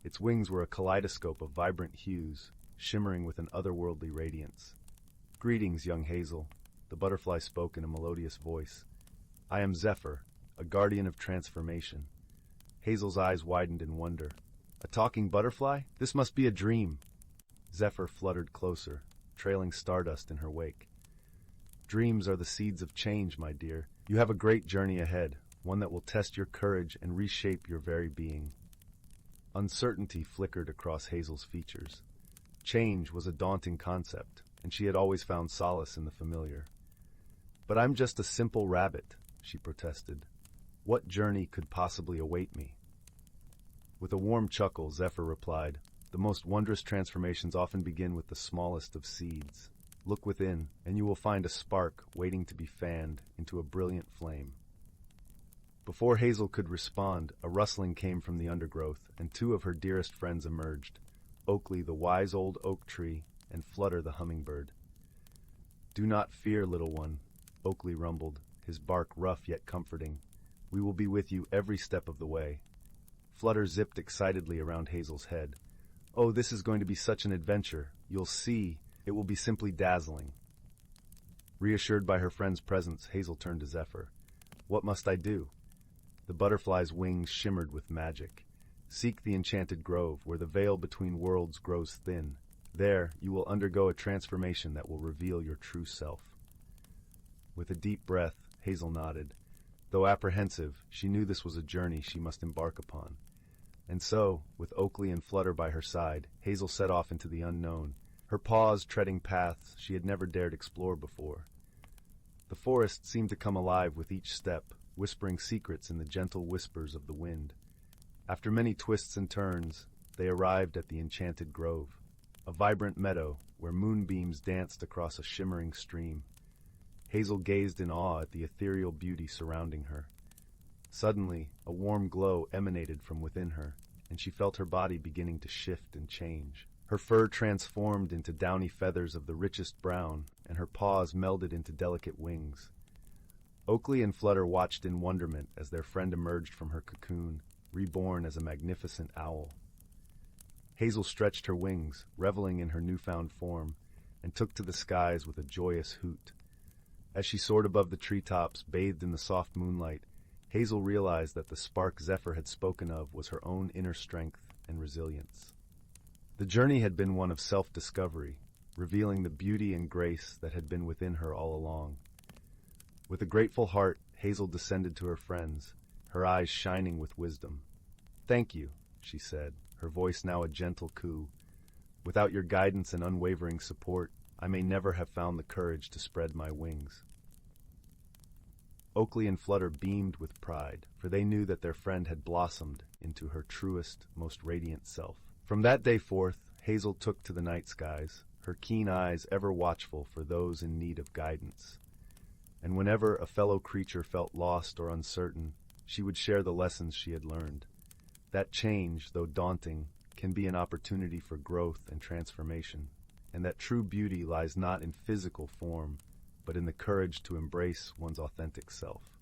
Its wings were a kaleidoscope of vibrant hues, shimmering with an otherworldly radiance. "Greetings, young Hazel," the butterfly spoke in a melodious voice. "I am Zephyr, a guardian of transformation." Hazel's eyes widened in wonder. "A talking butterfly? This must be a dream." Zephyr fluttered closer, trailing stardust in her wake. "Dreams are the seeds of change, my dear. You have a great journey ahead, one that will test your courage and reshape your very being." Uncertainty flickered across Hazel's features. Change was a daunting concept, and she had always found solace in the familiar. "But I'm just a simple rabbit," she protested. "What journey could possibly await me?" With a warm chuckle, Zephyr replied, "The most wondrous transformations often begin with the smallest of seeds. Look within, and you will find a spark waiting to be fanned into a brilliant flame." Before Hazel could respond, a rustling came from the undergrowth, and two of her dearest friends emerged, Oakley, the wise old oak tree, and Flutter, the hummingbird. "Do not fear, little one," Oakley rumbled, his bark rough yet comforting. "We will be with you every step of the way." Flutter zipped excitedly around Hazel's head. "Oh, this is going to be such an adventure. You'll see. It will be simply dazzling." Reassured by her friend's presence, Hazel turned to Zephyr. "What must I do?" The butterfly's wings shimmered with magic. "Seek the enchanted grove, where the veil between worlds grows thin. There, you will undergo a transformation that will reveal your true self." With a deep breath, Hazel nodded. Though apprehensive, she knew this was a journey she must embark upon. And so, with Oakley and Flutter by her side, Hazel set off into the unknown, her paws treading paths she had never dared explore before. The forest seemed to come alive with each step, whispering secrets in the gentle whispers of the wind. After many twists and turns, they arrived at the Enchanted Grove, a vibrant meadow where moonbeams danced across a shimmering stream. Hazel gazed in awe at the ethereal beauty surrounding her. Suddenly, a warm glow emanated from within her, and she felt her body beginning to shift and change. Her fur transformed into downy feathers of the richest brown, and her paws melded into delicate wings. Oakley and Flutter watched in wonderment as their friend emerged from her cocoon, reborn as a magnificent owl. Hazel stretched her wings, reveling in her newfound form, and took to the skies with a joyous hoot. As she soared above the treetops, bathed in the soft moonlight, Hazel realized that the spark Zephyr had spoken of was her own inner strength and resilience. The journey had been one of self-discovery, revealing the beauty and grace that had been within her all along. With a grateful heart, Hazel descended to her friends, her eyes shining with wisdom. "Thank you," she said, her voice now a gentle coo. "Without your guidance and unwavering support, I may never have found the courage to spread my wings." Oakley and Flutter beamed with pride, for they knew that their friend had blossomed into her truest, most radiant self. From that day forth, Hazel took to the night skies, her keen eyes ever watchful for those in need of guidance. And whenever a fellow creature felt lost or uncertain, she would share the lessons she had learned. That change, though daunting, can be an opportunity for growth and transformation, and that true beauty lies not in physical form, but in the courage to embrace one's authentic self.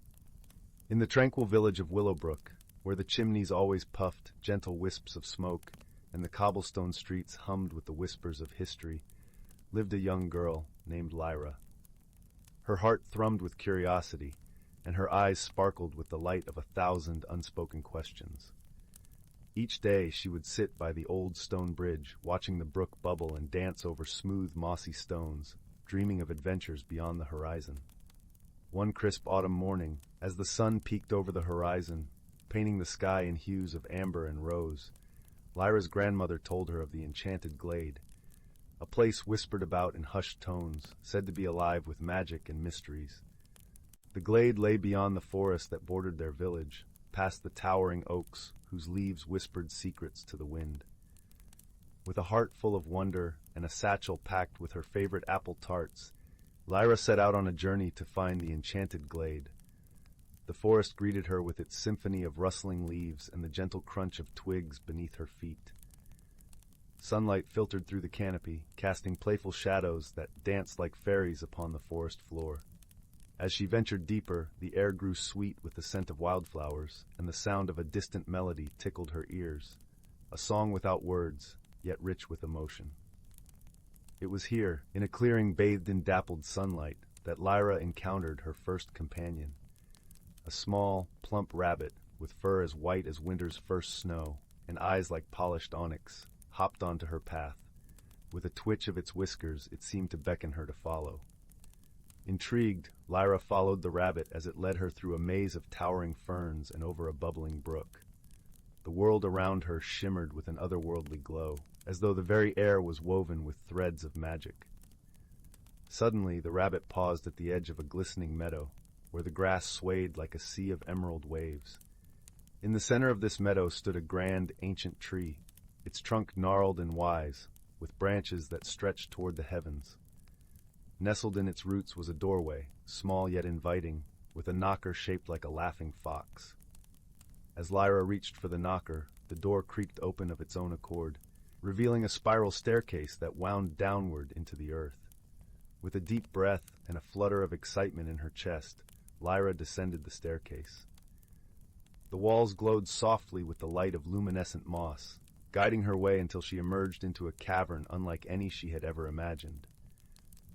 In the tranquil village of Willowbrook, where the chimneys always puffed gentle wisps of smoke and the cobblestone streets hummed with the whispers of history, lived a young girl named Lyra. Her heart thrummed with curiosity, and her eyes sparkled with the light of 1,000 unspoken questions. Each day she would sit by the old stone bridge, watching the brook bubble and dance over smooth, mossy stones, dreaming of adventures beyond the horizon. One crisp autumn morning, as the sun peeked over the horizon, painting the sky in hues of amber and rose, Lyra's grandmother told her of the Enchanted Glade, a place whispered about in hushed tones, said to be alive with magic and mysteries. The glade lay beyond the forest that bordered their village, past the towering oaks whose leaves whispered secrets to the wind. With a heart full of wonder and a satchel packed with her favorite apple tarts, Lyra set out on a journey to find the Enchanted Glade. The forest greeted her with its symphony of rustling leaves and the gentle crunch of twigs beneath her feet. Sunlight filtered through the canopy, casting playful shadows that danced like fairies upon the forest floor. As she ventured deeper, the air grew sweet with the scent of wildflowers, and the sound of a distant melody tickled her ears, a song without words, yet rich with emotion. It was here, in a clearing bathed in dappled sunlight, that Lyra encountered her first companion. A small, plump rabbit, with fur as white as winter's first snow, and eyes like polished onyx, hopped onto her path. With a twitch of its whiskers, it seemed to beckon her to follow. Intrigued, Lyra followed the rabbit as it led her through a maze of towering ferns and over a bubbling brook. The world around her shimmered with an otherworldly glow, as though the very air was woven with threads of magic. Suddenly, the rabbit paused at the edge of a glistening meadow, where the grass swayed like a sea of emerald waves. In the center of this meadow stood a grand, ancient tree, its trunk gnarled and wise, with branches that stretched toward the heavens. Nestled in its roots was a doorway, small yet inviting, with a knocker shaped like a laughing fox. As Lyra reached for the knocker, the door creaked open of its own accord, revealing a spiral staircase that wound downward into the earth. With a deep breath and a flutter of excitement in her chest, Lyra descended the staircase. The walls glowed softly with the light of luminescent moss, guiding her way until she emerged into a cavern unlike any she had ever imagined.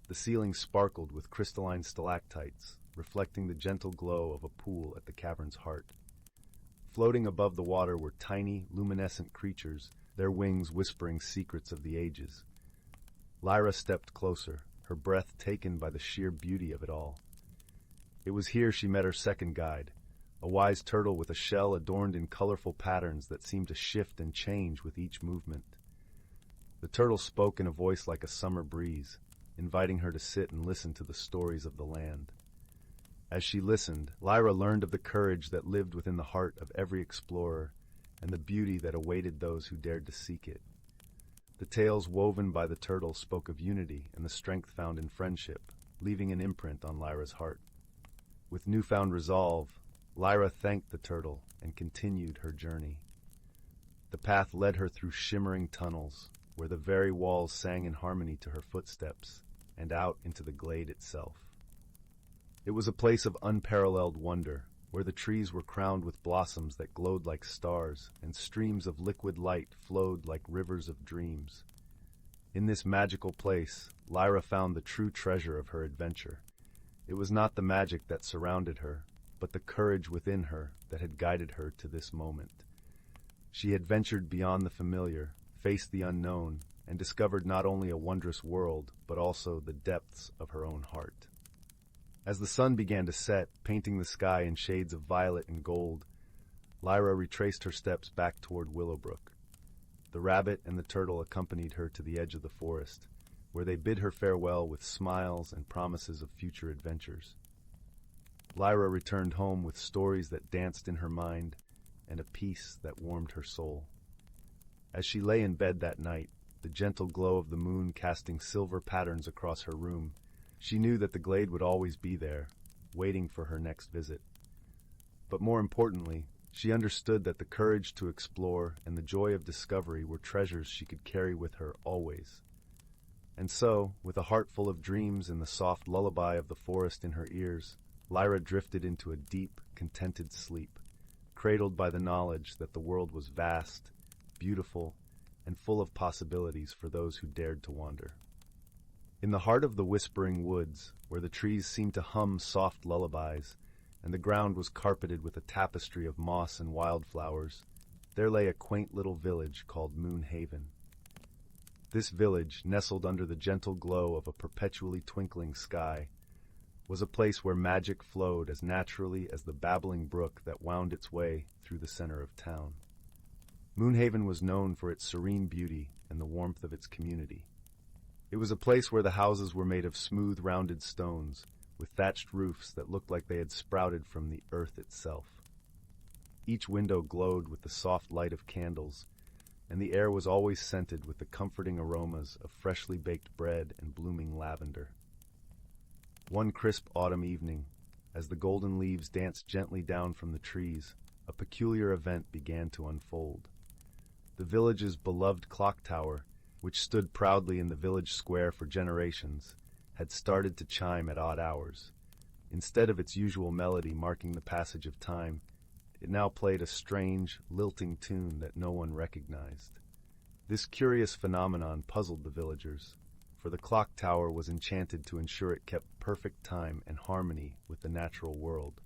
The ceiling sparkled with crystalline stalactites, reflecting the gentle glow of a pool at the cavern's heart. Floating above the water were tiny, luminescent creatures, their wings whispering secrets of the ages. Lyra stepped closer, her breath taken by the sheer beauty of it all. It was here she met her second guide, a wise turtle with a shell adorned in colorful patterns that seemed to shift and change with each movement. The turtle spoke in a voice like a summer breeze, inviting her to sit and listen to the stories of the land. As she listened, Lyra learned of the courage that lived within the heart of every explorer and the beauty that awaited those who dared to seek it. The tales woven by the turtle spoke of unity and the strength found in friendship, leaving an imprint on Lyra's heart. With newfound resolve, Lyra thanked the turtle and continued her journey. The path led her through shimmering tunnels, where the very walls sang in harmony to her footsteps, and out into the glade itself. It was a place of unparalleled wonder, where the trees were crowned with blossoms that glowed like stars, and streams of liquid light flowed like rivers of dreams. In this magical place, Lyra found the true treasure of her adventure. It was not the magic that surrounded her, but the courage within her that had guided her to this moment. She had ventured beyond the familiar, faced the unknown, and discovered not only a wondrous world, but also the depths of her own heart. As the sun began to set, painting the sky in shades of violet and gold, Lyra retraced her steps back toward Willowbrook. The rabbit and the turtle accompanied her to the edge of the forest, where they bid her farewell with smiles and promises of future adventures. Lyra returned home with stories that danced in her mind and a peace that warmed her soul. As she lay in bed that night, the gentle glow of the moon casting silver patterns across her room, she knew that the glade would always be there, waiting for her next visit. But more importantly, she understood that the courage to explore and the joy of discovery were treasures she could carry with her always. And so, with a heart full of dreams and the soft lullaby of the forest in her ears, Lyra drifted into a deep, contented sleep, cradled by the knowledge that the world was vast, beautiful, and full of possibilities for those who dared to wander. In the heart of the whispering woods, where the trees seemed to hum soft lullabies, and the ground was carpeted with a tapestry of moss and wildflowers, there lay a quaint little village called Moon Haven. This village, nestled under the gentle glow of a perpetually twinkling sky, was a place where magic flowed as naturally as the babbling brook that wound its way through the center of town. Moonhaven was known for its serene beauty and the warmth of its community. It was a place where the houses were made of smooth, rounded stones, with thatched roofs that looked like they had sprouted from the earth itself. Each window glowed with the soft light of candles, and the air was always scented with the comforting aromas of freshly baked bread and blooming lavender. One crisp autumn evening, as the golden leaves danced gently down from the trees, a peculiar event began to unfold. The village's beloved clock tower, which stood proudly in the village square for generations, had started to chime at odd hours. Instead of its usual melody marking the passage of time, it now played a strange, lilting tune that no one recognized. This curious phenomenon puzzled the villagers, for the clock tower was enchanted to ensure it kept perfect time and harmony with the natural world.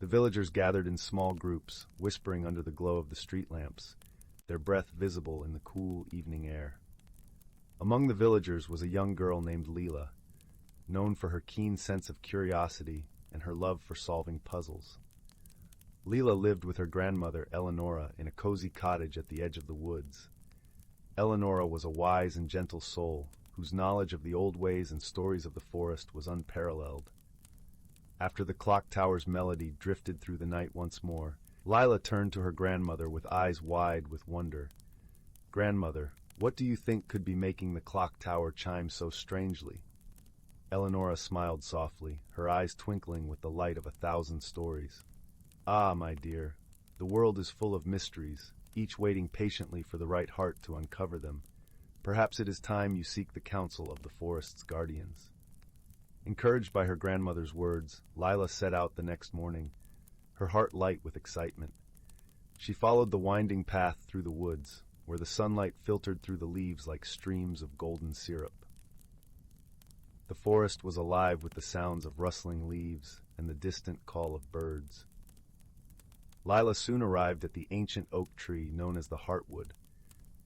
The villagers gathered in small groups, whispering under the glow of the street lamps, their breath visible in the cool evening air. Among the villagers was a young girl named Leela, known for her keen sense of curiosity and her love for solving puzzles. Leela lived with her grandmother, Eleonora, in a cozy cottage at the edge of the woods. Eleonora was a wise and gentle soul, whose knowledge of the old ways and stories of the forest was unparalleled. After the clock tower's melody drifted through the night once more, Lila turned to her grandmother with eyes wide with wonder. "Grandmother, what do you think could be making the clock tower chime so strangely?" Eleonora smiled softly, her eyes twinkling with the light of 1,000 stories. "Ah, my dear, the world is full of mysteries, each waiting patiently for the right heart to uncover them. Perhaps it is time you seek the counsel of the forest's guardians." Encouraged by her grandmother's words, Lila set out the next morning, her heart light with excitement. She followed the winding path through the woods, where the sunlight filtered through the leaves like streams of golden syrup. The forest was alive with the sounds of rustling leaves and the distant call of birds. Lila soon arrived at the ancient oak tree known as the Heartwood.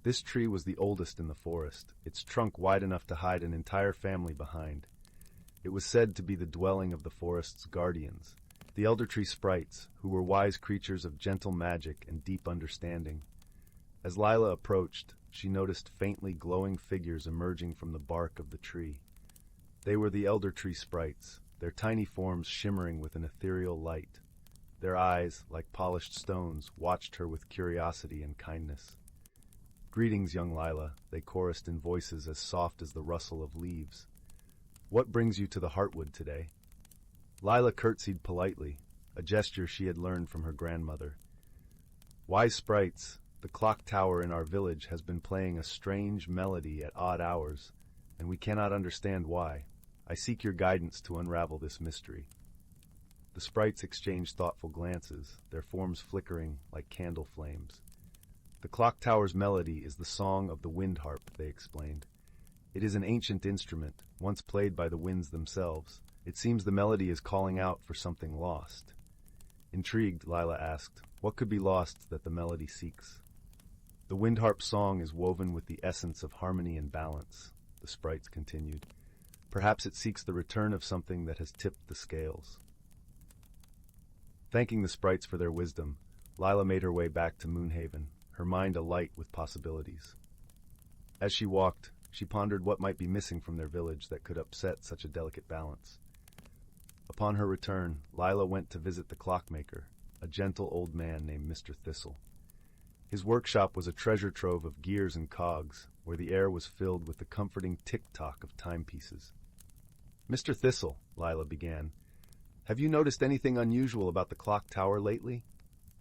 This tree was the oldest in the forest, its trunk wide enough to hide an entire family behind. It was said to be the dwelling of the forest's guardians, the elder tree sprites, who were wise creatures of gentle magic and deep understanding. As Lila approached, she noticed faintly glowing figures emerging from the bark of the tree. They were the elder tree sprites, their tiny forms shimmering with an ethereal light. Their eyes, like polished stones, watched her with curiosity and kindness. "Greetings, young Lila," they chorused in voices as soft as the rustle of leaves. "What brings you to the Heartwood today?" Lila curtsied politely, a gesture she had learned from her grandmother. "Wise sprites, the clock tower in our village has been playing a strange melody at odd hours, and we cannot understand why. I seek your guidance to unravel this mystery." The sprites exchanged thoughtful glances, their forms flickering like candle flames. "The clock tower's melody is the song of the wind harp," they explained. "It is an ancient instrument, once played by the winds themselves. It seems the melody is calling out for something lost." Intrigued, Lila asked, "What could be lost that the melody seeks?" "The wind harp song is woven with the essence of harmony and balance," the sprites continued. Perhaps it seeks the return of something that has tipped the scales. Thanking the sprites for their wisdom, Lila made her way back to Moonhaven, her mind alight with possibilities. As she walked, she pondered what might be missing from their village that could upset such a delicate balance. Upon her return, Lila went to visit the clockmaker, a gentle old man named Mr. Thistle. His workshop was a treasure trove of gears and cogs, where the air was filled with the comforting tick-tock of timepieces. "Mr. Thistle," Lila began, "have you noticed anything unusual about the clock tower lately?"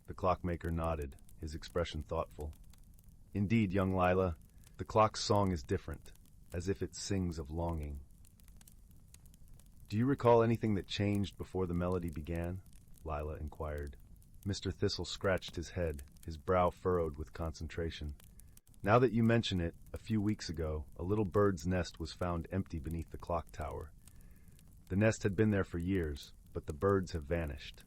The clockmaker nodded, his expression thoughtful. "Indeed, young Lila, the clock's song is different, as if it sings of longing." "Do you recall anything that changed before the melody began?" Lila inquired. Mr. Thistle scratched his head, his brow furrowed with concentration. "Now that you mention it, a few weeks ago, a little bird's nest was found empty beneath the clock tower. The nest had been there for years, but the birds have vanished."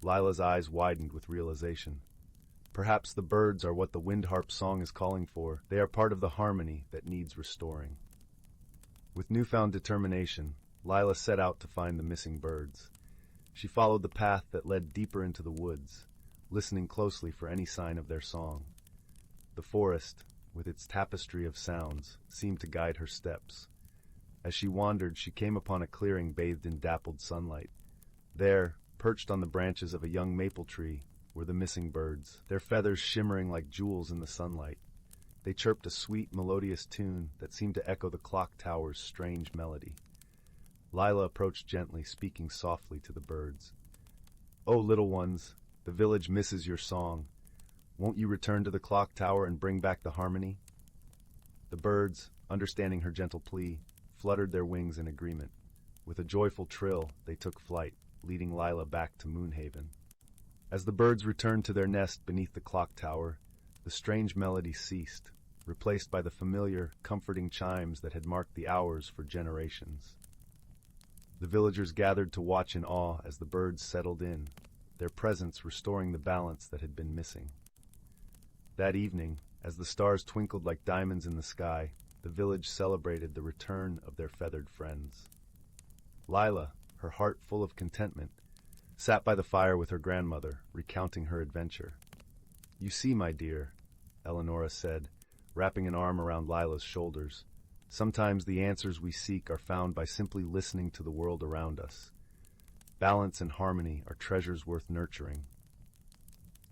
Lila's eyes widened with realization. Perhaps the birds are what the wind harp song is calling for. They are part of the harmony that needs restoring. With newfound determination, Lila set out to find the missing birds. She followed the path that led deeper into the woods, listening closely for any sign of their song. The forest, with its tapestry of sounds, seemed to guide her steps. As she wandered, she came upon a clearing bathed in dappled sunlight. There, perched on the branches of a young maple tree, were the missing birds, their feathers shimmering like jewels in the sunlight. They chirped a sweet, melodious tune that seemed to echo the clock tower's strange melody. Lila approached gently, speaking softly to the birds. "Oh, little ones, the village misses your song. Won't you return to the clock tower and bring back the harmony?" The birds, understanding her gentle plea, fluttered their wings in agreement. With a joyful trill, they took flight, leading Lila back to Moonhaven. As the birds returned to their nest beneath the clock tower, the strange melody ceased, replaced by the familiar, comforting chimes that had marked the hours for generations. The villagers gathered to watch in awe as the birds settled in, their presence restoring the balance that had been missing. That evening, as the stars twinkled like diamonds in the sky, the village celebrated the return of their feathered friends. Lila, her heart full of contentment, sat by the fire with her grandmother, recounting her adventure. "You see, my dear," Eleonora said, wrapping an arm around Lila's shoulders, "sometimes the answers we seek are found by simply listening to the world around us. Balance and harmony are treasures worth nurturing."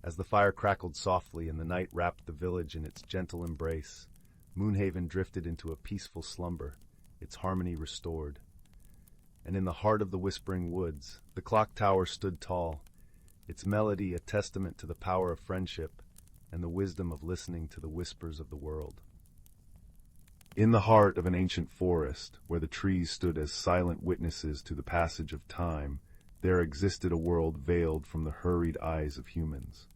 As the fire crackled softly and the night wrapped the village in its gentle embrace, Moonhaven drifted into a peaceful slumber, its harmony restored. And in the heart of the whispering woods, the clock tower stood tall, its melody a testament to the power of friendship and the wisdom of listening to the whispers of the world. In the heart of an ancient forest, where the trees stood as silent witnesses to the passage of time, there existed a world veiled from the hurried eyes of humans.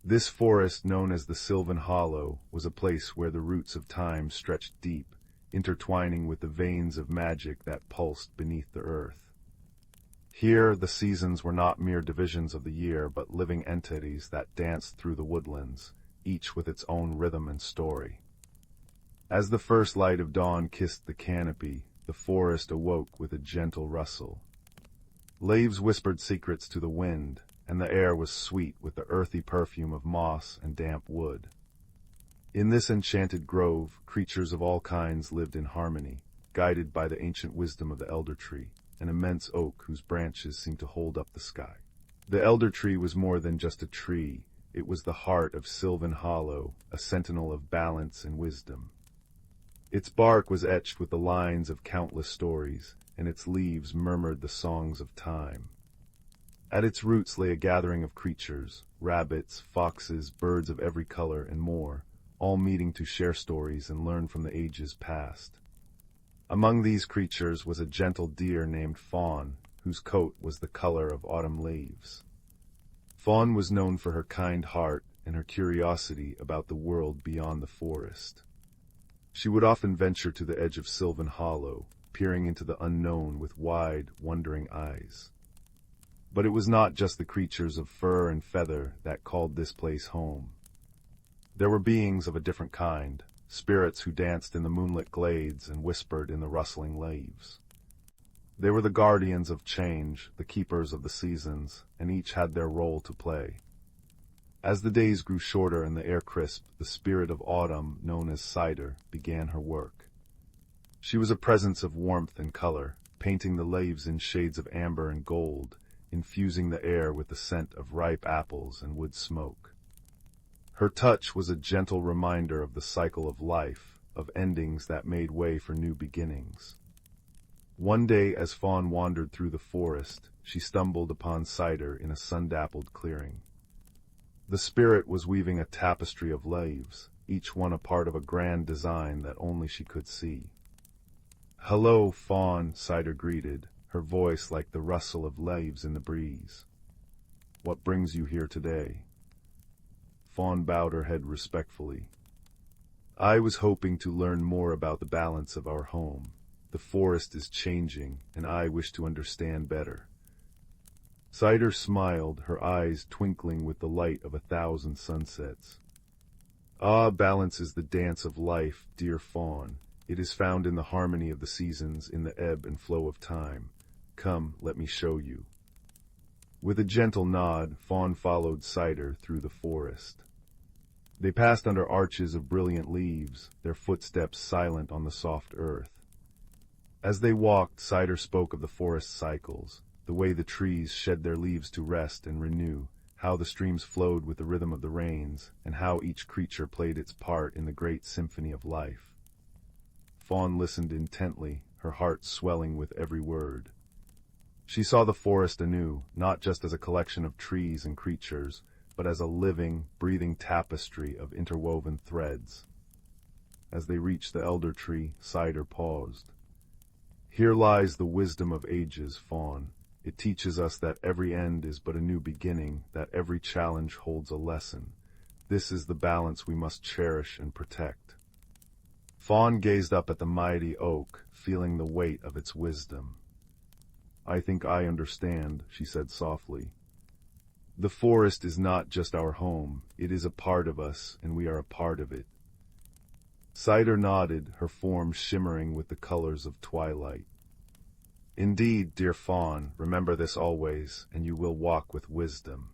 This forest, known as the Sylvan Hollow, was a place where the roots of time stretched deep, intertwining with the veins of magic that pulsed beneath the earth. Here, the seasons were not mere divisions of the year, but living entities that danced through the woodlands, each with its own rhythm and story. As the first light of dawn kissed the canopy, the forest awoke with a gentle rustle. Leaves whispered secrets to the wind, and the air was sweet with the earthy perfume of moss and damp wood. In this enchanted grove, creatures of all kinds lived in harmony, guided by the ancient wisdom of the elder tree, an immense oak whose branches seemed to hold up the sky. The elder tree was more than just a tree. It was the heart of Sylvan Hollow, a sentinel of balance and wisdom. Its bark was etched with the lines of countless stories, and its leaves murmured the songs of time. At its roots lay a gathering of creatures, rabbits, foxes, birds of every color, and more, all meeting to share stories and learn from the ages past. Among these creatures was a gentle deer named Fawn, whose coat was the color of autumn leaves. Fawn was known for her kind heart and her curiosity about the world beyond the forest. She would often venture to the edge of Sylvan Hollow, peering into the unknown with wide, wondering eyes. But it was not just the creatures of fur and feather that called this place home. There were beings of a different kind, spirits who danced in the moonlit glades and whispered in the rustling leaves. They were the guardians of change, the keepers of the seasons, and each had their role to play. As the days grew shorter and the air crisp, the spirit of autumn, known as cider, began her work. She was a presence of warmth and color, painting the leaves in shades of amber and gold, infusing the air with the scent of ripe apples and wood smoke. Her touch was a gentle reminder of the cycle of life, of endings that made way for new beginnings. One day, as Fawn wandered through the forest, she stumbled upon Cider in a sun-dappled clearing. The spirit was weaving a tapestry of leaves, each one a part of a grand design that only she could see. "Hello, Fawn," Cider greeted, her voice like the rustle of leaves in the breeze. "What brings you here today?" Fawn bowed her head respectfully. "I was hoping to learn more about the balance of our home. The forest is changing, and I wish to understand better." Cider smiled, her eyes twinkling with the light of 1,000 sunsets. "Ah, balance is the dance of life, dear Fawn. It is found in the harmony of the seasons, in the ebb and flow of time. Come, let me show you." With a gentle nod, Fawn followed Cider through the forest. They passed under arches of brilliant leaves, their footsteps silent on the soft earth. As they walked, Cider spoke of the forest cycles, the way the trees shed their leaves to rest and renew, how the streams flowed with the rhythm of the rains, and how each creature played its part in the great symphony of life. Fawn listened intently, her heart swelling with every word. She saw the forest anew, not just as a collection of trees and creatures, but as a living, breathing tapestry of interwoven threads. As they reached the elder tree, Cider paused. "Here lies the wisdom of ages, Fawn. It teaches us that every end is but a new beginning, that every challenge holds a lesson. This is the balance we must cherish and protect." Fawn gazed up at the mighty oak, feeling the weight of its wisdom. "I think I understand," she said softly. "The forest is not just our home, it is a part of us, and we are a part of it." Cider nodded, her form shimmering with the colors of twilight. "Indeed, dear Fawn, remember this always, and you will walk with wisdom."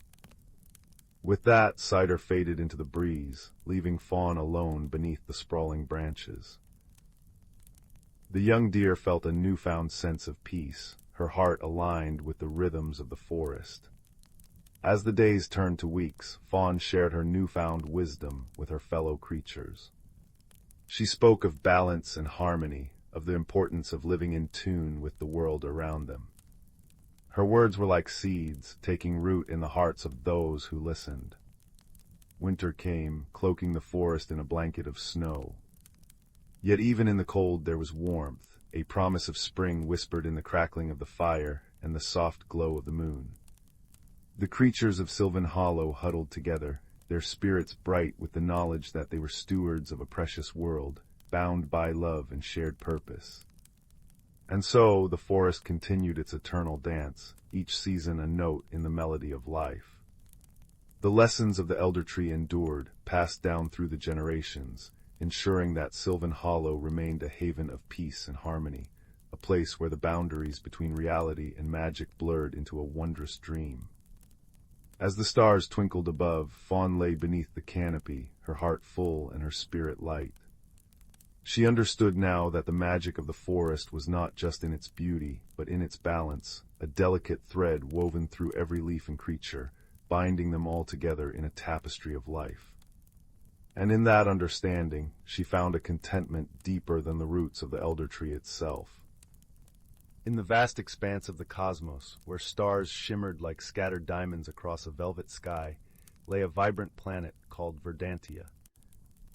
With that, Cider faded into the breeze, leaving Fawn alone beneath the sprawling branches. The young deer felt a newfound sense of peace, her heart aligned with the rhythms of the forest. As the days turned to weeks, Fawn shared her newfound wisdom with her fellow creatures. She spoke of balance and harmony, of the importance of living in tune with the world around them. Her words were like seeds, taking root in the hearts of those who listened. Winter came, cloaking the forest in a blanket of snow. Yet even in the cold there was warmth, a promise of spring whispered in the crackling of the fire and the soft glow of the moon. The creatures of Sylvan Hollow huddled together, their spirits bright with the knowledge that they were stewards of a precious world, bound by love and shared purpose. And so the forest continued its eternal dance, each season a note in the melody of life. The lessons of the elder tree endured, passed down through the generations, ensuring that Sylvan Hollow remained a haven of peace and harmony, a place where the boundaries between reality and magic blurred into a wondrous dream. As the stars twinkled above, Fawn lay beneath the canopy, her heart full and her spirit light. She understood now that the magic of the forest was not just in its beauty, but in its balance, a delicate thread woven through every leaf and creature, binding them all together in a tapestry of life. And in that understanding, she found a contentment deeper than the roots of the elder tree itself. In the vast expanse of the cosmos, where stars shimmered like scattered diamonds across a velvet sky, lay a vibrant planet called Verdantia.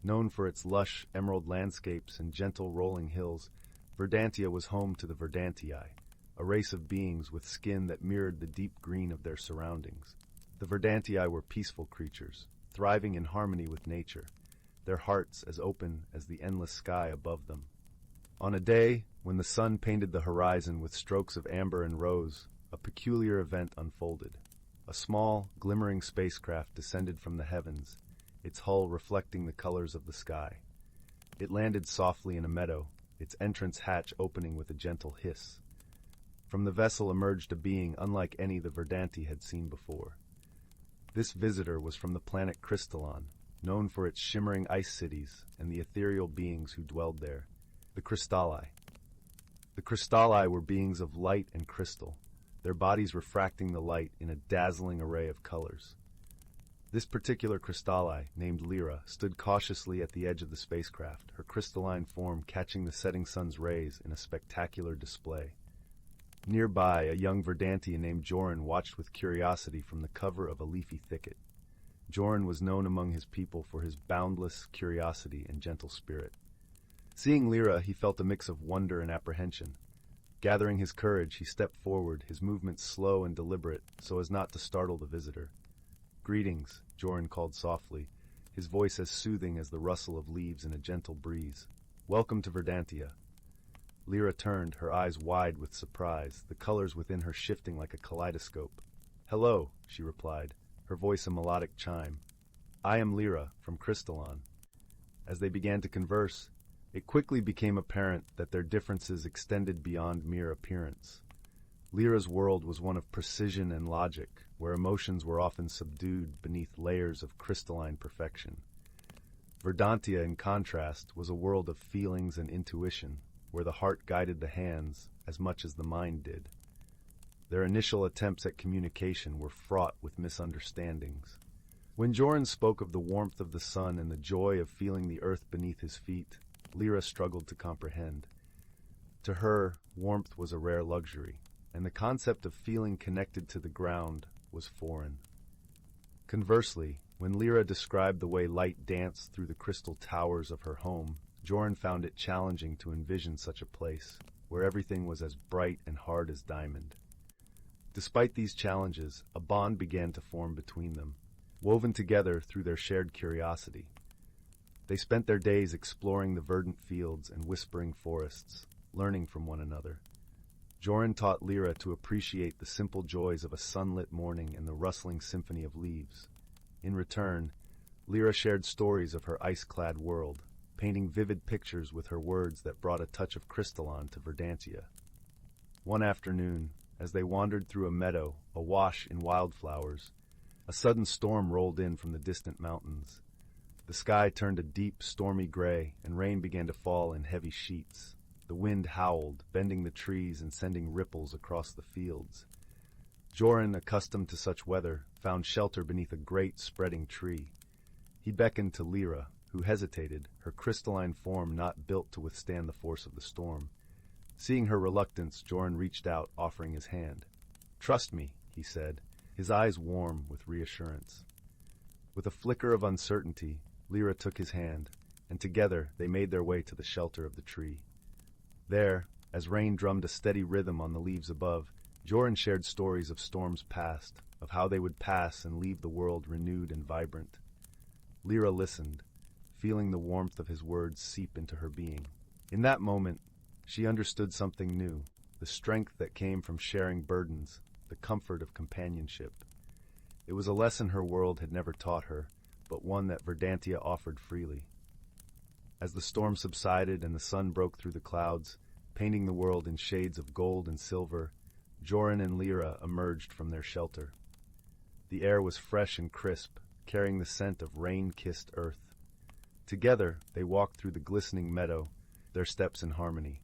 Known for its lush, emerald landscapes and gentle rolling hills, Verdantia was home to the Verdantii, a race of beings with skin that mirrored the deep green of their surroundings. The Verdantii were peaceful creatures, thriving in harmony with nature, their hearts as open as the endless sky above them. On a day when the sun painted the horizon with strokes of amber and rose, a peculiar event unfolded. A small, glimmering spacecraft descended from the heavens, its hull reflecting the colors of the sky. It landed softly in a meadow, its entrance hatch opening with a gentle hiss. From the vessel emerged a being unlike any the Verdanti had seen before. This visitor was from the planet Crystallon, known for its shimmering ice cities and the ethereal beings who dwelled there, the Crystalli. The Crystalli were beings of light and crystal, their bodies refracting the light in a dazzling array of colors. This particular Crystalli, named Lyra, stood cautiously at the edge of the spacecraft, her crystalline form catching the setting sun's rays in a spectacular display. Nearby, a young Verdantian named Joran watched with curiosity from the cover of a leafy thicket. Joran was known among his people for his boundless curiosity and gentle spirit. Seeing Lyra, he felt a mix of wonder and apprehension. Gathering his courage, he stepped forward, his movements slow and deliberate, so as not to startle the visitor. "Greetings," Joran called softly, his voice as soothing as the rustle of leaves in a gentle breeze. "Welcome to Verdantia." Lyra turned, her eyes wide with surprise, the colors within her shifting like a kaleidoscope. "Hello," she replied, her voice a melodic chime. "I am Lyra, from Crystallon." As they began to converse, it quickly became apparent that their differences extended beyond mere appearance. Lyra's world was one of precision and logic, where emotions were often subdued beneath layers of crystalline perfection. Verdantia, in contrast, was a world of feelings and intuition, where the heart guided the hands as much as the mind did. Their initial attempts at communication were fraught with misunderstandings. When Joran spoke of the warmth of the sun and the joy of feeling the earth beneath his feet, Lyra struggled to comprehend. To her, warmth was a rare luxury, and the concept of feeling connected to the ground was foreign. Conversely, when Lyra described the way light danced through the crystal towers of her home, Joran found it challenging to envision such a place, where everything was as bright and hard as diamond. Despite these challenges, a bond began to form between them, woven together through their shared curiosity. They spent their days exploring the verdant fields and whispering forests, learning from one another. Joran taught Lyra to appreciate the simple joys of a sunlit morning and the rustling symphony of leaves. In return, Lyra shared stories of her ice-clad world, painting vivid pictures with her words that brought a touch of Crystallon to Verdantia. One afternoon, as they wandered through a meadow awash in wildflowers, a sudden storm rolled in from the distant mountains. The sky turned a deep, stormy gray, and rain began to fall in heavy sheets. The wind howled, bending the trees and sending ripples across the fields. Joran, accustomed to such weather, found shelter beneath a great, spreading tree. He beckoned to Lyra, who hesitated, her crystalline form not built to withstand the force of the storm. Seeing her reluctance, Joran reached out, offering his hand. "Trust me," he said, his eyes warm with reassurance. With a flicker of uncertainty, Lyra took his hand, and together they made their way to the shelter of the tree. There, as rain drummed a steady rhythm on the leaves above, Joran shared stories of storms past, of how they would pass and leave the world renewed and vibrant. Lyra listened, feeling the warmth of his words seep into her being. In that moment, she understood something new, the strength that came from sharing burdens, the comfort of companionship. It was a lesson her world had never taught her, but one that Verdantia offered freely. As the storm subsided and the sun broke through the clouds, painting the world in shades of gold and silver, Joran and Lyra emerged from their shelter. The air was fresh and crisp, carrying the scent of rain-kissed earth. Together, they walked through the glistening meadow, their steps in harmony.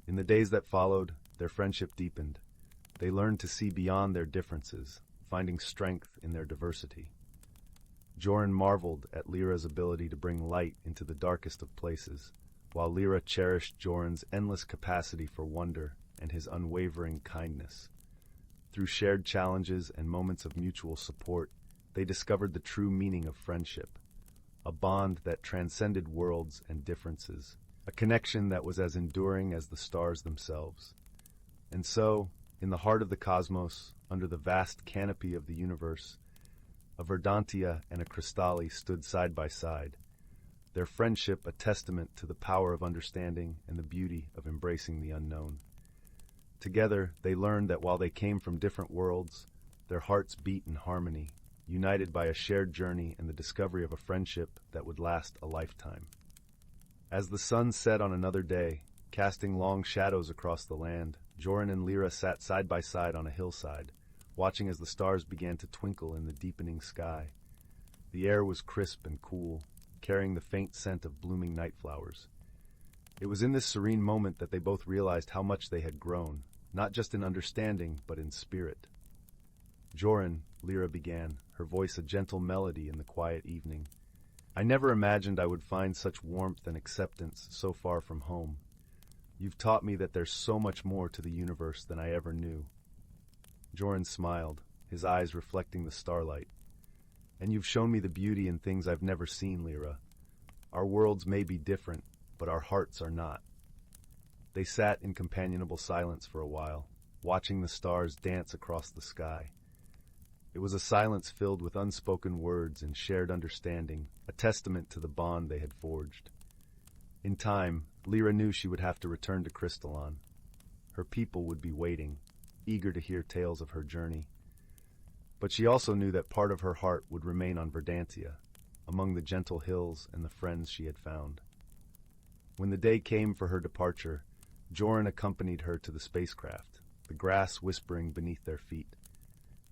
In the days that followed, their friendship deepened. They learned to see beyond their differences, finding strength in their diversity. Joran marveled at Lyra's ability to bring light into the darkest of places, while Lyra cherished Joran's endless capacity for wonder and his unwavering kindness. Through shared challenges and moments of mutual support, they discovered the true meaning of friendship, a bond that transcended worlds and differences, a connection that was as enduring as the stars themselves. And so, in the heart of the cosmos, under the vast canopy of the universe, a Verdantia and a Crystalli stood side by side, their friendship a testament to the power of understanding and the beauty of embracing the unknown. Together, they learned that while they came from different worlds, their hearts beat in harmony, united by a shared journey and the discovery of a friendship that would last a lifetime. As the sun set on another day, casting long shadows across the land, Joran and Lyra sat side by side on a hillside, watching as the stars began to twinkle in the deepening sky. The air was crisp and cool, carrying the faint scent of blooming night flowers. It was in this serene moment that they both realized how much they had grown, not just in understanding, but in spirit. Joran, Lyra began, her voice a gentle melody in the quiet evening. I never imagined I would find such warmth and acceptance so far from home. You've taught me that there's so much more to the universe than I ever knew. Joran smiled, his eyes reflecting the starlight. And you've shown me the beauty in things I've never seen, Lyra. Our worlds may be different, but our hearts are not. They sat in companionable silence for a while, watching the stars dance across the sky. It was a silence filled with unspoken words and shared understanding, a testament to the bond they had forged. In time, Lyra knew she would have to return to Crystalon. Her people would be waiting, eager to hear tales of her journey. But she also knew that part of her heart would remain on Verdantia, among the gentle hills and the friends she had found. When the day came for her departure, Joran accompanied her to the spacecraft, the grass whispering beneath their feet.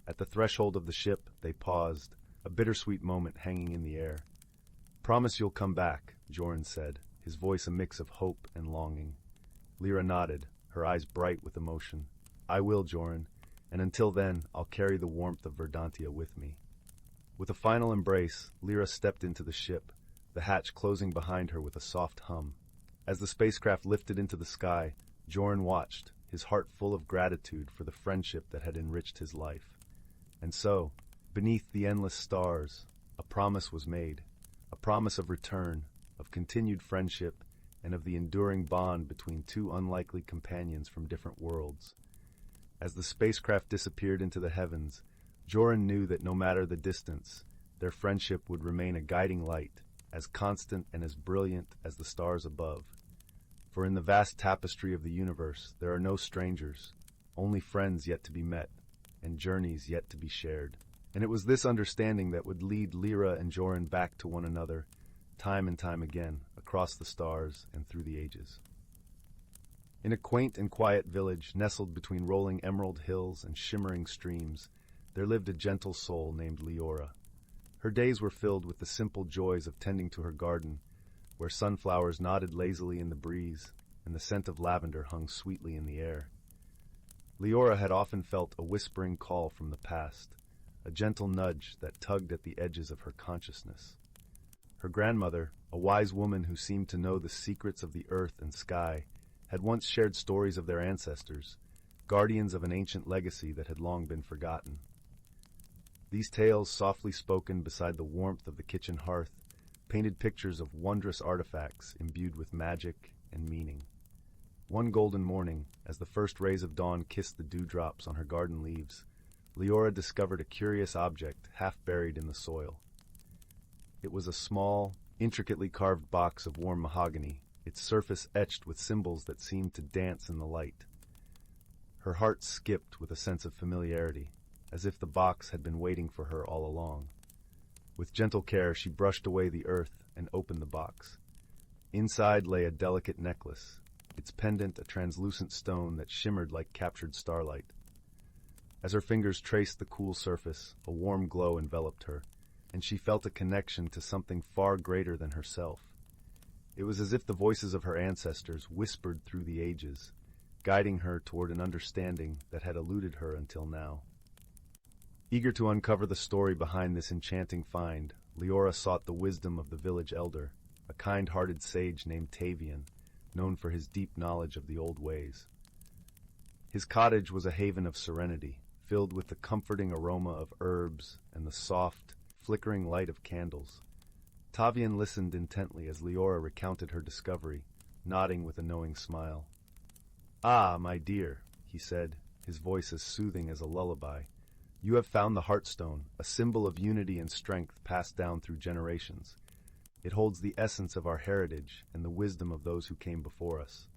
At the threshold of the ship, they paused, a bittersweet moment hanging in the air. Promise you'll come back, Joran said, his voice a mix of hope and longing. Lyra nodded, her eyes bright with emotion. I will, Joran, and until then, I'll carry the warmth of Verdantia with me. With a final embrace, Lyra stepped into the ship, the hatch closing behind her with a soft hum. As the spacecraft lifted into the sky, Joran watched, his heart full of gratitude for the friendship that had enriched his life. And so, beneath the endless stars, a promise was made, a promise of return, of continued friendship, and of the enduring bond between two unlikely companions from different worlds. As the spacecraft disappeared into the heavens, Joran knew that no matter the distance, their friendship would remain a guiding light, as constant and as brilliant as the stars above. For in the vast tapestry of the universe, there are no strangers, only friends yet to be met, and journeys yet to be shared. And it was this understanding that would lead Lyra and Joran back to one another, time and time again, across the stars and through the ages. In a quaint and quiet village nestled between rolling emerald hills and shimmering streams, there lived a gentle soul named Leora. Her days were filled with the simple joys of tending to her garden, where sunflowers nodded lazily in the breeze and the scent of lavender hung sweetly in the air. Leora had often felt a whispering call from the past, a gentle nudge that tugged at the edges of her consciousness. Her grandmother, a wise woman who seemed to know the secrets of the earth and sky, had once shared stories of their ancestors, guardians of an ancient legacy that had long been forgotten. These tales, softly spoken beside the warmth of the kitchen hearth, painted pictures of wondrous artifacts imbued with magic and meaning. One golden morning, as the first rays of dawn kissed the dewdrops on her garden leaves, Leora discovered a curious object half buried in the soil. It was a small, intricately carved box of warm mahogany, its surface etched with symbols that seemed to dance in the light. Her heart skipped with a sense of familiarity, as if the box had been waiting for her all along. With gentle care, she brushed away the earth and opened the box. Inside lay a delicate necklace, its pendant a translucent stone that shimmered like captured starlight. As her fingers traced the cool surface, a warm glow enveloped her, and she felt a connection to something far greater than herself. It was as if the voices of her ancestors whispered through the ages, guiding her toward an understanding that had eluded her until now. Eager to uncover the story behind this enchanting find, Leora sought the wisdom of the village elder, a kind-hearted sage named Tavian, known for his deep knowledge of the old ways. His cottage was a haven of serenity, filled with the comforting aroma of herbs and the soft, flickering light of candles. Tavian listened intently as Leora recounted her discovery, nodding with a knowing smile. "Ah, my dear," he said, his voice as soothing as a lullaby. "You have found the Heartstone, a symbol of unity and strength passed down through generations. It holds the essence of our heritage and the wisdom of those who came before us."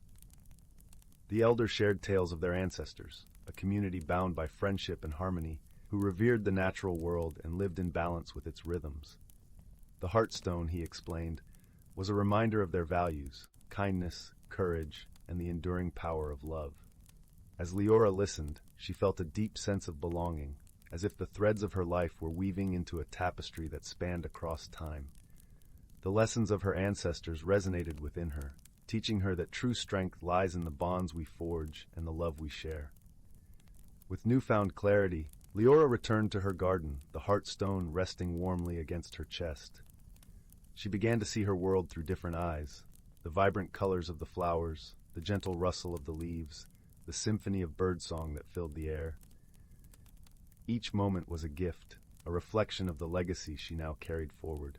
The elders shared tales of their ancestors, a community bound by friendship and harmony, who revered the natural world and lived in balance with its rhythms. The Heartstone, he explained, was a reminder of their values: kindness, courage, and the enduring power of love. As Leora listened, she felt a deep sense of belonging, as if the threads of her life were weaving into a tapestry that spanned across time. The lessons of her ancestors resonated within her, teaching her that true strength lies in the bonds we forge and the love we share. With newfound clarity, Leora returned to her garden, the heartstone resting warmly against her chest. She began to see her world through different eyes: the vibrant colors of the flowers, the gentle rustle of the leaves, the symphony of birdsong that filled the air. Each moment was a gift, a reflection of the legacy she now carried forward.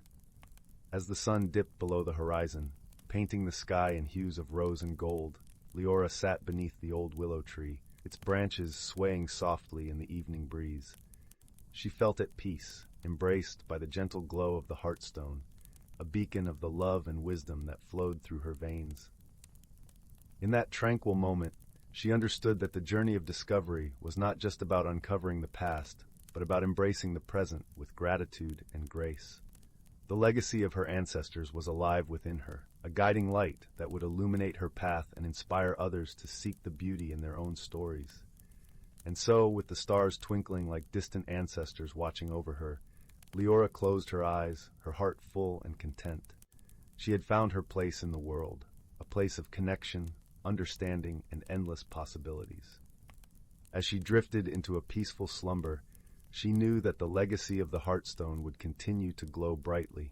As the sun dipped below the horizon, painting the sky in hues of rose and gold, Leora sat beneath the old willow tree, its branches swaying softly in the evening breeze. She felt at peace, embraced by the gentle glow of the heartstone, a beacon of the love and wisdom that flowed through her veins. In that tranquil moment, she understood that the journey of discovery was not just about uncovering the past, but about embracing the present with gratitude and grace. The legacy of her ancestors was alive within her, a guiding light that would illuminate her path and inspire others to seek the beauty in their own stories. And so, with the stars twinkling like distant ancestors watching over her, Leora closed her eyes, her heart full and content. She had found her place in the world, a place of connection, understanding, and endless possibilities. As she drifted into a peaceful slumber, she knew that the legacy of the Heartstone would continue to glow brightly,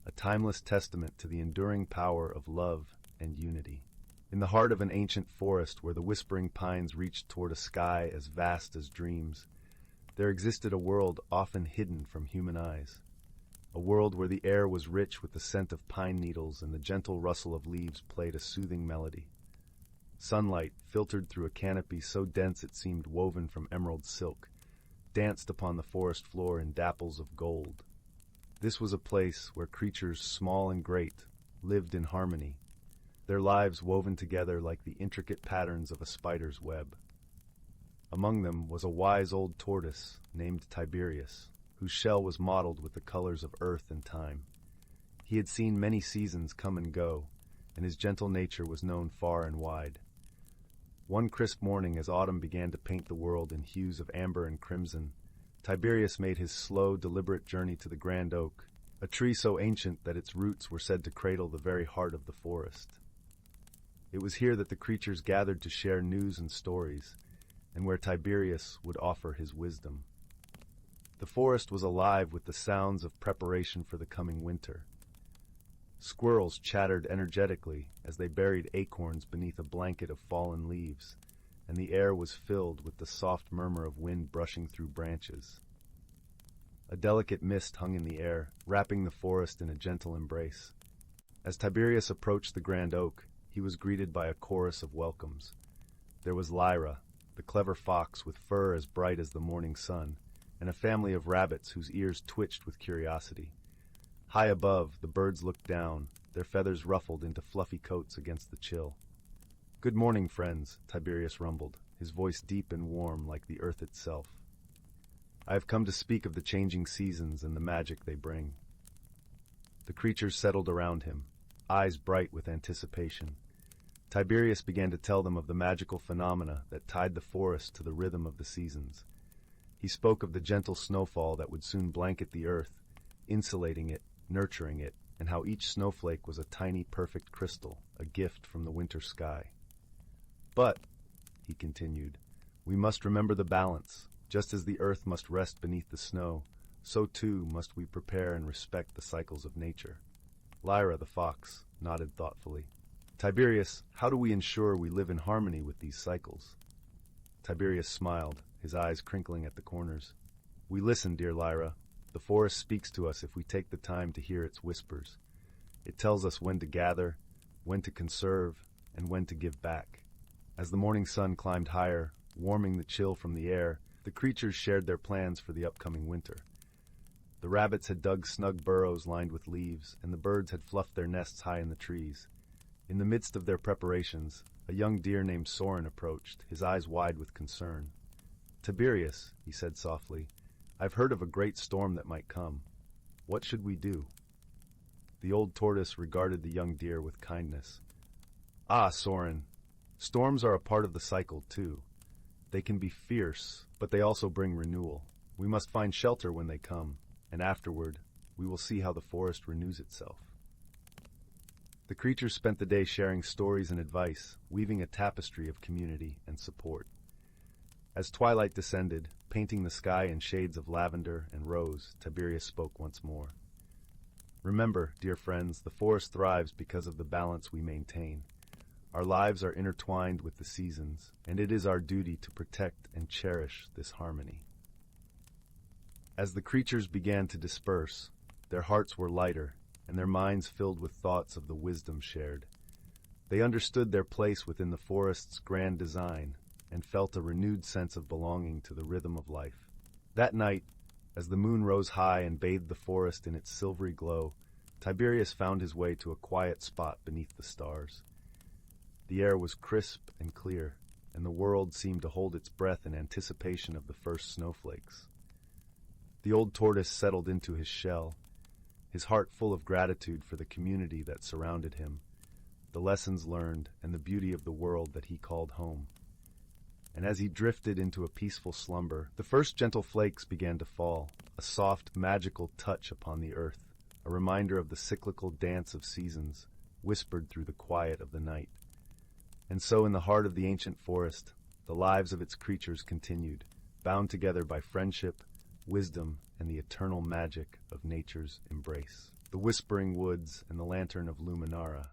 a timeless testament to the enduring power of love and unity. In the heart of an ancient forest where the whispering pines reached toward a sky as vast as dreams, there existed a world often hidden from human eyes. A world where the air was rich with the scent of pine needles and the gentle rustle of leaves played a soothing melody. Sunlight, filtered through a canopy so dense it seemed woven from emerald silk, danced upon the forest floor in dapples of gold. This was a place where creatures small and great lived in harmony, their lives woven together like the intricate patterns of a spider's web. Among them was a wise old tortoise named Tiberius, whose shell was mottled with the colors of earth and time. He had seen many seasons come and go, and his gentle nature was known far and wide. One crisp morning, as autumn began to paint the world in hues of amber and crimson, Tiberius made his slow, deliberate journey to the grand oak, a tree so ancient that its roots were said to cradle the very heart of the forest. It was here that the creatures gathered to share news and stories, and where Tiberius would offer his wisdom. The forest was alive with the sounds of preparation for the coming winter. Squirrels chattered energetically as they buried acorns beneath a blanket of fallen leaves, and the air was filled with the soft murmur of wind brushing through branches. A delicate mist hung in the air, wrapping the forest in a gentle embrace. As Tiberius approached the grand oak, he was greeted by a chorus of welcomes. There was Lyra, the clever fox with fur as bright as the morning sun, and a family of rabbits whose ears twitched with curiosity. High above, the birds looked down, their feathers ruffled into fluffy coats against the chill. "Good morning, friends," Tiberius rumbled, his voice deep and warm like the earth itself. "I have come to speak of the changing seasons and the magic they bring." The creatures settled around him, eyes bright with anticipation. Tiberius began to tell them of the magical phenomena that tied the forest to the rhythm of the seasons. He spoke of the gentle snowfall that would soon blanket the earth, insulating it, nurturing it, and how each snowflake was a tiny perfect crystal, a gift from the winter sky. "But," he continued, "we must remember the balance. Just as the earth must rest beneath the snow, so too must we prepare and respect the cycles of nature." Lyra, the fox, nodded thoughtfully. "Tiberius, how do we ensure we live in harmony with these cycles?" Tiberius smiled, his eyes crinkling at the corners. "We listen, dear Lyra. The forest speaks to us if we take the time to hear its whispers. It tells us when to gather, when to conserve, and when to give back." As the morning sun climbed higher, warming the chill from the air, the creatures shared their plans for the upcoming winter. The rabbits had dug snug burrows lined with leaves, and the birds had fluffed their nests high in the trees. In the midst of their preparations, a young deer named Soren approached, his eyes wide with concern. "Tiberius," he said softly, "I've heard of a great storm that might come. What should we do?" The old tortoise regarded the young deer with kindness. "Ah, Soren, storms are a part of the cycle, too. They can be fierce, but they also bring renewal. We must find shelter when they come, and afterward, we will see how the forest renews itself." The creatures spent the day sharing stories and advice, weaving a tapestry of community and support. As twilight descended, painting the sky in shades of lavender and rose, Tiberius spoke once more. "Remember, dear friends, the forest thrives because of the balance we maintain. Our lives are intertwined with the seasons, and it is our duty to protect and cherish this harmony." As the creatures began to disperse, their hearts were lighter, and their minds filled with thoughts of the wisdom shared. They understood their place within the forest's grand design, and felt a renewed sense of belonging to the rhythm of life. That night, as the moon rose high and bathed the forest in its silvery glow, Tiberius found his way to a quiet spot beneath the stars. The air was crisp and clear, and the world seemed to hold its breath in anticipation of the first snowflakes. The old tortoise settled into his shell, his heart full of gratitude for the community that surrounded him, the lessons learned, and the beauty of the world that he called home. And as he drifted into a peaceful slumber, the first gentle flakes began to fall, a soft, magical touch upon the earth, a reminder of the cyclical dance of seasons, whispered through the quiet of the night. And so in the heart of the ancient forest, the lives of its creatures continued, bound together by friendship, wisdom, and the eternal magic of nature's embrace. The whispering woods and the lantern of Luminara.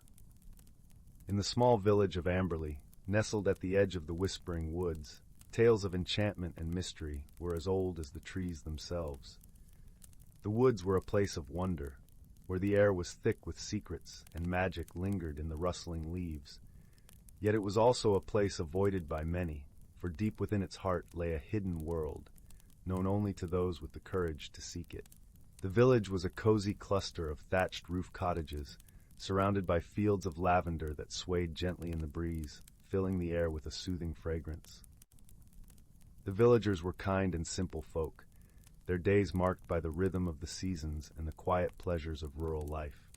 In the small village of Amberley, nestled at the edge of the whispering woods, tales of enchantment and mystery were as old as the trees themselves. The woods were a place of wonder, where the air was thick with secrets and magic lingered in the rustling leaves. Yet it was also a place avoided by many, for deep within its heart lay a hidden world, known only to those with the courage to seek it. The village was a cozy cluster of thatched roof cottages, surrounded by fields of lavender that swayed gently in the breeze, filling the air with a soothing fragrance. The villagers were kind and simple folk, their days marked by the rhythm of the seasons and the quiet pleasures of rural life.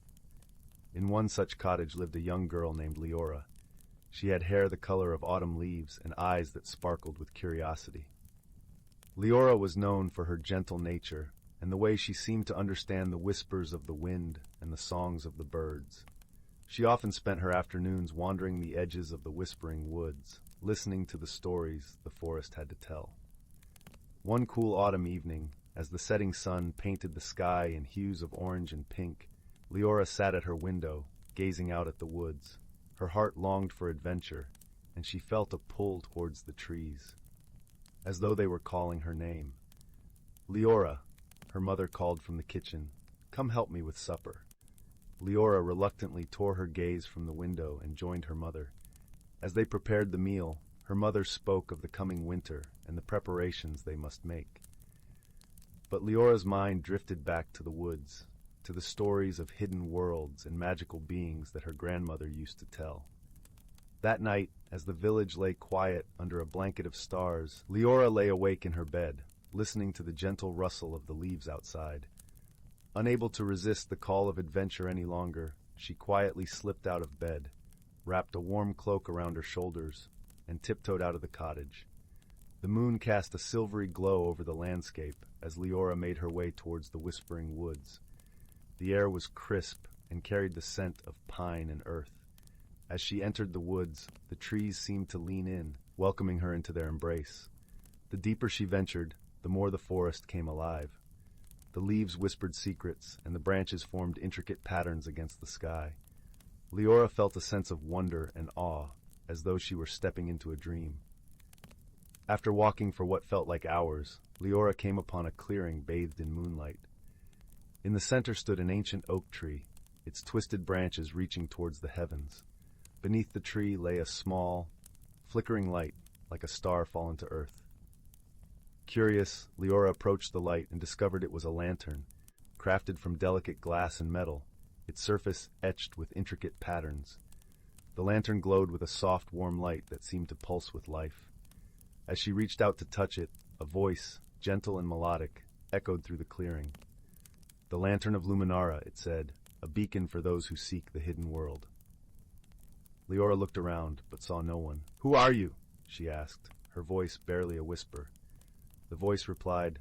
In one such cottage lived a young girl named Leora. She had hair the color of autumn leaves and eyes that sparkled with curiosity. Leora was known for her gentle nature and the way she seemed to understand the whispers of the wind and the songs of the birds. She often spent her afternoons wandering the edges of the whispering woods, listening to the stories the forest had to tell. One cool autumn evening, as the setting sun painted the sky in hues of orange and pink, Leora sat at her window, gazing out at the woods. Her heart longed for adventure, and she felt a pull towards the trees, as though they were calling her name. "Leora," her mother called from the kitchen, "come help me with supper." Leora reluctantly tore her gaze from the window and joined her mother. As they prepared the meal, her mother spoke of the coming winter and the preparations they must make. But Leora's mind drifted back to the woods, to the stories of hidden worlds and magical beings that her grandmother used to tell. That night, as the village lay quiet under a blanket of stars, Leora lay awake in her bed, listening to the gentle rustle of the leaves outside. Unable to resist the call of adventure any longer, she quietly slipped out of bed, wrapped a warm cloak around her shoulders, and tiptoed out of the cottage. The moon cast a silvery glow over the landscape as Leora made her way towards the whispering woods. The air was crisp and carried the scent of pine and earth. As she entered the woods, the trees seemed to lean in, welcoming her into their embrace. The deeper she ventured, the more the forest came alive. The leaves whispered secrets, and the branches formed intricate patterns against the sky. Leora felt a sense of wonder and awe, as though she were stepping into a dream. After walking for what felt like hours, Leora came upon a clearing bathed in moonlight. In the center stood an ancient oak tree, its twisted branches reaching towards the heavens. Beneath the tree lay a small, flickering light, like a star fallen to earth. Curious, Leora approached the light and discovered it was a lantern, crafted from delicate glass and metal, its surface etched with intricate patterns. The lantern glowed with a soft, warm light that seemed to pulse with life. As she reached out to touch it, a voice, gentle and melodic, echoed through the clearing. "The Lantern of Luminara," it said, a beacon for those who seek the hidden world. Leora looked around, but saw no one. "Who are you?" she asked, her voice barely a whisper. The voice replied,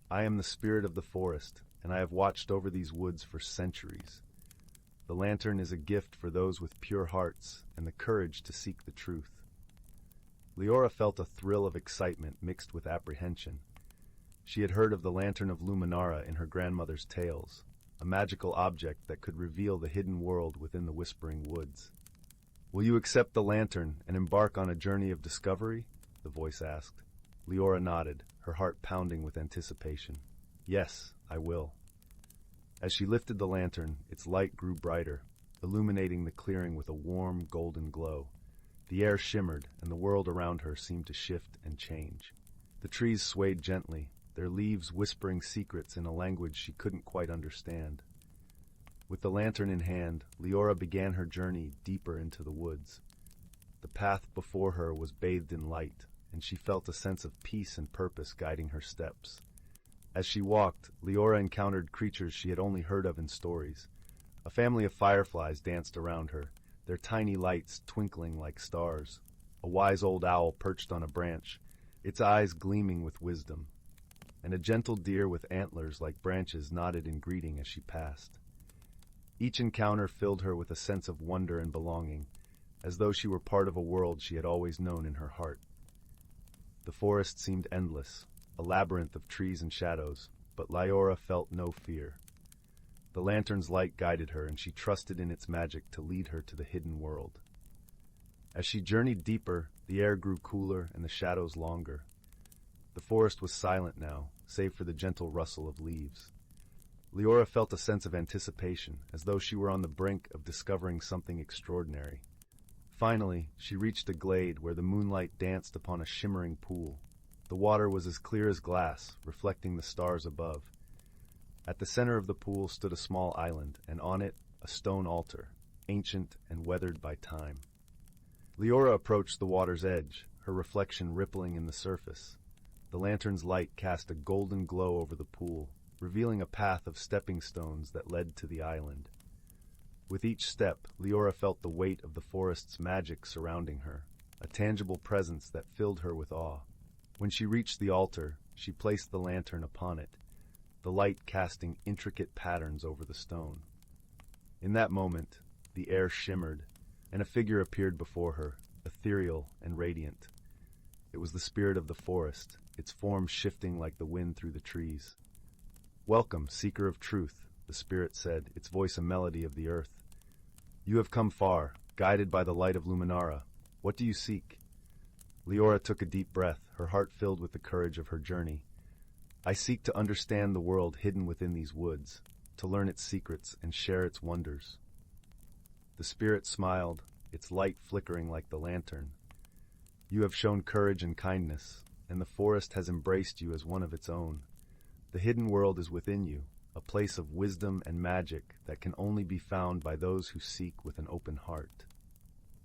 "I am the spirit of the forest, and I have watched over these woods for centuries. The lantern is a gift for those with pure hearts and the courage to seek the truth." Leora felt a thrill of excitement mixed with apprehension. She had heard of the Lantern of Luminara in her grandmother's tales, a magical object that could reveal the hidden world within the Whispering Woods. "Will you accept the lantern and embark on a journey of discovery?" the voice asked. Leora nodded, her heart pounding with anticipation. "Yes, I will." As she lifted the lantern, its light grew brighter, illuminating the clearing with a warm, golden glow. The air shimmered, and the world around her seemed to shift and change. The trees swayed gently, their leaves whispering secrets in a language she couldn't quite understand. With the lantern in hand, Leora began her journey deeper into the woods. The path before her was bathed in light, and she felt a sense of peace and purpose guiding her steps. As she walked, Leora encountered creatures she had only heard of in stories. A family of fireflies danced around her, their tiny lights twinkling like stars. A wise old owl perched on a branch, its eyes gleaming with wisdom. And a gentle deer with antlers like branches nodded in greeting as she passed. Each encounter filled her with a sense of wonder and belonging, as though she were part of a world she had always known in her heart. The forest seemed endless, a labyrinth of trees and shadows, but Leora felt no fear. The lantern's light guided her, and she trusted in its magic to lead her to the hidden world. As she journeyed deeper, the air grew cooler and the shadows longer. The forest was silent now, save for the gentle rustle of leaves. Leora felt a sense of anticipation, as though she were on the brink of discovering something extraordinary. Finally, she reached a glade where the moonlight danced upon a shimmering pool. The water was as clear as glass, reflecting the stars above. At the center of the pool stood a small island, and on it, a stone altar, ancient and weathered by time. Leora approached the water's edge, her reflection rippling in the surface. The lantern's light cast a golden glow over the pool, revealing a path of stepping stones that led to the island. With each step, Leora felt the weight of the forest's magic surrounding her, a tangible presence that filled her with awe. When she reached the altar, she placed the lantern upon it, the light casting intricate patterns over the stone. In that moment, the air shimmered, and a figure appeared before her, ethereal and radiant. It was the spirit of the forest, its form shifting like the wind through the trees. "Welcome, seeker of truth," the spirit said, its voice a melody of the earth. "You have come far, guided by the light of Luminara. What do you seek?" Leora took a deep breath, her heart filled with the courage of her journey. "I seek to understand the world hidden within these woods, to learn its secrets and share its wonders." The spirit smiled, its light flickering like the lantern. "You have shown courage and kindness, and the forest has embraced you as one of its own. The hidden world is within you, a place of wisdom and magic that can only be found by those who seek with an open heart."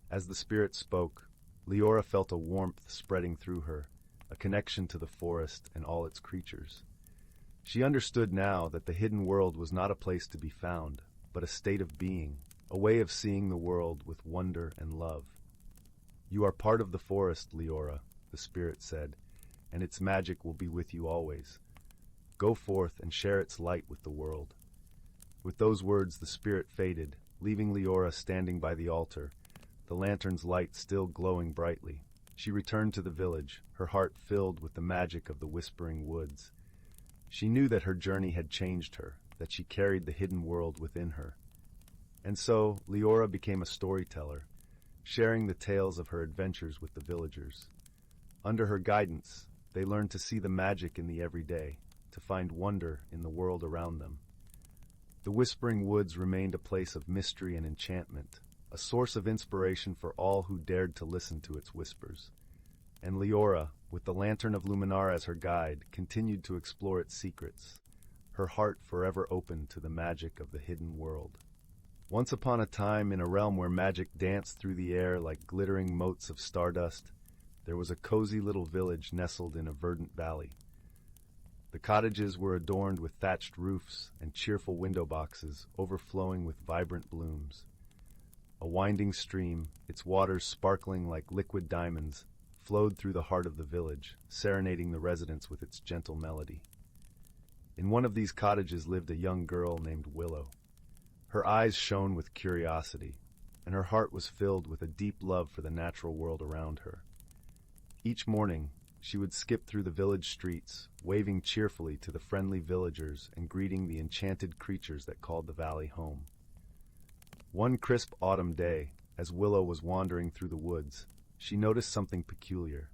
As the spirit spoke, Leora felt a warmth spreading through her, a connection to the forest and all its creatures. She understood now that the hidden world was not a place to be found, but a state of being, a way of seeing the world with wonder and love. "You are part of the forest, Leora," the spirit said, "and its magic will be with you always. Go forth and share its light with the world." With those words the spirit faded, leaving Leora standing by the altar, the lantern's light still glowing brightly. She returned to the village, her heart filled with the magic of the Whispering Woods. She knew that her journey had changed her, that she carried the hidden world within her. And so, Leora became a storyteller, sharing the tales of her adventures with the villagers. Under her guidance, they learned to see the magic in the everyday, to find wonder in the world around them. The Whispering Woods remained a place of mystery and enchantment, a source of inspiration for all who dared to listen to its whispers. And Leora, with the Lantern of Luminara as her guide, continued to explore its secrets, her heart forever open to the magic of the hidden world. Once upon a time, in a realm where magic danced through the air like glittering motes of stardust, there was a cozy little village nestled in a verdant valley. The cottages were adorned with thatched roofs and cheerful window boxes overflowing with vibrant blooms. A winding stream, its waters sparkling like liquid diamonds, flowed through the heart of the village, serenading the residents with its gentle melody. In one of these cottages lived a young girl named Willow. Her eyes shone with curiosity, and her heart was filled with a deep love for the natural world around her. Each morning, she would skip through the village streets, waving cheerfully to the friendly villagers and greeting the enchanted creatures that called the valley home. One crisp autumn day, as Willow was wandering through the woods, she noticed something peculiar.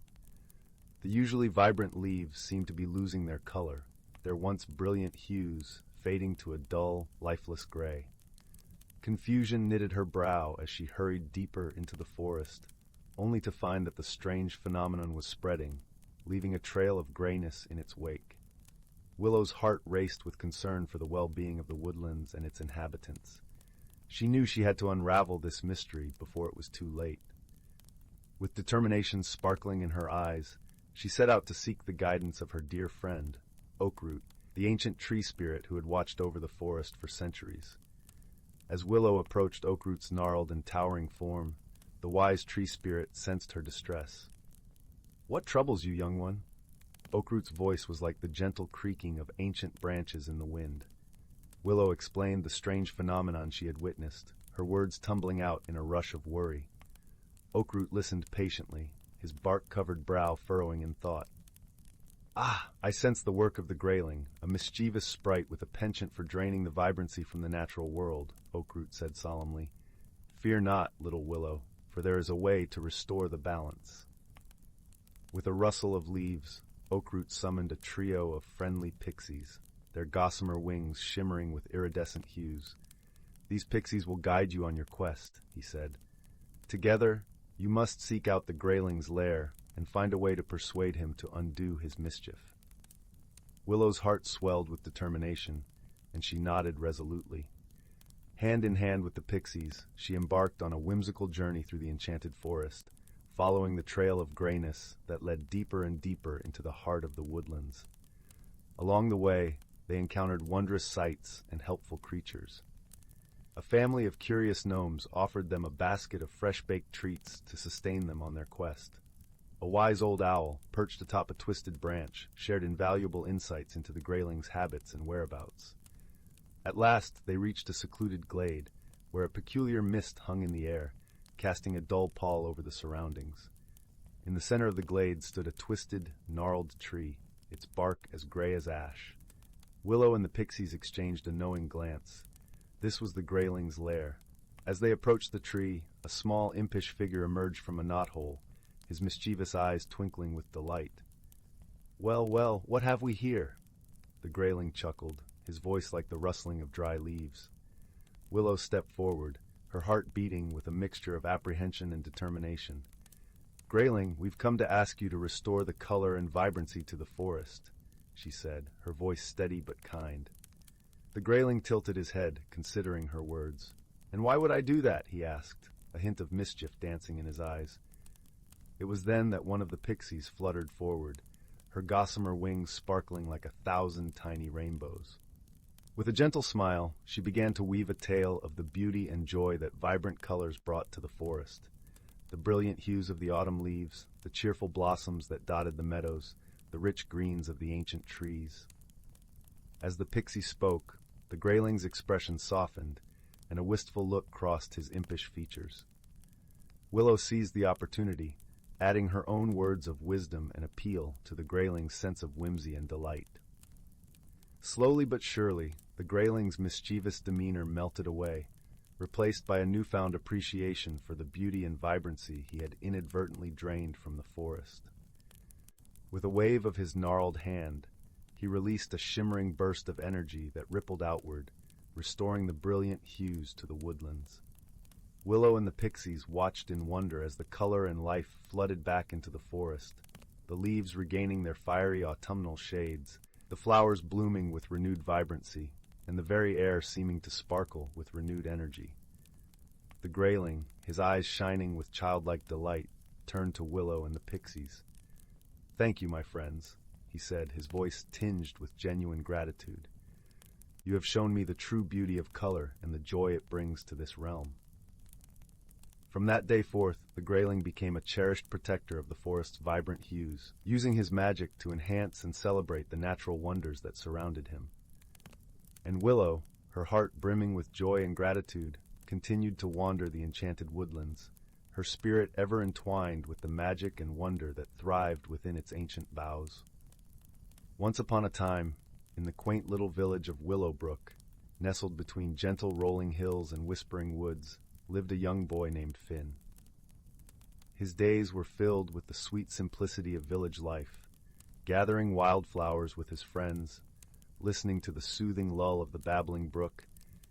The usually vibrant leaves seemed to be losing their color, their once brilliant hues fading to a dull, lifeless gray. Confusion knitted her brow as she hurried deeper into the forest, only to find that the strange phenomenon was spreading, leaving a trail of grayness in its wake. Willow's heart raced with concern for the well-being of the woodlands and its inhabitants. She knew she had to unravel this mystery before it was too late. With determination sparkling in her eyes, she set out to seek the guidance of her dear friend, Oakroot, the ancient tree spirit who had watched over the forest for centuries. As Willow approached Oakroot's gnarled and towering form, the wise tree spirit sensed her distress. "What troubles you, young one?" Oakroot's voice was like the gentle creaking of ancient branches in the wind. Willow explained the strange phenomenon she had witnessed, her words tumbling out in a rush of worry. Oakroot listened patiently, his bark-covered brow furrowing in thought. "Ah, I sense the work of the grayling, a mischievous sprite with a penchant for draining the vibrancy from the natural world," Oakroot said solemnly. "Fear not, little Willow, for there is a way to restore the balance." With a rustle of leaves, Oakroot summoned a trio of friendly pixies, their gossamer wings shimmering with iridescent hues. "These pixies will guide you on your quest," he said. "Together, you must seek out the grayling's lair and find a way to persuade him to undo his mischief." Willow's heart swelled with determination, and she nodded resolutely. Hand in hand with the pixies, she embarked on a whimsical journey through the enchanted forest, following the trail of grayness that led deeper and deeper into the heart of the woodlands. Along the way, they encountered wondrous sights and helpful creatures. A family of curious gnomes offered them a basket of fresh-baked treats to sustain them on their quest. A wise old owl, perched atop a twisted branch, shared invaluable insights into the grayling's habits and whereabouts. At last, they reached a secluded glade, where a peculiar mist hung in the air, casting a dull pall over the surroundings. In the center of the glade stood a twisted, gnarled tree, its bark as gray as ash. Willow and the pixies exchanged a knowing glance. This was the grayling's lair. As they approached the tree, a small, impish figure emerged from a knothole, his mischievous eyes twinkling with delight. "Well, well, what have we here?" The grayling chuckled, his voice like the rustling of dry leaves. Willow stepped forward, her heart beating with a mixture of apprehension and determination. "Grayling, we've come to ask you to restore the color and vibrancy to the forest," she said, her voice steady but kind. The grayling tilted his head, considering her words. "And why would I do that?" he asked, a hint of mischief dancing in his eyes. It was then that one of the pixies fluttered forward, her gossamer wings sparkling like 1,000 tiny rainbows. With a gentle smile, she began to weave a tale of the beauty and joy that vibrant colors brought to the forest. The brilliant hues of the autumn leaves, the cheerful blossoms that dotted the meadows, the rich greens of the ancient trees. As the pixie spoke, the grayling's expression softened, and a wistful look crossed his impish features. Willow seized the opportunity, adding her own words of wisdom and appeal to the grayling's sense of whimsy and delight. Slowly but surely, the grayling's mischievous demeanor melted away, replaced by a newfound appreciation for the beauty and vibrancy he had inadvertently drained from the forest. With a wave of his gnarled hand, he released a shimmering burst of energy that rippled outward, restoring the brilliant hues to the woodlands. Willow and the pixies watched in wonder as the color and life flooded back into the forest, the leaves regaining their fiery autumnal shades, the flowers blooming with renewed vibrancy, and the very air seeming to sparkle with renewed energy. The grayling, his eyes shining with childlike delight, turned to Willow and the pixies. "Thank you, my friends," he said, his voice tinged with genuine gratitude. "You have shown me the true beauty of color and the joy it brings to this realm." From that day forth, the grayling became a cherished protector of the forest's vibrant hues, using his magic to enhance and celebrate the natural wonders that surrounded him. And Willow, her heart brimming with joy and gratitude, continued to wander the enchanted woodlands, her spirit ever entwined with the magic and wonder that thrived within its ancient boughs. Once upon a time, in the quaint little village of Willowbrook, nestled between gentle rolling hills and whispering woods, lived a young boy named Finn. His days were filled with the sweet simplicity of village life, gathering wildflowers with his friends, listening to the soothing lull of the babbling brook,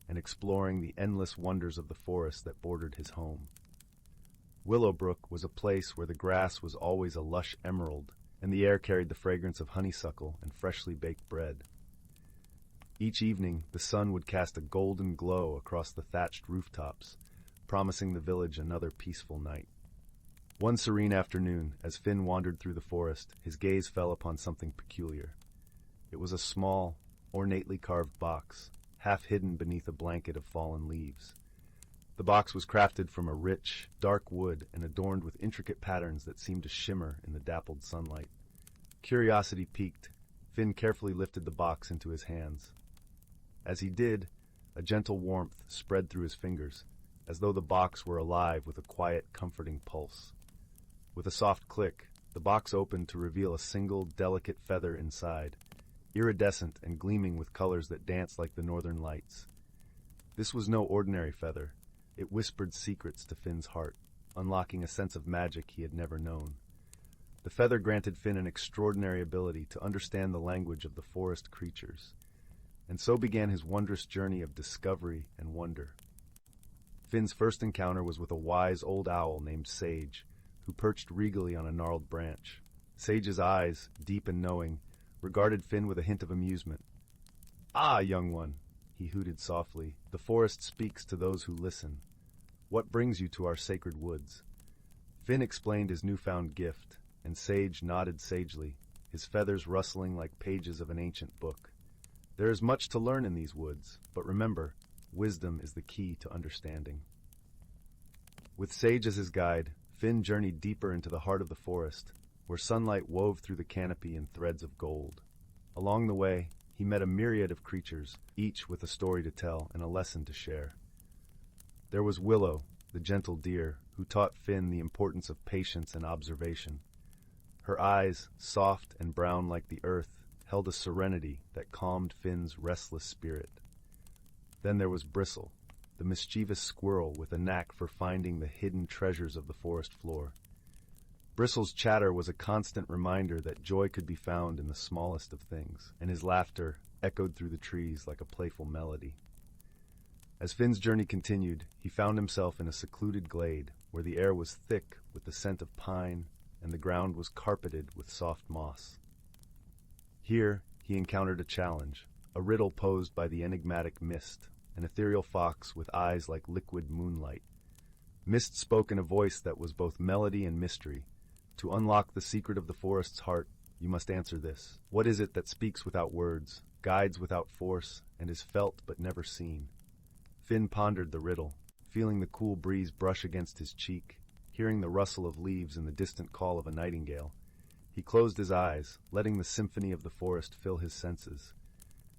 and exploring the endless wonders of the forest that bordered his home. Willowbrook was a place where the grass was always a lush emerald, and the air carried the fragrance of honeysuckle and freshly baked bread. Each evening, the sun would cast a golden glow across the thatched rooftops, promising the village another peaceful night. One serene afternoon, as Finn wandered through the forest, his gaze fell upon something peculiar. It was a small, ornately carved box, half hidden beneath a blanket of fallen leaves. The box was crafted from a rich, dark wood and adorned with intricate patterns that seemed to shimmer in the dappled sunlight. Curiosity piqued, Finn carefully lifted the box into his hands. As he did, a gentle warmth spread through his fingers, as though the box were alive with a quiet, comforting pulse. With a soft click, the box opened to reveal a single, delicate feather inside, iridescent and gleaming with colors that danced like the northern lights. This was no ordinary feather. It whispered secrets to Finn's heart, unlocking a sense of magic he had never known. The feather granted Finn an extraordinary ability to understand the language of the forest creatures, and so began his wondrous journey of discovery and wonder. Finn's first encounter was with a wise old owl named Sage, who perched regally on a gnarled branch. Sage's eyes, deep and knowing, regarded Finn with a hint of amusement. "Ah, young one," he hooted softly, "the forest speaks to those who listen. What brings you to our sacred woods?" Finn explained his newfound gift, and Sage nodded sagely, his feathers rustling like pages of an ancient book. "There is much to learn in these woods, but remember, wisdom is the key to understanding." With Sage as his guide, Finn journeyed deeper into the heart of the forest, where sunlight wove through the canopy in threads of gold. Along the way, he met a myriad of creatures, each with a story to tell and a lesson to share. There was Willow, the gentle deer, who taught Finn the importance of patience and observation. Her eyes, soft and brown like the earth, held a serenity that calmed Finn's restless spirit. Then there was Bristle, the mischievous squirrel with a knack for finding the hidden treasures of the forest floor. Bristle's chatter was a constant reminder that joy could be found in the smallest of things, and his laughter echoed through the trees like a playful melody. As Finn's journey continued, he found himself in a secluded glade where the air was thick with the scent of pine and the ground was carpeted with soft moss. Here, he encountered a challenge, a riddle posed by the enigmatic Mist, an ethereal fox with eyes like liquid moonlight. Mist spoke in a voice that was both melody and mystery. "To unlock the secret of the forest's heart, you must answer this. What is it that speaks without words, guides without force, and is felt but never seen?" Finn pondered the riddle, feeling the cool breeze brush against his cheek, hearing the rustle of leaves and the distant call of a nightingale. He closed his eyes, letting the symphony of the forest fill his senses.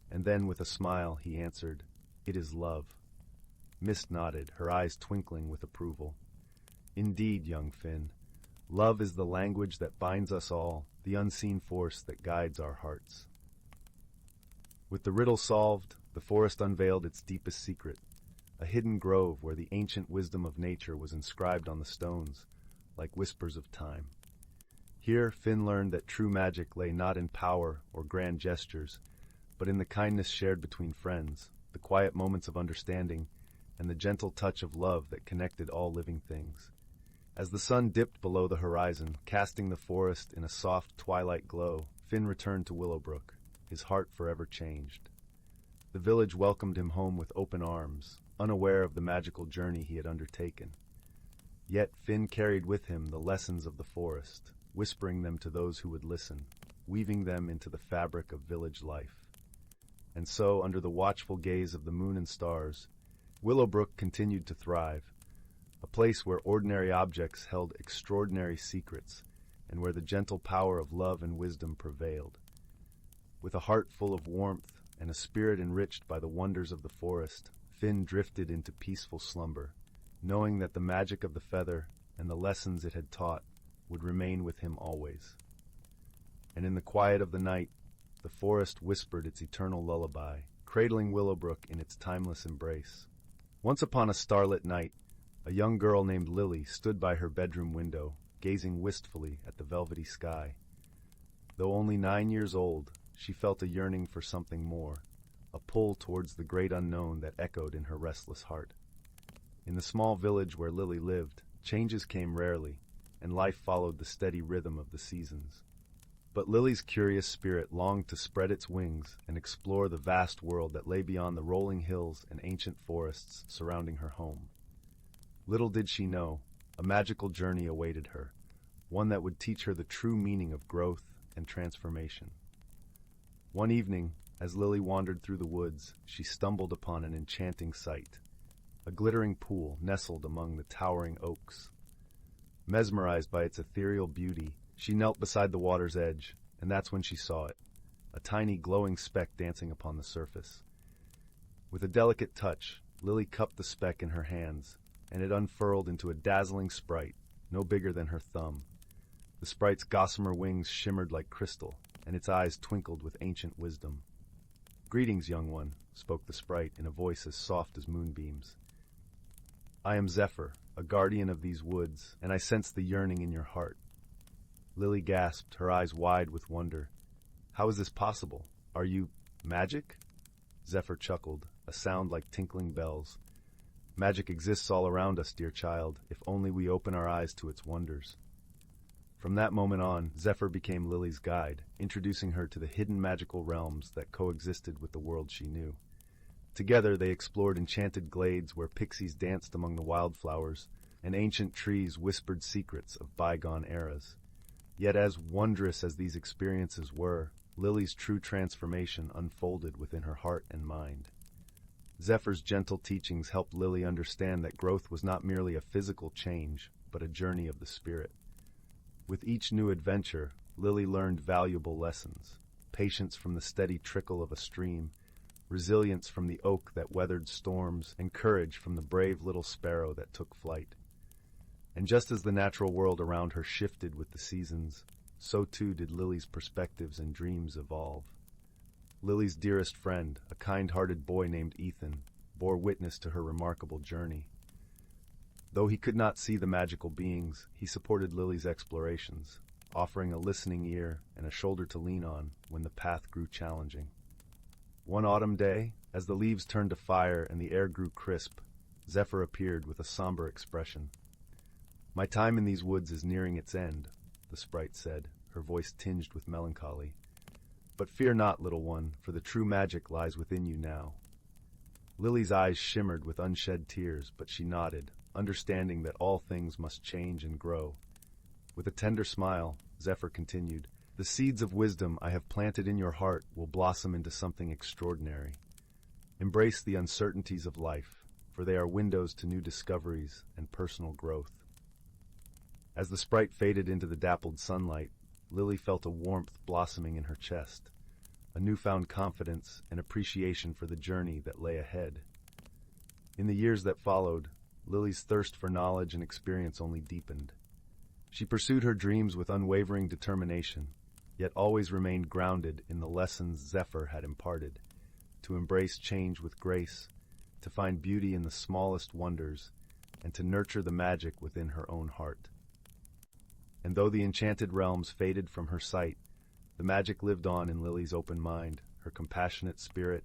And then, with a smile, he answered, "It is love." Mist nodded, her eyes twinkling with approval. "Indeed, young Finn. Love is the language that binds us all, the unseen force that guides our hearts." With the riddle solved, the forest unveiled its deepest secret, a hidden grove where the ancient wisdom of nature was inscribed on the stones, like whispers of time. Here, Finn learned that true magic lay not in power or grand gestures, but in the kindness shared between friends, the quiet moments of understanding, and the gentle touch of love that connected all living things. As the sun dipped below the horizon, casting the forest in a soft twilight glow, Finn returned to Willowbrook, his heart forever changed. The village welcomed him home with open arms, unaware of the magical journey he had undertaken. Yet Finn carried with him the lessons of the forest, whispering them to those who would listen. weaving them into the fabric of village life. And so, under the watchful gaze of the moon and stars, Willowbrook continued to thrive, a place where ordinary objects held extraordinary secrets, and where the gentle power of love and wisdom prevailed. With a heart full of warmth and a spirit enriched by the wonders of the forest, Finn drifted into peaceful slumber, knowing that the magic of the feather and the lessons it had taught would remain with him always. And in the quiet of the night, the forest whispered its eternal lullaby, cradling Willowbrook in its timeless embrace. Once upon a starlit night, a young girl named Lily stood by her bedroom window, gazing wistfully at the velvety sky. Though only 9 years old, she felt a yearning for something more, a pull towards the great unknown that echoed in her restless heart. In the small village where Lily lived, changes came rarely, and life followed the steady rhythm of the seasons. But Lily's curious spirit longed to spread its wings and explore the vast world that lay beyond the rolling hills and ancient forests surrounding her home. Little did she know, a magical journey awaited her, one that would teach her the true meaning of growth and transformation. One evening, as Lily wandered through the woods, she stumbled upon an enchanting sight, a glittering pool nestled among the towering oaks. Mesmerized by its ethereal beauty, she knelt beside the water's edge, and that's when she saw it, a tiny glowing speck dancing upon the surface. With a delicate touch, Lily cupped the speck in her hands, and it unfurled into a dazzling sprite, no bigger than her thumb. The sprite's gossamer wings shimmered like crystal, and its eyes twinkled with ancient wisdom. "Greetings, young one," spoke the sprite in a voice as soft as moonbeams. "I am Zephyr, a guardian of these woods, and I sense the yearning in your heart." Lily gasped, her eyes wide with wonder. "How is this possible? Are you magic?" Zephyr chuckled, a sound like tinkling bells. "Magic exists all around us, dear child, if only we open our eyes to its wonders." From that moment on, Zephyr became Lily's guide, introducing her to the hidden magical realms that coexisted with the world she knew. Together they explored enchanted glades where pixies danced among the wildflowers, and ancient trees whispered secrets of bygone eras. Yet as wondrous as these experiences were, Lily's true transformation unfolded within her heart and mind. Zephyr's gentle teachings helped Lily understand that growth was not merely a physical change, but a journey of the spirit. With each new adventure, Lily learned valuable lessons: patience from the steady trickle of a stream, resilience from the oak that weathered storms, and courage from the brave little sparrow that took flight. And just as the natural world around her shifted with the seasons, so too did Lily's perspectives and dreams evolve. Lily's dearest friend, a kind-hearted boy named Ethan, bore witness to her remarkable journey. Though he could not see the magical beings, he supported Lily's explorations, offering a listening ear and a shoulder to lean on when the path grew challenging. One autumn day, as the leaves turned to fire and the air grew crisp, Zephyr appeared with a somber expression. "My time in these woods is nearing its end," the sprite said, her voice tinged with melancholy. "But fear not, little one, for the true magic lies within you now." Lily's eyes shimmered with unshed tears, but she nodded, understanding that all things must change and grow. With a tender smile, Zephyr continued, "The seeds of wisdom I have planted in your heart will blossom into something extraordinary. Embrace the uncertainties of life, for they are windows to new discoveries and personal growth." As the sprite faded into the dappled sunlight, Lily felt a warmth blossoming in her chest, a newfound confidence and appreciation for the journey that lay ahead. In the years that followed, Lily's thirst for knowledge and experience only deepened. She pursued her dreams with unwavering determination, yet always remained grounded in the lessons Zephyr had imparted: to embrace change with grace, to find beauty in the smallest wonders, and to nurture the magic within her own heart. And though the enchanted realms faded from her sight, the magic lived on in Lily's open mind, her compassionate spirit,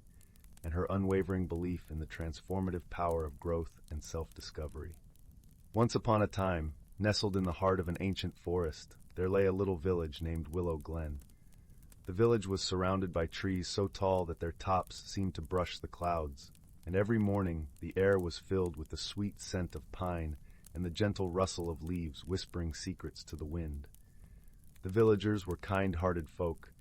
and her unwavering belief in the transformative power of growth and self-discovery. Once upon a time, nestled in the heart of an ancient forest, there lay a little village named Willow Glen. The village was surrounded by trees so tall that their tops seemed to brush the clouds, and every morning the air was filled with the sweet scent of pine and the gentle rustle of leaves whispering secrets to the wind. The villagers were kind-hearted folk,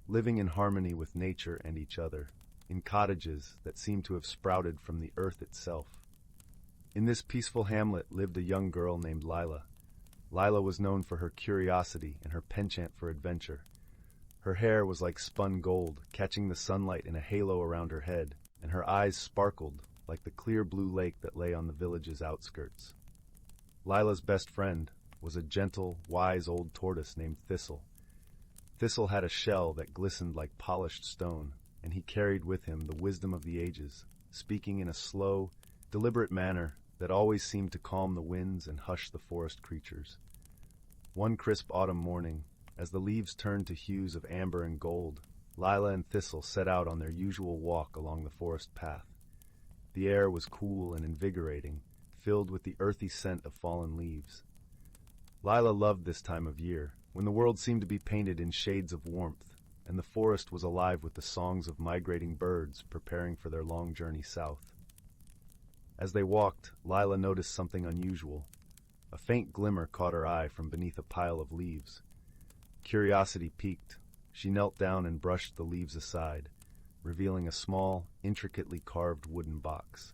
living in harmony with nature and each other, in cottages that seemed to have sprouted from the earth itself. In this peaceful hamlet lived a young girl named Lila. Lila was known for her curiosity and her penchant for adventure. Her hair was like spun gold, catching the sunlight in a halo around her head, and her eyes sparkled like the clear blue lake that lay on the village's outskirts. Lila's best friend was a gentle, wise old tortoise named Thistle. Thistle had a shell that glistened like polished stone, and he carried with him the wisdom of the ages, speaking in a slow, deliberate manner that always seemed to calm the winds and hush the forest creatures. One crisp autumn morning, as the leaves turned to hues of amber and gold, Lila and Thistle set out on their usual walk along the forest path. The air was cool and invigorating, filled with the earthy scent of fallen leaves. Lila loved this time of year, when the world seemed to be painted in shades of warmth, and the forest was alive with the songs of migrating birds preparing for their long journey south. As they walked, Lila noticed something unusual. A faint glimmer caught her eye from beneath a pile of leaves. Curiosity piqued. She knelt down and brushed the leaves aside, revealing a small, intricately carved wooden box.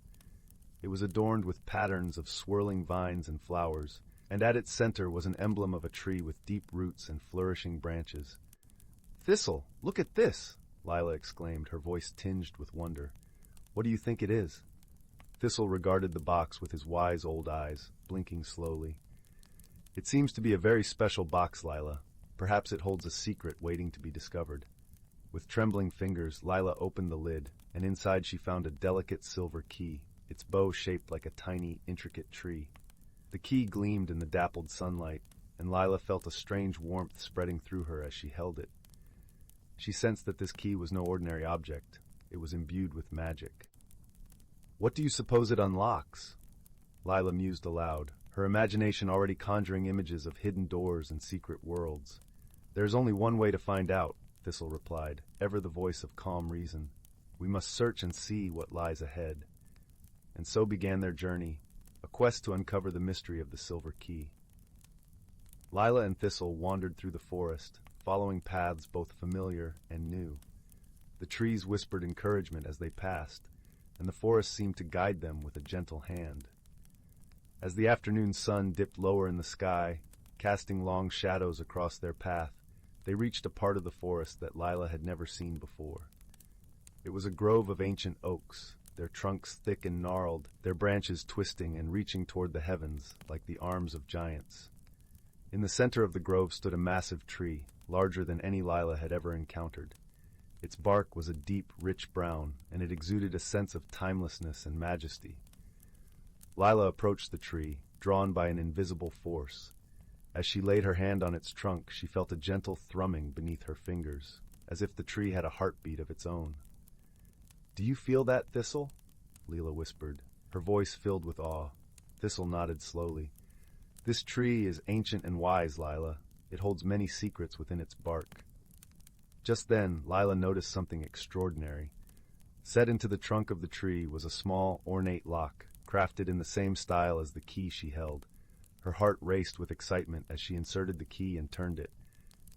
It was adorned with patterns of swirling vines and flowers, and at its center was an emblem of a tree with deep roots and flourishing branches. "Thistle, look at this!" Lila exclaimed, her voice tinged with wonder. "What do you think it is?" Thistle regarded the box with his wise old eyes, blinking slowly. "It seems to be a very special box, Lila. Perhaps it holds a secret waiting to be discovered." With trembling fingers, Lila opened the lid, and inside she found a delicate silver key, its bow shaped like a tiny, intricate tree. The key gleamed in the dappled sunlight, and Lila felt a strange warmth spreading through her as she held it. She sensed that this key was no ordinary object. It was imbued with magic. "What do you suppose it unlocks?" Lila mused aloud, her imagination already conjuring images of hidden doors and secret worlds. "There is only one way to find out," Thistle replied, ever the voice of calm reason. "We must search and see what lies ahead." And so began their journey, a quest to uncover the mystery of the silver key. Lila and Thistle wandered through the forest, following paths both familiar and new. The trees whispered encouragement as they passed, and the forest seemed to guide them with a gentle hand. As the afternoon sun dipped lower in the sky, casting long shadows across their path, they reached a part of the forest that Lila had never seen before. It was a grove of ancient oaks, their trunks thick and gnarled, their branches twisting and reaching toward the heavens like the arms of giants. In the center of the grove stood a massive tree, larger than any Lila had ever encountered. Its bark was a deep, rich brown, and it exuded a sense of timelessness and majesty. Lila approached the tree, drawn by an invisible force. As she laid her hand on its trunk, she felt a gentle thrumming beneath her fingers, as if the tree had a heartbeat of its own. "Do you feel that, Thistle?" Lila whispered, her voice filled with awe. Thistle nodded slowly. "This tree is ancient and wise, Lila. It holds many secrets within its bark." Just then, Lila noticed something extraordinary. Set into the trunk of the tree was a small, ornate lock, crafted in the same style as the key she held. Her heart raced with excitement as she inserted the key and turned it.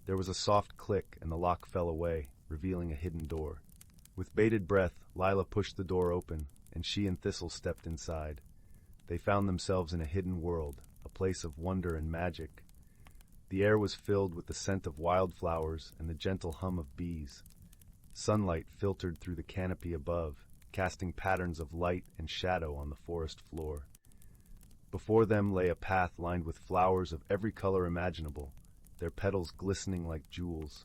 There was a soft click, and the lock fell away, revealing a hidden door. With bated breath, Lila pushed the door open, and she and Thistle stepped inside. They found themselves in a hidden world, a place of wonder and magic. The air was filled with the scent of wildflowers and the gentle hum of bees. Sunlight filtered through the canopy above, casting patterns of light and shadow on the forest floor. Before them lay a path lined with flowers of every color imaginable, their petals glistening like jewels.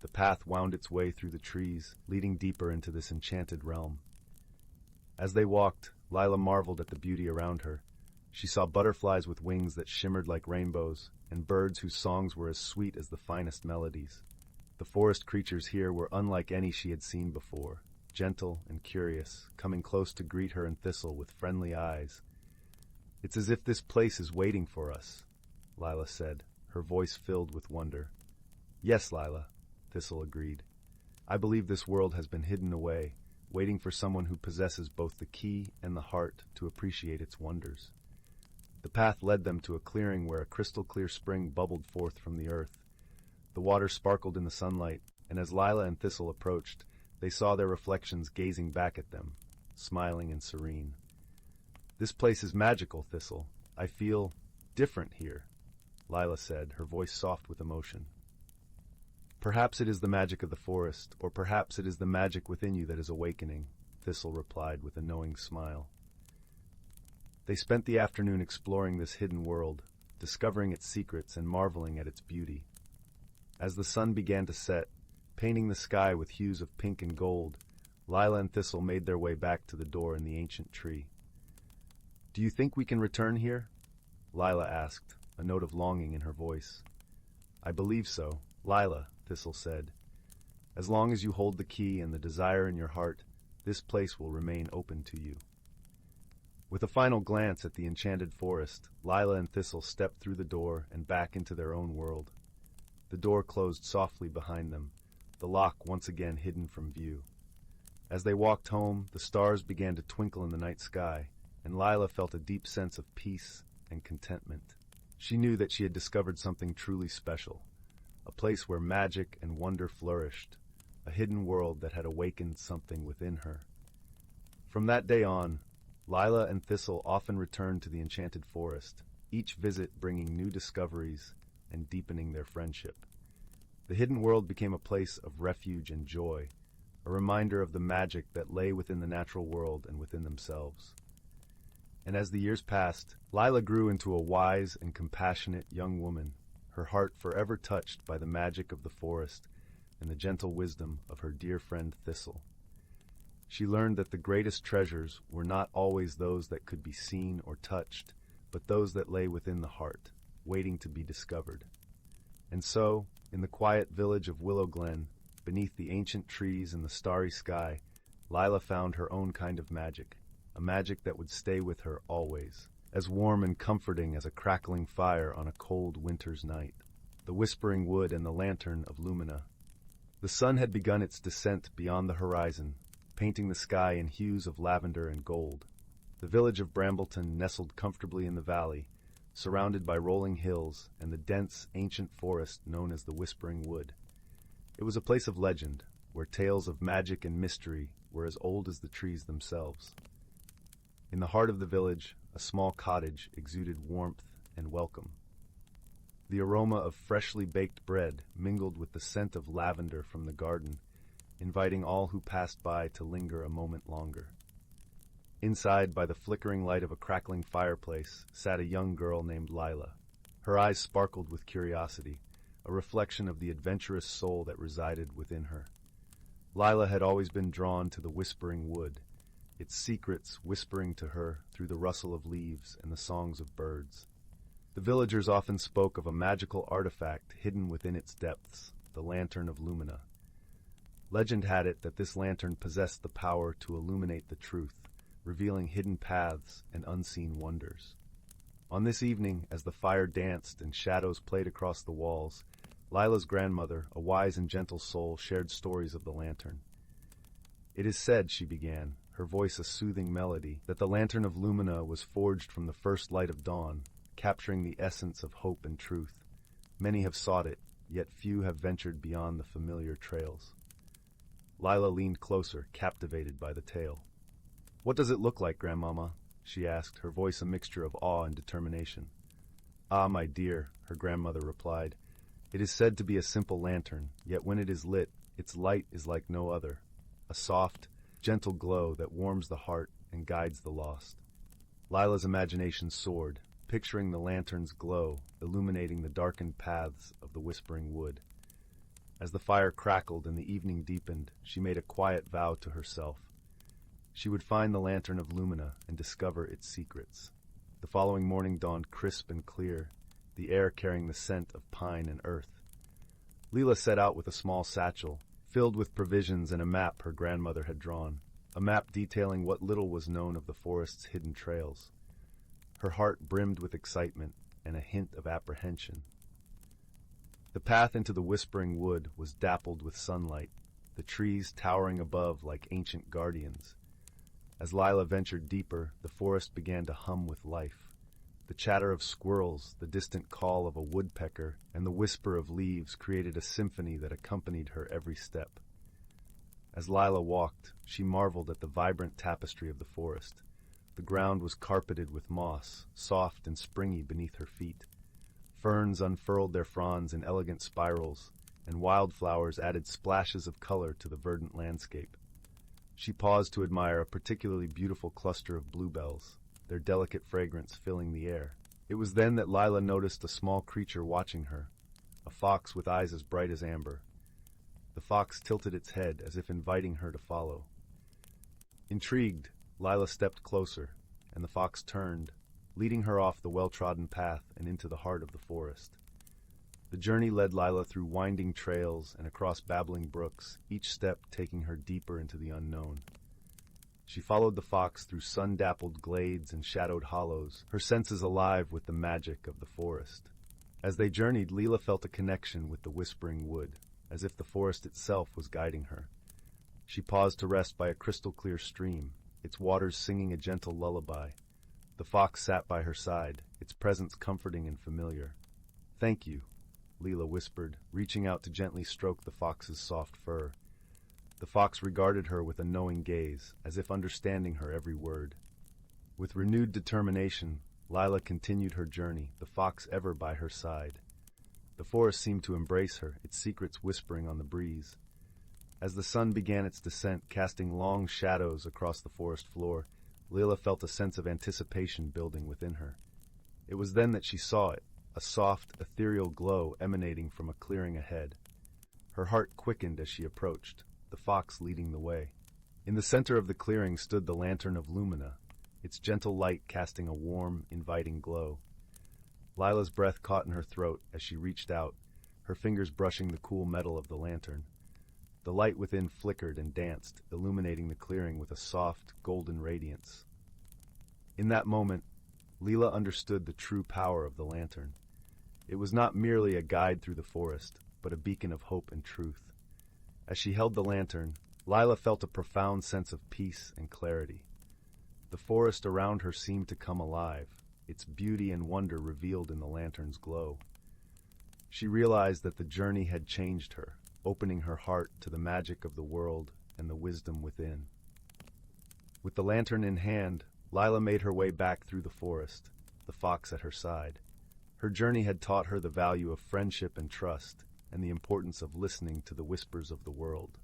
The path wound its way through the trees, leading deeper into this enchanted realm. As they walked, Lila marveled at the beauty around her. She saw butterflies with wings that shimmered like rainbows, and birds whose songs were as sweet as the finest melodies. The forest creatures here were unlike any she had seen before, gentle and curious, coming close to greet her and Thistle with friendly eyes. "It's as if this place is waiting for us," Lila said, her voice filled with wonder. "Yes, Lila," Thistle agreed. "I believe this world has been hidden away, waiting for someone who possesses both the key and the heart to appreciate its wonders." The path led them to a clearing where a crystal-clear spring bubbled forth from the earth. The water sparkled in the sunlight, and as Lila and Thistle approached, they saw their reflections gazing back at them, smiling and serene. "This place is magical, Thistle. I feel different here," Lila said, her voice soft with emotion. "Perhaps it is the magic of the forest, or perhaps it is the magic within you that is awakening," Thistle replied with a knowing smile. They spent the afternoon exploring this hidden world, discovering its secrets and marveling at its beauty. As the sun began to set, painting the sky with hues of pink and gold, Lila and Thistle made their way back to the door in the ancient tree. "Do you think we can return here?" Lila asked, a note of longing in her voice. "I believe so, Lila," Thistle said. "As long as you hold the key and the desire in your heart, this place will remain open to you." With a final glance at the enchanted forest, Lila and Thistle stepped through the door and back into their own world. The door closed softly behind them, the lock once again hidden from view. As they walked home, the stars began to twinkle in the night sky, and Lila felt a deep sense of peace and contentment. She knew that she had discovered something truly special, a place where magic and wonder flourished, a hidden world that had awakened something within her. From that day on, Lila and Thistle often returned to the enchanted forest, each visit bringing new discoveries and deepening their friendship. The hidden world became a place of refuge and joy, a reminder of the magic that lay within the natural world and within themselves. And as the years passed, Lila grew into a wise and compassionate young woman, her heart forever touched by the magic of the forest and the gentle wisdom of her dear friend Thistle. She learned that the greatest treasures were not always those that could be seen or touched, but those that lay within the heart, waiting to be discovered. And so, in the quiet village of Willow Glen, beneath the ancient trees and the starry sky, Lila found her own kind of magic, a magic that would stay with her always, as warm and comforting as a crackling fire on a cold winter's night, the whispering wood and the lantern of Lumina. The sun had begun its descent beyond the horizon, painting the sky in hues of lavender and gold. The village of Brambleton nestled comfortably in the valley, surrounded by rolling hills and the dense, ancient forest known as the Whispering Wood. It was a place of legend, where tales of magic and mystery were as old as the trees themselves. In the heart of the village, a small cottage exuded warmth and welcome. The aroma of freshly baked bread mingled with the scent of lavender from the garden, inviting all who passed by to linger a moment longer. Inside, by the flickering light of a crackling fireplace, sat a young girl named Lila. Her eyes sparkled with curiosity, a reflection of the adventurous soul that resided within her. Lila had always been drawn to the Whispering Wood, its secrets whispering to her through the rustle of leaves and the songs of birds. The villagers often spoke of a magical artifact hidden within its depths, the Lantern of Lumina. Legend had it that this lantern possessed the power to illuminate the truth, revealing hidden paths and unseen wonders. On this evening, as the fire danced and shadows played across the walls, Lila's grandmother, a wise and gentle soul, shared stories of the lantern. "It is said," she began, her voice a soothing melody, "that the Lantern of Lumina was forged from the first light of dawn, capturing the essence of hope and truth. Many have sought it, yet few have ventured beyond the familiar trails." Lila leaned closer, captivated by the tale. "What does it look like, Grandmama?" she asked, her voice a mixture of awe and determination. "Ah, my dear," her grandmother replied, "it is said to be a simple lantern, yet when it is lit, its light is like no other, a soft, gentle glow that warms the heart and guides the lost." Lila's imagination soared, picturing the lantern's glow, illuminating the darkened paths of the Whispering Wood. As the fire crackled and the evening deepened, she made a quiet vow to herself. She would find the Lantern of Lumina and discover its secrets. The following morning dawned crisp and clear, the air carrying the scent of pine and earth. Lila set out with a small satchel, filled with provisions and a map her grandmother had drawn, a map detailing what little was known of the forest's hidden trails. Her heart brimmed with excitement and a hint of apprehension. The path into the Whispering Wood was dappled with sunlight, the trees towering above like ancient guardians. As Lila ventured deeper, the forest began to hum with life. The chatter of squirrels, the distant call of a woodpecker, and the whisper of leaves created a symphony that accompanied her every step. As Lila walked, she marveled at the vibrant tapestry of the forest. The ground was carpeted with moss, soft and springy beneath her feet. Ferns unfurled their fronds in elegant spirals, and wildflowers added splashes of color to the verdant landscape. She paused to admire a particularly beautiful cluster of bluebells, their delicate fragrance filling the air. It was then that Lila noticed a small creature watching her, a fox with eyes as bright as amber. The fox tilted its head as if inviting her to follow. Intrigued, Lila stepped closer, and the fox turned, leading her off the well-trodden path and into the heart of the forest. The journey led Lila through winding trails and across babbling brooks, each step taking her deeper into the unknown. She followed the fox through sun-dappled glades and shadowed hollows, her senses alive with the magic of the forest. As they journeyed, Lila felt a connection with the whispering wood, as if the forest itself was guiding her. She paused to rest by a crystal-clear stream, its waters singing a gentle lullaby. The fox sat by her side, its presence comforting and familiar. "Thank you," Lila whispered, reaching out to gently stroke the fox's soft fur. The fox regarded her with a knowing gaze, as if understanding her every word. With renewed determination, Lila continued her journey, the fox ever by her side. The forest seemed to embrace her, its secrets whispering on the breeze. As the sun began its descent, casting long shadows across the forest floor, Lila felt a sense of anticipation building within her. It was then that she saw it, a soft, ethereal glow emanating from a clearing ahead. Her heart quickened as she approached, the fox leading the way. In the center of the clearing stood the lantern of Lumina, its gentle light casting a warm, inviting glow. Lila's breath caught in her throat as she reached out, her fingers brushing the cool metal of the lantern. The light within flickered and danced, illuminating the clearing with a soft, golden radiance. In that moment, Lila understood the true power of the lantern. It was not merely a guide through the forest, but a beacon of hope and truth. As she held the lantern, Lila felt a profound sense of peace and clarity. The forest around her seemed to come alive, its beauty and wonder revealed in the lantern's glow. She realized that the journey had changed her, opening her heart to the magic of the world and the wisdom within. With the lantern in hand, Lila made her way back through the forest, the fox at her side. Her journey had taught her the value of friendship and trust, and the importance of listening to the whispers of the world.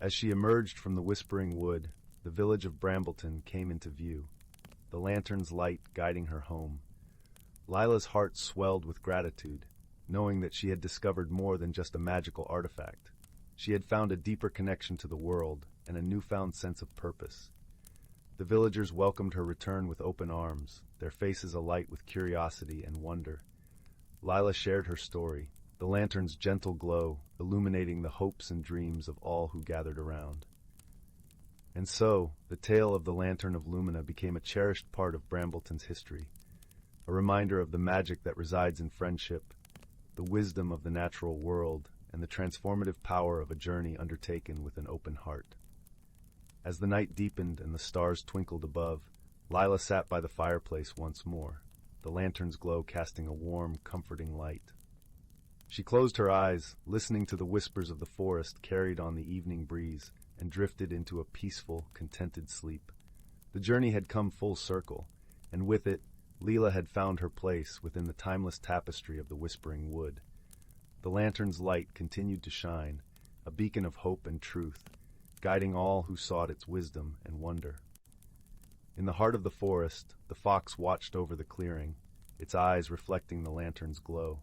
As she emerged from the whispering wood, the village of Brambleton came into view, the lantern's light guiding her home. Lila's heart swelled with gratitude, knowing that she had discovered more than just a magical artifact. She had found a deeper connection to the world and a newfound sense of purpose. The villagers welcomed her return with open arms, their faces alight with curiosity and wonder. Lila shared her story, the lantern's gentle glow illuminating the hopes and dreams of all who gathered around. And so, the tale of the Lantern of Lumina became a cherished part of Brambleton's history, a reminder of the magic that resides in friendship, the wisdom of the natural world, and the transformative power of a journey undertaken with an open heart. As the night deepened and the stars twinkled above, Lila sat by the fireplace once more, the lantern's glow casting a warm, comforting light. She closed her eyes, listening to the whispers of the forest carried on the evening breeze, and drifted into a peaceful, contented sleep. The journey had come full circle, and with it, Lila had found her place within the timeless tapestry of the whispering wood. The lantern's light continued to shine, a beacon of hope and truth, guiding all who sought its wisdom and wonder. In the heart of the forest, the fox watched over the clearing, its eyes reflecting the lantern's glow.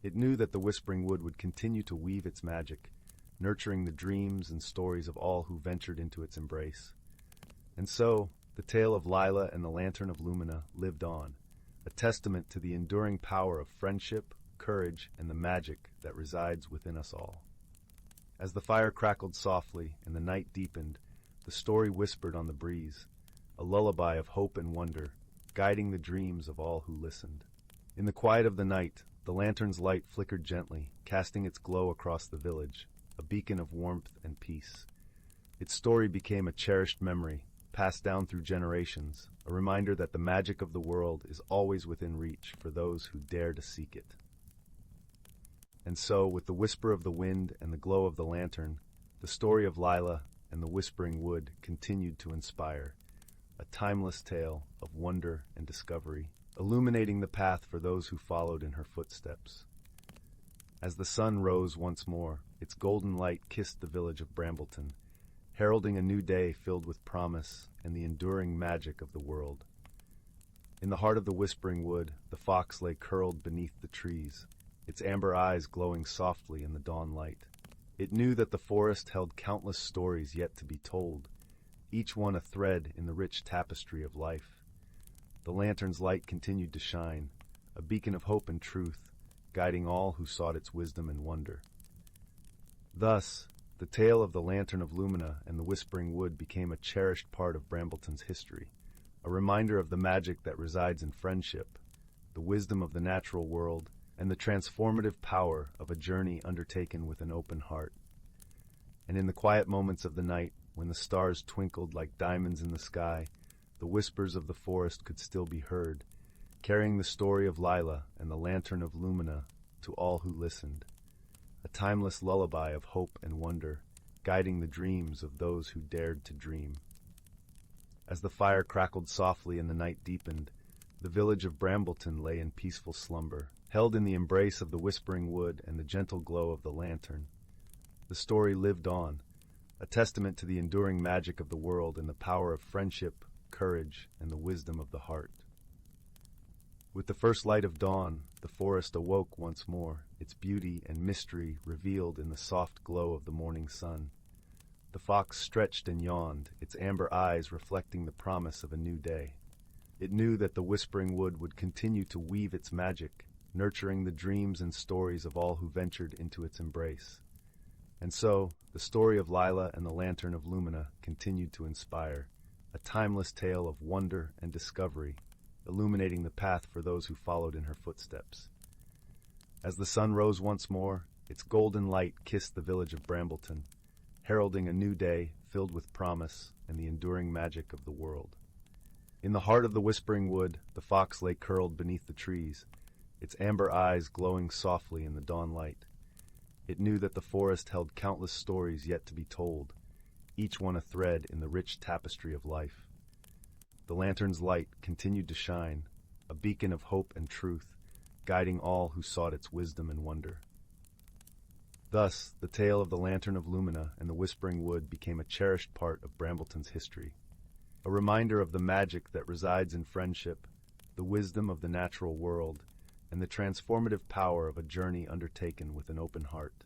It knew that the whispering wood would continue to weave its magic, nurturing the dreams and stories of all who ventured into its embrace. And so, the tale of Lila and the Lantern of Lumina lived on, a testament to the enduring power of friendship, courage, and the magic that resides within us all. As the fire crackled softly and the night deepened, the story whispered on the breeze, a lullaby of hope and wonder, guiding the dreams of all who listened. In the quiet of the night, the lantern's light flickered gently, casting its glow across the village, a beacon of warmth and peace. Its story became a cherished memory, passed down through generations, a reminder that the magic of the world is always within reach for those who dare to seek it. And so, with the whisper of the wind and the glow of the lantern, the story of Lila and the Whispering Wood continued to inspire, a timeless tale of wonder and discovery, illuminating the path for those who followed in her footsteps. As the sun rose once more, its golden light kissed the village of Brambleton, heralding a new day filled with promise and the enduring magic of the world. In the heart of the Whispering Wood, the fox lay curled beneath the trees, its amber eyes glowing softly in the dawn light. It knew that the forest held countless stories yet to be told, each one a thread in the rich tapestry of life. The lantern's light continued to shine, a beacon of hope and truth, guiding all who sought its wisdom and wonder. Thus, the tale of the Lantern of Lumina and the Whispering Wood became a cherished part of Brambleton's history, a reminder of the magic that resides in friendship, the wisdom of the natural world, and the transformative power of a journey undertaken with an open heart. And in the quiet moments of the night, when the stars twinkled like diamonds in the sky, the whispers of the forest could still be heard, carrying the story of Lila and the Lantern of Lumina to all who listened, a timeless lullaby of hope and wonder, guiding the dreams of those who dared to dream. As the fire crackled softly and the night deepened, the village of Brambleton lay in peaceful slumber, held in the embrace of the Whispering Wood and the gentle glow of the lantern. The story lived on, a testament to the enduring magic of the world and the power of friendship, courage, and the wisdom of the heart. With the first light of dawn, the forest awoke once more, its beauty and mystery revealed in the soft glow of the morning sun. The fox stretched and yawned, its amber eyes reflecting the promise of a new day. It knew that the Whispering Wood would continue to weave its magic, nurturing the dreams and stories of all who ventured into its embrace. And so, the story of Lila and the Lantern of Lumina continued to inspire, a timeless tale of wonder and discovery, illuminating the path for those who followed in her footsteps. As the sun rose once more, its golden light kissed the village of Brambleton, heralding a new day filled with promise and the enduring magic of the world. In the heart of the Whispering Wood, the fox lay curled beneath the trees, its amber eyes glowing softly in the dawn light. It knew that the forest held countless stories yet to be told, each one a thread in the rich tapestry of life. The lantern's light continued to shine, a beacon of hope and truth, guiding all who sought its wisdom and wonder. Thus, the tale of the Lantern of Lumina and the Whispering Wood became a cherished part of Brambleton's history, a reminder of the magic that resides in friendship, the wisdom of the natural world, and the transformative power of a journey undertaken with an open heart.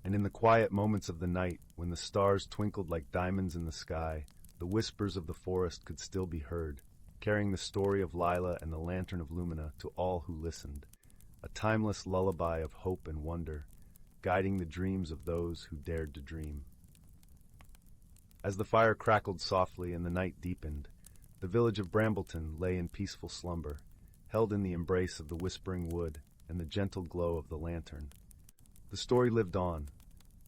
And in the quiet moments of the night, when the stars twinkled like diamonds in the sky, the whispers of the forest could still be heard, carrying the story of Lila and the Lantern of Lumina to all who listened, a timeless lullaby of hope and wonder, guiding the dreams of those who dared to dream. As the fire crackled softly and the night deepened, the village of Brambleton lay in peaceful slumber, held in the embrace of the Whispering Wood and the gentle glow of the lantern. The story lived on,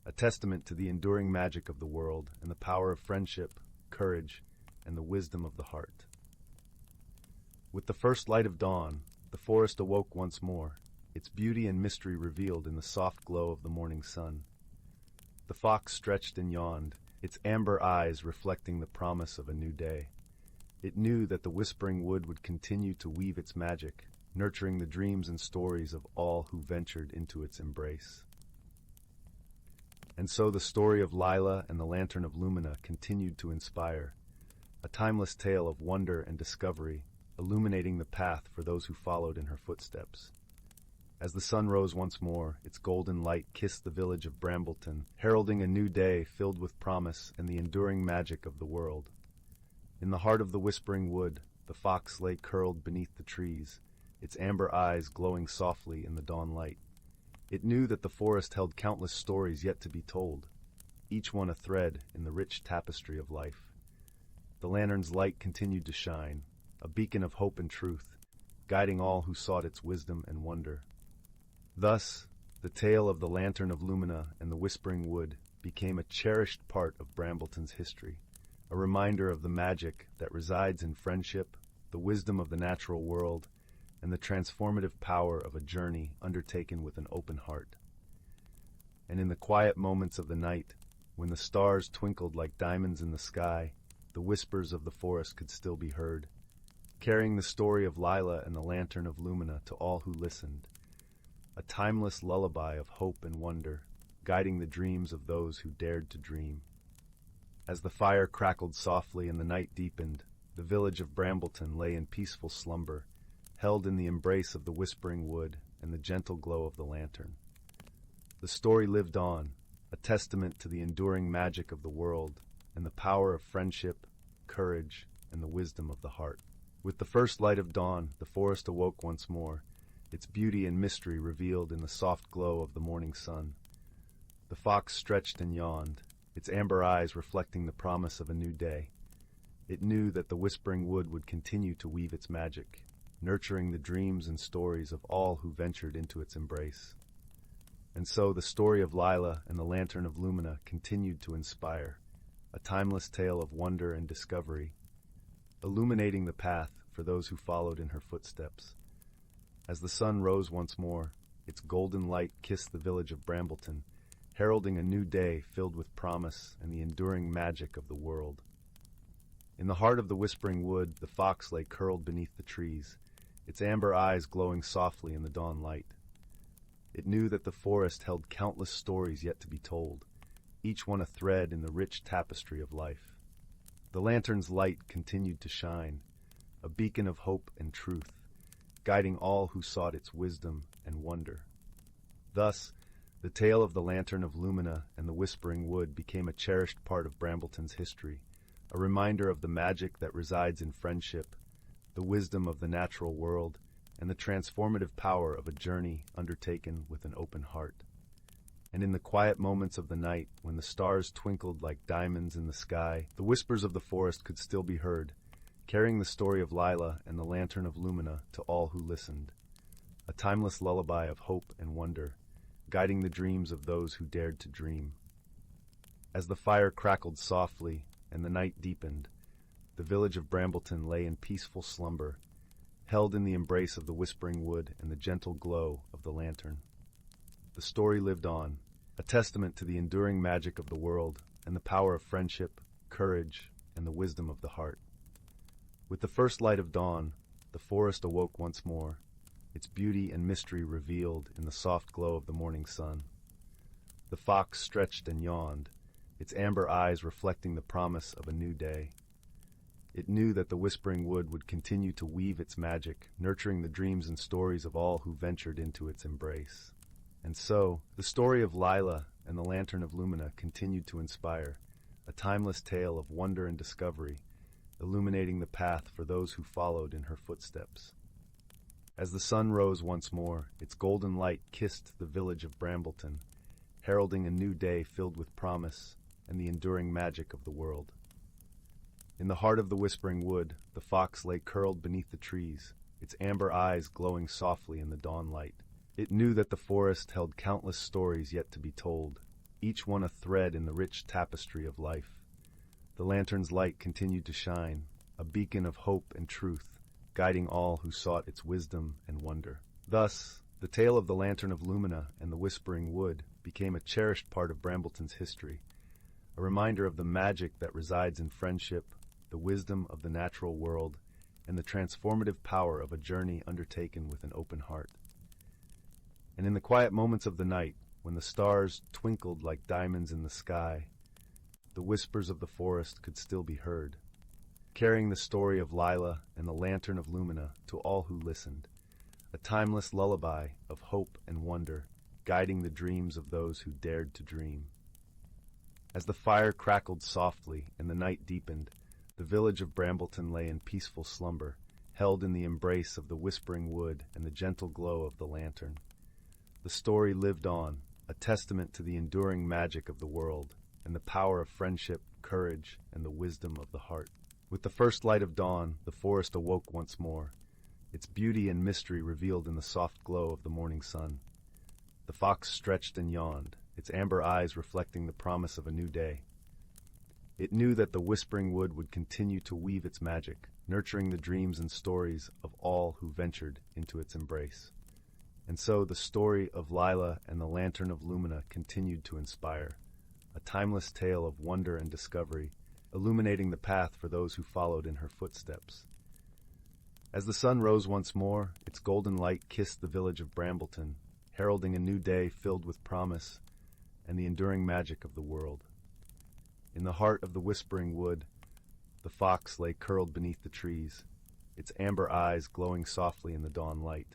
a testament to the enduring magic of the world and the power of friendship, courage, and the wisdom of the heart. With the first light of dawn, the forest awoke once more, its beauty and mystery revealed in the soft glow of the morning sun. The fox stretched and yawned, its amber eyes reflecting the promise of a new day. It knew that the Whispering Wood would continue to weave its magic, nurturing the dreams and stories of all who ventured into its embrace. And so the story of Lila and the Lantern of Lumina continued to inspire, a timeless tale of wonder and discovery, illuminating the path for those who followed in her footsteps. As the sun rose once more, its golden light kissed the village of Brambleton, heralding a new day filled with promise and the enduring magic of the world. In the heart of the Whispering Wood, the fox lay curled beneath the trees, its amber eyes glowing softly in the dawn light. It knew that the forest held countless stories yet to be told, each one a thread in the rich tapestry of life. The lantern's light continued to shine, a beacon of hope and truth, guiding all who sought its wisdom and wonder. Thus, the tale of the Lantern of Lumina and the Whispering Wood became a cherished part of Brambleton's history, a reminder of the magic that resides in friendship, the wisdom of the natural world, and the transformative power of a journey undertaken with an open heart. And in the quiet moments of the night, when the stars twinkled like diamonds in the sky, the whispers of the forest could still be heard, carrying the story of Lila and the lantern of Lumina to all who listened, a timeless lullaby of hope and wonder, guiding the dreams of those who dared to dream. As the fire crackled softly and the night deepened, the village of Brambleton lay in peaceful slumber, held in the embrace of the whispering wood and the gentle glow of the lantern. The story lived on, a testament to the enduring magic of the world and the power of friendship, courage, and the wisdom of the heart. With the first light of dawn, the forest awoke once more, its beauty and mystery revealed in the soft glow of the morning sun. The fox stretched and yawned, its amber eyes reflecting the promise of a new day. It knew that the whispering wood would continue to weave its magic, nurturing the dreams and stories of all who ventured into its embrace. And so the story of Lila and the lantern of Lumina continued to inspire, a timeless tale of wonder and discovery, illuminating the path for those who followed in her footsteps. As the sun rose once more, its golden light kissed the village of Brambleton, heralding a new day filled with promise and the enduring magic of the world. In the heart of the whispering wood, the fox lay curled beneath the trees, its amber eyes glowing softly in the dawn light. It knew that the forest held countless stories yet to be told, each one a thread in the rich tapestry of life. The lantern's light continued to shine, a beacon of hope and truth, guiding all who sought its wisdom and wonder. Thus, the tale of the lantern of Lumina and the whispering wood became a cherished part of Brambleton's history, a reminder of the magic that resides in friendship, the wisdom of the natural world, and the transformative power of a journey undertaken with an open heart. And in the quiet moments of the night, when the stars twinkled like diamonds in the sky, the whispers of the forest could still be heard, carrying the story of Lila and the lantern of Lumina to all who listened, a timeless lullaby of hope and wonder, guiding the dreams of those who dared to dream. As the fire crackled softly and the night deepened, the village of Brambleton lay in peaceful slumber, held in the embrace of the whispering wood and the gentle glow of the lantern. The story lived on, a testament to the enduring magic of the world and the power of friendship, courage, and the wisdom of the heart. With the first light of dawn, the forest awoke once more, its beauty and mystery revealed in the soft glow of the morning sun. The fox stretched and yawned, its amber eyes reflecting the promise of a new day. It knew that the whispering wood would continue to weave its magic, nurturing the dreams and stories of all who ventured into its embrace. And so, the story of Lila and the lantern of Lumina continued to inspire, a timeless tale of wonder and discovery, illuminating the path for those who followed in her footsteps. As the sun rose once more, its golden light kissed the village of Brambleton, heralding a new day filled with promise and the enduring magic of the world. In the heart of the whispering wood, the fox lay curled beneath the trees, its amber eyes glowing softly in the dawn light. It knew that the forest held countless stories yet to be told, each one a thread in the rich tapestry of life. The lantern's light continued to shine, a beacon of hope and truth, guiding all who sought its wisdom and wonder. Thus, the tale of the lantern of Lumina and the whispering wood became a cherished part of Brambleton's history, a reminder of the magic that resides in friendship, the wisdom of the natural world, and the transformative power of a journey undertaken with an open heart. And in the quiet moments of the night, when the stars twinkled like diamonds in the sky, the whispers of the forest could still be heard, carrying the story of Lila and the lantern of Lumina to all who listened, a timeless lullaby of hope and wonder, guiding the dreams of those who dared to dream. As the fire crackled softly and the night deepened, the village of Brambleton lay in peaceful slumber, held in the embrace of the whispering wood and the gentle glow of the lantern. The story lived on, a testament to the enduring magic of the world and the power of friendship, courage, and the wisdom of the heart. With the first light of dawn, the forest awoke once more, its beauty and mystery revealed in the soft glow of the morning sun. The fox stretched and yawned, its amber eyes reflecting the promise of a new day. It knew that the Whispering Wood would continue to weave its magic, nurturing the dreams and stories of all who ventured into its embrace. And so the story of Lila and the Lantern of Lumina continued to inspire, a timeless tale of wonder and discovery, illuminating the path for those who followed in her footsteps. As the sun rose once more, its golden light kissed the village of Brambleton, heralding a new day filled with promise and the enduring magic of the world. In the heart of the Whispering Wood, the fox lay curled beneath the trees, its amber eyes glowing softly in the dawn light.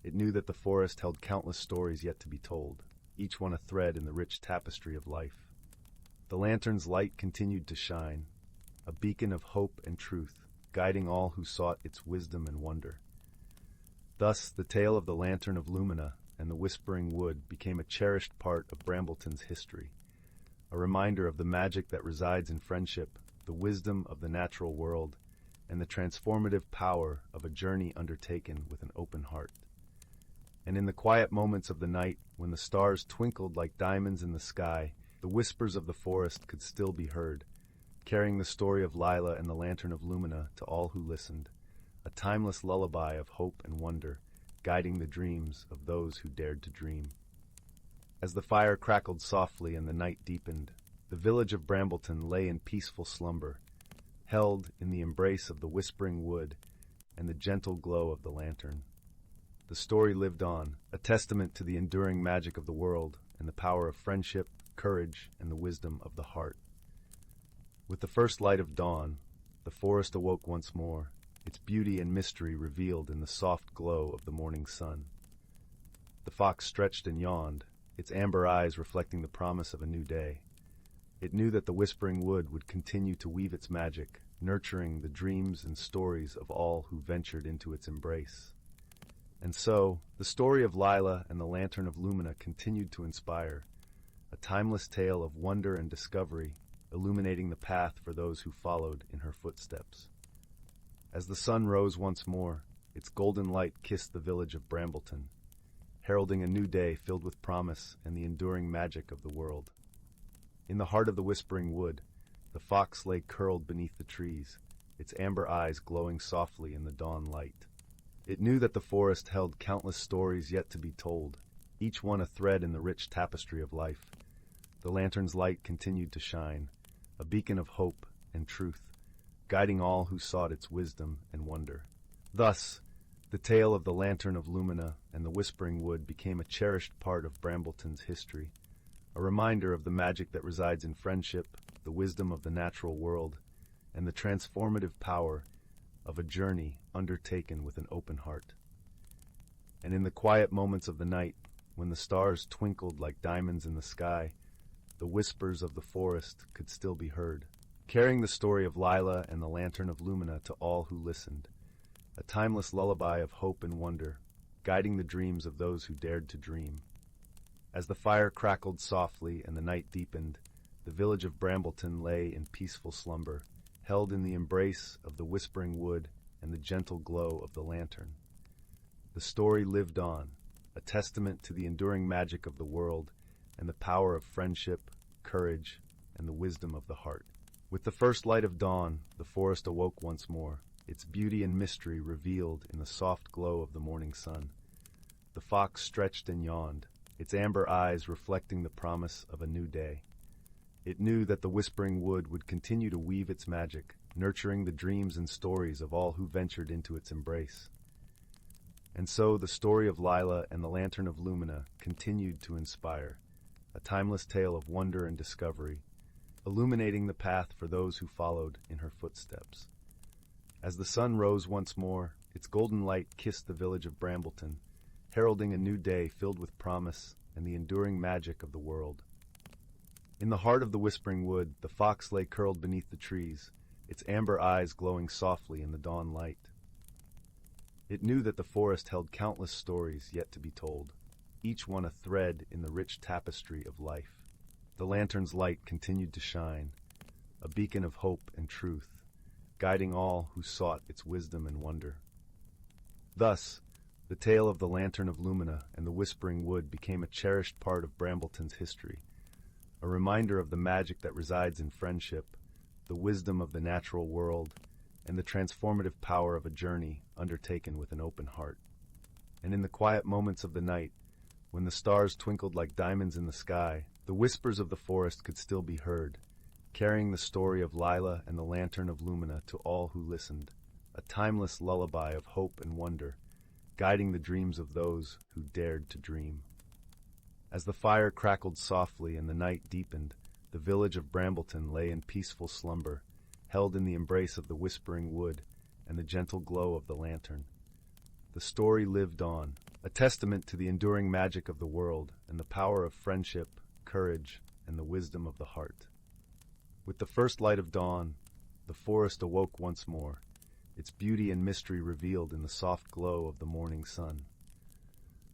It knew that the forest held countless stories yet to be told, each one a thread in the rich tapestry of life. The lantern's light continued to shine, a beacon of hope and truth, guiding all who sought its wisdom and wonder. Thus, the tale of the Lantern of Lumina and the Whispering Wood became a cherished part of Brambleton's history, a reminder of the magic that resides in friendship, the wisdom of the natural world, and the transformative power of a journey undertaken with an open heart. And in the quiet moments of the night, when the stars twinkled like diamonds in the sky, the whispers of the forest could still be heard, carrying the story of Lila and the Lantern of Lumina to all who listened, a timeless lullaby of hope and wonder, guiding the dreams of those who dared to dream. As the fire crackled softly and the night deepened, the village of Brambleton lay in peaceful slumber, held in the embrace of the Whispering Wood and the gentle glow of the lantern. The story lived on, a testament to the enduring magic of the world and the power of friendship, courage, and the wisdom of the heart. With the first light of dawn, the forest awoke once more, its beauty and mystery revealed in the soft glow of the morning sun. The fox stretched and yawned, its amber eyes reflecting the promise of a new day. It knew that the Whispering Wood would continue to weave its magic, nurturing the dreams and stories of all who ventured into its embrace. And so, the story of Lila and the Lantern of Lumina continued to inspire, a timeless tale of wonder and discovery, illuminating the path for those who followed in her footsteps. As the sun rose once more, its golden light kissed the village of Brambleton, heralding a new day filled with promise and the enduring magic of the world. In the heart of the Whispering Wood, the fox lay curled beneath the trees, its amber eyes glowing softly in the dawn light. It knew that the forest held countless stories yet to be told, each one a thread in the rich tapestry of life. The lantern's light continued to shine, a beacon of hope and truth, guiding all who sought its wisdom and wonder. Thus, the tale of the Lantern of Lumina and the Whispering Wood became a cherished part of Brambleton's history, a reminder of the magic that resides in friendship, the wisdom of the natural world, and the transformative power of a journey undertaken with an open heart. And in the quiet moments of the night, when the stars twinkled like diamonds in the sky, the whispers of the forest could still be heard, carrying the story of Lila and the Lantern of Lumina to all who listened, a timeless lullaby of hope and wonder, guiding the dreams of those who dared to dream. As the fire crackled softly and the night deepened, the village of Brambleton lay in peaceful slumber, held in the embrace of the Whispering Wood and the gentle glow of the lantern. The story lived on, a testament to the enduring magic of the world and the power of friendship, courage, and the wisdom of the heart. With the first light of dawn, the forest awoke once more, its beauty and mystery revealed in the soft glow of the morning sun. The fox stretched and yawned, its amber eyes reflecting the promise of a new day. It knew that the Whispering Wood would continue to weave its magic, nurturing the dreams and stories of all who ventured into its embrace. And so the story of Lila and the Lantern of Lumina continued to inspire, a timeless tale of wonder and discovery, illuminating the path for those who followed in her footsteps. As the sun rose once more, its golden light kissed the village of Brambleton, heralding a new day filled with promise and the enduring magic of the world. In the heart of the Whispering Wood, the fox lay curled beneath the trees, its amber eyes glowing softly in the dawn light. It knew that the forest held countless stories yet to be told, each one a thread in the rich tapestry of life. The lantern's light continued to shine, a beacon of hope and truth, guiding all who sought its wisdom and wonder. Thus, the tale of the Lantern of Lumina and the Whispering Wood became a cherished part of Brambleton's history, a reminder of the magic that resides in friendship, the wisdom of the natural world, and the transformative power of a journey undertaken with an open heart. And in the quiet moments of the night, when the stars twinkled like diamonds in the sky, the whispers of the forest could still be heard, carrying the story of Lila and the Lantern of Lumina to all who listened, a timeless lullaby of hope and wonder, guiding the dreams of those who dared to dream. As the fire crackled softly and the night deepened, the village of Brambleton lay in peaceful slumber, held in the embrace of the whispering wood and the gentle glow of the lantern. The story lived on, a testament to the enduring magic of the world and the power of friendship, courage, and the wisdom of the heart. With the first light of dawn, the forest awoke once more, its beauty and mystery revealed in the soft glow of the morning sun.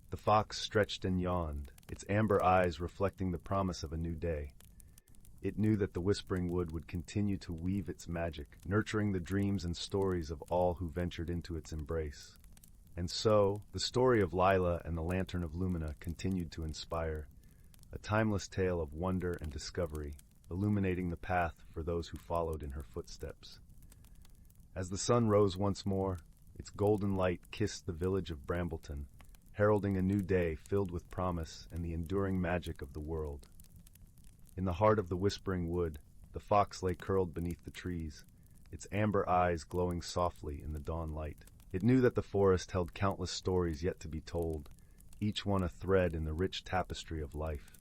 The fox stretched and yawned, its amber eyes reflecting the promise of a new day. It knew that the whispering wood would continue to weave its magic, nurturing the dreams and stories of all who ventured into its embrace. And so, the story of Lila and the Lantern of Lumina continued to inspire, a timeless tale of wonder and discovery, illuminating the path for those who followed in her footsteps. As the sun rose once more, its golden light kissed the village of Brambleton, heralding a new day filled with promise and the enduring magic of the world. In the heart of the whispering wood, the fox lay curled beneath the trees, its amber eyes glowing softly in the dawn light. It knew that the forest held countless stories yet to be told, each one a thread in the rich tapestry of life.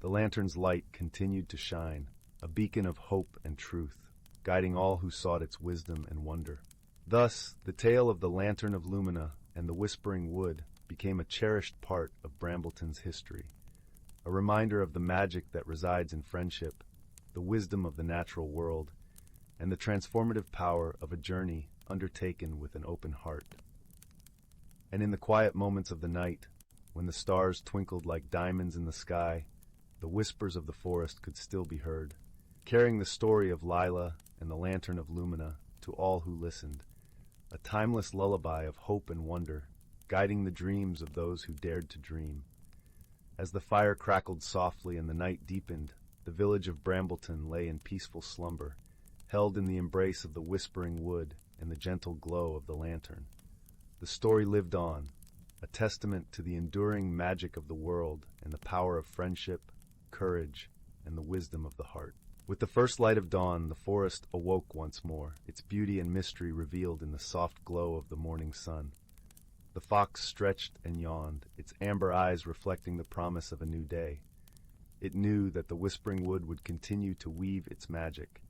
The lantern's light continued to shine, a beacon of hope and truth, guiding all who sought its wisdom and wonder. Thus, the tale of the Lantern of Lumina and the Whispering Wood became a cherished part of Brambleton's history, a reminder of the magic that resides in friendship, the wisdom of the natural world, and the transformative power of a journey undertaken with an open heart. And in the quiet moments of the night, when the stars twinkled like diamonds in the sky, the whispers of the forest could still be heard, carrying the story of Lila and the Lantern of Lumina to all who listened, a timeless lullaby of hope and wonder, guiding the dreams of those who dared to dream. As the fire crackled softly and the night deepened, the village of Brambleton lay in peaceful slumber, held in the embrace of the whispering wood and the gentle glow of the lantern. The story lived on, a testament to the enduring magic of the world and the power of friendship, courage, and the wisdom of the heart. With the first light of dawn, the forest awoke once more, its beauty and mystery revealed in the soft glow of the morning sun. The fox stretched and yawned, its amber eyes reflecting the promise of a new day. It knew that the whispering wood would continue to weave its magic,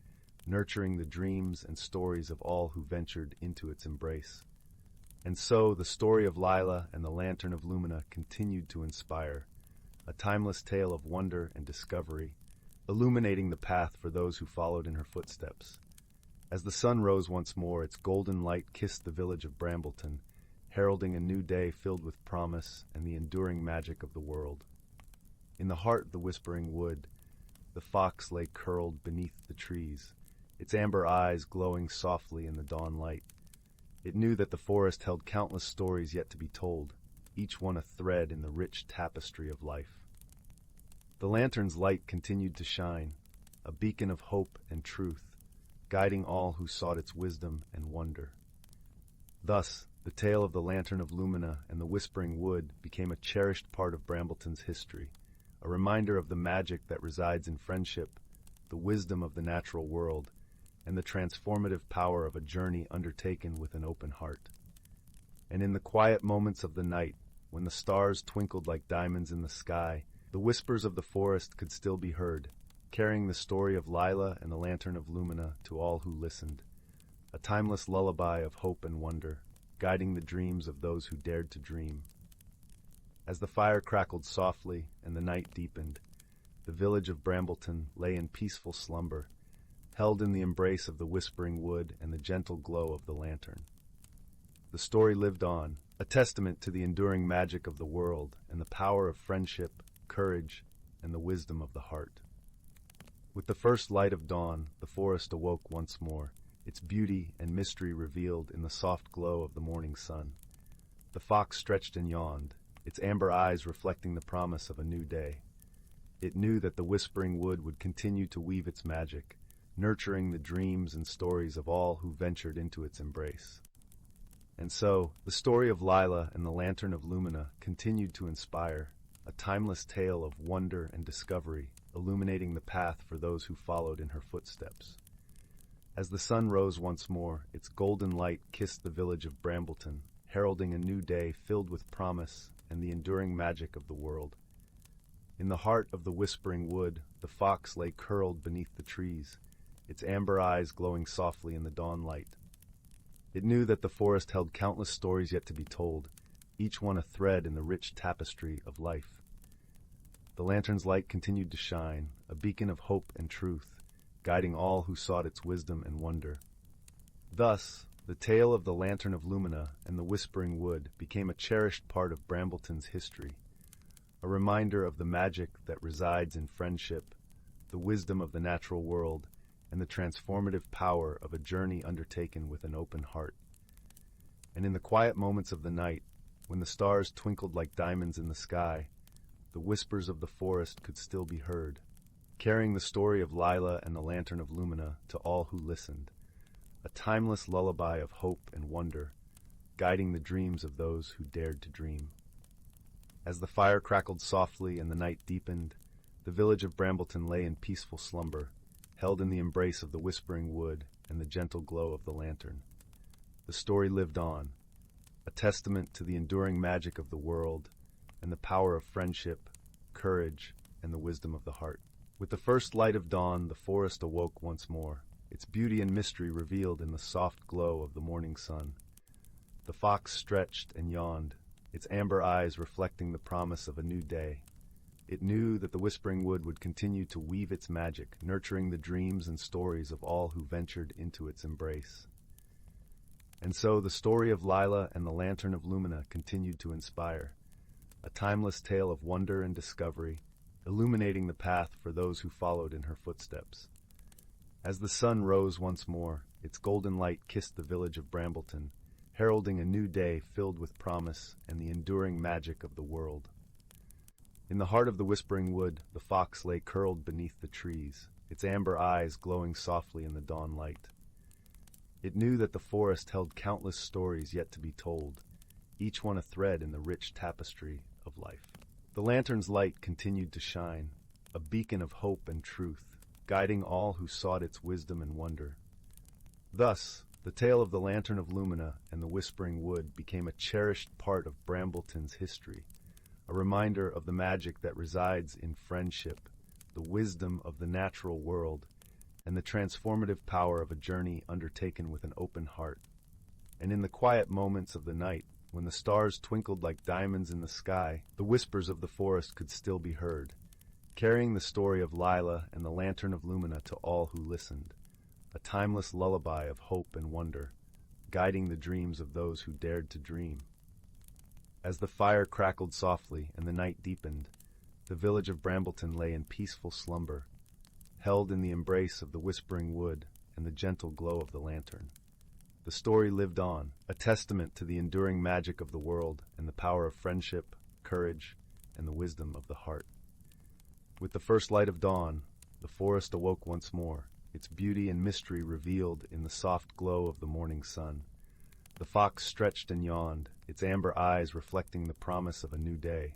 nurturing the dreams and stories of all who ventured into its embrace. And so the story of Lila and the Lantern of Lumina continued to inspire, a timeless tale of wonder and discovery, illuminating the path for those who followed in her footsteps. As the sun rose once more, its golden light kissed the village of Brambleton, heralding a new day filled with promise and the enduring magic of the world. In the heart of the whispering wood, the fox lay curled beneath the trees, its amber eyes glowing softly in the dawn light. It knew that the forest held countless stories yet to be told, each one a thread in the rich tapestry of life. The lantern's light continued to shine, a beacon of hope and truth, guiding all who sought its wisdom and wonder. Thus, the tale of the Lantern of Lumina and the Whispering Wood became a cherished part of Brambleton's history, a reminder of the magic that resides in friendship, the wisdom of the natural world, and the transformative power of a journey undertaken with an open heart. And in the quiet moments of the night, when the stars twinkled like diamonds in the sky, the whispers of the forest could still be heard, carrying the story of Lila and the Lantern of Lumina to all who listened, a timeless lullaby of hope and wonder, guiding the dreams of those who dared to dream. As the fire crackled softly and the night deepened, the village of Brambleton lay in peaceful slumber, held in the embrace of the whispering wood and the gentle glow of the lantern. The story lived on, a testament to the enduring magic of the world and the power of friendship, courage, and the wisdom of the heart. With the first light of dawn, the forest awoke once more, its beauty and mystery revealed in the soft glow of the morning sun. The fox stretched and yawned, its amber eyes reflecting the promise of a new day. It knew that the Whispering Wood would continue to weave its magic, nurturing the dreams and stories of all who ventured into its embrace. And so, the story of Lila and the Lantern of Lumina continued to inspire, a timeless tale of wonder and discovery, illuminating the path for those who followed in her footsteps. As the sun rose once more, its golden light kissed the village of Brambleton, heralding a new day filled with promise and the enduring magic of the world. In the heart of the Whispering Wood, the fox lay curled beneath the trees, its amber eyes glowing softly in the dawn light. It knew that the forest held countless stories yet to be told, each one a thread in the rich tapestry of life. The lantern's light continued to shine, a beacon of hope and truth, guiding all who sought its wisdom and wonder. Thus, the tale of the Lantern of Lumina and the Whispering Wood became a cherished part of Brambleton's history, a reminder of the magic that resides in friendship, the wisdom of the natural world, and the transformative power of a journey undertaken with an open heart. And in the quiet moments of the night, when the stars twinkled like diamonds in the sky, the whispers of the forest could still be heard, carrying the story of Lila and the Lantern of Lumina to all who listened, a timeless lullaby of hope and wonder, guiding the dreams of those who dared to dream. As the fire crackled softly and the night deepened, the village of Brambleton lay in peaceful slumber, held in the embrace of the Whispering Wood and the gentle glow of the lantern. The story lived on, a testament to the enduring magic of the world and the power of friendship, courage, and the wisdom of the heart. With the first light of dawn, the forest awoke once more, its beauty and mystery revealed in the soft glow of the morning sun. The fox stretched and yawned, its amber eyes reflecting the promise of a new day. It knew that the Whispering Wood would continue to weave its magic, nurturing the dreams and stories of all who ventured into its embrace. And so the story of Lila and the Lantern of Lumina continued to inspire, a timeless tale of wonder and discovery, illuminating the path for those who followed in her footsteps. As the sun rose once more, its golden light kissed the village of Brambleton, heralding a new day filled with promise and the enduring magic of the world. In the heart of the Whispering Wood, the fox lay curled beneath the trees, its amber eyes glowing softly in the dawn light. It knew that the forest held countless stories yet to be told, each one a thread in the rich tapestry of life. The lantern's light continued to shine, a beacon of hope and truth, guiding all who sought its wisdom and wonder. Thus, the tale of the Lantern of Lumina and the Whispering Wood became a cherished part of Brambleton's history, a reminder of the magic that resides in friendship, the wisdom of the natural world, and the transformative power of a journey undertaken with an open heart. And in the quiet moments of the night, when the stars twinkled like diamonds in the sky, the whispers of the forest could still be heard, carrying the story of Lila and the Lantern of Lumina to all who listened, a timeless lullaby of hope and wonder, guiding the dreams of those who dared to dream. As the fire crackled softly and the night deepened, the village of Brambleton lay in peaceful slumber, held in the embrace of the Whispering Wood and the gentle glow of the lantern. The story lived on, a testament to the enduring magic of the world and the power of friendship, courage, and the wisdom of the heart. With the first light of dawn, the forest awoke once more, its beauty and mystery revealed in the soft glow of the morning sun. The fox stretched and yawned, its amber eyes reflecting the promise of a new day.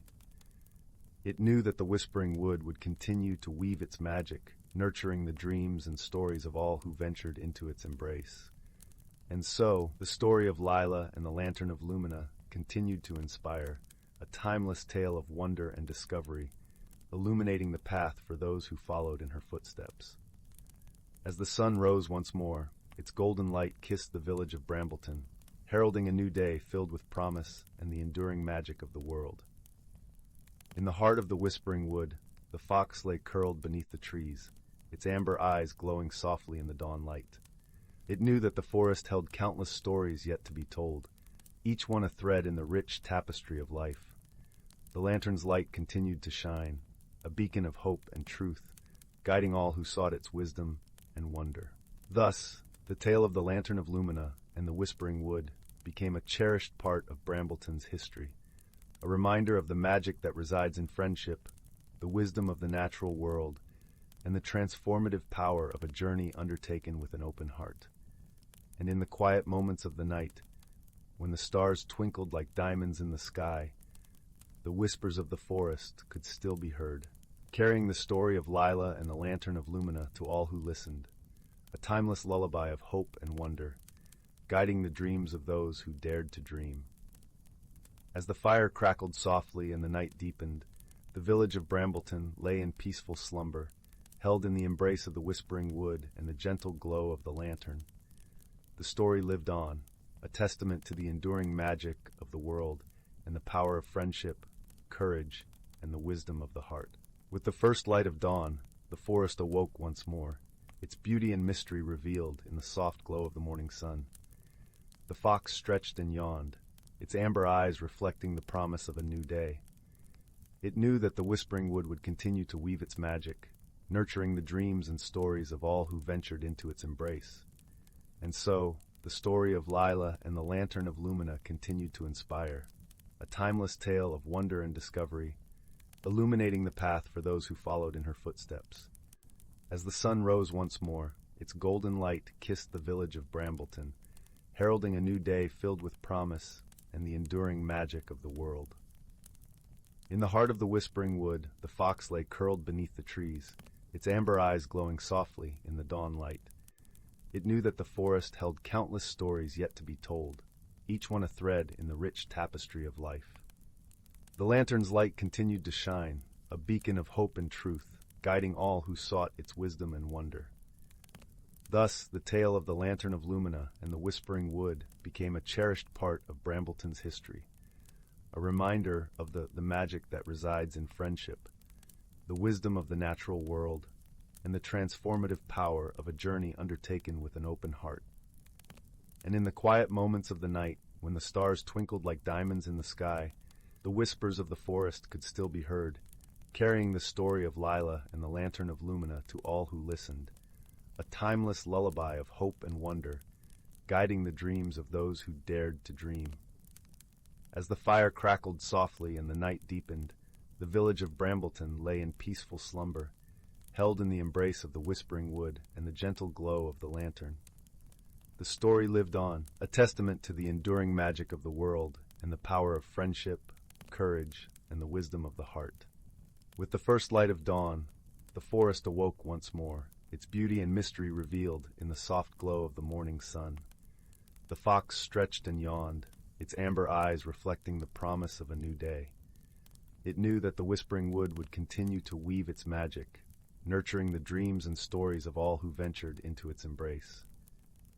It knew that the Whispering Wood would continue to weave its magic, nurturing the dreams and stories of all who ventured into its embrace. And so, the story of Lila and the Lantern of Lumina continued to inspire, a timeless tale of wonder and discovery, illuminating the path for those who followed in her footsteps. As the sun rose once more, its golden light kissed the village of Brambleton, heralding a new day filled with promise and the enduring magic of the world. In the heart of the Whispering Wood, the fox lay curled beneath the trees, its amber eyes glowing softly in the dawn light. It knew that the forest held countless stories yet to be told, each one a thread in the rich tapestry of life. The lantern's light continued to shine, a beacon of hope and truth, guiding all who sought its wisdom and wonder. Thus, the tale of the Lantern of Lumina and the Whispering Wood became a cherished part of Brambleton's history, a reminder of the magic that resides in friendship, the wisdom of the natural world, and the transformative power of a journey undertaken with an open heart. And in the quiet moments of the night, when the stars twinkled like diamonds in the sky, the whispers of the forest could still be heard, carrying the story of Lila and the Lantern of Lumina to all who listened, a timeless lullaby of hope and wonder, guiding the dreams of those who dared to dream. As the fire crackled softly and the night deepened, the village of Brambleton lay in peaceful slumber, held in the embrace of the whispering wood and the gentle glow of the lantern. The story lived on, a testament to the enduring magic of the world and the power of friendship, courage, and the wisdom of the heart. With the first light of dawn, the forest awoke once more, its beauty and mystery revealed in the soft glow of the morning sun. The fox stretched and yawned, its amber eyes reflecting the promise of a new day. It knew that the whispering wood would continue to weave its magic, nurturing the dreams and stories of all who ventured into its embrace. And so, the story of Lila and the Lantern of Lumina continued to inspire, a timeless tale of wonder and discovery, illuminating the path for those who followed in her footsteps. As the sun rose once more, its golden light kissed the village of Brambleton, heralding a new day filled with promise and the enduring magic of the world. In the heart of the whispering wood, the fox lay curled beneath the trees, its amber eyes glowing softly in the dawn light. It knew that the forest held countless stories yet to be told, each one a thread in the rich tapestry of life. The lantern's light continued to shine, a beacon of hope and truth, guiding all who sought its wisdom and wonder. Thus, the tale of the Lantern of Lumina and the Whispering Wood became a cherished part of Brambleton's history, a reminder of the magic that resides in friendship, the wisdom of the natural world, and the transformative power of a journey undertaken with an open heart. And in the quiet moments of the night, when the stars twinkled like diamonds in the sky, the whispers of the forest could still be heard, carrying the story of Lila and the Lantern of Lumina to all who listened, a timeless lullaby of hope and wonder, guiding the dreams of those who dared to dream. As the fire crackled softly and the night deepened, the village of Brambleton lay in peaceful slumber, held in the embrace of the whispering wood and the gentle glow of the lantern. The story lived on, a testament to the enduring magic of the world and the power of friendship, courage, and the wisdom of the heart. With the first light of dawn, the forest awoke once more, its beauty and mystery revealed in the soft glow of the morning sun. The fox stretched and yawned, its amber eyes reflecting the promise of a new day. It knew that the whispering wood would continue to weave its magic, nurturing the dreams and stories of all who ventured into its embrace.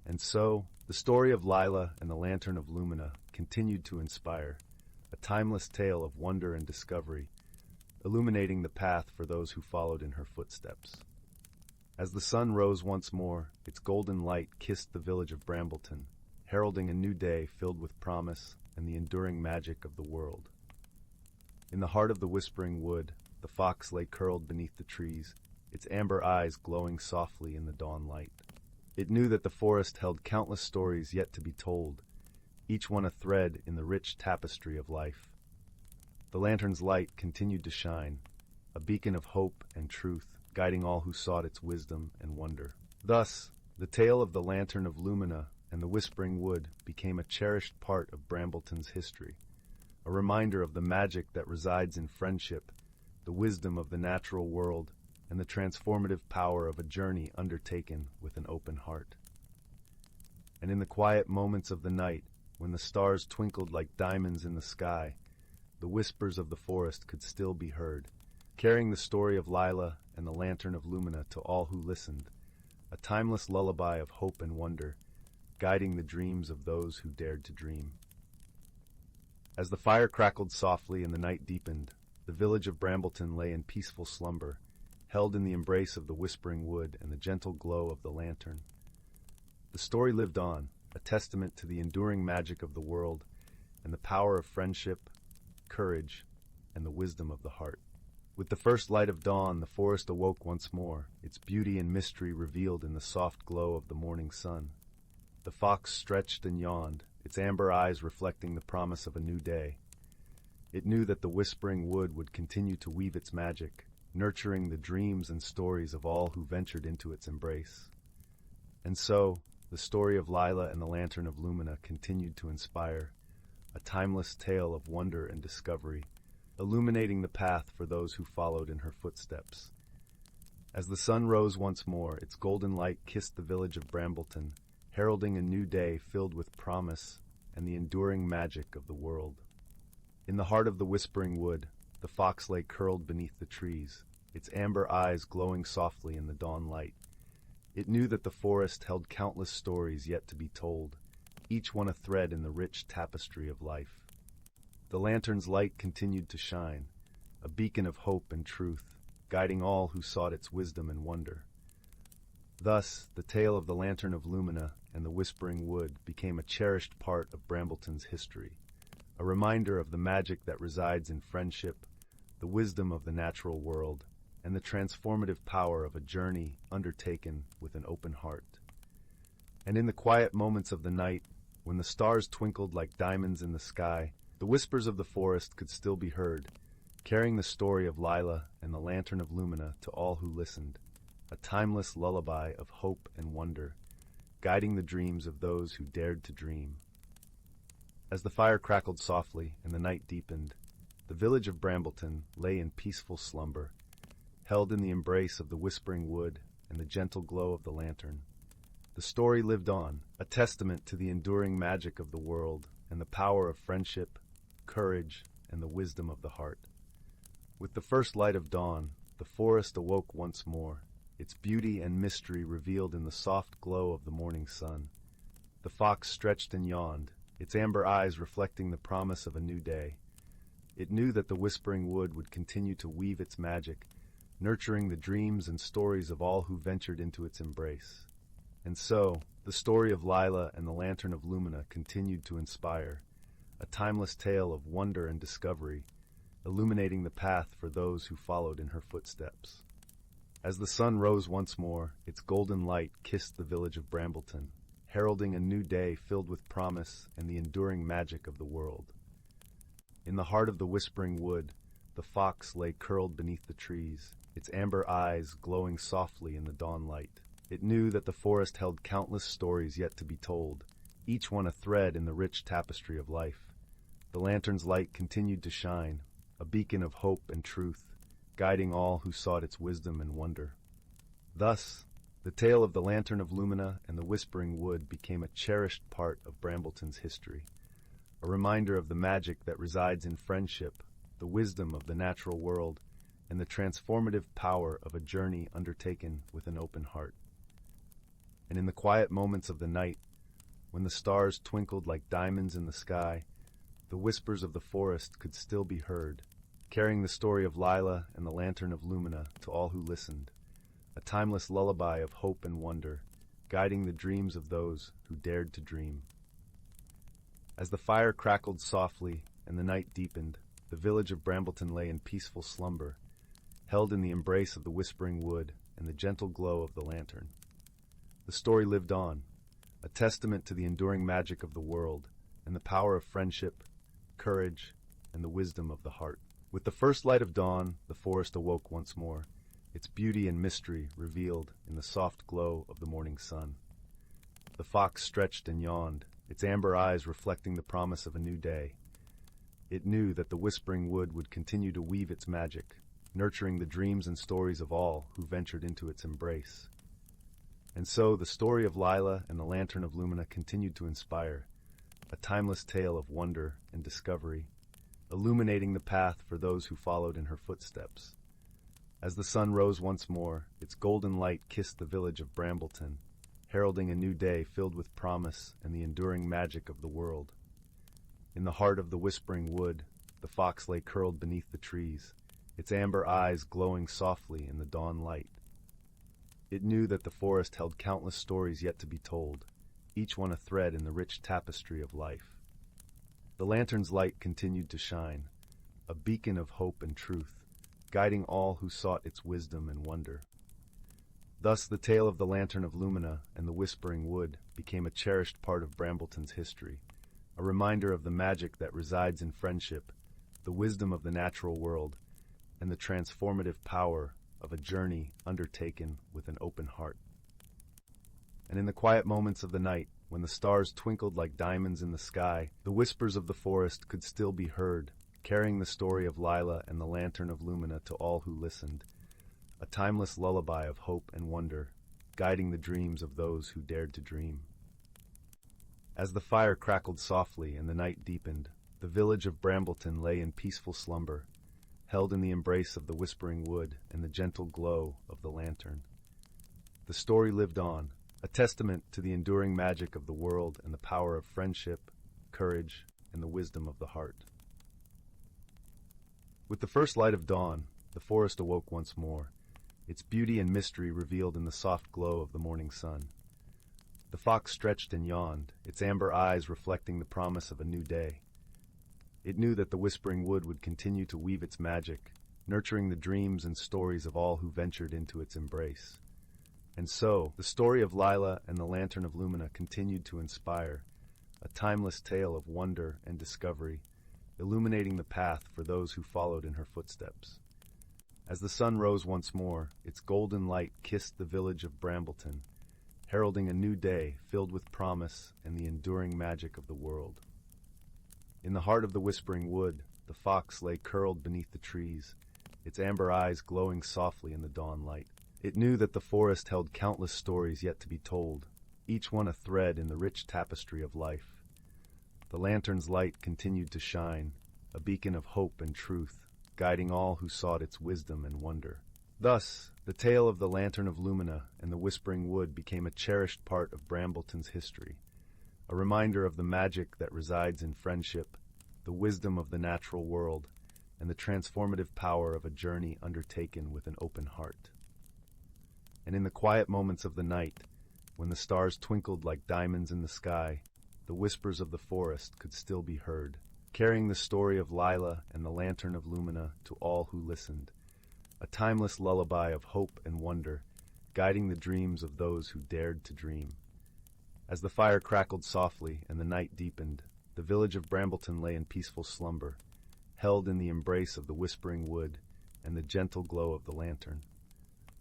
And so, the story of Lila and the Lantern of Lumina continued to inspire, a timeless tale of wonder and discovery, illuminating the path for those who followed in her footsteps. As the sun rose once more, its golden light kissed the village of Brambleton, heralding a new day filled with promise and the enduring magic of the world. In the heart of the whispering wood, the fox lay curled beneath the trees, its amber eyes glowing softly in the dawn light. It knew that the forest held countless stories yet to be told, each one a thread in the rich tapestry of life. The lantern's light continued to shine, a beacon of hope and truth, guiding all who sought its wisdom and wonder. Thus, the tale of the Lantern of Lumina and the Whispering Wood became a cherished part of Brambleton's history, a reminder of the magic that resides in friendship, the wisdom of the natural world, and the transformative power of a journey undertaken with an open heart. And in the quiet moments of the night, when the stars twinkled like diamonds in the sky, the whispers of the forest could still be heard, carrying the story of Lila and the Lantern of Lumina to all who listened, a timeless lullaby of hope and wonder, guiding the dreams of those who dared to dream. As the fire crackled softly and the night deepened, the village of Brambleton lay in peaceful slumber, held in the embrace of the whispering wood and the gentle glow of the lantern. The story lived on, a testament to the enduring magic of the world and the power of friendship, courage, and the wisdom of the heart. With the first light of dawn, the forest awoke once more, its beauty and mystery revealed in the soft glow of the morning sun. The fox stretched and yawned, its amber eyes reflecting the promise of a new day. It knew that the whispering wood would continue to weave its magic, nurturing the dreams and stories of all who ventured into its embrace. And so, the story of Lila and the Lantern of Lumina continued to inspire, a timeless tale of wonder and discovery, illuminating the path for those who followed in her footsteps. As the sun rose once more, its golden light kissed the village of Brambleton, heralding a new day filled with promise and the enduring magic of the world. In the heart of the whispering wood, the fox lay curled beneath the trees, its amber eyes glowing softly in the dawn light. It knew that the forest held countless stories yet to be told, each one a thread in the rich tapestry of life. The lantern's light continued to shine, a beacon of hope and truth, guiding all who sought its wisdom and wonder. Thus, the tale of the Lantern of Lumina and the Whispering Wood became a cherished part of Brambleton's history, a reminder of the magic that resides in friendship, the wisdom of the natural world, and the transformative power of a journey undertaken with an open heart. And in the quiet moments of the night, when the stars twinkled like diamonds in the sky, the whispers of the forest could still be heard, carrying the story of Lila and the Lantern of Lumina to all who listened, a timeless lullaby of hope and wonder, guiding the dreams of those who dared to dream. As the fire crackled softly and the night deepened, the village of Brambleton lay in peaceful slumber, held in the embrace of the whispering wood and the gentle glow of the lantern. The story lived on, a testament to the enduring magic of the world and the power of friendship, courage, and the wisdom of the heart. With the first light of dawn, the forest awoke once more, its beauty and mystery revealed in the soft glow of the morning sun. The fox stretched and yawned, its amber eyes reflecting the promise of a new day. It knew that the whispering wood would continue to weave its magic, nurturing the dreams and stories of all who ventured into its embrace. And so, the story of Lila and the Lantern of Lumina continued to inspire, a timeless tale of wonder and discovery, illuminating the path for those who followed in her footsteps. As the sun rose once more, its golden light kissed the village of Brambleton, heralding a new day filled with promise and the enduring magic of the world. In the heart of the whispering wood, the fox lay curled beneath the trees, its amber eyes glowing softly in the dawn light. It knew that the forest held countless stories yet to be told, each one a thread in the rich tapestry of life. The lantern's light continued to shine, a beacon of hope and truth, guiding all who sought its wisdom and wonder. Thus, the tale of the Lantern of Lumina and the Whispering Wood became a cherished part of Brambleton's history, a reminder of the magic that resides in friendship, the wisdom of the natural world, and the transformative power of a journey undertaken with an open heart. And in the quiet moments of the night, when the stars twinkled like diamonds in the sky, the whispers of the forest could still be heard, carrying the story of Lila and the Lantern of Lumina to all who listened, a timeless lullaby of hope and wonder, guiding the dreams of those who dared to dream. As the fire crackled softly and the night deepened, the village of Brambleton lay in peaceful slumber, held in the embrace of the whispering wood and the gentle glow of the lantern. The story lived on, a testament to the enduring magic of the world and the power of friendship, courage, and the wisdom of the heart. With the first light of dawn, the forest awoke once more, its beauty and mystery revealed in the soft glow of the morning sun. The fox stretched and yawned, its amber eyes reflecting the promise of a new day. It knew that the whispering wood would continue to weave its magic, nurturing the dreams and stories of all who ventured into its embrace. And so the story of Lila and the Lantern of Lumina continued to inspire, a timeless tale of wonder and discovery, illuminating the path for those who followed in her footsteps. As the sun rose once more, its golden light kissed the village of Brambleton, heralding a new day filled with promise and the enduring magic of the world. In the heart of the whispering wood, the fox lay curled beneath the trees, its amber eyes glowing softly in the dawn light. It knew that the forest held countless stories yet to be told, each one a thread in the rich tapestry of life. The lantern's light continued to shine, a beacon of hope and truth, guiding all who sought its wisdom and wonder. Thus the tale of the Lantern of Lumina and the Whispering Wood became a cherished part of Brambleton's history, a reminder of the magic that resides in friendship, the wisdom of the natural world, and the transformative power of a journey undertaken with an open heart. And in the quiet moments of the night, when the stars twinkled like diamonds in the sky, the whispers of the forest could still be heard, carrying the story of Lila and the Lantern of Lumina to all who listened, a timeless lullaby of hope and wonder, guiding the dreams of those who dared to dream. As the fire crackled softly and the night deepened, the village of Brambleton lay in peaceful slumber, held in the embrace of the whispering wood and the gentle glow of the lantern. The story lived on, a testament to the enduring magic of the world and the power of friendship, courage, and the wisdom of the heart. With the first light of dawn, the forest awoke once more, its beauty and mystery revealed in the soft glow of the morning sun. The fox stretched and yawned, its amber eyes reflecting the promise of a new day. It knew that the whispering wood would continue to weave its magic, nurturing the dreams and stories of all who ventured into its embrace. And so, the story of Lila and the Lantern of Lumina continued to inspire, a timeless tale of wonder and discovery, illuminating the path for those who followed in her footsteps. As the sun rose once more, its golden light kissed the village of Brambleton, heralding a new day filled with promise and the enduring magic of the world. In the heart of the whispering wood, the fox lay curled beneath the trees, its amber eyes glowing softly in the dawn light. It knew that the forest held countless stories yet to be told, each one a thread in the rich tapestry of life. The lantern's light continued to shine, a beacon of hope and truth, guiding all who sought its wisdom and wonder. Thus, the tale of the Lantern of Lumina and the Whispering Wood became a cherished part of Brambleton's history, a reminder of the magic that resides in friendship, the wisdom of the natural world, and the transformative power of a journey undertaken with an open heart. And in the quiet moments of the night, when the stars twinkled like diamonds in the sky, the whispers of the forest could still be heard, carrying the story of Lila and the Lantern of Lumina to all who listened, a timeless lullaby of hope and wonder, guiding the dreams of those who dared to dream. As the fire crackled softly and the night deepened, the village of Brambleton lay in peaceful slumber, held in the embrace of the whispering wood and the gentle glow of the lantern.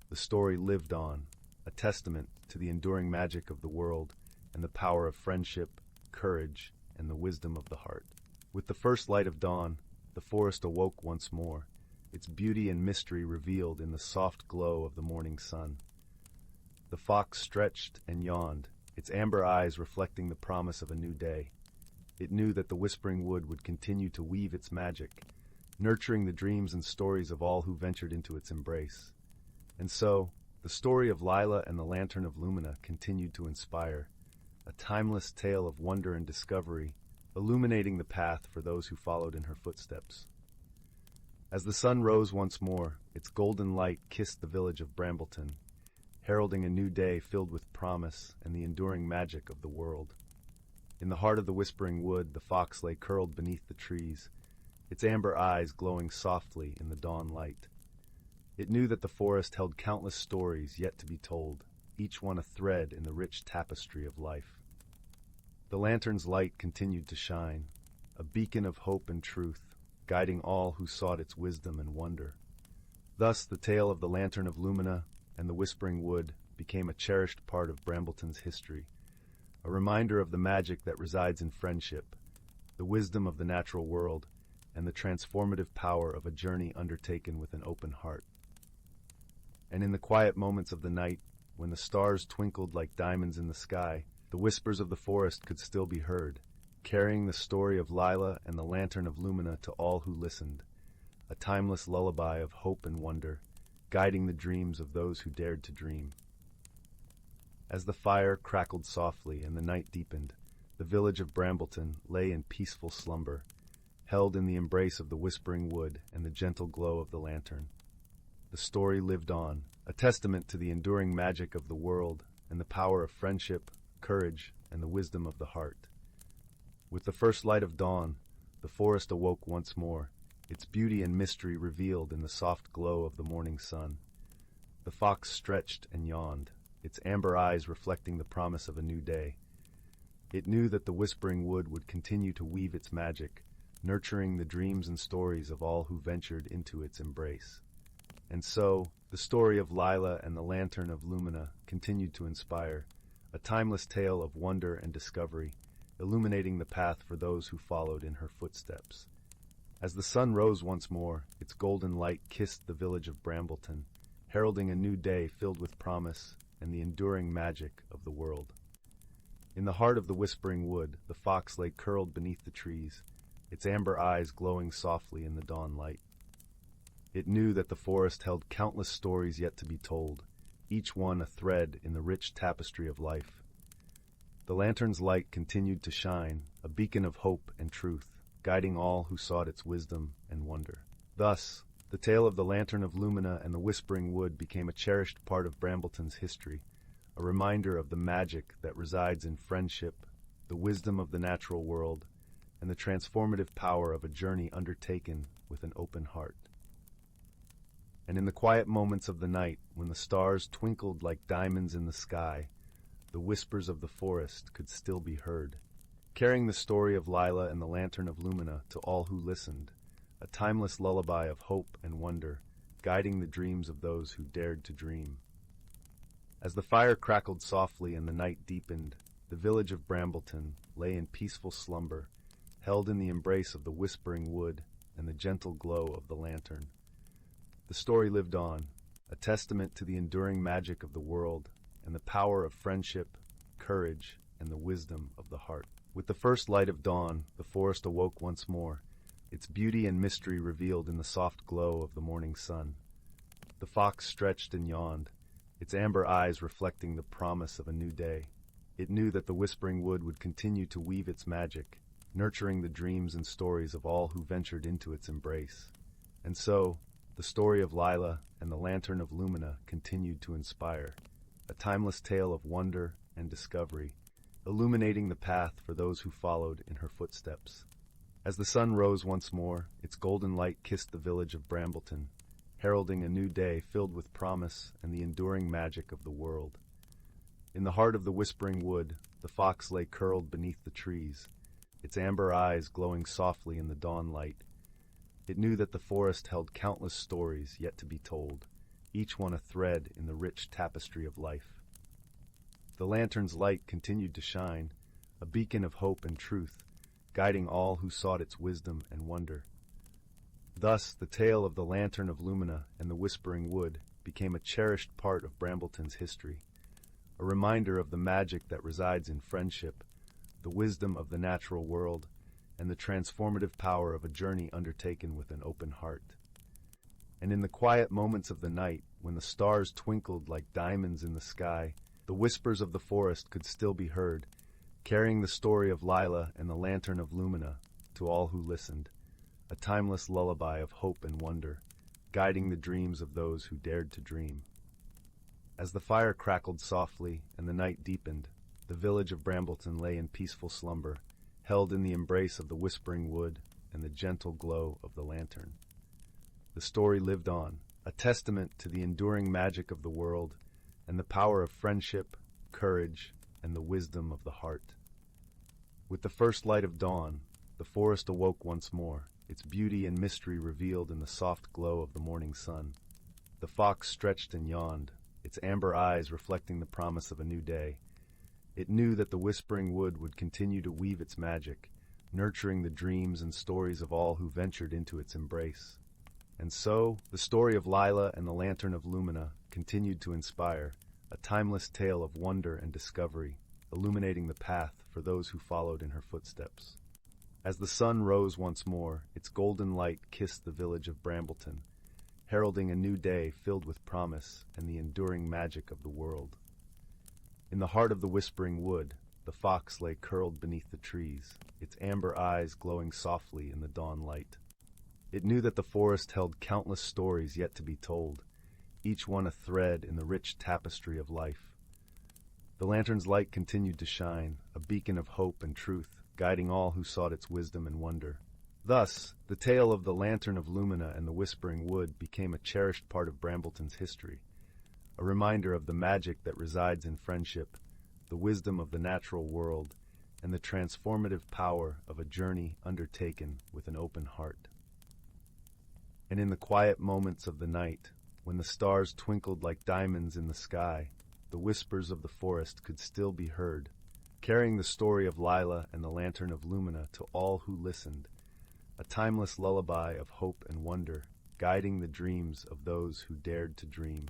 The story lived on, a testament to the enduring magic of the world and the power of friendship, courage, and the wisdom of the heart. With the first light of dawn, the forest awoke once more, its beauty and mystery revealed in the soft glow of the morning sun. The fox stretched and yawned, its amber eyes reflecting the promise of a new day. It knew that the whispering wood would continue to weave its magic, nurturing the dreams and stories of all who ventured into its embrace. And so, the story of Lila and the Lantern of Lumina continued to inspire, a timeless tale of wonder and discovery, illuminating the path for those who followed in her footsteps. As the sun rose once more, its golden light kissed the village of Brambleton, heralding a new day filled with promise and the enduring magic of the world. In the heart of the whispering wood, the fox lay curled beneath the trees, its amber eyes glowing softly in the dawn light. It knew that the forest held countless stories yet to be told, each one a thread in the rich tapestry of life. The lantern's light continued to shine, a beacon of hope and truth, guiding all who sought its wisdom and wonder. Thus, the tale of the Lantern of Lumina and the Whispering Wood became a cherished part of Brambleton's history, a reminder of the magic that resides in friendship, the wisdom of the natural world, and the transformative power of a journey undertaken with an open heart. And in the quiet moments of the night, when the stars twinkled like diamonds in the sky, the whispers of the forest could still be heard, carrying the story of Lila and the Lantern of Lumina to all who listened, a timeless lullaby of hope and wonder, guiding the dreams of those who dared to dream. As the fire crackled softly and the night deepened, the village of Brambleton lay in peaceful slumber, held in the embrace of the whispering wood and the gentle glow of the lantern. The story lived on, a testament to the enduring magic of the world and the power of friendship, courage, and the wisdom of the heart. With the first light of dawn, the forest awoke once more, its beauty and mystery revealed in the soft glow of the morning sun. The fox stretched and yawned, its amber eyes reflecting the promise of a new day. It knew that the whispering wood would continue to weave its magic, nurturing the dreams and stories of all who ventured into its embrace. And so, the story of Lila and the Lantern of Lumina continued to inspire, a timeless tale of wonder and discovery, illuminating the path for those who followed in her footsteps. As the sun rose once more, its golden light kissed the village of Brambleton, heralding a new day filled with promise and the enduring magic of the world. In the heart of the whispering wood, the fox lay curled beneath the trees, its amber eyes glowing softly in the dawn light. It knew that the forest held countless stories yet to be told, each one a thread in the rich tapestry of life. The lantern's light continued to shine, a beacon of hope and truth, guiding all who sought its wisdom and wonder. Thus, the tale of the Lantern of Lumina and the Whispering Wood became a cherished part of Brambleton's history, a reminder of the magic that resides in friendship, the wisdom of the natural world, and the transformative power of a journey undertaken with an open heart. And in the quiet moments of the night, when the stars twinkled like diamonds in the sky, the whispers of the forest could still be heard, carrying the story of Lila and the Lantern of Lumina to all who listened, a timeless lullaby of hope and wonder, guiding the dreams of those who dared to dream. As the fire crackled softly and the night deepened, the village of Brambleton lay in peaceful slumber, held in the embrace of the whispering wood and the gentle glow of the lantern. The story lived on, a testament to the enduring magic of the world and the power of friendship, courage, and the wisdom of the heart. With the first light of dawn, the forest awoke once more, its beauty and mystery revealed in the soft glow of the morning sun. The fox stretched and yawned, its amber eyes reflecting the promise of a new day. It knew that the whispering wood would continue to weave its magic, nurturing the dreams and stories of all who ventured into its embrace. And so, the story of Lila and the Lantern of Lumina continued to inspire, a timeless tale of wonder and discovery, illuminating the path for those who followed in her footsteps. As the sun rose once more, its golden light kissed the village of Brambleton, heralding a new day filled with promise and the enduring magic of the world. In the heart of the whispering wood, the fox lay curled beneath the trees, its amber eyes glowing softly in the dawn light. It knew that the forest held countless stories yet to be told, each one a thread in the rich tapestry of life. The lantern's light continued to shine, a beacon of hope and truth, guiding all who sought its wisdom and wonder. Thus, the tale of the Lantern of Lumina and the Whispering Wood became a cherished part of Brambleton's history, a reminder of the magic that resides in friendship, the wisdom of the natural world, and the transformative power of a journey undertaken with an open heart. And in the quiet moments of the night, when the stars twinkled like diamonds in the sky, the whispers of the forest could still be heard, carrying the story of Lila and the Lantern of Lumina to all who listened, a timeless lullaby of hope and wonder, guiding the dreams of those who dared to dream. As the fire crackled softly and the night deepened, the village of Brambleton lay in peaceful slumber, held in the embrace of the whispering wood and the gentle glow of the lantern. The story lived on, a testament to the enduring magic of the world and the power of friendship, courage, and the wisdom of the heart. With the first light of dawn, the forest awoke once more, its beauty and mystery revealed in the soft glow of the morning sun. The fox stretched and yawned, its amber eyes reflecting the promise of a new day. It knew that the whispering wood would continue to weave its magic, nurturing the dreams and stories of all who ventured into its embrace. And so, the story of Lila and the Lantern of Lumina continued to inspire, a timeless tale of wonder and discovery, illuminating the path for those who followed in her footsteps. As the sun rose once more, its golden light kissed the village of Brambleton, heralding a new day filled with promise and the enduring magic of the world. In the heart of the whispering wood, the fox lay curled beneath the trees, its amber eyes glowing softly in the dawn light. It knew that the forest held countless stories yet to be told, each one a thread in the rich tapestry of life. The lantern's light continued to shine, a beacon of hope and truth, guiding all who sought its wisdom and wonder. Thus, the tale of the Lantern of Lumina and the Whispering Wood became a cherished part of Brambleton's history, a reminder of the magic that resides in friendship, the wisdom of the natural world, and the transformative power of a journey undertaken with an open heart. And in the quiet moments of the night, when the stars twinkled like diamonds in the sky, the whispers of the forest could still be heard, carrying the story of Lila and the Lantern of Lumina to all who listened, a timeless lullaby of hope and wonder, guiding the dreams of those who dared to dream.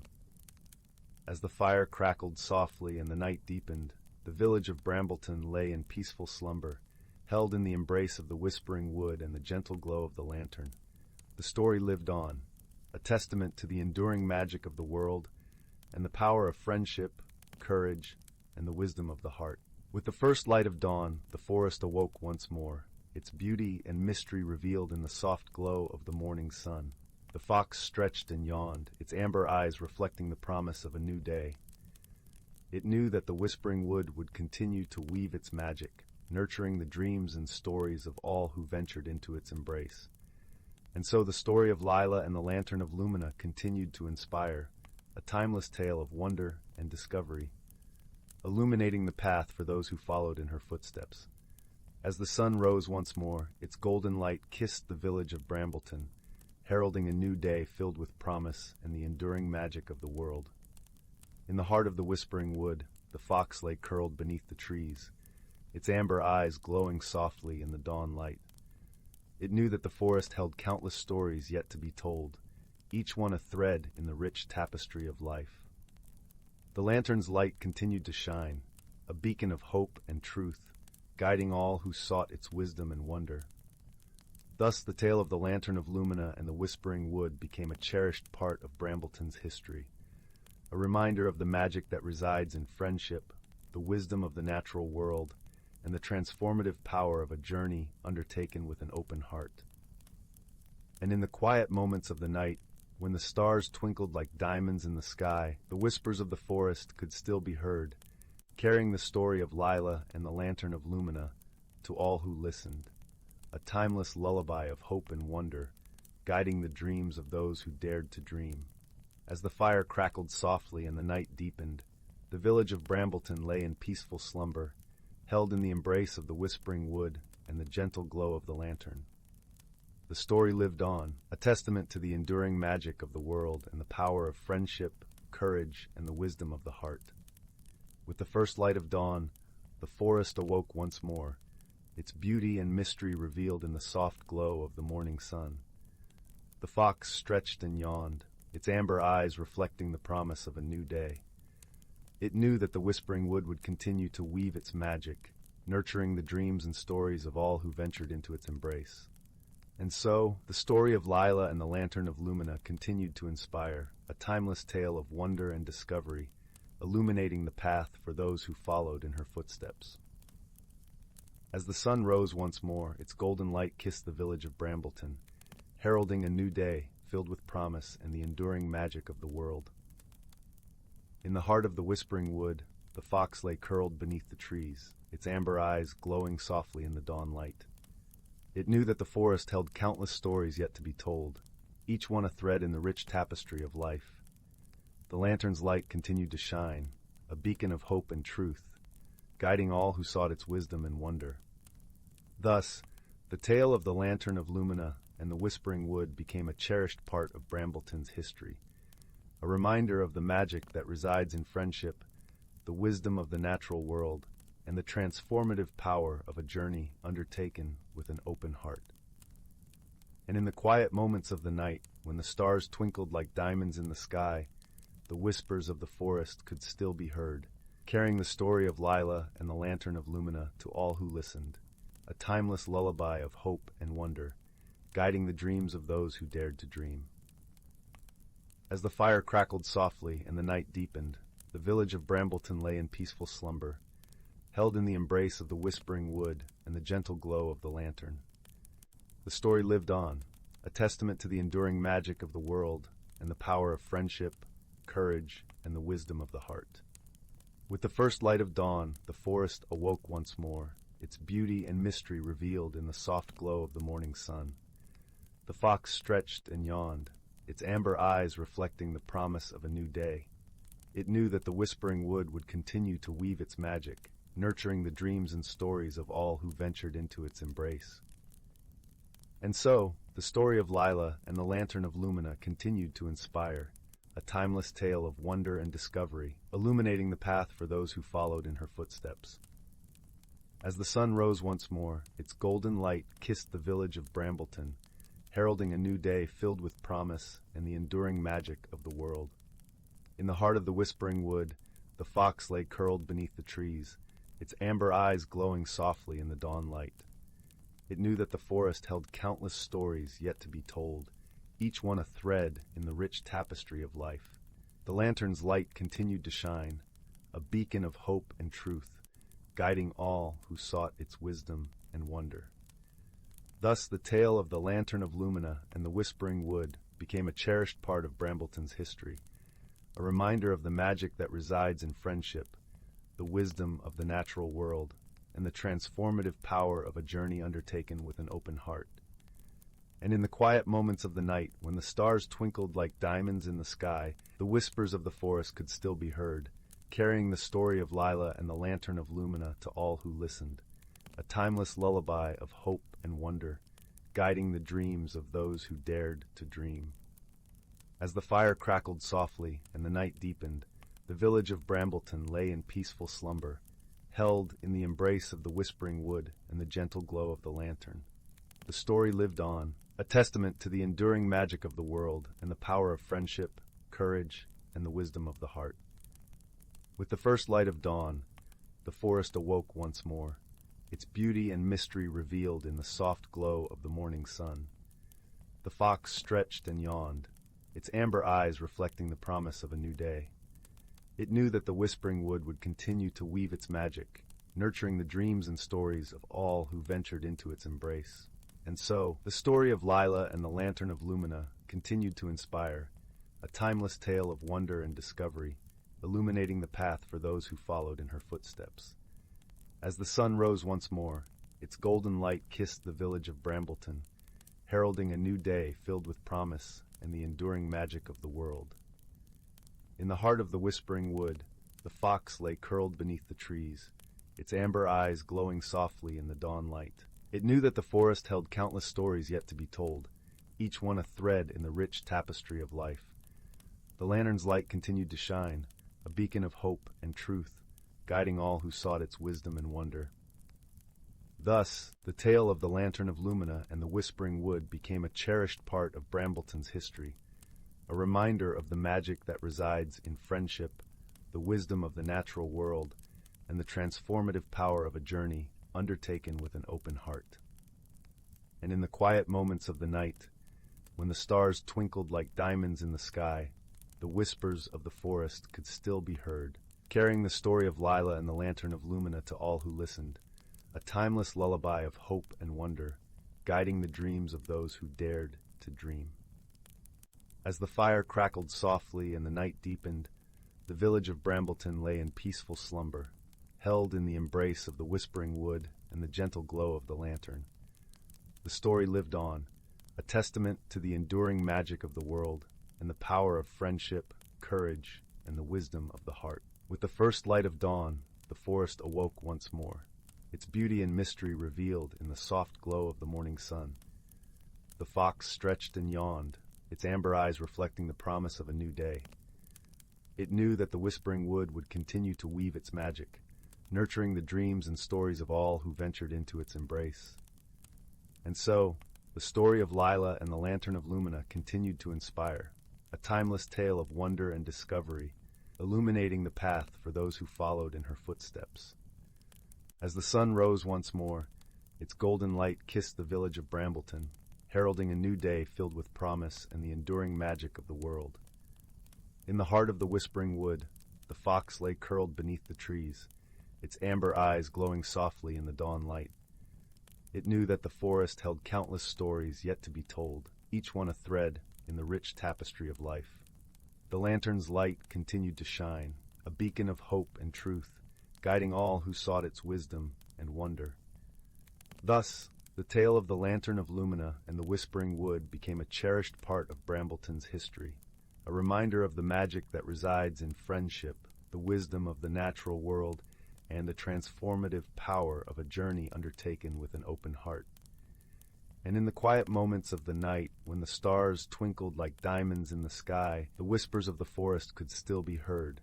As the fire crackled softly and the night deepened, the village of Brambleton lay in peaceful slumber, held in the embrace of the whispering wood and the gentle glow of the lantern. The story lived on, a testament to the enduring magic of the world and the power of friendship, courage, and the wisdom of the heart. With the first light of dawn, the forest awoke once more, its beauty and mystery revealed in the soft glow of the morning sun. The fox stretched and yawned, its amber eyes reflecting the promise of a new day. It knew that the whispering wood would continue to weave its magic, nurturing the dreams and stories of all who ventured into its embrace. And so the story of Lila and the Lantern of Lumina continued to inspire, a timeless tale of wonder and discovery, illuminating the path for those who followed in her footsteps. As the sun rose once more, its golden light kissed the village of Brambleton, heralding a new day filled with promise and the enduring magic of the world. In the heart of the whispering wood, the fox lay curled beneath the trees, its amber eyes glowing softly in the dawn light. It knew that the forest held countless stories yet to be told, each one a thread in the rich tapestry of life. The lantern's light continued to shine, a beacon of hope and truth, guiding all who sought its wisdom and wonder. Thus the tale of the Lantern of Lumina and the Whispering Wood became a cherished part of Brambleton's history, a reminder of the magic that resides in friendship, the wisdom of the natural world, and the transformative power of a journey undertaken with an open heart. And in the quiet moments of the night, when the stars twinkled like diamonds in the sky, the whispers of the forest could still be heard, carrying the story of Lila and the Lantern of Lumina to all who listened, a timeless lullaby of hope and wonder, guiding the dreams of those who dared to dream. As the fire crackled softly and the night deepened, the village of Brambleton lay in peaceful slumber, held in the embrace of the whispering wood and the gentle glow of the lantern. The story lived on, a testament to the enduring magic of the world and the power of friendship, courage, and the wisdom of the heart. With the first light of dawn, the forest awoke once more, its beauty and mystery revealed in the soft glow of the morning sun. The fox stretched and yawned, its amber eyes reflecting the promise of a new day. It knew that the whispering wood would continue to weave its magic, nurturing the dreams and stories of all who ventured into its embrace. And so, the story of Lila and the Lantern of Lumina continued to inspire, a timeless tale of wonder and discovery, illuminating the path for those who followed in her footsteps. As the sun rose once more, its golden light kissed the village of Brambleton, heralding a new day filled with promise and the enduring magic of the world. In the heart of the whispering wood, the fox lay curled beneath the trees, its amber eyes glowing softly in the dawn light. It knew that the forest held countless stories yet to be told, each one a thread in the rich tapestry of life. The lantern's light continued to shine, a beacon of hope and truth, guiding all who sought its wisdom and wonder. Thus, the tale of the Lantern of Lumina and the Whispering Wood became a cherished part of Brambleton's history, a reminder of the magic that resides in friendship, the wisdom of the natural world, and the transformative power of a journey undertaken with an open heart. And in the quiet moments of the night, when the stars twinkled like diamonds in the sky, the whispers of the forest could still be heard, carrying the story of Lila and the Lantern of Lumina to all who listened, a timeless lullaby of hope and wonder, guiding the dreams of those who dared to dream. As the fire crackled softly and the night deepened, the village of Brambleton lay in peaceful slumber, held in the embrace of the whispering wood and the gentle glow of the lantern. The story lived on, a testament to the enduring magic of the world and the power of friendship, courage, and the wisdom of the heart. With the first light of dawn, the forest awoke once more, its beauty and mystery revealed in the soft glow of the morning sun. The fox stretched and yawned, its amber eyes reflecting the promise of a new day. It knew that the whispering wood would continue to weave its magic, nurturing the dreams and stories of all who ventured into its embrace. And so, the story of Lila and the Lantern of Lumina continued to inspire, a timeless tale of wonder and discovery, illuminating the path for those who followed in her footsteps. As the sun rose once more, its golden light kissed the village of Brambleton, heralding a new day filled with promise and the enduring magic of the world. In the heart of the whispering wood, the fox lay curled beneath the trees, its amber eyes glowing softly in the dawn light. It knew that the forest held countless stories yet to be told, each one a thread in the rich tapestry of life. The lantern's light continued to shine, a beacon of hope and truth, guiding all who sought its wisdom and wonder. Thus, the tale of the Lantern of Lumina and the Whispering Wood became a cherished part of Brambleton's history, a reminder of the magic that resides in friendship, the wisdom of the natural world, and the transformative power of a journey undertaken with an open heart. And in the quiet moments of the night, when the stars twinkled like diamonds in the sky, the whispers of the forest could still be heard, carrying the story of Lila and the Lantern of Lumina to all who listened, a timeless lullaby of hope and wonder, guiding the dreams of those who dared to dream. As the fire crackled softly and the night deepened, the village of Brambleton lay in peaceful slumber, held in the embrace of the whispering wood and the gentle glow of the lantern. The story lived on, a testament to the enduring magic of the world and the power of friendship, courage, and the wisdom of the heart. With the first light of dawn, the forest awoke once more, its beauty and mystery revealed in the soft glow of the morning sun. The fox stretched and yawned, its amber eyes reflecting the promise of a new day. It knew that the whispering wood would continue to weave its magic, nurturing the dreams and stories of all who ventured into its embrace. And so, the story of Lila and the Lantern of Lumina continued to inspire, a timeless tale of wonder and discovery, illuminating the path for those who followed in her footsteps. As the sun rose once more, its golden light kissed the village of Brambleton, heralding a new day filled with promise and the enduring magic of the world. In the heart of the whispering wood, the fox lay curled beneath the trees, its amber eyes glowing softly in the dawn light. It knew that the forest held countless stories yet to be told, each one a thread in the rich tapestry of life. The lantern's light continued to shine, a beacon of hope and truth, guiding all who sought its wisdom and wonder. Thus, the tale of the Lantern of Lumina and the Whispering Wood became a cherished part of Brambleton's history, a reminder of the magic that resides in friendship, the wisdom of the natural world, and the transformative power of a journey undertaken with an open heart. And in the quiet moments of the night, when the stars twinkled like diamonds in the sky, the whispers of the forest could still be heard, carrying the story of Lila and the Lantern of Lumina to all who listened, a timeless lullaby of hope and wonder, guiding the dreams of those who dared to dream. As the fire crackled softly and the night deepened, the village of Brambleton lay in peaceful slumber, held in the embrace of the whispering wood and the gentle glow of the lantern. The story lived on, a testament to the enduring magic of the world and the power of friendship, courage, and the wisdom of the heart. With the first light of dawn, the forest awoke once more, its beauty and mystery revealed in the soft glow of the morning sun. The fox stretched and yawned, its amber eyes reflecting the promise of a new day. It knew that the whispering wood would continue to weave its magic, nurturing the dreams and stories of all who ventured into its embrace. And so, the story of Lila and the Lantern of Lumina continued to inspire, a timeless tale of wonder and discovery, illuminating the path for those who followed in her footsteps. As the sun rose once more, its golden light kissed the village of Brambleton, heralding a new day filled with promise and the enduring magic of the world. In the heart of the whispering wood, the fox lay curled beneath the trees, its amber eyes glowing softly in the dawn light. It knew that the forest held countless stories yet to be told, each one a thread in the rich tapestry of life. The lantern's light continued to shine, a beacon of hope and truth, guiding all who sought its wisdom and wonder. Thus, the tale of the Lantern of Lumina and the Whispering Wood became a cherished part of Brambleton's history, a reminder of the magic that resides in friendship, the wisdom of the natural world, and the transformative power of a journey undertaken with an open heart. And in the quiet moments of the night, when the stars twinkled like diamonds in the sky, the whispers of the forest could still be heard,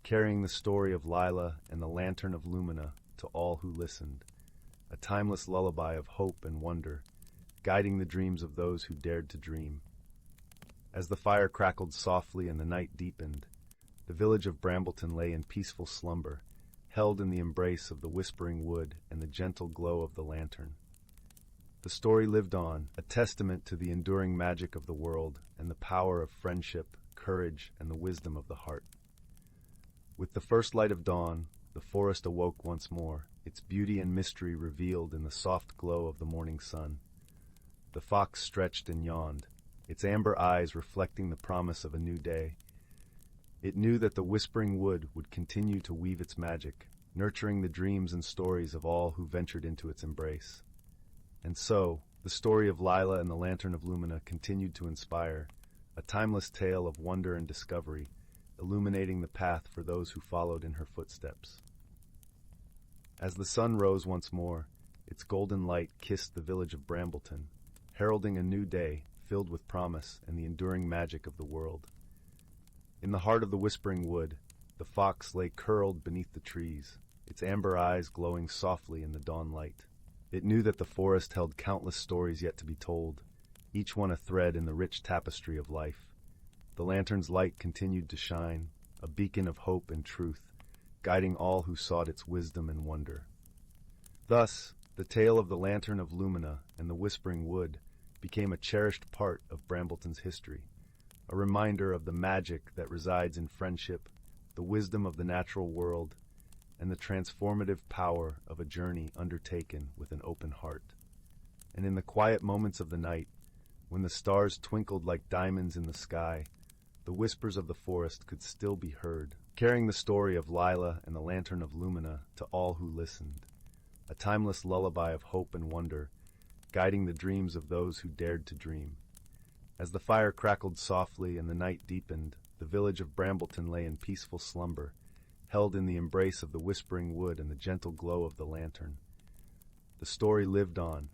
carrying the story of Lila and the lantern of Lumina to all who listened, a timeless lullaby of hope and wonder, guiding the dreams of those who dared to dream. As the fire crackled softly and the night deepened, the village of Brambleton lay in peaceful slumber, held in the embrace of the whispering wood and the gentle glow of the lantern. The story lived on, a testament to the enduring magic of the world and the power of friendship, courage, and the wisdom of the heart. With the first light of dawn, the forest awoke once more, its beauty and mystery revealed in the soft glow of the morning sun. The fox stretched and yawned, its amber eyes reflecting the promise of a new day. It knew that the whispering wood would continue to weave its magic, nurturing the dreams and stories of all who ventured into its embrace. And so, the story of Lila and the Lantern of Lumina continued to inspire, a timeless tale of wonder and discovery, illuminating the path for those who followed in her footsteps. As the sun rose once more, its golden light kissed the village of Brambleton, heralding a new day filled with promise and the enduring magic of the world. In the heart of the whispering wood, the fox lay curled beneath the trees, its amber eyes glowing softly in the dawn light. It knew that the forest held countless stories yet to be told, each one a thread in the rich tapestry of life. The lantern's light continued to shine, a beacon of hope and truth, guiding all who sought its wisdom and wonder. Thus, the tale of the Lantern of Lumina and the Whispering Wood became a cherished part of Brambleton's history, a reminder of the magic that resides in friendship, the wisdom of the natural world, and the transformative power of a journey undertaken with an open heart. And in the quiet moments of the night, when the stars twinkled like diamonds in the sky, the whispers of the forest could still be heard, carrying the story of Lila and the Lantern of Lumina to all who listened, a timeless lullaby of hope and wonder, guiding the dreams of those who dared to dream. As the fire crackled softly and the night deepened, the village of Brambleton lay in peaceful slumber, held in the embrace of the whispering wood and the gentle glow of the lantern. The story lived on,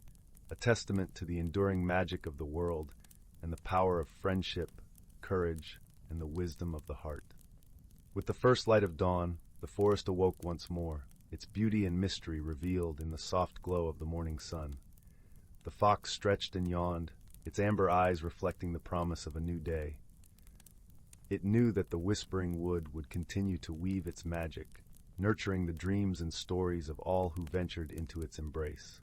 a testament to the enduring magic of the world and the power of friendship, courage, and the wisdom of the heart. With the first light of dawn, the forest awoke once more, its beauty and mystery revealed in the soft glow of the morning sun. The fox stretched and yawned, its amber eyes reflecting the promise of a new day. It knew that the whispering wood would continue to weave its magic, nurturing the dreams and stories of all who ventured into its embrace.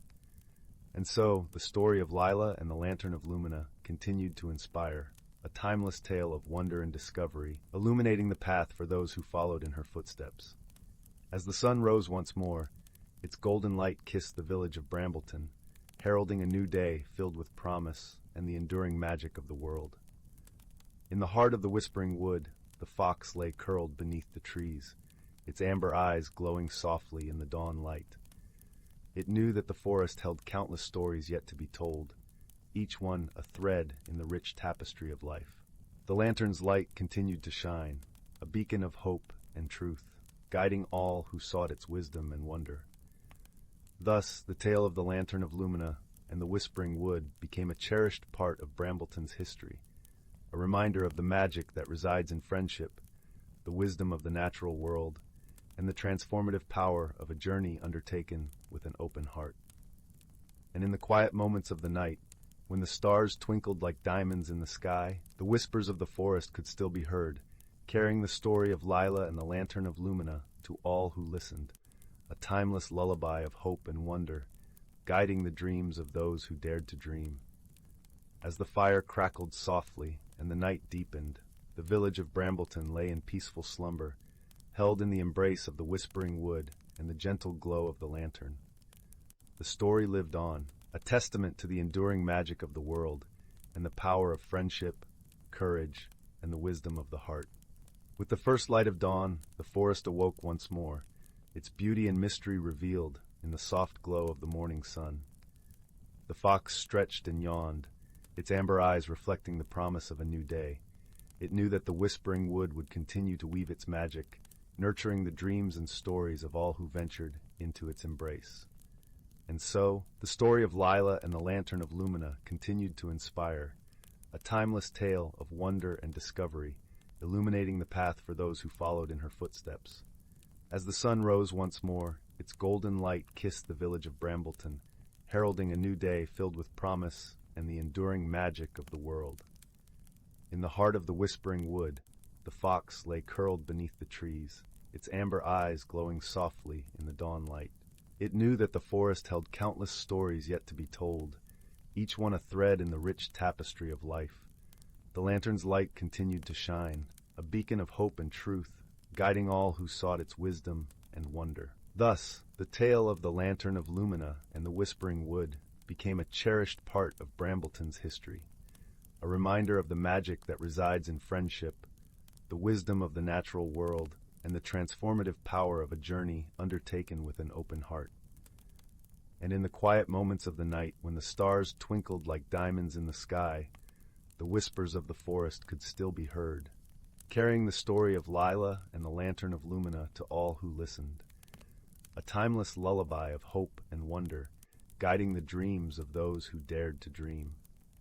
And so, the story of Lila and the Lantern of Lumina continued to inspire, a timeless tale of wonder and discovery, illuminating the path for those who followed in her footsteps. As the sun rose once more, its golden light kissed the village of Brambleton, heralding a new day filled with promise and the enduring magic of the world. In the heart of the whispering wood, the fox lay curled beneath the trees, its amber eyes glowing softly in the dawn light. It knew that the forest held countless stories yet to be told, each one a thread in the rich tapestry of life. The lantern's light continued to shine, a beacon of hope and truth, guiding all who sought its wisdom and wonder. Thus, the tale of the Lantern of Lumina and the Whispering Wood became a cherished part of Brambleton's history, a reminder of the magic that resides in friendship, the wisdom of the natural world, and the transformative power of a journey undertaken with an open heart. And in the quiet moments of the night, when the stars twinkled like diamonds in the sky, the whispers of the forest could still be heard, carrying the story of Lila and the Lantern of Lumina to all who listened, a timeless lullaby of hope and wonder, guiding the dreams of those who dared to dream. As the fire crackled softly and the night deepened, the village of Brambleton lay in peaceful slumber, held in the embrace of the whispering wood and the gentle glow of the lantern. The story lived on, a testament to the enduring magic of the world and the power of friendship, courage, and the wisdom of the heart. With the first light of dawn, the forest awoke once more, its beauty and mystery revealed in the soft glow of the morning sun. The fox stretched and yawned, its amber eyes reflecting the promise of a new day. It knew that the whispering wood would continue to weave its magic, nurturing the dreams and stories of all who ventured into its embrace. And so, the story of Lila and the Lantern of Lumina continued to inspire, a timeless tale of wonder and discovery, illuminating the path for those who followed in her footsteps. As the sun rose once more, its golden light kissed the village of Brambleton, heralding a new day filled with promise and the enduring magic of the world. In the heart of the whispering wood, the fox lay curled beneath the trees, its amber eyes glowing softly in the dawn light. It knew that the forest held countless stories yet to be told, each one a thread in the rich tapestry of life. The lantern's light continued to shine, a beacon of hope and truth, guiding all who sought its wisdom and wonder. Thus, the tale of the Lantern of Lumina and the Whispering Wood became a cherished part of Brambleton's history, a reminder of the magic that resides in friendship, the wisdom of the natural world, and the transformative power of a journey undertaken with an open heart. And in the quiet moments of the night, when the stars twinkled like diamonds in the sky, the whispers of the forest could still be heard, carrying the story of Lila and the Lantern of Lumina to all who listened. A timeless lullaby of hope and wonder, guiding the dreams of those who dared to dream.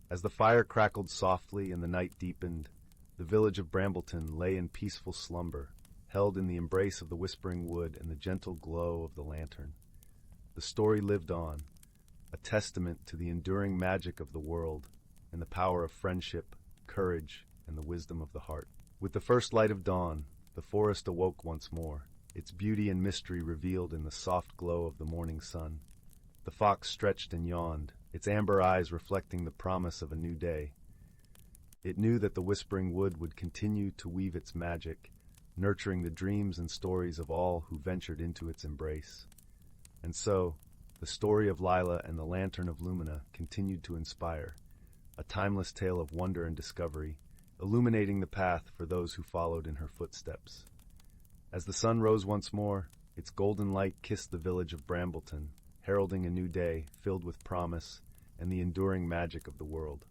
As the fire crackled softly and the night deepened, the village of Brambleton lay in peaceful slumber, held in the embrace of the whispering wood and the gentle glow of the lantern. The story lived on, a testament to the enduring magic of the world and the power of friendship, courage, and the wisdom of the heart. With the first light of dawn, the forest awoke once more, its beauty and mystery revealed in the soft glow of the morning sun. The fox stretched and yawned, its amber eyes reflecting the promise of a new day. It knew that the whispering wood would continue to weave its magic, nurturing the dreams and stories of all who ventured into its embrace. And so, the story of Lila and the Lantern of Lumina continued to inspire, a timeless tale of wonder and discovery, illuminating the path for those who followed in her footsteps. As the sun rose once more, its golden light kissed the village of Brambleton, heralding a new day filled with promise and the enduring magic of the world.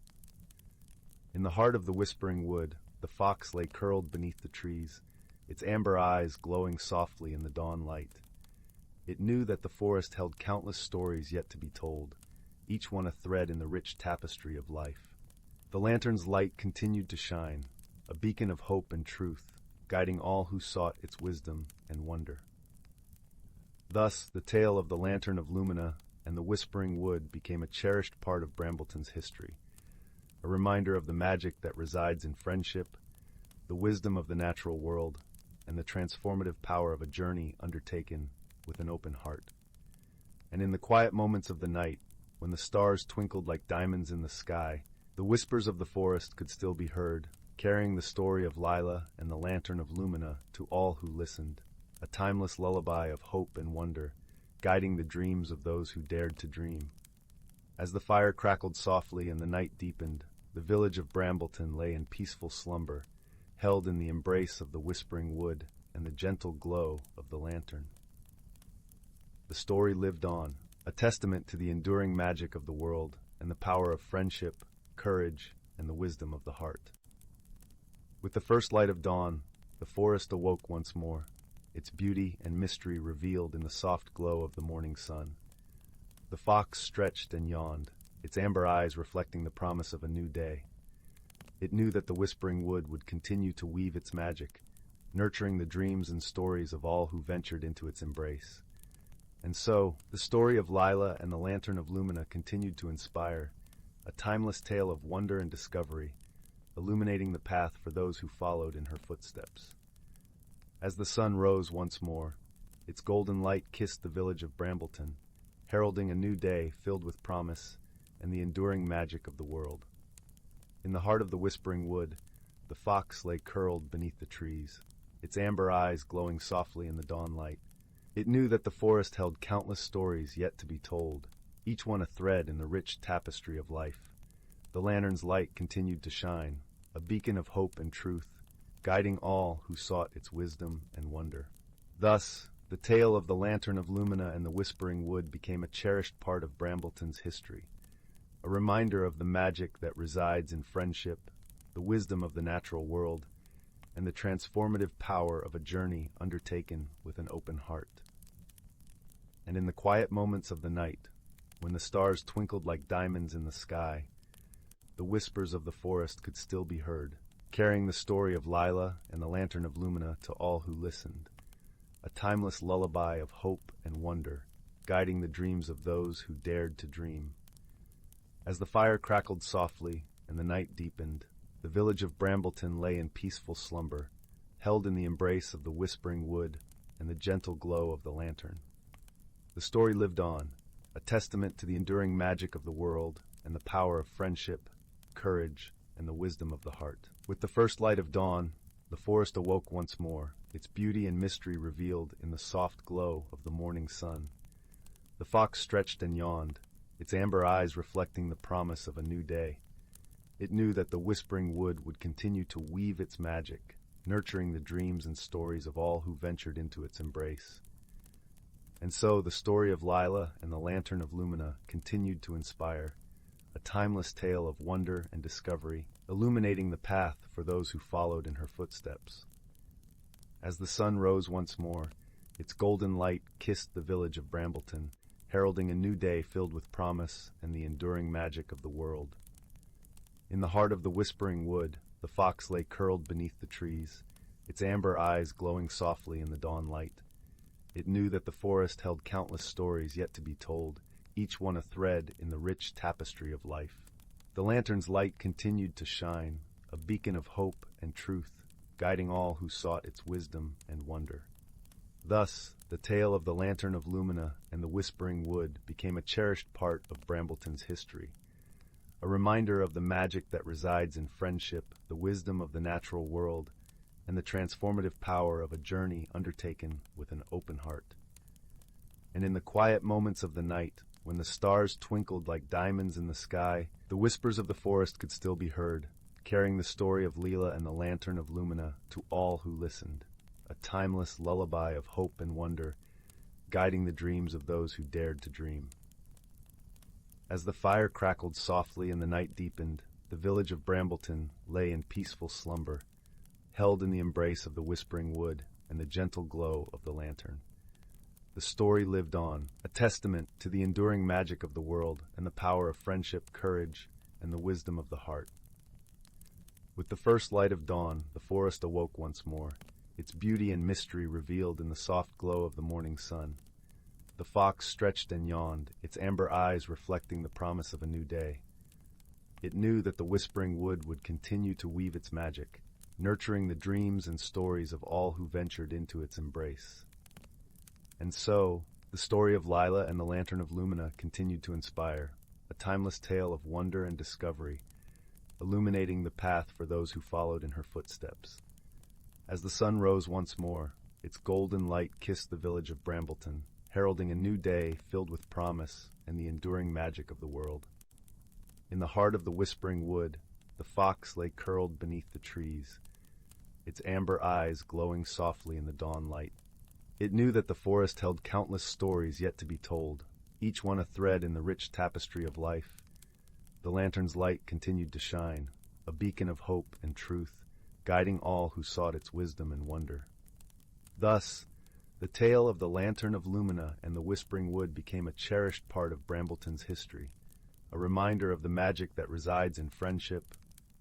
In the heart of the whispering wood, the fox lay curled beneath the trees, its amber eyes glowing softly in the dawn light. It knew that the forest held countless stories yet to be told, each one a thread in the rich tapestry of life. The lantern's light continued to shine, a beacon of hope and truth, guiding all who sought its wisdom and wonder. Thus, the tale of the Lantern of Lumina and the Whispering Wood became a cherished part of Brambleton's history, a reminder of the magic that resides in friendship, the wisdom of the natural world, and the transformative power of a journey undertaken with an open heart. And in the quiet moments of the night, when the stars twinkled like diamonds in the sky, the whispers of the forest could still be heard, carrying the story of Lila and the Lantern of Lumina to all who listened, a timeless lullaby of hope and wonder, guiding the dreams of those who dared to dream. As the fire crackled softly and the night deepened, the village of Brambleton lay in peaceful slumber, held in the embrace of the whispering wood and the gentle glow of the lantern. The story lived on, a testament to the enduring magic of the world and the power of friendship, courage, and the wisdom of the heart. With the first light of dawn, the forest awoke once more, its beauty and mystery revealed in the soft glow of the morning sun. The fox stretched and yawned, its amber eyes reflecting the promise of a new day. It knew that the whispering wood would continue to weave its magic, nurturing the dreams and stories of all who ventured into its embrace. And so, the story of Lila and the Lantern of Lumina continued to inspire, a timeless tale of wonder and discovery, illuminating the path for those who followed in her footsteps. As the sun rose once more, its golden light kissed the village of Brambleton, heralding a new day filled with promise and the enduring magic of the world. In the heart of the whispering wood, the fox lay curled beneath the trees, its amber eyes glowing softly in the dawn light. It knew that the forest held countless stories yet to be told, each one a thread in the rich tapestry of life. The lantern's light continued to shine, a beacon of hope and truth, guiding all who sought its wisdom and wonder. Thus, the tale of the Lantern of Lumina and the Whispering Wood became a cherished part of Brambleton's history, a reminder of the magic that resides in friendship, the wisdom of the natural world, and the transformative power of a journey undertaken with an open heart. And in the quiet moments of the night, when the stars twinkled like diamonds in the sky, the whispers of the forest could still be heard, carrying the story of Lila and the Lantern of Lumina to all who listened, a timeless lullaby of hope and wonder, guiding the dreams of those who dared to dream. As the fire crackled softly and the night deepened, the village of Brambleton lay in peaceful slumber, held in the embrace of the whispering wood and the gentle glow of the lantern. The story lived on, a testament to the enduring magic of the world and the power of friendship, courage, and the wisdom of the heart. With the first light of dawn, the forest awoke once more, its beauty and mystery revealed in the soft glow of the morning sun. The fox stretched and yawned, its amber eyes reflecting the promise of a new day. It knew that the whispering wood would continue to weave its magic, nurturing the dreams and stories of all who ventured into its embrace. And so the story of Lila and the Lantern of Lumina continued to inspire, a timeless tale of wonder and discovery, illuminating the path for those who followed in her footsteps. As the sun rose once more, its golden light kissed the village of Brambleton, heralding a new day filled with promise and the enduring magic of the world. In the heart of the whispering wood, the fox lay curled beneath the trees, its amber eyes glowing softly in the dawn light. It knew that the forest held countless stories yet to be told, each one a thread in the rich tapestry of life. The lantern's light continued to shine, a beacon of hope and truth, guiding all who sought its wisdom and wonder. Thus, the tale of the Lantern of Lumina and the Whispering Wood became a cherished part of Brambleton's history, a reminder of the magic that resides in friendship, the wisdom of the natural world, and the transformative power of a journey undertaken with an open heart. And in the quiet moments of the night, when the stars twinkled like diamonds in the sky, the whispers of the forest could still be heard, carrying the story of Leela and the Lantern of Lumina to all who listened, a timeless lullaby of hope and wonder, guiding the dreams of those who dared to dream. As the fire crackled softly and the night deepened, the village of Brambleton lay in peaceful slumber, held in the embrace of the whispering wood and the gentle glow of the lantern. The story lived on, a testament to the enduring magic of the world and the power of friendship, courage, and the wisdom of the heart. With the first light of dawn, the forest awoke once more, its beauty and mystery revealed in the soft glow of the morning sun. The fox stretched and yawned, its amber eyes reflecting the promise of a new day. It knew that the whispering wood would continue to weave its magic, nurturing the dreams and stories of all who ventured into its embrace. And so, the story of Lila and the Lantern of Lumina continued to inspire, a timeless tale of wonder and discovery, illuminating the path for those who followed in her footsteps. As the sun rose once more, its golden light kissed the village of Brambleton, heralding a new day filled with promise and the enduring magic of the world. In the heart of the whispering wood, the fox lay curled beneath the trees, its amber eyes glowing softly in the dawn light. It knew that the forest held countless stories yet to be told, each one a thread in the rich tapestry of life. The lantern's light continued to shine, a beacon of hope and truth, guiding all who sought its wisdom and wonder. Thus, the tale of the Lantern of Lumina and the Whispering Wood became a cherished part of Brambleton's history, a reminder of the magic that resides in friendship,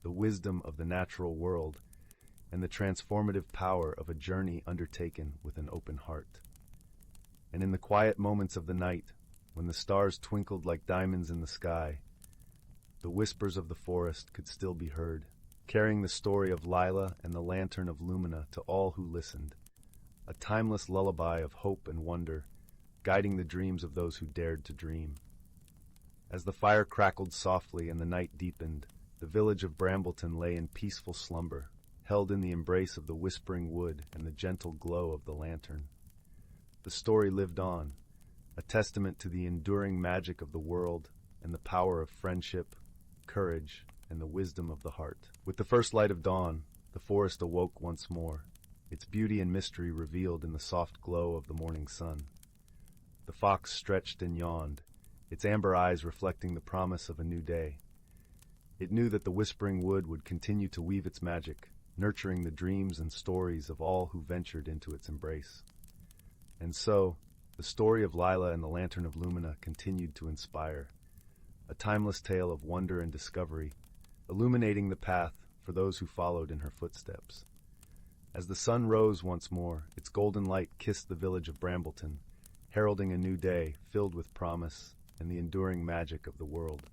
the wisdom of the natural world, and the transformative power of a journey undertaken with an open heart. And in the quiet moments of the night, when the stars twinkled like diamonds in the sky, the whispers of the forest could still be heard, carrying the story of Lila and the Lantern of Lumina to all who listened, a timeless lullaby of hope and wonder, guiding the dreams of those who dared to dream. As the fire crackled softly and the night deepened, the village of Brambleton lay in peaceful slumber, held in the embrace of the whispering wood and the gentle glow of the lantern. The story lived on, a testament to the enduring magic of the world and the power of friendship, courage, and the wisdom of the heart. With the first light of dawn, the forest awoke once more, its beauty and mystery revealed in the soft glow of the morning sun. The fox stretched and yawned, its amber eyes reflecting the promise of a new day. It knew that the whispering wood would continue to weave its magic, nurturing the dreams and stories of all who ventured into its embrace. And so, the story of Lila and the Lantern of Lumina continued to inspire, a timeless tale of wonder and discovery, illuminating the path for those who followed in her footsteps. As the sun rose once more, its golden light kissed the village of Brambleton, heralding a new day filled with promise and the enduring magic of the world.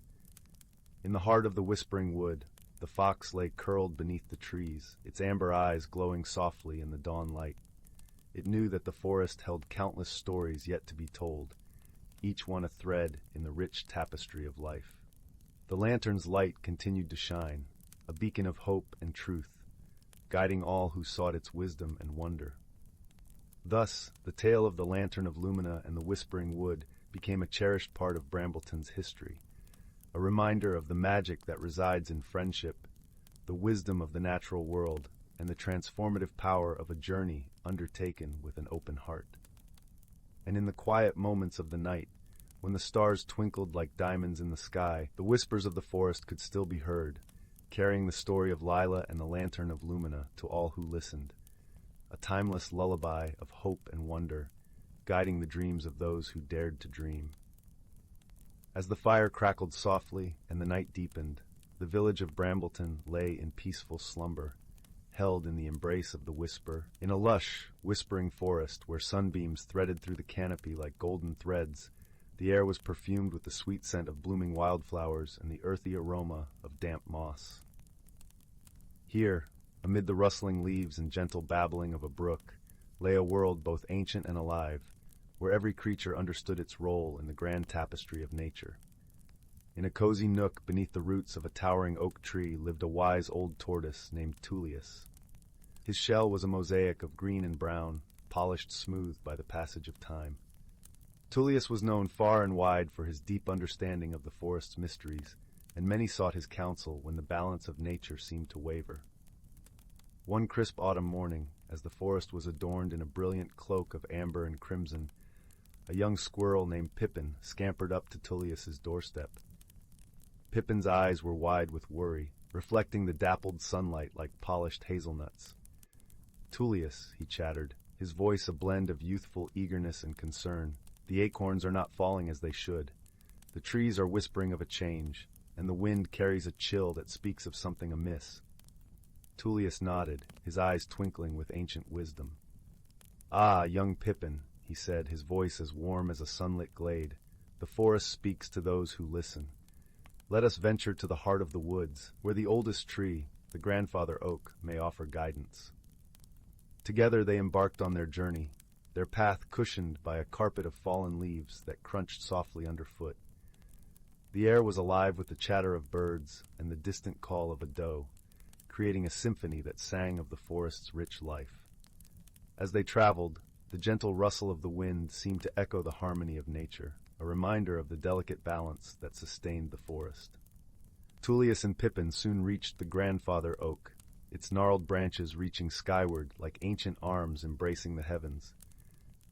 In the heart of the whispering wood, the fox lay curled beneath the trees, its amber eyes glowing softly in the dawn light. It knew that the forest held countless stories yet to be told, each one a thread in the rich tapestry of life. The lantern's light continued to shine, a beacon of hope and truth, guiding all who sought its wisdom and wonder. Thus, the tale of the Lantern of Lumina and the Whispering Wood became a cherished part of Brambleton's history, a reminder of the magic that resides in friendship, the wisdom of the natural world, and the transformative power of a journey undertaken with an open heart. And in the quiet moments of the night, when the stars twinkled like diamonds in the sky, the whispers of the forest could still be heard, carrying the story of Lila and the Lantern of Lumina to all who listened, a timeless lullaby of hope and wonder, guiding the dreams of those who dared to dream. As the fire crackled softly and the night deepened, the village of Brambleton lay in peaceful slumber, held in the embrace of the whisper, in a lush, whispering forest where sunbeams threaded through the canopy like golden threads. The air was perfumed with the sweet scent of blooming wildflowers and the earthy aroma of damp moss. Here, amid the rustling leaves and gentle babbling of a brook, lay a world both ancient and alive, where every creature understood its role in the grand tapestry of nature. In a cozy nook beneath the roots of a towering oak tree lived a wise old tortoise named Tullius. His shell was a mosaic of green and brown, polished smooth by the passage of time. Tullius was known far and wide for his deep understanding of the forest's mysteries, and many sought his counsel when the balance of nature seemed to waver. One crisp autumn morning, as the forest was adorned in a brilliant cloak of amber and crimson, a young squirrel named Pippin scampered up to Tullius's doorstep. Pippin's eyes were wide with worry, reflecting the dappled sunlight like polished hazelnuts. "Tullius," he chattered, his voice a blend of youthful eagerness and concern, "the acorns are not falling as they should. The trees are whispering of a change, and the wind carries a chill that speaks of something amiss." Tullius nodded, his eyes twinkling with ancient wisdom. "Ah, young Pippin," he said, his voice as warm as a sunlit glade, "the forest speaks to those who listen. Let us venture to the heart of the woods, where the oldest tree, the grandfather oak, may offer guidance." Together they embarked on their journey, their path cushioned by a carpet of fallen leaves that crunched softly underfoot. The air was alive with the chatter of birds and the distant call of a doe, creating a symphony that sang of the forest's rich life. As they traveled, the gentle rustle of the wind seemed to echo the harmony of nature, a reminder of the delicate balance that sustained the forest. Tullius and Pippin soon reached the grandfather oak, its gnarled branches reaching skyward like ancient arms embracing the heavens.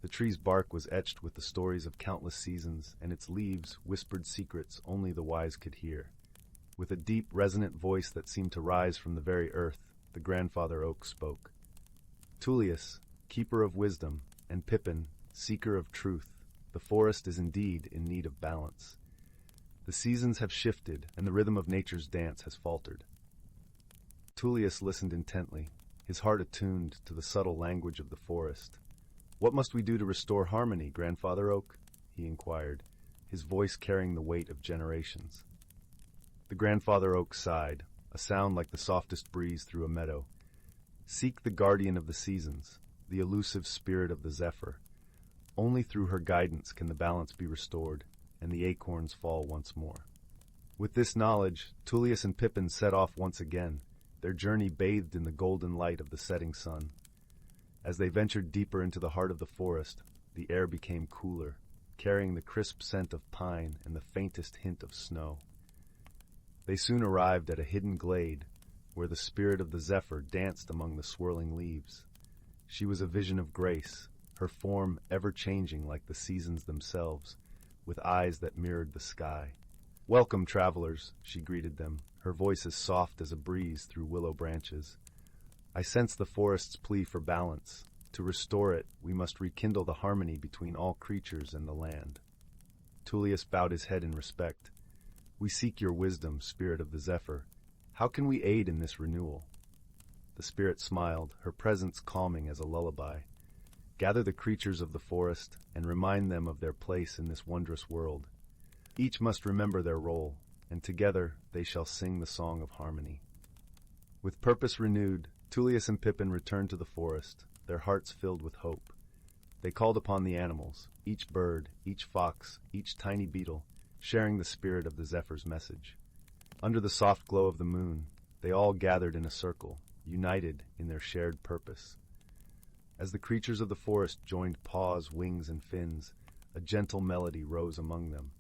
The tree's bark was etched with the stories of countless seasons, and its leaves whispered secrets only the wise could hear. With a deep, resonant voice that seemed to rise from the very earth, the grandfather oak spoke. "Tullius, keeper of wisdom, and Pippin, seeker of truth, the forest is indeed in need of balance. The seasons have shifted, and the rhythm of nature's dance has faltered." Tullius listened intently, his heart attuned to the subtle language of the forest. "What must we do to restore harmony, Grandfather Oak?" he inquired, his voice carrying the weight of generations. The Grandfather Oak sighed, a sound like the softest breeze through a meadow. "Seek the guardian of the seasons, the elusive spirit of the zephyr. Only through her guidance can the balance be restored, and the acorns fall once more." With this knowledge, Tullius and Pippin set off once again, their journey bathed in the golden light of the setting sun. As they ventured deeper into the heart of the forest, the air became cooler, carrying the crisp scent of pine and the faintest hint of snow. They soon arrived at a hidden glade, where the spirit of the zephyr danced among the swirling leaves. She was a vision of grace, her form ever-changing like the seasons themselves, with eyes that mirrored the sky. "Welcome, travelers," she greeted them, her voice as soft as a breeze through willow branches. I sense the forest's plea for balance. To restore it, we must rekindle the harmony between all creatures and the land. Tullius bowed his head in respect. We seek your wisdom, spirit of the Zephyr. How can we aid in this renewal? The spirit smiled, her presence calming as a lullaby. Gather the creatures of the forest and remind them of their place in this wondrous world. Each must remember their role, and together they shall sing the song of harmony. With purpose renewed, Tullius and Pippin returned to the forest, their hearts filled with hope. They called upon the animals, each bird, each fox, each tiny beetle, sharing the spirit of the Zephyr's message. Under the soft glow of the moon, they all gathered in a circle, united in their shared purpose. As the creatures of the forest joined paws, wings, and fins, a gentle melody rose among them.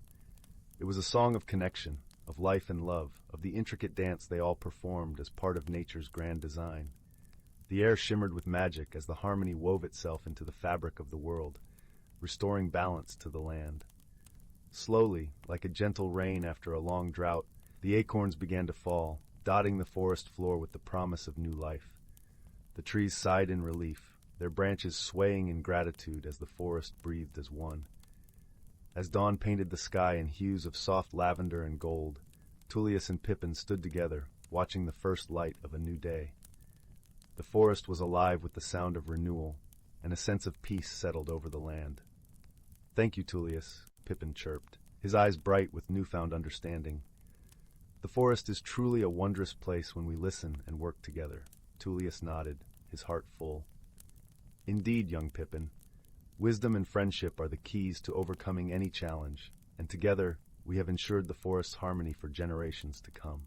It was a song of connection, of life and love, of the intricate dance they all performed as part of nature's grand design. The air shimmered with magic as the harmony wove itself into the fabric of the world, restoring balance to the land. Slowly, like a gentle rain after a long drought, the acorns began to fall, dotting the forest floor with the promise of new life. The trees sighed in relief, their branches swaying in gratitude as the forest breathed as one. As dawn painted the sky in hues of soft lavender and gold, Tullius and Pippin stood together, watching the first light of a new day. The forest was alive with the sound of renewal, and a sense of peace settled over the land. "Thank you, Tullius," Pippin chirped, his eyes bright with newfound understanding. "The forest is truly a wondrous place when we listen and work together." Tullius nodded, his heart full. "Indeed, young Pippin, wisdom and friendship are the keys to overcoming any challenge, and together we have ensured the forest's harmony for generations to come."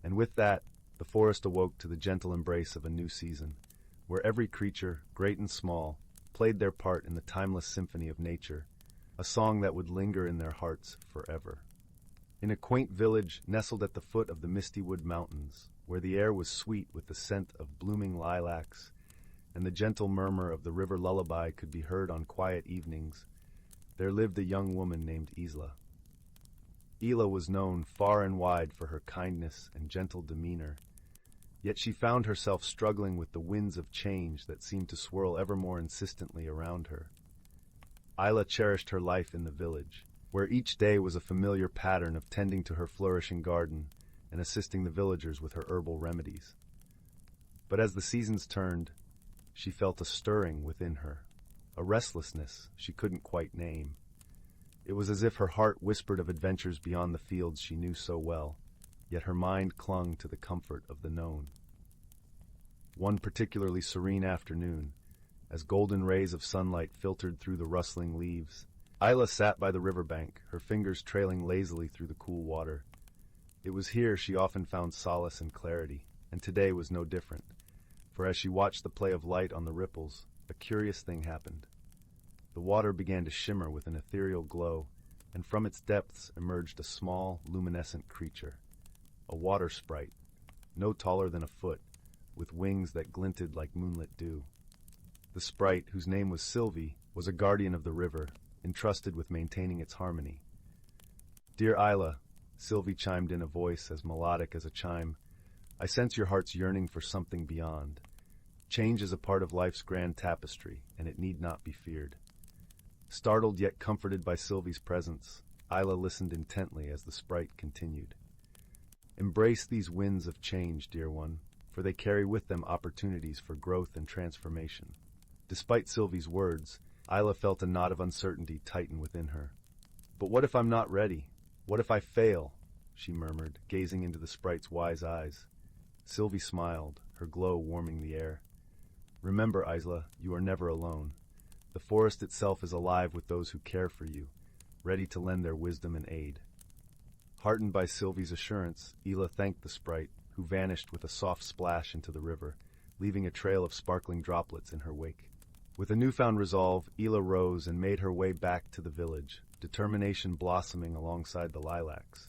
And with that, the forest awoke to the gentle embrace of a new season, where every creature, great and small, played their part in the timeless symphony of nature, a song that would linger in their hearts forever. In a quaint village nestled at the foot of the Mistywood Mountains, where the air was sweet with the scent of blooming lilacs, and the gentle murmur of the river lullaby could be heard on quiet evenings, there lived a young woman named Isla. Isla was known far and wide for her kindness and gentle demeanor, yet she found herself struggling with the winds of change that seemed to swirl ever more insistently around her. Isla cherished her life in the village, where each day was a familiar pattern of tending to her flourishing garden and assisting the villagers with her herbal remedies. But as the seasons turned, she felt a stirring within her, a restlessness she couldn't quite name. It was as if her heart whispered of adventures beyond the fields she knew so well, yet her mind clung to the comfort of the known. One particularly serene afternoon, as golden rays of sunlight filtered through the rustling leaves, Isla sat by the riverbank, her fingers trailing lazily through the cool water. It was here she often found solace and clarity, and today was no different, for as she watched the play of light on the ripples, a curious thing happened. The water began to shimmer with an ethereal glow, and from its depths emerged a small, luminescent creature, a water sprite, no taller than a foot, with wings that glinted like moonlit dew. The sprite, whose name was Sylvie, was a guardian of the river, entrusted with maintaining its harmony. "Dear Isla," Sylvie chimed in a voice as melodic as a chime, "I sense your heart's yearning for something beyond. Change is a part of life's grand tapestry, and it need not be feared." Startled yet comforted by Sylvie's presence, Isla listened intently as the sprite continued. "Embrace these winds of change, dear one, for they carry with them opportunities for growth and transformation." Despite Sylvie's words, Isla felt a knot of uncertainty tighten within her. "But what if I'm not ready? What if I fail?" she murmured, gazing into the sprite's wise eyes. Sylvie smiled, her glow warming the air. "Remember, Isla, you are never alone. The forest itself is alive with those who care for you, ready to lend their wisdom and aid." Heartened by Sylvie's assurance, Isla thanked the sprite, who vanished with a soft splash into the river, leaving a trail of sparkling droplets in her wake. With a newfound resolve, Isla rose and made her way back to the village, determination blossoming alongside the lilacs.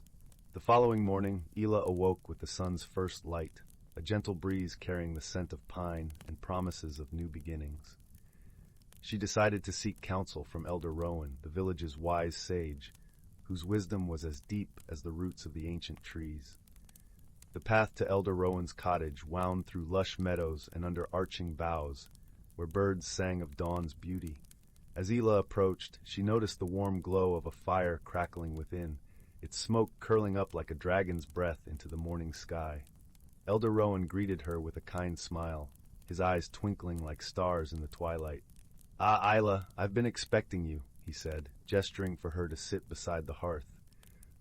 The following morning, Isla awoke with the sun's first light, a gentle breeze carrying the scent of pine and promises of new beginnings. She decided to seek counsel from Elder Rowan, the village's wise sage, whose wisdom was as deep as the roots of the ancient trees. The path to Elder Rowan's cottage wound through lush meadows and under arching boughs, where birds sang of dawn's beauty. As Ela approached, she noticed the warm glow of a fire crackling within, its smoke curling up like a dragon's breath into the morning sky. Elder Rowan greeted her with a kind smile, his eyes twinkling like stars in the twilight. "Ah, Isla, I've been expecting you," he said, gesturing for her to sit beside the hearth.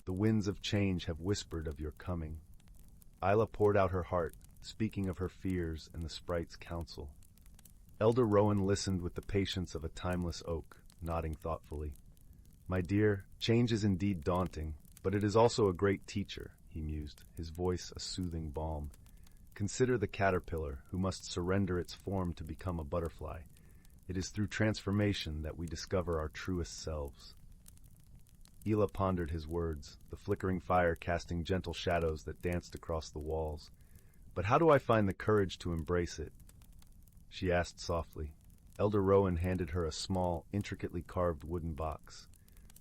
"The winds of change have whispered of your coming." Isla poured out her heart, speaking of her fears and the sprite's counsel. Elder Rowan listened with the patience of a timeless oak, nodding thoughtfully. "My dear, change is indeed daunting, but it is also a great teacher," he mused, his voice a soothing balm. "Consider the caterpillar, who must surrender its form to become a butterfly. It is through transformation that we discover our truest selves." Ela pondered his words, the flickering fire casting gentle shadows that danced across the walls. "But how do I find the courage to embrace it?" she asked softly. Elder Rowan handed her a small, intricately carved wooden box.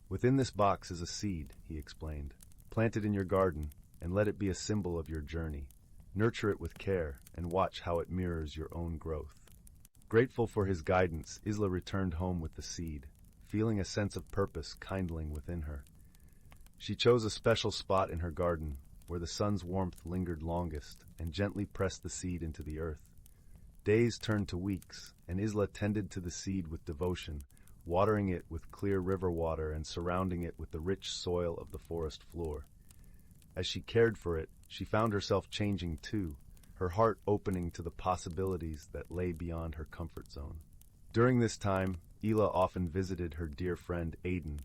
"Within this box is a seed," he explained. "Plant it in your garden, and let it be a symbol of your journey. Nurture it with care, and watch how it mirrors your own growth." Grateful for his guidance, Isla returned home with the seed, feeling a sense of purpose kindling within her. She chose a special spot in her garden, where the sun's warmth lingered longest, and gently pressed the seed into the earth. Days turned to weeks, and Isla tended to the seed with devotion, watering it with clear river water and surrounding it with the rich soil of the forest floor. As she cared for it, she found herself changing too, her heart opening to the possibilities that lay beyond her comfort zone. During this time, Ela often visited her dear friend Aidan,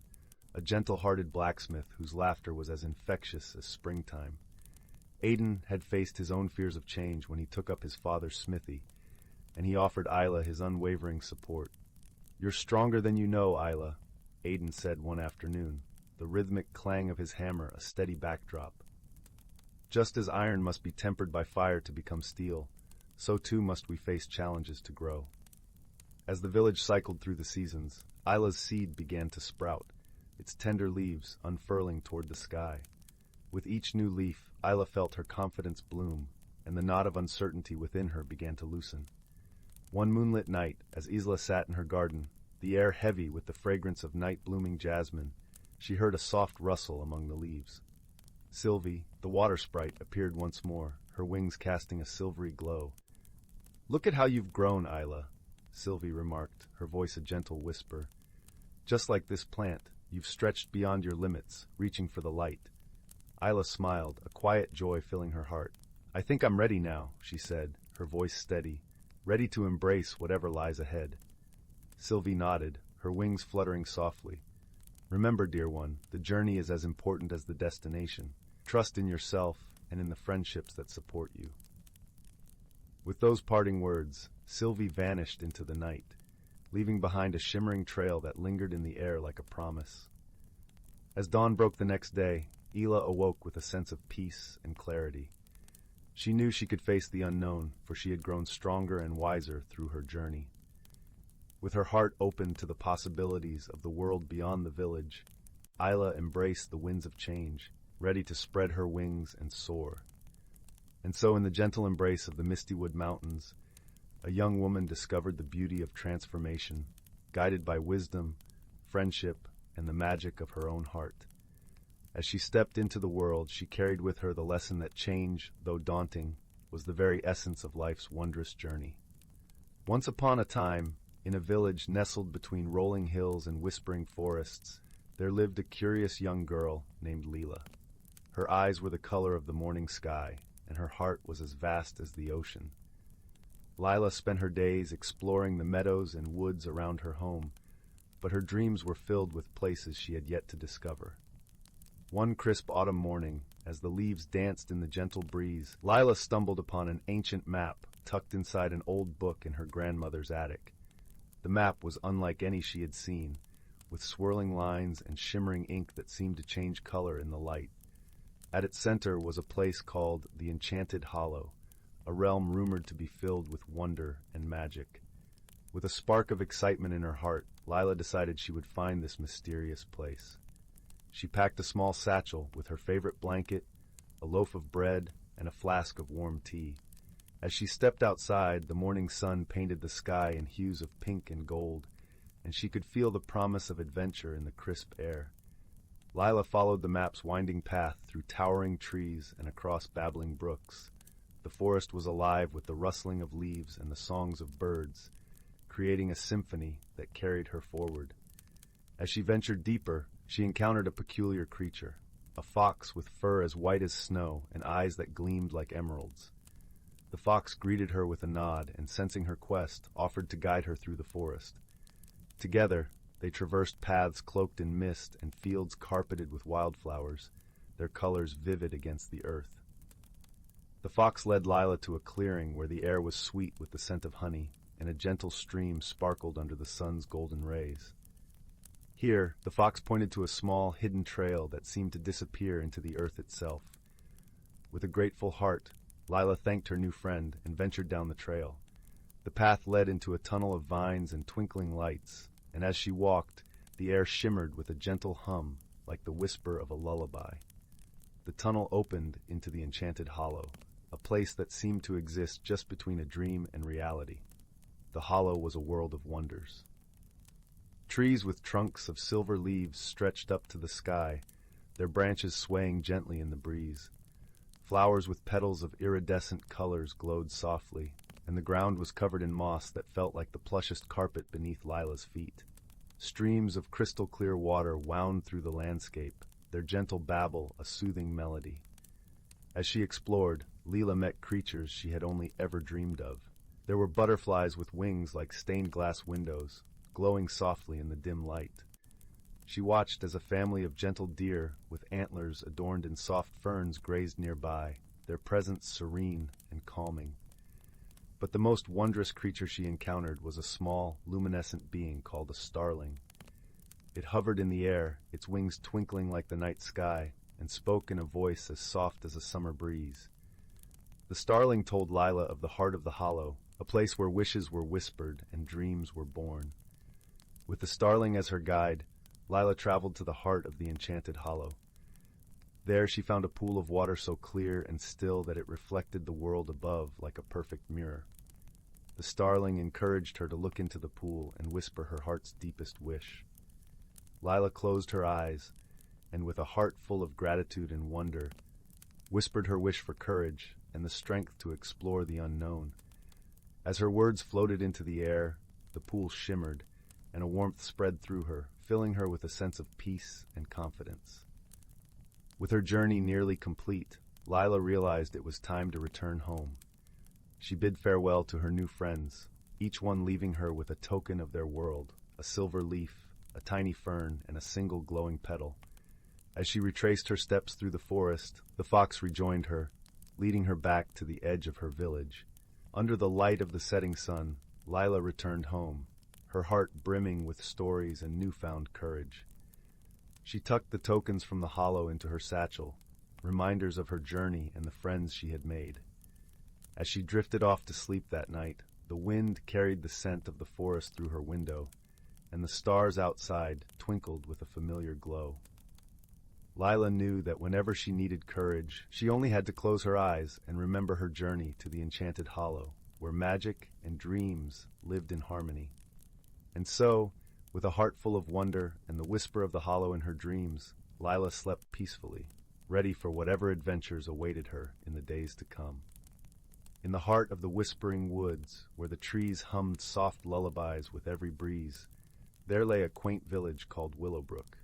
a gentle-hearted blacksmith whose laughter was as infectious as springtime. Aidan had faced his own fears of change when he took up his father's smithy, and he offered Isla his unwavering support. "You're stronger than you know, Isla," Aidan said one afternoon, the rhythmic clang of his hammer a steady backdrop. "Just as iron must be tempered by fire to become steel, so too must we face challenges to grow." As the village cycled through the seasons, Isla's seed began to sprout, its tender leaves unfurling toward the sky. With each new leaf, Isla felt her confidence bloom, and the knot of uncertainty within her began to loosen. One moonlit night, as Isla sat in her garden, the air heavy with the fragrance of night-blooming jasmine, she heard a soft rustle among the leaves. Sylvie, the water sprite, appeared once more, her wings casting a silvery glow. "Look at how you've grown, Isla," Sylvie remarked, her voice a gentle whisper. "Just like this plant, you've stretched beyond your limits, reaching for the light." Isla smiled, a quiet joy filling her heart. "I think I'm ready now," she said, her voice steady, ready to embrace whatever lies ahead. Sylvie nodded, her wings fluttering softly. "Remember, dear one, the journey is as important as the destination. Trust in yourself and in the friendships that support you." With those parting words, Sylvie vanished into the night, leaving behind a shimmering trail that lingered in the air like a promise. As dawn broke the next day, Ela awoke with a sense of peace and clarity. She knew she could face the unknown, for she had grown stronger and wiser through her journey. With her heart open to the possibilities of the world beyond the village, Isla embraced the winds of change, ready to spread her wings and soar. And so in the gentle embrace of the Mistywood Mountains, a young woman discovered the beauty of transformation, guided by wisdom, friendship, and the magic of her own heart. As she stepped into the world, she carried with her the lesson that change, though daunting, was the very essence of life's wondrous journey. Once upon a time, in a village nestled between rolling hills and whispering forests, there lived a curious young girl named Leela. Her eyes were the color of the morning sky, and her heart was as vast as the ocean. Lila spent her days exploring the meadows and woods around her home, but her dreams were filled with places she had yet to discover. One crisp autumn morning, as the leaves danced in the gentle breeze, Lila stumbled upon an ancient map tucked inside an old book in her grandmother's attic. The map was unlike any she had seen, with swirling lines and shimmering ink that seemed to change color in the light. At its center was a place called the Enchanted Hollow, a realm rumored to be filled with wonder and magic. With a spark of excitement in her heart, Lila decided she would find this mysterious place. She packed a small satchel with her favorite blanket, a loaf of bread, and a flask of warm tea. As she stepped outside, the morning sun painted the sky in hues of pink and gold, and she could feel the promise of adventure in the crisp air. Lila followed the map's winding path through towering trees and across babbling brooks. The forest was alive with the rustling of leaves and the songs of birds, creating a symphony that carried her forward. As she ventured deeper, she encountered a peculiar creature, a fox with fur as white as snow and eyes that gleamed like emeralds. The fox greeted her with a nod and, sensing her quest, offered to guide her through the forest. Together, they traversed paths cloaked in mist and fields carpeted with wildflowers, their colors vivid against the earth. The fox led Lila to a clearing where the air was sweet with the scent of honey, and a gentle stream sparkled under the sun's golden rays. Here, the fox pointed to a small, hidden trail that seemed to disappear into the earth itself. With a grateful heart, Lila thanked her new friend and ventured down the trail. The path led into a tunnel of vines and twinkling lights, and as she walked, the air shimmered with a gentle hum like the whisper of a lullaby. The tunnel opened into the Enchanted Hollow, a place that seemed to exist just between a dream and reality. The hollow was a world of wonders. Trees with trunks of silver leaves stretched up to the sky, their branches swaying gently in the breeze. Flowers with petals of iridescent colors glowed softly, and the ground was covered in moss that felt like the plushest carpet beneath Lila's feet. Streams of crystal-clear water wound through the landscape, their gentle babble a soothing melody. As she explored, Lila met creatures she had only ever dreamed of. There were butterflies with wings like stained glass windows, glowing softly in the dim light. She watched as a family of gentle deer with antlers adorned in soft ferns grazed nearby, their presence serene and calming. But the most wondrous creature she encountered was a small, luminescent being called a starling. It hovered in the air, its wings twinkling like the night sky, and spoke in a voice as soft as a summer breeze. The starling told Lila of the heart of the hollow, a place where wishes were whispered and dreams were born. With the starling as her guide, Lila traveled to the heart of the Enchanted Hollow. There she found a pool of water so clear and still that it reflected the world above like a perfect mirror. The starling encouraged her to look into the pool and whisper her heart's deepest wish. Lila closed her eyes, and with a heart full of gratitude and wonder, whispered her wish for courage and the strength to explore the unknown. As her words floated into the air, the pool shimmered, and a warmth spread through her, filling her with a sense of peace and confidence. With her journey nearly complete, Lila realized it was time to return home. She bid farewell to her new friends, each one leaving her with a token of their world, a silver leaf, a tiny fern, and a single glowing petal. As she retraced her steps through the forest, the fox rejoined her, leading her back to the edge of her village. Under the light of the setting sun, Lila returned home, her heart brimming with stories and newfound courage. She tucked the tokens from the hollow into her satchel, reminders of her journey and the friends she had made. As she drifted off to sleep that night, the wind carried the scent of the forest through her window, and the stars outside twinkled with a familiar glow. Lila knew that whenever she needed courage, she only had to close her eyes and remember her journey to the Enchanted Hollow, where magic and dreams lived in harmony. And so, with a heart full of wonder and the whisper of the hollow in her dreams, Lila slept peacefully, ready for whatever adventures awaited her in the days to come. In the heart of the whispering woods, where the trees hummed soft lullabies with every breeze, there lay a quaint village called Willowbrook.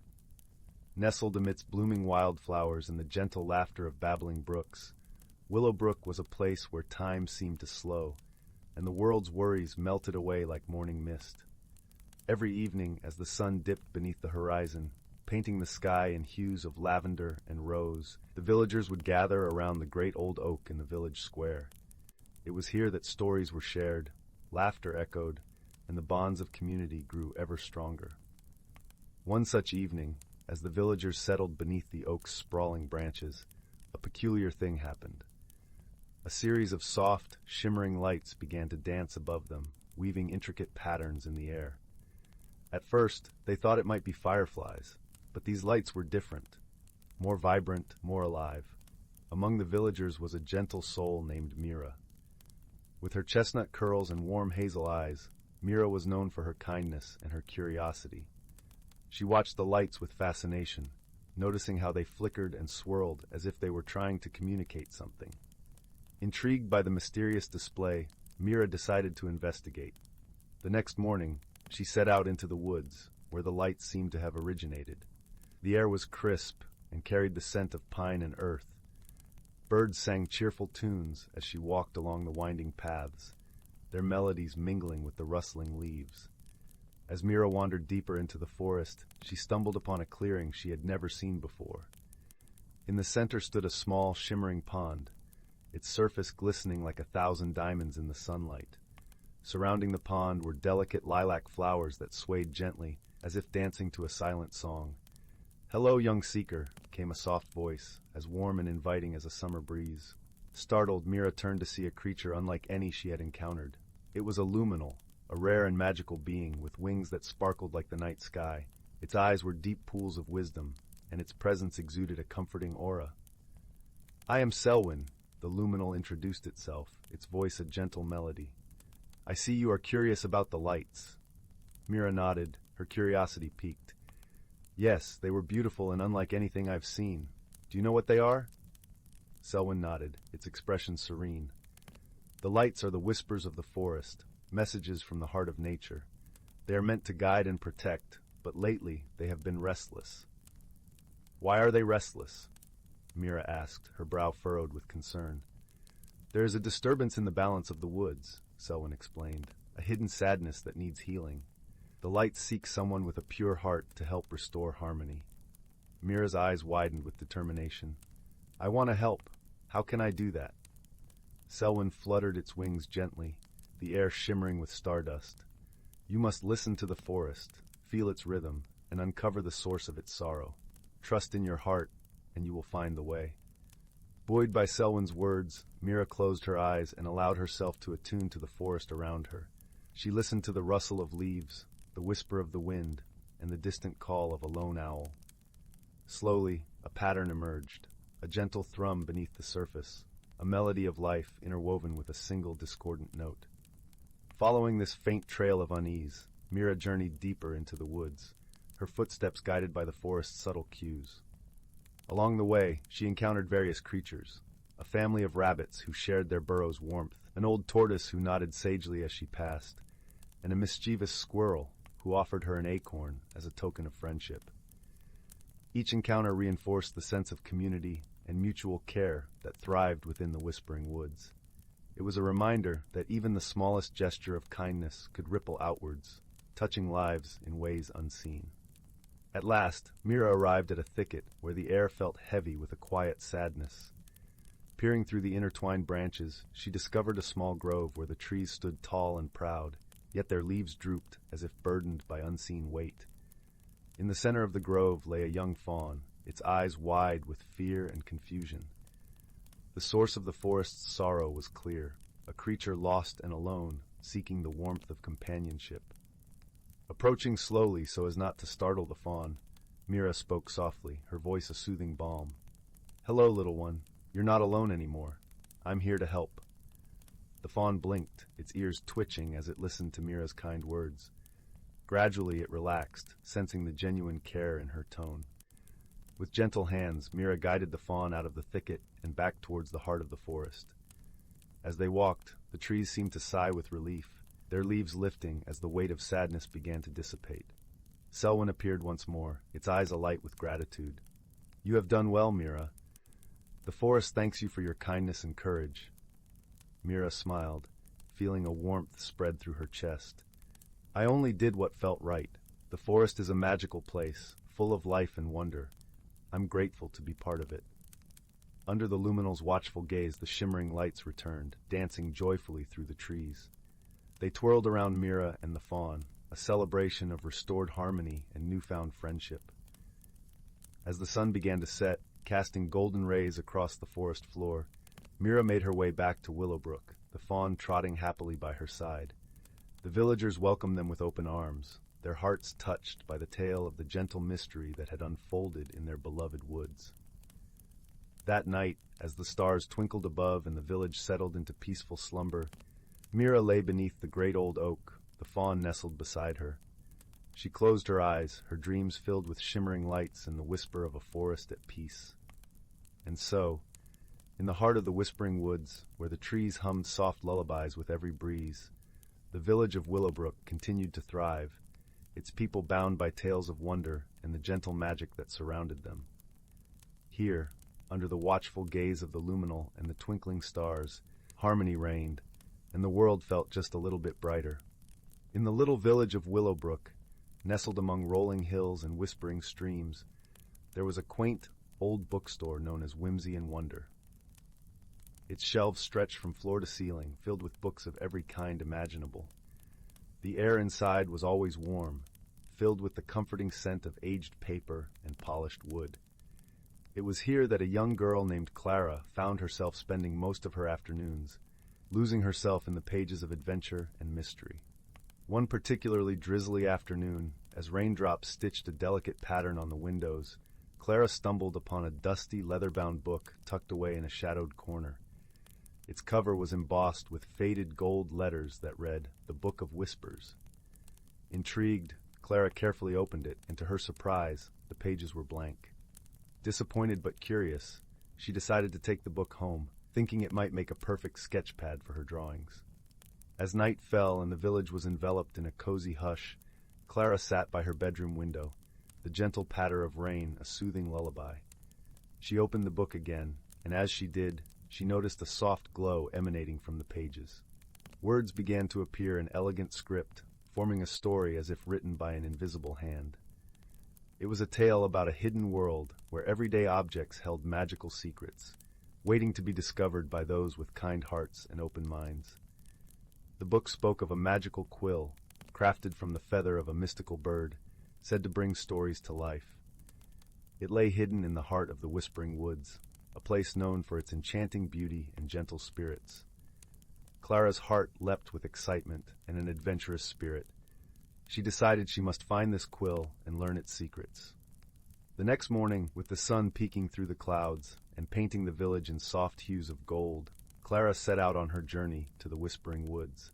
Nestled amidst blooming wildflowers and the gentle laughter of babbling brooks, Willowbrook was a place where time seemed to slow, and the world's worries melted away like morning mist. Every evening, as the sun dipped beneath the horizon, painting the sky in hues of lavender and rose, the villagers would gather around the great old oak in the village square. It was here that stories were shared, laughter echoed, and the bonds of community grew ever stronger. One such evening, as the villagers settled beneath the oak's sprawling branches, a peculiar thing happened. A series of soft, shimmering lights began to dance above them, weaving intricate patterns in the air. At first, they thought it might be fireflies, but these lights were different, more vibrant, more alive. Among the villagers was a gentle soul named Mira. With her chestnut curls and warm hazel eyes, Mira was known for her kindness and her curiosity. She watched the lights with fascination, noticing how they flickered and swirled as if they were trying to communicate something. Intrigued by the mysterious display, Mira decided to investigate. The next morning, she set out into the woods, where the lights seemed to have originated. The air was crisp and carried the scent of pine and earth. Birds sang cheerful tunes as she walked along the winding paths, their melodies mingling with the rustling leaves. As Mira wandered deeper into the forest, she stumbled upon a clearing she had never seen before. In the center stood a small, shimmering pond, its surface glistening like 1,000 diamonds in the sunlight. Surrounding the pond were delicate lilac flowers that swayed gently, as if dancing to a silent song. "Hello, young seeker," came a soft voice, as warm and inviting as a summer breeze. Startled, Mira turned to see a creature unlike any she had encountered. It was a luminal, a rare and magical being with wings that sparkled like the night sky. Its eyes were deep pools of wisdom, and its presence exuded a comforting aura. "I am Selwyn," the luminal introduced itself, its voice a gentle melody. "I see you are curious about the lights." Mira nodded, her curiosity piqued. "Yes, they were beautiful and unlike anything I've seen. Do you know what they are?" Selwyn nodded, its expression serene. "The lights are the whispers of the forest, messages from the heart of nature. They are meant to guide and protect, but lately they have been restless." "Why are they restless?" Mira asked, her brow furrowed with concern. "There is a disturbance in the balance of the woods," Selwyn explained, "a hidden sadness that needs healing. The lights seek someone with a pure heart to help restore harmony." Mira's eyes widened with determination. "I want to help. How can I do that?" Selwyn fluttered its wings gently, the air shimmering with stardust. "You must listen to the forest, feel its rhythm, and uncover the source of its sorrow. Trust in your heart, and you will find the way." Buoyed by Selwyn's words, Mira closed her eyes and allowed herself to attune to the forest around her. She listened to the rustle of leaves, the whisper of the wind, and the distant call of a lone owl. Slowly, a pattern emerged, a gentle thrum beneath the surface, a melody of life interwoven with a single discordant note. Following this faint trail of unease, Mira journeyed deeper into the woods, her footsteps guided by the forest's subtle cues. Along the way, she encountered various creatures, a family of rabbits who shared their burrow's warmth, an old tortoise who nodded sagely as she passed, and a mischievous squirrel who offered her an acorn as a token of friendship. Each encounter reinforced the sense of community and mutual care that thrived within the Whispering Woods. It was a reminder that even the smallest gesture of kindness could ripple outwards, touching lives in ways unseen. At last, Mira arrived at a thicket where the air felt heavy with a quiet sadness. Peering through the intertwined branches, she discovered a small grove where the trees stood tall and proud, yet their leaves drooped as if burdened by unseen weight. In the center of the grove lay a young fawn, its eyes wide with fear and confusion. The source of the forest's sorrow was clear, a creature lost and alone, seeking the warmth of companionship. Approaching slowly so as not to startle the fawn, Mira spoke softly, her voice a soothing balm. "Hello, little one. You're not alone anymore. I'm here to help." The fawn blinked, its ears twitching as it listened to Mira's kind words. Gradually it relaxed, sensing the genuine care in her tone. With gentle hands, Mira guided the fawn out of the thicket and back towards the heart of the forest. As they walked, the trees seemed to sigh with relief, their leaves lifting as the weight of sadness began to dissipate. Selwyn appeared once more, its eyes alight with gratitude. "You have done well, Mira. The forest thanks you for your kindness and courage." Mira smiled, feeling a warmth spread through her chest. "I only did what felt right. The forest is a magical place, full of life and wonder. I'm grateful to be part of it." Under the luminal's watchful gaze, the shimmering lights returned, dancing joyfully through the trees. They twirled around Mira and the fawn, a celebration of restored harmony and newfound friendship. As the sun began to set, casting golden rays across the forest floor, Mira made her way back to Willowbrook, the fawn trotting happily by her side. The villagers welcomed them with open arms, their hearts touched by the tale of the gentle mystery that had unfolded in their beloved woods. That night, as the stars twinkled above and the village settled into peaceful slumber, Mira lay beneath the great old oak, the fawn nestled beside her. She closed her eyes, her dreams filled with shimmering lights and the whisper of a forest at peace. And so, in the heart of the whispering woods, where the trees hummed soft lullabies with every breeze, the village of Willowbrook continued to thrive, its people bound by tales of wonder and the gentle magic that surrounded them. Here, under the watchful gaze of the luminal and the twinkling stars, harmony reigned, and the world felt just a little bit brighter. In the little village of Willowbrook, nestled among rolling hills and whispering streams, there was a quaint, old bookstore known as Whimsy and Wonder. Its shelves stretched from floor to ceiling, filled with books of every kind imaginable. The air inside was always warm, filled with the comforting scent of aged paper and polished wood. It was here that a young girl named Clara found herself spending most of her afternoons, losing herself in the pages of adventure and mystery. One particularly drizzly afternoon, as raindrops stitched a delicate pattern on the windows, Clara stumbled upon a dusty, leather-bound book tucked away in a shadowed corner. Its cover was embossed with faded gold letters that read, "The Book of Whispers." Intrigued, Clara carefully opened it, and to her surprise, the pages were blank. Disappointed but curious, she decided to take the book home, thinking it might make a perfect sketch pad for her drawings. As night fell and the village was enveloped in a cozy hush, Clara sat by her bedroom window, the gentle patter of rain a soothing lullaby. She opened the book again, and as she did, she noticed a soft glow emanating from the pages. Words began to appear in elegant script, forming a story as if written by an invisible hand. It was a tale about a hidden world where everyday objects held magical secrets, waiting to be discovered by those with kind hearts and open minds. The book spoke of a magical quill, crafted from the feather of a mystical bird, said to bring stories to life. It lay hidden in the heart of the Whispering Woods, a place known for its enchanting beauty and gentle spirits. Clara's heart leapt with excitement and an adventurous spirit. She decided she must find this quill and learn its secrets. The next morning, with the sun peeking through the clouds and painting the village in soft hues of gold, Clara set out on her journey to the Whispering Woods.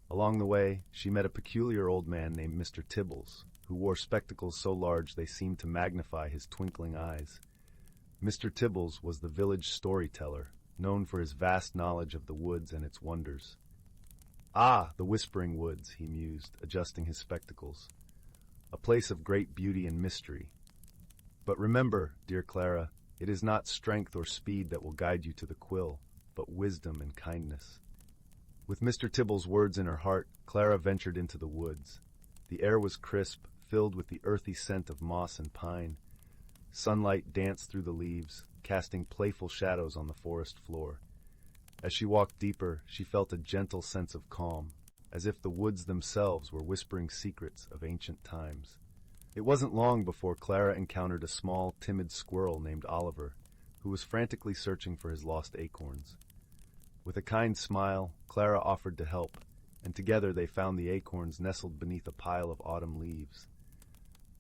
Along the way, she met a peculiar old man named Mr. Tibbles, who wore spectacles so large they seemed to magnify his twinkling eyes. Mr. Tibbles was the village storyteller, known for his vast knowledge of the woods and its wonders. "Ah, the Whispering Woods," he mused, adjusting his spectacles. "A place of great beauty and mystery. But remember, dear Clara, it is not strength or speed that will guide you to the quill, but wisdom and kindness." With Mr. Tibble's words in her heart, Clara ventured into the woods. The air was crisp, filled with the earthy scent of moss and pine. Sunlight danced through the leaves, casting playful shadows on the forest floor. As she walked deeper, she felt a gentle sense of calm, as if the woods themselves were whispering secrets of ancient times. It wasn't long before Clara encountered a small, timid squirrel named Oliver, who was frantically searching for his lost acorns. With a kind smile, Clara offered to help, and together they found the acorns nestled beneath a pile of autumn leaves.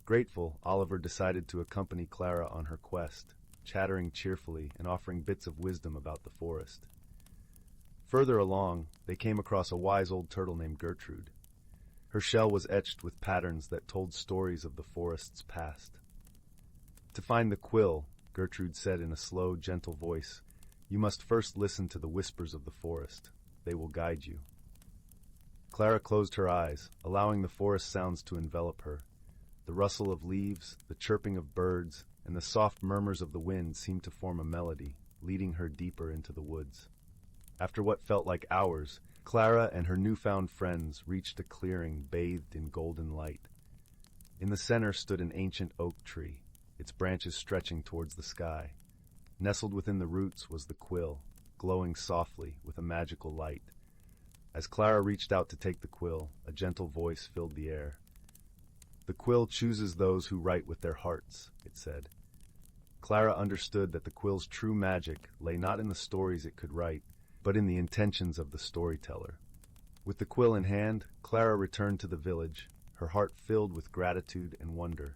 Grateful, Oliver decided to accompany Clara on her quest, chattering cheerfully and offering bits of wisdom about the forest. Further along, they came across a wise old turtle named Gertrude. Her shell was etched with patterns that told stories of the forest's past. "To find the quill," Gertrude said in a slow, gentle voice, "you must first listen to the whispers of the forest. They will guide you." Clara closed her eyes, allowing the forest sounds to envelop her. The rustle of leaves, the chirping of birds, and the soft murmurs of the wind seemed to form a melody, leading her deeper into the woods. After what felt like hours, Clara and her newfound friends reached a clearing bathed in golden light. In the center stood an ancient oak tree, its branches stretching towards the sky. Nestled within the roots was the quill, glowing softly with a magical light. As Clara reached out to take the quill, a gentle voice filled the air. "The quill chooses those who write with their hearts," it said. Clara understood that the quill's true magic lay not in the stories it could write, but in the intentions of the storyteller. With the quill in hand, Clara returned to the village, her heart filled with gratitude and wonder.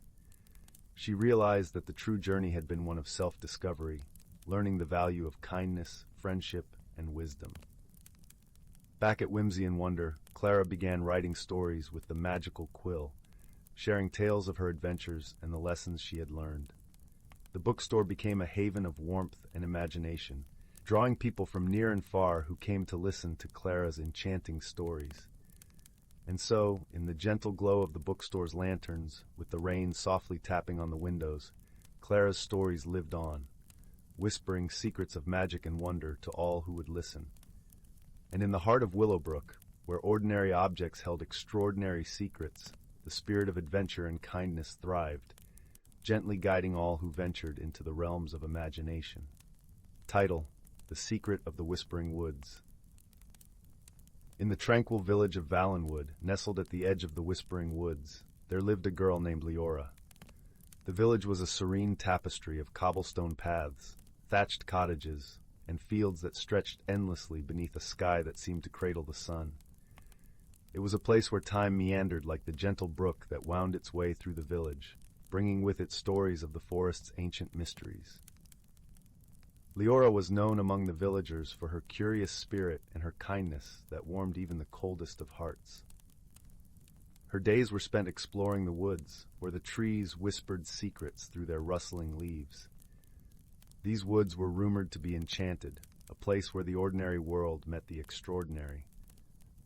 She realized that the true journey had been one of self-discovery, learning the value of kindness, friendship, and wisdom. Back at Whimsy and Wonder, Clara began writing stories with the magical quill, sharing tales of her adventures and the lessons she had learned. The bookstore became a haven of warmth and imagination, drawing people from near and far who came to listen to Clara's enchanting stories. And so, in the gentle glow of the bookstore's lanterns, with the rain softly tapping on the windows, Clara's stories lived on, whispering secrets of magic and wonder to all who would listen. And in the heart of Willowbrook, where ordinary objects held extraordinary secrets, the spirit of adventure and kindness thrived, gently guiding all who ventured into the realms of imagination. Title: The Secret of the Whispering Woods. In the tranquil village of Valenwood, nestled at the edge of the Whispering Woods, there lived a girl named Leora. The village was a serene tapestry of cobblestone paths, thatched cottages, and fields that stretched endlessly beneath a sky that seemed to cradle the sun. It was a place where time meandered like the gentle brook that wound its way through the village, bringing with it stories of the forest's ancient mysteries. Leora was known among the villagers for her curious spirit and her kindness that warmed even the coldest of hearts. Her days were spent exploring the woods, where the trees whispered secrets through their rustling leaves. These woods were rumored to be enchanted, a place where the ordinary world met the extraordinary.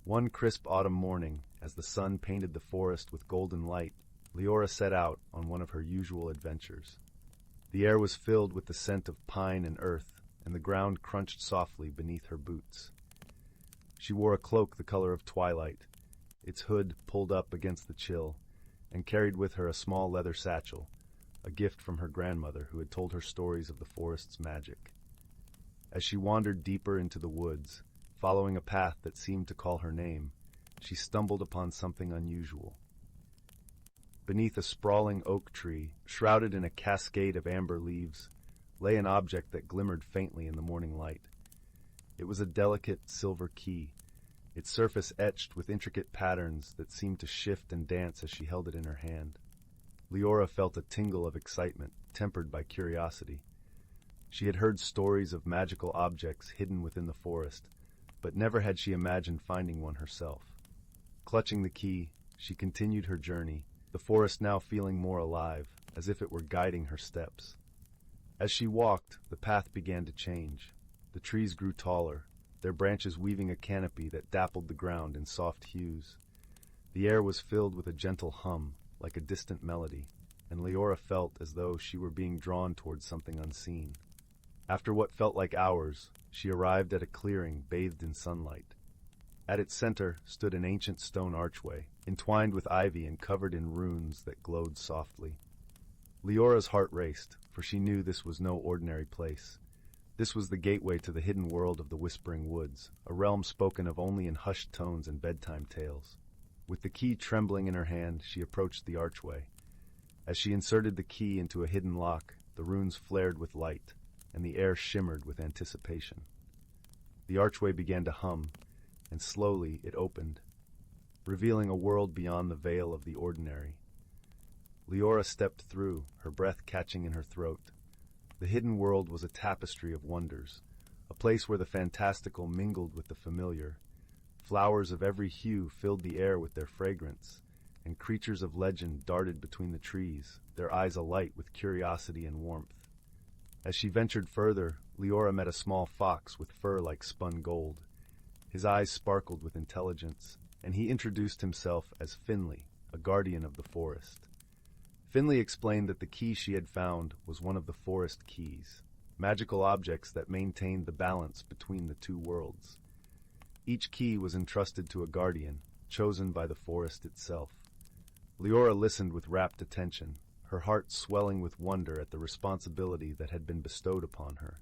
One crisp autumn morning, as the sun painted the forest with golden light, Leora set out on one of her usual adventures. The air was filled with the scent of pine and earth, and the ground crunched softly beneath her boots. She wore a cloak the color of twilight, its hood pulled up against the chill, and carried with her a small leather satchel, a gift from her grandmother who had told her stories of the forest's magic. As she wandered deeper into the woods, following a path that seemed to call her name, she stumbled upon something unusual. Beneath a sprawling oak tree, shrouded in a cascade of amber leaves, lay an object that glimmered faintly in the morning light. It was a delicate silver key, its surface etched with intricate patterns that seemed to shift and dance as she held it in her hand. Leora felt a tingle of excitement, tempered by curiosity. She had heard stories of magical objects hidden within the forest, but never had she imagined finding one herself. Clutching the key, she continued her journey, the forest now feeling more alive, as if it were guiding her steps. As she walked, the path began to change. The trees grew taller, their branches weaving a canopy that dappled the ground in soft hues. The air was filled with a gentle hum, like a distant melody, and Leora felt as though she were being drawn towards something unseen. After what felt like hours, she arrived at a clearing bathed in sunlight. At its center stood an ancient stone archway, entwined with ivy and covered in runes that glowed softly. Leora's heart raced, for she knew this was no ordinary place. This was the gateway to the hidden world of the Whispering Woods, a realm spoken of only in hushed tones and bedtime tales. With the key trembling in her hand, she approached the archway. As she inserted the key into a hidden lock, the runes flared with light, and the air shimmered with anticipation. The archway began to hum, and slowly it opened, revealing a world beyond the veil of the ordinary. Leora stepped through, her breath catching in her throat. The hidden world was a tapestry of wonders, a place where the fantastical mingled with the familiar. Flowers of every hue filled the air with their fragrance, and creatures of legend darted between the trees, their eyes alight with curiosity and warmth. As she ventured further, Leora met a small fox with fur like spun gold. His eyes sparkled with intelligence, and he introduced himself as Finley, a guardian of the forest. Finley explained that the key she had found was one of the forest keys, magical objects that maintained the balance between the two worlds. Each key was entrusted to a guardian, chosen by the forest itself. Leora listened with rapt attention, her heart swelling with wonder at the responsibility that had been bestowed upon her.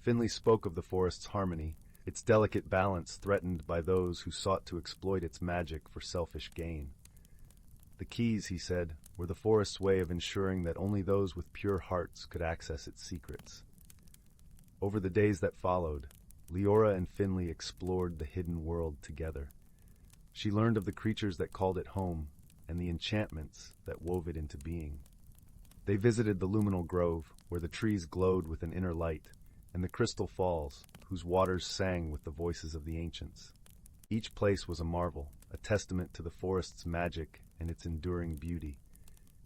Finley spoke of the forest's harmony, its delicate balance threatened by those who sought to exploit its magic for selfish gain. The keys, he said, were the forest's way of ensuring that only those with pure hearts could access its secrets. Over the days that followed, Leora and Finley explored the hidden world together. She learned of the creatures that called it home and the enchantments that wove it into being. They visited the Luminal Grove, where the trees glowed with an inner light, and the crystal falls, whose waters sang with the voices of the ancients. Each place was a marvel, a testament to the forest's magic and its enduring beauty.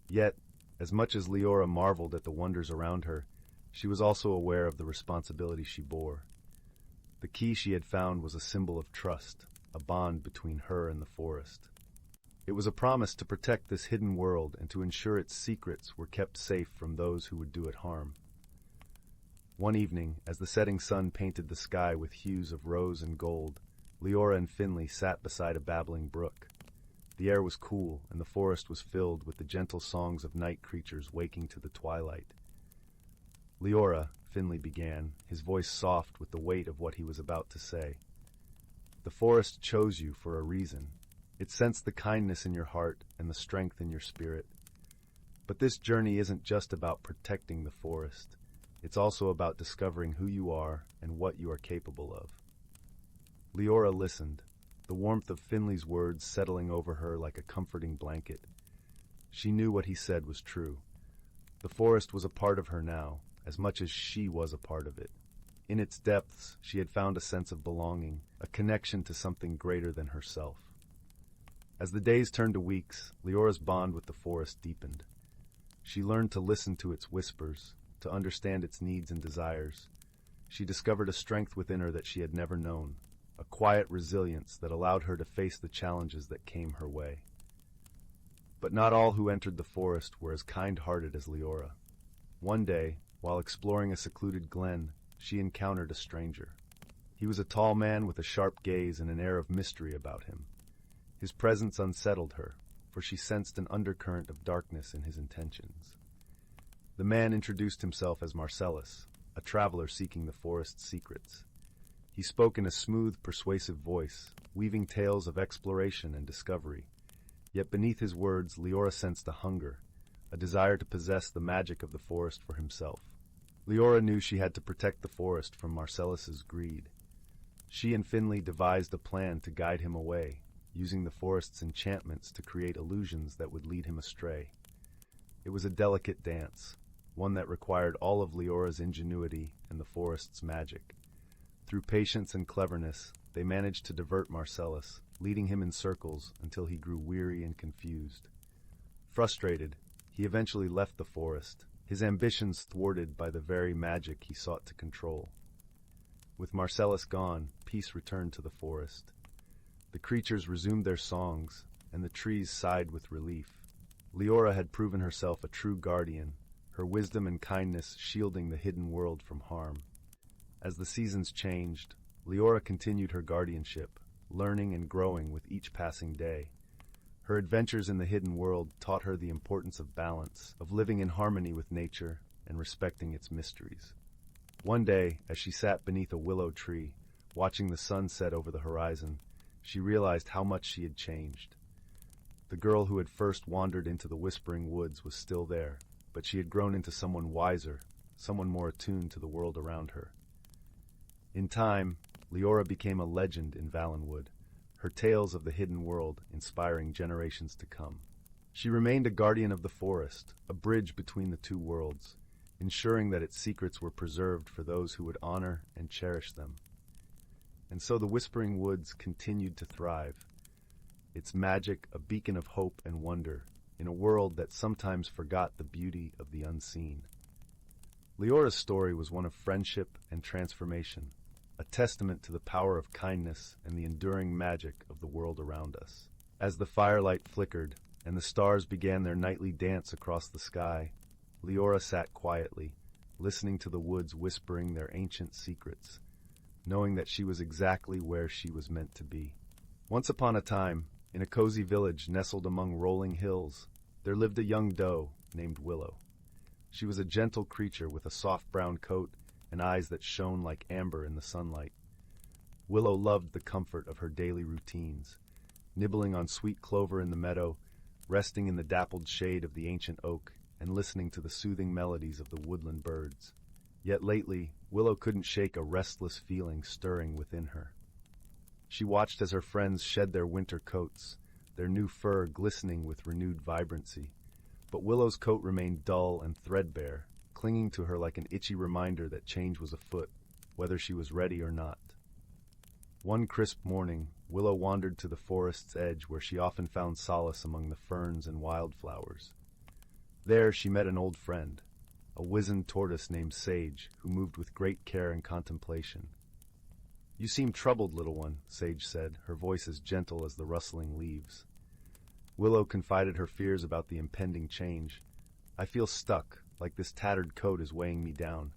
Yet, as much as Leora marveled at the wonders around her, she was also aware of the responsibility she bore. The key she had found was a symbol of trust, a bond between her and the forest. It was a promise to protect this hidden world and to ensure its secrets were kept safe from those who would do it harm. One evening, as the setting sun painted the sky with hues of rose and gold, Leora and Finley sat beside a babbling brook. The air was cool, and the forest was filled with the gentle songs of night creatures waking to the twilight. "Leora," Finley began, his voice soft with the weight of what he was about to say. "The forest chose you for a reason. It sensed the kindness in your heart and the strength in your spirit. But this journey isn't just about protecting the forest. It's also about discovering who you are and what you are capable of." Leora listened, the warmth of Finley's words settling over her like a comforting blanket. She knew what he said was true. The forest was a part of her now, as much as she was a part of it. In its depths, she had found a sense of belonging, a connection to something greater than herself. As the days turned to weeks, Leora's bond with the forest deepened. She learned to listen to its whispers, to understand its needs and desires. She discovered a strength within her that she had never known, a quiet resilience that allowed her to face the challenges that came her way. But not all who entered the forest were as kind-hearted as Leora. One day, while exploring a secluded glen, she encountered a stranger. He was a tall man with a sharp gaze and an air of mystery about him. His presence unsettled her, for she sensed an undercurrent of darkness in his intentions. The man introduced himself as Marcellus, a traveler seeking the forest's secrets. He spoke in a smooth, persuasive voice, weaving tales of exploration and discovery. Yet beneath his words, Leora sensed a hunger, a desire to possess the magic of the forest for himself. Leora knew she had to protect the forest from Marcellus's greed. She and Finley devised a plan to guide him away, using the forest's enchantments to create illusions that would lead him astray. It was a delicate dance, one that required all of Leora's ingenuity and the forest's magic. Through patience and cleverness, they managed to divert Marcellus, leading him in circles until he grew weary and confused. Frustrated, he eventually left the forest, his ambitions thwarted by the very magic he sought to control. With Marcellus gone, peace returned to the forest. The creatures resumed their songs, and the trees sighed with relief. Leora had proven herself a true guardian, her wisdom and kindness shielding the hidden world from harm. As the seasons changed, Leora continued her guardianship, learning and growing with each passing day. Her adventures in the hidden world taught her the importance of balance, of living in harmony with nature and respecting its mysteries. One day, as she sat beneath a willow tree, watching the sun set over the horizon, she realized how much she had changed. The girl who had first wandered into the whispering woods was still there, but she had grown into someone wiser, someone more attuned to the world around her. In time, Leora became a legend in Valenwood, her tales of the hidden world inspiring generations to come. She remained a guardian of the forest, a bridge between the two worlds, ensuring that its secrets were preserved for those who would honor and cherish them. And so the Whispering Woods continued to thrive, its magic a beacon of hope and wonder in a world that sometimes forgot the beauty of the unseen. Leora's story was one of friendship and transformation, a testament to the power of kindness and the enduring magic of the world around us. As the firelight flickered and the stars began their nightly dance across the sky, Leora sat quietly, listening to the woods whispering their ancient secrets, knowing that she was exactly where she was meant to be. Once upon a time, in a cozy village nestled among rolling hills, there lived a young doe named Willow. She was a gentle creature with a soft brown coat and eyes that shone like amber in the sunlight. Willow loved the comfort of her daily routines, nibbling on sweet clover in the meadow, resting in the dappled shade of the ancient oak, and listening to the soothing melodies of the woodland birds. Yet lately, Willow couldn't shake a restless feeling stirring within her. She watched as her friends shed their winter coats, their new fur glistening with renewed vibrancy. But Willow's coat remained dull and threadbare, clinging to her like an itchy reminder that change was afoot, whether she was ready or not. One crisp morning, Willow wandered to the forest's edge where she often found solace among the ferns and wildflowers. There she met an old friend, a wizened tortoise named Sage, who moved with great care and contemplation. "You seem troubled, little one," Sage said, her voice as gentle as the rustling leaves. Willow confided her fears about the impending change. "I feel stuck, like this tattered coat is weighing me down.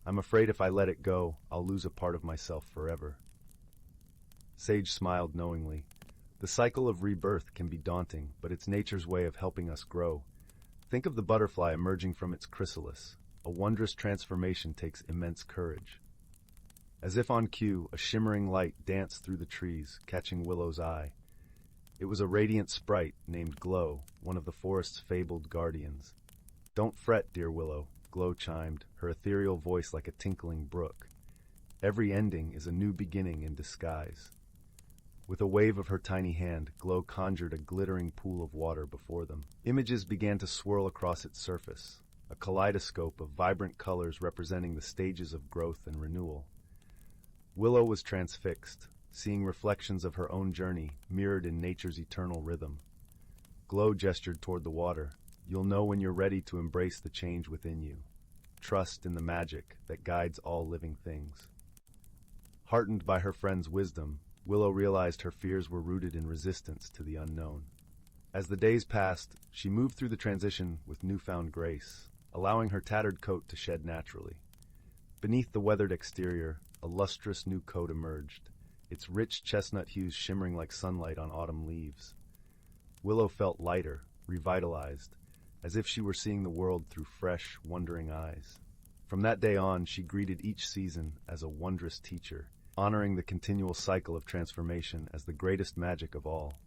I'm afraid if I let it go, I'll lose a part of myself forever." Sage smiled knowingly. The cycle of rebirth can be daunting, but it's nature's way of helping us grow. Think of the butterfly emerging from its chrysalis. A wondrous transformation takes immense courage. As if on cue, a shimmering light danced through the trees, catching Willow's eye. It was a radiant sprite named Glow, one of the forest's fabled guardians. "Don't fret, dear Willow," Glow chimed, her ethereal voice like a tinkling brook. "Every ending is a new beginning in disguise." With a wave of her tiny hand, Glow conjured a glittering pool of water before them. Images began to swirl across its surface, a kaleidoscope of vibrant colors representing the stages of growth and renewal. Willow was transfixed, seeing reflections of her own journey mirrored in nature's eternal rhythm. Glow gestured toward the water. "You'll know when you're ready to embrace the change within you. Trust in the magic that guides all living things." Heartened by her friend's wisdom, Willow realized her fears were rooted in resistance to the unknown. As the days passed, she moved through the transition with newfound grace, allowing her tattered coat to shed naturally. Beneath the weathered exterior, a lustrous new coat emerged, its rich chestnut hues shimmering like sunlight on autumn leaves. Willow felt lighter, revitalized, as if she were seeing the world through fresh, wondering eyes. From that day on, she greeted each season as a wondrous teacher, honoring the continual cycle of transformation as the greatest magic of all.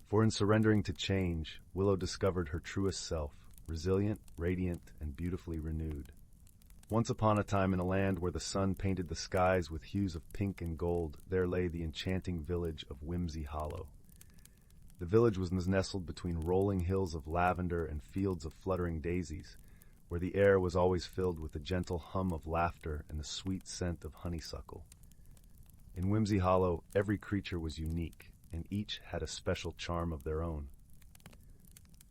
For in surrendering to change, Willow discovered her truest self, resilient, radiant, and beautifully renewed. Once upon a time in a land where the sun painted the skies with hues of pink and gold, there lay the enchanting village of Whimsy Hollow. The village was nestled between rolling hills of lavender and fields of fluttering daisies, where the air was always filled with the gentle hum of laughter and the sweet scent of honeysuckle. In Whimsy Hollow, every creature was unique, and each had a special charm of their own.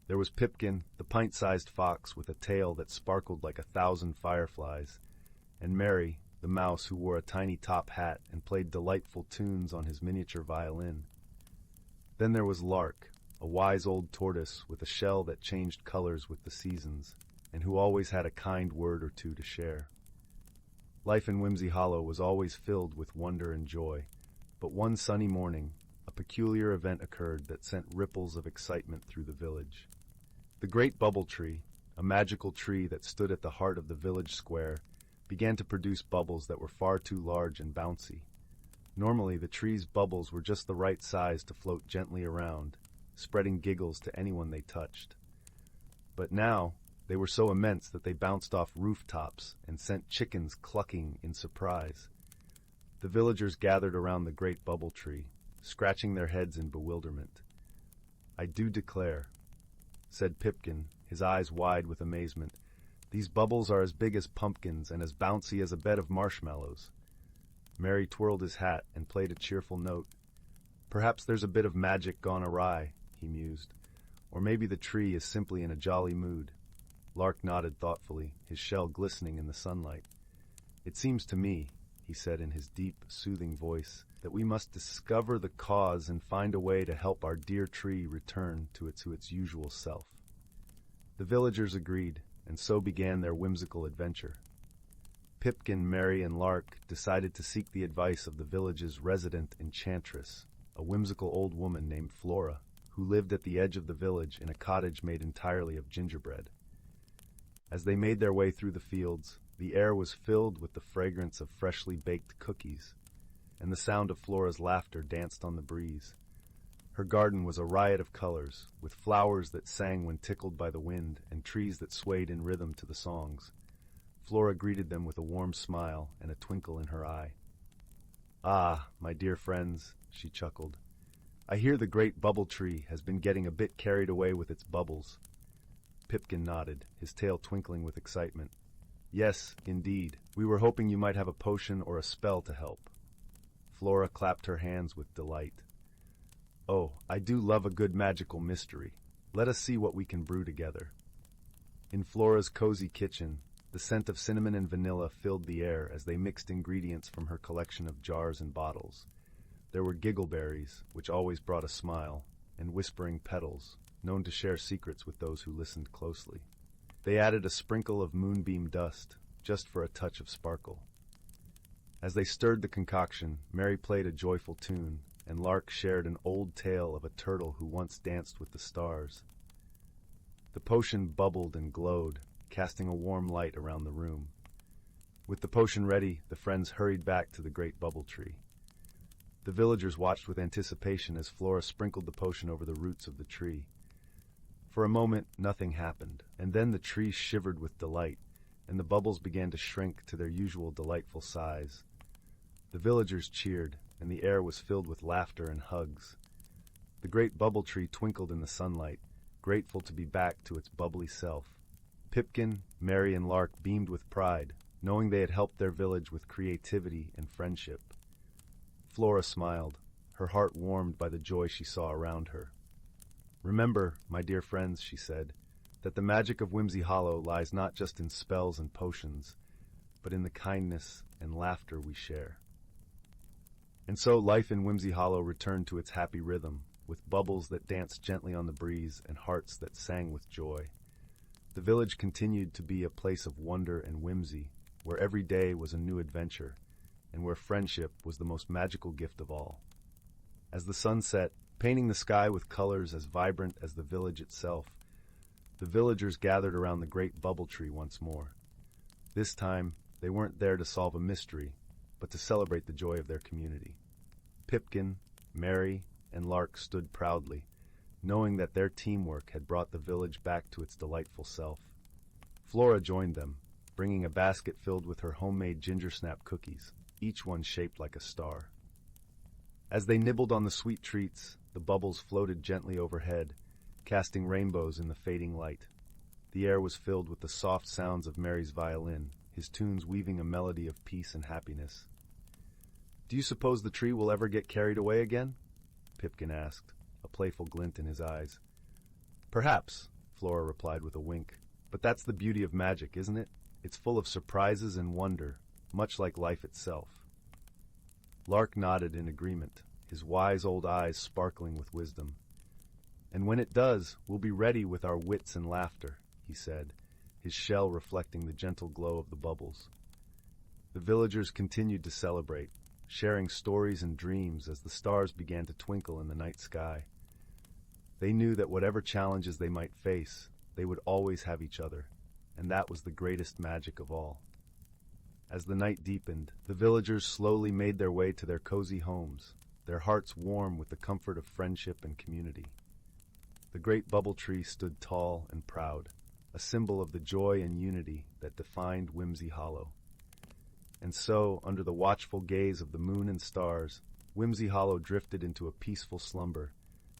There was Pipkin, the pint-sized fox with a tail that sparkled like 1,000 fireflies, and Mary, the mouse who wore a tiny top hat and played delightful tunes on his miniature violin. Then there was Lark, a wise old tortoise with a shell that changed colors with the seasons, and who always had a kind word or two to share. Life in Whimsy Hollow was always filled with wonder and joy, but one sunny morning, a peculiar event occurred that sent ripples of excitement through the village. The great bubble tree, a magical tree that stood at the heart of the village square, began to produce bubbles that were far too large and bouncy. Normally, the tree's bubbles were just the right size to float gently around, spreading giggles to anyone they touched. But now, they were so immense that they bounced off rooftops and sent chickens clucking in surprise. The villagers gathered around the great bubble tree, scratching their heads in bewilderment. "I do declare," said Pipkin, his eyes wide with amazement, "these bubbles are as big as pumpkins and as bouncy as a bed of marshmallows." Mary twirled his hat and played a cheerful note. "Perhaps there's a bit of magic gone awry," he mused. "Or maybe the tree is simply in a jolly mood." Lark nodded thoughtfully, his shell glistening in the sunlight. "It seems to me," he said in his deep, soothing voice, "that we must discover the cause and find a way to help our dear tree return to its usual self." The villagers agreed, and so began their whimsical adventure. Pipkin, Mary, and Lark decided to seek the advice of the village's resident enchantress, a whimsical old woman named Flora, who lived at the edge of the village in a cottage made entirely of gingerbread. As they made their way through the fields, the air was filled with the fragrance of freshly baked cookies, and the sound of Flora's laughter danced on the breeze. Her garden was a riot of colors, with flowers that sang when tickled by the wind and trees that swayed in rhythm to the songs. Flora greeted them with a warm smile and a twinkle in her eye. "Ah, my dear friends," she chuckled, "I hear the great bubble tree has been getting a bit carried away with its bubbles. Pipkin nodded, his tail twinkling with excitement. Yes, indeed. We were hoping you might have a potion or a spell to help. Flora clapped her hands with delight. Oh, I do love a good magical mystery. Let us see what we can brew together. In Flora's cozy kitchen, the scent of cinnamon and vanilla filled the air as they mixed ingredients from her collection of jars and bottles. There were giggleberries, which always brought a smile, and whispering petals, known to share secrets with those who listened closely. They added a sprinkle of moonbeam dust, just for a touch of sparkle. As they stirred the concoction, Mary played a joyful tune, and Lark shared an old tale of a turtle who once danced with the stars. The potion bubbled and glowed, casting a warm light around the room. With the potion ready, the friends hurried back to the great bubble tree. The villagers watched with anticipation as Flora sprinkled the potion over the roots of the tree. For a moment, nothing happened, and then the tree shivered with delight, and the bubbles began to shrink to their usual delightful size. The villagers cheered, and the air was filled with laughter and hugs. The great bubble tree twinkled in the sunlight, grateful to be back to its bubbly self. Pipkin, Mary, and Lark beamed with pride, knowing they had helped their village with creativity and friendship. Flora smiled, her heart warmed by the joy she saw around her. Remember, my dear friends, she said, that the magic of Whimsy Hollow lies not just in spells and potions, but in the kindness and laughter we share. And so life in Whimsy Hollow returned to its happy rhythm, with bubbles that danced gently on the breeze and hearts that sang with joy. The village continued to be a place of wonder and whimsy, where every day was a new adventure, and where friendship was the most magical gift of all. As the sun set, painting the sky with colors as vibrant as the village itself, the villagers gathered around the great bubble tree once more. This time, they weren't there to solve a mystery, but to celebrate the joy of their community. Pipkin, Mary, and Lark stood proudly, knowing that their teamwork had brought the village back to its delightful self. Flora joined them, bringing a basket filled with her homemade ginger snap cookies, each one shaped like a star. As they nibbled on the sweet treats, the bubbles floated gently overhead, casting rainbows in the fading light. The air was filled with the soft sounds of Mary's violin, his tunes weaving a melody of peace and happiness. "Do you suppose the tree will ever get carried away again?" Pipkin asked, a playful glint in his eyes. "Perhaps," Flora replied with a wink. "But that's the beauty of magic, isn't it? It's full of surprises and wonder, much like life itself." Lark nodded in agreement, his wise old eyes sparkling with wisdom. "And when it does, we'll be ready with our wits and laughter," he said, his shell reflecting the gentle glow of the bubbles. The villagers continued to celebrate, sharing stories and dreams as the stars began to twinkle in the night sky. They knew that whatever challenges they might face, they would always have each other, and that was the greatest magic of all. As the night deepened, the villagers slowly made their way to their cozy homes, their hearts warm with the comfort of friendship and community. The great bubble tree stood tall and proud, a symbol of the joy and unity that defined Whimsy Hollow. And so, under the watchful gaze of the moon and stars, Whimsy Hollow drifted into a peaceful slumber,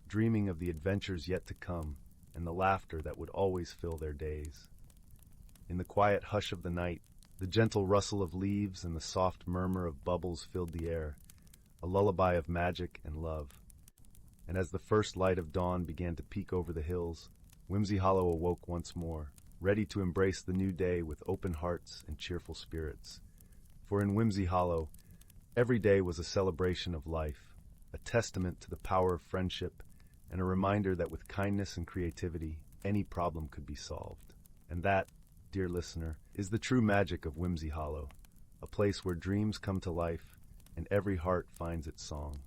dreaming of the adventures yet to come and the laughter that would always fill their days. In the quiet hush of the night, the gentle rustle of leaves and the soft murmur of bubbles filled the air, a lullaby of magic and love. And as the first light of dawn began to peek over the hills, Whimsy Hollow awoke once more, ready to embrace the new day with open hearts and cheerful spirits. For in Whimsy Hollow, every day was a celebration of life, a testament to the power of friendship, and a reminder that with kindness and creativity, any problem could be solved. And that, dear listener, is the true magic of Whimsy Hollow, a place where dreams come to life and every heart finds its song.